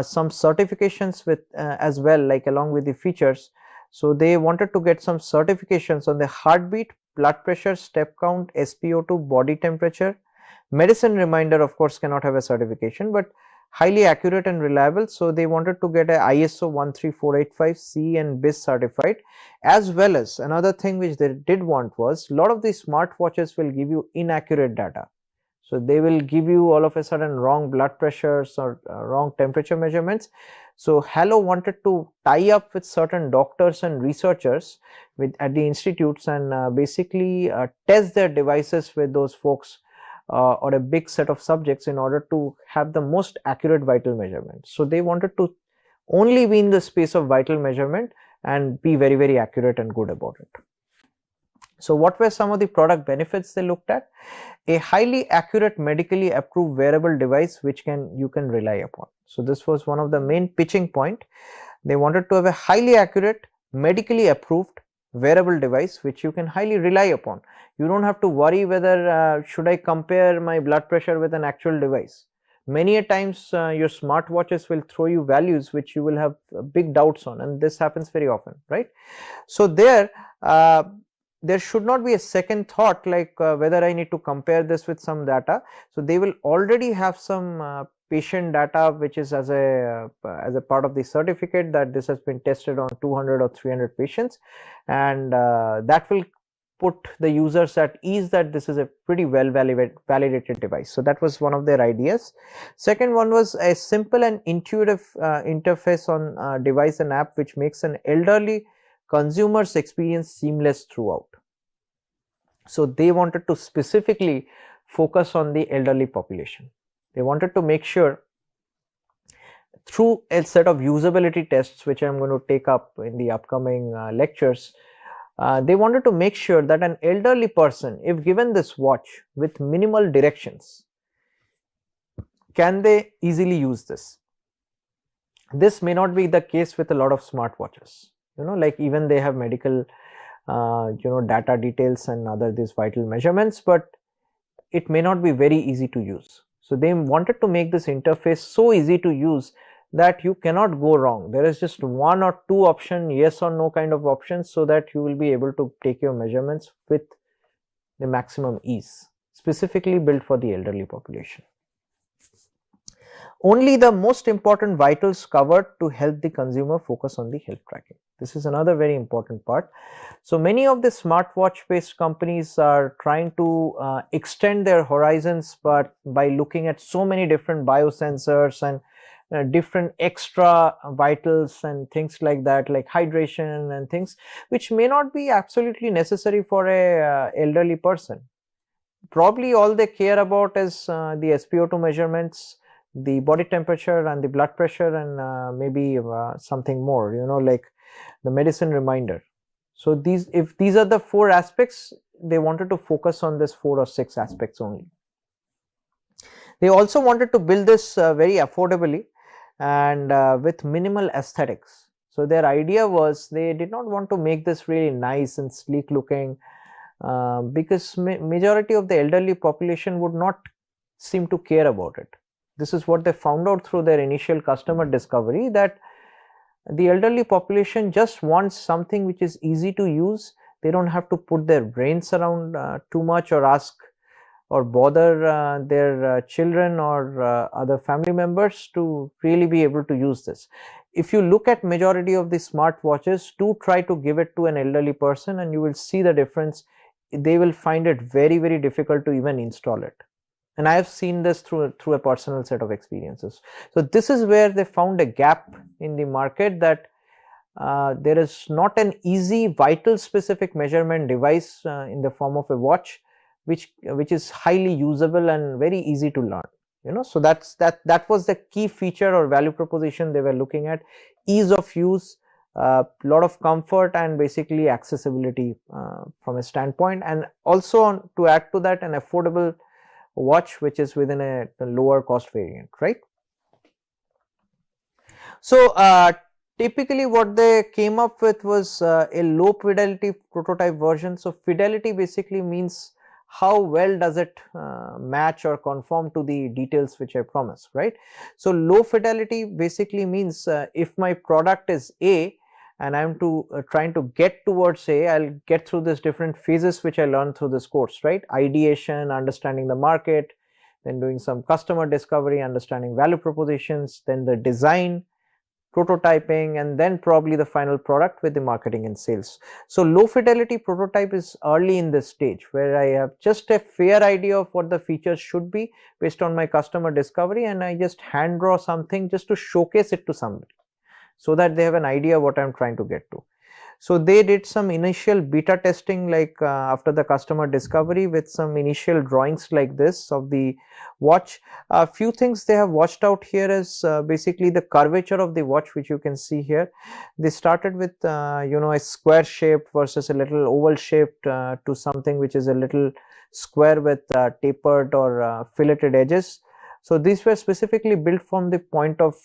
some certifications with as well, like along with the features. So they wanted to get some certifications on the heartbeat, blood pressure, step count, SpO2, body temperature. Medicine reminder of course cannot have a certification, but highly accurate and reliable. So they wanted to get a ISO 13485 and BIS certified, as well as another thing which they did want was a lot of these smartwatches will give you inaccurate data. So they will give you all of a sudden wrong blood pressures or wrong temperature measurements. So Halo wanted to tie up with certain doctors and researchers at the institutes and basically test their devices with those folks or a big set of subjects in order to have the most accurate vital measurement. So they wanted to only be in the space of vital measurement and be very, very accurate and good about it. So what were some of the product benefits they looked at? A highly accurate medically approved wearable device which you can rely upon. So this was one of the main pitching point. They wanted to have a highly accurate medically approved wearable device which you can highly rely upon. You don't have to worry whether should I compare my blood pressure with an actual device. Many a times your smartwatches will throw you values which you will have big doubts on, and this happens very often, right? So there should not be a second thought like whether I need to compare this with some data. So they will already have some patient data which is as a part of the certificate that this has been tested on 200 or 300 patients, and that will put the users at ease that this is a pretty well validated device. So that was one of their ideas. Second one was a simple and intuitive interface on device and app which makes an elderly consumer's experience seamless throughout. So they wanted to specifically focus on the elderly population. They wanted to make sure through a set of usability tests which I am going to take up in the upcoming lectures, they wanted to make sure that an elderly person, if given this watch with minimal directions, can they easily use this. This may not be the case with a lot of smartwatches, like even they have medical data details and other these vital measurements, but it may not be very easy to use. So they wanted to make this interface so easy to use that you cannot go wrong. There is just one or two option, yes or no kind of options, so that you will be able to take your measurements with the maximum ease, specifically built for the elderly population. Only the most important vitals covered to help the consumer focus on the health tracking. This is another very important part. So many of the smartwatch based companies are trying to extend their horizons, but by looking at so many different biosensors and different extra vitals and things like that, like hydration and things which may not be absolutely necessary for a elderly person. Probably all they care about is the SpO2 measurements, the body temperature and the blood pressure, and maybe something more, like the medicine reminder. So if these are the four aspects, they wanted to focus on this 4 or 6 aspects only. They also wanted to build this very affordably. and with minimal aesthetics. So their idea was they did not want to make this really nice and sleek looking, because majority of the elderly population would not seem to care about it. This is what they found out through their initial customer discovery, that the elderly population just wants something which is easy to use. They don't have to put their brains around too much or ask or bother their children or other family members to really be able to use this. If you look at majority of the smart watches, do try to give it to an elderly person and you will see the difference. They will find it very, very difficult to even install it. And I have seen this through a personal set of experiences. So this is where they found a gap in the market, that there is not an easy vital specific measurement device in the form of a watch which is highly usable and very easy to learn. So that was the key feature or value proposition they were looking at: ease of use, lot of comfort, and basically accessibility from a standpoint, and also to add to that, an affordable watch which is within a lower cost variant, right? So typically what they came up with was a low fidelity prototype version. So fidelity basically means how well does it match or conform to the details which I promised, right? So low fidelity basically means if my product is A and I am trying to get towards A, I'll get through these different phases which I learned through this course, right? Ideation, understanding the market, then doing some customer discovery, understanding value propositions, then the design, prototyping, and then probably the final product with the marketing and sales. So low fidelity prototype is early in this stage, where I have just a fair idea of what the features should be based on my customer discovery, and I just hand draw something just to showcase it to somebody so that they have an idea what I'm trying to get to. So they did some initial beta testing, like after the customer discovery, with some initial drawings like this of the watch. A few things they have watched out here is basically the curvature of the watch, which you can see here. They started with a square shape versus a little oval shaped to something which is a little square with tapered or filleted edges. So these were specifically built from the point of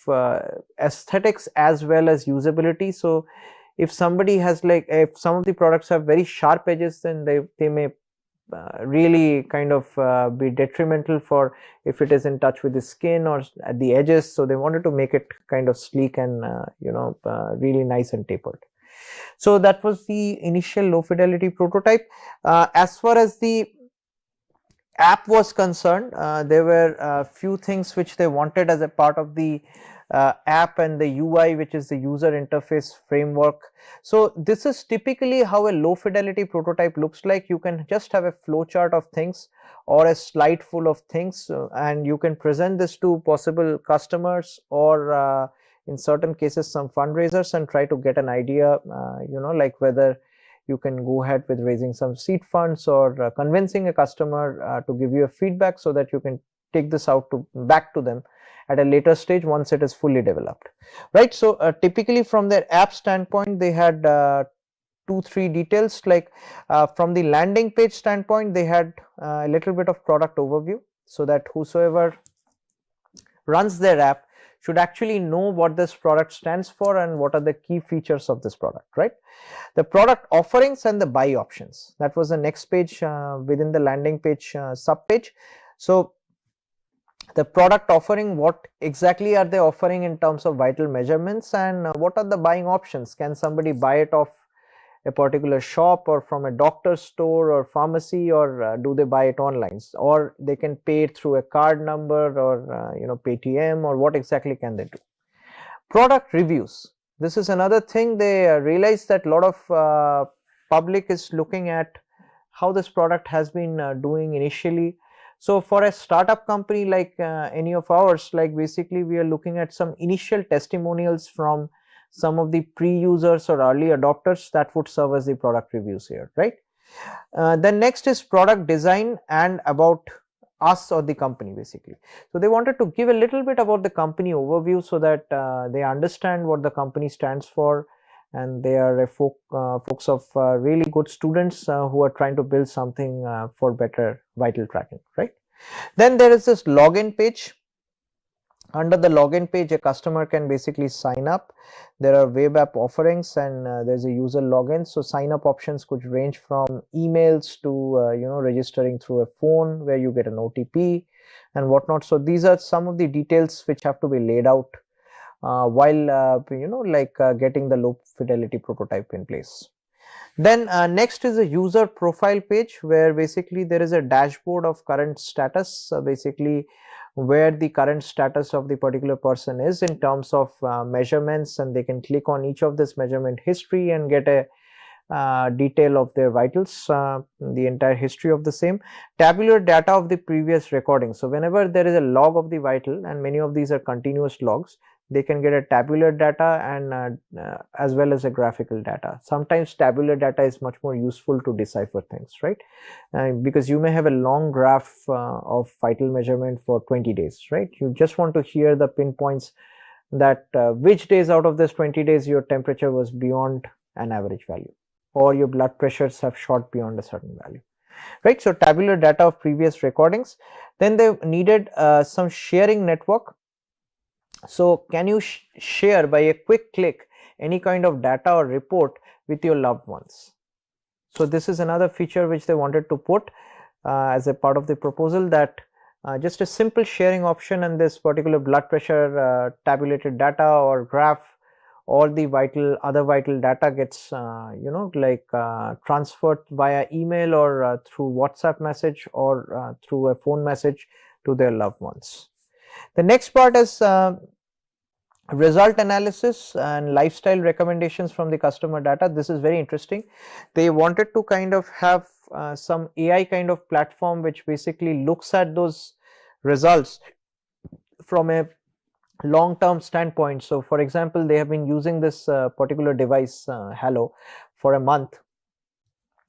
aesthetics as well as usability. So if somebody has, like, if some of the products have very sharp edges, then they may really kind of be detrimental for if it is in touch with the skin or at the edges. So they wanted to make it kind of sleek and really nice and tapered. So that was the initial low fidelity prototype. As far as the app was concerned, there were a few things which they wanted as a part of the app and the UI, which is the user interface framework. So this is typically how a low fidelity prototype looks like. You can just have a flowchart of things or a slide full of things, and you can present this to possible customers or in certain cases some fundraisers, and try to get an idea, like whether you can go ahead with raising some seed funds or convincing a customer to give you a feedback, so that you can take this out back to them at a later stage once it is fully developed, right? So typically from their app standpoint, they had 2-3 details, like from the landing page standpoint, they had a little bit of product overview, so that whosoever runs their app should actually know what this product stands for and what are the key features of this product, right? The product offerings and the buy options, that was the next page within the landing page sub page. So the product offering, what exactly are they offering in terms of vital measurements, and what are the buying options? Can somebody buy it off a particular shop or from a doctor's store or pharmacy, or do they buy it online, or they can pay it through a card number or Paytm, or what exactly can they do? Product reviews, this is another thing. They realized that a lot of public is looking at how this product has been doing initially. So for a startup company like any of ours, like basically we are looking at some initial testimonials from some of the pre-users or early adopters that would serve as the product reviews here, right? Then next is product design and about us or the company basically. So they wanted to give a little bit about the company overview, so that they understand what the company stands for, and they are a folks of really good students who are trying to build something for better vital tracking, right? Then there is this login page. Under the login page, a customer can basically sign up. There are web app offerings, and there's a user login. So sign up options could range from emails to registering through a phone where you get an OTP and whatnot. So these are some of the details which have to be laid out while getting the low fidelity prototype in place. Then next is a user profile page, where basically there is a dashboard of current status, basically where the current status of the particular person is in terms of measurements, and they can click on each of this measurement history and get a detail of their vitals, the entire history of the same. Tabular data of the previous recording. So whenever there is a log of the vital, and many of these are continuous logs, they can get a tabular data and as well as a graphical data. Sometimes tabular data is much more useful to decipher things, right? Because you may have a long graph of vital measurement for 20 days, right? You just want to hear the pinpoints that which days out of this 20 days your temperature was beyond an average value, or your blood pressures have shot beyond a certain value, right? So tabular data of previous recordings. Then they needed some sharing network. So can you share by a quick click any kind of data or report with your loved ones? So this is another feature which they wanted to put as a part of the proposal, that just a simple sharing option, and this particular blood pressure tabulated data or graph, all the other vital data gets transferred via email or through WhatsApp message or through a phone message to their loved ones. The next part is result analysis and lifestyle recommendations from the customer data. This is very interesting. They wanted to kind of have some AI kind of platform which basically looks at those results from a long-term standpoint. So for example, they have been using this particular device Halo for a month,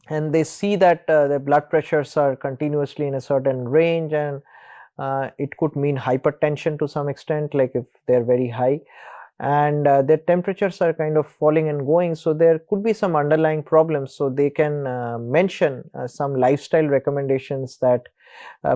and they see that the blood pressures are continuously in a certain range, and it could mean hypertension to some extent, like if they're very high, and their temperatures are kind of falling and going, so there could be some underlying problems. So they can mention some lifestyle recommendations that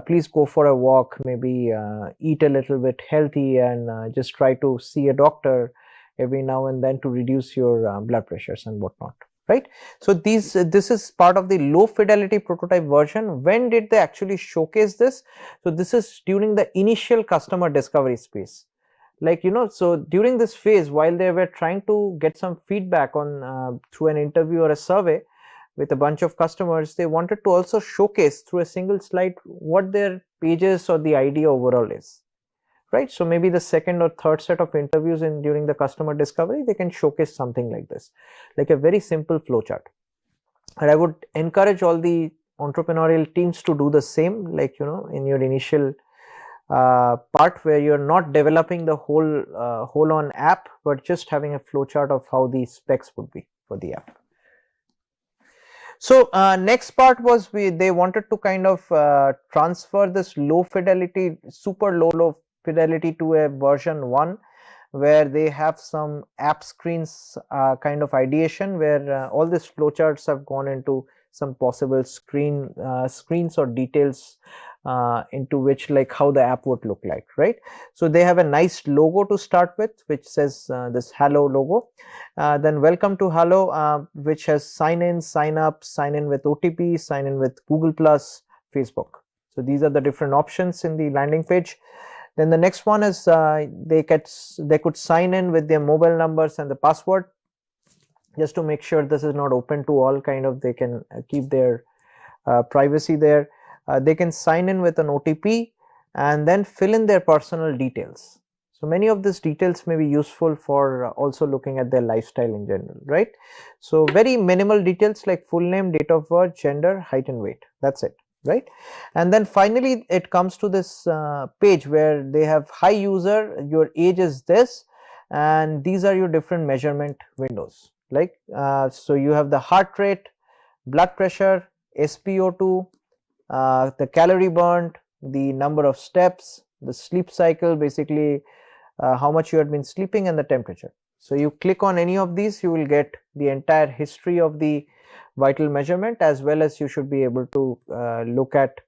please go for a walk, maybe eat a little bit healthy, and just try to see a doctor every now and then to reduce your blood pressures and whatnot, right? So this is part of the low fidelity prototype version. When did they actually showcase this? So this is during the initial customer discovery space. Like, so during this phase, while they were trying to get some feedback on through an interview or a survey with a bunch of customers, they wanted to also showcase through a single slide what their pages or the idea overall is, right? So maybe the second or third set of interviews during the customer discovery, they can showcase something like this, like a very simple flowchart. And I would encourage all the entrepreneurial teams to do the same, like, in your initial part where you're not developing the whole on app, but just having a flowchart of how the specs would be for the app. So next part was they wanted to kind of transfer this low fidelity, super low fidelity to a version 1, where they have some app screens kind of ideation, where all these flowcharts have gone into some possible screens or details into which, like, how the app would look like, right? So they have a nice logo to start with, which says this Halo logo. Then welcome to Halo, which has sign in, sign up, sign in with OTP, sign in with Google Plus, Facebook. So these are the different options in the landing page. Then the next one is they could sign in with their mobile numbers and the password, just to make sure this is not open to all, kind of they can keep their privacy there. They can sign in with an OTP and then fill in their personal details. So many of these details may be useful for also looking at their lifestyle in general, right? So very minimal details like full name, date of birth, gender, height and weight. That's it, right? And then finally it comes to this page where they have, hi user, your age is this, and these are your different measurement windows. Like so you have the heart rate, blood pressure, SpO2, the calorie burnt, the number of steps, the sleep cycle, basically how much you have been sleeping, and the temperature. So you click on any of these, you will get the entire history of the vital measurement, as well as you should be able to look at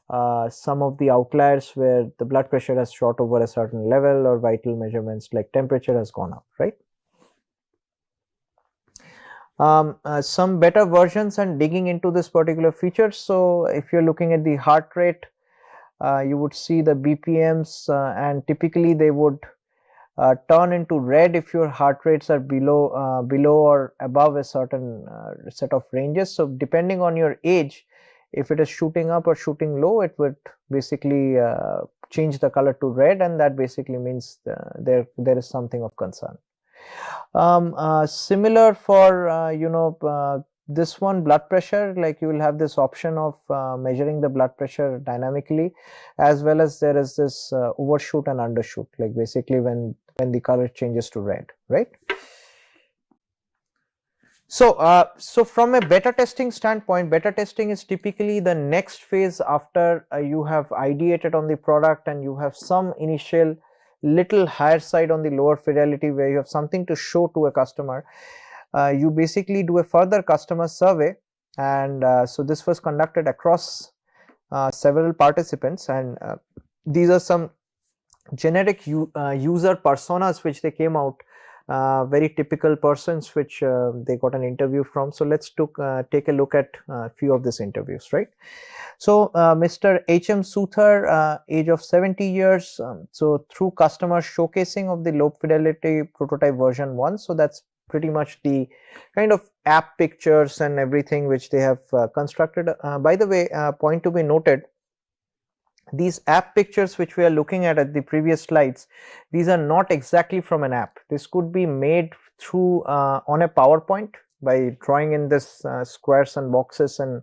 some of the outliers where the blood pressure has shot over a certain level, or vital measurements like temperature has gone up, right? Some better versions and digging into this particular feature. So if you're looking at the heart rate, you would see the BPMs, and typically they would turn into red if your heart rates are below or above a certain set of ranges. So depending on your age, if it is shooting up or shooting low, it would basically change the color to red, and that basically means there is something of concern. Similar for this one, blood pressure, like you will have this option of measuring the blood pressure dynamically, as well as there is this overshoot and undershoot, like basically when the color changes to red, right? So, so from a beta testing standpoint, beta testing is typically the next phase after you have ideated on the product and you have some initial little higher side on the lower fidelity where you have something to show to a customer. You basically do a further customer survey, and so this was conducted across several participants, and these are some generic user personas which they came out, very typical persons which they got an interview from. So let's take a look at a few of these interviews, right? So Mr. H.M. Suthar, age of 70 years, so through customer showcasing of the low fidelity prototype version 1, so that's pretty much the kind of app pictures and everything which they have constructed. By the way, point to be noted, these app pictures which we are looking at the previous slides, these are not exactly from an app. This could be made through on a PowerPoint by drawing in this squares and boxes and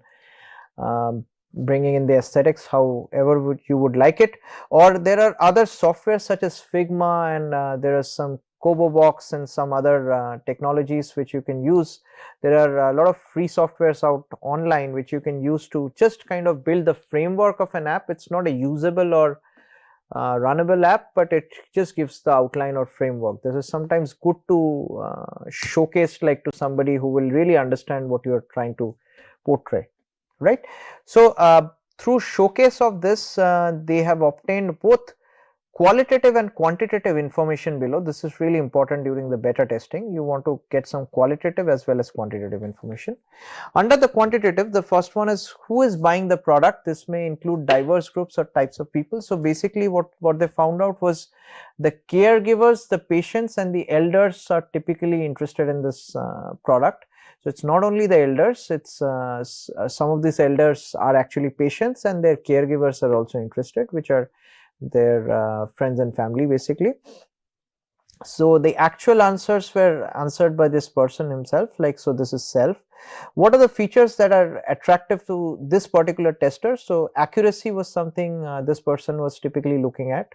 bringing in the aesthetics however you would like it, or there are other software such as Figma, and there are some CoboBox and some other technologies which you can use. There are a lot of free softwares out online which you can use to just kind of build the framework of an app. It's not a usable or runnable app, but it just gives the outline or framework. This is sometimes good to showcase like to somebody who will really understand what you are trying to portray, right? So through showcase of this, they have obtained both qualitative and quantitative information below. This is really important during the beta testing. You want to get some qualitative as well as quantitative information. Under the quantitative, the first one is who is buying the product. This may include diverse groups or types of people. So basically what they found out was the caregivers, the patients and the elders are typically interested in this product. So it's not only the elders, it's some of these elders are actually patients, and their caregivers are also interested, which are their friends and family basically. So the actual answers were answered by this person himself, like, so this is self. What are the features that are attractive to this particular tester? So accuracy was something this person was typically looking at.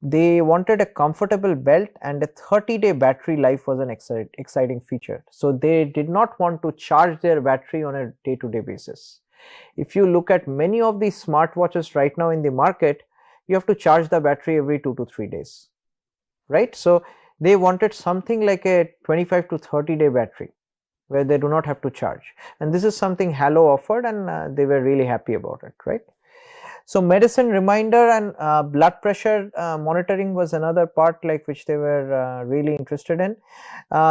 They wanted a comfortable belt, and a 30-day battery life was an exciting feature. So they did not want to charge their battery on a day-to-day basis. If you look at many of these smartwatches right now in the market, you have to charge the battery every 2 to 3 days, right? So they wanted something like a 25 to 30-day battery where they do not have to charge, and this is something Halo offered, and they were really happy about it, right? So medicine reminder and blood pressure monitoring was another part like which they were really interested in.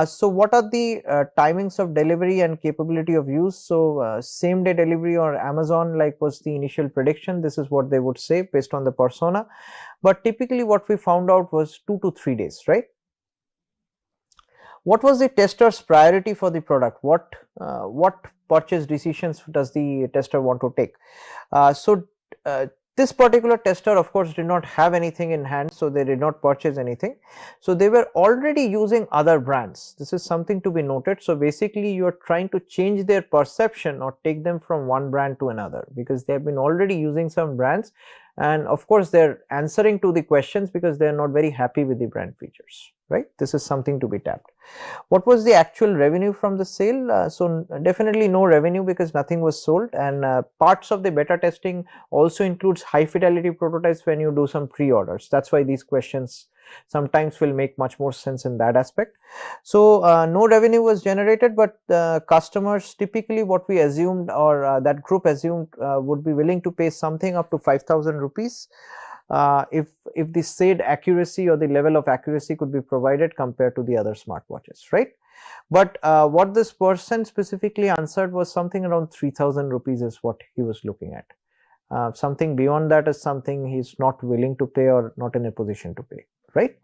So what are the timings of delivery and capability of use? So same day delivery or Amazon like was the initial prediction. This is what they would say based on the persona, but typically what we found out was 2 to 3 days, right? What was the tester's priority for the product? What purchase decisions does the tester want to take? This particular tester of course did not have anything in hand, so they did not purchase anything. So they were already using other brands. This is something to be noted. So basically you are trying to change their perception or take them from one brand to another, because they have been already using some brands, and of course they're answering to the questions because they're not very happy with the brand features, right? This is something to be tapped. What was the actual revenue from the sale? So definitely no revenue because nothing was sold, and parts of the beta testing also includes high fidelity prototypes when you do some pre-orders. That's why these questions sometimes will make much more sense in that aspect. So no revenue was generated, but customers typically what we assumed, or that group assumed, would be willing to pay something up to 5,000 rupees if the said accuracy or the level of accuracy could be provided compared to the other smartwatches, right? But what this person specifically answered was something around 3,000 rupees is what he was looking at. Something beyond that is something he's not willing to pay or not in a position to pay, right?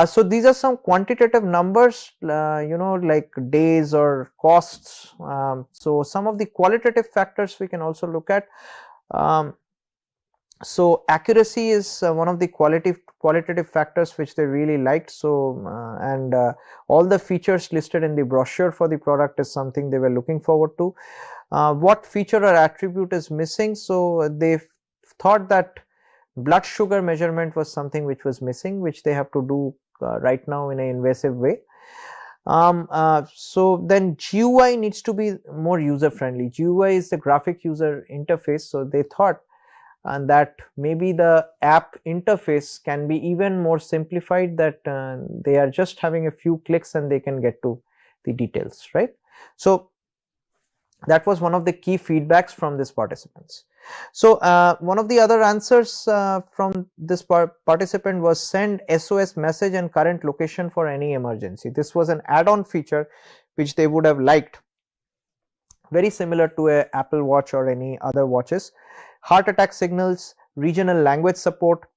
So these are some quantitative numbers, like days or costs. So some of the qualitative factors we can also look at. So accuracy is one of the qualitative factors which they really liked. So and all the features listed in the brochure for the product is something they were looking forward to. What feature or attribute is missing? So they thought that blood sugar measurement was something which was missing, which they have to do right now in an invasive way. So then GUI needs to be more user friendly. GUI is the graphic user interface. So they thought and that maybe the app interface can be even more simplified, that they are just having a few clicks and they can get to the details, right? So that was one of the key feedbacks from these participants. So one of the other answers from this participant was send SOS message and current location for any emergency. This was an add-on feature which they would have liked, very similar to a Apple Watch or any other watches. Heart attack signals, regional language support,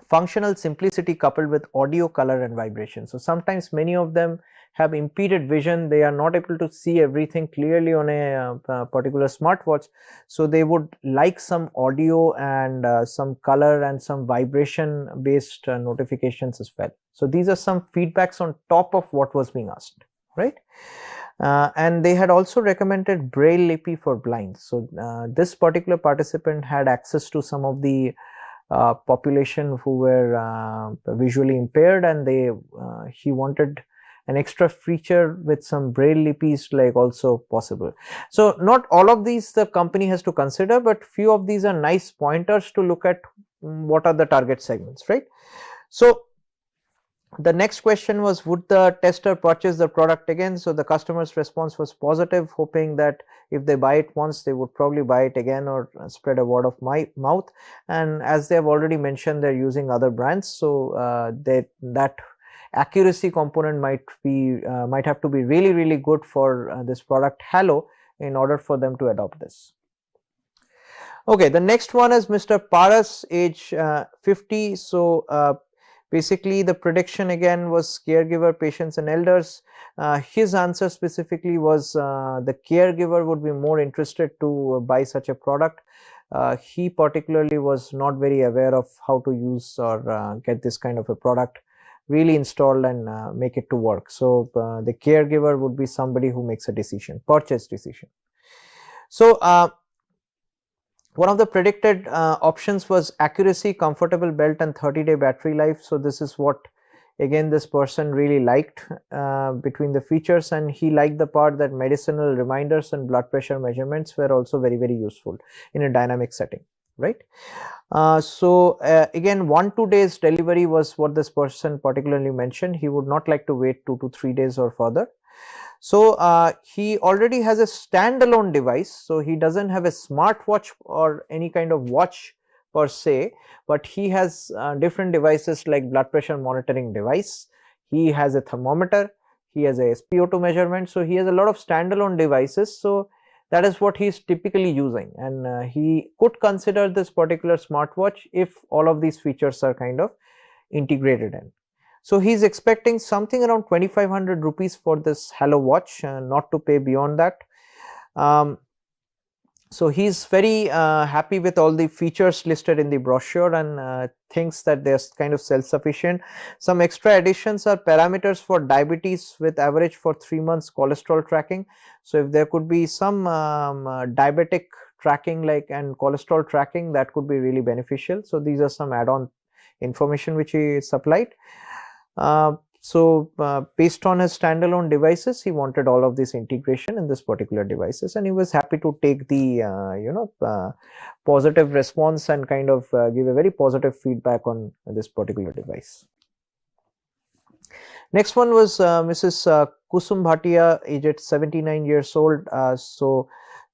functional simplicity coupled with audio, color and vibration. So sometimes many of them have impeded vision, they are not able to see everything clearly on a particular smartwatch. So they would like some audio and some color and some vibration based notifications as well. So these are some feedbacks on top of what was being asked, right? And they had also recommended Braille lipi for blinds. So this particular participant had access to some of the population who were visually impaired, and he wanted an extra feature with some Braille lipis like also possible. So not all of these the company has to consider, but few of these are nice pointers to look at what are the target segments, right? So the next question was, would the tester purchase the product again? So the customer's response was positive, hoping that if they buy it once, they would probably buy it again or spread a word of mouth. And as they have already mentioned, they're using other brands, so that accuracy component might have to be really good for this product Halo in order for them to adopt this. Okay, the next one is Mr. Paras, age 50. So basically the prediction again was caregiver, patients and elders. His answer specifically was the caregiver would be more interested to buy such a product. He particularly was not very aware of how to use or get this kind of a product really installed and make it to work. So the caregiver would be somebody who makes a decision, purchase decision. So one of the predicted options was accuracy, comfortable belt and 30-day battery life. So this is what again this person really liked between the features, and he liked the part that medicinal reminders and blood pressure measurements were also very useful in a dynamic setting, right? So again 1-2 days delivery was what this person particularly mentioned. He would not like to wait 2 to 3 days or further. So he already has a standalone device, so he doesn't have a smartwatch or any kind of watch per se, but he has different devices like blood pressure monitoring device, he has a thermometer, he has a SpO2 measurement, so he has a lot of standalone devices. So that is what he is typically using, and he could consider this particular smartwatch if all of these features are kind of integrated in. So he is expecting something around 2,500 rupees for this Halo watch, not to pay beyond that. So he is very happy with all the features listed in the brochure and thinks that they are kind of self-sufficient. Some extra additions are parameters for diabetes with average for 3 months cholesterol tracking. So if there could be some diabetic tracking like and cholesterol tracking, that could be really beneficial. So these are some add-on information which he supplied. So based on his standalone devices, he wanted all of this integration in this particular devices, and he was happy to take the positive response and kind of give a very positive feedback on this particular device. Next one was Mrs. Kusum Bhatia, aged 79 years old. So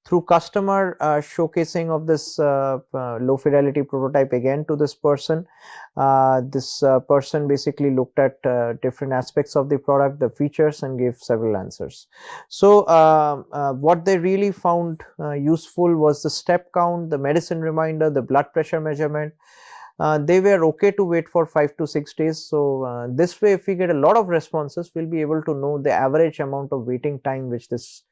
through customer showcasing of this low fidelity prototype again to this person, this person basically looked at different aspects of the product, the features, and gave several answers. So what they really found useful was the step count, the medicine reminder, the blood pressure measurement. They were okay to wait for 5 to 6 days. So this way, if we get a lot of responses, we'll be able to know the average amount of waiting time which this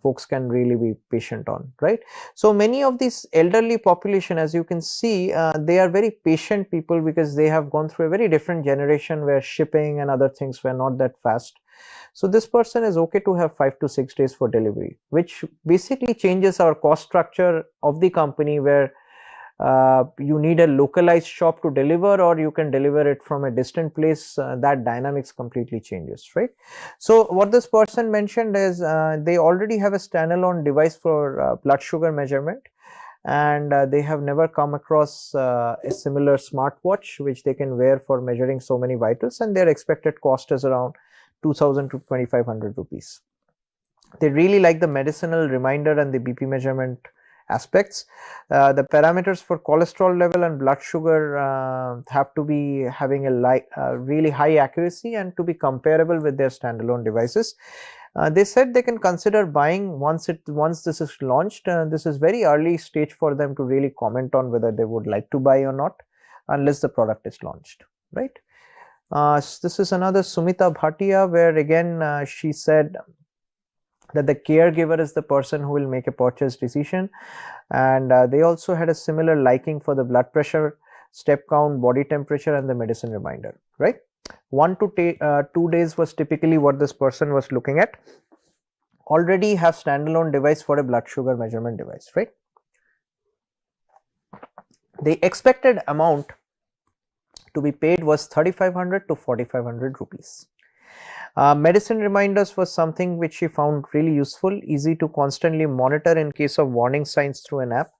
folks can really be patient on, right? So many of these elderly population, as you can see, they are very patient people because they have gone through a very different generation where shipping and other things were not that fast. So this person is okay to have 5 to 6 days for delivery, which basically changes our cost structure of the company, where you need a localized shop to deliver, or you can deliver it from a distant place. That dynamics completely changes, right? So what this person mentioned is they already have a standalone device for blood sugar measurement, and they have never come across a similar smartwatch which they can wear for measuring so many vitals, and their expected cost is around 2000 to 2500 rupees. They really like the medicinal reminder and the BP measurement aspects. The parameters for cholesterol level and blood sugar have to be having a really high accuracy and to be comparable with their standalone devices. They said they can consider buying once this is launched. This is very early stage for them to really comment on whether they would like to buy or not, unless the product is launched, right? This is another Sumita Bhatia, where again she said that the caregiver is the person who will make a purchase decision, and they also had a similar liking for the blood pressure, step count, body temperature, and the medicine reminder, right? 1 to 2 days was typically what this person was looking at. Already have standalone device for a blood sugar measurement device, right? The expected amount to be paid was 3500 to 4500 rupees. Medicine reminders was something which she found really useful, easy to constantly monitor in case of warning signs through an app.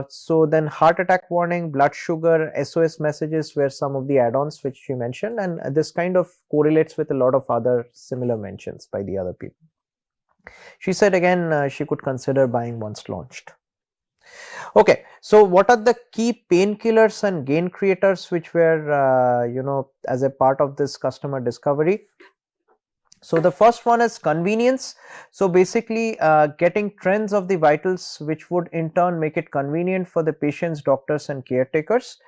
So then heart attack warning, blood sugar, SOS messages were some of the add-ons which she mentioned, and this kind of correlates with a lot of other similar mentions by the other people. She said again she could consider buying once launched. Okay, so what are the key painkillers and gain creators which were as a part of this customer discovery? So the first one is convenience. So basically getting trends of the vitals, which would in turn make it convenient for the patients, doctors, and caretakers.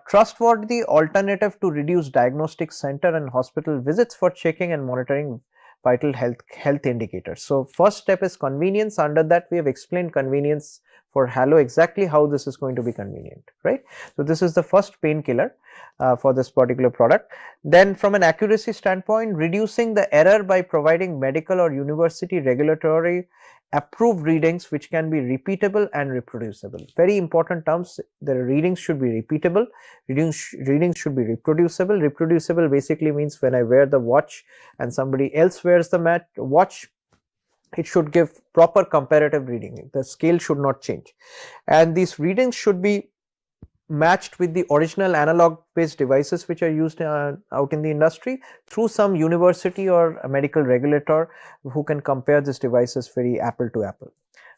Trustworthy alternative to reduce diagnostic center and hospital visits for checking and monitoring vital health indicators. So first step is convenience. Under that we have explained convenience for Halo, exactly how this is going to be convenient, right? So this is the first painkiller for this particular product. Then from an accuracy standpoint, reducing the error by providing medical or university regulatory approved readings which can be repeatable and reproducible. Very important terms, the readings should be repeatable, readings should be reproducible. Reproducible basically means when I wear the watch and somebody else wears the watch, it should give proper comparative reading. The scale should not change, and these readings should be matched with the original analog based devices which are used out in the industry through some university or a medical regulator who can compare these devices very apple to apple.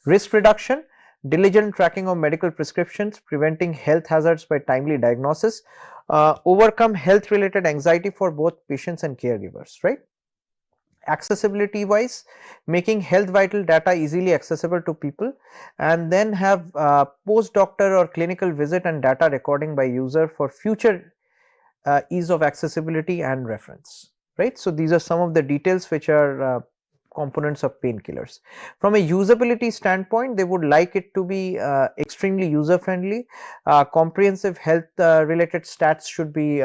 Risk reduction, diligent tracking of medical prescriptions, preventing health hazards by timely diagnosis, overcome health related anxiety for both patients and caregivers, right? Accessibility wise, making health vital data easily accessible to people, and then have post doctor or clinical visit and data recording by user for future ease of accessibility and reference, right? So these are some of the details which are components of painkillers. From a usability standpoint, they would like it to be extremely user friendly. Comprehensive health related stats should be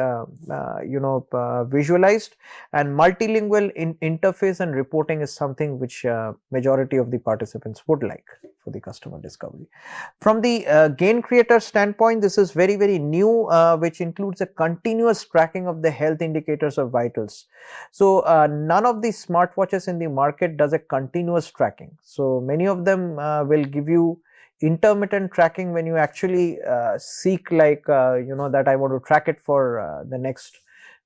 visualized, and multilingual interface and reporting is something which majority of the participants would like for the customer discovery. From the gain creator standpoint, this is very new, which includes a continuous tracking of the health indicators or vitals. So none of the smartwatches in the market does a continuous tracking. So many of them will give you intermittent tracking when you actually seek like that I want to track it for the next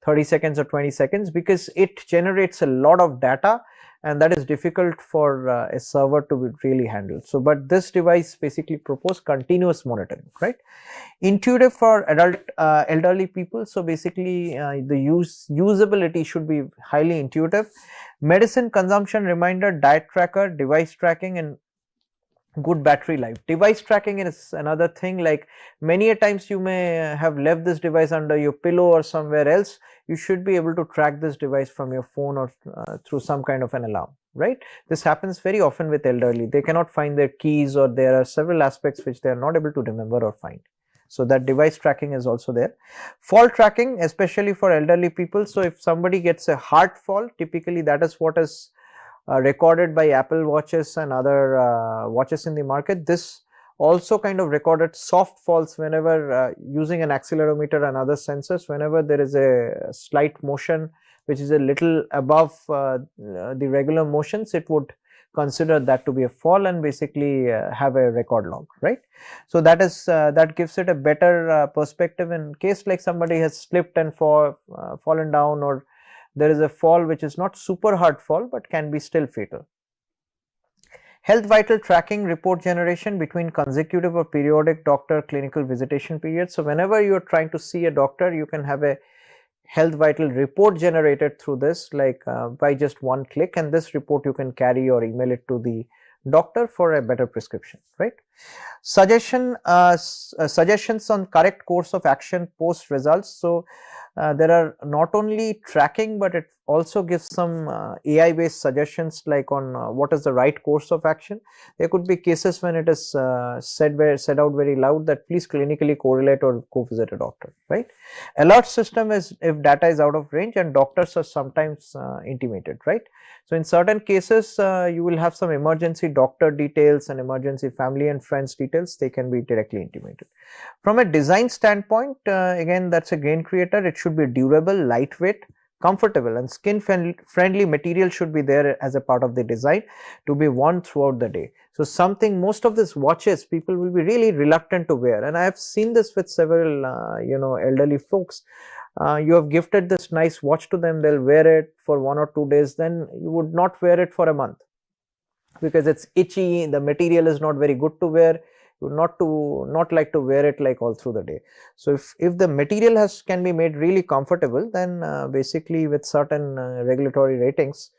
30 seconds or 20 seconds, because it generates a lot of data and that is difficult for a server to be really handled. So but this device basically proposes continuous monitoring, right? Intuitive for elderly people. So basically the usability should be highly intuitive. Medicine consumption reminder, diet tracker, device tracking, and good battery life. Device tracking is another thing. Like many a times you may have left this device under your pillow or somewhere else. You should be able to track this device from your phone or through some kind of an alarm, right? This happens very often with elderly. They cannot find their keys, or there are several aspects which they are not able to remember or find. So that device tracking is also there. Fall tracking, especially for elderly people. So if somebody gets a hard fall, typically that is what is recorded by Apple watches and other watches in the market. This also kind of recorded soft falls whenever using an accelerometer and other sensors. Whenever there is a slight motion which is a little above the regular motions, it would consider that to be a fall and basically have a record log, right? So that is that gives it a better perspective in case like somebody has slipped and fallen down, or there is a fall which is not super hard fall but can be still fatal. Health vital tracking, report generation between consecutive or periodic doctor clinical visitation periods. So whenever you are trying to see a doctor, you can have a health vital report generated through this, like by just one click, and this report you can carry or email it to the doctor for a better prescription, right? Suggestions on correct course of action post results. So there are not only tracking, but it also gives some AI based suggestions like on what is the right course of action. There could be cases when it is said out very loud that please clinically correlate or go visit a doctor, right? Alert system is if data is out of range, and doctors are sometimes intimated, right? So in certain cases you will have some emergency doctor details and emergency family and friends details, they can be directly intimated. From a design standpoint, again that's a gain creator. It should be durable, lightweight, comfortable, and skin friendly material should be there as a part of the design to be worn throughout the day. So something most of these watches people will be really reluctant to wear, and I have seen this with several elderly folks. You have gifted this nice watch to them, they'll wear it for 1 or 2 days, then you would not wear it for a month because it's itchy, the material is not very good to wear. You would not like to wear it like all through the day. So if the material can be made really comfortable, then basically with certain regulatory ratings,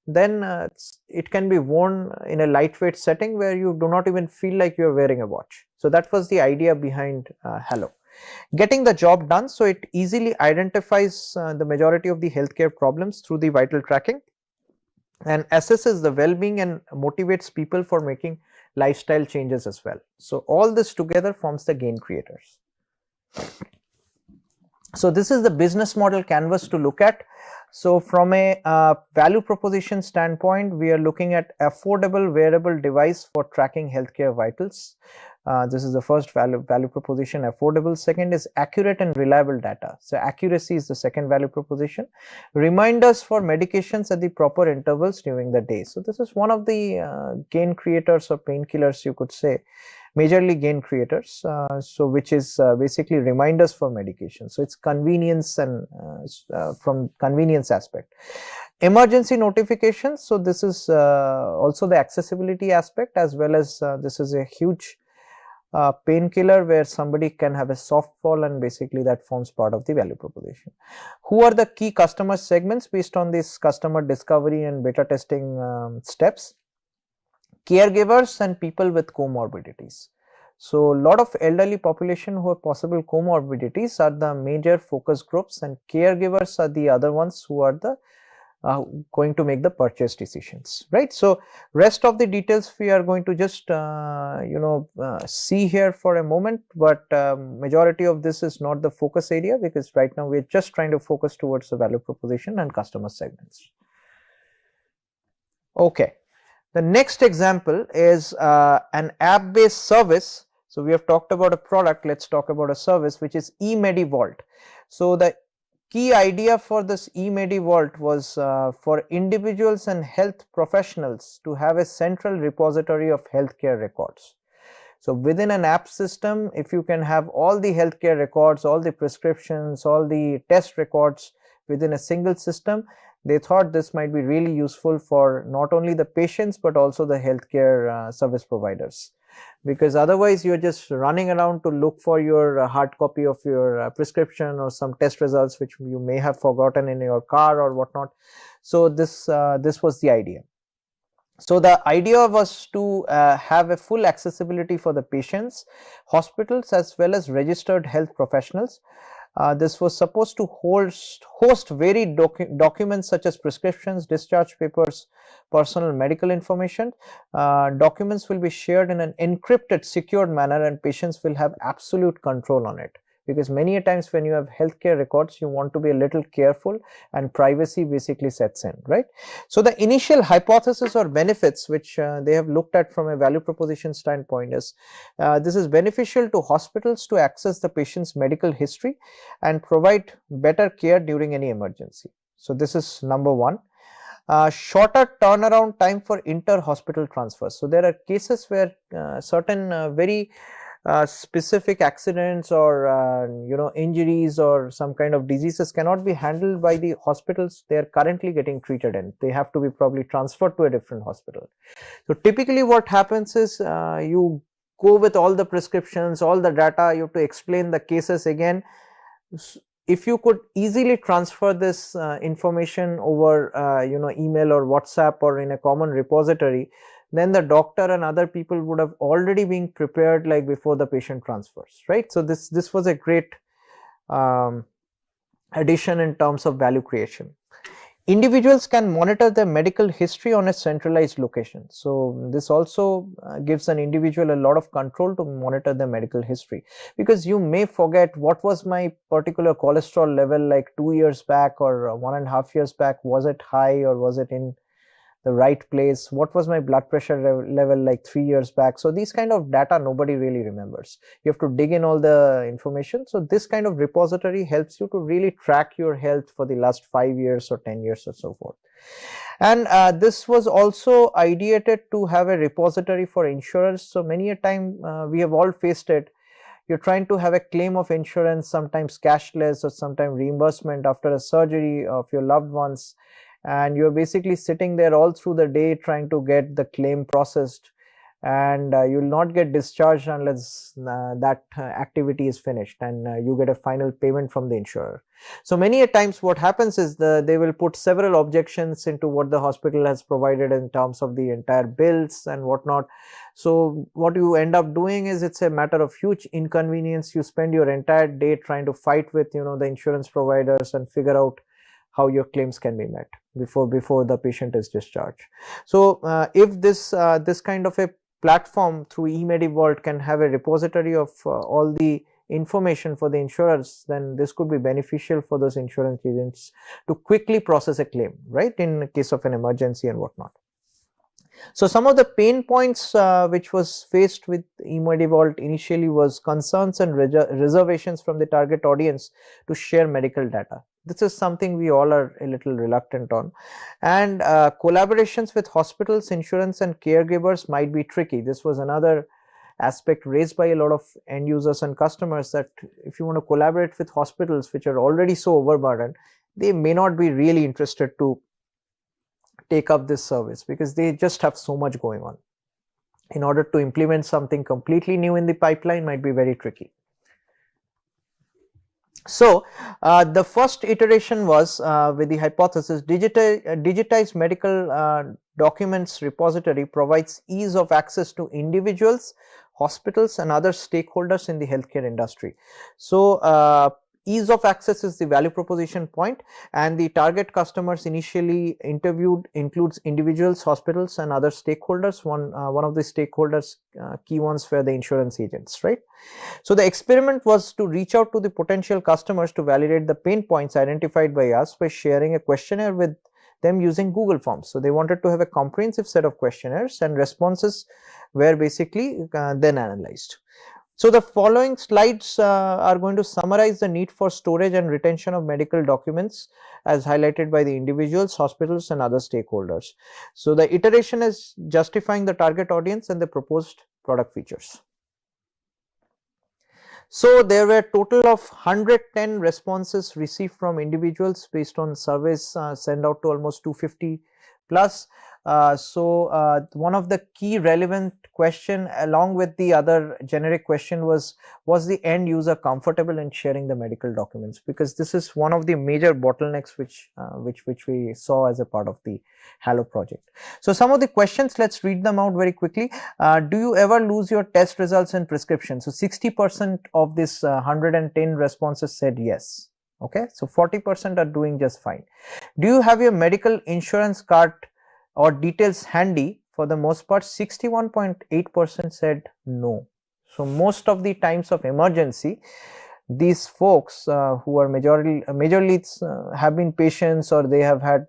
then it can be worn in a lightweight setting where you do not even feel like you're wearing a watch. So that was the idea behind Halo. Getting the job done, so it easily identifies the majority of the healthcare problems through the vital tracking and assesses the well-being and motivates people for making lifestyle changes as well. So all this together forms the gain creators. So this is the business model canvas to look at. So from a value proposition standpoint, we are looking at affordable wearable device for tracking healthcare vitals. This is the first value proposition, affordable. Second is accurate and reliable data. So accuracy is the second value proposition. Reminders for medications at the proper intervals during the day. So this is one of the gain creators or painkillers, you could say, majorly gain creators. So which is basically reminders for medication. So it's convenience and from convenience aspect. Emergency notifications. So this is also the accessibility aspect, as well as this is a huge painkiller where somebody can have a soft fall, and basically that forms part of the value proposition. Who are the key customer segments based on this customer discovery and beta testing steps? Caregivers and people with comorbidities. So a lot of elderly population who have possible comorbidities are the major focus groups, and caregivers are the other ones who are the going to make the purchase decisions, right? So rest of the details we are going to just see here for a moment, but majority of this is not the focus area, because right now we are just trying to focus towards the value proposition and customer segments. Okay, the next example is an app based service. So we have talked about a product, let's talk about a service, which is eVIDYA. So the key idea for this eVIDYA was for individuals and health professionals to have a central repository of healthcare records. So within an app system, if you can have all the healthcare records, all the prescriptions, all the test records within a single system, they thought this might be really useful for not only the patients but also the healthcare service providers. Because otherwise you're just running around to look for your hard copy of your prescription or some test results which you may have forgotten in your car or whatnot. So this was the idea. So the idea was to have a full accessibility for the patients, hospitals as well as registered health professionals. This was supposed to host varied documents such as prescriptions, discharge papers, personal medical information. Documents will be shared in an encrypted, secured manner, and patients will have absolute control on it. Because many a times when you have healthcare records, you want to be a little careful and privacy basically sets in, right? So the initial hypothesis or benefits which they have looked at from a value proposition standpoint is this is beneficial to hospitals to access the patient's medical history and provide better care during any emergency. So this is number one. Shorter turnaround time for inter-hospital transfers. So there are cases where certain very specific accidents or injuries or some kind of diseases cannot be handled by the hospitals they are currently getting treated in. They have to be probably transferred to a different hospital. So typically what happens is you go with all the prescriptions, all the data, you have to explain the cases again. If you could easily transfer this information over email or WhatsApp or in a common repository, then the doctor and other people would have already been prepared like before the patient transfers, right? So this was a great addition in terms of value creation. Individuals can monitor their medical history on a centralized location. So this also gives an individual a lot of control to monitor their medical history, because you may forget what was my particular cholesterol level like 2 years back or 1.5 years back. Was it high or was it in the right place? What was my blood pressure level like 3 years back? So these kind of data nobody really remembers. You have to dig in all the information. So this kind of repository helps you to really track your health for the last 5 years or 10 years or so forth. And this was also ideated to have a repository for insurance. So many a time we have all faced it. You're trying to have a claim of insurance, sometimes cashless or sometimes reimbursement after a surgery of your loved ones, and you're basically sitting there all through the day trying to get the claim processed, and you will not get discharged unless that activity is finished and you get a final payment from the insurer. So many a times what happens is they will put several objections into what the hospital has provided in terms of the entire bills and whatnot. So what you end up doing is it's a matter of huge inconvenience. You spend your entire day trying to fight with the insurance providers and figure out how your claims can be met before the patient is discharged. So if this kind of a platform through eVIDYA can have a repository of all the information for the insurers, then this could be beneficial for those insurance agents to quickly process a claim, right, in case of an emergency and whatnot. So some of the pain points which was faced with eVIDYA initially was concerns and reservations from the target audience to share medical data. This is something we all are a little reluctant on, and collaborations with hospitals, insurance and caregivers might be tricky. This was another aspect raised by a lot of end users and customers, that if you want to collaborate with hospitals which are already so overburdened, they may not be really interested to take up this service because they just have so much going on. In order to implement something completely new in the pipeline might be very tricky. So the first iteration was with the hypothesis digitized medical documents repository provides ease of access to individuals, hospitals and other stakeholders in the healthcare industry. So ease of access is the value proposition point, and the target customers initially interviewed includes individuals, hospitals and other stakeholders. One of the stakeholders, key ones were the insurance agents, right? So the experiment was to reach out to the potential customers to validate the pain points identified by us by sharing a questionnaire with them using Google Forms. So they wanted to have a comprehensive set of questionnaires, and responses were basically then analyzed. So the following slides are going to summarize the need for storage and retention of medical documents as highlighted by the individuals, hospitals and other stakeholders. So the iteration is justifying the target audience and the proposed product features. So there were a total of 110 responses received from individuals based on surveys sent out to almost 250 plus. One of the key relevant question along with the other generic question was the end user comfortable in sharing the medical documents, because this is one of the major bottlenecks which we saw as a part of the Halo project. So some of the questions, let's read them out very quickly. Do you ever lose your test results and prescription? So 60% of this 110 responses said yes. Okay, so 40% are doing just fine. Do you have your medical insurance card or details handy? For the most part, 61.8% said no. So most of the times of emergency, these folks who are majorly have been patients, or they have had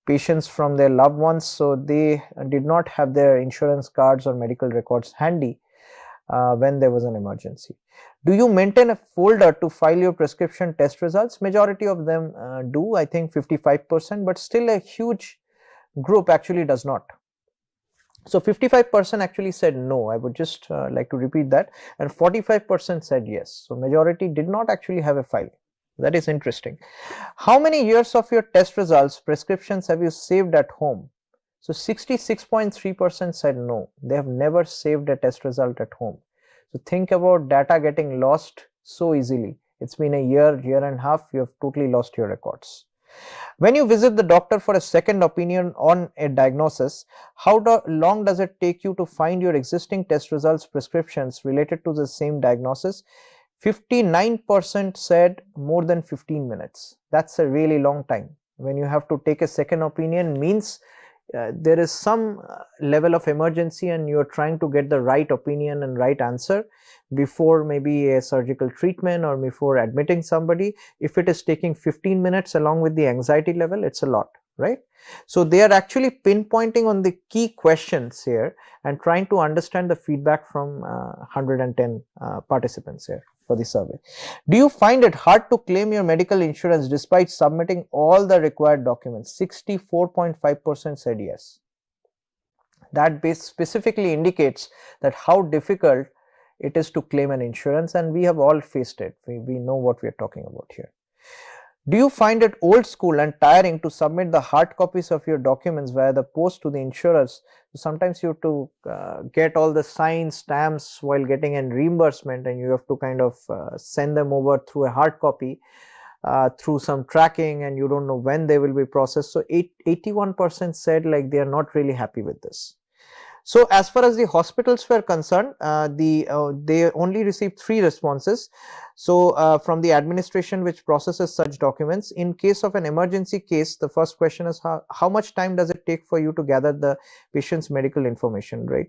patients from their loved ones, so they did not have their insurance cards or medical records handy when there was an emergency. Do you maintain a folder to file your prescription test results? Majority of them do, I think 55%, but still a huge group actually does not. So 55% actually said no. I would just like to repeat that, and 45% said yes. So majority did not actually have a file. That is interesting. How many years of your test results, prescriptions have you saved at home? So 66.3% said no. They have never saved a test result at home. So think about data getting lost so easily. It's been a year and a half, you have totally lost your records. When you visit the doctor for a second opinion on a diagnosis, how long does it take you to find your existing test results, prescriptions related to the same diagnosis? 59% said more than 15 minutes. That's a really long time. When you have to take a second opinion, means there is some level of emergency and you are trying to get the right opinion and right answer before maybe a surgical treatment or before admitting somebody. If it is taking 15 minutes along with the anxiety level, it's a lot, right? So they are actually pinpointing on the key questions here and trying to understand the feedback from 110 participants here for the survey. Do you find it hard to claim your medical insurance despite submitting all the required documents? 64.5% said yes. That specifically indicates that how difficult it is to claim an insurance, and we have all faced it. We know what we are talking about here. Do you find it old school and tiring to submit the hard copies of your documents via the post to the insurers? Sometimes you have to get all the signs, stamps while getting a reimbursement, and you have to kind of send them over through a hard copy through some tracking, and you don't know when they will be processed. So 81% said like they are not really happy with this. So as far as the hospitals were concerned, they only received 3 responses. So from the administration which processes such documents, in case of an emergency case, the first question is how much time does it take for you to gather the patient's medical information, right?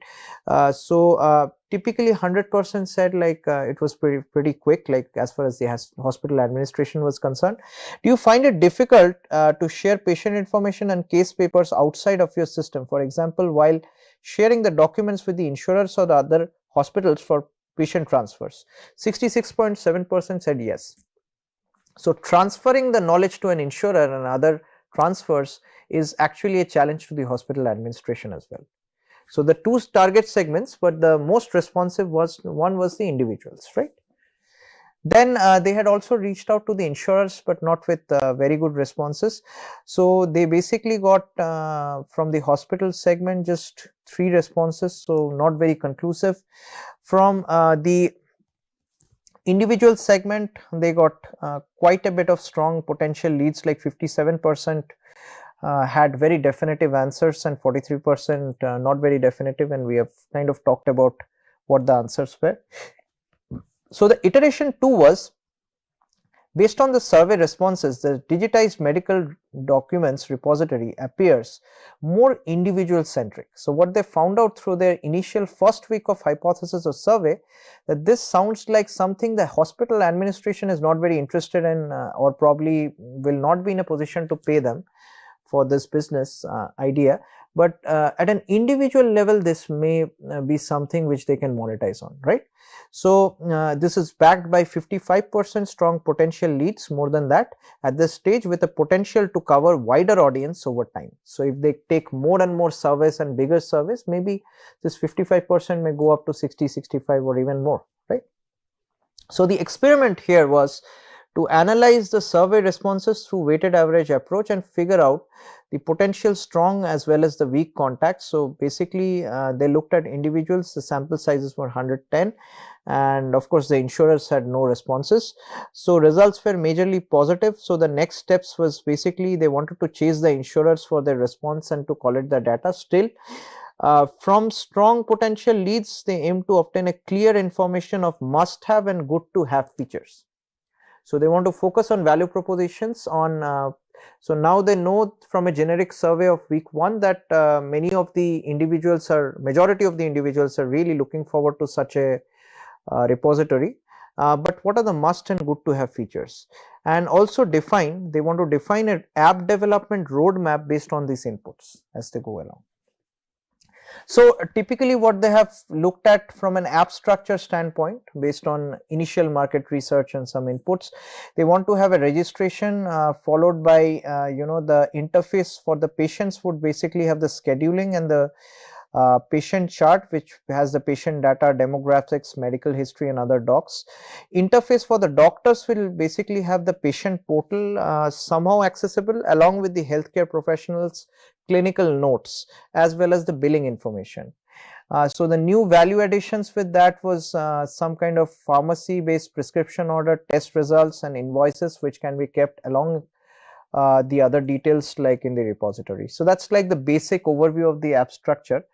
Typically 100% said like it was pretty quick, like as far as the hospital administration was concerned. Do you find it difficult to share patient information and case papers outside of your system? For example, while sharing the documents with the insurers or the other hospitals for patient transfers. 66.7% said yes. So transferring the knowledge to an insurer and other transfers is actually a challenge to the hospital administration as well. So the 2 target segments, but the most responsive one was the individuals, right? Then they had also reached out to the insurers, but not with very good responses. So they basically got from the hospital segment just 3 responses, so not very conclusive. From the individual segment, they got quite a bit of strong potential leads, like 57% had very definitive answers and 43% not very definitive, and we have kind of talked about what the answers were. So the iteration 2 was Based on the survey responses, the digitized medical documents repository appears more individual centric. So what they found out through their initial first week of hypothesis or survey, that this sounds like something the hospital administration is not very interested in, or probably will not be in a position to pay them for this business idea, but at an individual level this may be something which they can monetize on, right? So this is backed by 55% strong potential leads, more than that at this stage, with a potential to cover wider audience over time. So if they take more and more surveys and bigger surveys, maybe this 55% may go up to 60, 65 or even more, right? So the experiment here was to analyze the survey responses through weighted average approach and figure out the potential strong as well as the weak contacts. So basically they looked at individuals, the sample sizes were 110, and of course the insurers had no responses. So results were majorly positive. So the next steps was basically they wanted to chase the insurers for their response and to collect the data. Still, from strong potential leads, they aim to obtain a clear information of must have and good to have features. So they want to focus on value propositions on so now they know from a generic survey of week 1 that majority of the individuals are really looking forward to such a repository. But what are the must and good to have features, and also they want to define an app development roadmap based on these inputs as they go along. So typically what they have looked at from an app structure standpoint, based on initial market research and some inputs, they want to have a registration followed by the interface for the patients would basically have the scheduling and the patient chart, which has the patient data, demographics, medical history and other docs. Interface for the doctors will basically have the patient portal somehow accessible along with the healthcare professionals clinical notes as well as the billing information. So the new value additions with that was some kind of pharmacy based prescription order, test results and invoices which can be kept along the other details like in the repository. So that's like the basic overview of the app structure.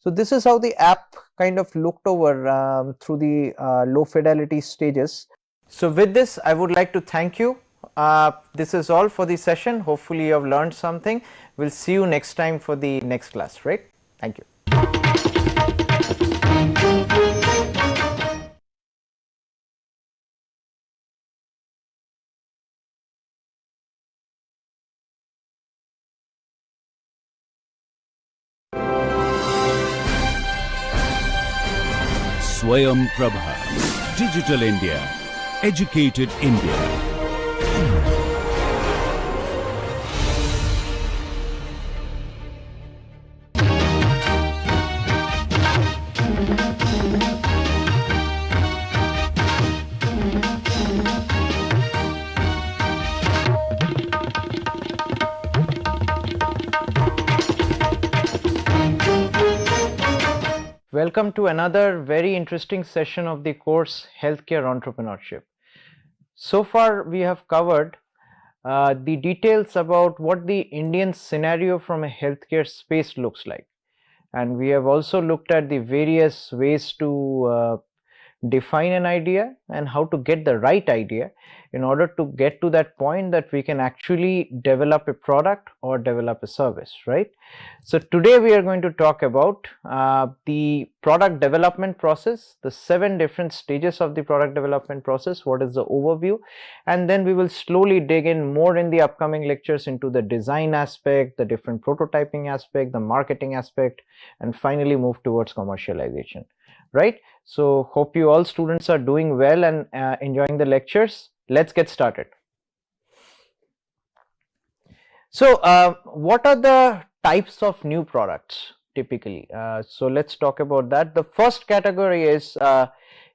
So this is how the app kind of looked over through the low fidelity stages. So with this I would like to thank you. This is all for the session. Hopefully you have learned something. We'll see you next time for the next class, right? Thank you. Swayam Prabha, Digital India, Educated India. Welcome to another very interesting session of the course Healthcare Entrepreneurship. So far we have covered the details about what the Indian scenario from a healthcare space looks like, and we have also looked at the various ways to define an idea and how to get the right idea in order to get to that point that we can actually develop a product or develop a service, right? So today we are going to talk about the product development process, the 7 different stages of the product development process, what is the overview, and then we will slowly dig in more in the upcoming lectures into the design aspect, the different prototyping aspect, the marketing aspect, and finally move towards commercialization, right? So hope you all students are doing well and enjoying the lectures. Let's get started. So what are the types of new products typically? So let's talk about that. The first category is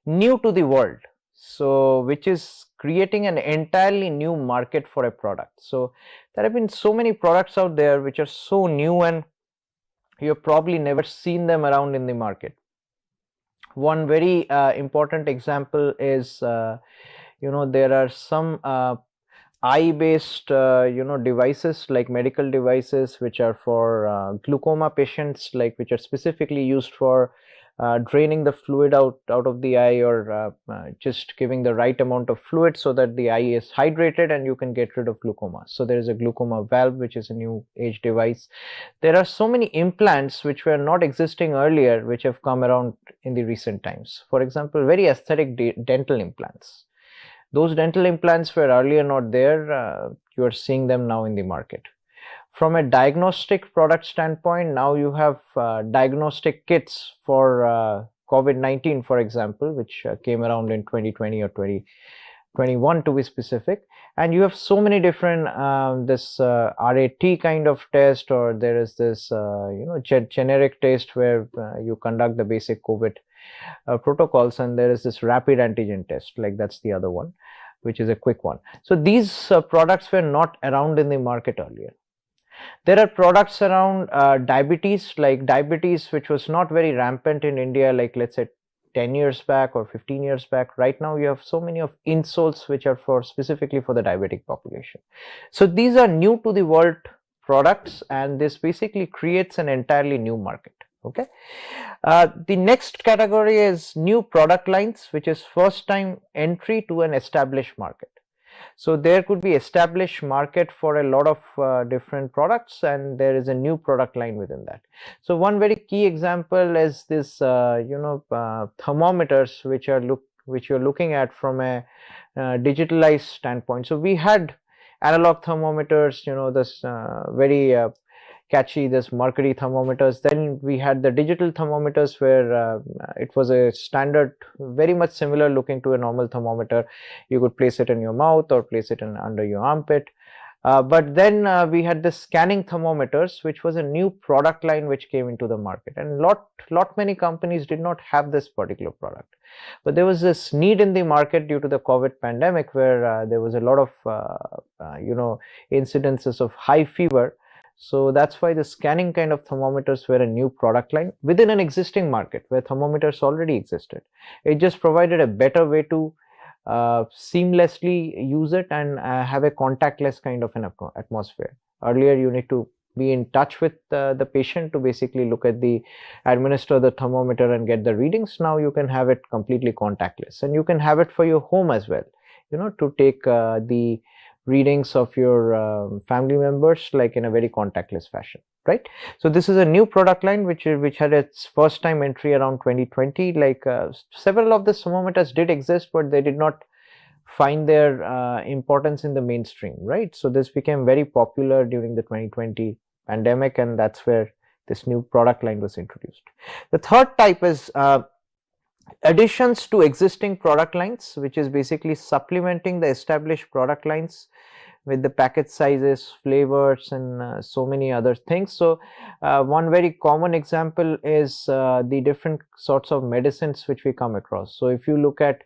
new to the world, so which is creating an entirely new market for a product. So there have been so many products out there which are so new and you have probably never seen them around in the market. One very important example is there are some eye based devices like medical devices which are for glaucoma patients, like which are specifically used for draining the fluid out of the eye, or just giving the right amount of fluid so that the eye is hydrated and you can get rid of glaucoma. So there is a glaucoma valve, which is a new age device. There are so many implants which were not existing earlier, which have come around in the recent times. For example, very aesthetic dental implants. Those dental implants were earlier not there. You are seeing them now in the market. From a diagnostic product standpoint, now you have diagnostic kits for COVID-19, for example, which came around in 2020 or 2021 to be specific. And you have so many different this RAT kind of test, or there is this generic test where you conduct the basic COVID protocols, and there is this rapid antigen test, like that's the other one, which is a quick one. So these products were not around in the market earlier. There are products around diabetes, which was not very rampant in India, like let's say 10 years back or 15 years back. Right now you have so many of insoles which are specifically for the diabetic population. So these are new to the world products, and this basically creates an entirely new market. Okay. The next category is new product lines, which is first time entry to an established market. So there could be established market for a lot of different products, and there is a new product line within that. So one very key example is this thermometers, which you're looking at from a digitalized standpoint. So we had analog thermometers, this very catchy, this mercury thermometers. Then we had the digital thermometers, where it was a standard, very much similar looking to a normal thermometer. You could place it in your mouth or place it under your armpit. But then we had the scanning thermometers, which was a new product line which came into the market, and lot many companies did not have this particular product. But there was this need in the market due to the COVID pandemic, where there was a lot of incidences of high fever. So that's why the scanning kind of thermometers were a new product line within an existing market where thermometers already existed. It just provided a better way to seamlessly use it and have a contactless kind of an atmosphere. Earlier you need to be in touch with the patient to basically administer the thermometer and get the readings. Now you can have it completely contactless, and you can have it for your home as well, to take the readings of your family members, like in a very contactless fashion, right? So this is a new product line which had its first time entry around 2020. Like several of the thermometers did exist, but they did not find their importance in the mainstream, right? So this became very popular during the 2020 pandemic, and that's where this new product line was introduced. The third type is additions to existing product lines, which is basically supplementing the established product lines with the package sizes, flavors, and so many other things. So one very common example is the different sorts of medicines which we come across. So if you look at,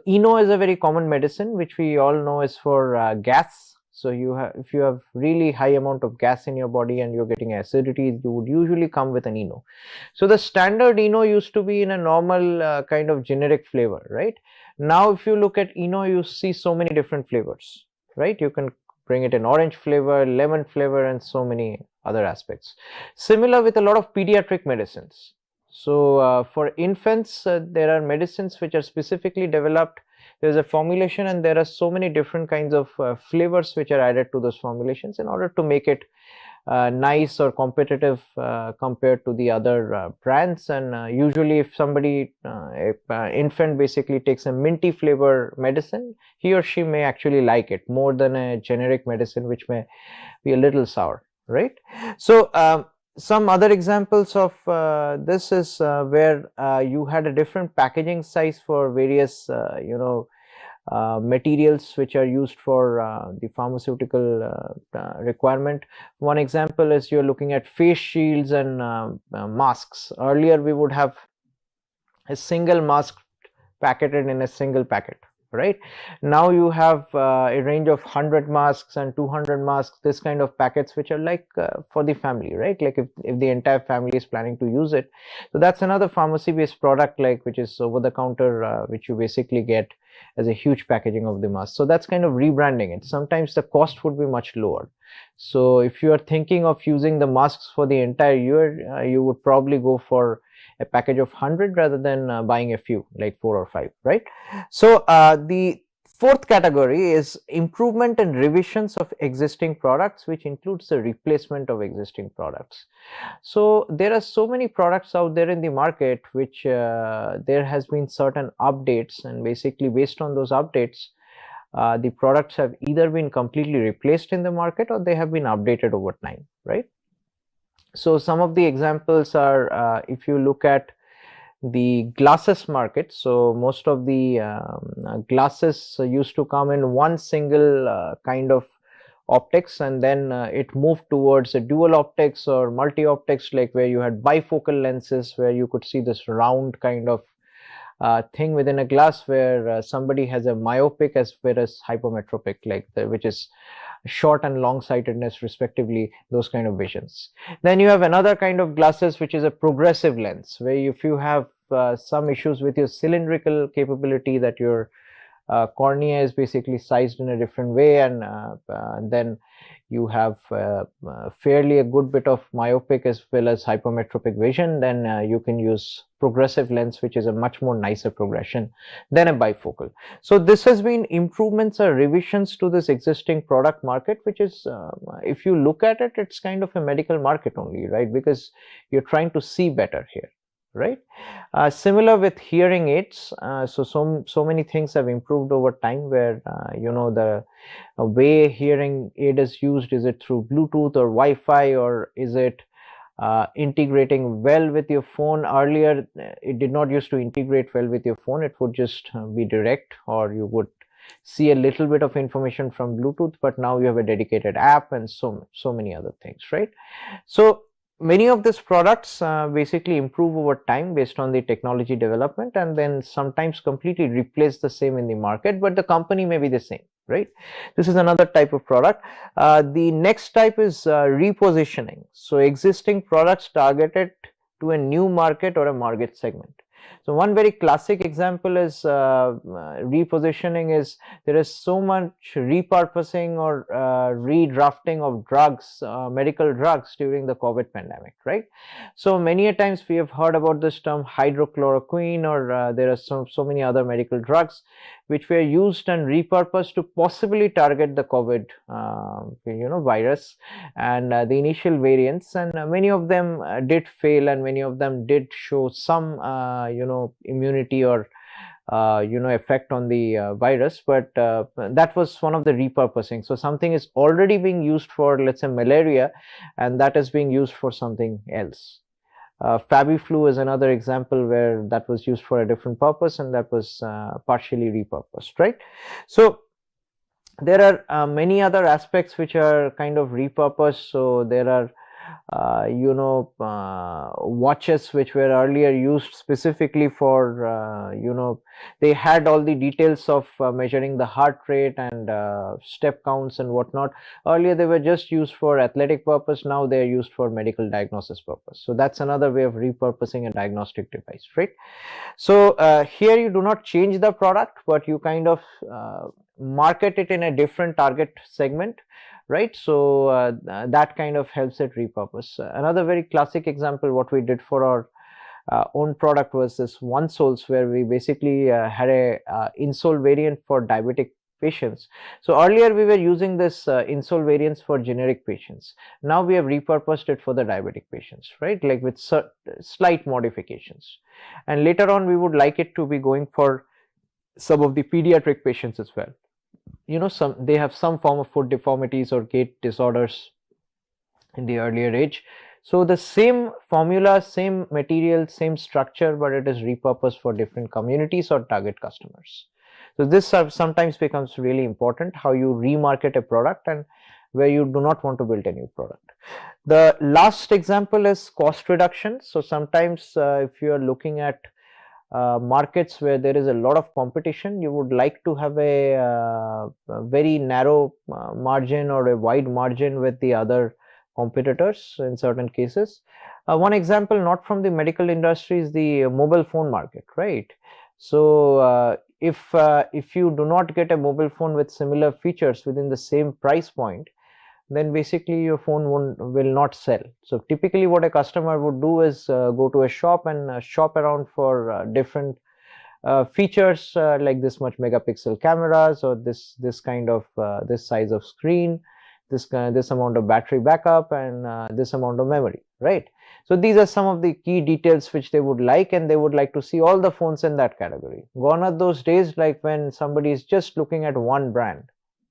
Eno is a very common medicine which we all know is for gas. So if you have really high amount of gas in your body and you're getting acidity, you would usually come with an Eno. So the standard Eno used to be in a normal kind of generic flavor, right? Now if you look at Eno, you see so many different flavors, right? You can bring it in orange flavor, lemon flavor, and so many other aspects. Similar with a lot of pediatric medicines. So for infants, there are medicines which are specifically developed. There's a formulation, and there are so many different kinds of flavors which are added to those formulations in order to make it nice or competitive compared to the other brands. And usually if somebody, infant basically takes a minty flavor medicine, he or she may actually like it more than a generic medicine which may be a little sour, right? So some other examples of this is where you had a different packaging size for various materials which are used for the pharmaceutical requirement. One example is you're looking at face shields and masks. Earlier we would have a single mask packeted in a single packet, right? Now you have a range of 100 masks and 200 masks, this kind of packets which are like for the family, right? Like if the entire family is planning to use it. So that's another pharmacy based product, like which is over the counter, which you basically get as a huge packaging of the mask. So that's kind of rebranding it. Sometimes the cost would be much lower. So if you are thinking of using the masks for the entire year, you would probably go for a package of 100 rather than buying a few like 4 or 5, right? So the fourth category is improvement and revisions of existing products, which includes the replacement of existing products. So there are so many products out there in the market which there has been certain updates, and basically based on those updates the products have either been completely replaced in the market or they have been updated over time, right? So some of the examples are if you look at the glasses market. So most of the glasses used to come in one single kind of optics, and then it moved towards a dual optics or multi optics, like where you had bifocal lenses where you could see this round kind of thing within a glass, where somebody has a myopic as well as hypermetropic, like which is short and long sightedness respectively, those kind of visions. Then you have another kind of glasses which is a progressive lens, where if you have some issues with your cylindrical capability, that your cornea is basically sized in a different way, and then you have fairly a good bit of myopic as well as hypermetropic vision, then you can use progressive lens, which is a much more nicer progression than a bifocal. So this has been improvements or revisions to this existing product market, which is if you look at it, it's kind of a medical market only, right? Because you're trying to see better here, right? Similar with hearing aids. So many things have improved over time, where you know, the way hearing aid is used, is it through Bluetooth or Wi-Fi, or is it integrating well with your phone? Earlier it did not used to integrate well with your phone, it would just be direct, or you would see a little bit of information from Bluetooth, but now you have a dedicated app and so many other things, right? So many of these products basically improve over time based on the technology development, and then sometimes completely replace the same in the market, but the company may be the same, right? This is another type of product. The next type is repositioning. So existing products targeted to a new market or a market segment. So one very classic example is repositioning is, there is so much repurposing or redrafting of drugs, medical drugs during the COVID pandemic, right? So many a times we have heard about this term hydrochloroquine, or there are so many other medical drugs which were used and repurposed to possibly target the COVID virus and the initial variants, and many of them did fail, and many of them did show some immunity or effect on the virus, but that was one of the repurposing. So something is already being used for, let's say, malaria, and that is being used for something else. Fabiflu is another example where that was used for a different purpose, and that was partially repurposed, right? So there are many other aspects which are kind of repurposed. So there are watches which were earlier used specifically for they had all the details of measuring the heart rate and step counts and whatnot. Earlier they were just used for athletic purpose, now they are used for medical diagnosis purpose. So that's another way of repurposing a diagnostic device, right? So here you do not change the product, but you kind of market it in a different target segment, right? So that kind of helps it repurpose. Another very classic example, what we did for our own product was this one soles, where we basically had a insole variant for diabetic patients. So earlier we were using this insole variants for generic patients. Now we have repurposed it for the diabetic patients, right? Like with slight modifications. And later on we would like it to be going for some of the pediatric patients as well. They have some form of foot deformities or gait disorders in the earlier age. So the same formula, same material, same structure, but it is repurposed for different communities or target customers. So this sometimes becomes really important, how you remarket a product and where you do not want to build a new product. The last example is cost reduction. So sometimes if you are looking at markets where there is a lot of competition, you would like to have a very narrow margin or a wide margin with the other competitors in certain cases. One example not from the medical industry is the mobile phone market, right? So if you do not get a mobile phone with similar features within the same price point, then basically your phone will not sell. So typically what a customer would do is go to a shop and shop around for different features like this much megapixel cameras, or this kind of this size of screen, this amount of battery backup, and this amount of memory, right? So these are some of the key details which they would like, and they would like to see all the phones in that category. Gone are those days like when somebody is just looking at one brand,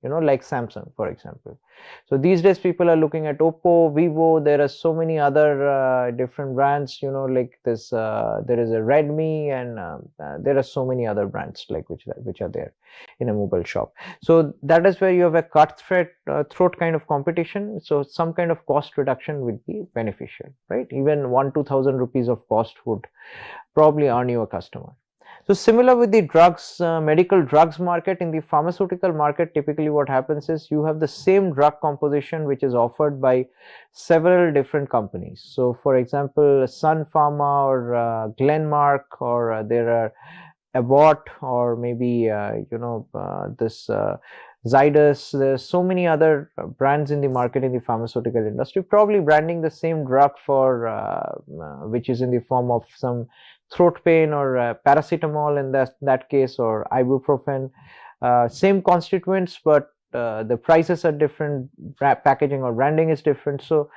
you know, like Samsung, for example. So these days people are looking at Oppo, Vivo. There are so many other different brands, you know, like this. There is a Redmi, and there are so many other brands like which are there in a mobile shop. So that is where you have a throat kind of competition. So some kind of cost reduction would be beneficial, right? Even 1,000-2,000 rupees of cost would probably earn you a customer. So similar with the drugs, medical drugs market. In the pharmaceutical market, typically what happens is you have the same drug composition which is offered by several different companies. So for example, Sun Pharma or Glenmark, or there are Abbott, or maybe this Zydus. There's so many other brands in the market in the pharmaceutical industry, probably branding the same drug for which is in the form of some throat pain, or paracetamol in that case, or ibuprofen. Same constituents, but the prices are different, packaging or branding is different. So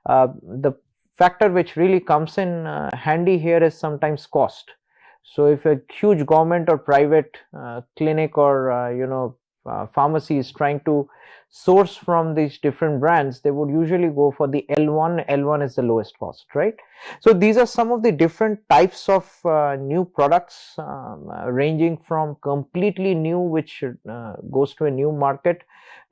the factor which really comes in handy here is sometimes cost. So if a huge government or private clinic or pharmacy is trying to source from these different brands, they would usually go for the L1. L1 is the lowest cost, right? So these are some of the different types of new products, ranging from completely new, which goes to a new market,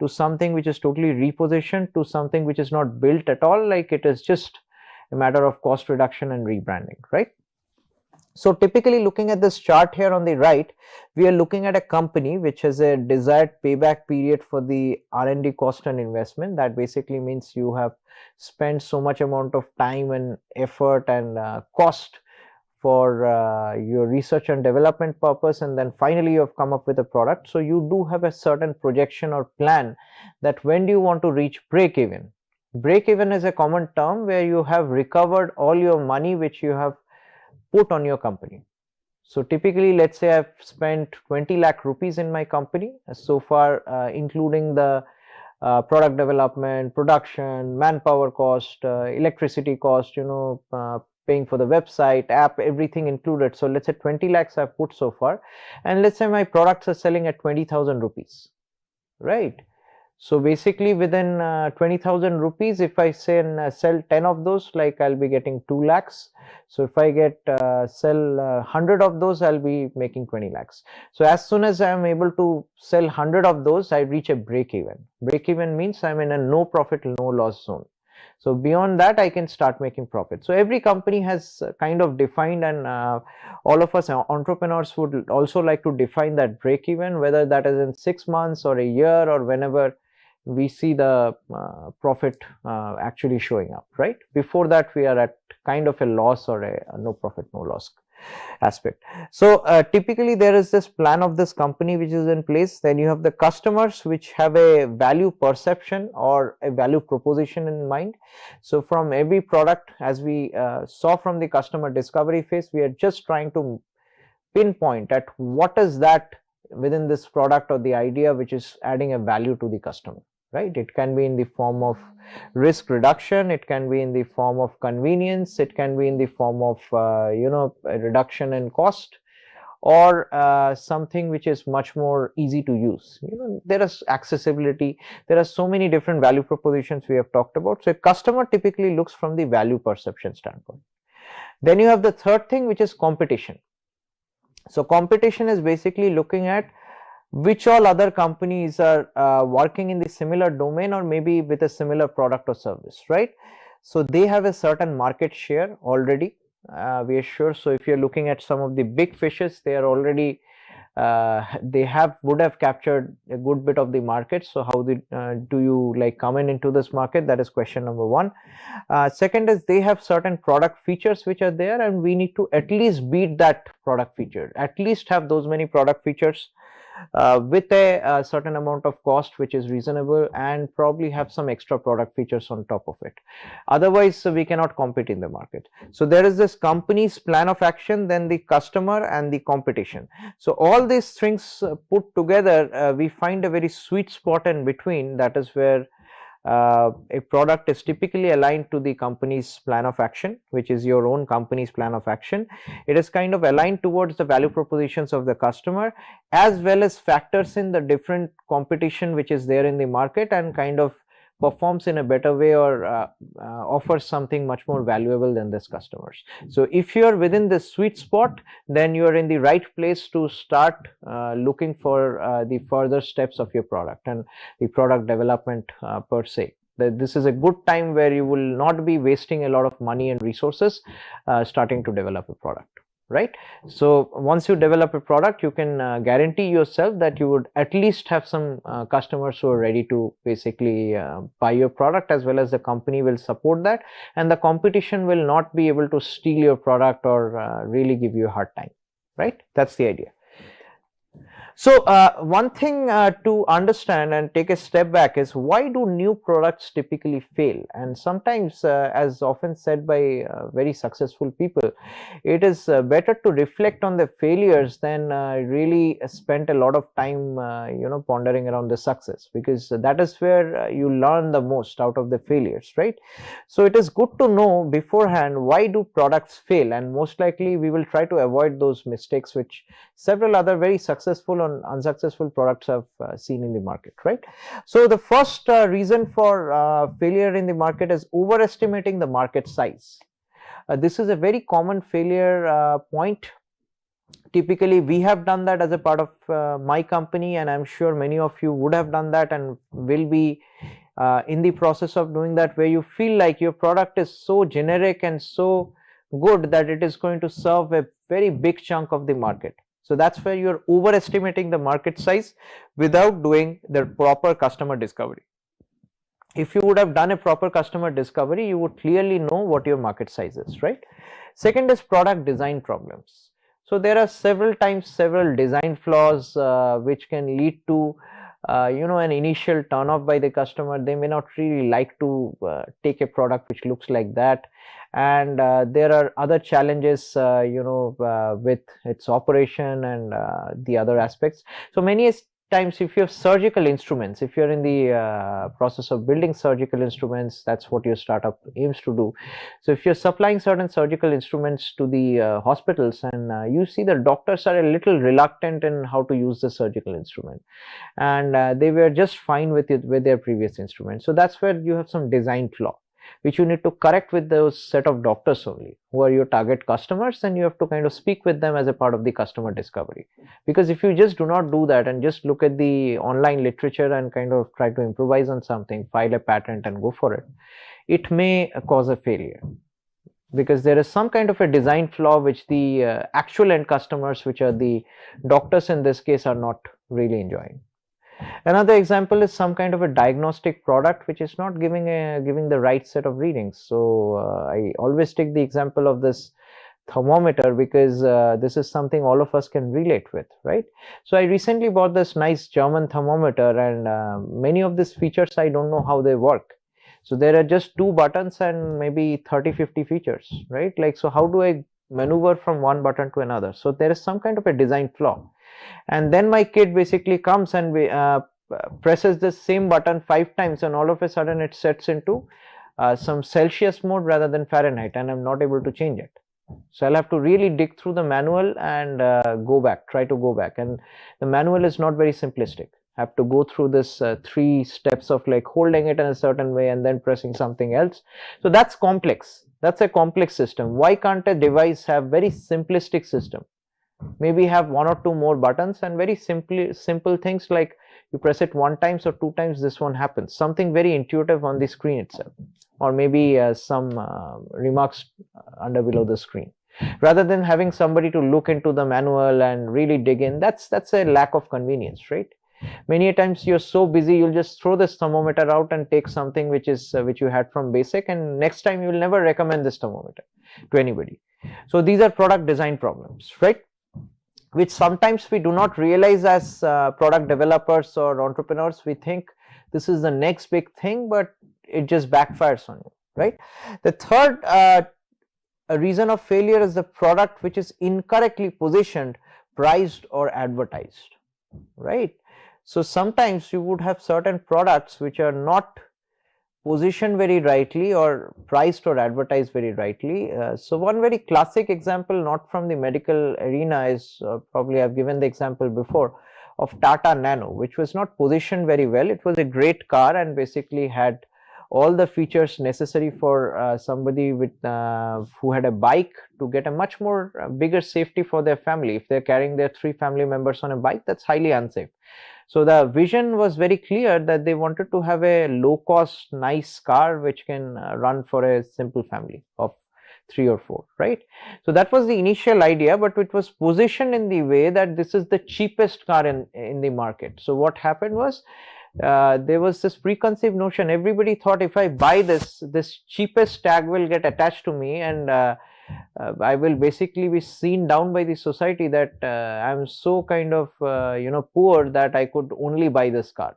to something which is totally repositioned, to something which is not built at all, like it is just a matter of cost reduction and rebranding, right? So typically, looking at this chart here on the right, we are looking at a company which has a desired payback period for the R&D cost and investment. That basically means you have spent so much amount of time and effort and cost for your research and development purpose, and then finally you have come up with a product. So you do have a certain projection or plan that when do you want to reach break even. Break even is a common term where you have recovered all your money which you have put on your company. So typically, let's say I've spent 20 lakh rupees in my company so far, including the product development, production, manpower cost, electricity cost, paying for the website, app, everything included. So let's say 20 lakhs I've put so far, and let's say my products are selling at 20,000 rupees, right? So basically within 20,000 rupees, if I say sell 10 of those, like I'll be getting 2 lakhs. So if I get sell 100 of those, I'll be making 20 lakhs. So as soon as I'm able to sell 100 of those, I reach a break even. Break even means I'm in a no profit, no loss zone. So beyond that, I can start making profit. So every company has kind of defined, and all of us entrepreneurs would also like to define that break even, whether that is in 6 months or a year, or whenever we see the profit actually showing up, right? Before that, we are at kind of a loss or a no profit, no loss aspect. So typically there is this plan of this company which is in place. Then you have the customers which have a value perception or a value proposition in mind. So from every product, as we saw from the customer discovery phase, we are just trying to pinpoint at what is that within this product or the idea which is adding a value to the customer, right? It can be in the form of risk reduction, it can be in the form of convenience, it can be in the form of a reduction in cost, or something which is much more easy to use. There is accessibility. There are so many different value propositions we have talked about. So a customer typically looks from the value perception standpoint. Then you have the third thing, which is competition. So competition is basically looking at which all other companies are working in the similar domain, or maybe with a similar product or service, right? So they have a certain market share already, we are sure. So if you're looking at some of the big fishes, they are already would have captured a good bit of the market. So how do you like come into this market? That is question number one. Second is they have certain product features which are there, and we need to at least beat that product feature, at least have those many product features with a certain amount of cost which is reasonable, and probably have some extra product features on top of it. Otherwise, we cannot compete in the market. So there is this company's plan of action, then the customer and the competition. So all these things put together, we find a very sweet spot in between. That is where a product is typically aligned to the company's plan of action, which is your own company's plan of action. It is kind of aligned towards the value propositions of the customer, as well as factors in the different competition which is there in the market, and kind of performs in a better way, or offers something much more valuable than this customers. So if you are within the sweet spot, then you are in the right place to start looking for the further steps of your product and the product development per se. This is a good time where you will not be wasting a lot of money and resources starting to develop a product. Right. So once you develop a product, you can guarantee yourself that you would at least have some customers who are ready to basically buy your product, as well as the company will support that, and the competition will not be able to steal your product or really give you a hard time. Right. That's the idea. So one thing to understand and take a step back is, why do new products typically fail? And sometimes, as often said by very successful people, it is better to reflect on the failures than really spend a lot of time pondering around the success, because that is where you learn the most out of the failures, right? So it is good to know beforehand why do products fail, and most likely we will try to avoid those mistakes which several other very successful and unsuccessful products have seen in the market, right? So the first reason for failure in the market is overestimating the market size. This is a very common failure point. Typically, we have done that as a part of my company, and I'm sure many of you would have done that and will be in the process of doing that, where you feel like your product is so generic and so good that it is going to serve a very big chunk of the market. So that's where you're overestimating the market size without doing the proper customer discovery. If you would have done a proper customer discovery, you would clearly know what your market size is, right? Second is product design problems. So there are several design flaws which can lead to an initial turn off by the customer. They may not really like to take a product which looks like that, and there are other challenges with its operation and the other aspects. So many times, if you have surgical instruments, if you're in the process of building surgical instruments, that's what your startup aims to do. So if you're supplying certain surgical instruments to the hospitals, and you see the doctors are a little reluctant in how to use the surgical instrument, and they were just fine with it with their previous instrument. So that's where you have some design flaw which you need to correct with those set of doctors only, who are your target customers, and you have to kind of speak with them as a part of the customer discovery. Because if you just do not do that and just look at the online literature and kind of try to improvise on something, file a patent and go for it, it may cause a failure, because there is some kind of a design flaw which the actual end customers, which are the doctors in this case, are not really enjoying. Another example is some kind of a diagnostic product which is not giving the right set of readings. So I always take the example of this thermometer, because this is something all of us can relate with, right? So I recently bought this nice German thermometer, and many of these features I don't know how they work. So there are just 2 buttons and maybe 30-50 features, right? Like, so how do I maneuver from one button to another? So there is some kind of a design flaw. And then my kid basically comes and presses the same button 5 times, and all of a sudden it sets into some Celsius mode rather than Fahrenheit, and I'm not able to change it. So I'll have to really dig through the manual and try to go back. And the manual is not very simplistic. I have to go through this 3 steps of like holding it in a certain way and then pressing something else. So that's complex. That's a complex system. Why can't a device have very simplistic system? Maybe have 1 or 2 more buttons and very simple things like you press it 1 time or 2 times, this one happens. Something very intuitive on the screen itself, or maybe some remarks under below the screen, rather than having somebody to look into the manual and really dig in. That's a lack of convenience, right? Many times you're so busy, you'll just throw this thermometer out and take something which you had from basic, and next time you will never recommend this thermometer to anybody. So these are product design problems, right? which sometimes we do not realize as product developers or entrepreneurs. We think this is the next big thing, but it just backfires on you, right? The third a reason of failure is the product which is incorrectly positioned, priced or advertised, right? So sometimes you would have certain products which are not positioned very rightly or priced or advertised very rightly. So one very classic example, not from the medical arena, is probably I've given the example before of Tata Nano, which was not positioned very well. It was a great car and basically had all the features necessary for somebody with who had a bike to get a much more bigger safety for their family. If they're carrying their 3 family members on a bike, that's highly unsafe. So the vision was very clear that they wanted to have a low cost nice car which can run for a simple family of 3 or 4, right? So that was the initial idea, but it was positioned in the way that this is the cheapest car in the market. So what happened was, there was this preconceived notion. Everybody thought if I buy this cheapest tag will get attached to me, and I will basically be seen down by the society that I'm so kind of poor that I could only buy this car.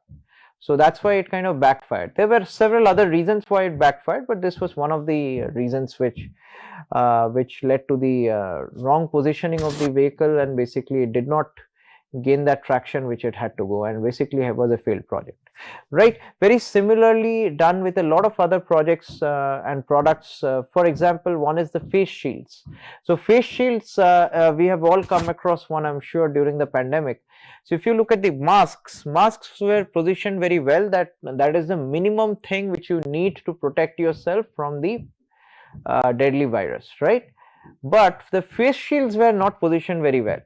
So that's why it kind of backfired. There were several other reasons why it backfired, but this was one of the reasons which led to the wrong positioning of the vehicle, and basically it did not gain that traction which it had to go, and basically it was a failed project, right? Very similarly done with a lot of other projects and products. For example, one is the face shields. So face shields, we have all come across one, I'm sure, during the pandemic. So if you look at the masks were positioned very well, that is the minimum thing which you need to protect yourself from the deadly virus, right? But the face shields were not positioned very well.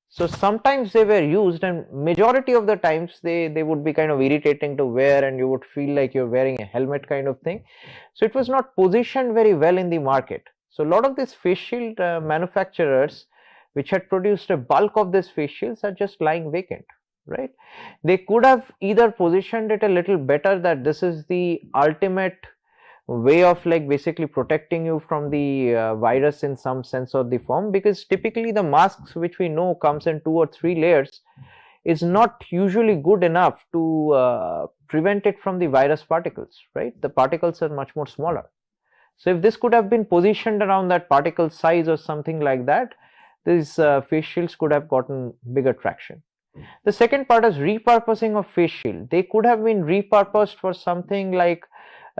So sometimes they were used, and majority of the times they would be kind of irritating to wear, and you would feel like you're wearing a helmet kind of thing. So it was not positioned very well in the market. So a lot of these face shield manufacturers which had produced a bulk of these face shields are just lying vacant, right? They could have either positioned it a little better, that this is the ultimate way of like basically protecting you from the virus in some sense or the form, because typically the masks which we know comes in 2 or 3 layers is not usually good enough to prevent it from the virus particles, right? The particles are much more smaller. So if this could have been positioned around that particle size or something like that, these face shields could have gotten bigger traction. The second part is repurposing of face shield. They could have been repurposed for something like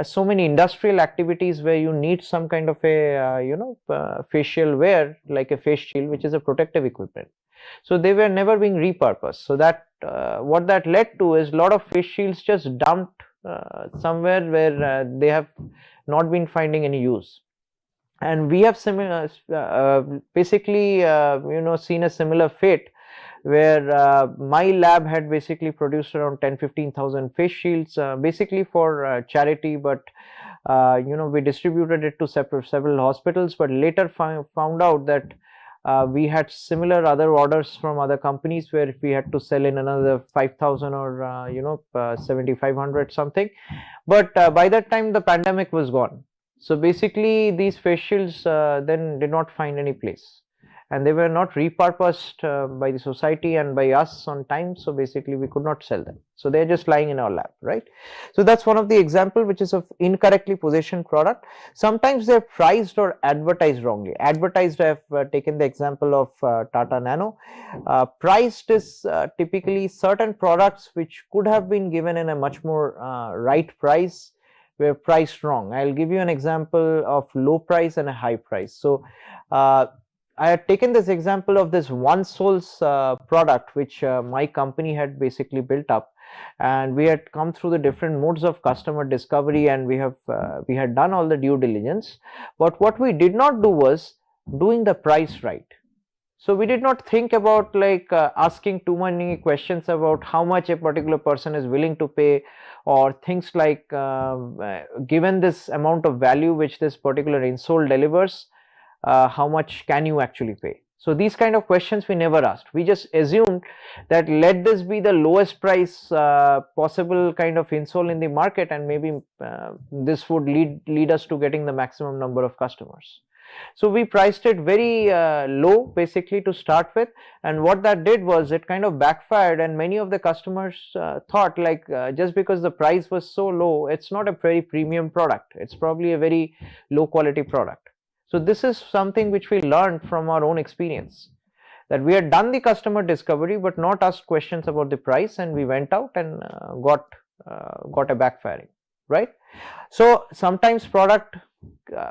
so many industrial activities where you need some kind of a facial wear like a face shield, which is a protective equipment. So they were never being repurposed. So that what that led to is a lot of face shields just dumped somewhere where they have not been finding any use. And we have similar basically seen a similar fate, where my lab had basically produced around 10-15,000 face shields basically for charity, but we distributed it to several hospitals, but later found out that we had similar other orders from other companies where if we had to sell in another 5,000 or 7,500 something, but by that time the pandemic was gone. So basically these face shields then did not find any place, and they were not repurposed by the society and by us on time. So basically we could not sell them. So they're just lying in our lab, right? So that's one of the example which is of incorrectly positioned product. Sometimes they're priced or advertised wrongly. Advertised, I have taken the example of Tata Nano. Priced is typically certain products which could have been given in a much more right price were priced wrong. I'll give you an example of low price and a high price. So I had taken this example of this OneSoul's product which my company had basically built up, and we had come through the different modes of customer discovery, and we had done all the due diligence, but what we did not do was doing the price right. So we did not think about like asking too many questions about how much a particular person is willing to pay, or things like given this amount of value which this particular insole delivers, how much can you actually pay? So these kind of questions we never asked. We just assumed that let this be the lowest price possible kind of insole in the market, and maybe this would lead us to getting the maximum number of customers. So we priced it very low basically to start with, and what that did was it kind of backfired, and many of the customers thought like just because the price was so low, it's not a very premium product, it's probably a very low quality product. So this is something which we learned from our own experience, that we had done the customer discovery but not asked questions about the price, and we went out and got a backfiring, right? So sometimes product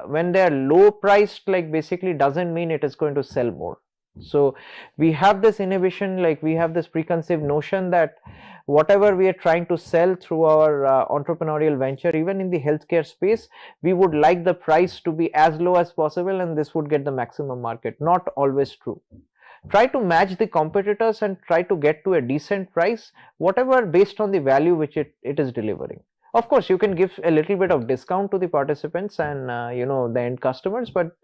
when they are low priced, like basically doesn't mean it is going to sell more. So we have this inhibition, like we have this preconceived notion that whatever we are trying to sell through our entrepreneurial venture, even in the healthcare space, we would like the price to be as low as possible and this would get the maximum market. Not always true. Try to match the competitors and try to get to a decent price, whatever based on the value which it is delivering. Of course, you can give a little bit of discount to the participants and the end customers, but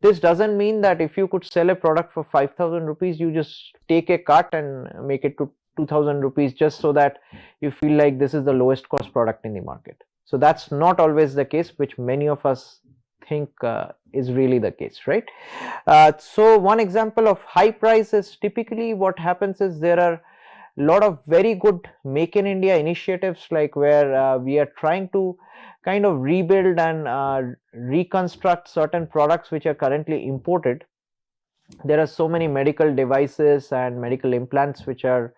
this doesn't mean that if you could sell a product for 5,000 rupees, you just take a cut and make it to 2,000 rupees just so that you feel like this is the lowest cost product in the market. So that's not always the case, which many of us think is really the case, right? So one example of high price is typically what happens is there are a lot of very good Make in India initiatives, like where we are trying to kind of rebuild and reconstruct certain products which are currently imported. There are so many medical devices and medical implants which are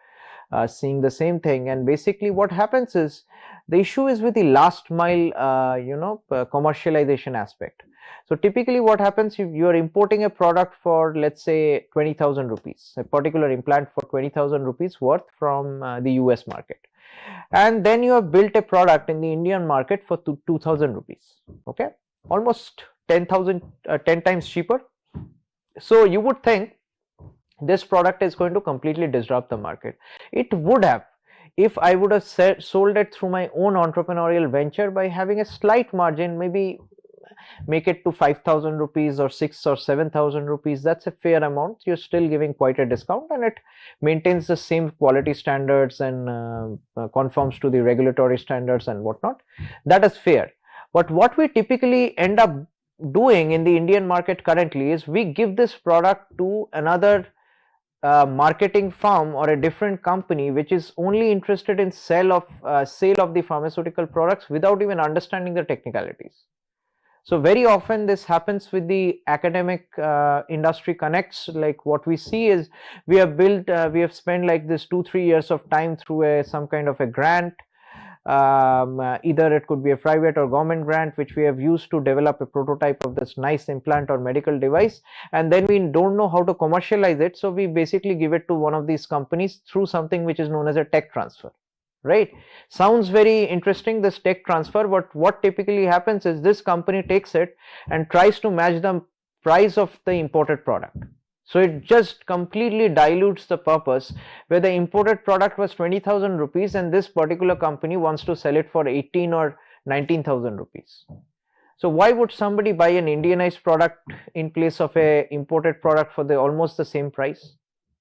seeing the same thing, and basically what happens is the issue is with the last mile commercialization aspect. So typically what happens, if you are importing a product for, let's say, 20,000 rupees, a particular implant for 20,000 rupees worth from the US market, and then you have built a product in the Indian market for 2,000 rupees, okay, almost 10 times cheaper. So you would think this product is going to completely disrupt the market. It would have, if I would have sold it through my own entrepreneurial venture by having a slight margin, maybe make it to 5,000 rupees or 6,000 or 7,000 rupees. That's a fair amount. You're still giving quite a discount, and it maintains the same quality standards and conforms to the regulatory standards and whatnot. That is fair. But what we typically end up doing in the Indian market currently is we give this product to another marketing firm or a different company which is only interested in sale of the pharmaceutical products without even understanding the technicalities. So very often this happens with the academic industry connects. Like what we see is we have spent like this 2-3 years of time through some kind of a grant. Either it could be a private or government grant which we have used to develop a prototype of this nice implant or medical device, and then we don't know how to commercialize it, so we basically give it to one of these companies through something which is known as a tech transfer, right? Sounds very interesting, this tech transfer, but what typically happens is this company takes it and tries to match the price of the imported product. So it just completely dilutes the purpose, where the imported product was 20,000 rupees and this particular company wants to sell it for 18 or 19,000 rupees. So why would somebody buy an Indianized product in place of a imported product for almost the same price,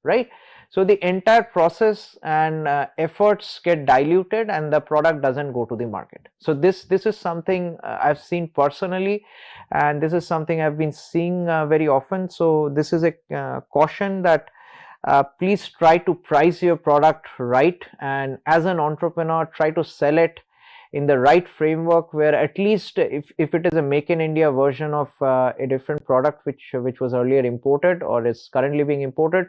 right? So the entire process and efforts get diluted and the product doesn't go to the market. So this is something I've seen personally, and this is something I've been seeing very often. So this is a caution that please try to price your product right, and as an entrepreneur try to sell it in the right framework, where at least if it is a Make in India version of a different product which was earlier imported or is currently being imported,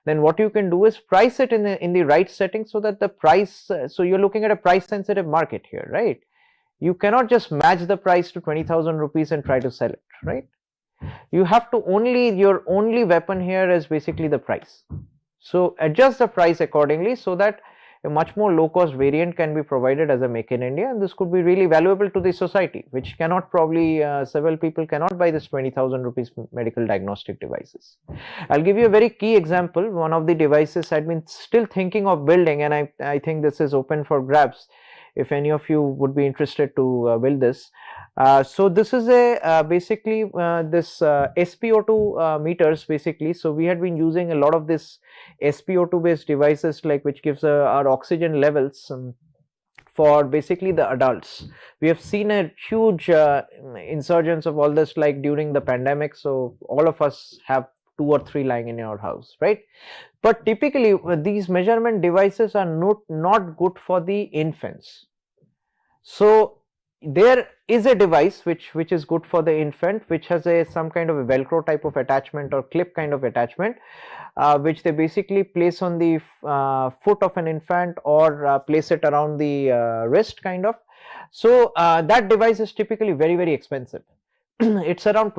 then what you can do is price it in the right setting, so that the price, so you're looking at a price sensitive market here, right? You cannot just match the price to 20,000 rupees and try to sell it, right? You have to your only weapon here is basically the price. So adjust the price accordingly so that a much more low cost variant can be provided as a Make in India, and this could be really valuable to the society, which cannot probably several people cannot buy this 20,000 rupees medical diagnostic devices. I'll give you a very key example. One of the devices I'd been still thinking of building, and I think this is open for grabs if any of you would be interested to build this. So this is basically this SpO2 meters basically. So we had been using a lot of this SpO2 based devices, like which gives our oxygen levels for basically the adults. We have seen a huge insurgence of all this like during the pandemic, so all of us have 2 or 3 lying in your house, right? But typically these measurement devices are not good for the infants. So there is a device which is good for the infant, which has some kind of a velcro type of attachment or clip kind of attachment, which they basically place on the foot of an infant or place it around the wrist kind of. So that device is typically very expensive. It's around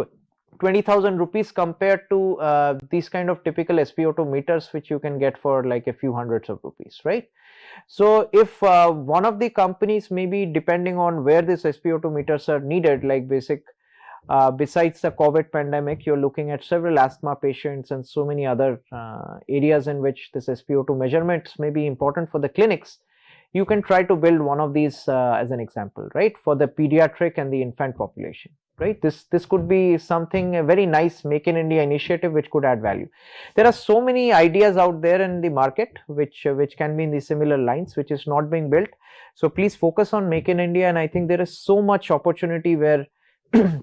20,000 rupees compared to these kind of typical SpO2 meters which you can get for like a few hundreds of rupees, right? So if one of the companies, maybe depending on where these SpO2 meters are needed, like besides the COVID pandemic, you're looking at several asthma patients and so many other areas in which this SpO2 measurements may be important for the clinics. You can try to build one of these as an example, right, for the pediatric and the infant population, right? This could be something, a very nice Make in India initiative which could add value. There are so many ideas out there in the market which can be in the similar lines, which is not being built. So please focus on Make in India, and I think there is so much opportunity where I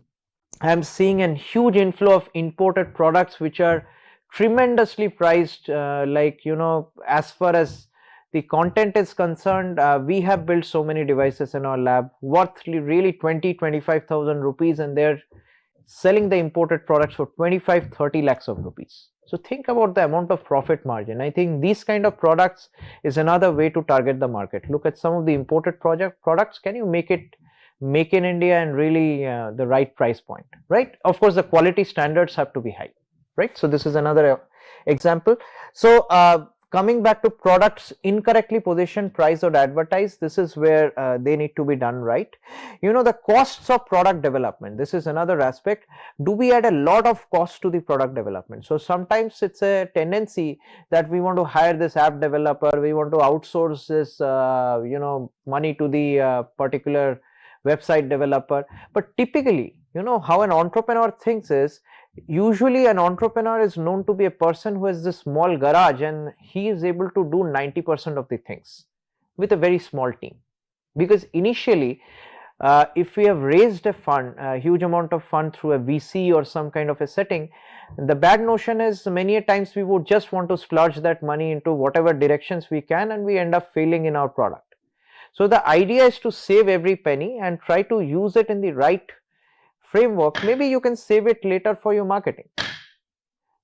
am seeing a huge inflow of imported products which are tremendously priced, like, you know, as far as the content is concerned, we have built so many devices in our lab worth really 20-25,000 rupees, and they're selling the imported products for 25-30 lakhs of rupees. So think about the amount of profit margin. I think these kind of products is another way to target the market. Look at some of the imported products. Can you make it Make in India and really the right price point, right? Of course, the quality standards have to be high, right? So this is another example. So coming back to products incorrectly positioned, priced or advertised, this is where they need to be done right. You know, the costs of product development, this is another aspect. Do we add a lot of cost to the product development? So sometimes it's a tendency that we want to hire this app developer, we want to outsource this you know, money to the particular website developer. But typically, you know, how an entrepreneur thinks is, usually an entrepreneur is known to be a person who has this small garage and he is able to do 90% of the things with a very small team. Because initially, if we have raised a huge amount of fund through a VC or some kind of a setting, the bad notion is many a times we would just want to splurge that money into whatever directions we can, and we end up failing in our product. So the idea is to save every penny and try to use it in the right framework. Maybe you can save it later for your marketing.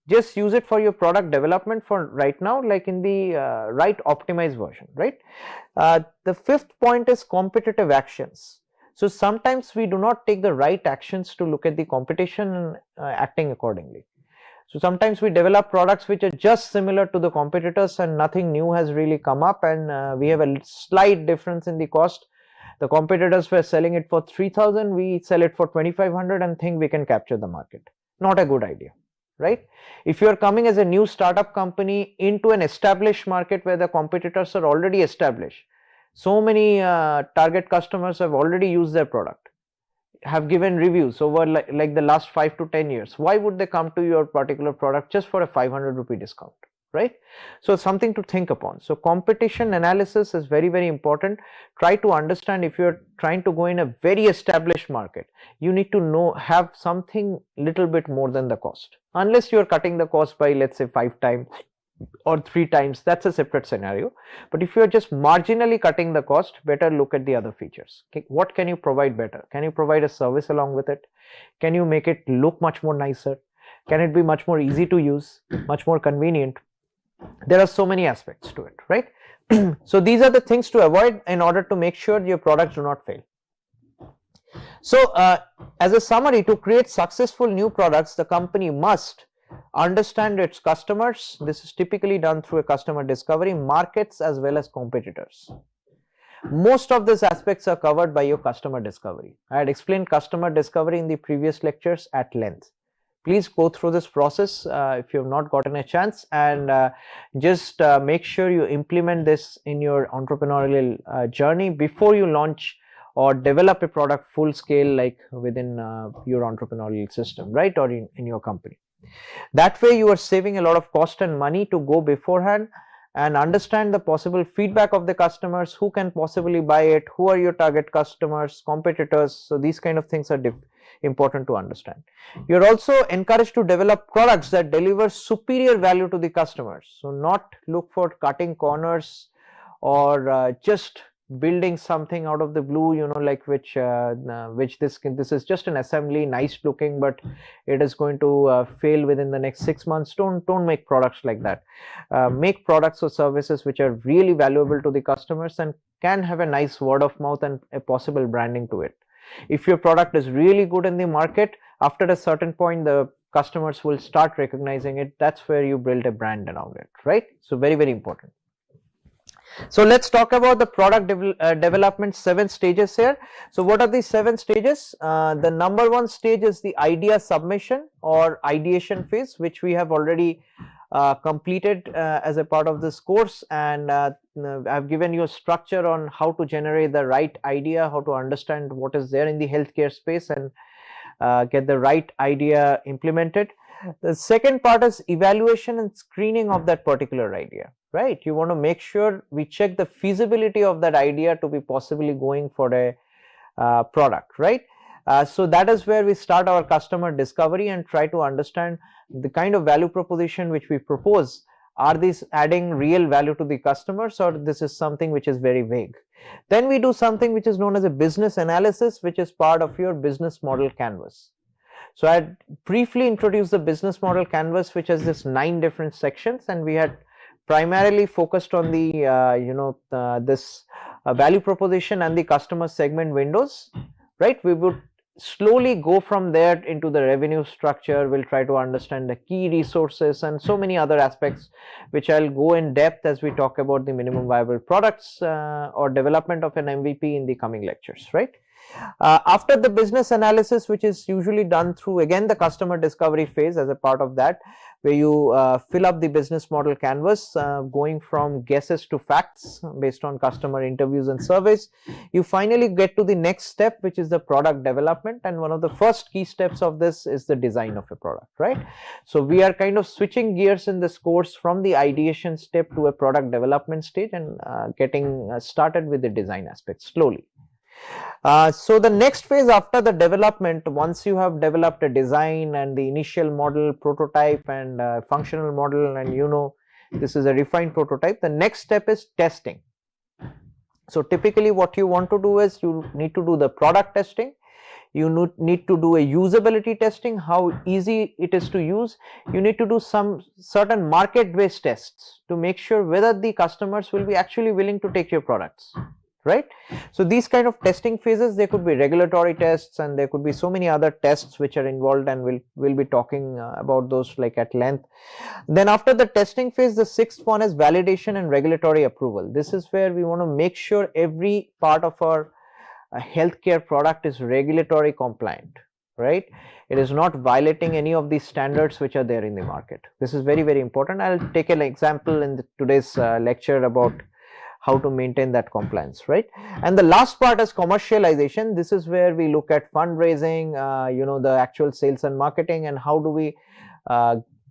Just use it for your product development for right now, like in the right optimized version, right? The fifth point is competitive actions. So sometimes we do not take the right actions to look at the competition and acting accordingly. So sometimes we develop products which are just similar to the competitors and nothing new has really come up, and we have a slight difference in the cost. The competitors were selling it for 3,000, we sell it for 2,500 and think we can capture the market. Not a good idea, right? If you are coming as a new startup company into an established market where the competitors are already established, so many target customers have already used their product, have given reviews over like the last 5 to 10 years, why would they come to your particular product just for a 500 rupee discount, right? So something to think upon. So competition analysis is very important. Try to understand, if you're trying to go in a very established market, you need to have something little bit more than the cost. Unless you're cutting the cost by, let's say, 5 times or 3 times, that's a separate scenario. But if you're just marginally cutting the cost, better look at the other features. Okay, what can you provide better? Can you provide a service along with it? Can you make it look much more nicer? Can it be much more easy to use, much more convenient? There are so many aspects to it, right? So these are the things to avoid in order to make sure your products do not fail. So as a summary, to create successful new products, the company must understand its customers. This is typically done through a customer discovery, markets as well as competitors. Most of these aspects are covered by your customer discovery. I had explained customer discovery in the previous lectures at length. Please go through this process if you have not gotten a chance, and just make sure you implement this in your entrepreneurial journey before you launch or develop a product full scale, like within your entrepreneurial system, right, or in your company. That way you are saving a lot of cost and money to go beforehand, and understand the possible feedback of the customers, who can possibly buy it, who are your target customers, competitors. So these kind of things are important to understand. You're also encouraged to develop products that deliver superior value to the customers. So not look for cutting corners or just building something out of the blue, you know, like which this is just an assembly, nice looking, but it is going to fail within the next 6 months. Don't make products like that. Make products or services which are really valuable to the customers and can have a nice word of mouth and a possible branding to it. If your product is really good in the market, after a certain point the customers will start recognizing it. That's where you build a brand around it, right? So very, very important. So let's talk about the product development 7 stages here. So what are these 7 stages? The number 1 stage is the idea submission or ideation phase, which we have already completed as a part of this course, and I've given you a structure on how to generate the right idea, how to understand what is there in the healthcare space and get the right idea implemented. The second part is evaluation and screening of that particular idea, right? You want to make sure we check the feasibility of that idea to be possibly going for a product, right? So that is where we start our customer discovery and try to understand the kind of value proposition which we propose. Are these adding real value to the customers, or this is something which is very vague? Then we do something which is known as a business analysis, which is part of your business model canvas. So I briefly introduced the business model canvas, which has this 9 different sections, and we had primarily focused on the this value proposition and the customer segment windows, right? We would slowly go from there into the revenue structure. We'll try to understand the key resources and so many other aspects, which I'll go in depth as we talk about the minimum viable products or development of an MVP in the coming lectures, right? After the business analysis, which is usually done through again the customer discovery phase as a part of that, where you fill up the business model canvas, going from guesses to facts based on customer interviews and surveys. You finally get to the next step, which is the product development, and one of the first key steps of this is the design of a product, right? So we are kind of switching gears in this course from the ideation step to a product development stage and getting started with the design aspect slowly. So the next phase after the development, once you have developed a design and the initial model, prototype and functional model, and you know this is a refined prototype, the next step is testing. So typically what you want to do is you need to do the product testing, you need to do a usability testing, how easy it is to use. You need to do some certain market based tests to make sure whether the customers will be actually willing to take your products, right? So these kind of testing phases, there could be regulatory tests and there could be so many other tests which are involved, and we'll be talking about those like at length. Then after the testing phase, the 6th one is validation and regulatory approval. This is where we want to make sure every part of our healthcare product is regulatory compliant, right? It is not violating any of these standards which are there in the market. This is very, very important. I'll take an example in today's lecture about how to maintain that compliance, right? And the last part is commercialization. This is where we look at fundraising, the actual sales and marketing, and how do we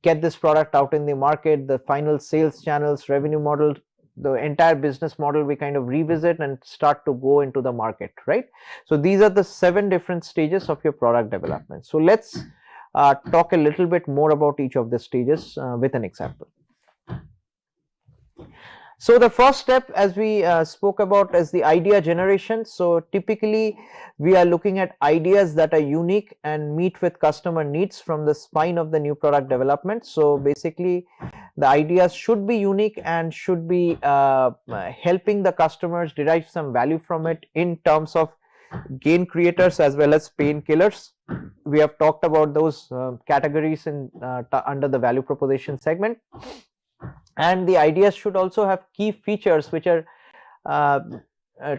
get this product out in the market, the final sales channels, revenue model, the entire business model we kind of revisit and start to go into the market, right? So these are the 7 different stages of your product development. So let's talk a little bit more about each of the stages with an example. So the first step, as we spoke about, is the idea generation. So typically we are looking at ideas that are unique and meet with customer needs from the spine of the new product development. So basically the ideas should be unique and should be helping the customers derive some value from it in terms of gain creators as well as pain killers. We have talked about those categories in under the value proposition segment. And the ideas should also have key features which are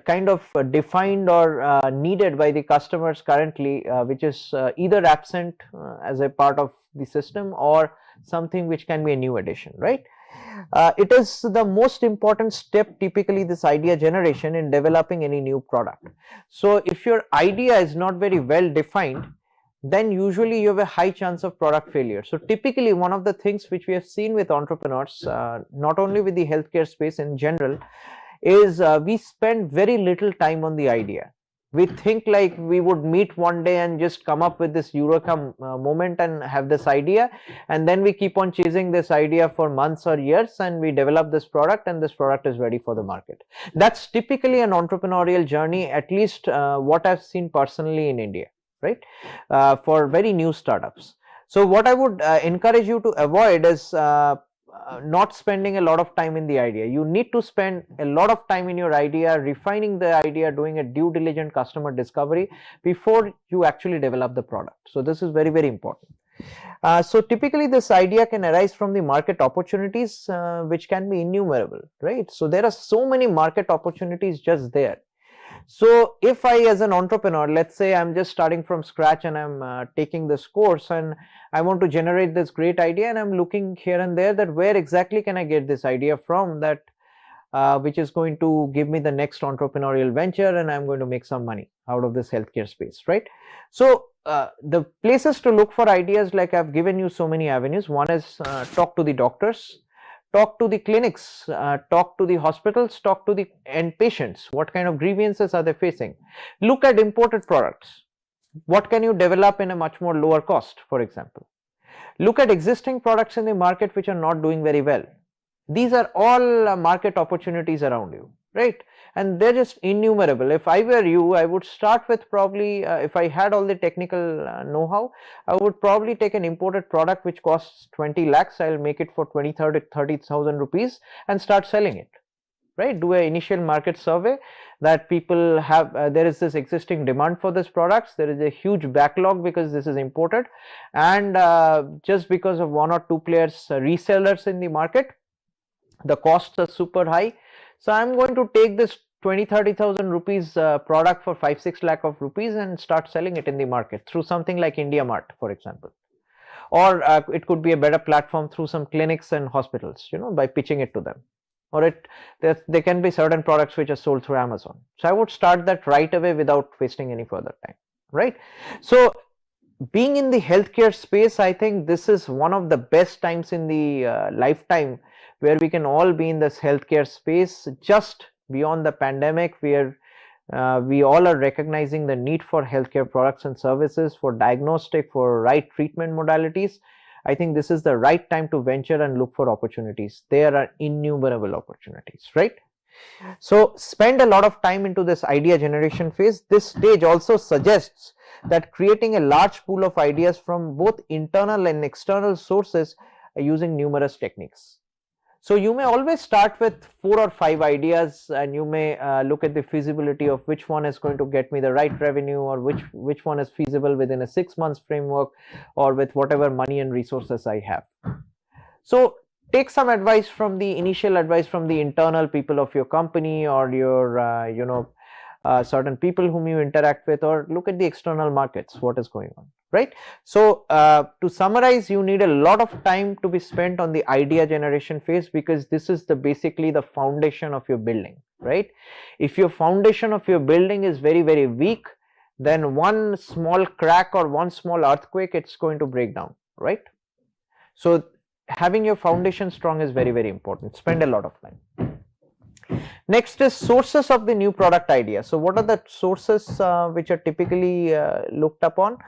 kind of defined or needed by the customers currently, which is either absent as a part of the system or something which can be a new addition, right? It is the most important step, typically, this idea generation in developing any new product. So if your idea is not very well defined, then usually you have a high chance of product failure. So typically one of the things which we have seen with entrepreneurs, not only with the healthcare space in general, is we spend very little time on the idea. We think like we would meet one day and just come up with this eureka moment and have this idea, and then we keep on chasing this idea for months or years, and we develop this product, and this product is ready for the market. That's typically an entrepreneurial journey, at least what I've seen personally in India, right, for very new startups. So what I would encourage you to avoid is not spending a lot of time in the idea. You need to spend a lot of time in your idea, refining the idea, doing a due diligent customer discovery before you actually develop the product. So this is very, very important. So typically this idea can arise from the market opportunities, which can be innumerable, right? So there are so many market opportunities just there. So if I, as an entrepreneur, let's say I'm just starting from scratch and I'm taking this course and I want to generate this great idea, and I'm looking here and there that where exactly can I get this idea from that which is going to give me the next entrepreneurial venture, and I'm going to make some money out of this healthcare space, right? So the places to look for ideas, like I've given you so many avenues. One is talk to the doctors, talk to the clinics, talk to the hospitals, talk to the end patients. What kind of grievances are they facing? Look at imported products. What can you develop in a much more lower cost, for example? Look at existing products in the market which are not doing very well. These are all market opportunities around you, right? And they're just innumerable. If I were you, I would start with probably, if I had all the technical know-how, I would probably take an imported product which costs 20 lakhs, I'll make it for 30,000 rupees and start selling it, right? Do an initial market survey that people have, there is this existing demand for this products, there is a huge backlog because this is imported, and just because of one or two players, resellers in the market, the costs are super high. So I'm going to take this 20,000-30,000 rupees product for 5-6 lakh of rupees and start selling it in the market through something like India Mart, for example. Or it could be a better platform through some clinics and hospitals, you know, by pitching it to them. Or there can be certain products which are sold through Amazon. So I would start that right away without wasting any further time, right? So being in the healthcare space, I think this is one of the best times in the lifetime where we can all be in this healthcare space. Just beyond the pandemic, where we all are recognizing the need for healthcare products and services, for diagnostic, for right treatment modalities. I think this is the right time to venture and look for opportunities. There are innumerable opportunities, right? So spend a lot of time into this idea generation phase. This stage also suggests that creating a large pool of ideas from both internal and external sources using numerous techniques. So you may always start with 4 or 5 ideas, and you may look at the feasibility of which one is going to get me the right revenue, or which one is feasible within a 6 months framework, or with whatever money and resources I have. So take some advice from the initial advice from the internal people of your company, or your certain people whom you interact with, or look at the external markets, what is going on, right? So to summarize, you need a lot of time to be spent on the idea generation phase, because this is basically the foundation of your building, right? If your foundation of your building is very, very weak, then one small crack or one small earthquake, it's going to break down, right? So having your foundation strong is very, very important. Spend a lot of time. Next is sources of the new product idea. So what are the sources which are typically looked upon?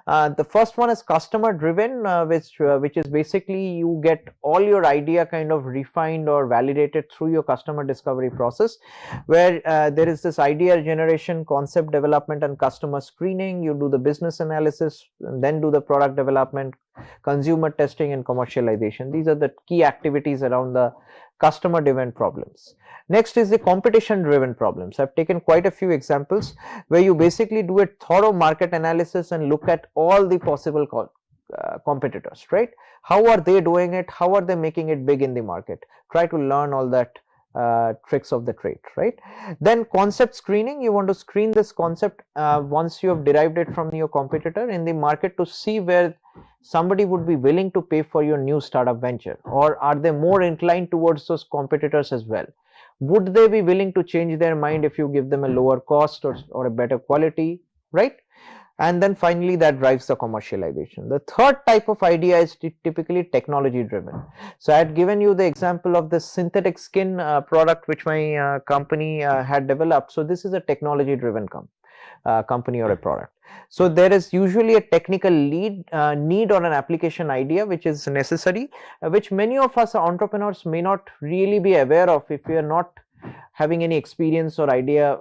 The first one is customer driven, which is basically you get all your idea kind of refined or validated through your customer discovery process, where there is this idea generation, concept development and customer screening. You do the business analysis and then do the product development, consumer testing and commercialization. These are the key activities around the customer driven problems. Next is the competition driven problems. I've taken quite a few examples where you basically do a thorough market analysis and look at all the possible competitors, right? How are they doing it? How are they making it big in the market? Try to learn all that tricks of the trade, right? Then concept screening. You want to screen this concept once you have derived it from your competitor in the market to see where somebody would be willing to pay for your new startup venture, or are they more inclined towards those competitors as well? Would they be willing to change their mind if you give them a lower cost or a better quality, right? and then finally that drives the commercialization. The third type of idea is typically technology driven. So I had given you the example of the synthetic skin product which my company had developed. So this is a technology driven company or a product. So there is usually a technical need or an application idea which is necessary, which many of us entrepreneurs may not really be aware of if we are not having any experience or idea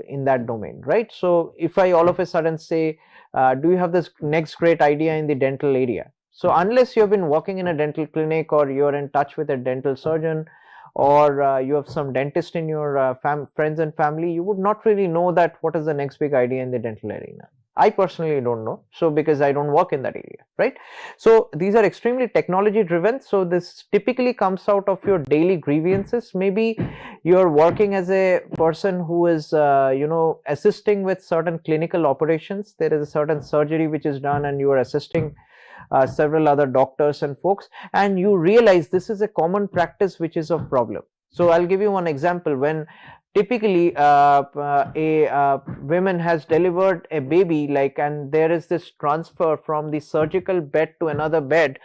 in that domain, right? So if I all of a sudden say, do you have this next great idea in the dental area? So unless you have been working in a dental clinic, or you're in touch with a dental surgeon, or you have some dentist in your friends and family, you would not really know that what is the next big idea in the dental arena. I personally don't know, so because I don't work in that area, right? So these are extremely technology driven. So this typically comes out of your daily grievances. Maybe you're working as a person who is assisting with certain clinical operations. There is a certain surgery which is done and you are assisting several other doctors and folks, and you realize this is a common practice which is of problem. So I'll give you one example. When typically a woman has delivered a baby, and there is this transfer from the surgical bed to another bed,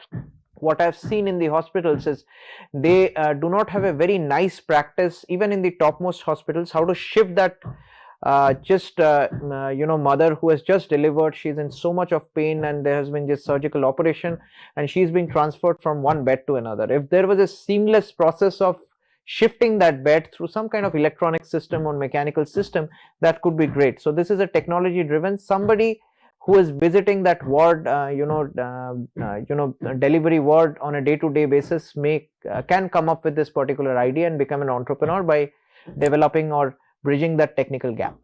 what I've seen in the hospitals is they do not have a very nice practice, even in the topmost hospitals, how to shift that mother who has just delivered. She's in so much of pain and there has been just surgical operation and she's being transferred from one bed to another. If there was a seamless process of shifting that bed through some kind of electronic system or mechanical system, that could be great. So this is a technology driven. Somebody who is visiting that ward, delivery ward on a day-to-day basis can come up with this particular idea and become an entrepreneur by developing or bridging that technical gap,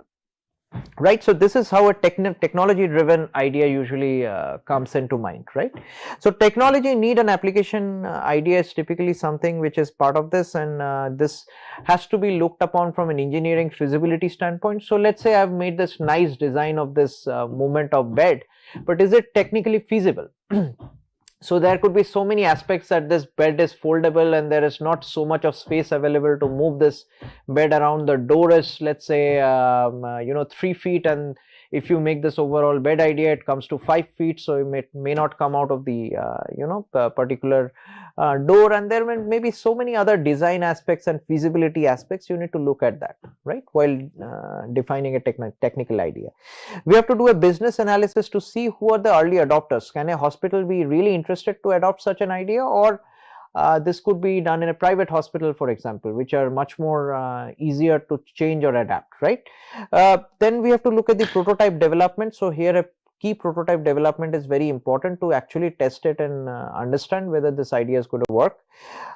right? So this is how a technology driven idea usually comes into mind, right? So technology need and application idea is typically something which is part of this, and this has to be looked upon from an engineering feasibility standpoint. So let's say I've made this nice design of this movement of bed, but is it technically feasible? So there could be so many aspects that this bed is foldable and there is not so much of space available to move this bed around. The door is, let's say 3 feet, and if you make this overall bed idea, it comes to 5 feet, so it may not come out of the particular door, and there may be so many other design aspects and feasibility aspects. You need to look at that, right, while defining a technical idea. We have to do a business analysis to see who are the early adopters. Can a hospital be really interested to adopt such an idea, or this could be done in a private hospital, for example, which are much more easier to change or adapt, right? Then we have to look at the prototype development. So here a key prototype development is very important to actually test it and understand whether this idea is going to work.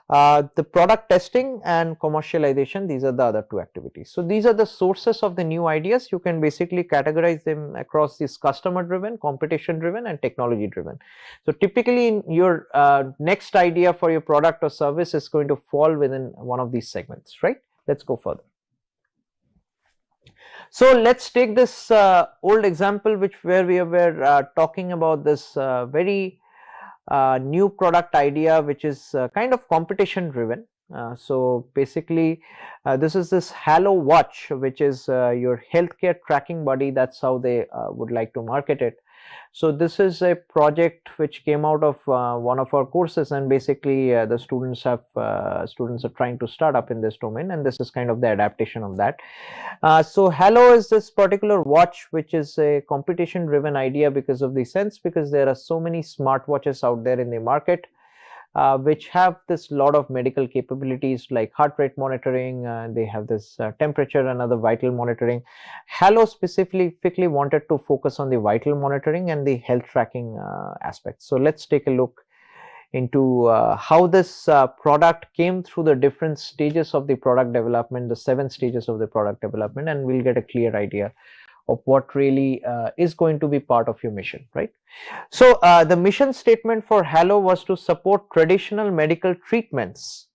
The product testing and commercialization, these are the other two activities. So these are the sources of the new ideas. You can basically categorize them across this customer driven, competition driven, and technology driven. So typically your next idea for your product or service is going to fall within one of these segments, right? Let's go further. So let's take this old example where we were talking about this very new product idea, which is kind of competition driven. So basically this is this Halo watch, which is your healthcare tracking buddy. That's how they would like to market it. So this is a project which came out of one of our courses, and basically the students are trying to start up in this domain, and this is kind of the adaptation of that. So Halo is this particular watch which is a competition driven idea because of the sense, because there are so many smartwatches out there in the market which have this lot of medical capabilities like heart rate monitoring. They have this temperature and other vital monitoring. Halo specifically wanted to focus on the vital monitoring and the health tracking aspects. So let's take a look into how this product came through the different stages of the product development, the 7 stages of the product development, and we'll get a clear idea of what really is going to be part of your mission, right? So the mission statement for Halo was to support traditional medical treatments.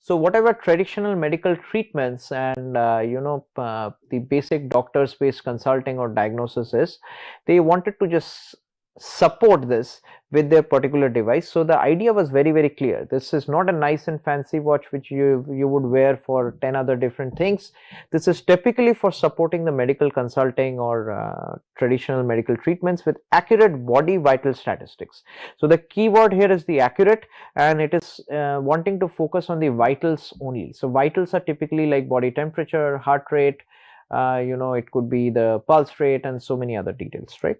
So whatever traditional medical treatments and the basic doctor-based consulting or diagnosis is, they wanted to just support this with their particular device. So the idea was very, very clear. This is not a nice and fancy watch which you would wear for 10 other different things. This is typically for supporting the medical consulting or traditional medical treatments with accurate body vital statistics. So the keyword here is the accurate, and it is wanting to focus on the vitals only. So vitals are typically like body temperature, heart rate, it could be the pulse rate and so many other details, right?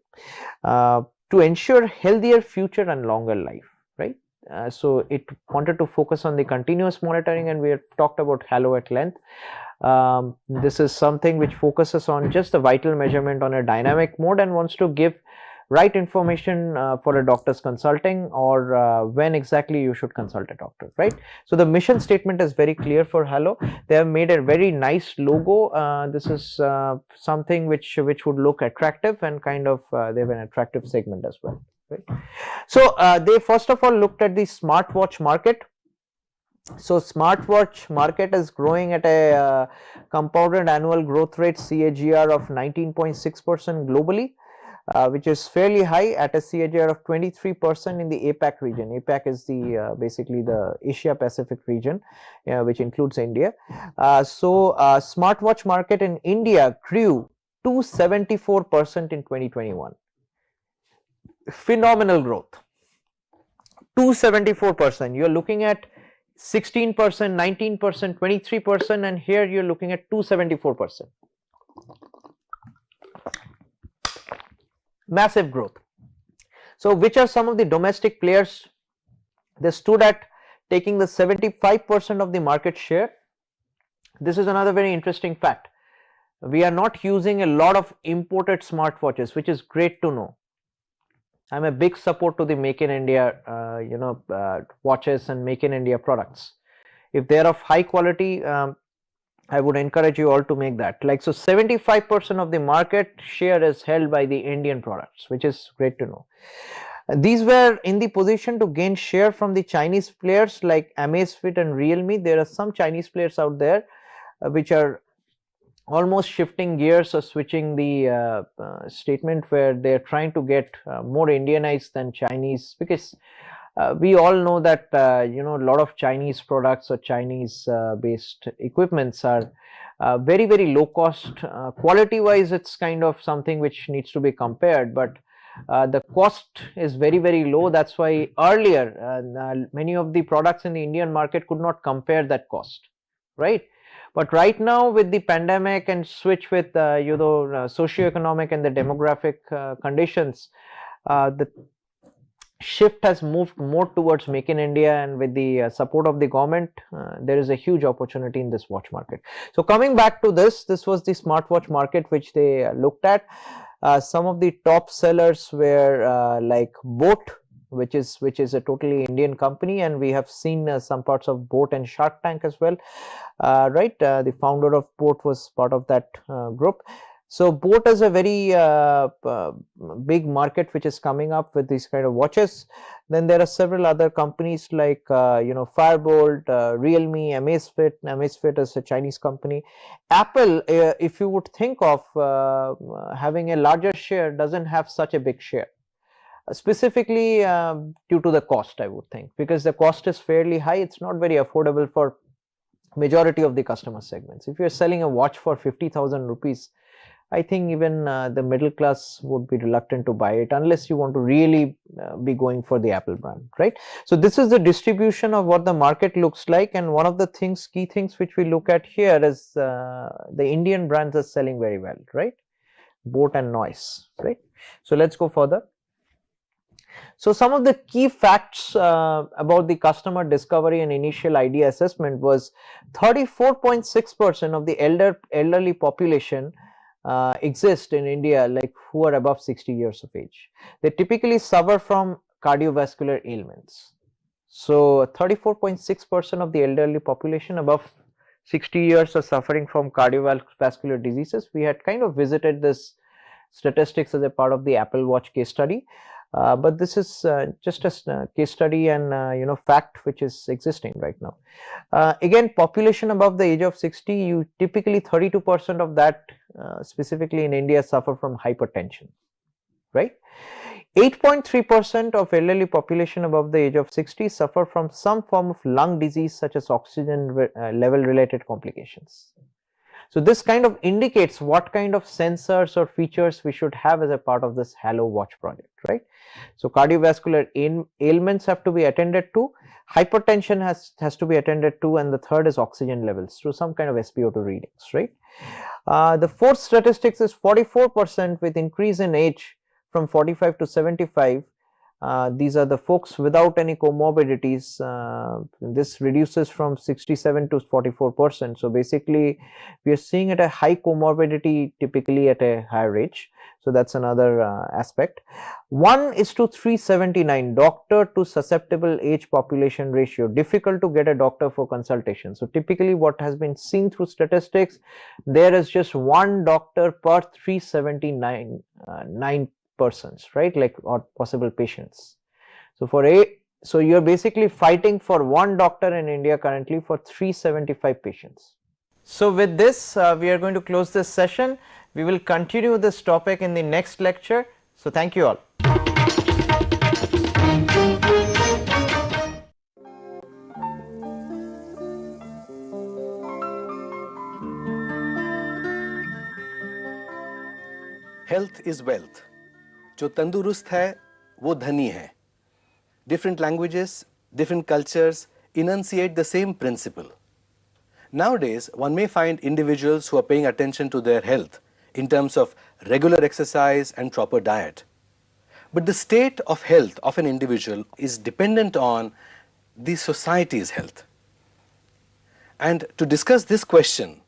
To ensure healthier future and longer life, right? So it wanted to focus on the continuous monitoring, and we have talked about Halo at length. This is something which focuses on just the vital measurement on a dynamic mode and wants to give right information for a doctor's consulting or when exactly you should consult a doctor, right? So the mission statement is very clear for Halo. They have made a very nice logo. This is something which would look attractive, and kind of they have an attractive segment as well, right? So they first of all looked at the smartwatch market. So smartwatch market is growing at a compounded annual growth rate CAGR of 19.6% globally. Which is fairly high at a CAGR of 23% in the APAC region. APAC is the basically the Asia Pacific region, which includes India. So smartwatch market in India grew 274% in 2021. Phenomenal growth. 274%. You're looking at 16%, 19%, 23%, and here you're looking at 274%. Massive growth. So which are some of the domestic players? They stood at taking the 75% of the market share. This is another very interesting fact. We are not using a lot of imported smartwatches, which is great to know. I'm a big support to the Make in India watches and Make in India products. If they are of high quality, I would encourage you all to make that. Like, so 75% of the market share is held by the Indian products, which is great to know. These were in the position to gain share from the Chinese players like Amazfit and Realme. There are some Chinese players out there which are almost shifting gears or switching the statement where they're trying to get more Indianized than Chinese, because we all know that a lot of Chinese products or Chinese based equipments are very, very low cost. Quality wise, it's kind of something which needs to be compared, but the cost is very, very low. That's why earlier many of the products in the Indian market could not compare that cost, right? But right now with the pandemic and switch with socioeconomic and the demographic conditions, the shift has moved more towards Make in India, and with the support of the government, there is a huge opportunity in this watch market. So coming back to this was the smartwatch market which they looked at. Some of the top sellers were like Boat, which is a totally Indian company, and we have seen some parts of Boat and Shark Tank as well, right? The founder of Boat was part of that group. So Boat is a very big market which is coming up with these kind of watches. Then there are several other companies like Firebolt, Realme, Amazfit. Amazfit is a Chinese company. Apple, if you would think of having a larger share, doesn't have such a big share. Specifically due to the cost, I would think, because the cost is fairly high. It's not very affordable for majority of the customer segments. If you're selling a watch for 50,000 rupees, I think even the middle class would be reluctant to buy it unless you want to really be going for the Apple brand, right? So this is the distribution of what the market looks like, and one of the key things which we look at here is the Indian brands are selling very well, right? Boat and Noise, right? So let's go further. So some of the key facts about the customer discovery and initial idea assessment was 34.6% of the elderly population exist in India, like who are above 60 years of age. They typically suffer from cardiovascular ailments. So 34.6% of the elderly population above 60 years are suffering from cardiovascular diseases. We had kind of visited this statistics as a part of the Apple Watch case study. But this is just a case study and fact which is existing right now. Again, population above the age of 60, you typically 32% of that specifically in India suffer from hypertension, right? 8.3% of elderly population above the age of 60 suffer from some form of lung disease such as oxygen level related complications. So this kind of indicates what kind of sensors or features we should have as a part of this Halo Watch project, right? So cardiovascular ailments have to be attended to, hypertension has to be attended to, and the third is oxygen levels through some kind of SpO2 readings, right? The fourth statistics is 44% with increase in age from 45 to 75. These are the folks without any comorbidities. This reduces from 67 to 44%. So basically we are seeing at a high comorbidity typically at a higher age. So that's another aspect. 1:379 doctor to susceptible age population ratio. Difficult to get a doctor for consultation. So typically what has been seen through statistics, there is just one doctor per 379 persons, right, like, or possible patients. So you're basically fighting for one doctor in India currently for 375 patients. So with this we are going to close this session. We will continue this topic in the next lecture. So thank you all. Health is wealth. जो तंदुरुस्त है वो धनी है. Different languages, different cultures enunciate the same principle. Nowadays, one may find individuals who are paying attention to their health in terms of regular exercise and proper diet. But the state of health of an individual is dependent on the society's health. And to discuss this question,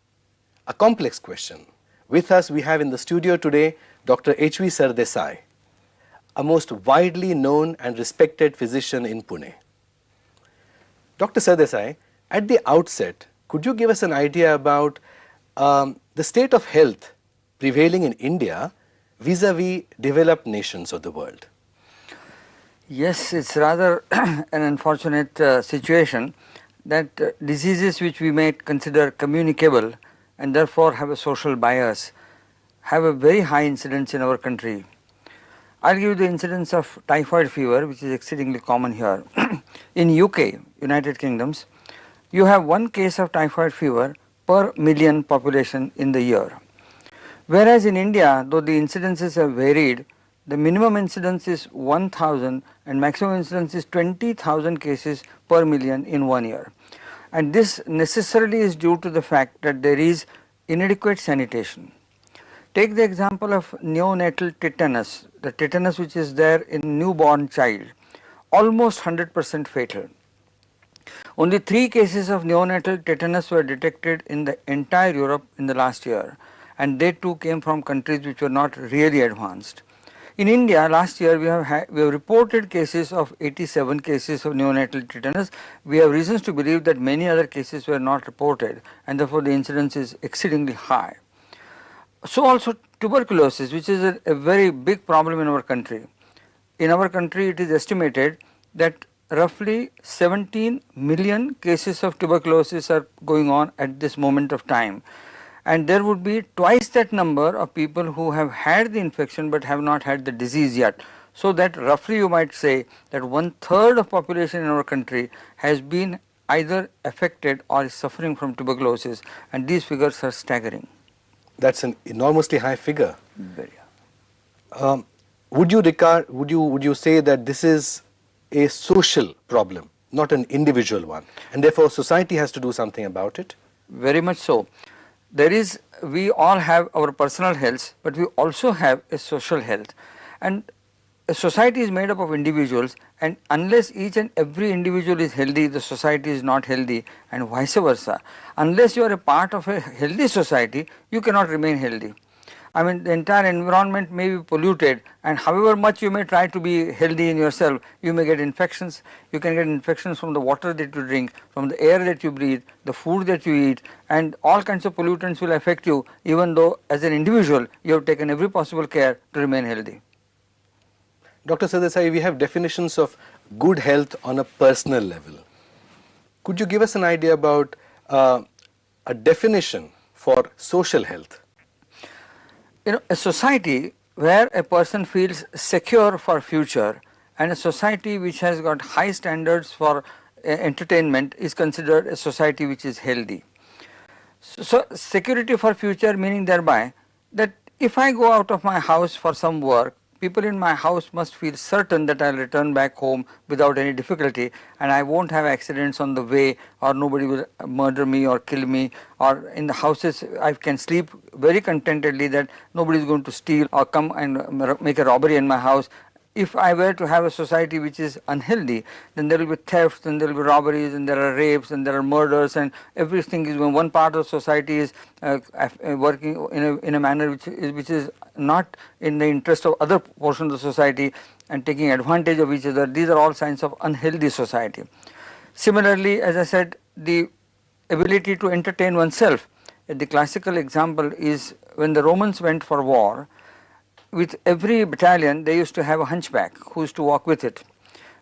a complex question, with us we have in the studio today Dr. H.V. Sardesai, a most widely known and respected physician in Pune. Dr. Sardesai, at the outset, could you give us an idea about the state of health prevailing in India vis-a-vis developed nations of the world? Yes, it's rather an unfortunate situation that diseases which we may consider communicable and therefore have a social bias have a very high incidence in our country. I'll give you the incidence of typhoid fever, which is exceedingly common here. In UK, United Kingdoms, you have one case of typhoid fever per million population in the year. Whereas in India, though the incidences have varied, the minimum incidence is 1,000 and maximum incidence is 20,000 cases per million in 1 year. And this necessarily is due to the fact that there is inadequate sanitation. Take the example of neonatal tetanus, the tetanus which is there in newborn child, almost 100% fatal. Only 3 cases of neonatal tetanus were detected in the entire Europe in the last year, and they too came from countries which were not really advanced. In India, last year we have reported cases of 87 cases of neonatal tetanus. We have reasons to believe that many other cases were not reported, and therefore the incidence is exceedingly high. So also tuberculosis, which is a very big problem in our country. In our country, it is estimated that roughly 17 million cases of tuberculosis are going on at this moment of time. And there would be twice that number of people who have had the infection but have not had the disease yet. So that roughly you might say that 1/3 of population in our country has been either affected or is suffering from tuberculosis, and these figures are staggering. That's an enormously high figure. Very high. Would you say that this is a social problem, not an individual one, and therefore society has to do something about it? Very much so. We all have our personal health, but we also have a social health, and a society is made up of individuals, and unless each and every individual is healthy, the society is not healthy, and vice versa. Unless you are a part of a healthy society, you cannot remain healthy. I mean, the entire environment may be polluted, and however much you may try to be healthy in yourself, you may get infections. You can get infections from the water that you drink, from the air that you breathe, the food that you eat, and all kinds of pollutants will affect you, even though as an individual you have taken every possible care to remain healthy. Dr. Sardesai, we have definitions of good health on a personal level. Could you give us an idea about a definition for social health? You know, a society where a person feels secure for future, and a society which has got high standards for entertainment is considered a society which is healthy. So security for future meaning thereby that if I go out of my house for some work, people in my house must feel certain that I will return back home without any difficulty, and I won't have accidents on the way, or nobody will murder me or kill me, or in the houses I can sleep very contentedly that nobody is going to steal or come and make a robbery in my house. If I were to have a society which is unhealthy, then there will be thefts and there will be robberies and there are rapes and there are murders, and everything is going, one part of society is working in a manner which is not in the interest of other portions of the society and taking advantage of each other. These are all signs of unhealthy society. Similarly, as I said, the ability to entertain oneself. The classical example is when the Romans went for war, with every battalion they used to have a hunchback who used to walk with it.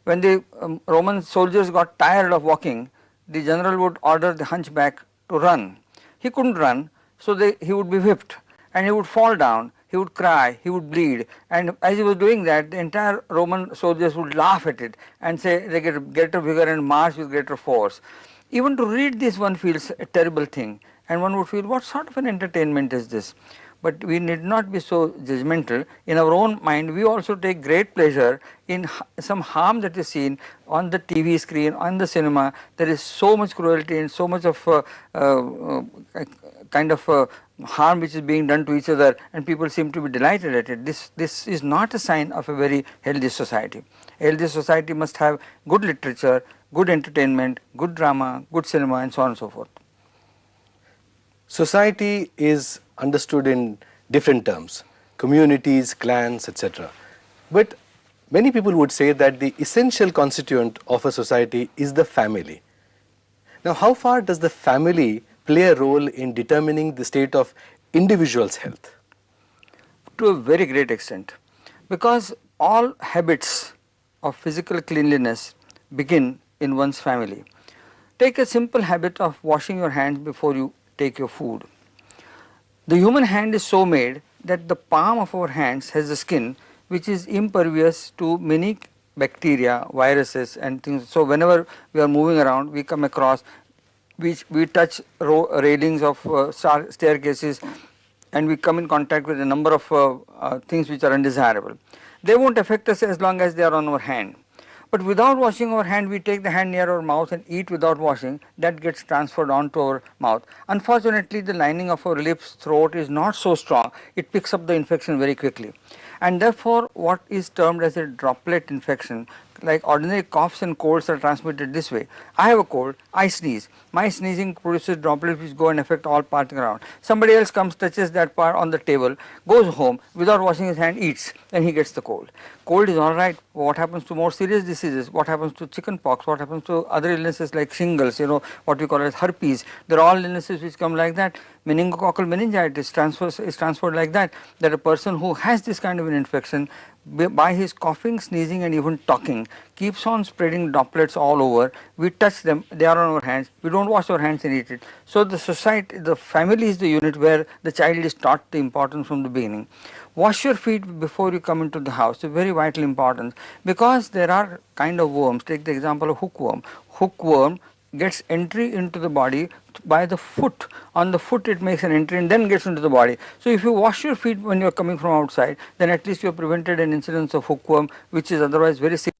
When the Roman soldiers got tired of walking, the general would order the hunchback to run. He couldn't run, so he would be whipped and he would fall down, he would cry, he would bleed, and as he was doing that, the entire Roman soldiers would laugh at it and say they get greater vigor and march with greater force. Even to read this one feels a terrible thing, and one would feel, what sort of an entertainment is this? But we need not be so judgmental. In our own mind, we also take great pleasure in some harm that is seen on the TV screen, on the cinema. There is so much cruelty and so much of harm which is being done to each other, and people seem to be delighted at it. This is not a sign of a very healthy society. A healthy society must have good literature, good entertainment, good drama, good cinema, and so on and so forth. Society is understood in different terms, communities, clans, etc. But many people would say that the essential constituent of a society is the family. Now, how far does the family play a role in determining the state of individual's health? To a very great extent, because all habits of physical cleanliness begin in one's family. Take a simple habit of washing your hands before you take your food. The human hand is so made that the palm of our hands has a skin which is impervious to many bacteria, viruses and things. So whenever we are moving around, we come across, we touch railings of staircases, and we come in contact with a number of things which are undesirable. They won't affect us as long as they are on our hand. But without washing our hand, we take the hand near our mouth and eat without washing, that gets transferred onto our mouth. Unfortunately, the lining of our lips, throat is not so strong, it picks up the infection very quickly. And therefore, what is termed as a droplet infection, like ordinary coughs and colds are transmitted this way. I have a cold, I sneeze. My sneezing produces droplets which go and affect all parts around. Somebody else comes, touches that part on the table, goes home without washing his hand, eats, and he gets the cold. Cold is alright. What happens to more serious diseases? What happens to chicken pox? What happens to other illnesses like shingles, what we call as herpes? They're all illnesses which come like that. Meningococcal meningitis is transferred like that, that a person who has this kind of an infection, by his coughing, sneezing and even talking, keeps on spreading droplets all over. We touch them, they are on our hands, we don't wash our hands and eat it. So the society, the family is the unit where the child is taught the importance from the beginning. Wash your feet before you come into the house, it's very vital importance, because there are kind of worms. Take the example of hookworm. Hookworm gets entry into the body by the foot. On the foot it makes an entry and then gets into the body. So if you wash your feet when you are coming from outside, then at least you have prevented an incidence of hookworm, which is otherwise very serious.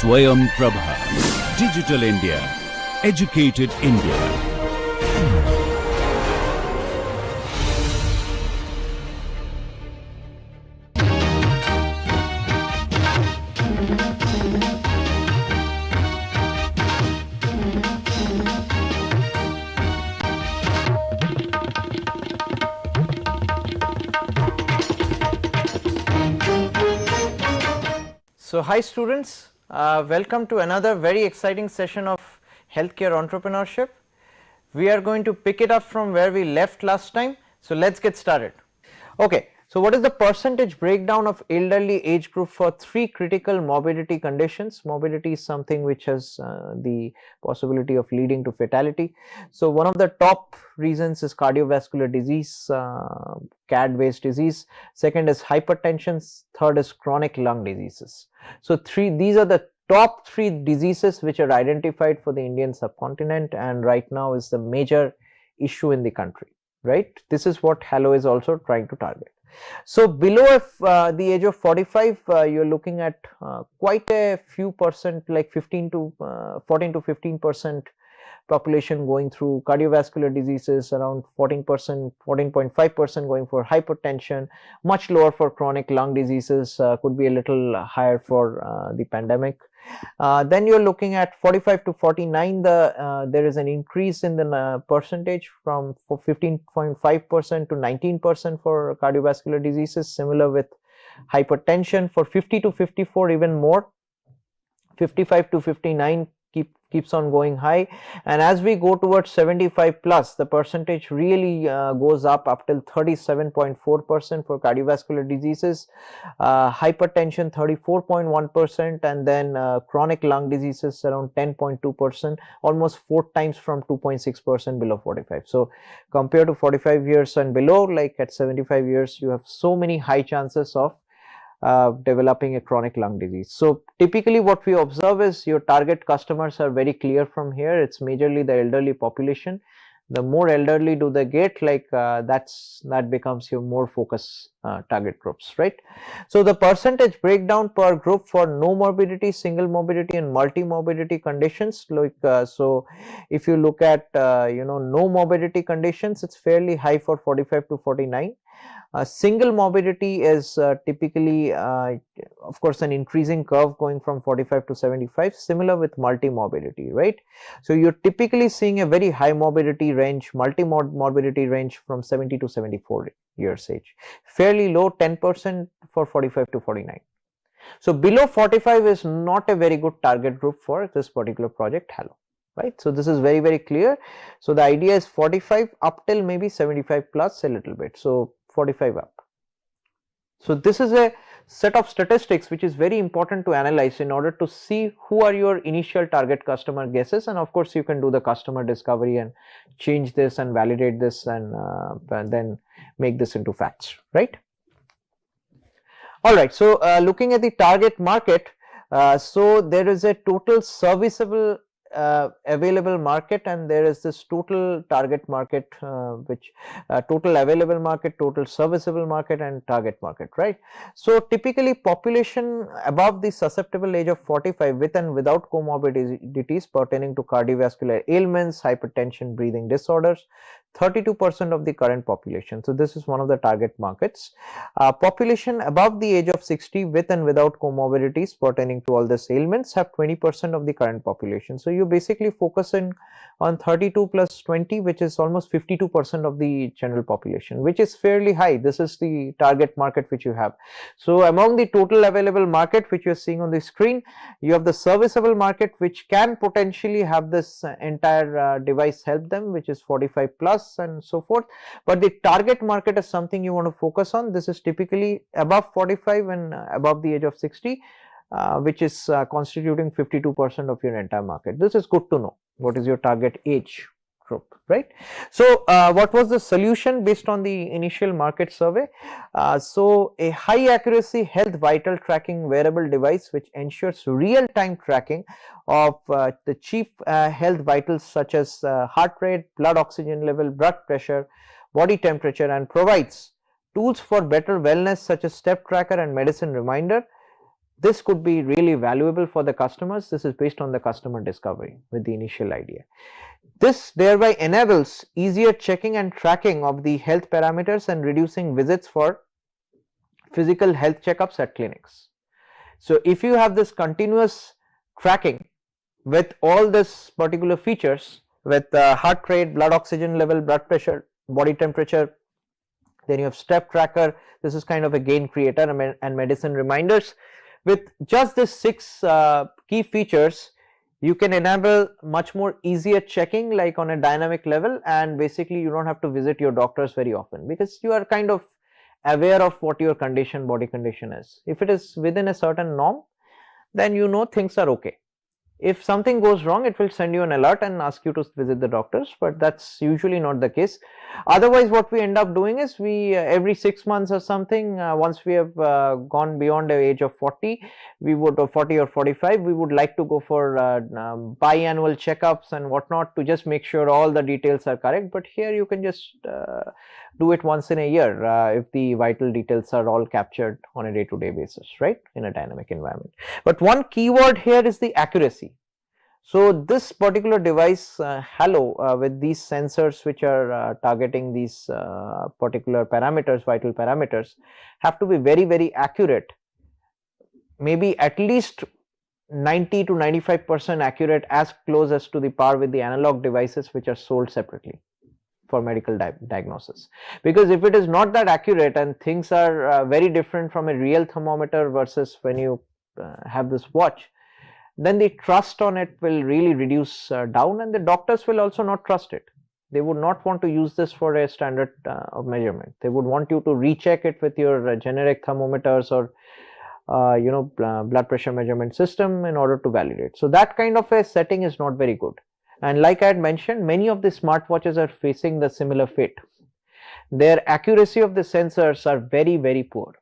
Swayam Prabha, Digital India, Educated India. So hi students, welcome to another very exciting session of healthcare entrepreneurship. We are going to pick it up from where we left last time, so let's get started. Okay, So what is the percentage breakdown of elderly age group for 3 critical morbidity conditions? Morbidity is something which has the possibility of leading to fatality. So one of the top reasons is cardiovascular disease, CAD-based disease. Second is hypertension. Third is chronic lung diseases. So these are the top 3 diseases which are identified for the Indian subcontinent, and right now is the major issue in the country, right? This is what Halo is also trying to target. So below the age of 45, you're looking at quite a few percent, like 14 to 15% population going through cardiovascular diseases, around 14%, 14.5% going for hypertension, much lower for chronic lung diseases, could be a little higher for the pandemic. Then you're looking at 45 to 49, there is an increase in the percentage from 15.5% to 19% for cardiovascular diseases, similar with hypertension. For 50 to 54, even more. 55 to 59 keeps on going high, and as we go towards 75 plus, the percentage really goes up till 37.4% for cardiovascular diseases, hypertension 34.1%, and then chronic lung diseases around 10.2%, almost 4 times from 2.6% below 45. So compared to 45 years and below, like at 75 years, you have so many high chances of developing a chronic lung disease. So typically what we observe is your target customers are very clear from here. It's majorly the elderly population. The more elderly do they get, like that becomes your more focus target groups, right? So the percentage breakdown per group for no morbidity, single morbidity and multi-morbidity conditions, like so if you look at no morbidity conditions, it's fairly high for 45 to 49. Single morbidity is typically of course an increasing curve going from 45 to 75, similar with multi-morbidity, right? So you're typically seeing a very high morbidity range, multi-morbidity range from 70 to 74 years age, fairly low 10% for 45 to 49. So below 45 is not a very good target group for this particular project Halo, right? So this is very, very clear. So the idea is 45 up till maybe 75 plus a little bit, so 45 up. So this is a set of statistics which is very important to analyze in order to see who are your initial target customer guesses, and of course you can do the customer discovery and change this and validate this and then make this into facts, right? All right, so looking at the target market, so there is a total serviceable available market, and there is this total target market, which total available market, total serviceable market and target market, right? So typically population above the susceptible age of 45 with and without comorbidities pertaining to cardiovascular ailments, hypertension, breathing disorders, 32% of the current population. So this is one of the target markets. Population above the age of 60 with and without comorbidities pertaining to all these ailments have 20% of the current population. So you basically focusing on 32 plus 20, which is almost 52% of the general population, which is fairly high. This is the target market which you have. So among the total available market which you are seeing on the screen, you have the serviceable market which can potentially have this entire device help them, which is 45 plus and so forth, but the target market is something you want to focus on. This is typically above 45 and above the age of 60, which is constituting 52% of your entire market. This is good to know what is your target age group, right? So what was the solution based on the initial market survey? So a high accuracy health vital tracking wearable device which ensures real time tracking of the chief health vitals such as heart rate, blood oxygen level, blood pressure, body temperature, and provides tools for better wellness such as step tracker and medicine reminder. This could be really valuable for the customers. This is based on the customer discovery with the initial idea. This thereby enables easier checking and tracking of the health parameters and reducing visits for physical health checkups at clinics. So if you have this continuous tracking with all these particular features, with heart rate, blood oxygen level, blood pressure, body temperature, then you have step tracker, this is kind of a gain creator, and medicine reminders. With just these 6 key features, you can enable much more easier checking like on a dynamic level, and basically you don't have to visit your doctors very often because you are kind of aware of what your condition, body condition is. If it is within a certain norm, then you know things are okay. If something goes wrong, it will send you an alert and ask you to visit the doctors, but that's usually not the case. Otherwise, what we end up doing is we every 6 months or something, once we have gone beyond the age of 40, we would, or 40 or 45, we would like to go for biannual checkups and whatnot to just make sure all the details are correct. But here you can just do it once in a year if the vital details are all captured on a day-to-day basis, right, in a dynamic environment. But one keyword here is the accuracy. So this particular device, Halo, with these sensors which are targeting these particular parameters, vital parameters, have to be very, very accurate, maybe at least 90 to 95% accurate, as close as to the par with the analog devices which are sold separately for medical diagnosis. Because if it is not that accurate and things are very different from a real thermometer versus when you have this watch, then the trust on it will really reduce down, and the doctors will also not trust it. They would not want to use this for a standard of measurement. They would want you to recheck it with your generic thermometers or blood pressure measurement system in order to validate. So that kind of a setting is not very good. And like I had mentioned, many of the smartwatches are facing the similar fate. Their accuracy of the sensors are very, very poor.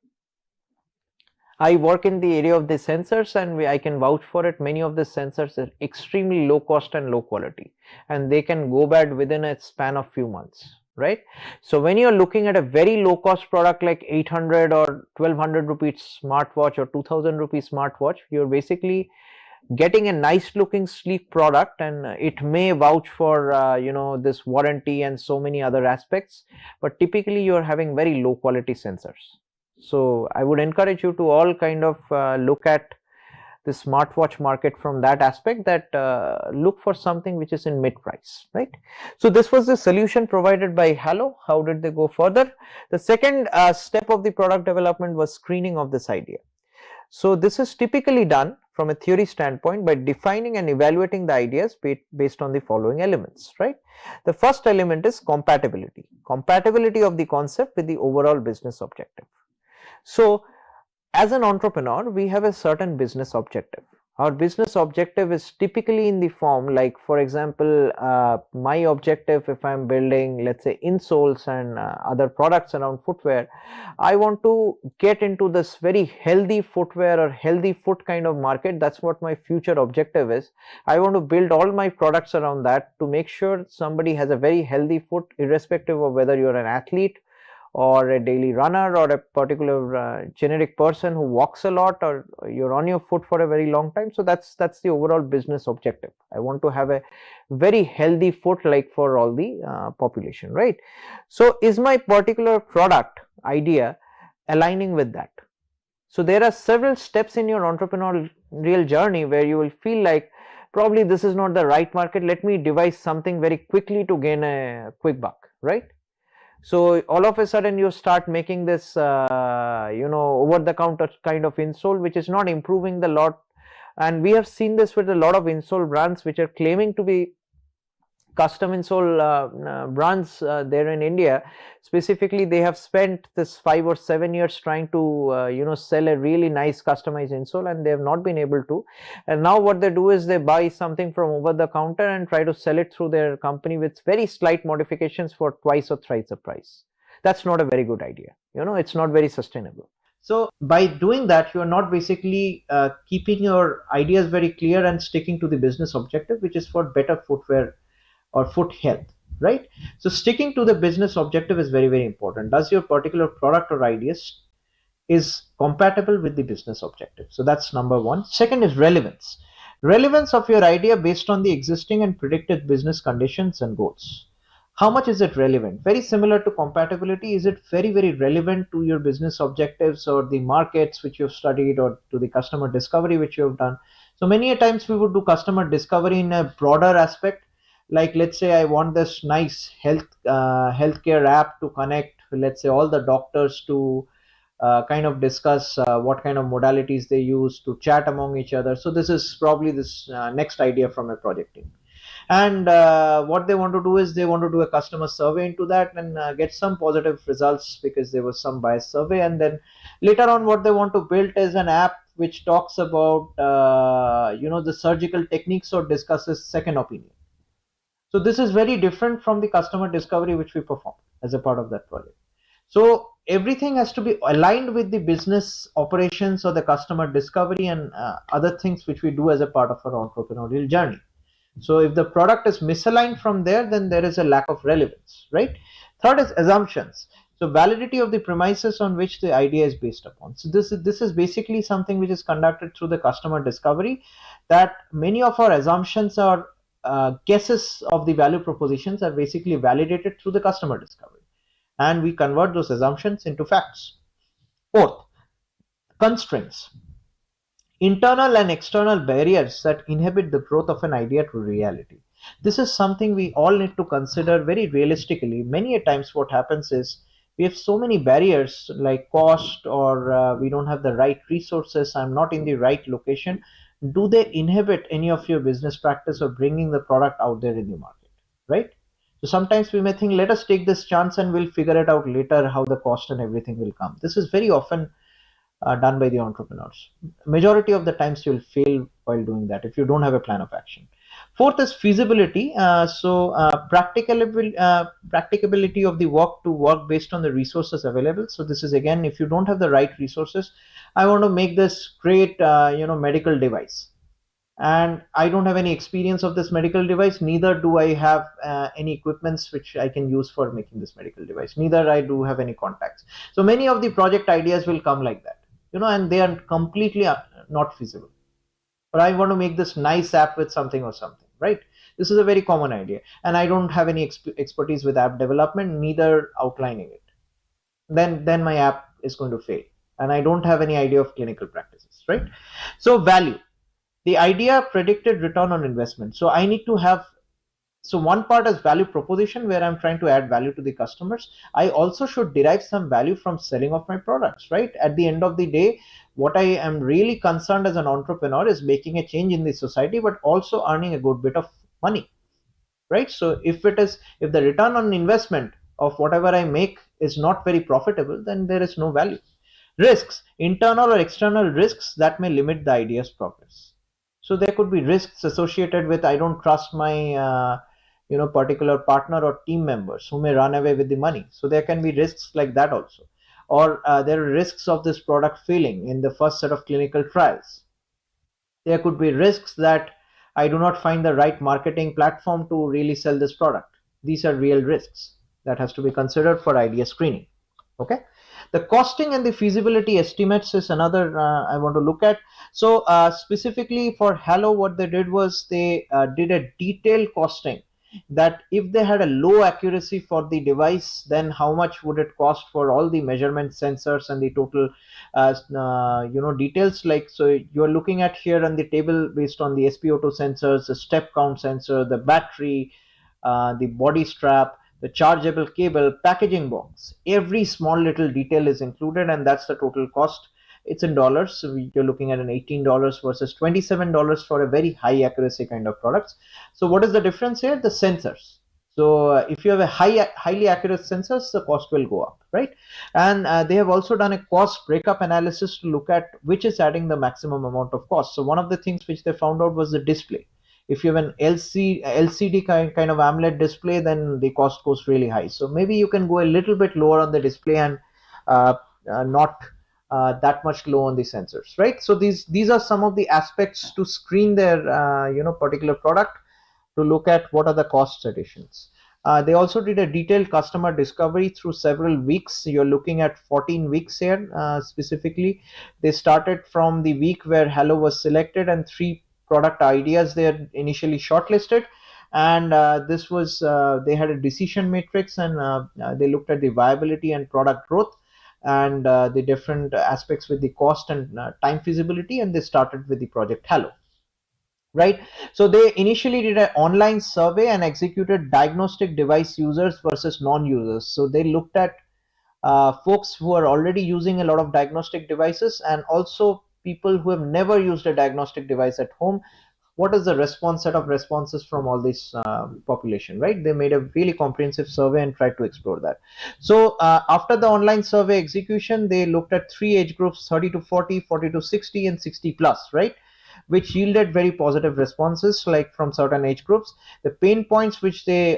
I work in the area of the sensors, and I can vouch for it. Many of the sensors are extremely low cost and low quality, and they can go bad within a span of few months, right? So when you're looking at a very low cost product like 800 or 1200 rupees smartwatch or 2000 rupees smartwatch, you're basically getting a nice looking sleek product, and it may vouch for this warranty and so many other aspects, but typically you're having very low quality sensors. So I would encourage you to all kind of look at the smartwatch market from that aspect, that look for something which is in mid price, right? So this was the solution provided by Halo. How did they go further? The second step of the product development was screening of this idea. So this is typically done from a theory standpoint by defining and evaluating the ideas based on the following elements, right? The first element is compatibility of the concept with the overall business objective. So as an entrepreneur, we have a certain business objective. Our business objective is typically in the form, like for example, my objective, if I'm building, let's say, insoles and other products around footwear, I want to get into this very healthy footwear or healthy foot kind of market. That's what my future objective is. I want to build all my products around that to make sure somebody has a very healthy foot, irrespective of whether you're an athlete or a daily runner or a particular generic person who walks a lot, or you're on your foot for a very long time. So that's the overall business objective. I want to have a very healthy foot, like for all the population, right? So is my particular product idea aligning with that? So there are several steps in your entrepreneurial journey where you will feel like probably this is not the right market, let me devise something very quickly to gain a quick buck, right? So all of a sudden you start making this over the counter kind of insole, which is not improving the lot. And we have seen this with a lot of insole brands which are claiming to be custom insole brands there in India. Specifically, they have spent this 5 or 7 years trying to sell a really nice customized insole, and they have not been able to. And now what they do is they buy something from over the counter and try to sell it through their company with very slight modifications for twice or thrice the price. That's not a very good idea. It's not very sustainable. So by doing that, you are not basically keeping your ideas very clear and sticking to the business objective, which is for better footwear or foot health, right? So sticking to the business objective is very, very important. Does your particular product or ideas is compatible with the business objective? So that's number one. Second is relevance. Relevance of your idea based on the existing and predicted business conditions and goals. How much is it relevant? Very similar to compatibility. Is it very, very relevant to your business objectives or the markets which you've studied, or to the customer discovery which you have done? So many a times we would do customer discovery in a broader aspect. Like, let's say I want this nice healthcare app to connect, let's say, all the doctors to kind of discuss what kind of modalities they use to chat among each other. So this is probably this next idea from a project team. And what they want to do is they want to do a customer survey into that and get some positive results because there was some bias survey. And then later on what they want to build is an app which talks about the surgical techniques or discusses second opinion. So this is very different from the customer discovery which we perform as a part of that project. So everything has to be aligned with the business operations or the customer discovery and other things which we do as a part of our entrepreneurial journey. So if the product is misaligned from there, then there is a lack of relevance, right? Third is assumptions. So validity of the premises on which the idea is based upon. So this is basically something which is conducted through the customer discovery, that many of our assumptions or guesses of the value propositions are basically validated through the customer discovery, and we convert those assumptions into facts. Fourth, constraints. Internal and external barriers that inhibit the growth of an idea to reality. This is something we all need to consider very realistically. Many a times what happens is we have so many barriers like cost, or we don't have the right resources, I'm not in the right location. Do they inhibit any of your business practice or bringing the product out there in the market, right? So sometimes we may think, let us take this chance and we'll figure it out later how the cost and everything will come. This is very often done by the entrepreneurs. Majority of the times you'll fail while doing that if you don't have a plan of action. Fourth is feasibility. Practicability of the work to work based on the resources available. So this is again, if you don't have the right resources, I want to make this great medical device, and I don't have any experience of this medical device, neither do I have any equipments which I can use for making this medical device, neither I do have any contacts. So many of the project ideas will come like that, and they are completely not feasible. But I want to make this nice app with something or something, right? This is a very common idea, and I don't have any expertise with app development, neither outlining it. Then my app is going to fail, and I don't have any idea of clinical practices, right? So value. The idea predicted return on investment. So I need to have, so one part is value proposition where I'm trying to add value to the customers. I also should derive some value from selling of my products, right? At the end of the day, what I am really concerned as an entrepreneur is making a change in the society, but also earning a good bit of money, right? So if the return on investment of whatever I make is not very profitable, then there is no value. Risks, internal or external risks that may limit the idea's progress. So there could be risks associated with, I don't trust my particular partner or team members who may run away with the money. So there can be risks like that also. Or there are risks of this product failing in the first set of clinical trials. There could be risks that I do not find the right marketing platform to really sell this product. These are real risks that has to be considered for idea screening. Okay. The costing and the feasibility estimates is another I want to look at. So specifically for Hello, what they did was they did a detailed costing, that if they had a low accuracy for the device, then how much would it cost for all the measurement sensors and the total details. Like, so you're looking at here on the table based on the SpO2 sensors, the step count sensor, the battery, the body strap, the chargeable cable, packaging box, every small little detail is included, and that's the total cost. It's in dollars, so you're looking at an $18 versus $27 for a very high accuracy kind of products. So what is the difference here? The sensors. So if you have a highly accurate sensors, the cost will go up, right? And they have also done a cost breakup analysis to look at which is adding the maximum amount of cost. So one of the things which they found out was the display. If you have an LCD kind of AMOLED display, then the cost goes really high. So maybe you can go a little bit lower on the display and not that much low on the sensors, right? So these are some of the aspects to screen their particular product, to look at what are the cost additions. They also did a detailed customer discovery through several weeks. You're looking at 14 weeks here specifically. They started from the week where Hello was selected, and 3 product ideas they had initially shortlisted, and this was they had a decision matrix, and they looked at the viability and product growth, and the different aspects with the cost and time feasibility, and they started with the project Hello, right? So they initially did an online survey and executed diagnostic device users versus non-users. So they looked at folks who are already using a lot of diagnostic devices, and also people who have never used a diagnostic device at home, what is the response set of responses from all this population, right? They made a really comprehensive survey and tried to explore that. So after the online survey execution, they looked at 3 age groups: 30 to 40, 40 to 60, and 60 plus, right? Which yielded very positive responses, like from certain age groups. The pain points which they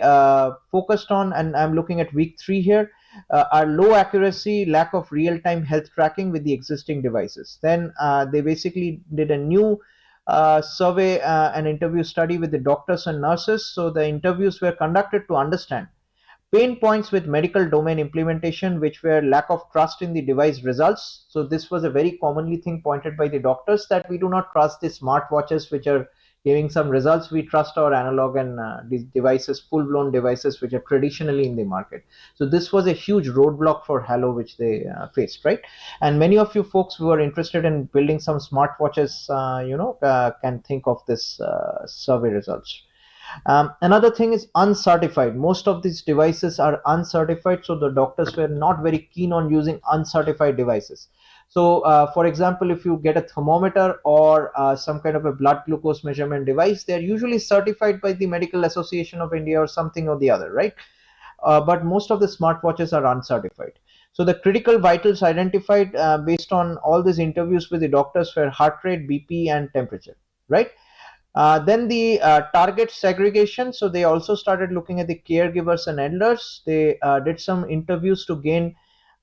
focused on, and I'm looking at week 3 here, are low accuracy, lack of real-time health tracking with the existing devices. Then they basically did a new survey and interview study with the doctors and nurses. So the interviews were conducted to understand pain points with medical domain implementation, which were lack of trust in the device results. So this was a very commonly thing pointed by the doctors, that we do not trust the smartwatches which are giving some results. We trust our analog and these devices, full-blown devices, which are traditionally in the market. So this was a huge roadblock for Halo, which they faced, right? And many of you folks who are interested in building some smartwatches, can think of this survey results. Another thing is uncertified. Most of these devices are uncertified, so the doctors were not very keen on using uncertified devices. So for example, if you get a thermometer or some kind of a blood glucose measurement device, they're usually certified by the Medical Association of India or something or the other, right? But most of the smartwatches are uncertified. So the critical vitals identified based on all these interviews with the doctors were heart rate, BP, and temperature, right? Then the target segregation. So they also started looking at the caregivers and elders. They did some interviews to gain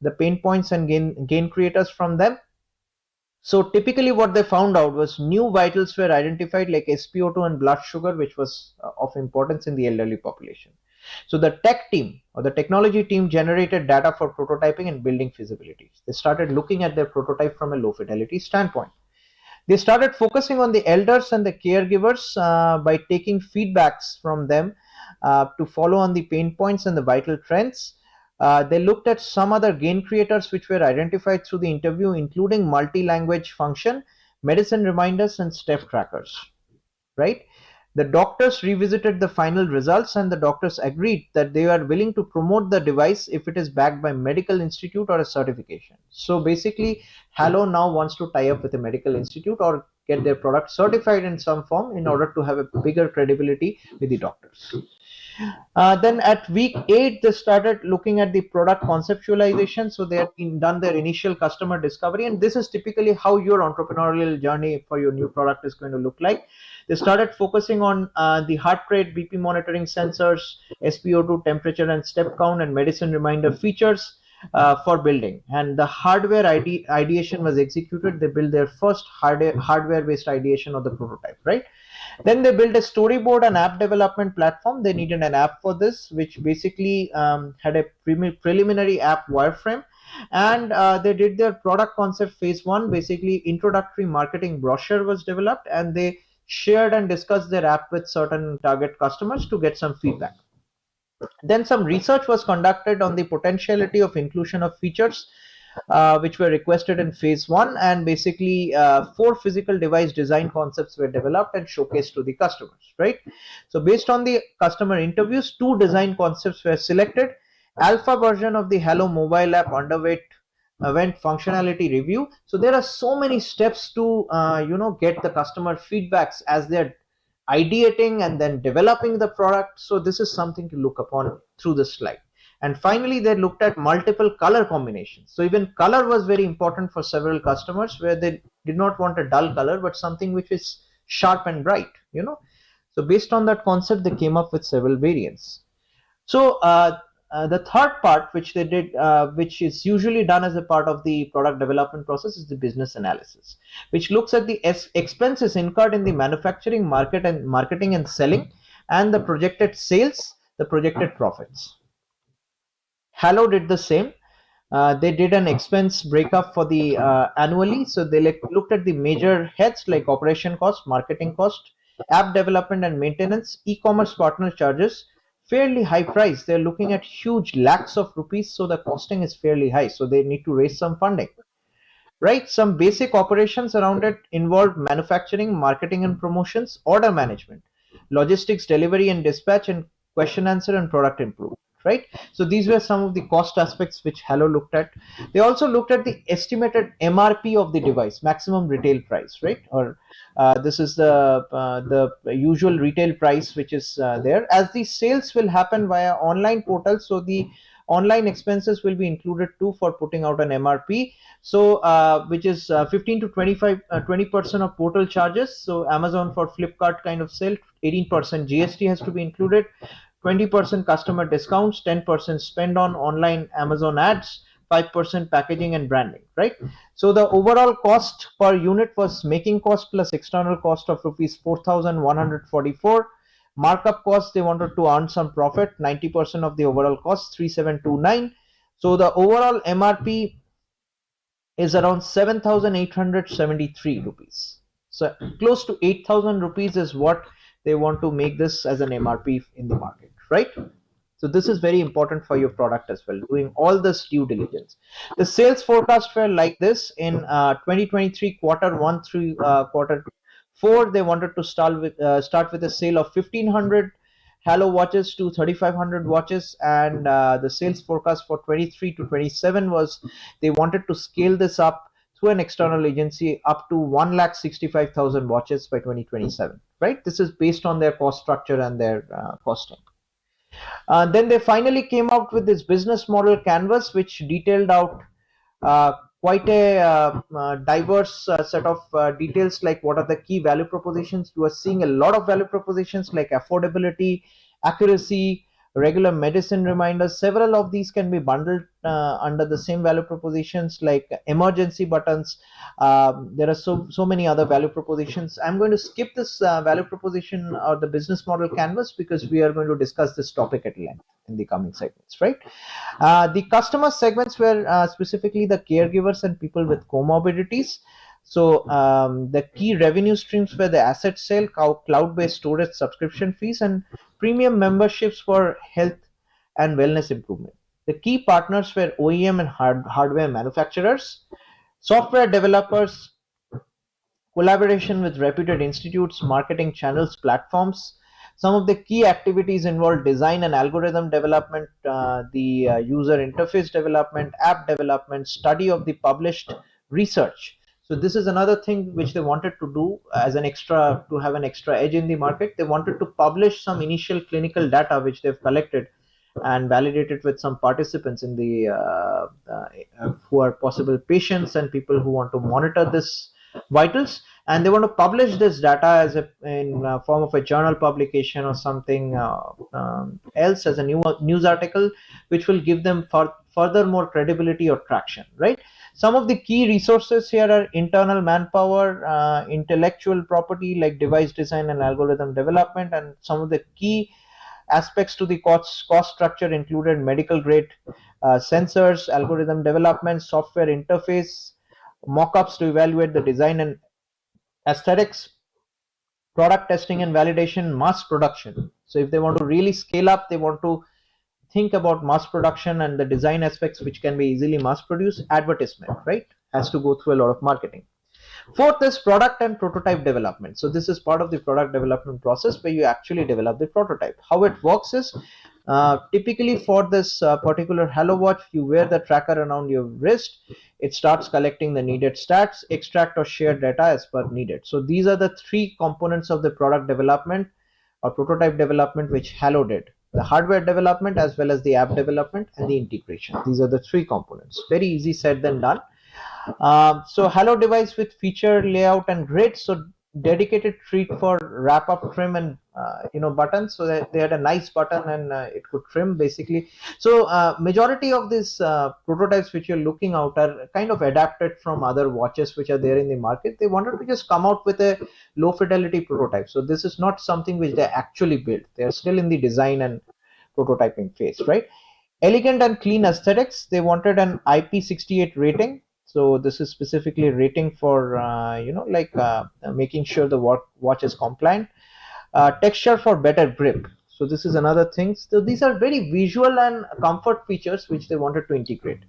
the pain points and gain creators from them. So typically what they found out was new vitals were identified, like SpO2 and blood sugar, which was of importance in the elderly population. So the tech team or the technology team generated data for prototyping and building feasibilities. They started looking at their prototype from a low fidelity standpoint. They started focusing on the elders and the caregivers by taking feedbacks from them to follow on the pain points and the vital trends. They looked at some other gain creators which were identified through the interview, including multi-language function, medicine reminders, and step trackers, right? The doctors revisited the final results, and the doctors agreed that they are willing to promote the device if it is backed by medical institute or a certification. So basically, Halo now wants to tie up with a medical institute or get their product certified in some form in order to have a bigger credibility with the doctors. Then at week 8, they started looking at the product conceptualization. So they have done their initial customer discovery, and this is typically how your entrepreneurial journey for your new product is going to look like. They started focusing on the heart rate, BP monitoring sensors, SpO2, temperature and step count, and medicine reminder features for building. And the hardware ideation was executed. They built their first hardware-based ideation of the prototype, right? Then they built a storyboard and app development platform. They needed an app for this, which basically had a preliminary app wireframe. And they did their product concept phase 1. Basically, introductory marketing brochure was developed, and they shared and discussed their app with certain target customers to get some feedback. Then some research was conducted on the potentiality of inclusion of features which were requested in phase 1, and basically 4 physical device design concepts were developed and showcased to the customers, right? So based on the customer interviews, 2 design concepts were selected. Alpha version of the Halo mobile app underwent functionality review. So there are so many steps to get the customer feedbacks as they're ideating and then developing the product. So this is something to look upon through this slide. And finally, they looked at multiple color combinations. So even color was very important for several customers, where they did not want a dull color, but something which is sharp and bright, So based on that concept, they came up with several variants. So the third part which they did, which is usually done as a part of the product development process, is the business analysis, which looks at the expenses incurred in the manufacturing, marketing and selling, and the projected sales, the projected profits. Halo did the same. They did an expense breakup for the annually. So they looked at the major heads like operation cost, marketing cost, app development and maintenance, e-commerce partner charges, fairly high price. They're looking at huge lakhs of rupees, so the costing is fairly high. So they need to raise some funding, right? Some basic operations around it involved manufacturing, marketing and promotions, order management, logistics, delivery and dispatch, and question answer and product right? So these were some of the cost aspects which Hello looked at. They also looked at the estimated MRP of the device, maximum retail price, right? Or this is the usual retail price which is there. As the sales will happen via online portals, so the online expenses will be included too for putting out an MRP. So which is 15 to 20% of portal charges. So Amazon for Flipkart kind of sale, 18% GST has to be included, 20% customer discounts, 10% spend on online Amazon ads, 5% packaging and branding, right? So the overall cost per unit was making cost plus external cost of rupees 4,144. Markup cost, they wanted to earn some profit, 90% of the overall cost, 3729. So the overall MRP is around 7,873 rupees. So close to 8,000 rupees is what they want to make this as an MRP in the market, right? So this is very important for your product as well, doing all this due diligence. The sales forecast were like this in 2023 quarter 1 through quarter 4. They wanted to start with a sale of 1,500 Halo watches to 3,500 watches, and the sales forecast for 23 to 27 was they wanted to scale this up through an external agency up to 1,65,000 watches by 2027. Right? This is based on their cost structure and their costing. Then they finally came out with this business model canvas, which detailed out quite a diverse set of details, like what are the key value propositions. You are seeing a lot of value propositions like affordability, accuracy, regular medicine reminders. Several of these can be bundled under the same value propositions, like emergency buttons. There are so many other value propositions. I'm going to skip this value proposition or the business model canvas because we are going to discuss this topic at length in the coming segments, right? The customer segments were specifically the caregivers and people with comorbidities. So the key revenue streams were the asset sale, cloud-based storage subscription fees, and premium memberships for health and wellness improvement. The key partners were OEM and hardware manufacturers, software developers, collaboration with reputed institutes, marketing channels, platforms. Some of the key activities involve design and algorithm development, the user interface development, app development, study of the published research. So this is another thing which they wanted to do as an extra, to have an extra edge in the market. They wanted to publish some initial clinical data which they've collected and validated with some participants in the who are possible patients and people who want to monitor this vitals, and they want to publish this data as a in form of a journal publication or something else as a news article, which will give them further more credibility or traction, right? Some of the key resources here are internal manpower, intellectual property like device design and algorithm development, and some of the key aspects to the cost structure included medical grade sensors, algorithm development, software interface, mock-ups to evaluate the design and aesthetics, product testing and validation, mass production. So if they want to really scale up, they want to think about mass production and the design aspects which can be easily mass produced. Advertisement, right, has to go through a lot of marketing. Fourth is product and prototype development. So this is part of the product development process where you actually develop the prototype. How it works is typically for this particular Hello watch, you wear the tracker around your wrist. It starts collecting the needed stats, extract or share data as per needed. So these are the three components of the product development or prototype development which Hello did: the hardware development as well as the app development and the integration. These are the three components. Very easy said than done. So Hello device with feature layout and grid. So dedicated treat for wrap up, trim, and buttons. So that they had a nice button and it could trim basically. So majority of these prototypes which you're looking out are kind of adapted from other watches which are there in the market. They wanted to just come out with a low fidelity prototype. So this is not something which they actually built. They are still in the design and prototyping phase, right? Elegant and clean aesthetics. They wanted an IP68 rating. So this is specifically rating for making sure the watch is compliant. Texture for better grip. So this is another thing. So these are very visual and comfort features which they wanted to integrate.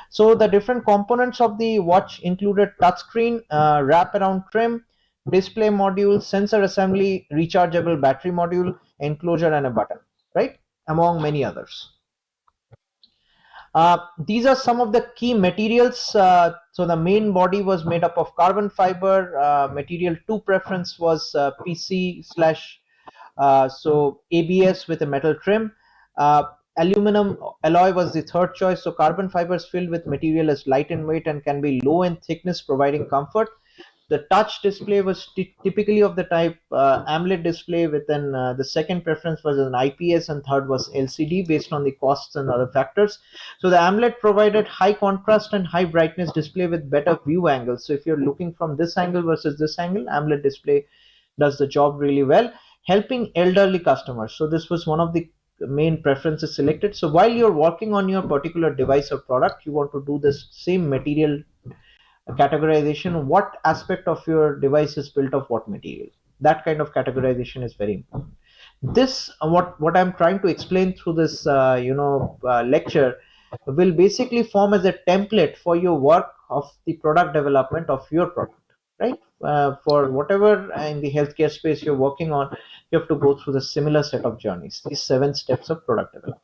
So the different components of the watch included touchscreen, wraparound trim, display module, sensor assembly, rechargeable battery module, enclosure, and a button, right? Among many others. These are some of the key materials. So the main body was made up of carbon fiber. Material 2 preference was PC slash so ABS with a metal trim. Aluminum alloy was the third choice. So carbon fibers filled with material is light in weight and can be low in thickness, providing comfort. The touch display was typically of the type AMOLED display. Within the second preference was an IPS, and third was LCD based on the costs and other factors. So the AMOLED provided high contrast and high brightness display with better view angles. So if you're looking from this angle versus this angle, AMOLED display does the job really well, helping elderly customers. So this was one of the main preferences selected. So while you're working on your particular device or product, you want to do this same material categorization. What aspect of your device is built of what material? That kind of categorization is very important. This what I'm trying to explain through this lecture will basically form as a template for your work of the product development of your product, right? For whatever in the healthcare space you're working on, you have to go through the similar set of journeys, these 7 steps of product development.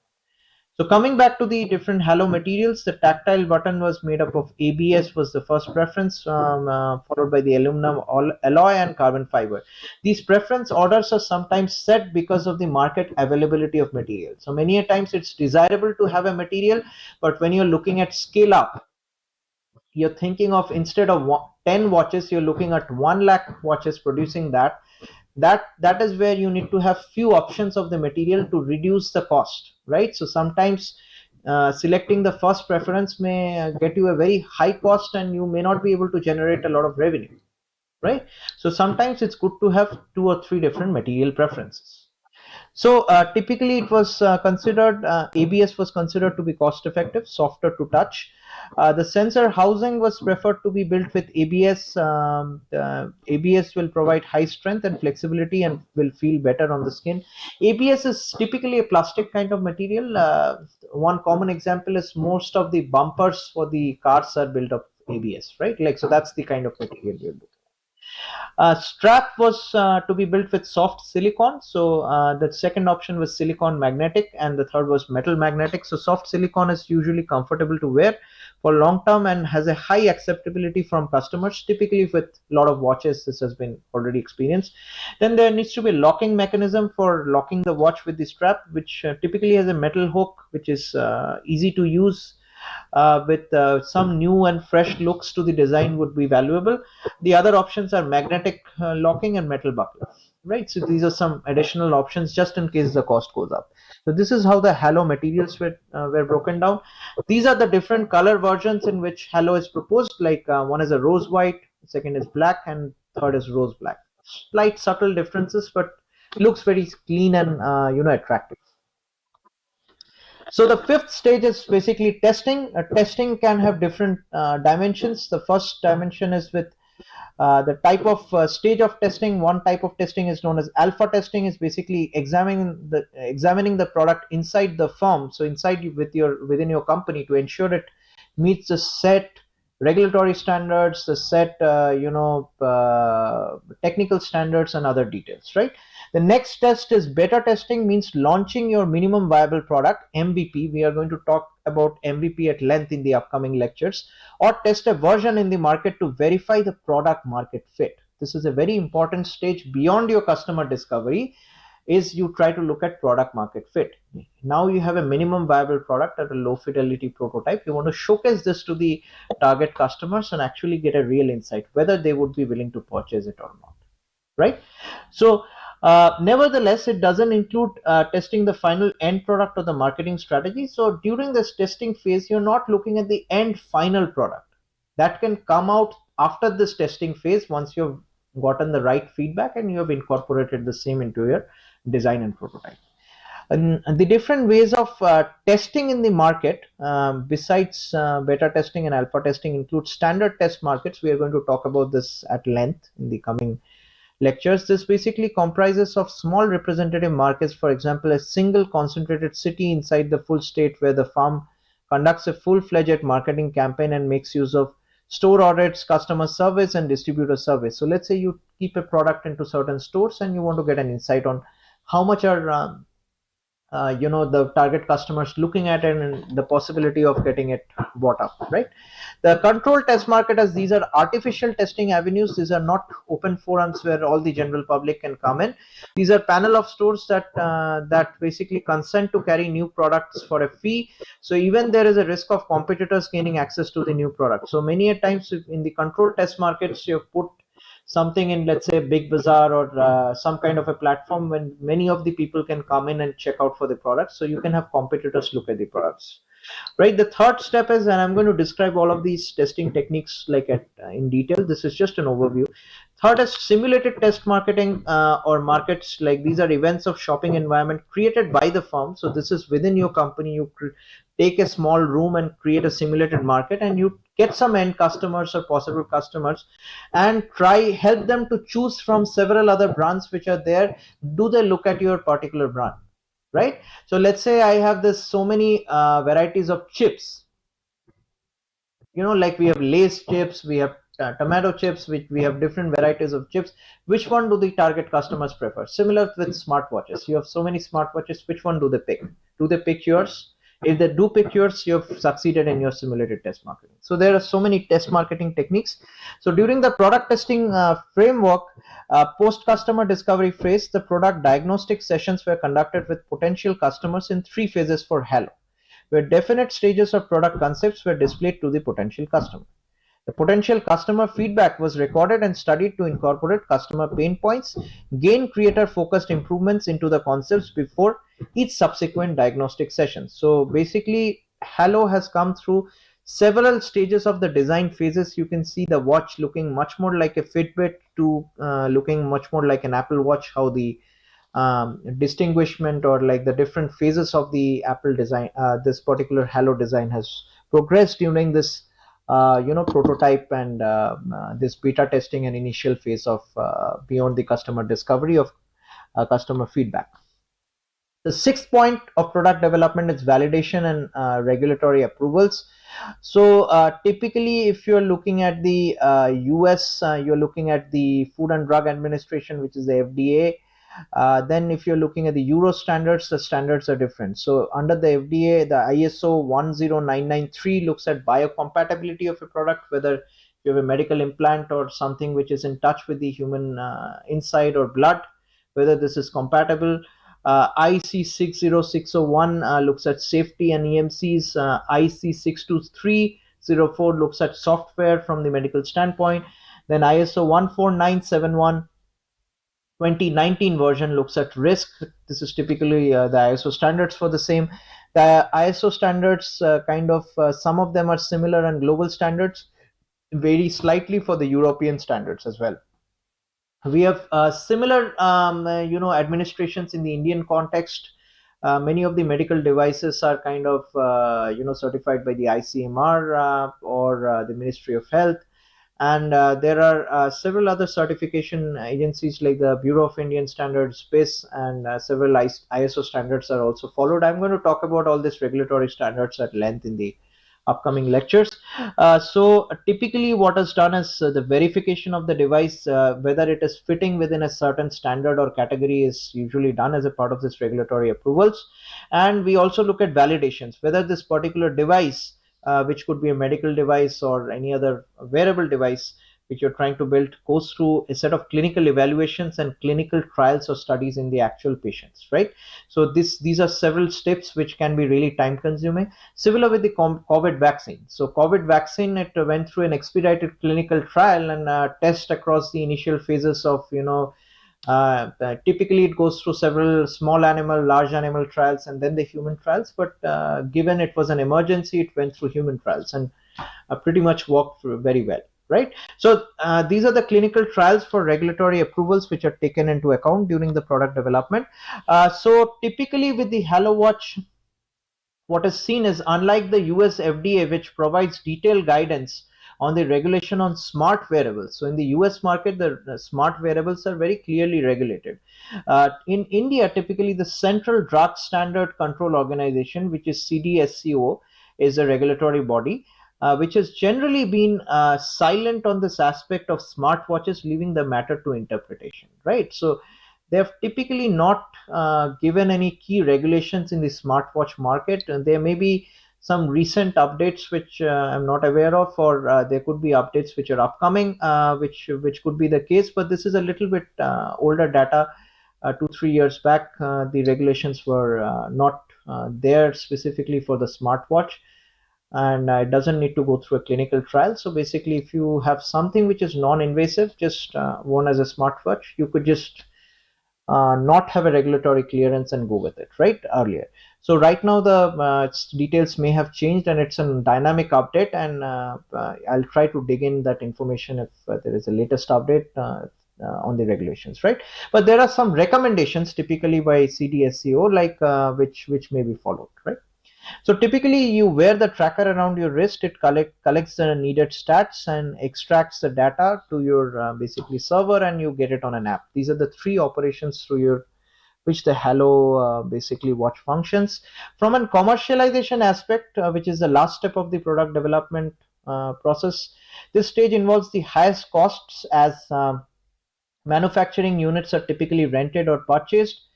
So coming back to the different halo materials, the tactile button was made up of ABS was the first preference, followed by the aluminum alloy and carbon fiber. These preference orders are sometimes set because of the market availability of material. So many a times it's desirable to have a material, but when you're looking at scale up, you're thinking of instead of 10 watches, you're looking at 1 lakh watches producing that is where you need to have few options of the material to reduce the cost, right? So sometimes selecting the first preference may get you a very high cost and you may not be able to generate a lot of revenue, right? So sometimes it's good to have 2 or 3 different material preferences. So typically it was considered, ABS was considered to be cost effective, softer to touch. The sensor housing was preferred to be built with ABS. ABS will provide high strength and flexibility and will feel better on the skin. ABS is typically a plastic kind of material. One common example is most of the bumpers for the cars are built of ABS, right? Like, so that's the kind of material we're looking. Strap was to be built with soft silicone. So the second option was silicone magnetic and the third was metal magnetic. So soft silicone is usually comfortable to wear for long term and has a high acceptability from customers. Typically with a lot of watches this has been already experienced. Then there needs to be a locking mechanism for locking the watch with the strap, which typically has a metal hook which is easy to use. With some new and fresh looks to the design would be valuable. The other options are magnetic locking and metal buckle, right? So these are some additional options just in case the cost goes up. So this is how the halo materials were broken down. These are the different color versions in which halo is proposed. Like one is a rose white, second is black, and third is rose black. Slight subtle differences, but looks very clean and attractive. So the fifth stage is basically testing. Testing can have different dimensions. The first dimension is with the type of stage of testing. One type of testing is known as alpha testing. Is basically examining the product inside the firm. So inside within your company to ensure it meets the set regulatory standards, the set technical standards and other details, right? The next test is beta testing, means launching your minimum viable product, MVP. We are going to talk about MVP at length in the upcoming lectures, or test a version in the market to verify the product market fit. This is a very important stage beyond your customer discovery, is you try to look at product market fit. Now you have a minimum viable product at a low fidelity prototype. You want to showcase this to the target customers and actually get a real insight whether they would be willing to purchase it or not, right? So nevertheless, it doesn't include testing the final end product or the marketing strategy. So during this testing phase, you're not looking at the end final product. That can come out after this testing phase once you've gotten the right feedback and you have incorporated the same into your design and prototype. And the different ways of testing in the market besides beta testing and alpha testing include standard test markets. We are going to talk about this at length in the coming lectures. This basically comprises of small representative markets, for example, a single concentrated city inside the full state where the firm conducts a full-fledged marketing campaign and makes use of store audits, customer service, and distributor service. So let's say you keep a product into certain stores and you want to get an insight on how much are the target customers looking at it and the possibility of getting it bought up, right? The controlled test market, as these are artificial testing avenues, these are not open forums where all the general public can come in. These are panel of stores that basically consent to carry new products for a fee. So even there is a risk of competitors gaining access to the new product. So many a times in the controlled test markets, you put something in, let's say, big bazaar or some kind of a platform when many of the people can come in and check out for the products, so you can have competitors look at the products, right? The third step is, and I'm going to describe all of these testing techniques like in detail, this is just an overview. Third is simulated test marketing or markets, like these are events of shopping environment created by the firm. So this is within your company, you take a small room and create a simulated market, and you get some end customers or possible customers and help them to choose from several other brands which are there. Do they look at your particular brand, right? So let's say I have this so many varieties of chips, like we have Lay's chips, we have tomato chips, which we have different varieties of chips. Which one do the target customers prefer? Similar with smartwatches, you have so many smartwatches, which one do they pick? Do they pick yours? If they do pick yours, you have succeeded in your simulated test marketing. So there are so many test marketing techniques. So during the product testing framework, post customer discovery phase, the product diagnostic sessions were conducted with potential customers in 3 phases for Hello, where definite stages of product concepts were displayed to the potential customer. The potential customer feedback was recorded and studied to incorporate customer pain points, gain creator focused improvements into the concepts before each subsequent diagnostic session. So basically, Hello has come through several stages of the design phases. You can see the watch looking much more like a Fitbit to looking much more like an Apple Watch, how the distinguishment or like the different phases of the Apple design, this particular Hello design has progressed during this prototype and this beta testing and initial phase of beyond the customer discovery of customer feedback. The sixth point of product development is validation and regulatory approvals. So typically, if you're looking at the US, you're looking at the Food and Drug Administration, which is the FDA. Then if you're looking at the Euro standards, the standards are different. So under the FDA, the ISO 10993 looks at biocompatibility of a product, whether you have a medical implant or something which is in touch with the human inside or blood, whether this is compatible. IC 60601 looks at safety and EMCs. IC 62304 looks at software from the medical standpoint. Then ISO 14971 2019 version looks at risk. This is typically the ISO standards for the same. The ISO standards some of them are similar, and global standards vary slightly for the European standards as well. We have similar administrations in the Indian context. Many of the medical devices are certified by the ICMR or the Ministry of Health. And there are several other certification agencies like the Bureau of Indian Standards, BIS, and several ISO standards are also followed. I'm going to talk about all these regulatory standards at length in the upcoming lectures. So typically what is done is the verification of the device, whether it is fitting within a certain standard or category, is usually done as a part of this regulatory approvals. And we also look at validations, whether this particular device, which could be a medical device or any other wearable device which you're trying to build, goes through a set of clinical evaluations and clinical trials or studies in the actual patients, right? So these are several steps which can be really time consuming. Similar with the COVID vaccine. So COVID vaccine, it went through an expedited clinical trial and test across the initial phases of, typically it goes through several small animal, large animal trials, and then the human trials. But given it was an emergency, it went through human trials and pretty much worked very well, right? So these are the clinical trials for regulatory approvals which are taken into account during the product development. So typically with the Hello Watch, what is seen is, unlike the US FDA, which provides detailed guidance on the regulation on smart wearables. So in the US market, the smart wearables are very clearly regulated. In India, typically the Central Drug Standard Control Organization, which is CDSCO, is a regulatory body which has generally been silent on this aspect of smartwatches, leaving the matter to interpretation, right? So they have typically not given any key regulations in the smartwatch market. And there may be some recent updates which I'm not aware of, or there could be updates which are upcoming, which could be the case. But this is a little bit older data. 2-3 years back, the regulations were not there specifically for the smartwatch, and it doesn't need to go through a clinical trial. So basically, if you have something which is non-invasive, just worn as a smartwatch, you could just not have a regulatory clearance and go with it, right? Earlier. So right now the details may have changed, and it's a dynamic update, and I'll try to dig in that information if there is a latest update on the regulations, right? But there are some recommendations typically by CDSCO, like which may be followed, right? So typically you wear the tracker around your wrist. It collects the needed stats and extracts the data to your basically server, and you get it on an app. These are the three operations through your which the Hello basically watch functions. From a commercialization aspect, which is the last step of the product development process, this stage involves the highest costs, as manufacturing units are typically rented or purchased.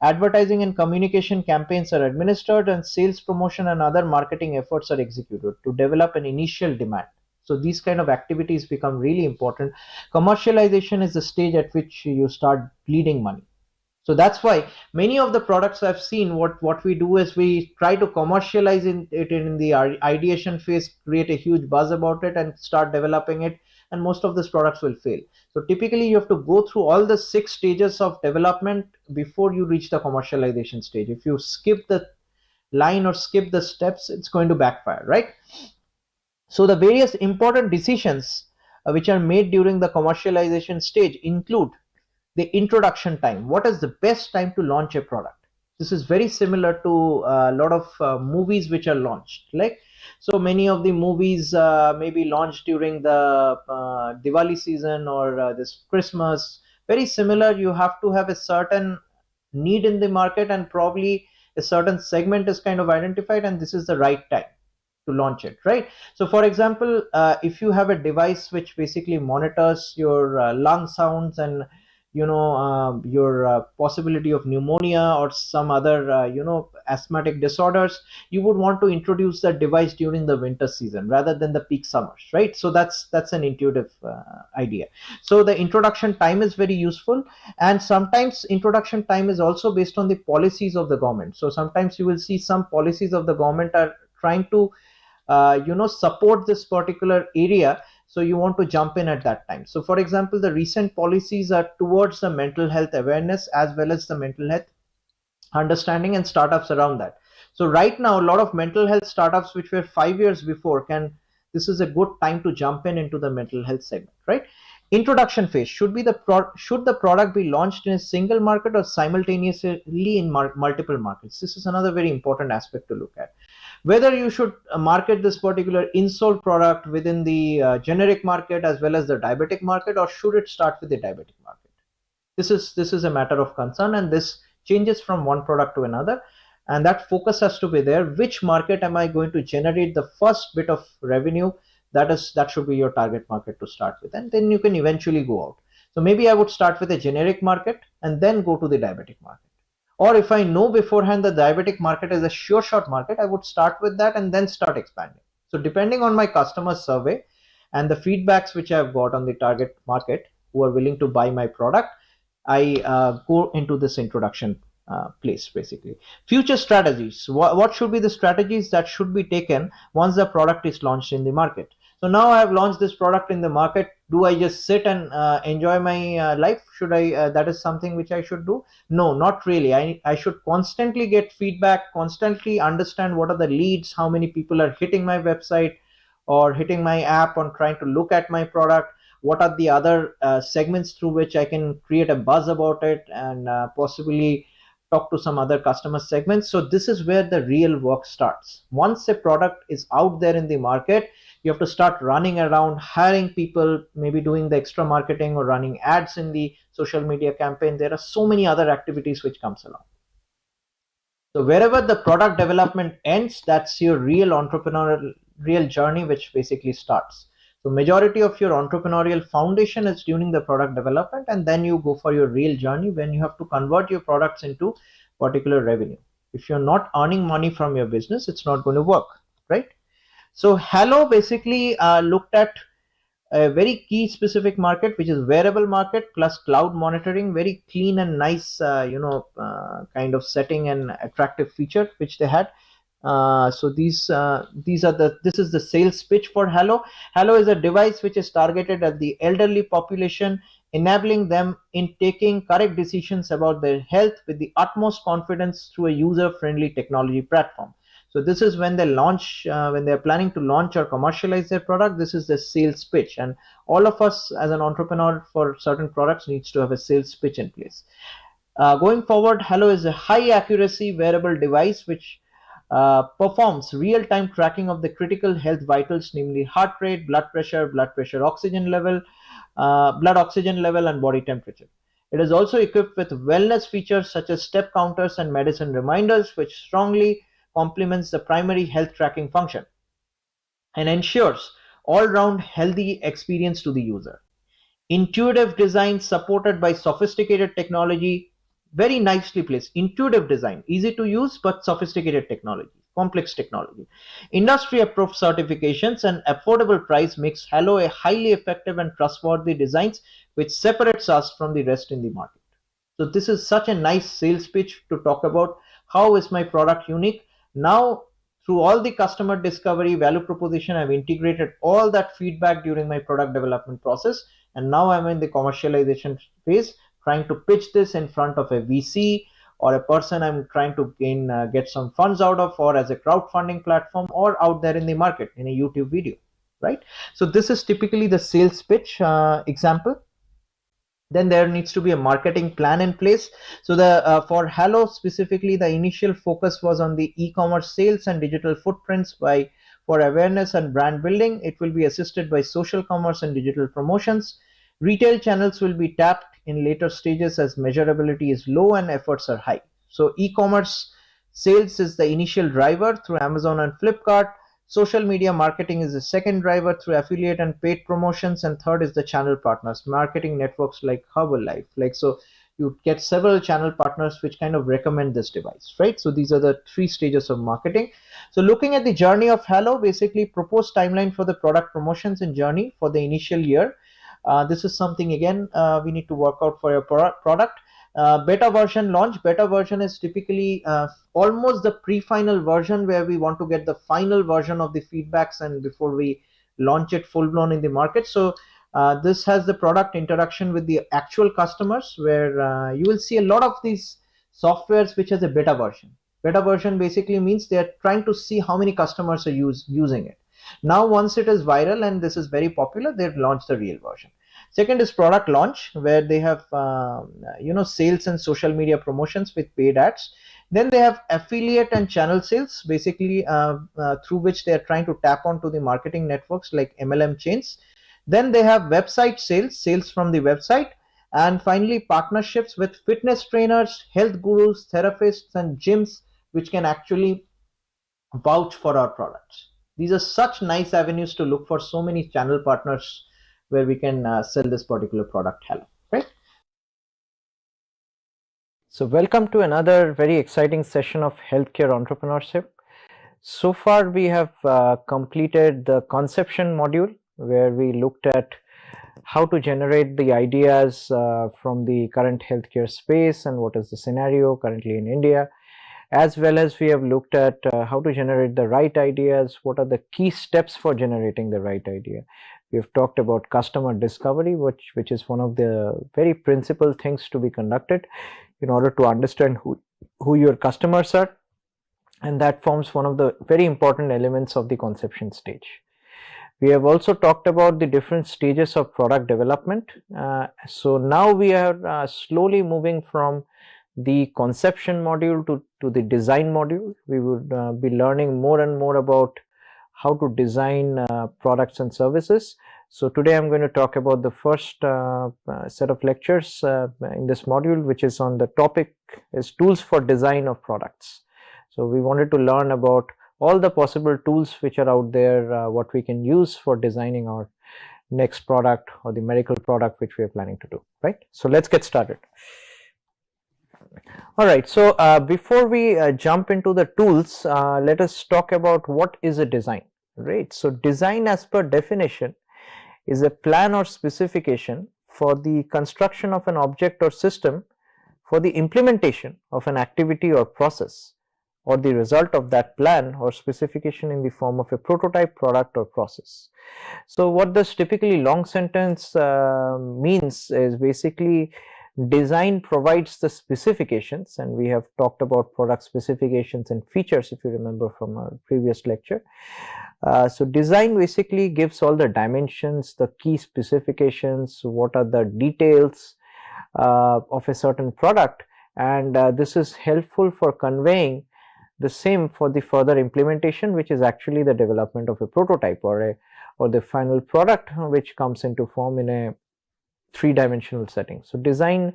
Advertising and communication campaigns are administered, and sales promotion and other marketing efforts are executed to develop an initial demand. So these kind of activities become really important. Commercialization is the stage at which you start bleeding money. So that's why many of the products I've seen, what we do is we try to commercialize it in the ideation phase, create a huge buzz about it, and start developing it, and most of these products will fail. So typically you have to go through all the 6 stages of development before you reach the commercialization stage. If you skip the line or skip the steps, it's going to backfire, right? So the various important decisions which are made during the commercialization stage include the introduction time. What is the best time to launch a product? This is very similar to a lot of movies which are launched. Like, so many of the movies may be launched during the Diwali season or this Christmas. Very similar. You have to have a certain need in the market, and probably a certain segment is kind of identified, and this is the right time to launch it, right? So for example, if you have a device which basically monitors your lung sounds and your possibility of pneumonia or some other asthmatic disorders, you would want to introduce that device during the winter season rather than the peak summers, right? So that's an intuitive idea. So the introduction time is very useful, and sometimes introduction time is also based on the policies of the government. So sometimes you will see some policies of the government are trying to support this particular area, so you want to jump in at that time. So for example, the recent policies are towards the mental health awareness as well as the mental health understanding and startups around that. So right now, a lot of mental health startups which were 5 years before, this is a good time to jump into the mental health segment, right? Introduction phase should the product be launched in a single market or simultaneously in multiple markets? This is another very important aspect to look at. Whether you should market this particular insole product within the generic market as well as the diabetic market, or should it start with the diabetic market? This is a matter of concern, and this changes from one product to another, and that focus has to be there. Which market am I going to generate the first bit of revenue? That should be your target market to start with, and then you can eventually go out. So maybe I would start with a generic market and then go to the diabetic market. Or if I know beforehand the diabetic market is a sure shot market, I would start with that and then start expanding. So depending on my customer survey and the feedbacks which I've got on the target market who are willing to buy my product, I go into this introduction place basically. Future strategies. What should be the strategies that should be taken once the product is launched in the market? So now I have launched this product in the market. Do I just sit and enjoy my life? Should I? That is something which I should do? No, not really. I should constantly get feedback, constantly understand what are the leads, how many people are hitting my website or hitting my app on trying to look at my product. What are the other segments through which I can create a buzz about it and possibly talk to some other customer segments. So this is where the real work starts. Once a product is out there in the market, you have to start running around, hiring people, maybe doing the extra marketing or running ads in the social media campaign. There are so many other activities which comes along. So wherever the product development ends, that's your real entrepreneurial journey which basically starts. So majority of your entrepreneurial foundation is during the product development, and then you go for your real journey when you have to convert your products into particular revenue. If you're not earning money from your business, it's not going to work, right? So Hello basically looked at a very key specific market, which is wearable market plus cloud monitoring, very clean and nice, kind of setting and attractive feature which they had. So this is the sales pitch for Hello. Hello is a device which is targeted at the elderly population, enabling them in taking correct decisions about their health with the utmost confidence through a user-friendly technology platform. So this is when they launch, when they're planning to launch or commercialize their product, this is the sales pitch. And all of us as an entrepreneur for certain products needs to have a sales pitch in place. Going forward, Hello is a high accuracy wearable device which performs real-time tracking of the critical health vitals, namely heart rate, blood pressure, oxygen level, blood oxygen level, and body temperature. It is also equipped with wellness features such as step counters and medicine reminders, which strongly complements the primary health tracking function and ensures all-round healthy experience to the user. Intuitive design supported by sophisticated technology, very nicely placed. Intuitive design, easy to use but sophisticated technology, complex technology. Industry approved certifications and affordable price makes Hello a highly effective and trustworthy designs which separates us from the rest in the market. So this is such a nice sales pitch to talk about how is my product unique. Now through all the customer discovery value proposition, I've integrated all that feedback during my product development process, and now I'm in the commercialization phase trying to pitch this in front of a VC or a person I'm trying to get some funds out of, or as a crowdfunding platform, or out there in the market in a YouTube video, right? So this is typically the sales pitch example. Then there needs to be a marketing plan in place. So the for Hello specifically, the initial focus was on the e-commerce sales and digital footprints for awareness and brand building. It will be assisted by social commerce and digital promotions. Retail channels will be tapped in later stages as measurability is low and efforts are high. So e-commerce sales is the initial driver through Amazon and Flipkart. Social media marketing is the second driver through affiliate and paid promotions, and third is the channel partners, marketing networks like Herbalife. So you get several channel partners which kind of recommend this device, right? So these are the three stages of marketing. So looking at the journey of Hello, basically proposed timeline for the product promotions and journey for the initial year. This is something again we need to work out for your product. Beta version launch. Beta version is typically almost the pre-final version where we want to get the final version of the feedbacks and before we launch it full blown in the market. So this has the product interaction with the actual customers where you will see a lot of these softwares which has a beta version. Beta version basically means they are trying to see how many customers are using it. Now once it is viral and this is very popular, they've launched the real version. Second is product launch, where they have sales and social media promotions with paid ads. Then they have affiliate and channel sales, basically through which they are trying to tap onto the marketing networks like MLM chains. Then they have website sales from the website. And finally, partnerships with fitness trainers, health gurus, therapists, and gyms, which can actually vouch for our products. These are such nice avenues to look for so many channel partners where we can sell this particular product Hello, right? So welcome to another very exciting session of healthcare entrepreneurship. So far we have completed the conception module where we looked at how to generate the ideas from the current healthcare space and what is the scenario currently in India, as well as we have looked at how to generate the right ideas, what are the key steps for generating the right idea. We have talked about customer discovery, which is one of the very principal things to be conducted in order to understand who your customers are, and that forms one of the very important elements of the conception stage. We have also talked about the different stages of product development. So now we are slowly moving from the conception module to the design module. We would be learning more and more about how to design products and services. So today I'm going to talk about the first set of lectures in this module, which is on the topic is tools for design of products. So we wanted to learn about all the possible tools which are out there, what we can use for designing our next product or the medical product which we are planning to do, right? So let's get started. All right, so before we jump into the tools, let us talk about what is a design, right? So design, as per definition, is a plan or specification for the construction of an object or system for the implementation of an activity or process, or the result of that plan or specification in the form of a prototype, product or process. So what this typically long sentence means is basically design provides the specifications, and we have talked about product specifications and features if you remember from our previous lecture. So design basically gives all the dimensions, the key specifications, what are the details of a certain product, and this is helpful for conveying the same for the further implementation, which is actually the development of a prototype or the final product which comes into form in a three-dimensional setting. So design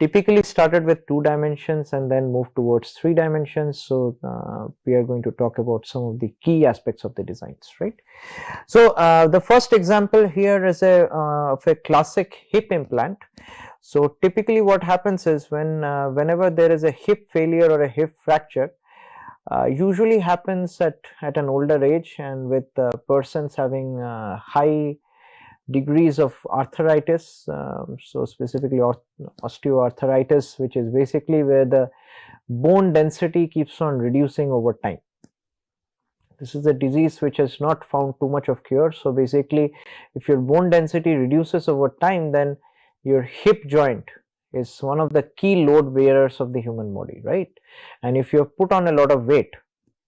typically started with 2 dimensions and then moved towards 3 dimensions. So we are going to talk about some of the key aspects of the designs, right? So the first example here is of a classic hip implant. So typically what happens is whenever there is a hip failure or a hip fracture, usually happens at an older age and with persons having high degrees of arthritis, so specifically osteoarthritis, which is basically where the bone density keeps on reducing over time. This is a disease which has not found too much of cure. So basically if your bone density reduces over time, then your hip joint is one of the key load bearers of the human body, right? And if you have put on a lot of weight,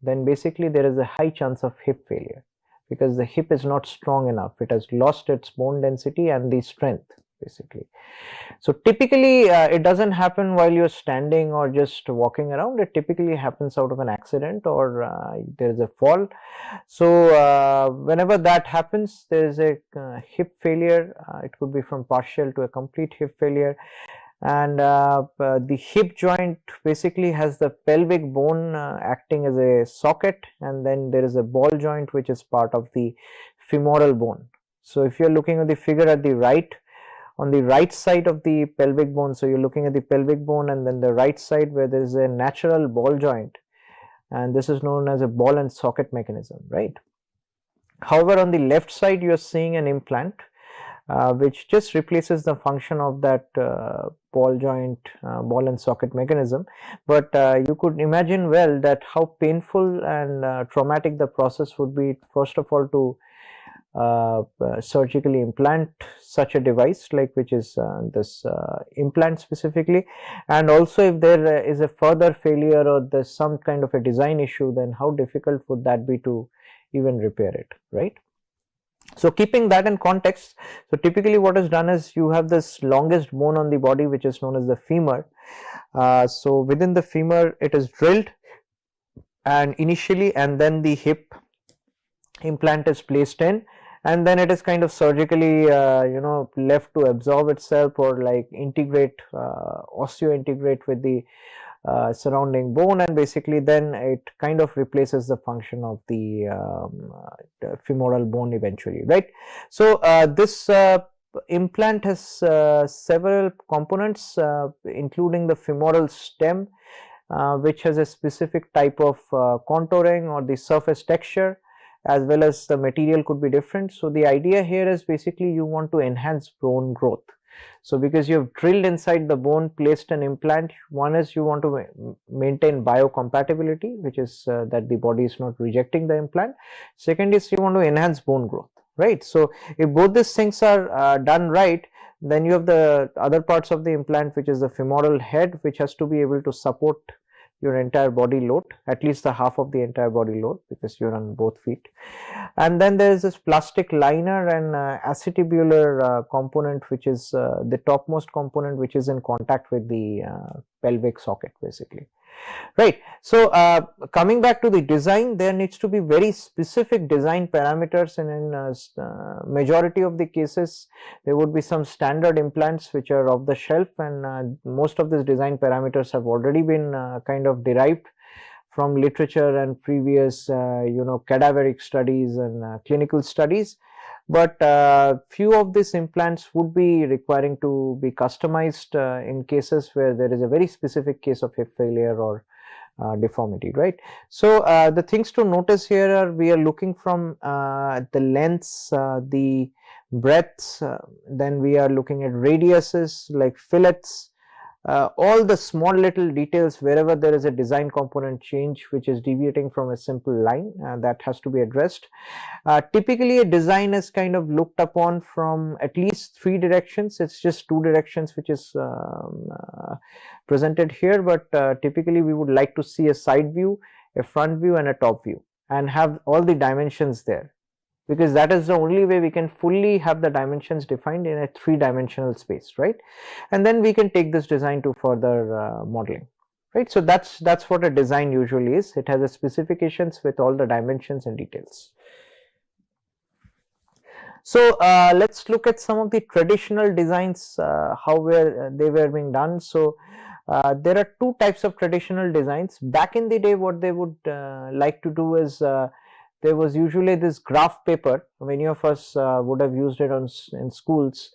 then basically there is a high chance of hip failure, because the hip is not strong enough. It has lost its bone density and the strength basically. So typically it doesn't happen while you're standing or just walking around. It typically happens out of an accident or there is a fall. So whenever that happens, there is a hip failure. It could be from partial to a complete hip failure. And the hip joint basically has the pelvic bone acting as a socket, and then there is a ball joint which is part of the femoral bone. So if you're looking at the figure at the right, on the right side of the pelvic bone, so you're looking at the pelvic bone and then the right side where there is a natural ball joint, and this is known as a ball and socket mechanism, right? However, on the left side you are seeing an implant which just replaces the function of that ball joint, ball and socket mechanism. But you could imagine well that how painful and traumatic the process would be, first of all, to surgically implant such a device, like which is this implant specifically, and also if there is a further failure or there's some kind of a design issue, then how difficult would that be to even repair it, right? So keeping that in context, so typically what is done is you have this longest bone on the body which is known as the femur. So within the femur it is drilled and initially, and then the hip implant is placed in, and then it is kind of surgically left to absorb itself or like integrate, osseointegrate with the surrounding bone, and basically then it kind of replaces the function of the femoral bone eventually, right? So this implant has several components including the femoral stem, which has a specific type of contouring or the surface texture, as well as the material could be different. So the idea here is basically you want to enhance bone growth. So because you have drilled inside the bone, placed an implant, one is you want to maintain biocompatibility, which is that the body is not rejecting the implant. Second is you want to enhance bone growth, right? So if both these things are done right, then you have the other parts of the implant, which is the femoral head, which has to be able to support your entire body load, at least the half of the entire body load, because you're on both feet. And then there is this plastic liner and acetibular component, which is the topmost component, which is in contact with the pelvic socket basically, right? So coming back to the design, there needs to be very specific design parameters, and in majority of the cases there would be some standard implants which are off the shelf, and most of these design parameters have already been kind of derived from literature and previous cadaveric studies and clinical studies. but few of these implants would be requiring to be customized in cases where there is a very specific case of hip failure or deformity, right? So the things to notice here are, we are looking from the lengths, the breadths, then we are looking at radiuses like fillets, all the small little details wherever there is a design component change which is deviating from a simple line, that has to be addressed. Typically a design is kind of looked upon from at least 3 directions. It's just 2 directions which is presented here, but typically we would like to see a side view, a front view and a top view, and have all the dimensions there, because that is the only way we can fully have the dimensions defined in a 3-dimensional space, right? And then we can take this design to further modeling, right? So that's what a design usually is. It has a specifications with all the dimensions and details. So let's look at some of the traditional designs, how they were being done. So there are 2 types of traditional designs. Back in the day, what they would like to do is, there was usually this graph paper. Many of us would have used it in schools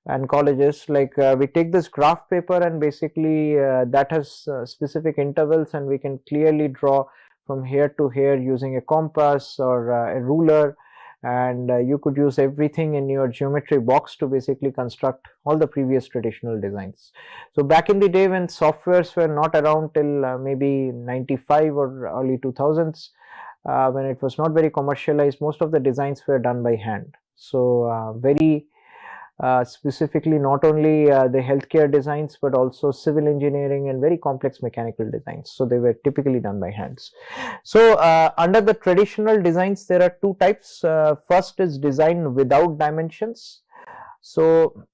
and colleges. Like we take this graph paper and basically that has specific intervals, and we can clearly draw from here to here using a compass or a ruler, and you could use everything in your geometry box to basically construct all the previous traditional designs. So back in the day when softwares were not around till maybe 95 or early 2000s, when it was not very commercialized, most of the designs were done by hand. So very specifically not only the healthcare designs, but also civil engineering and very complex mechanical designs. So they were typically done by hands. So under the traditional designs, there are 2 types. First is design without dimensions. So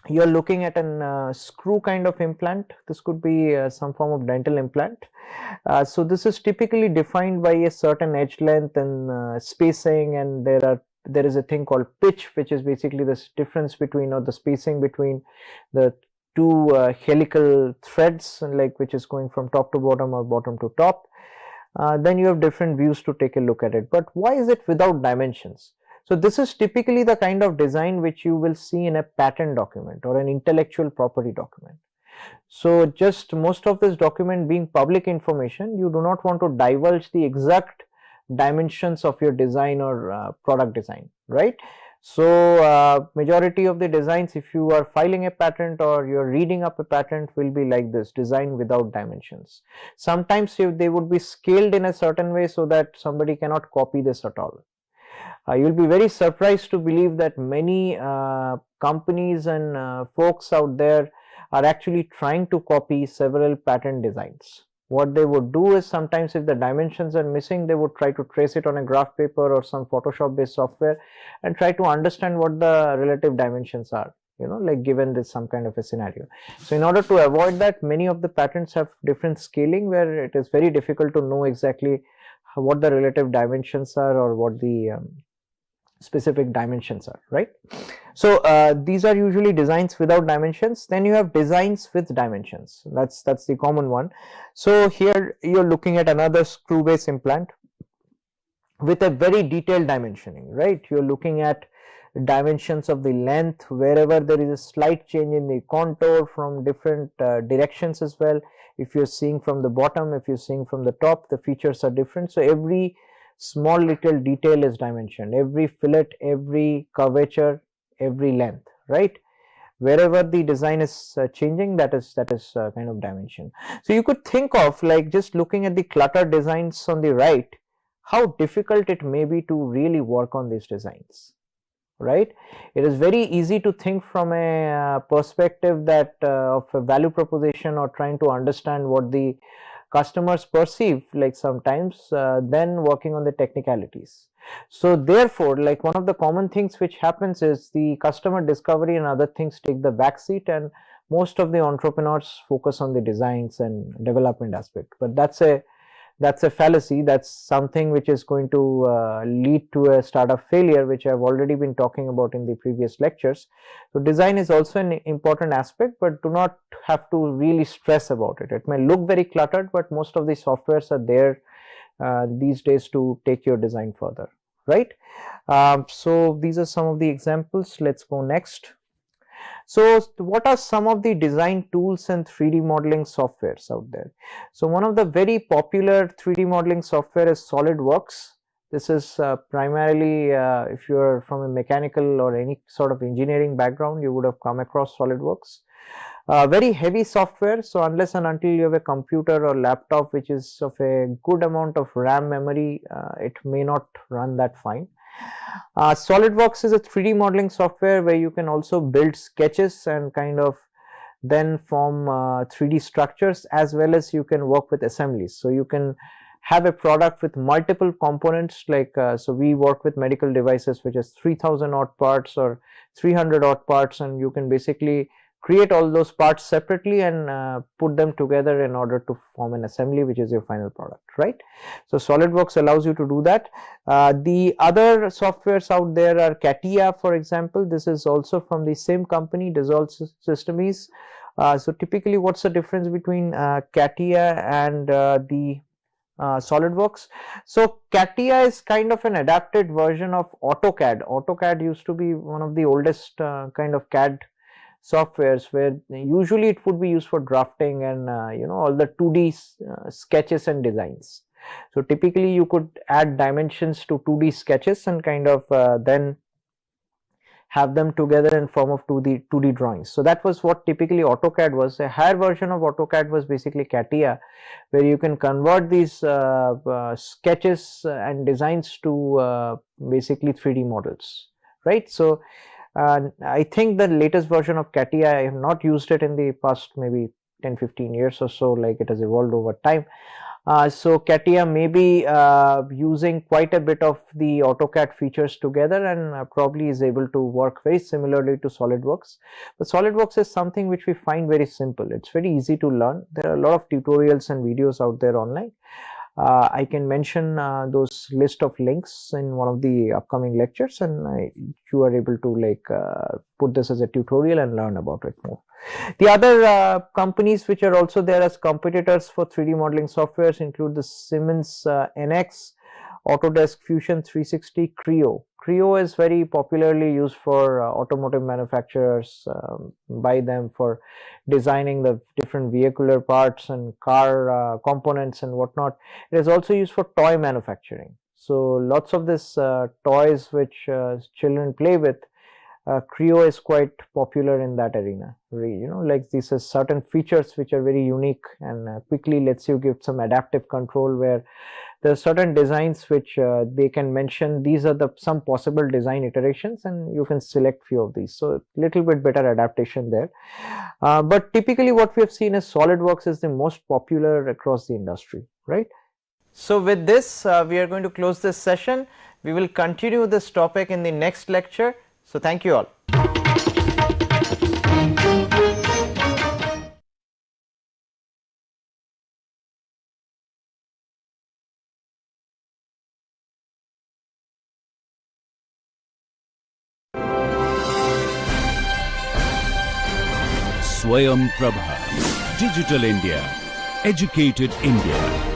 you are looking at an screw kind of implant. This could be some form of dental implant. So this is typically defined by a certain edge length and spacing, and there is a thing called pitch, which is basically this difference between, or the spacing between the 2 helical threads, like which is going from top to bottom or bottom to top. Then you have different views to take a look at it. But why is it without dimensions? So this is typically the kind of design which you will see in a patent document or an intellectual property document. So just most of this document being public information, you do not want to divulge the exact dimensions of your design or product design, right? So majority of the designs, if you are filing a patent or you are reading up a patent, will be like this, design without dimensions. Sometimes they would be scaled in a certain way so that somebody cannot copy this at all. You will be very surprised to believe that many companies and folks out there are actually trying to copy several patent designs. What they would do is, sometimes if the dimensions are missing, they would try to trace it on a graph paper or some Photoshop based software and try to understand what the relative dimensions are, like given this some kind of a scenario. So in order to avoid that, many of the patents have different scaling where it is very difficult to know exactly what the relative dimensions are or what the specific dimensions are, right? So these are usually designs without dimensions. Then you have designs with dimensions. That's the common one. So here you're looking at another screw base implant with a very detailed dimensioning, right? You're looking at dimensions of the length, wherever there is a slight change in the contour from different directions as well. If you're seeing from the bottom, if you're seeing from the top, the features are different. So every small little detail is dimensioned, every fillet, every curvature, every length, right? Wherever the design is changing, that is kind of dimension. So you could think of, like, just looking at the clutter designs on the right, how difficult it may be to really work on these designs, right? It is very easy to think from a perspective that of a value proposition or trying to understand what the customers perceive, like sometimes, then working on the technicalities. So therefore, like, one of the common things which happens is the customer discovery and other things take the back seat, and most of the entrepreneurs focus on the designs and development aspect. But that's a fallacy. That's something which is going to lead to a startup failure, which I've already been talking about in the previous lectures. So design is also an important aspect, but do not have to really stress about it. It may look very cluttered, but most of the softwares are there these days to take your design further, right? So these are some of the examples. Let's go next. So what are some of the design tools and 3D modeling softwares out there? So one of the very popular 3D modeling software is SolidWorks. This is primarily if you are from a mechanical or any sort of engineering background, you would have come across SolidWorks. Very heavy software, so unless and until you have a computer or laptop which is of a good amount of RAM memory, it may not run that fine. SolidWorks is a 3D modeling software where you can also build sketches and kind of then form 3D structures, as well as you can work with assemblies. So you can have a product with multiple components, like so we work with medical devices which has 3000 odd parts or 300 odd parts, and you can basically create all those parts separately and put them together in order to form an assembly, which is your final product, right? So SolidWorks allows you to do that. The other softwares out there are CATIA, for example. This is also from the same company, Dassault Systèmes. So typically, what's the difference between CATIA and the SolidWorks? So CATIA is kind of an adapted version of AutoCAD. AutoCAD used to be one of the oldest kind of CAD softwares, where usually it would be used for drafting and all the 2D sketches and designs. So typically you could add dimensions to 2D sketches and kind of then have them together in form of 2D drawings. So that was what typically AutoCAD was. A higher version of AutoCAD was basically CATIA, where you can convert these sketches and designs to basically 3D models, right? So I think the latest version of CATIA, I have not used it in the past maybe 10-15 years or so, like it has evolved over time. So CATIA may be using quite a bit of the AutoCAD features together, and probably is able to work very similarly to SolidWorks. But SolidWorks is something which we find very simple. It's very easy to learn. There are a lot of tutorials and videos out there online. I can mention those list of links in one of the upcoming lectures, and you are able to like put this as a tutorial and learn about it more. The other companies which are also there as competitors for 3D modeling softwares include the Siemens NX, Autodesk Fusion 360, Creo. Creo is very popularly used for automotive manufacturers, by them for designing the different vehicular parts and car components and whatnot. It is also used for toy manufacturing. So lots of this toys which children play with, Creo is quite popular in that arena. Like these are certain features which are very unique and quickly lets you give some adaptive control, where there are certain designs which they can mention these are some possible design iterations, and you can select few of these. So little bit better adaptation there. But typically what we have seen is SolidWorks is the most popular across the industry, right? So with this, we are going to close this session. We will continue this topic in the next lecture. So thank you all. Swayam Prabha, Digital India, Educated India.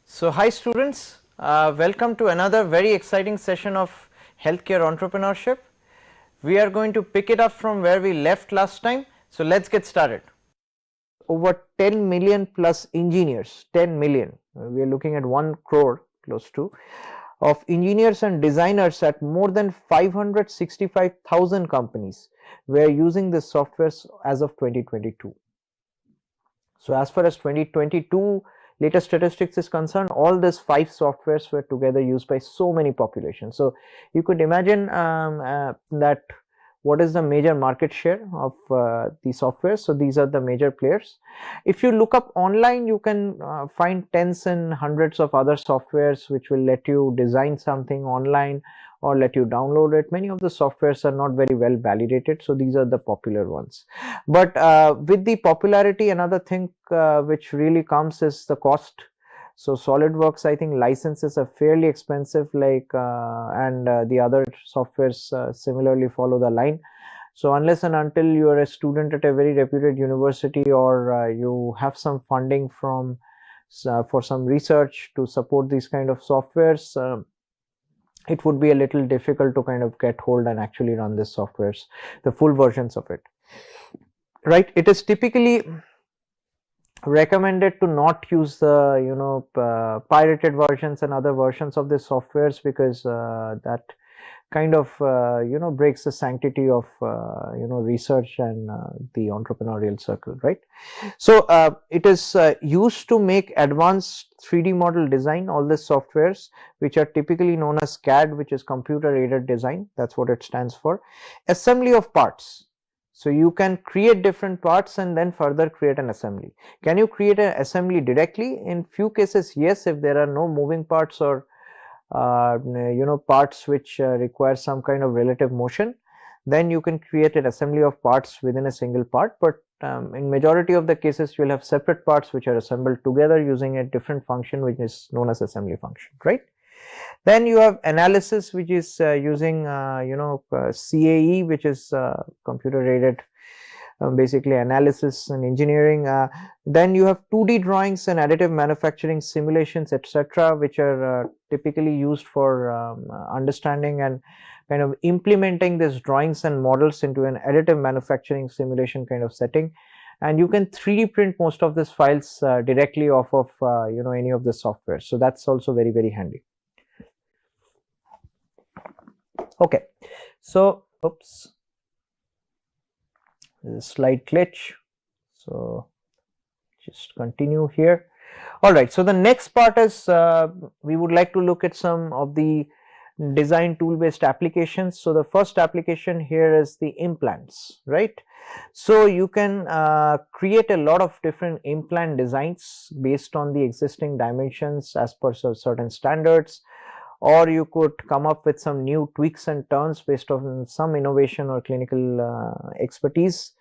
So hi students, welcome to another very exciting session of healthcare entrepreneurship. We are going to pick it up from where we left last time. So let's get started. Over 10 million plus engineers, 10 million, we are looking at 1 crore close to, of engineers and designers at more than 565,000 companies were using this software as of 2022. So as far as 2022 latest statistics is concerned, all these 5 softwares were together used by so many populations. So you could imagine that what is the major market share of the software. So these are the major players. If you look up online, you can find tens and hundreds of other softwares which will let you design something online or let you download it. Many of the softwares are not very well validated, so these are the popular ones. But with the popularity, another thing which really comes is the cost. So SolidWorks, I think licenses are fairly expensive, like and the other softwares similarly follow the line. So unless and until you are a student at a very reputed university, or you have some funding from for some research to support these kind of softwares, it would be a little difficult to kind of get hold and actually run these softwares, the full versions of it. Right? It is typically recommended to not use the pirated versions and other versions of the softwares, because that kind of breaks the sanctity of research and the entrepreneurial circle, right? So it is used to make advanced 3D model design, all the softwares which are typically known as CAD, which is computer aided design, that's what it stands for. Assembly of parts. So you can create different parts and then further create an assembly. Can you create an assembly directly? In few cases, yes, if there are no moving parts or parts which require some kind of relative motion, then you can create an assembly of parts within a single part. But in majority of the cases, you will have separate parts which are assembled together using a different function which is known as assembly function, right? Then you have analysis, which is using CAE, which is computer aided basically analysis and engineering. Then you have 2D drawings and additive manufacturing simulations, etc., which are typically used for understanding and kind of implementing these drawings and models into an additive manufacturing simulation kind of setting. And you can 3D print most of these files directly off of any of the software. So that's also very, very handy. Okay, so oops, there's a slight glitch, so just continue here. All right, so the next part is we would like to look at some of the design tool based applications. So the first application here is the implants, right? So you can create a lot of different implant designs based on the existing dimensions as per certain standards, or you could come up with some new tweaks and turns based on some innovation or clinical expertise.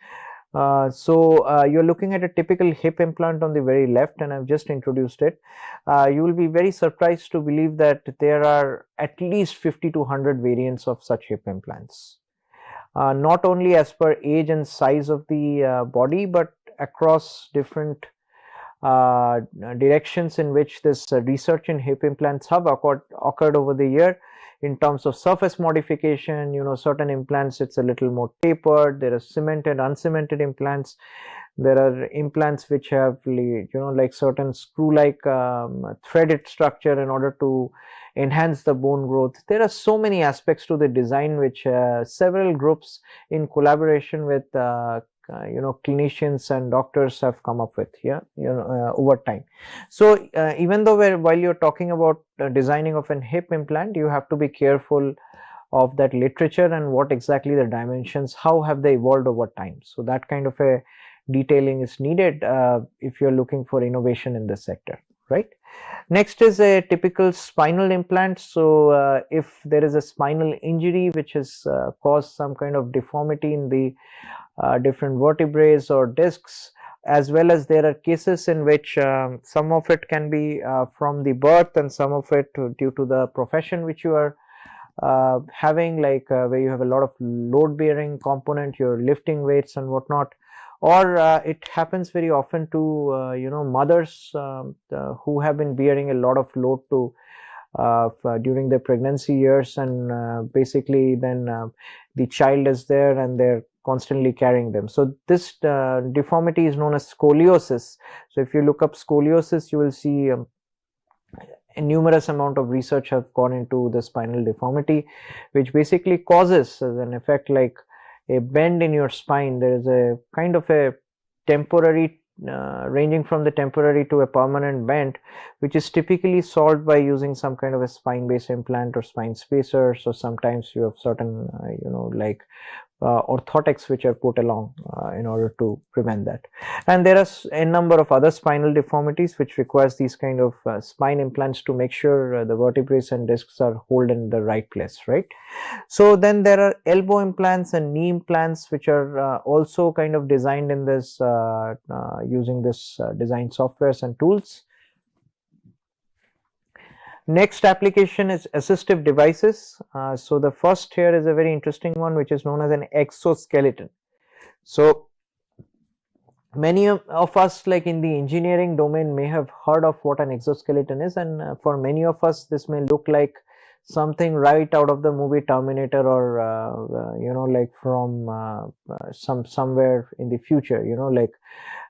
You're looking at a typical hip implant on the very left, and I've just introduced it. You will be very surprised to believe that there are at least 50 to 100 variants of such hip implants. Not only as per age and size of the body, but across different directions in which this research in hip implants have occurred over the year. In terms of surface modification, certain implants it's a little more tapered. There are cemented, uncemented implants. There are implants which have like certain screw-like threaded structure in order to enhance the bone growth. There are so many aspects to the design which several groups in collaboration with clinicians and doctors have come up with here over time. So even though while you're talking about designing of an hip implant, you have to be careful of that literature and what exactly the dimensions, how have they evolved over time. So that kind of a detailing is needed if you're looking for innovation in this sector, right? Next is a typical spinal implant. So if there is a spinal injury which has caused some kind of deformity in the different vertebrae or discs, as well as there are cases in which some of it can be from the birth and some of it due to the profession which you are having, like where you have a lot of load bearing component, you're lifting weights and whatnot, or it happens very often to mothers who have been bearing a lot of load to during their pregnancy years, and basically then the child is there and they're constantly carrying them. So this deformity is known as scoliosis. So if you look up scoliosis, you will see a numerous amount of research have gone into the spinal deformity, which basically causes as an effect like a bend in your spine. There is a kind of a temporary ranging from the temporary to a permanent bend, which is typically solved by using some kind of a spine based implant or spine spacers, or sometimes you have certain like orthotics which are put along in order to prevent that. And there are a number of other spinal deformities which requires these kind of spine implants to make sure the vertebrae and discs are held in the right place, right? So then there are elbow implants and knee implants which are also kind of designed in this using this design softwares and tools. Next application is assistive devices. So the first here is a very interesting one which is known as an exoskeleton. So many of us, like in the engineering domain, may have heard of what an exoskeleton is, and for many of us this may look like something right out of the movie Terminator, or you know, like from somewhere in the future, you know, like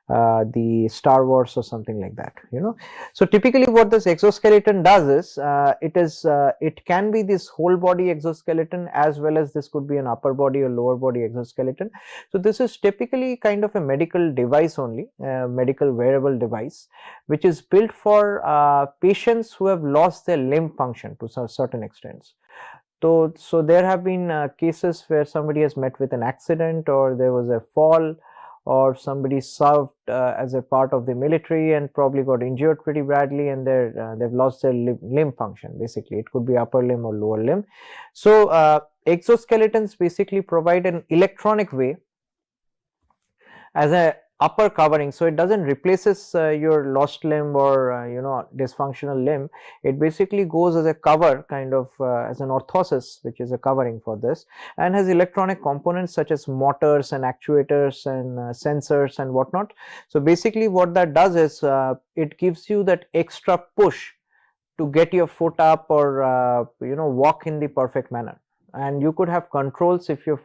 the Star Wars or something like that, you know. So typically what this exoskeleton does is it can be this whole body exoskeleton, as well as this could be an upper body or lower body exoskeleton. So this is typically kind of a medical device only, medical wearable device, which is built for patients who have lost their limb function to some certain extents. So there have been cases where somebody has met with an accident, or there was a fall, or somebody served as a part of the military and probably got injured pretty badly, and they've lost their limb function. Basically, it could be upper limb or lower limb. So exoskeletons basically provide an electronic way as a upper covering, so it doesn't replaces your lost limb or you know, dysfunctional limb. It basically goes as a cover, kind of as an orthosis, which is a covering for this, and has electronic components such as motors and actuators and sensors and whatnot. So basically what that does is it gives you that extra push to get your foot up, or you know, walk in the perfect manner. And you could have controls. If your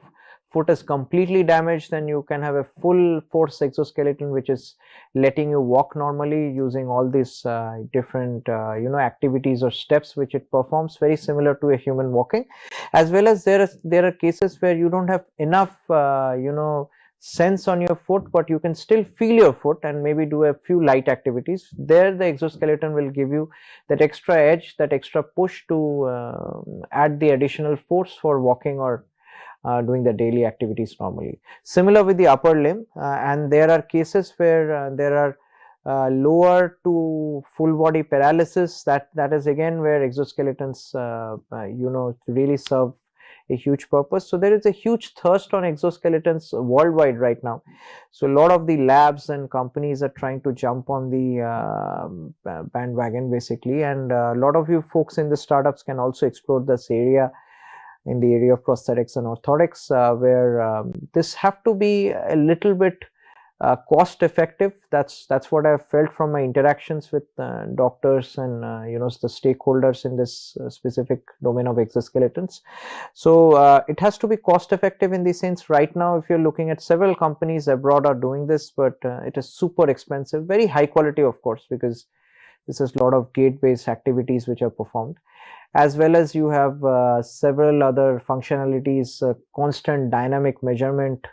foot is completely damaged, then you can have a full force exoskeleton which is letting you walk normally using all these different you know, activities or steps which it performs, very similar to a human walking. As well as there are cases where you don't have enough you know, sense on your foot, but you can still feel your foot and maybe do a few light activities. There the exoskeleton will give you that extra edge, that extra push to add the additional force for walking or doing the daily activities normally. Similar with the upper limb, and there are cases where there are lower to full body paralysis. That is again where exoskeletons you know, really serve a huge purpose. So there is a huge thirst on exoskeletons worldwide right now. So a lot of the labs and companies are trying to jump on the bandwagon basically, and a lot of you folks in the startups can also explore this area, in the area of prosthetics and orthotics, where this have to be a little bit cost effective. That's what I've felt from my interactions with doctors and you know, the stakeholders in this specific domain of exoskeletons. So it has to be cost effective in the sense, right now if you're looking at several companies abroad are doing this, but it is super expensive, very high quality of course, because this is a lot of gate based activities which are performed. As well as you have several other functionalities, constant dynamic measurement.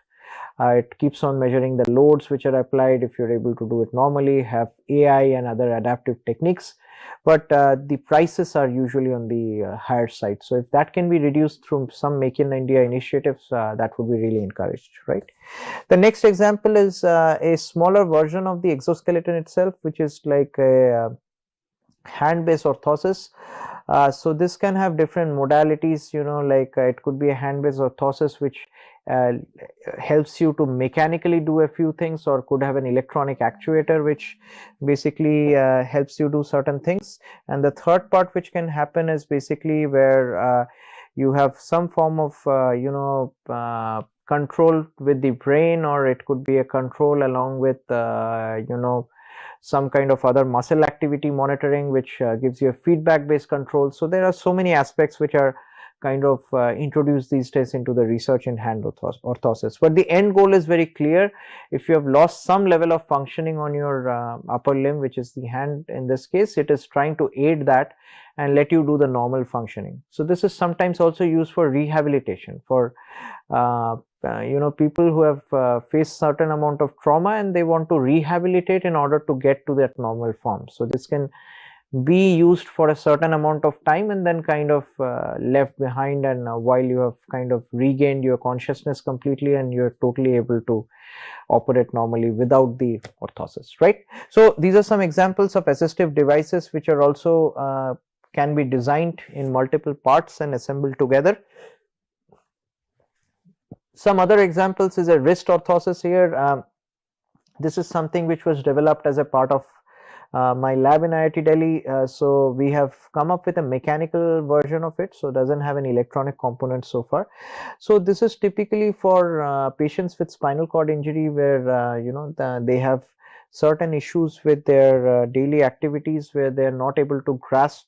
It keeps on measuring the loads which are applied if you're able to do it normally, have AI and other adaptive techniques, but the prices are usually on the higher side. So if that can be reduced through some Make in India initiatives, that would be really encouraged, right? The next example is a smaller version of the exoskeleton itself, which is like a hand-based orthosis. So this can have different modalities, you know, like it could be a hand-based orthosis which helps you to mechanically do a few things, or could have an electronic actuator which basically helps you do certain things. And the third part which can happen is basically where you have some form of you know, control with the brain, or it could be a control along with you know, some kind of other muscle activity monitoring, which gives you a feedback based control. So there are so many aspects which are kind of introduced these days into the research in hand orthosis. But the end goal is very clear. If you have lost some level of functioning on your upper limb, which is the hand in this case, it is trying to aid that and let you do the normal functioning. So this is sometimes also used for rehabilitation, for you know, people who have faced certain amount of trauma and they want to rehabilitate in order to get to that normal form. So this can be used for a certain amount of time and then kind of left behind, and while you have kind of regained your consciousness completely and you're totally able to operate normally without the orthosis, right? So these are some examples of assistive devices which are also can be designed in multiple parts and assembled together. Some other examples is a wrist orthosis here. This is something which was developed as a part of my lab in IIT Delhi. So we have come up with a mechanical version of it, so doesn't have any electronic component so far. So this is typically for patients with spinal cord injury where you know they have certain issues with their daily activities where they are not able to grasp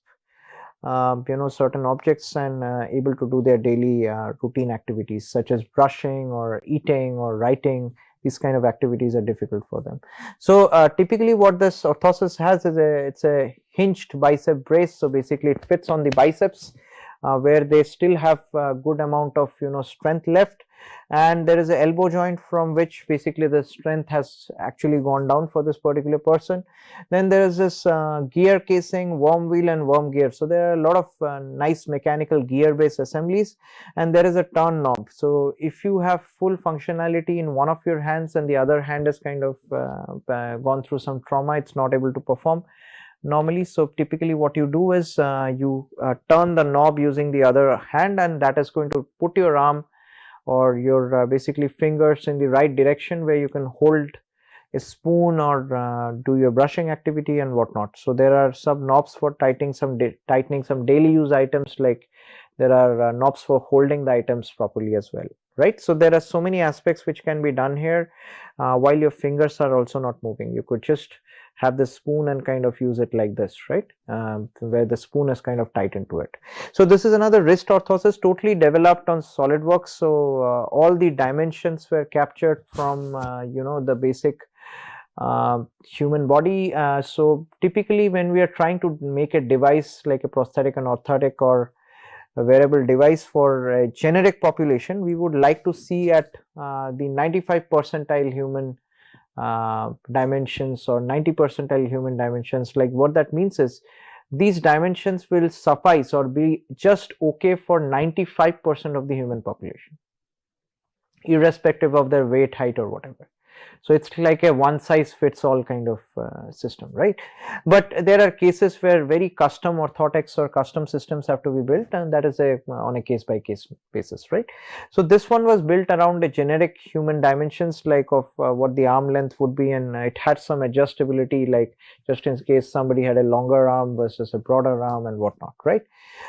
you know certain objects and able to do their daily routine activities such as brushing or eating or writing. These kind of activities are difficult for them. So typically what this orthosis has is it's a hinged bicep brace. So basically it fits on the biceps where they still have a good amount of strength left, and there is an elbow joint from which basically the strength has actually gone down for this particular person. Then there is this gear casing, worm wheel and worm gear. So there are a lot of nice mechanical gear based assemblies, and there is a turn knob. So if you have full functionality in one of your hands and the other hand has kind of gone through some trauma, it's not able to perform normally. So typically what you do is you turn the knob using the other hand, and that is going to put your arm or your basically fingers in the right direction where you can hold a spoon or do your brushing activity and whatnot. So there are some knobs for tightening some daily use items, like there are knobs for holding the items properly as well, right? So there are so many aspects which can be done here while your fingers are also not moving. You could just have the spoon and kind of use it like this, right? Where the spoon is kind of tightened to it. So this is another wrist orthosis totally developed on SolidWorks. So all the dimensions were captured from the basic human body. So typically when we are trying to make a device like a prosthetic and orthotic or a wearable device for a generic population, we would like to see at the 95 percentile human dimensions or 90 percentile human dimensions. Like what that means is these dimensions will suffice or be just okay for 95% of the human population, irrespective of their weight, height or whatever. So it's like a one size fits all kind of system, right? But there are cases where very custom orthotics or custom systems have to be built, and that is on a case by case basis, right? So this one was built around a generic human dimensions like of what the arm length would be, and it had some adjustability, like just in case somebody had a longer arm versus a broader arm and whatnot, right?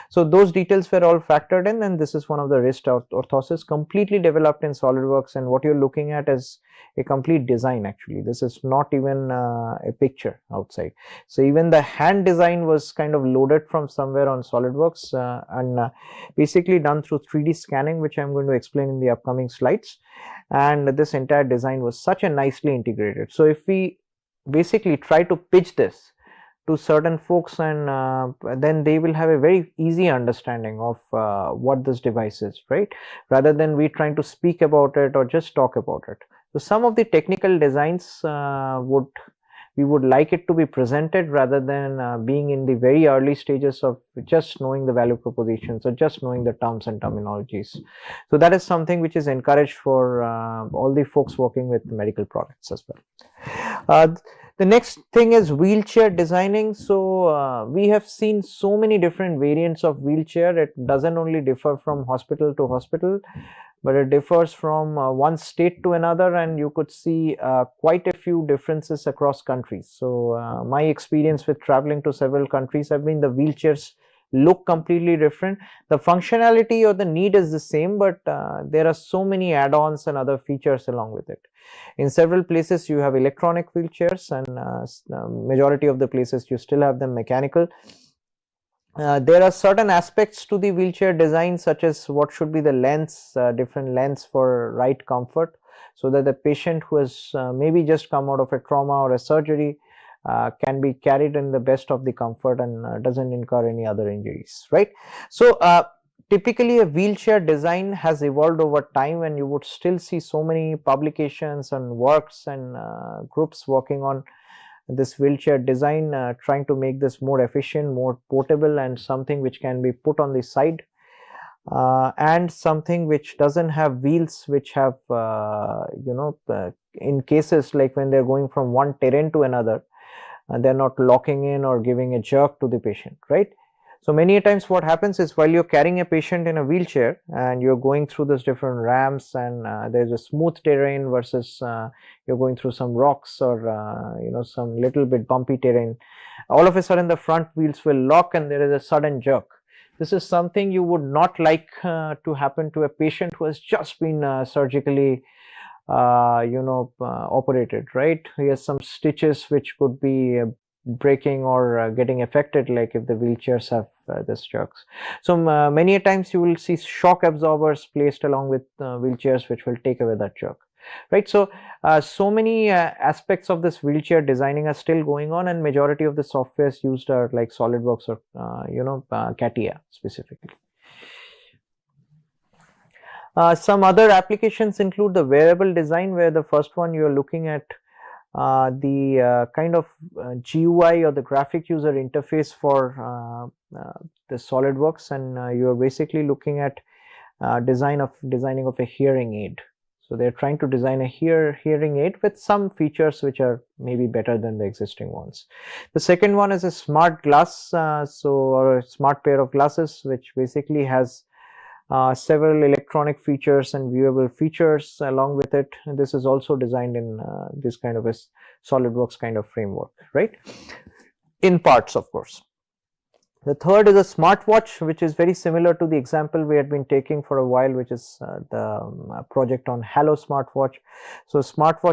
So those details were all factored in, and this is one of the wrist orthosis completely developed in SolidWorks. And what you're looking at is a complete design. Actually, this is not even a picture outside. So even the hand design was kind of loaded from somewhere on SolidWorks and basically done through 3D scanning, which I'm going to explain in the upcoming slides. And this entire design was such a nicely integrated. So if we basically try to pitch this to certain folks, and then they will have a very easy understanding of what this device is, right? Rather than we trying to speak about it or just talk about it. So some of the technical designs we would like it to be presented rather than being in the very early stages of just knowing the value propositions or just knowing the terms and terminologies. So that is something which is encouraged for all the folks working with medical products as well. The next thing is wheelchair designing. So we have seen so many different variants of wheelchair. It doesn't only differ from hospital to hospital, but it differs from one state to another, and you could see quite a few differences across countries. So my experience with traveling to several countries have been the wheelchairs look completely different. The functionality or the need is the same, but there are so many add-ons and other features along with it. In several places you have electronic wheelchairs, and majority of the places you still have them mechanical. There are certain aspects to the wheelchair design, such as what should be the lengths, different lengths for right comfort, so that the patient who has maybe just come out of a trauma or a surgery can be carried in the best of the comfort and doesn't incur any other injuries, right? So typically a wheelchair design has evolved over time, and you would still see so many publications and works and groups working on this wheelchair design, trying to make this more efficient, more portable, and something which can be put on the side, and something which doesn't have wheels, which have in cases like when they're going from one terrain to another, they're not locking in or giving a jerk to the patient, right? So many a times what happens is, while you're carrying a patient in a wheelchair and you're going through these different ramps, and there's a smooth terrain versus you're going through some rocks or some little bit bumpy terrain, all of a sudden the front wheels will lock and there is a sudden jerk. This is something you would not like to happen to a patient who has just been surgically operated, right? He has some stitches which could be breaking or getting affected, like if the wheelchairs have this jerks. So many a times you will see shock absorbers placed along with wheelchairs which will take away that jerk, right? So so many aspects of this wheelchair designing are still going on, and majority of the softwares used are like SolidWorks or CATIA specifically. Some other applications include the wearable design, where the first one you're looking at the kind of GUI or the graphic user interface for the SolidWorks, and you're basically looking at designing of a hearing aid. So they're trying to design a hearing aid with some features which are maybe better than the existing ones. The second one is a smart glass, or a smart pair of glasses, which basically has several electronic features and viewable features along with it. And this is also designed in this kind of a SolidWorks kind of framework, right? In parts, of course. The third is a smartwatch, which is very similar to the example we had been taking for a while, which is the project on Halo smartwatch. So smartwatch